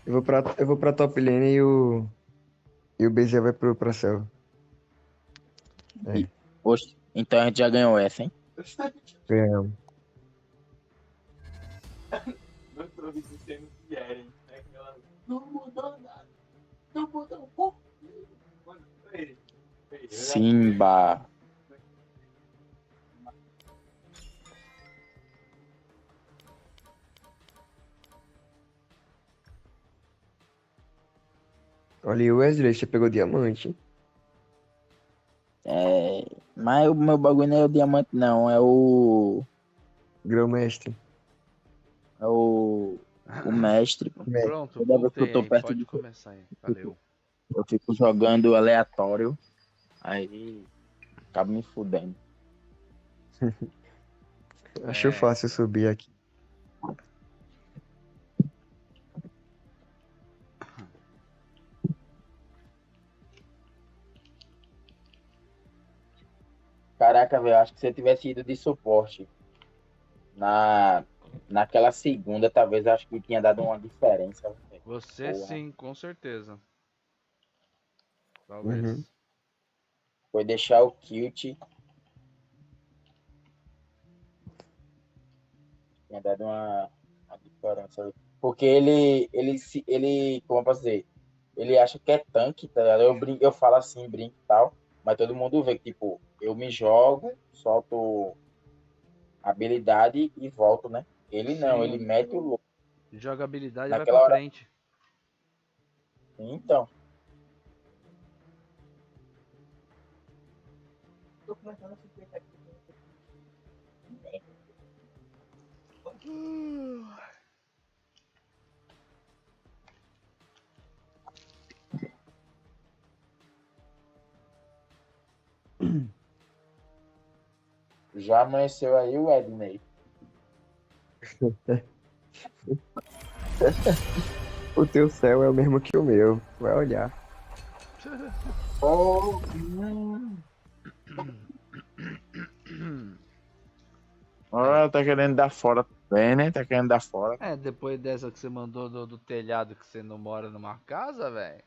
Eu vou pra top lane e o BZ vai pra céu. É. Oxe, então a gente já ganhou essa, hein? Ganhamos. Não mudou nada. Não mudou um pouco. Simba. Olha aí, Wesley, você pegou diamante, hein? É, mas o meu bagulho não é o diamante, não. É o. Grão-mestre. É o mestre. Pronto, Toda vez que voltei eu tô aí. perto Pode de começar aí. Valeu. eu fico jogando aleatório. Aí acabo me fudendo. Acho fácil subir aqui. Caraca, velho, acho que se eu tivesse ido de suporte naquela segunda, talvez acho que tinha dado uma diferença. Véio. Você Porra. sim, com certeza. Talvez. Uhum. Foi deixar o Kilt. Tinha dado uma diferença. Porque ele, como eu posso dizer, ele acha que é tanque, tá ligado? Eu falo assim, brinco e tal, mas todo mundo vê que, tipo, eu me jogo, solto habilidade e volto, né? Ele não, Sim. ele mete o louco. Joga habilidade e vai Naquela pra hora- frente. Então. Já amanheceu aí o Edney. O teu céu é o mesmo que o meu. Vai olhar. Olha, tá querendo dar fora também, né? Tá querendo dar fora. É, depois dessa que você mandou do telhado que você não mora numa casa, velho.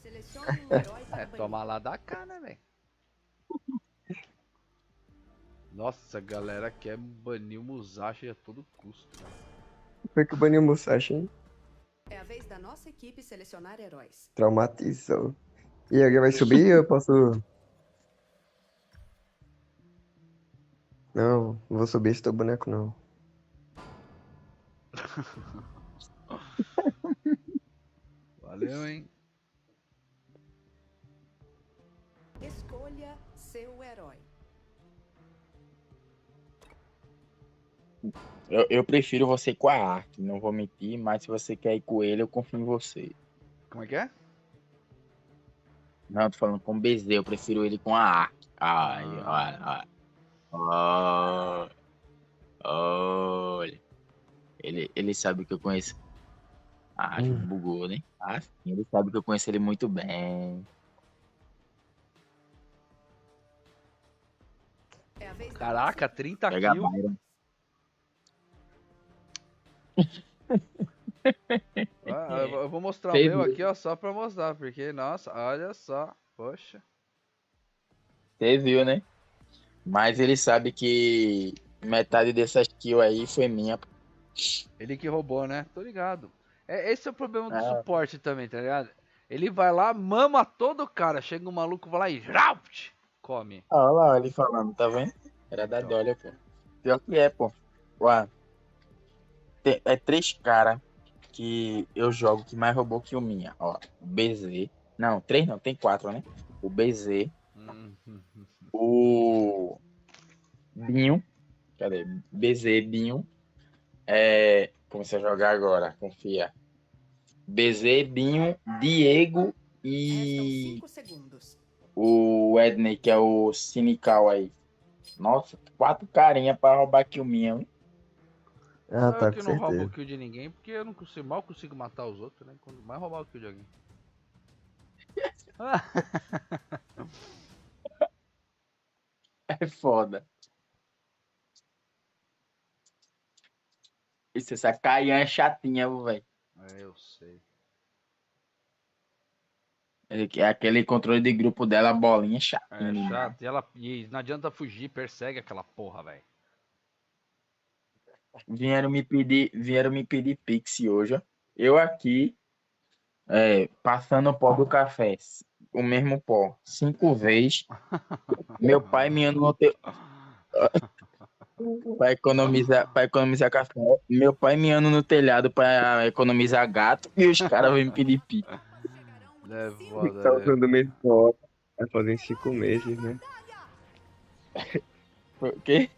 Selecione um herói para banir. Toma lá da cá, né, velho? Nossa, a galera quer banir o Musashi a todo custo. Foi que baniu o Musashi, hein? É a vez da nossa equipe selecionar heróis. Traumatizou. E alguém vai subir ou eu posso... Não, não vou subir esse teu boneco, não. Valeu, hein? Escolha seu herói. Eu prefiro você com a Ark, não vou mentir, mas se você quer ir com ele, eu confio em você. Como é que é? Não, tô falando com o BZ, eu prefiro ele com a Ark. Ai, olha. Olha. Ele sabe que eu conheço. Acho que bugou, né? Ah, sim, ele sabe que eu conheço ele muito bem. É a vez Caraca, 30 Pega a kills. Byron. Eu vou mostrar o Fez meu mesmo. aqui, ó, só pra mostrar, porque, nossa, olha só, poxa. Você viu, né? Mas ele sabe que metade dessas kills aí foi minha. Ele que roubou, né? Tô ligado. Esse é o problema do Ah. suporte também, tá ligado? Ele vai lá, mama todo cara, chega um maluco, vai lá e come. Olha lá ele falando, tá vendo? Era da Dolly, pô. Pior que é, pô. Ué, é 3 caras que eu jogo que mais roubou que o minha. Ó, o BZ. Não, 3 não, tem 4, né? O BZ. O Binho. Cadê? BZ, Binho. Comecei a jogar agora, confia. BZ, Binho, Diego e 5 segundos. o Edney, que é o Sinical aí. Nossa, 4 carinha pra roubar kill minha, hein? Ah, Só eu tá, que com não roubo o certeza. kill de ninguém, porque eu não consigo, mal consigo matar os outros, né? Quando mais roubar o kill de alguém. É foda. Isso, essa Caian é chatinha, velho. Eu sei. É aquele controle de grupo dela, a bolinha é chatinha. É demais. chato. E não adianta fugir, persegue aquela porra, velho. Vieram me pedir Pix hoje, ó. Eu aqui, passando o pó do café, o mesmo pó, 5 vezes. Meu pai me anda no teu. Para economizar café. Meu pai me anda no telhado para economizar gato e os caras vêm me pedir Pix. É Tá foda, né? usando o mesmo pó. Vai fazer em 5 meses, né? O quê?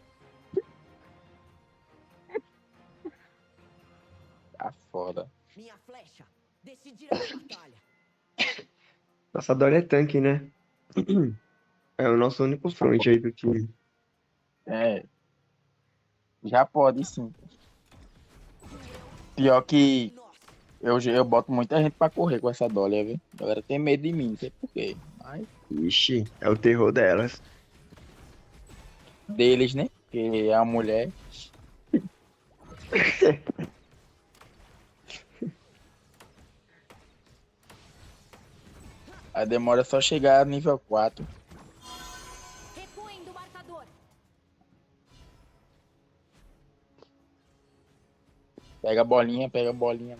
Tá foda. Minha flecha decidirá a batalha. Nossa Dora é tanque, né? É o nosso único front aí do time. Já pode sim. Pior que eu boto muita gente pra correr com essa Dolly, viu? A galera tem medo de mim, não sei porquê. Mas Ixi, é o terror delas. deles, né? Porque é a mulher. A demora é só chegar a nível 4. Recuem do marcador. Pega a bolinha, pega a bolinha.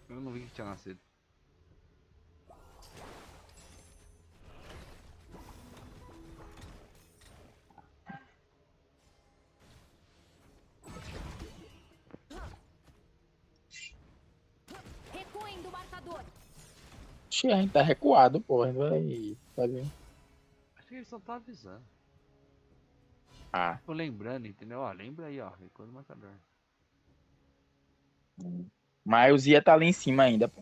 Eu não vi que tinha nascido. Recuem do marcador. Oxi, a gente tá recuado, pô. A gente vai fazer. Acho que eles só tá avisando. Ah. Tô lembrando, entendeu? Ó, lembra aí, ó. Recuo do marcador. Mas o Zia tá lá em cima ainda, pô.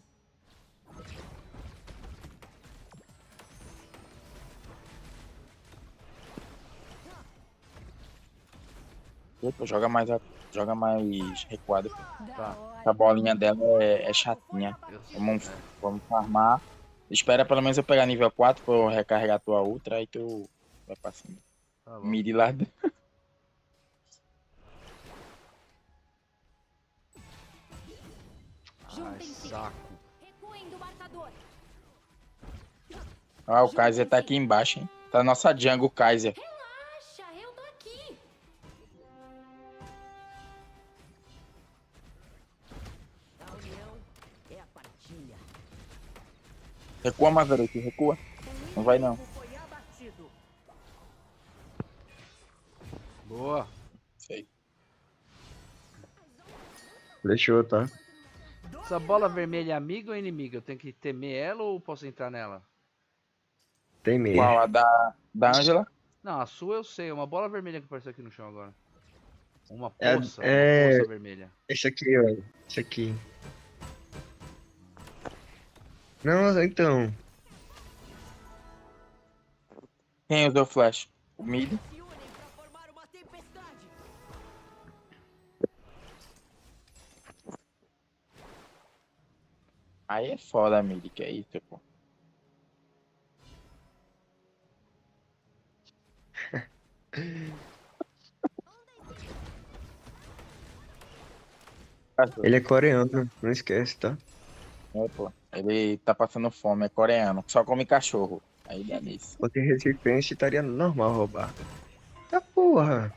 Opa, joga mais recuado. Tá. A bolinha dela é chatinha. Vamos farmar. Espera pelo menos eu pegar nível 4 pra eu recarregar tua ultra, aí tu vai pra cima. Tá bom. Mid lá. Ai, saco. Recuem do marcador. Ah, o Kaiser tá aqui embaixo, hein? Tá nossa jungle, Kaiser. Relaxa, eu tô aqui. A união é a partilha. Recua, Maverick, recua. Não vai não. Foi abatido. Boa. Sei. Fechou, tá? Essa bola vermelha é amiga ou inimiga? Eu tenho que temer ela ou posso entrar nela? Tem meia. Qual? A da Angela? Não, a sua eu sei. Uma bola vermelha que apareceu aqui no chão agora. Uma É, poça. Uma é... poça vermelha. Esse aqui, ó. Esse aqui. Não, então. Quem usou flash? O mid? Aí é foda, mid, que é isso, pô. Ele é coreano, não esquece, tá? É, pô. Ele tá passando fome, é coreano. Só come cachorro. Aí dá nisso. Se fosse recipiente, estaria normal roubar. Tá porra.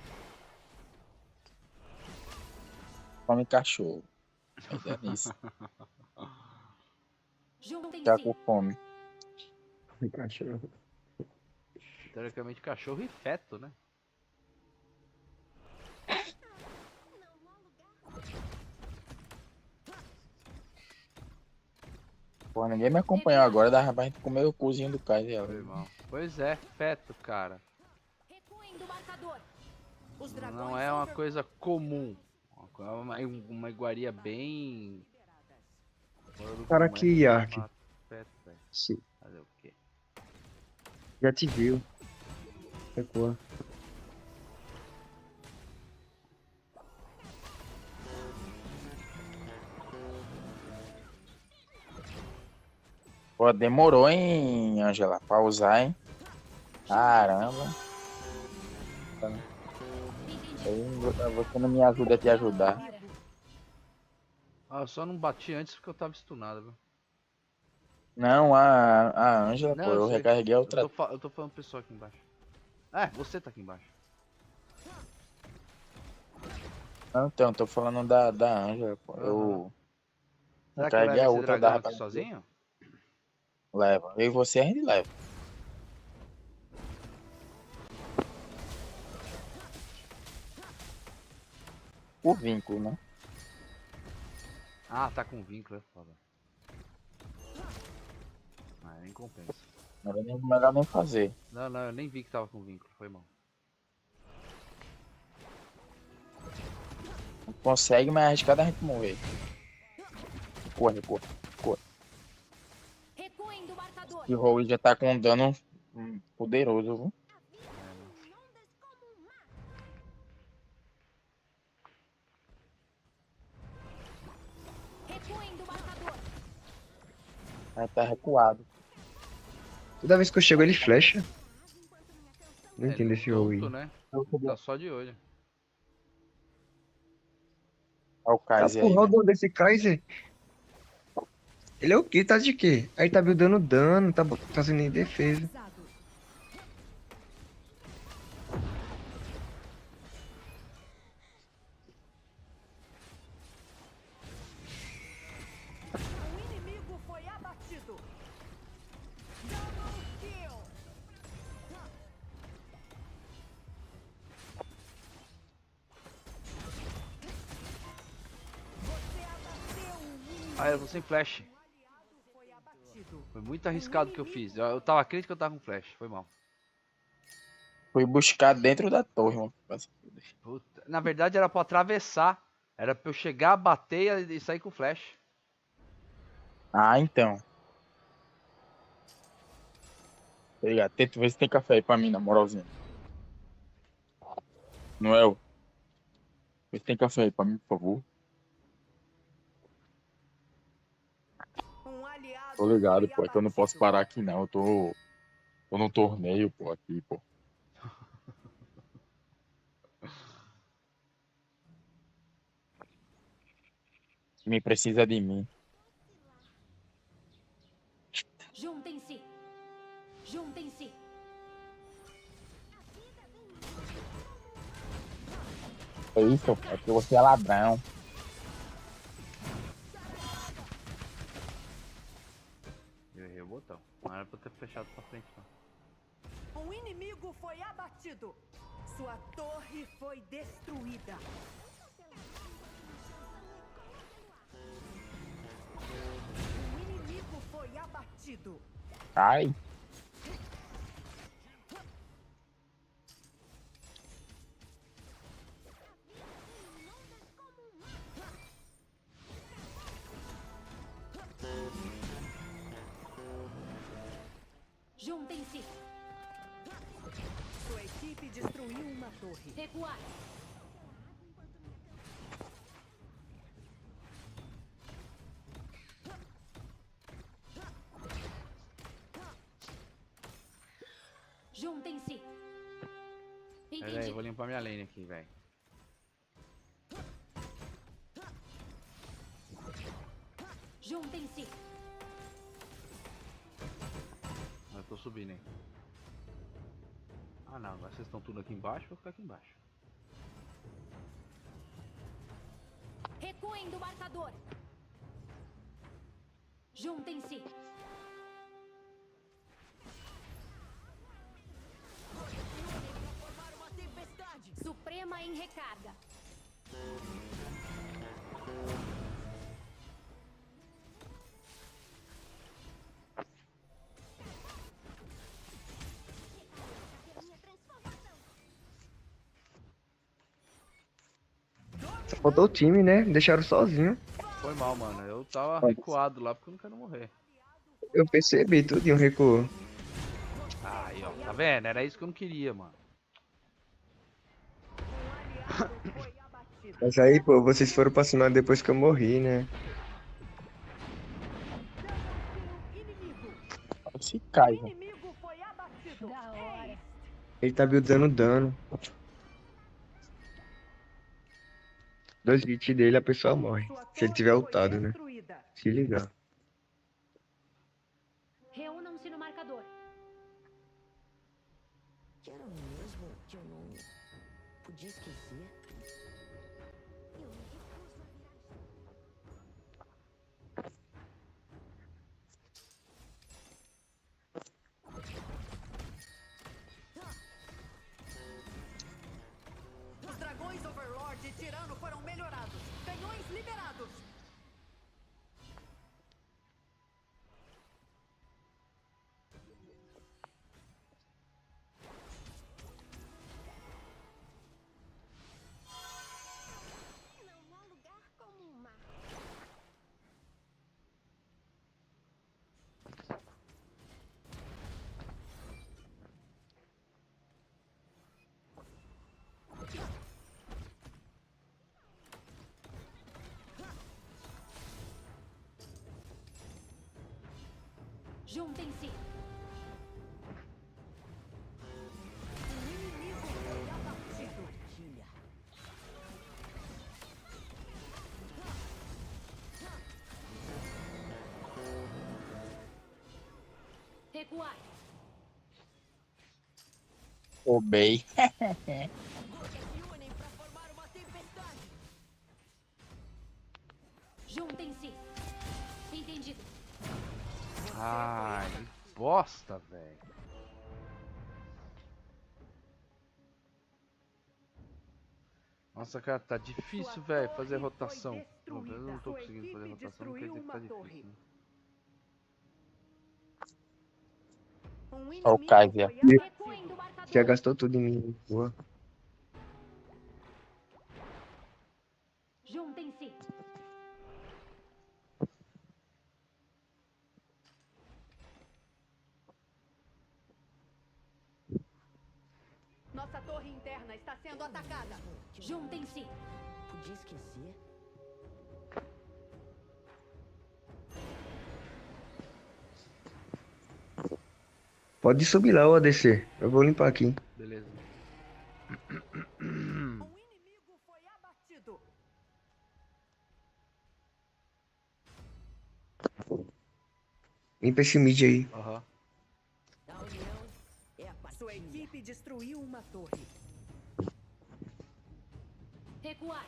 Come cachorro. Aí dá nisso. Juntem-se. Tá com fome. Cachorro. Teoricamente cachorro e feto, né? Pô, ninguém me acompanhou agora, dava pra gente comer o cozinho do Kaiser. Irmão. Pois é, feto, cara. Não é uma coisa comum. É uma iguaria bem... Cara aqui, Ark. Sim. Fazer o quê? Já te viu. Recua. Pô, demorou, hein, Angela, pra usar, hein? Caramba. Aí você não me ajuda a te ajudar. Ah, eu só não bati antes porque eu tava stunado, viu? Não, a Angela, Não, pô, eu sei. recarreguei a outra. Eu tô falando pessoal aqui embaixo. É, você tá aqui embaixo. Não, então, tô falando da Angela, pô. Eu Será que recarreguei leva a esse outra dragão da aqui sozinho? Leva. Eu e você a gente leva. O vínculo, né? Ah, tá com vínculo, é foda. Ah, nem compensa. Não era nem melhor nem fazer. Não, eu nem vi que tava com vínculo, foi mal. Não consegue, mas é arriscado a gente morrer. Corre. E o Roy já tá com um dano poderoso, viu? Aí tá recuado. Toda vez que eu chego ele flecha. Não entendo esse Junto, Roy. né? Tá só de olho. Olha o Tá Kaiser aí, porra né? desse Kaiser. Ele é o quê? Tá de quê? Aí tá buildando dano, tá fazendo nem defesa. O inimigo foi abatido. Double kill. Ah, eu vou sem flash. Foi muito arriscado o que eu fiz. Eu tava crítico que eu tava com flash, foi mal. Fui buscar dentro da torre, mano. Puta. Na verdade era pra atravessar. Era pra eu chegar, bater e sair com flash. Ah, então. Obrigado. Tenta ver se tem café aí pra mim, na moralzinha. Noel. Vê se tem café aí pra mim, por favor. Tô ligado, pô. É que eu não posso parar aqui, não. Eu tô num torneio, pô, aqui, pô. Me precisa de mim. Juntem-se. Juntem-se. É isso? É porque você é ladrão. Eu errei o botão. Não era pra eu ter fechado pra frente, não. Um inimigo foi abatido. Sua torre foi destruída. O inimigo foi abatido. Ai. Juntem-se. Sua equipe destruiu uma torre. Recuar. Juntem-se. Pera aí, eu vou limpar minha lane aqui, velho. Juntem-se. Eu tô subindo aí. Ah não, agora vocês estão tudo aqui embaixo, eu vou ficar aqui embaixo. Recuem do marcador. Juntem-se. Suprema em recarga. Só faltou o time, né? Me deixaram sozinho. Foi mal, mano. Eu tava recuado lá porque eu não quero morrer. Eu percebi tudo e um recuo. Aí, ó. Tá vendo? Era isso que eu não queria, mano. Mas aí, pô, vocês foram pra cima depois que eu morri, né? Se cai, velho. Ele tá buildando dano. 2 hits dele, a pessoa morre. Se ele tiver ultado, né? Se ligar. Reúnam-se no marcador. Que era mesmo que eu não podia esquecer? Os dragões Overlord e Tirano foram melhorados. Canhões liberados. Não há lugar como o mar. Juntem-se. O inimigo foi abatido. Recuai. Roubei. Juntem-se. Entendido. Ai, que bosta, velho. Nossa, cara, tá difícil, velho, fazer rotação. Eu não tô conseguindo fazer rotação, não quer dizer que tá difícil, né? Ó o Kaiser. Já gastou tudo em mim. Boa. Juntem-se. Nossa torre interna está sendo atacada. Juntem-se. Podia esquecer? Pode subir lá, ô ADC. Eu vou limpar aqui. Beleza. O inimigo foi abatido. Limpa esse mid aí. Aham. A união é a partilha. Sua equipe destruiu uma torre. Recuai.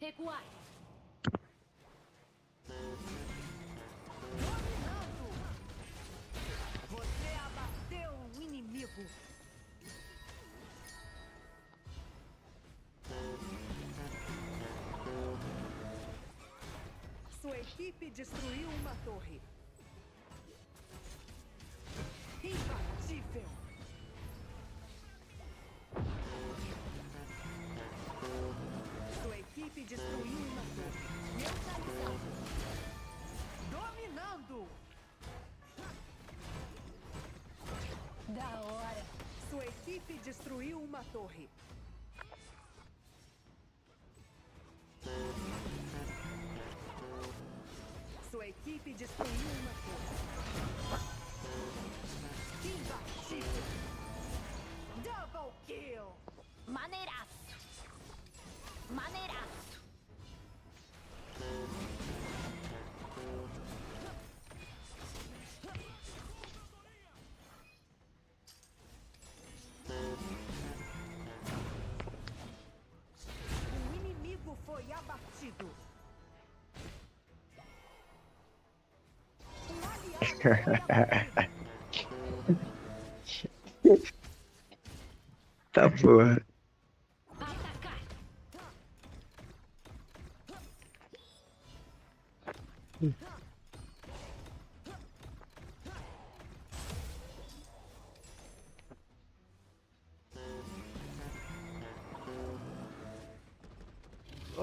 Recuai. Você abateu o inimigo. Sua equipe destruiu uma torre. Imbatível. Sua equipe destruiu uma torre. Neutralizado. Dominando. Da hora. Sua equipe destruiu uma torre. Sua equipe destruiu uma torre. Imbatível. Double kill. Maneiraço. Maneiraço. O inimigo foi abatido. Um aliado foi abatido. Tá porra.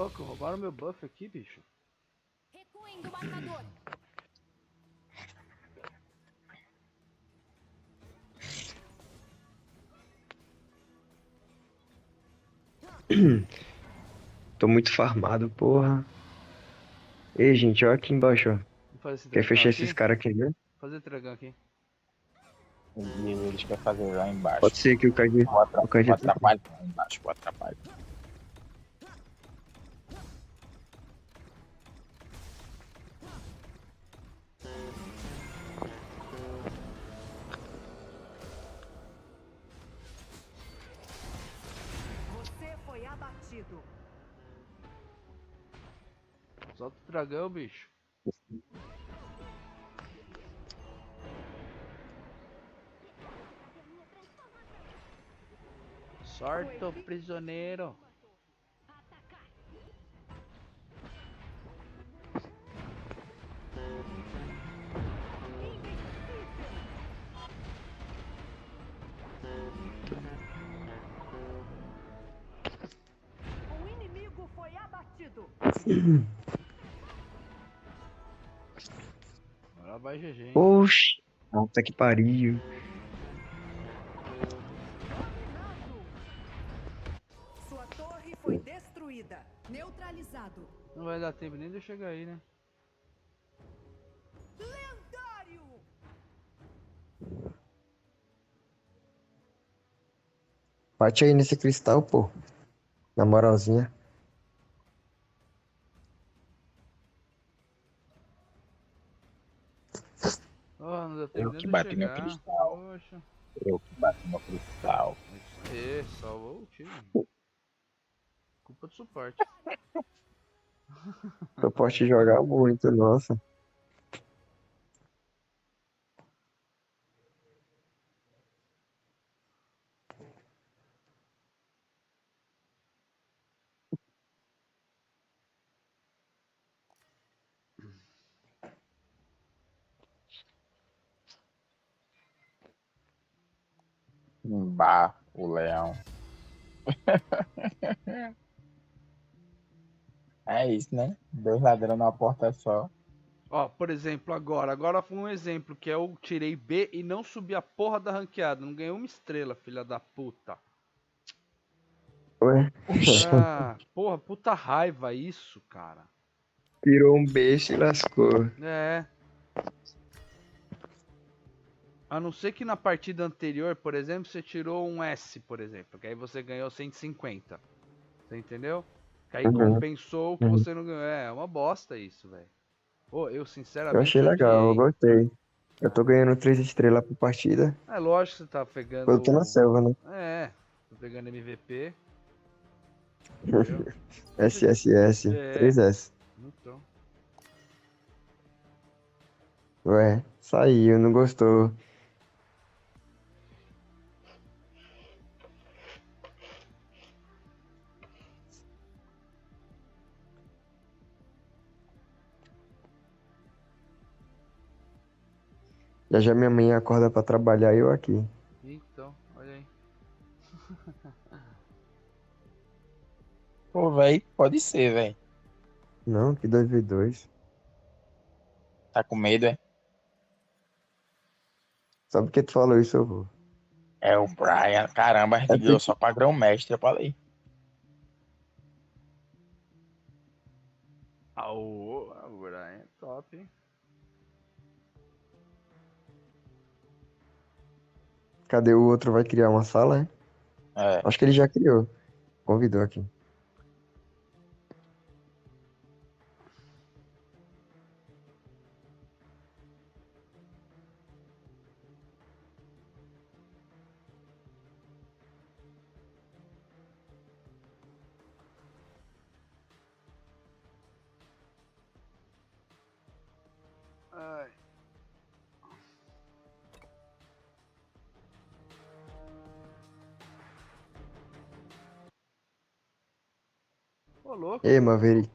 Louco, roubaram meu buff aqui, bicho. Recuem do marcador. Tô muito farmado, porra. Ei, gente, olha aqui embaixo, ó. Vou fazer esse Quer dragão fechar aqui? esses caras aqui, né? Vou fazer esse dragão aqui. Eles querem fazer lá embaixo. Pode ser que o KG... Vou atrapalhar lá embaixo, vou atrapalhar. Você foi abatido. Solta o dragão, bicho. Sorte o prisioneiro. O inimigo foi abatido. Agora vai GG, hein? Oxi. Puta que pariu. Sua torre foi destruída. Neutralizado. Não vai dar tempo nem de eu chegar aí, né? Lendário. Bate aí nesse cristal, pô. Na moralzinha. Oh, não deu tempo Eu nem que de eu bati no chegar. cristal. Poxa. Eu que bati no cristal. Isso aí, salvou o time. Culpa do suporte. Eu posso te jogar muito, nossa. Bah, o leão. É isso, né? 2 ladrões numa porta só. Ó, por exemplo, agora foi um exemplo que eu tirei B e não subi a porra da ranqueada. Não ganhei uma estrela, filha da puta. Ué? Ah, porra, puta raiva isso, cara. Tirou um beijo e lascou. É. A não ser que na partida anterior, por exemplo, você tirou um S, por exemplo, que aí você ganhou 150. Você entendeu? Que aí compensou o que você não ganhou. É uma bosta isso, velho. Pô, eu Eu sinceramente achei legal, eu odiei. gostei. Eu tô ganhando 3 estrelas por partida. É lógico que você tá Eu pegando. tô na selva, né? É, tô pegando MVP. SSS, É. 3S. Então. Ué, saiu, não gostou. Já já minha mãe acorda pra trabalhar e eu aqui. Então, olha aí. Pô, velho, pode ser, velho. Não, que 2v2. Tá com medo, é? Só porque tu falou isso eu vou. É o Brian. Caramba, a gente ganhou só pra grão-mestre, eu falei. Aô, agora é top, hein? Cadê o outro? Vai criar uma sala, é? É. Acho que ele já criou. Convidou aqui. Ai. Ô, louco. Ei, Maverick.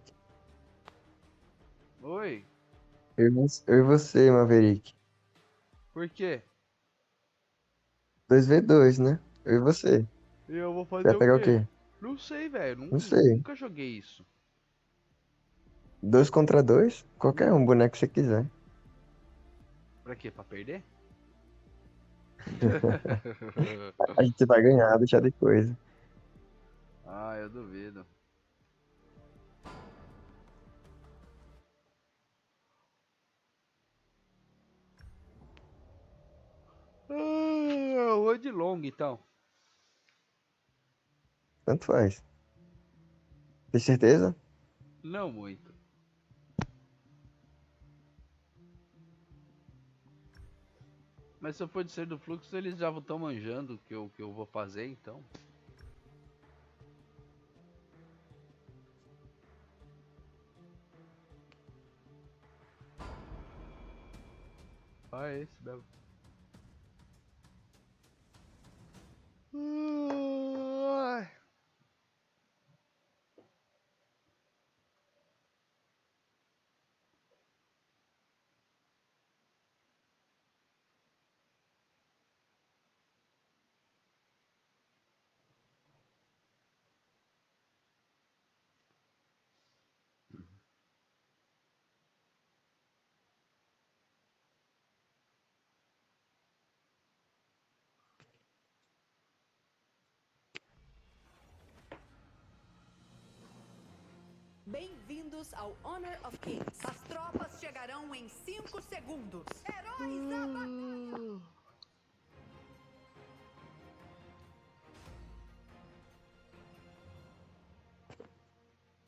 Oi. Eu e você, Maverick. Por quê? 2v2, né? Eu e você. Eu vou fazer Vai o pegar o quê? quê? Não sei, velho. Não sei. Nunca joguei isso. 2 contra 2? Qualquer um, boneco que você quiser. Pra quê? Pra perder? A gente vai ganhar, deixa de coisa. Ah, eu duvido. Eu vou de long, então. Tanto faz. Tem certeza? Não muito. Mas se eu for de ser do fluxo, eles já estão manjando o que eu vou fazer, então. Ah, é esse mesmo. Ai. Bem-vindos ao Honor of Kings. As tropas chegarão em 5 segundos. Heróis da batalha!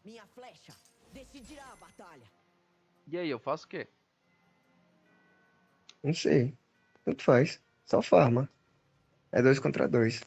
Minha flecha decidirá a batalha. E aí, eu faço o quê? Não sei. Tanto faz. Só farma. É 2 contra 2.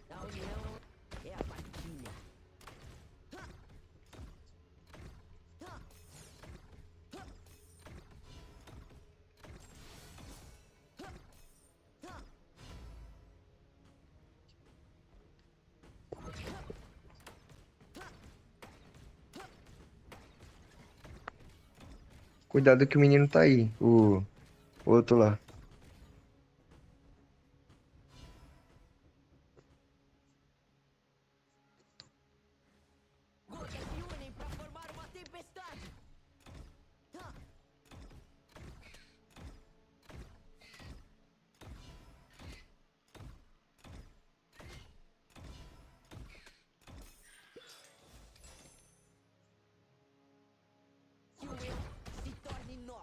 A união é a partilha. Cuidado que o menino tá aí. O outro lá. Gotas se unem para formar uma tempestade. Que o eu se torne nós.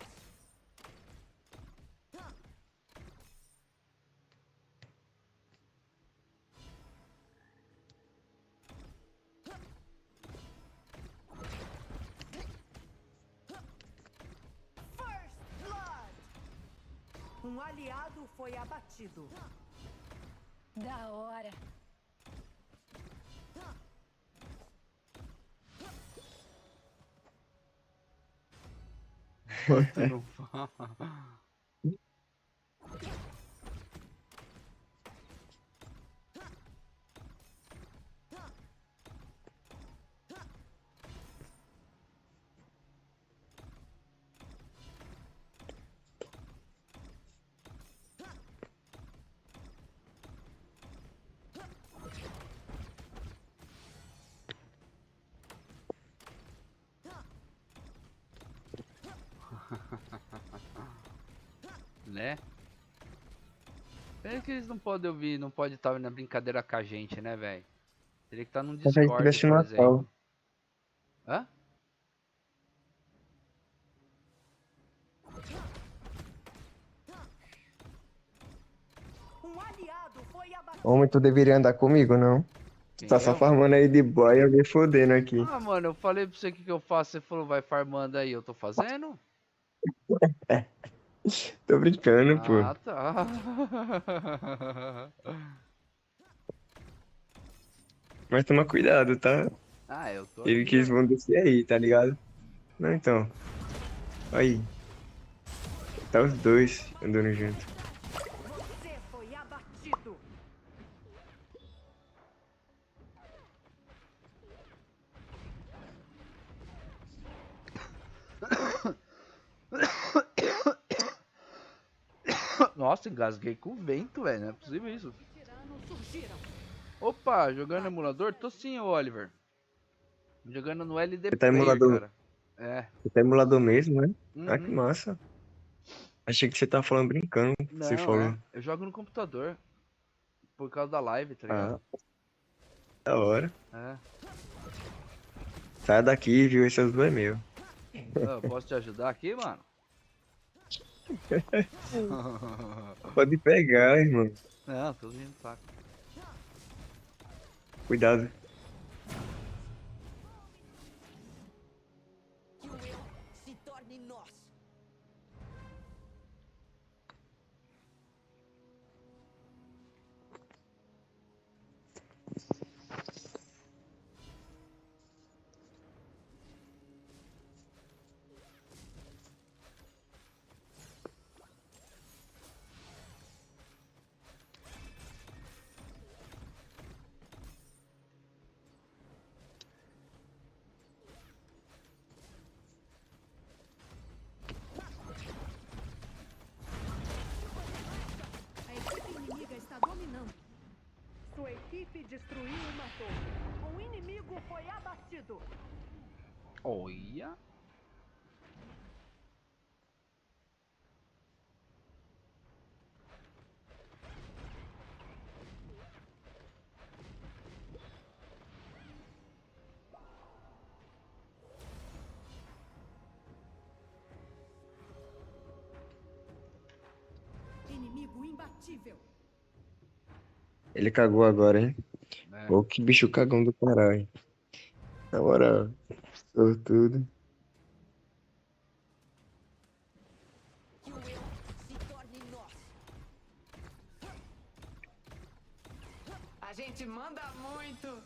First Blood! Um aliado foi abatido. Da hora. Você não fala. Né? Pena que eles não podem ouvir, não pode estar na brincadeira com a gente, né, velho? Teria que estar num Se a gente Discord, tivesse por no exemplo. Natal. Hã? Um aliado foi abatido. Homem, tu deveria andar comigo, não? Tu tá só eu? farmando aí de boy e eu me fodendo aqui. Ah, mano, eu falei pra você o que eu faço, você falou vai farmando aí, eu tô fazendo? Tô brincando, pô. Ah, tá. Mas toma cuidado, tá? Ah, eu tô Ele aqui, quis ó. vão descer aí, tá ligado? Não, então. Aí. Tá os dois andando junto. Você foi abatido. Nossa, engasguei com o vento, velho. Não é possível isso. Opa, jogando emulador? Tô sim, ô Oliver. Jogando no LD Você tá Player, emulador. cara. É. Você tá emulador mesmo, né? Ah, que Uhum. massa. Achei que você tava falando brincando. Você Não, falou. é. Eu jogo no computador. Por causa da live, tá Ah, ligado? da hora. É. Sai daqui, viu? Esse azul é meu. Eu posso te ajudar aqui, mano? Pode pegar, irmão. Não, tô vindo, saco. Cuidado. Que o eu se torne nós. A equipe inimiga está dominando. Sua equipe destruiu uma torre. O inimigo foi abatido. Olha. Inimigo imbatível. Ele cagou agora, hein? É. Ô, que bicho cagão do caralho. Na moral. Sortudo. Que o eu se torne nós. A gente manda muito.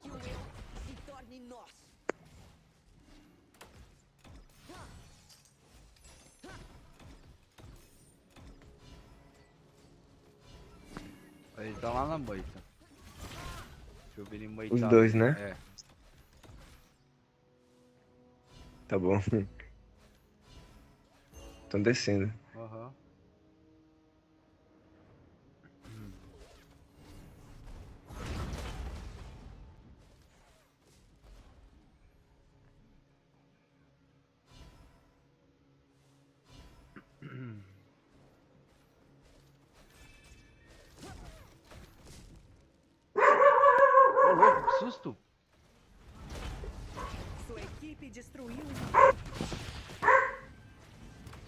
Que o eu se torne nós. Ele tá lá na moita. Deixa eu ver ele moitar. Os dois, ali. né? É. Tá bom. Tão descendo. Aham. Ô, louco, que susto! Sua equipe destruiu uma.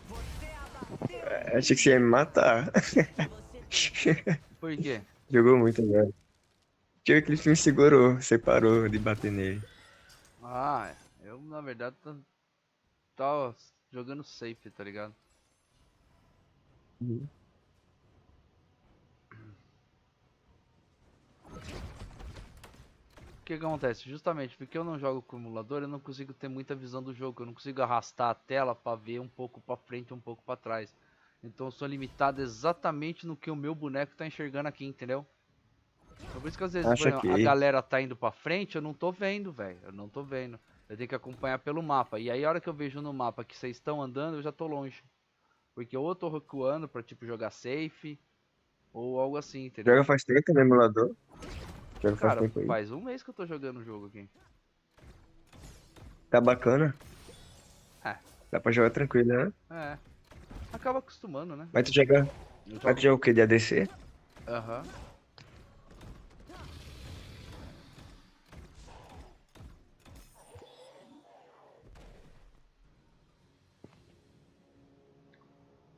Você abateu. Achei que você ia me matar. Por quê? Jogou muito agora. Tinha que ele me segurou, você parou de bater nele. Ah, eu na verdade tava jogando safe, tá ligado? Uhum. O que acontece? Justamente porque eu não jogo com emulador, eu não consigo ter muita visão do jogo, eu não consigo arrastar a tela pra ver um pouco pra frente, um pouco pra trás. Então eu sou limitado exatamente no que o meu boneco tá enxergando aqui, entendeu? Então por isso que às vezes, por Acha exemplo, a que galera tá indo pra frente, eu não tô vendo, velho. Eu não tô vendo. Eu tenho que acompanhar pelo mapa. E aí a hora que eu vejo no mapa que vocês estão andando, eu já tô longe. Porque ou eu tô recuando pra tipo jogar safe, ou algo assim, entendeu? joga faz tempo no emulador? Joga faz Cara, tempo aí. faz um mês que eu tô jogando o jogo aqui. Tá bacana? É. Dá pra jogar tranquilo, né? É. Acaba acostumando, né? Mas tu joga. Eu Mas jogo... tu joga o que? De ADC? Aham.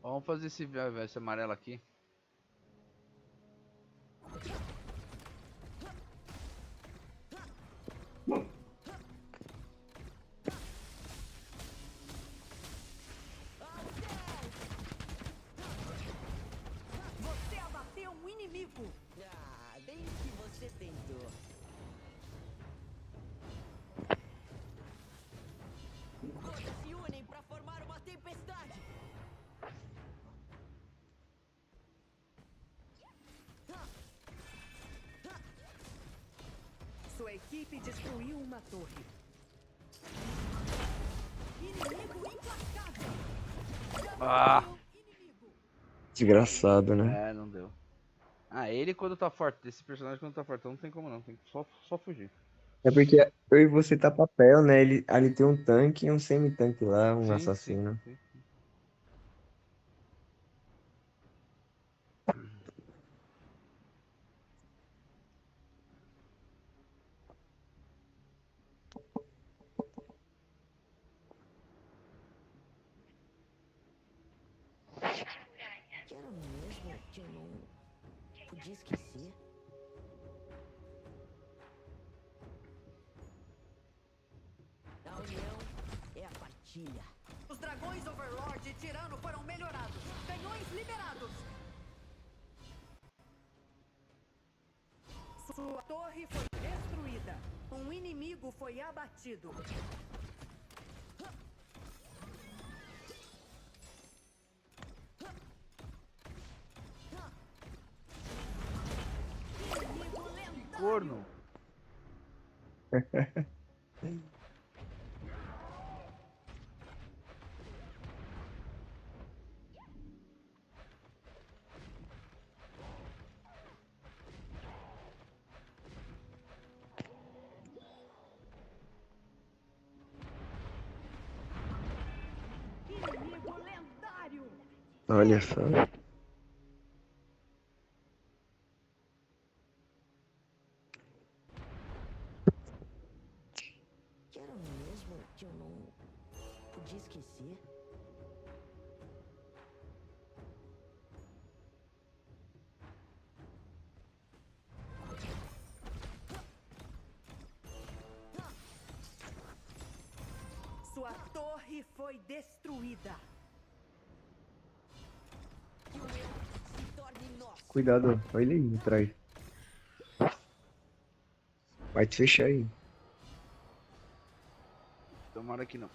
Vamos fazer esse amarelo aqui. Sua equipe destruiu uma torre. Inimigo implacável. Ah! Desgraçado, né? É, não deu. Ah, ele quando tá forte, esse personagem quando tá forte, não tem como não, tem que só fugir. É porque eu e você tá papel, né? Ele, ali tem um tanque e um semi-tanque lá, um Sim, assassino. sim. Que era mesmo que eu não podia esquecer. A união é a partilha. Os dragões Overlord e Tirano foram melhorados. Canhões liberados. Sua torre foi destruída. Um inimigo foi abatido. Corno. Inimigo lendário. Olha só. Que era mesmo que eu não podia esquecer. Sua torre foi destruída. Que o eu se torne nosso. Cuidado, olha ele aí atrás. Vai te fechar aí. Tomara que não.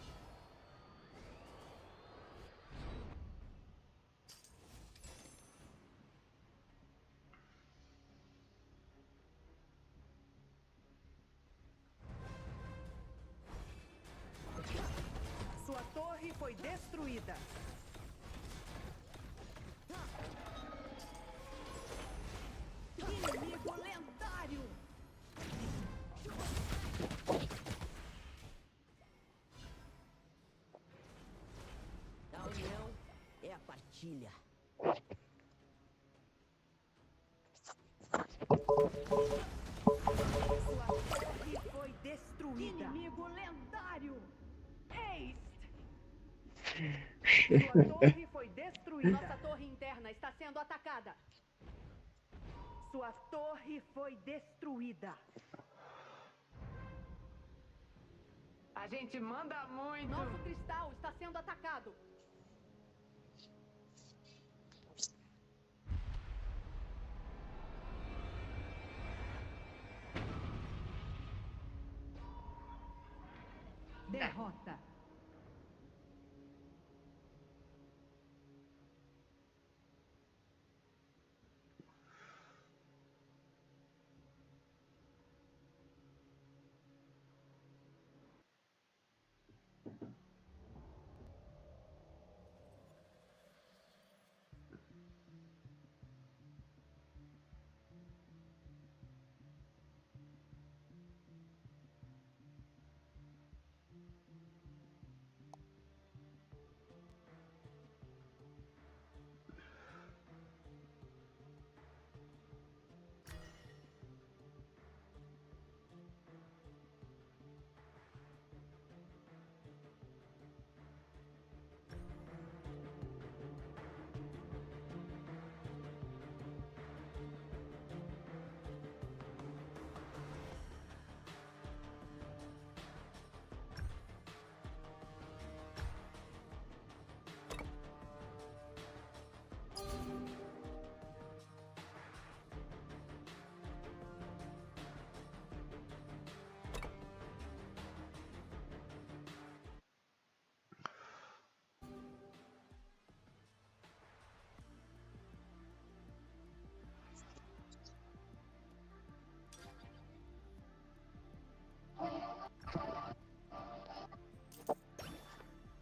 Sua torre foi destruída. Inimigo lendário. A união é a partilha. Sua torre foi destruída. Inimigo lendário. Ace. Sua torre foi destruída. Nossa torre interna está sendo atacada. Sua torre foi destruída. A gente manda muito. Nosso cristal está sendo atacado. Derrota.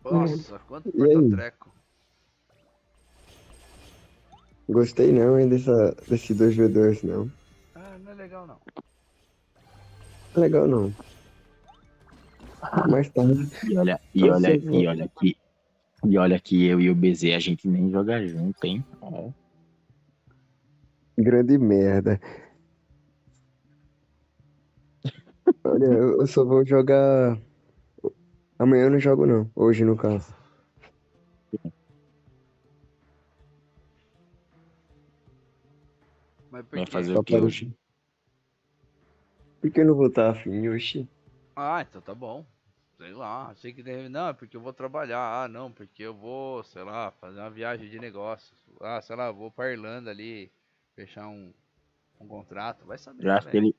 Nossa, quanto E aí? porta-treco. Gostei não, hein, desse 2v2, não. Ah, não é legal não. Legal não. Mais tarde. E olha que eu e o BZ a gente nem joga junto, hein? Ó. Grande merda. Olha, eu só vou jogar. Amanhã eu não jogo não. Hoje, no caso. Mas por Vai quê? fazer o que hoje? Por que eu não vou estar afim, oxi? Ah, então tá bom. Sei lá, achei que deve. Não, é porque eu vou trabalhar. Ah, não, porque eu vou, sei lá, fazer uma viagem de negócios. Ah, sei lá, vou pra Irlanda ali, fechar um contrato. Vai saber, Eu né, acho que velho? ele.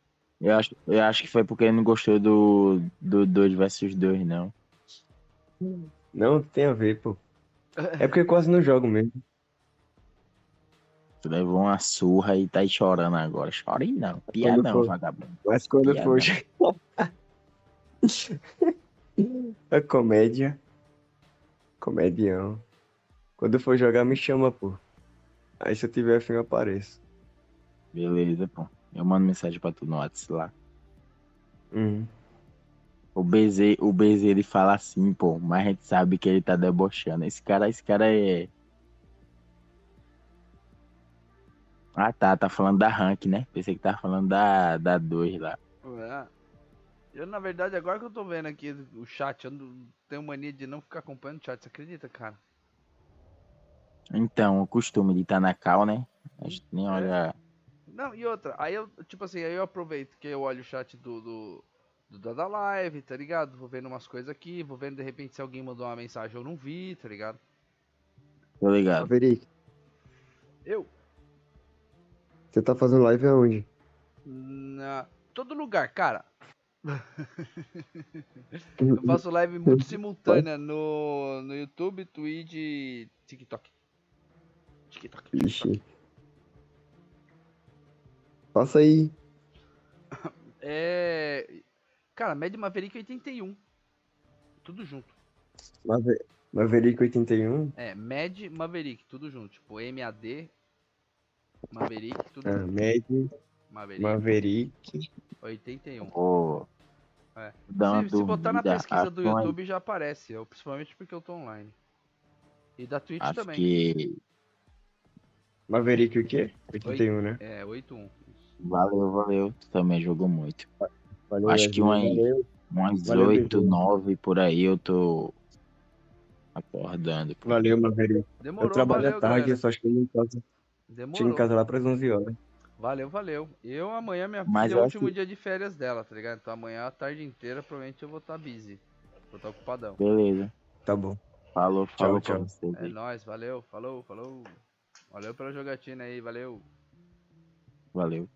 Eu acho que foi porque ele não gostou do 2 versus 2, não. Não, tem a ver, pô. É porque eu quase não jogo mesmo. Tu levou uma surra e tá aí chorando agora. Chore não. Pia Quando não, for. vagabundo. Mas quando Pia for. não. É comédia. Comedião. Quando for jogar, me chama, pô. Aí se eu tiver afim, eu apareço. Beleza, pô. Eu mando mensagem pra tu no WhatsApp lá. Uhum. O BZ ele fala assim, pô, mas a gente sabe que ele tá debochando. Esse cara é. Ah, tá falando da rank, né? Pensei que tava falando da 2 lá. É. Eu, na verdade, agora que eu tô vendo aqui o chat, eu tenho mania de não ficar acompanhando o chat, você acredita, cara? Então, o costume de estar na cal, né? A gente nem olha. Não, e outra, aí eu, tipo assim, aí eu aproveito que eu olho o chat da live, tá ligado? Vou vendo umas coisas aqui, vou vendo de repente se alguém mandou uma mensagem eu não vi, tá ligado? Tô ligado. Maverick, Eu, você tá fazendo live aonde? todo lugar, cara. Eu faço live muito simultânea no YouTube, Twitch e TikTok. Ixi. Passa aí. Cara, Mad Maverick 81. Tudo junto. Maverick 81? É, Mad Maverick, tudo junto. Tipo, MAD, Maverick, tudo Ah, junto. Maverick 81. Ô, É. dá uma Se botar na dúvida, pesquisa do ações. YouTube já aparece, principalmente porque eu tô online. E da Twitch Acho também. que. Maverick o quê? 81, né? É, 81. Valeu. Tu também jogou muito. Valeu, Acho que Wesley. Valeu. umas Valeu, 8, Bidu. 9 por aí eu tô acordando. Pô. Valeu, Maverick. Eu Demorou, trabalho à valeu, tarde, galera. eu só chego em casa. Chego em Demorou. casa lá pras 11 horas. Valeu. Eu amanhã, minha Mas filha, é o eu último acho. dia de férias dela, tá ligado? Então amanhã a tarde inteira provavelmente eu vou estar busy. Vou estar ocupadão. Beleza. Tá bom. Falou Tchau, pra tchau. vocês É aí. nóis, valeu, falou. Valeu pela jogatina aí, valeu. Valeu.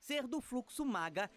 ser do fluxo maga.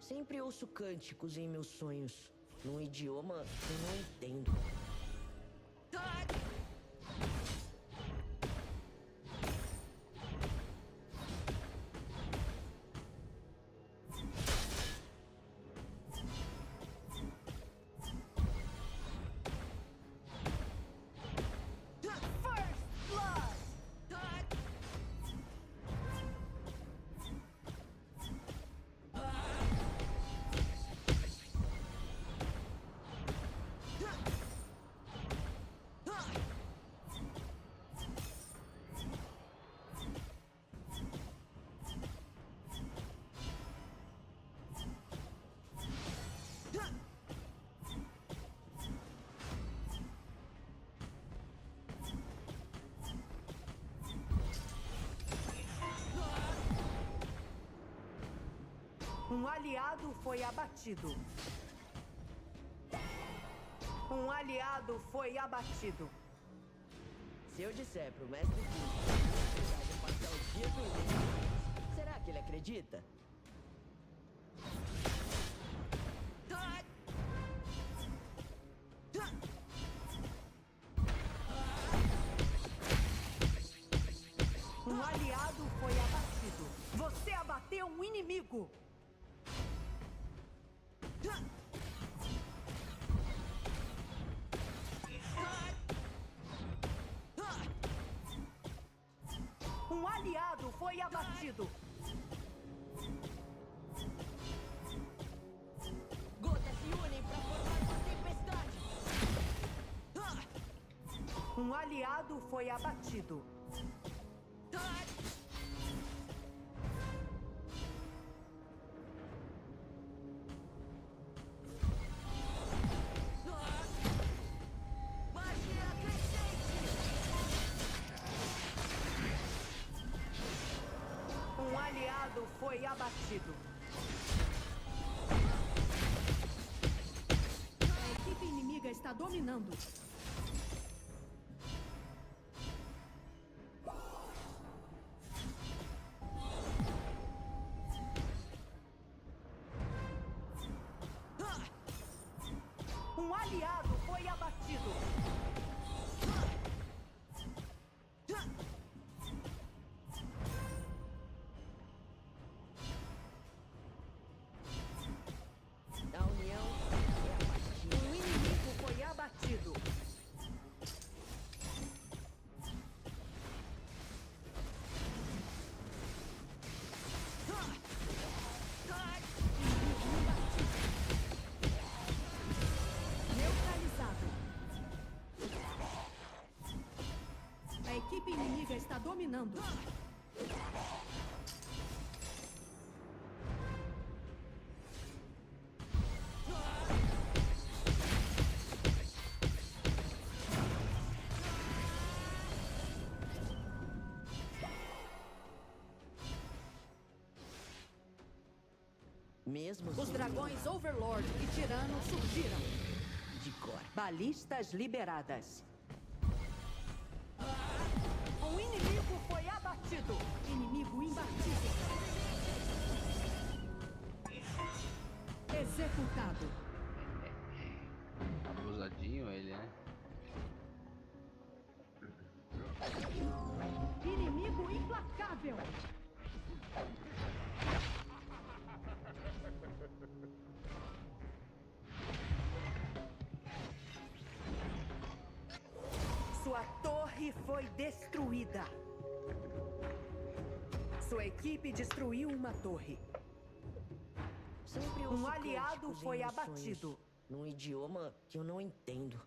Sempre ouço cânticos em meus sonhos, num idioma que eu não entendo. Um aliado foi abatido. Um aliado foi abatido. Se eu disser pro mestre que eu passar o dia dormindo, será que ele acredita? Um aliado foi abatido. Você abateu um inimigo. Um aliado foi abatido. Gotas se unem para formar uma tempestade. Um aliado foi abatido. Um aliado foi abatido. A equipe inimiga está dominando. Um aliado foi abatido. A união é abatida. Um inimigo foi abatido. Neutralizado. A equipe inimiga está dominando. Mesmo Os assim, dragões Overlord e Tirano surgiram. de cor. Balistas liberadas. Um inimigo foi abatido. Inimigo imbatível. Executado. Abusadinho ele, né? Inimigo implacável. Sua torre foi destruída. Sua equipe destruiu uma torre. Sempre ouço Um aliado cânticos em foi meus abatido. sonhos, num idioma que eu não entendo.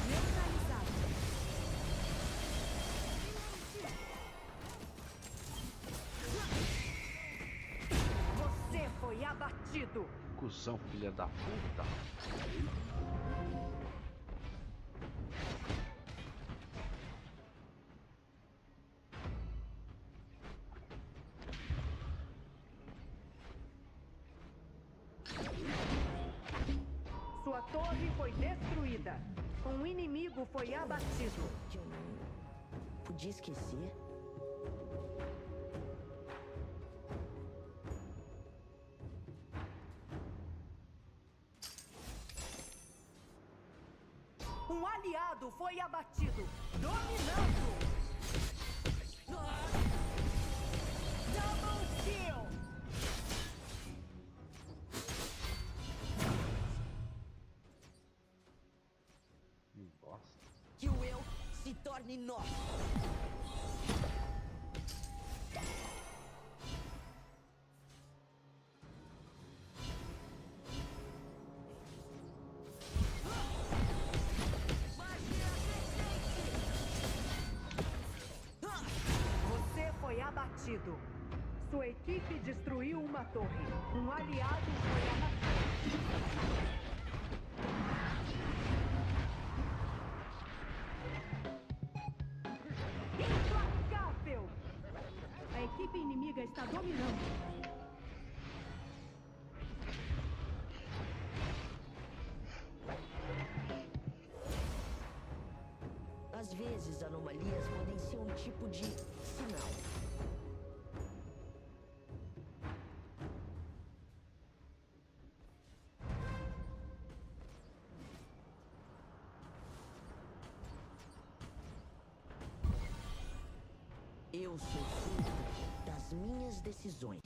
Neutralizado. Você foi abatido. Cusão, filha da puta. Sua torre foi destruída. Um inimigo foi abatido. podia esquecer. Um aliado foi abatido. Dominando. Double kill. Que o eu se torne nós. Você foi abatido. Sua equipe destruiu uma torre. Um aliado foi abatido. Implacável! A equipe inimiga está dominando. Às vezes, anomalias podem ser um tipo de sinal. Eu sou fruto das minhas decisões.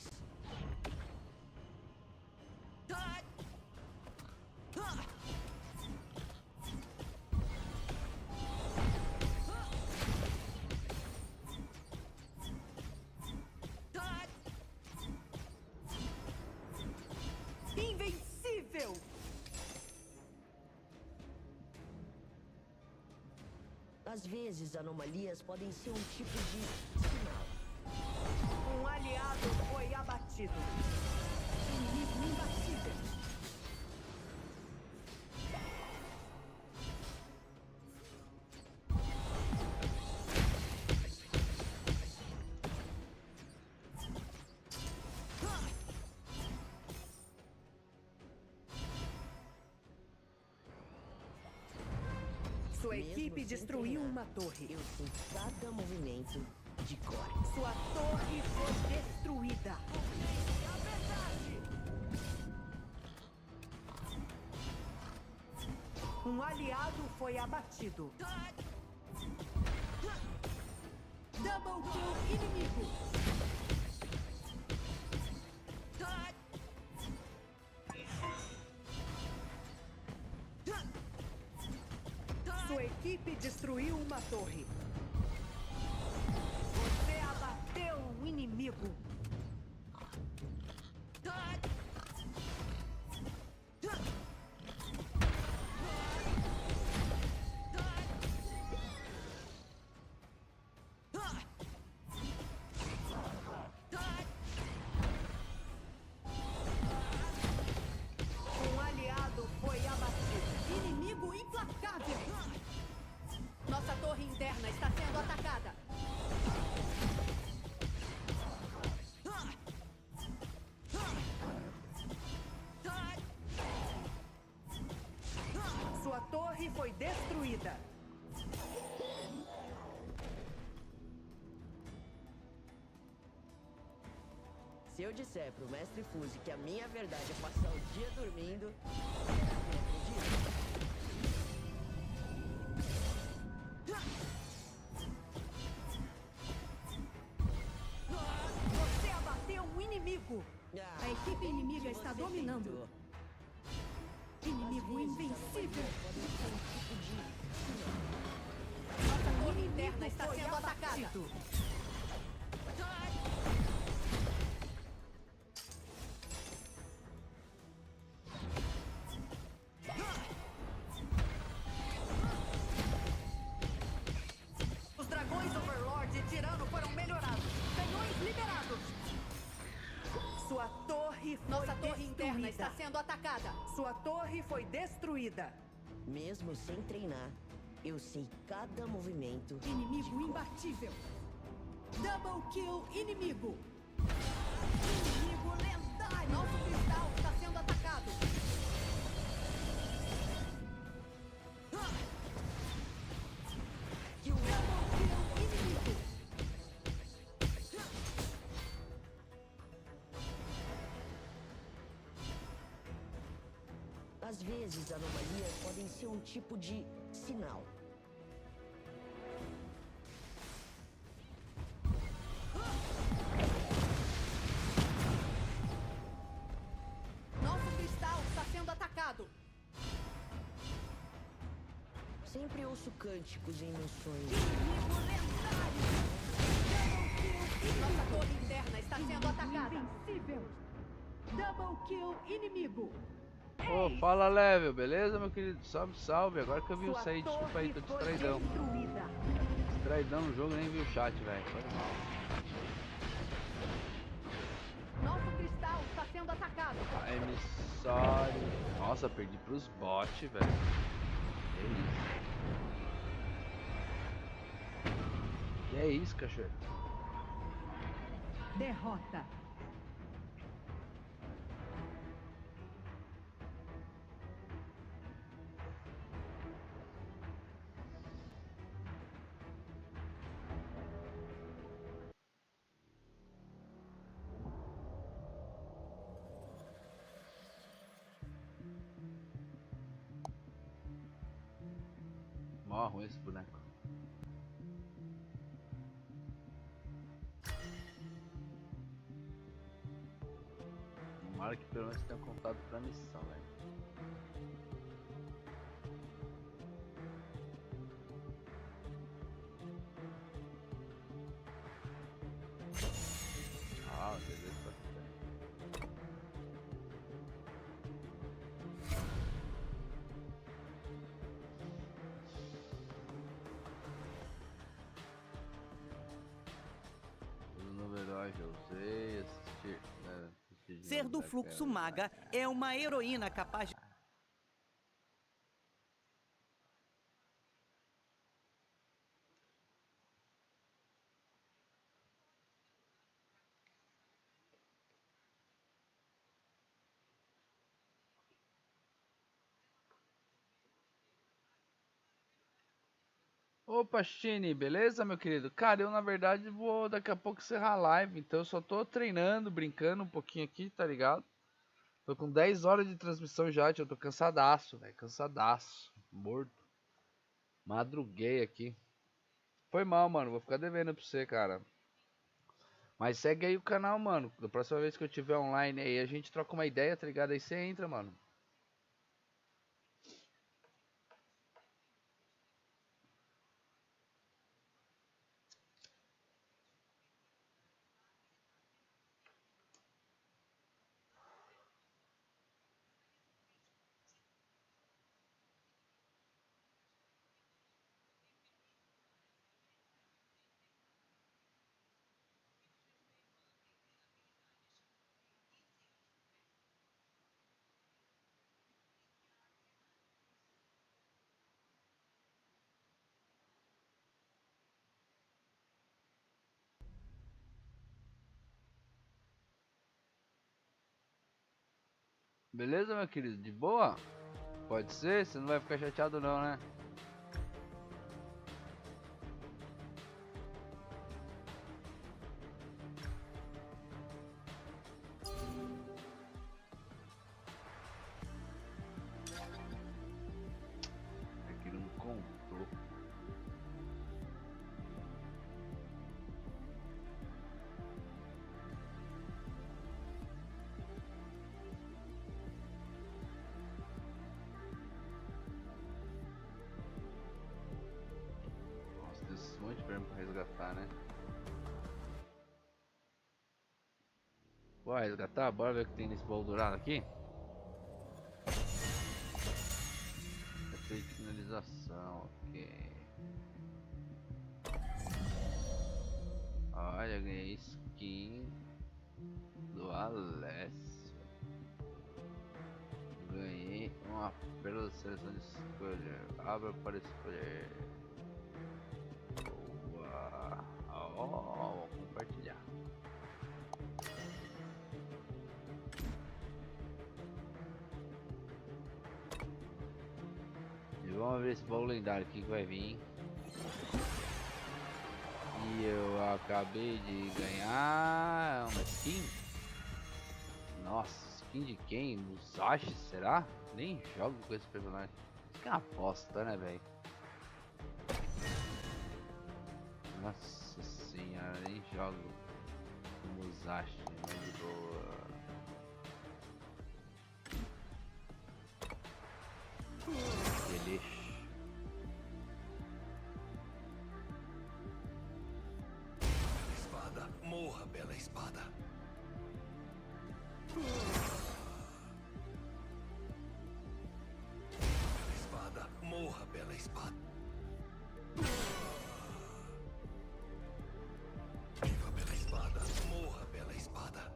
Invencível! Às vezes, anomalias podem ser um tipo de sinal. Um aliado foi abatido. Inimigo imbatível. Sua equipe destruiu uma torre. Eu sei cada movimento de cor. Sua torre foi destruída. Um aliado foi abatido. Double kill inimigo. Sua equipe destruiu uma torre. Você abateu um inimigo. Um aliado foi abatido. Inimigo implacável. Nossa torre interna está sendo atacada. Sua torre foi destruída. Se eu disser pro mestre Fuse que a minha verdade é passar o dia dormindo, ele acredita. Você abateu um inimigo. A equipe inimiga está dominando. Inimigo invencível. Nossa torre interna está sendo atacada. Os dragões Overlord e Tirano foram melhorados. Canhões liberados. Sua torre foi Nossa torre interna está sendo atacada. Sua torre foi destruída. Mesmo sem treinar, eu sei cada movimento. Inimigo imbatível. Double kill inimigo. Inimigo lendário. Nosso cristal está sendo atacado. Double kill inimigo. Às vezes, anomalias podem ser um tipo de sinal. Nosso cristal está sendo atacado. Sempre ouço cânticos em meus sonhos. Nossa torre interna está sendo atacada. Invencível. Double kill inimigo. Ô, fala level, beleza, meu querido? Salve, salve. Agora que eu vi o sair, desculpa aí, tô distraidão. Distraidão no jogo, nem vi o chat, velho. Foi mal. Nosso cristal está sendo atacado. I'm sorry. Nossa, perdi pros bots, velho. Que isso? Que é isso, cachorro? Derrota. Mó ruim esse boneco. Tomara que pelo menos tenha contado pra missão, velho. Ah, beleza, tá tudo bem. Tudo no herói já usei, assistir, né? Ser do fluxo maga é uma heroína capaz de... Opa, Chine, beleza, meu querido? Cara, eu na verdade vou daqui a pouco encerrar a live, então eu só tô treinando, brincando um pouquinho aqui, tá ligado? Tô com 10 horas de transmissão já, eu tô cansadaço, velho, cansadaço, morto. Madruguei aqui. Foi mal, mano, vou ficar devendo pra você, cara. Mas segue aí o canal, mano. Da próxima vez que eu tiver online aí, a gente troca uma ideia, tá ligado? Aí você entra, mano. Beleza, meu querido? De boa? Pode ser? Você não vai ficar chateado não, né? É que não contou. Um monte de prêmio pra resgatar, né? Bora resgatar? Bora ver o que tem nesse baú dourado aqui. Efeito de finalização, ok. Olha, ganhei skin do Alessio. Ganhei uma pérola de seleção de escolha. Abra para escolher. Vou compartilhar. E vamos ver esse baú lendário aqui que vai vir. E eu acabei de ganhar uma skin. Nossa, skin de quem? Musashi, será? Nem jogo com esse personagem. Isso que é uma aposta, né, velho? Nossa senhora, nem jogo com Musashi, mas de boa. Beleza. Morra, bela espada. Bela espada, morra, bela espada. Viva, bela espada, morra, bela espada.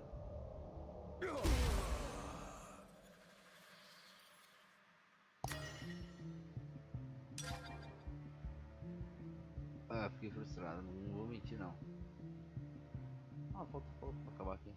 Ah, fiquei frustrado, não vou mentir não. Ah, falta pouco pra acabar aqui.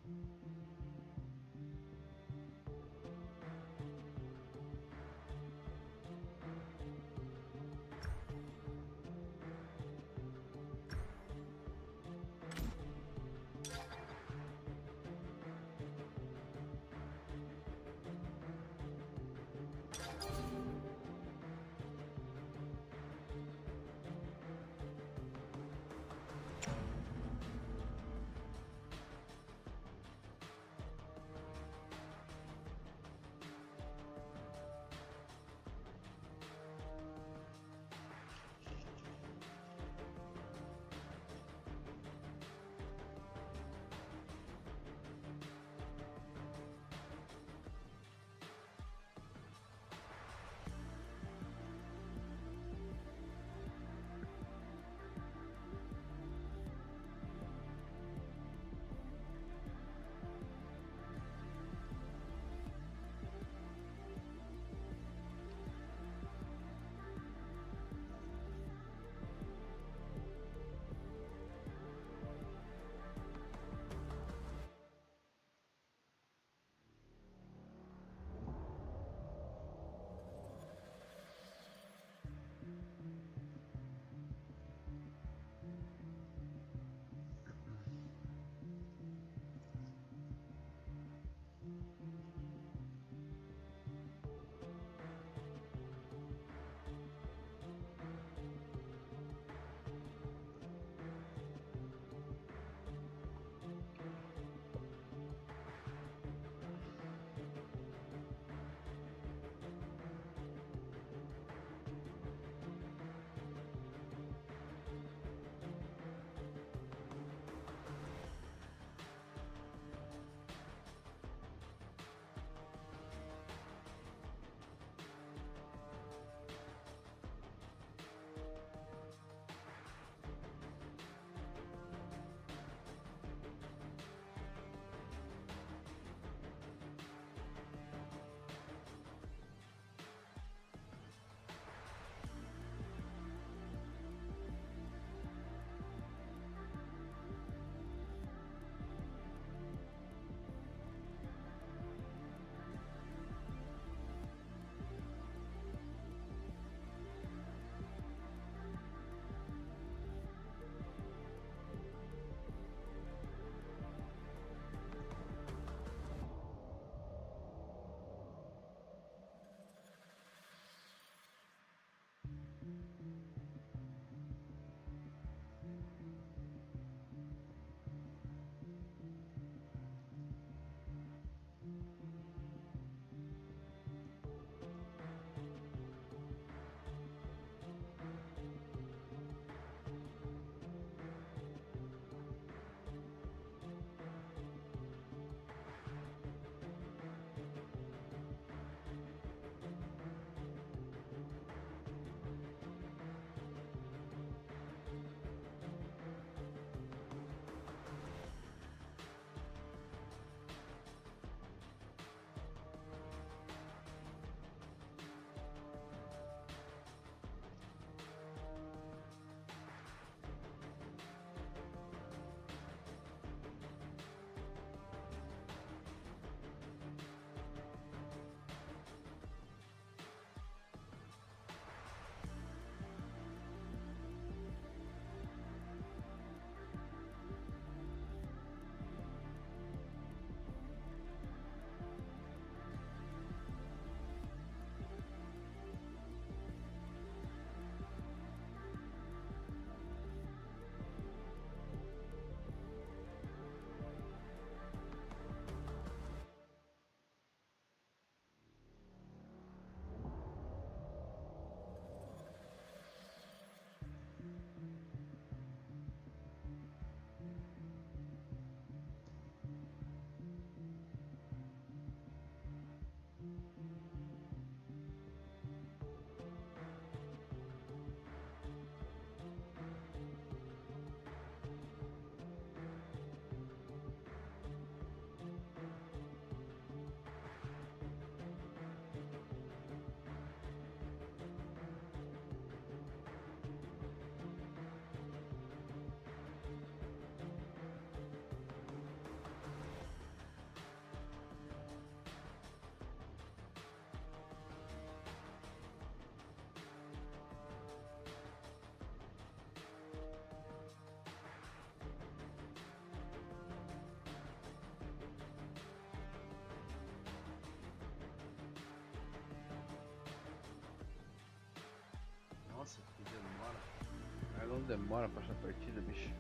Cara, não demora pra essa partida, bicho.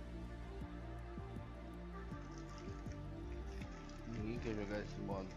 Ninguém quer jogar esse modo.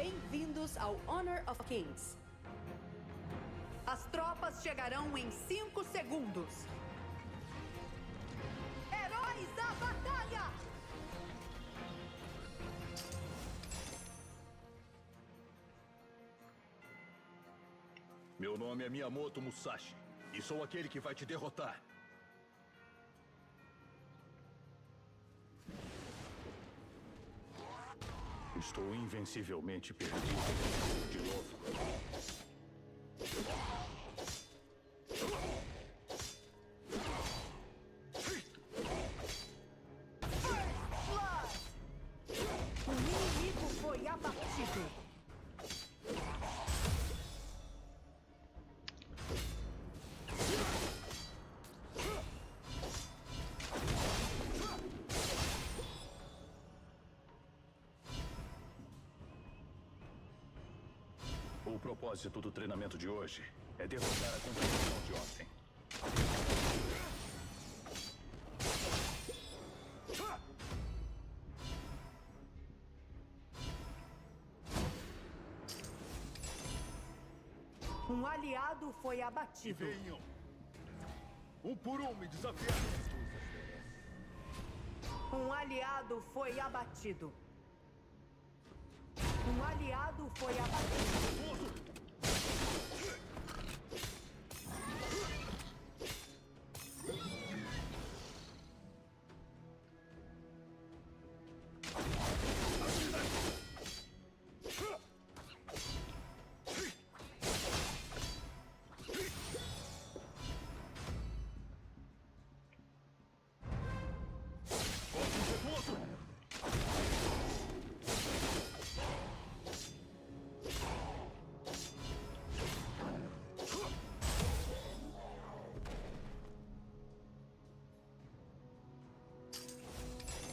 Bem-vindos ao Honor of Kings. As tropas chegarão em 5 segundos. Heróis à batalha! Meu nome é Miyamoto Musashi e sou aquele que vai te derrotar. Estou invencivelmente perdido de novo. O inimigo foi abatido. O propósito do treinamento de hoje é derrotar a competição de ontem. Um aliado foi abatido. Venham! Um por um me desafiar. Um aliado foi abatido. Um aliado foi abatido.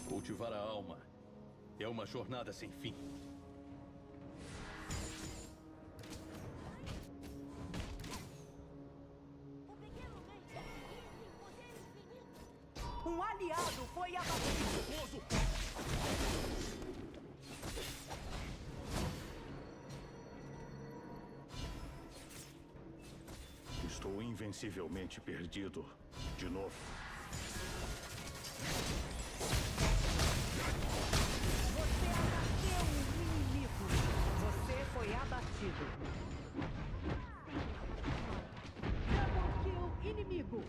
Cultivar a alma é uma jornada sem fim. Um aliado foi abatido. Estou invencivelmente perdido de novo. Você foi abatido. Double kill inimigo.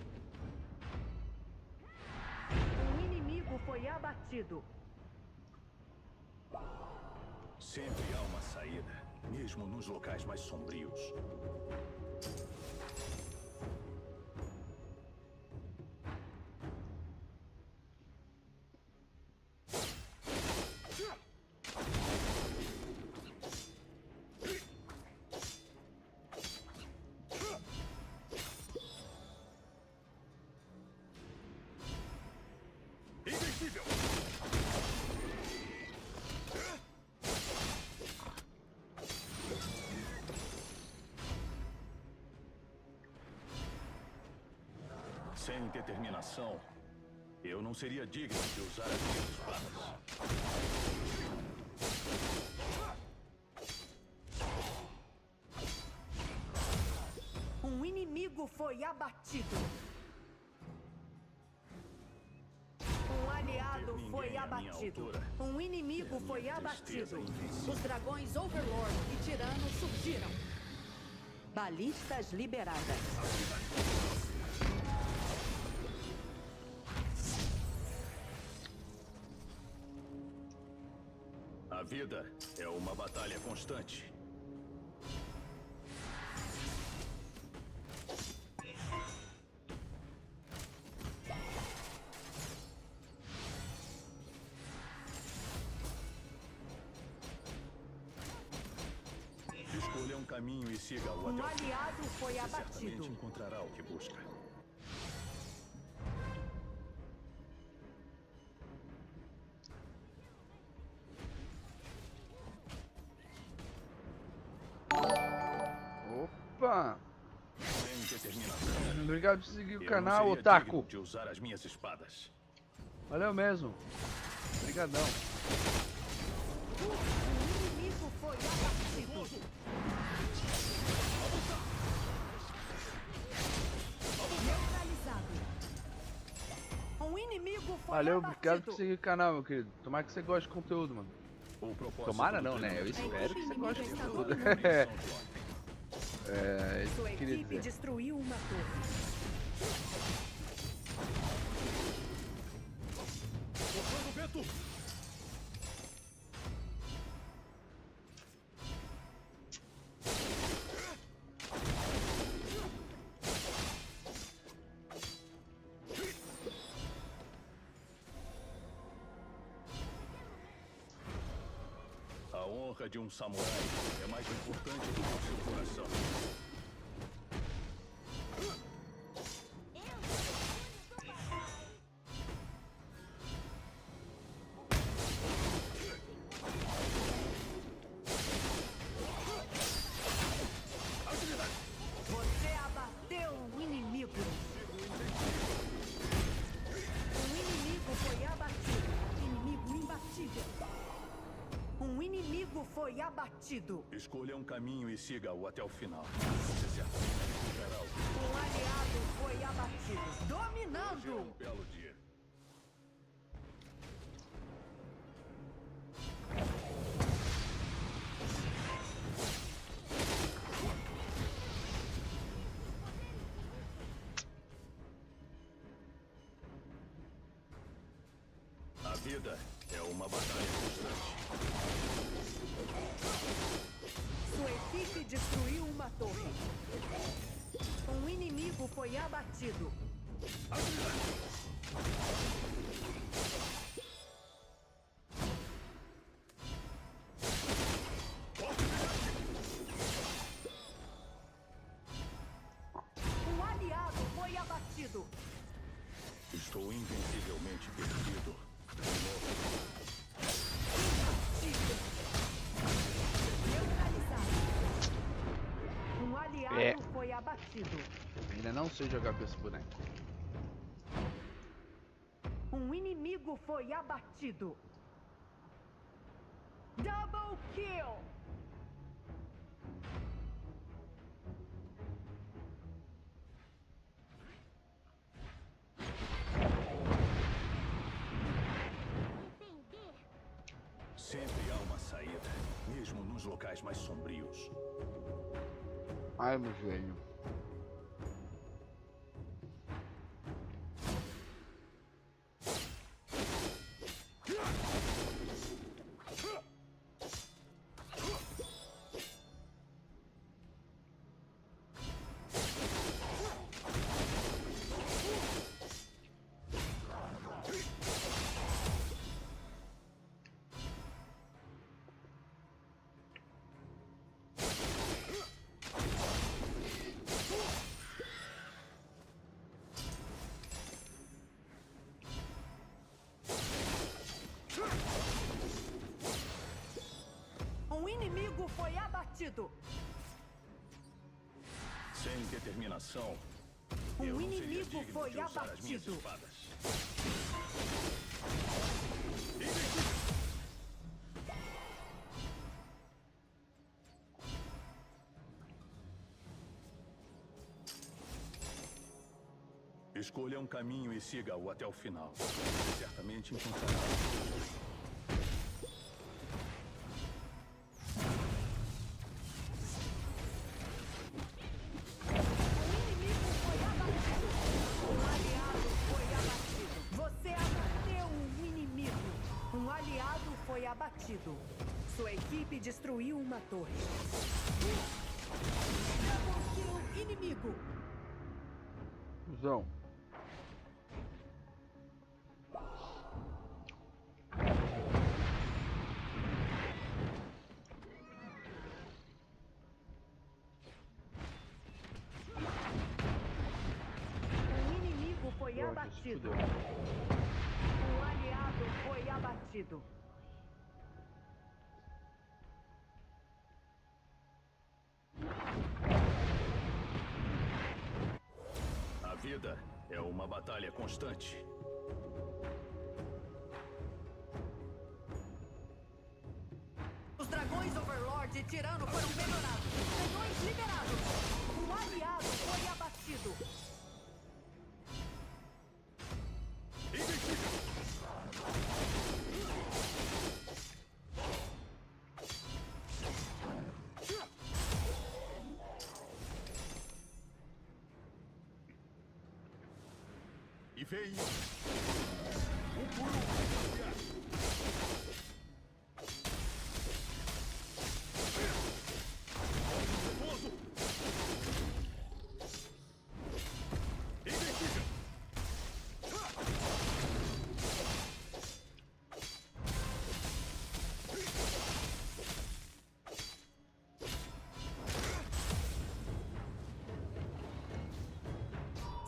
Um inimigo foi abatido. Sempre há uma saída, mesmo nos locais mais sombrios. Sem determinação, eu não seria digno de usar as minhas espadas. Um inimigo foi abatido. Um aliado foi abatido. Um inimigo foi abatido. Os dragões Overlord e Tirano surgiram. Balistas liberadas. A vida é uma batalha constante. Escolha um caminho e siga-o até o fim. Um aliado foi Você abatido. certamente encontrará o que busca. Opa! Obrigado por seguir o canal, Eu não seria Otaku. digno de usar as minhas espadas. Valeu mesmo. Obrigadão. Um inimigo foi abatido. Um inimigo foi Valeu, abatido. obrigado por seguir o canal, meu querido. Tomara que você goste do conteúdo, mano. Tomara não, né? Eu espero que você goste do conteúdo. Sua queria equipe dizer. destruiu uma torre. Soprando vento! A honra de um samurai é mais importante do que o seu coração. Você abateu um inimigo. Um inimigo foi abatido. Inimigo imbatível. Um inimigo foi abatido. Escolha um caminho e siga-o até o final. Você certamente encontrará o Um aliado foi abatido. Hoje é Dominando. um belo dia. A vida é uma batalha constante. Sua equipe destruiu uma torre. Um inimigo foi abatido. Um aliado foi abatido. Estou invencivelmente perdido. Um aliado É. foi abatido. Ainda não sei jogar com esse boneco. Um inimigo foi abatido. Double kill. Sempre há uma saída, mesmo nos locais mais sombrios. Ai, meu velho. Um inimigo foi abatido. Sem determinação, Um eu não seria inimigo digno foi de usar as minhas abatido. espadas. Escolha um caminho e siga-o até o final. Você certamente encontrará. Um aliado foi abatido. Você abateu um inimigo. Um aliado foi abatido. Sua equipe destruiu uma torre. Double kill inimigo. Cusão. Um inimigo foi abatido. Um aliado foi abatido. A vida é uma batalha constante. Os dragões Overlord Overlord tirano foram melhorados. Canhões liberados. Um aliado foi abatido. E vem.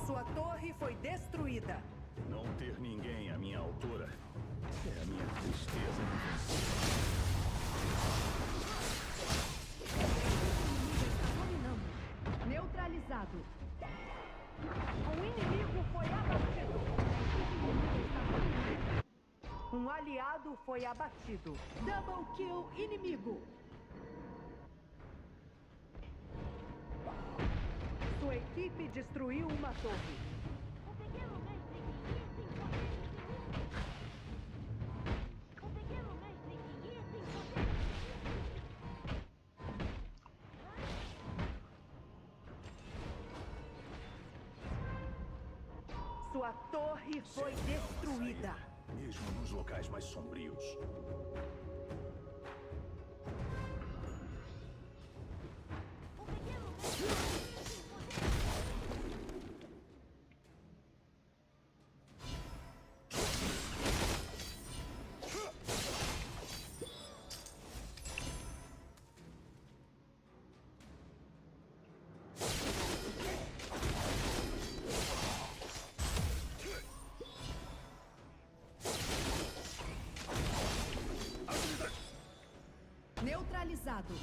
Sua torre foi destruída. Não ter ninguém à minha altura é a minha tristeza. Neutralizado. Um inimigo foi abatido. Um aliado foi abatido. Double kill inimigo. Sua equipe destruiu uma torre. Sua torre foi destruída. Mesmo nos locais mais sombrios. Neutralizado.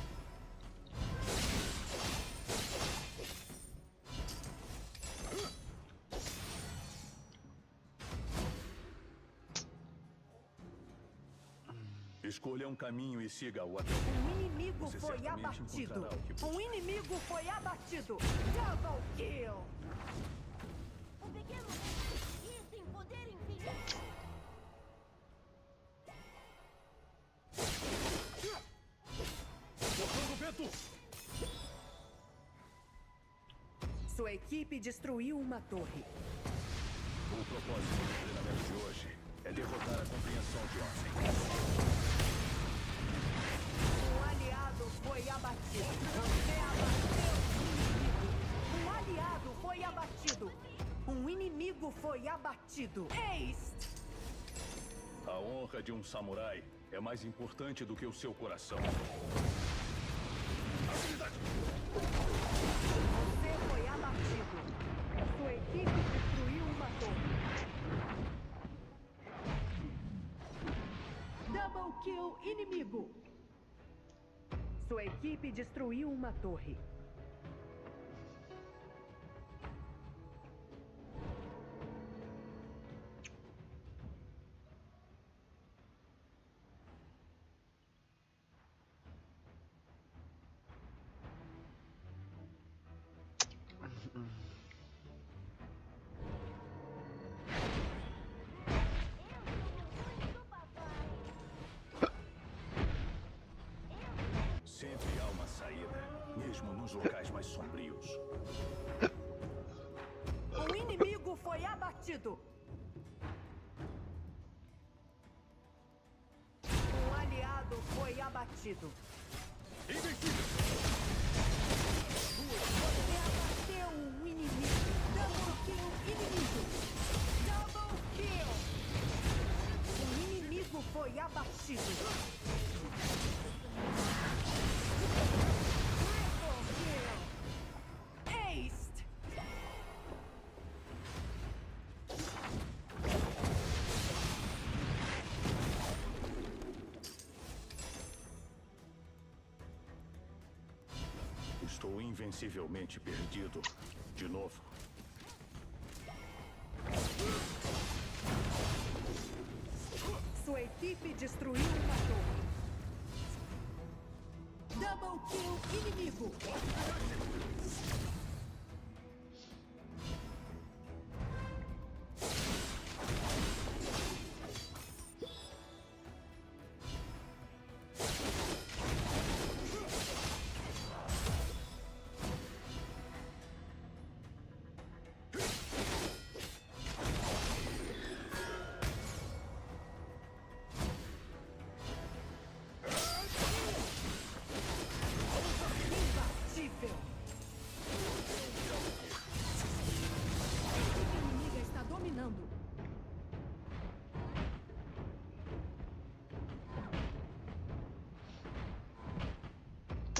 Escolha um caminho e siga-o até Um inimigo Você foi certamente abatido. encontrará o que busca. Um inimigo foi abatido. Double kill. Um pequeno mestre tem poder infinito. Tocando vento! Sua equipe destruiu uma torre. O propósito do treinamento de hoje é derrotar a compreensão de ontem. Um aliado foi abatido. Você abateu um inimigo. Um aliado foi abatido. Um inimigo foi abatido. Ace! A honra de um samurai é mais importante do que o seu coração. Você foi abatido. Sua equipe destruiu uma torre. Double kill inimigo. Sua equipe destruiu uma torre. Sempre há uma saída, mesmo nos locais mais sombrios. Um inimigo foi abatido. Um aliado foi abatido. Você abateu um inimigo. Double kill inimigo. Double kill. Um inimigo foi abatido. Ace! Estou invencivelmente perdido. De novo. Sua equipe destruiu uma torre. Double kill inimigo.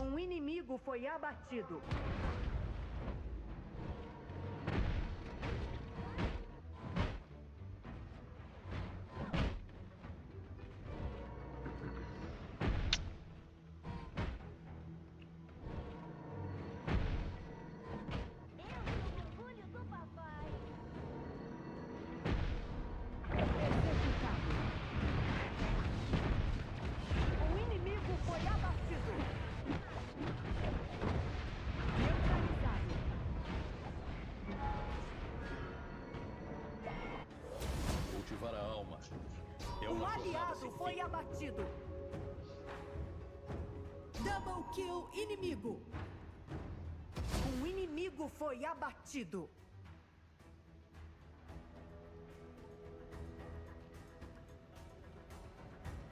Um inimigo foi abatido. Cultivar a alma. Um aliado foi abatido. Double kill inimigo. Um inimigo foi abatido.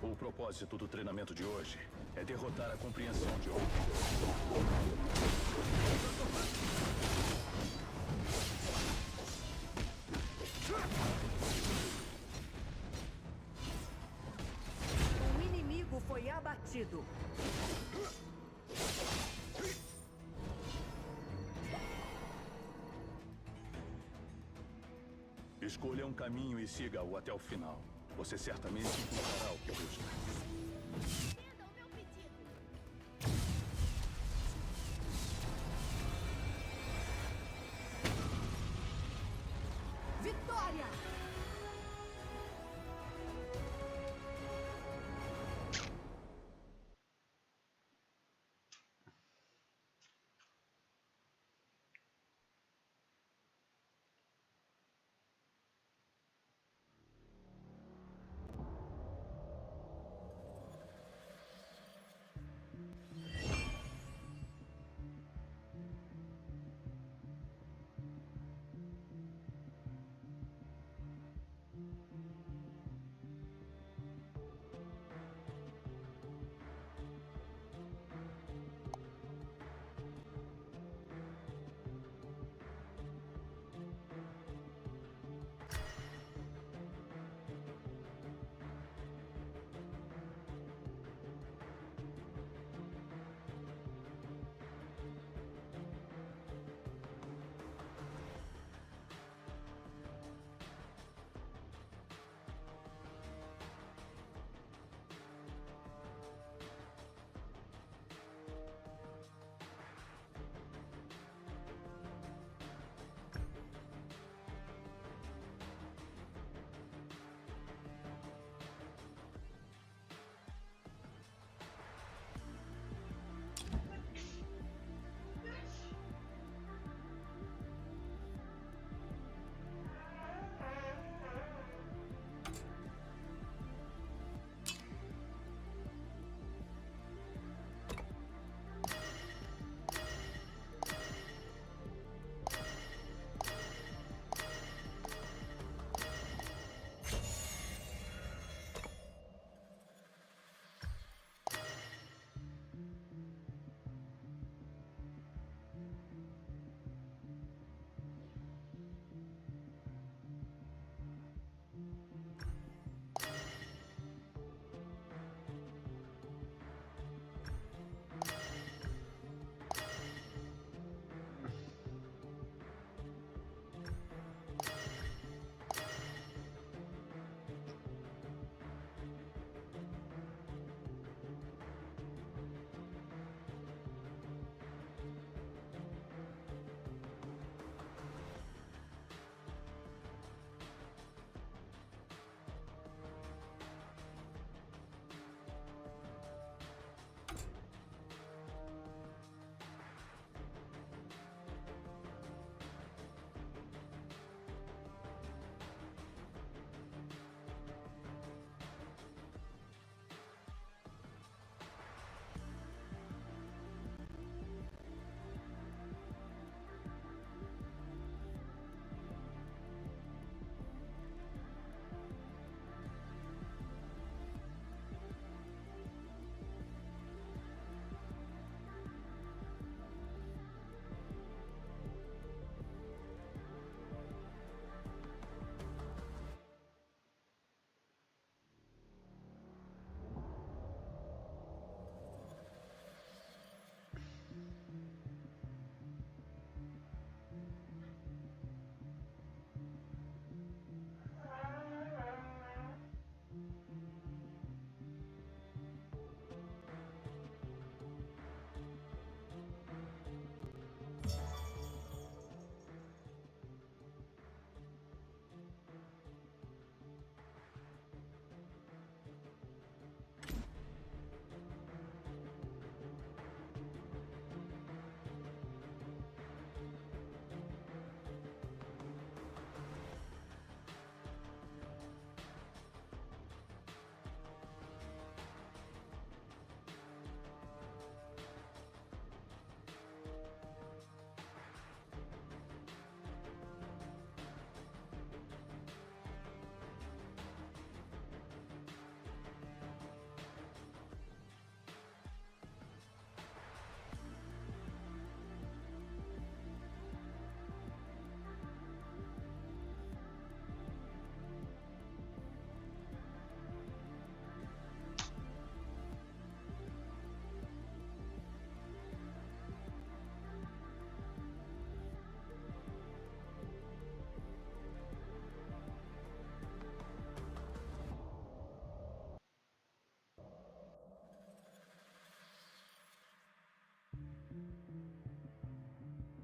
O propósito do treinamento de hoje é derrotar a compreensão de ontem. Um inimigo foi abatido. Escolha um caminho e siga-o até o final. Você certamente encontrará o que precisa.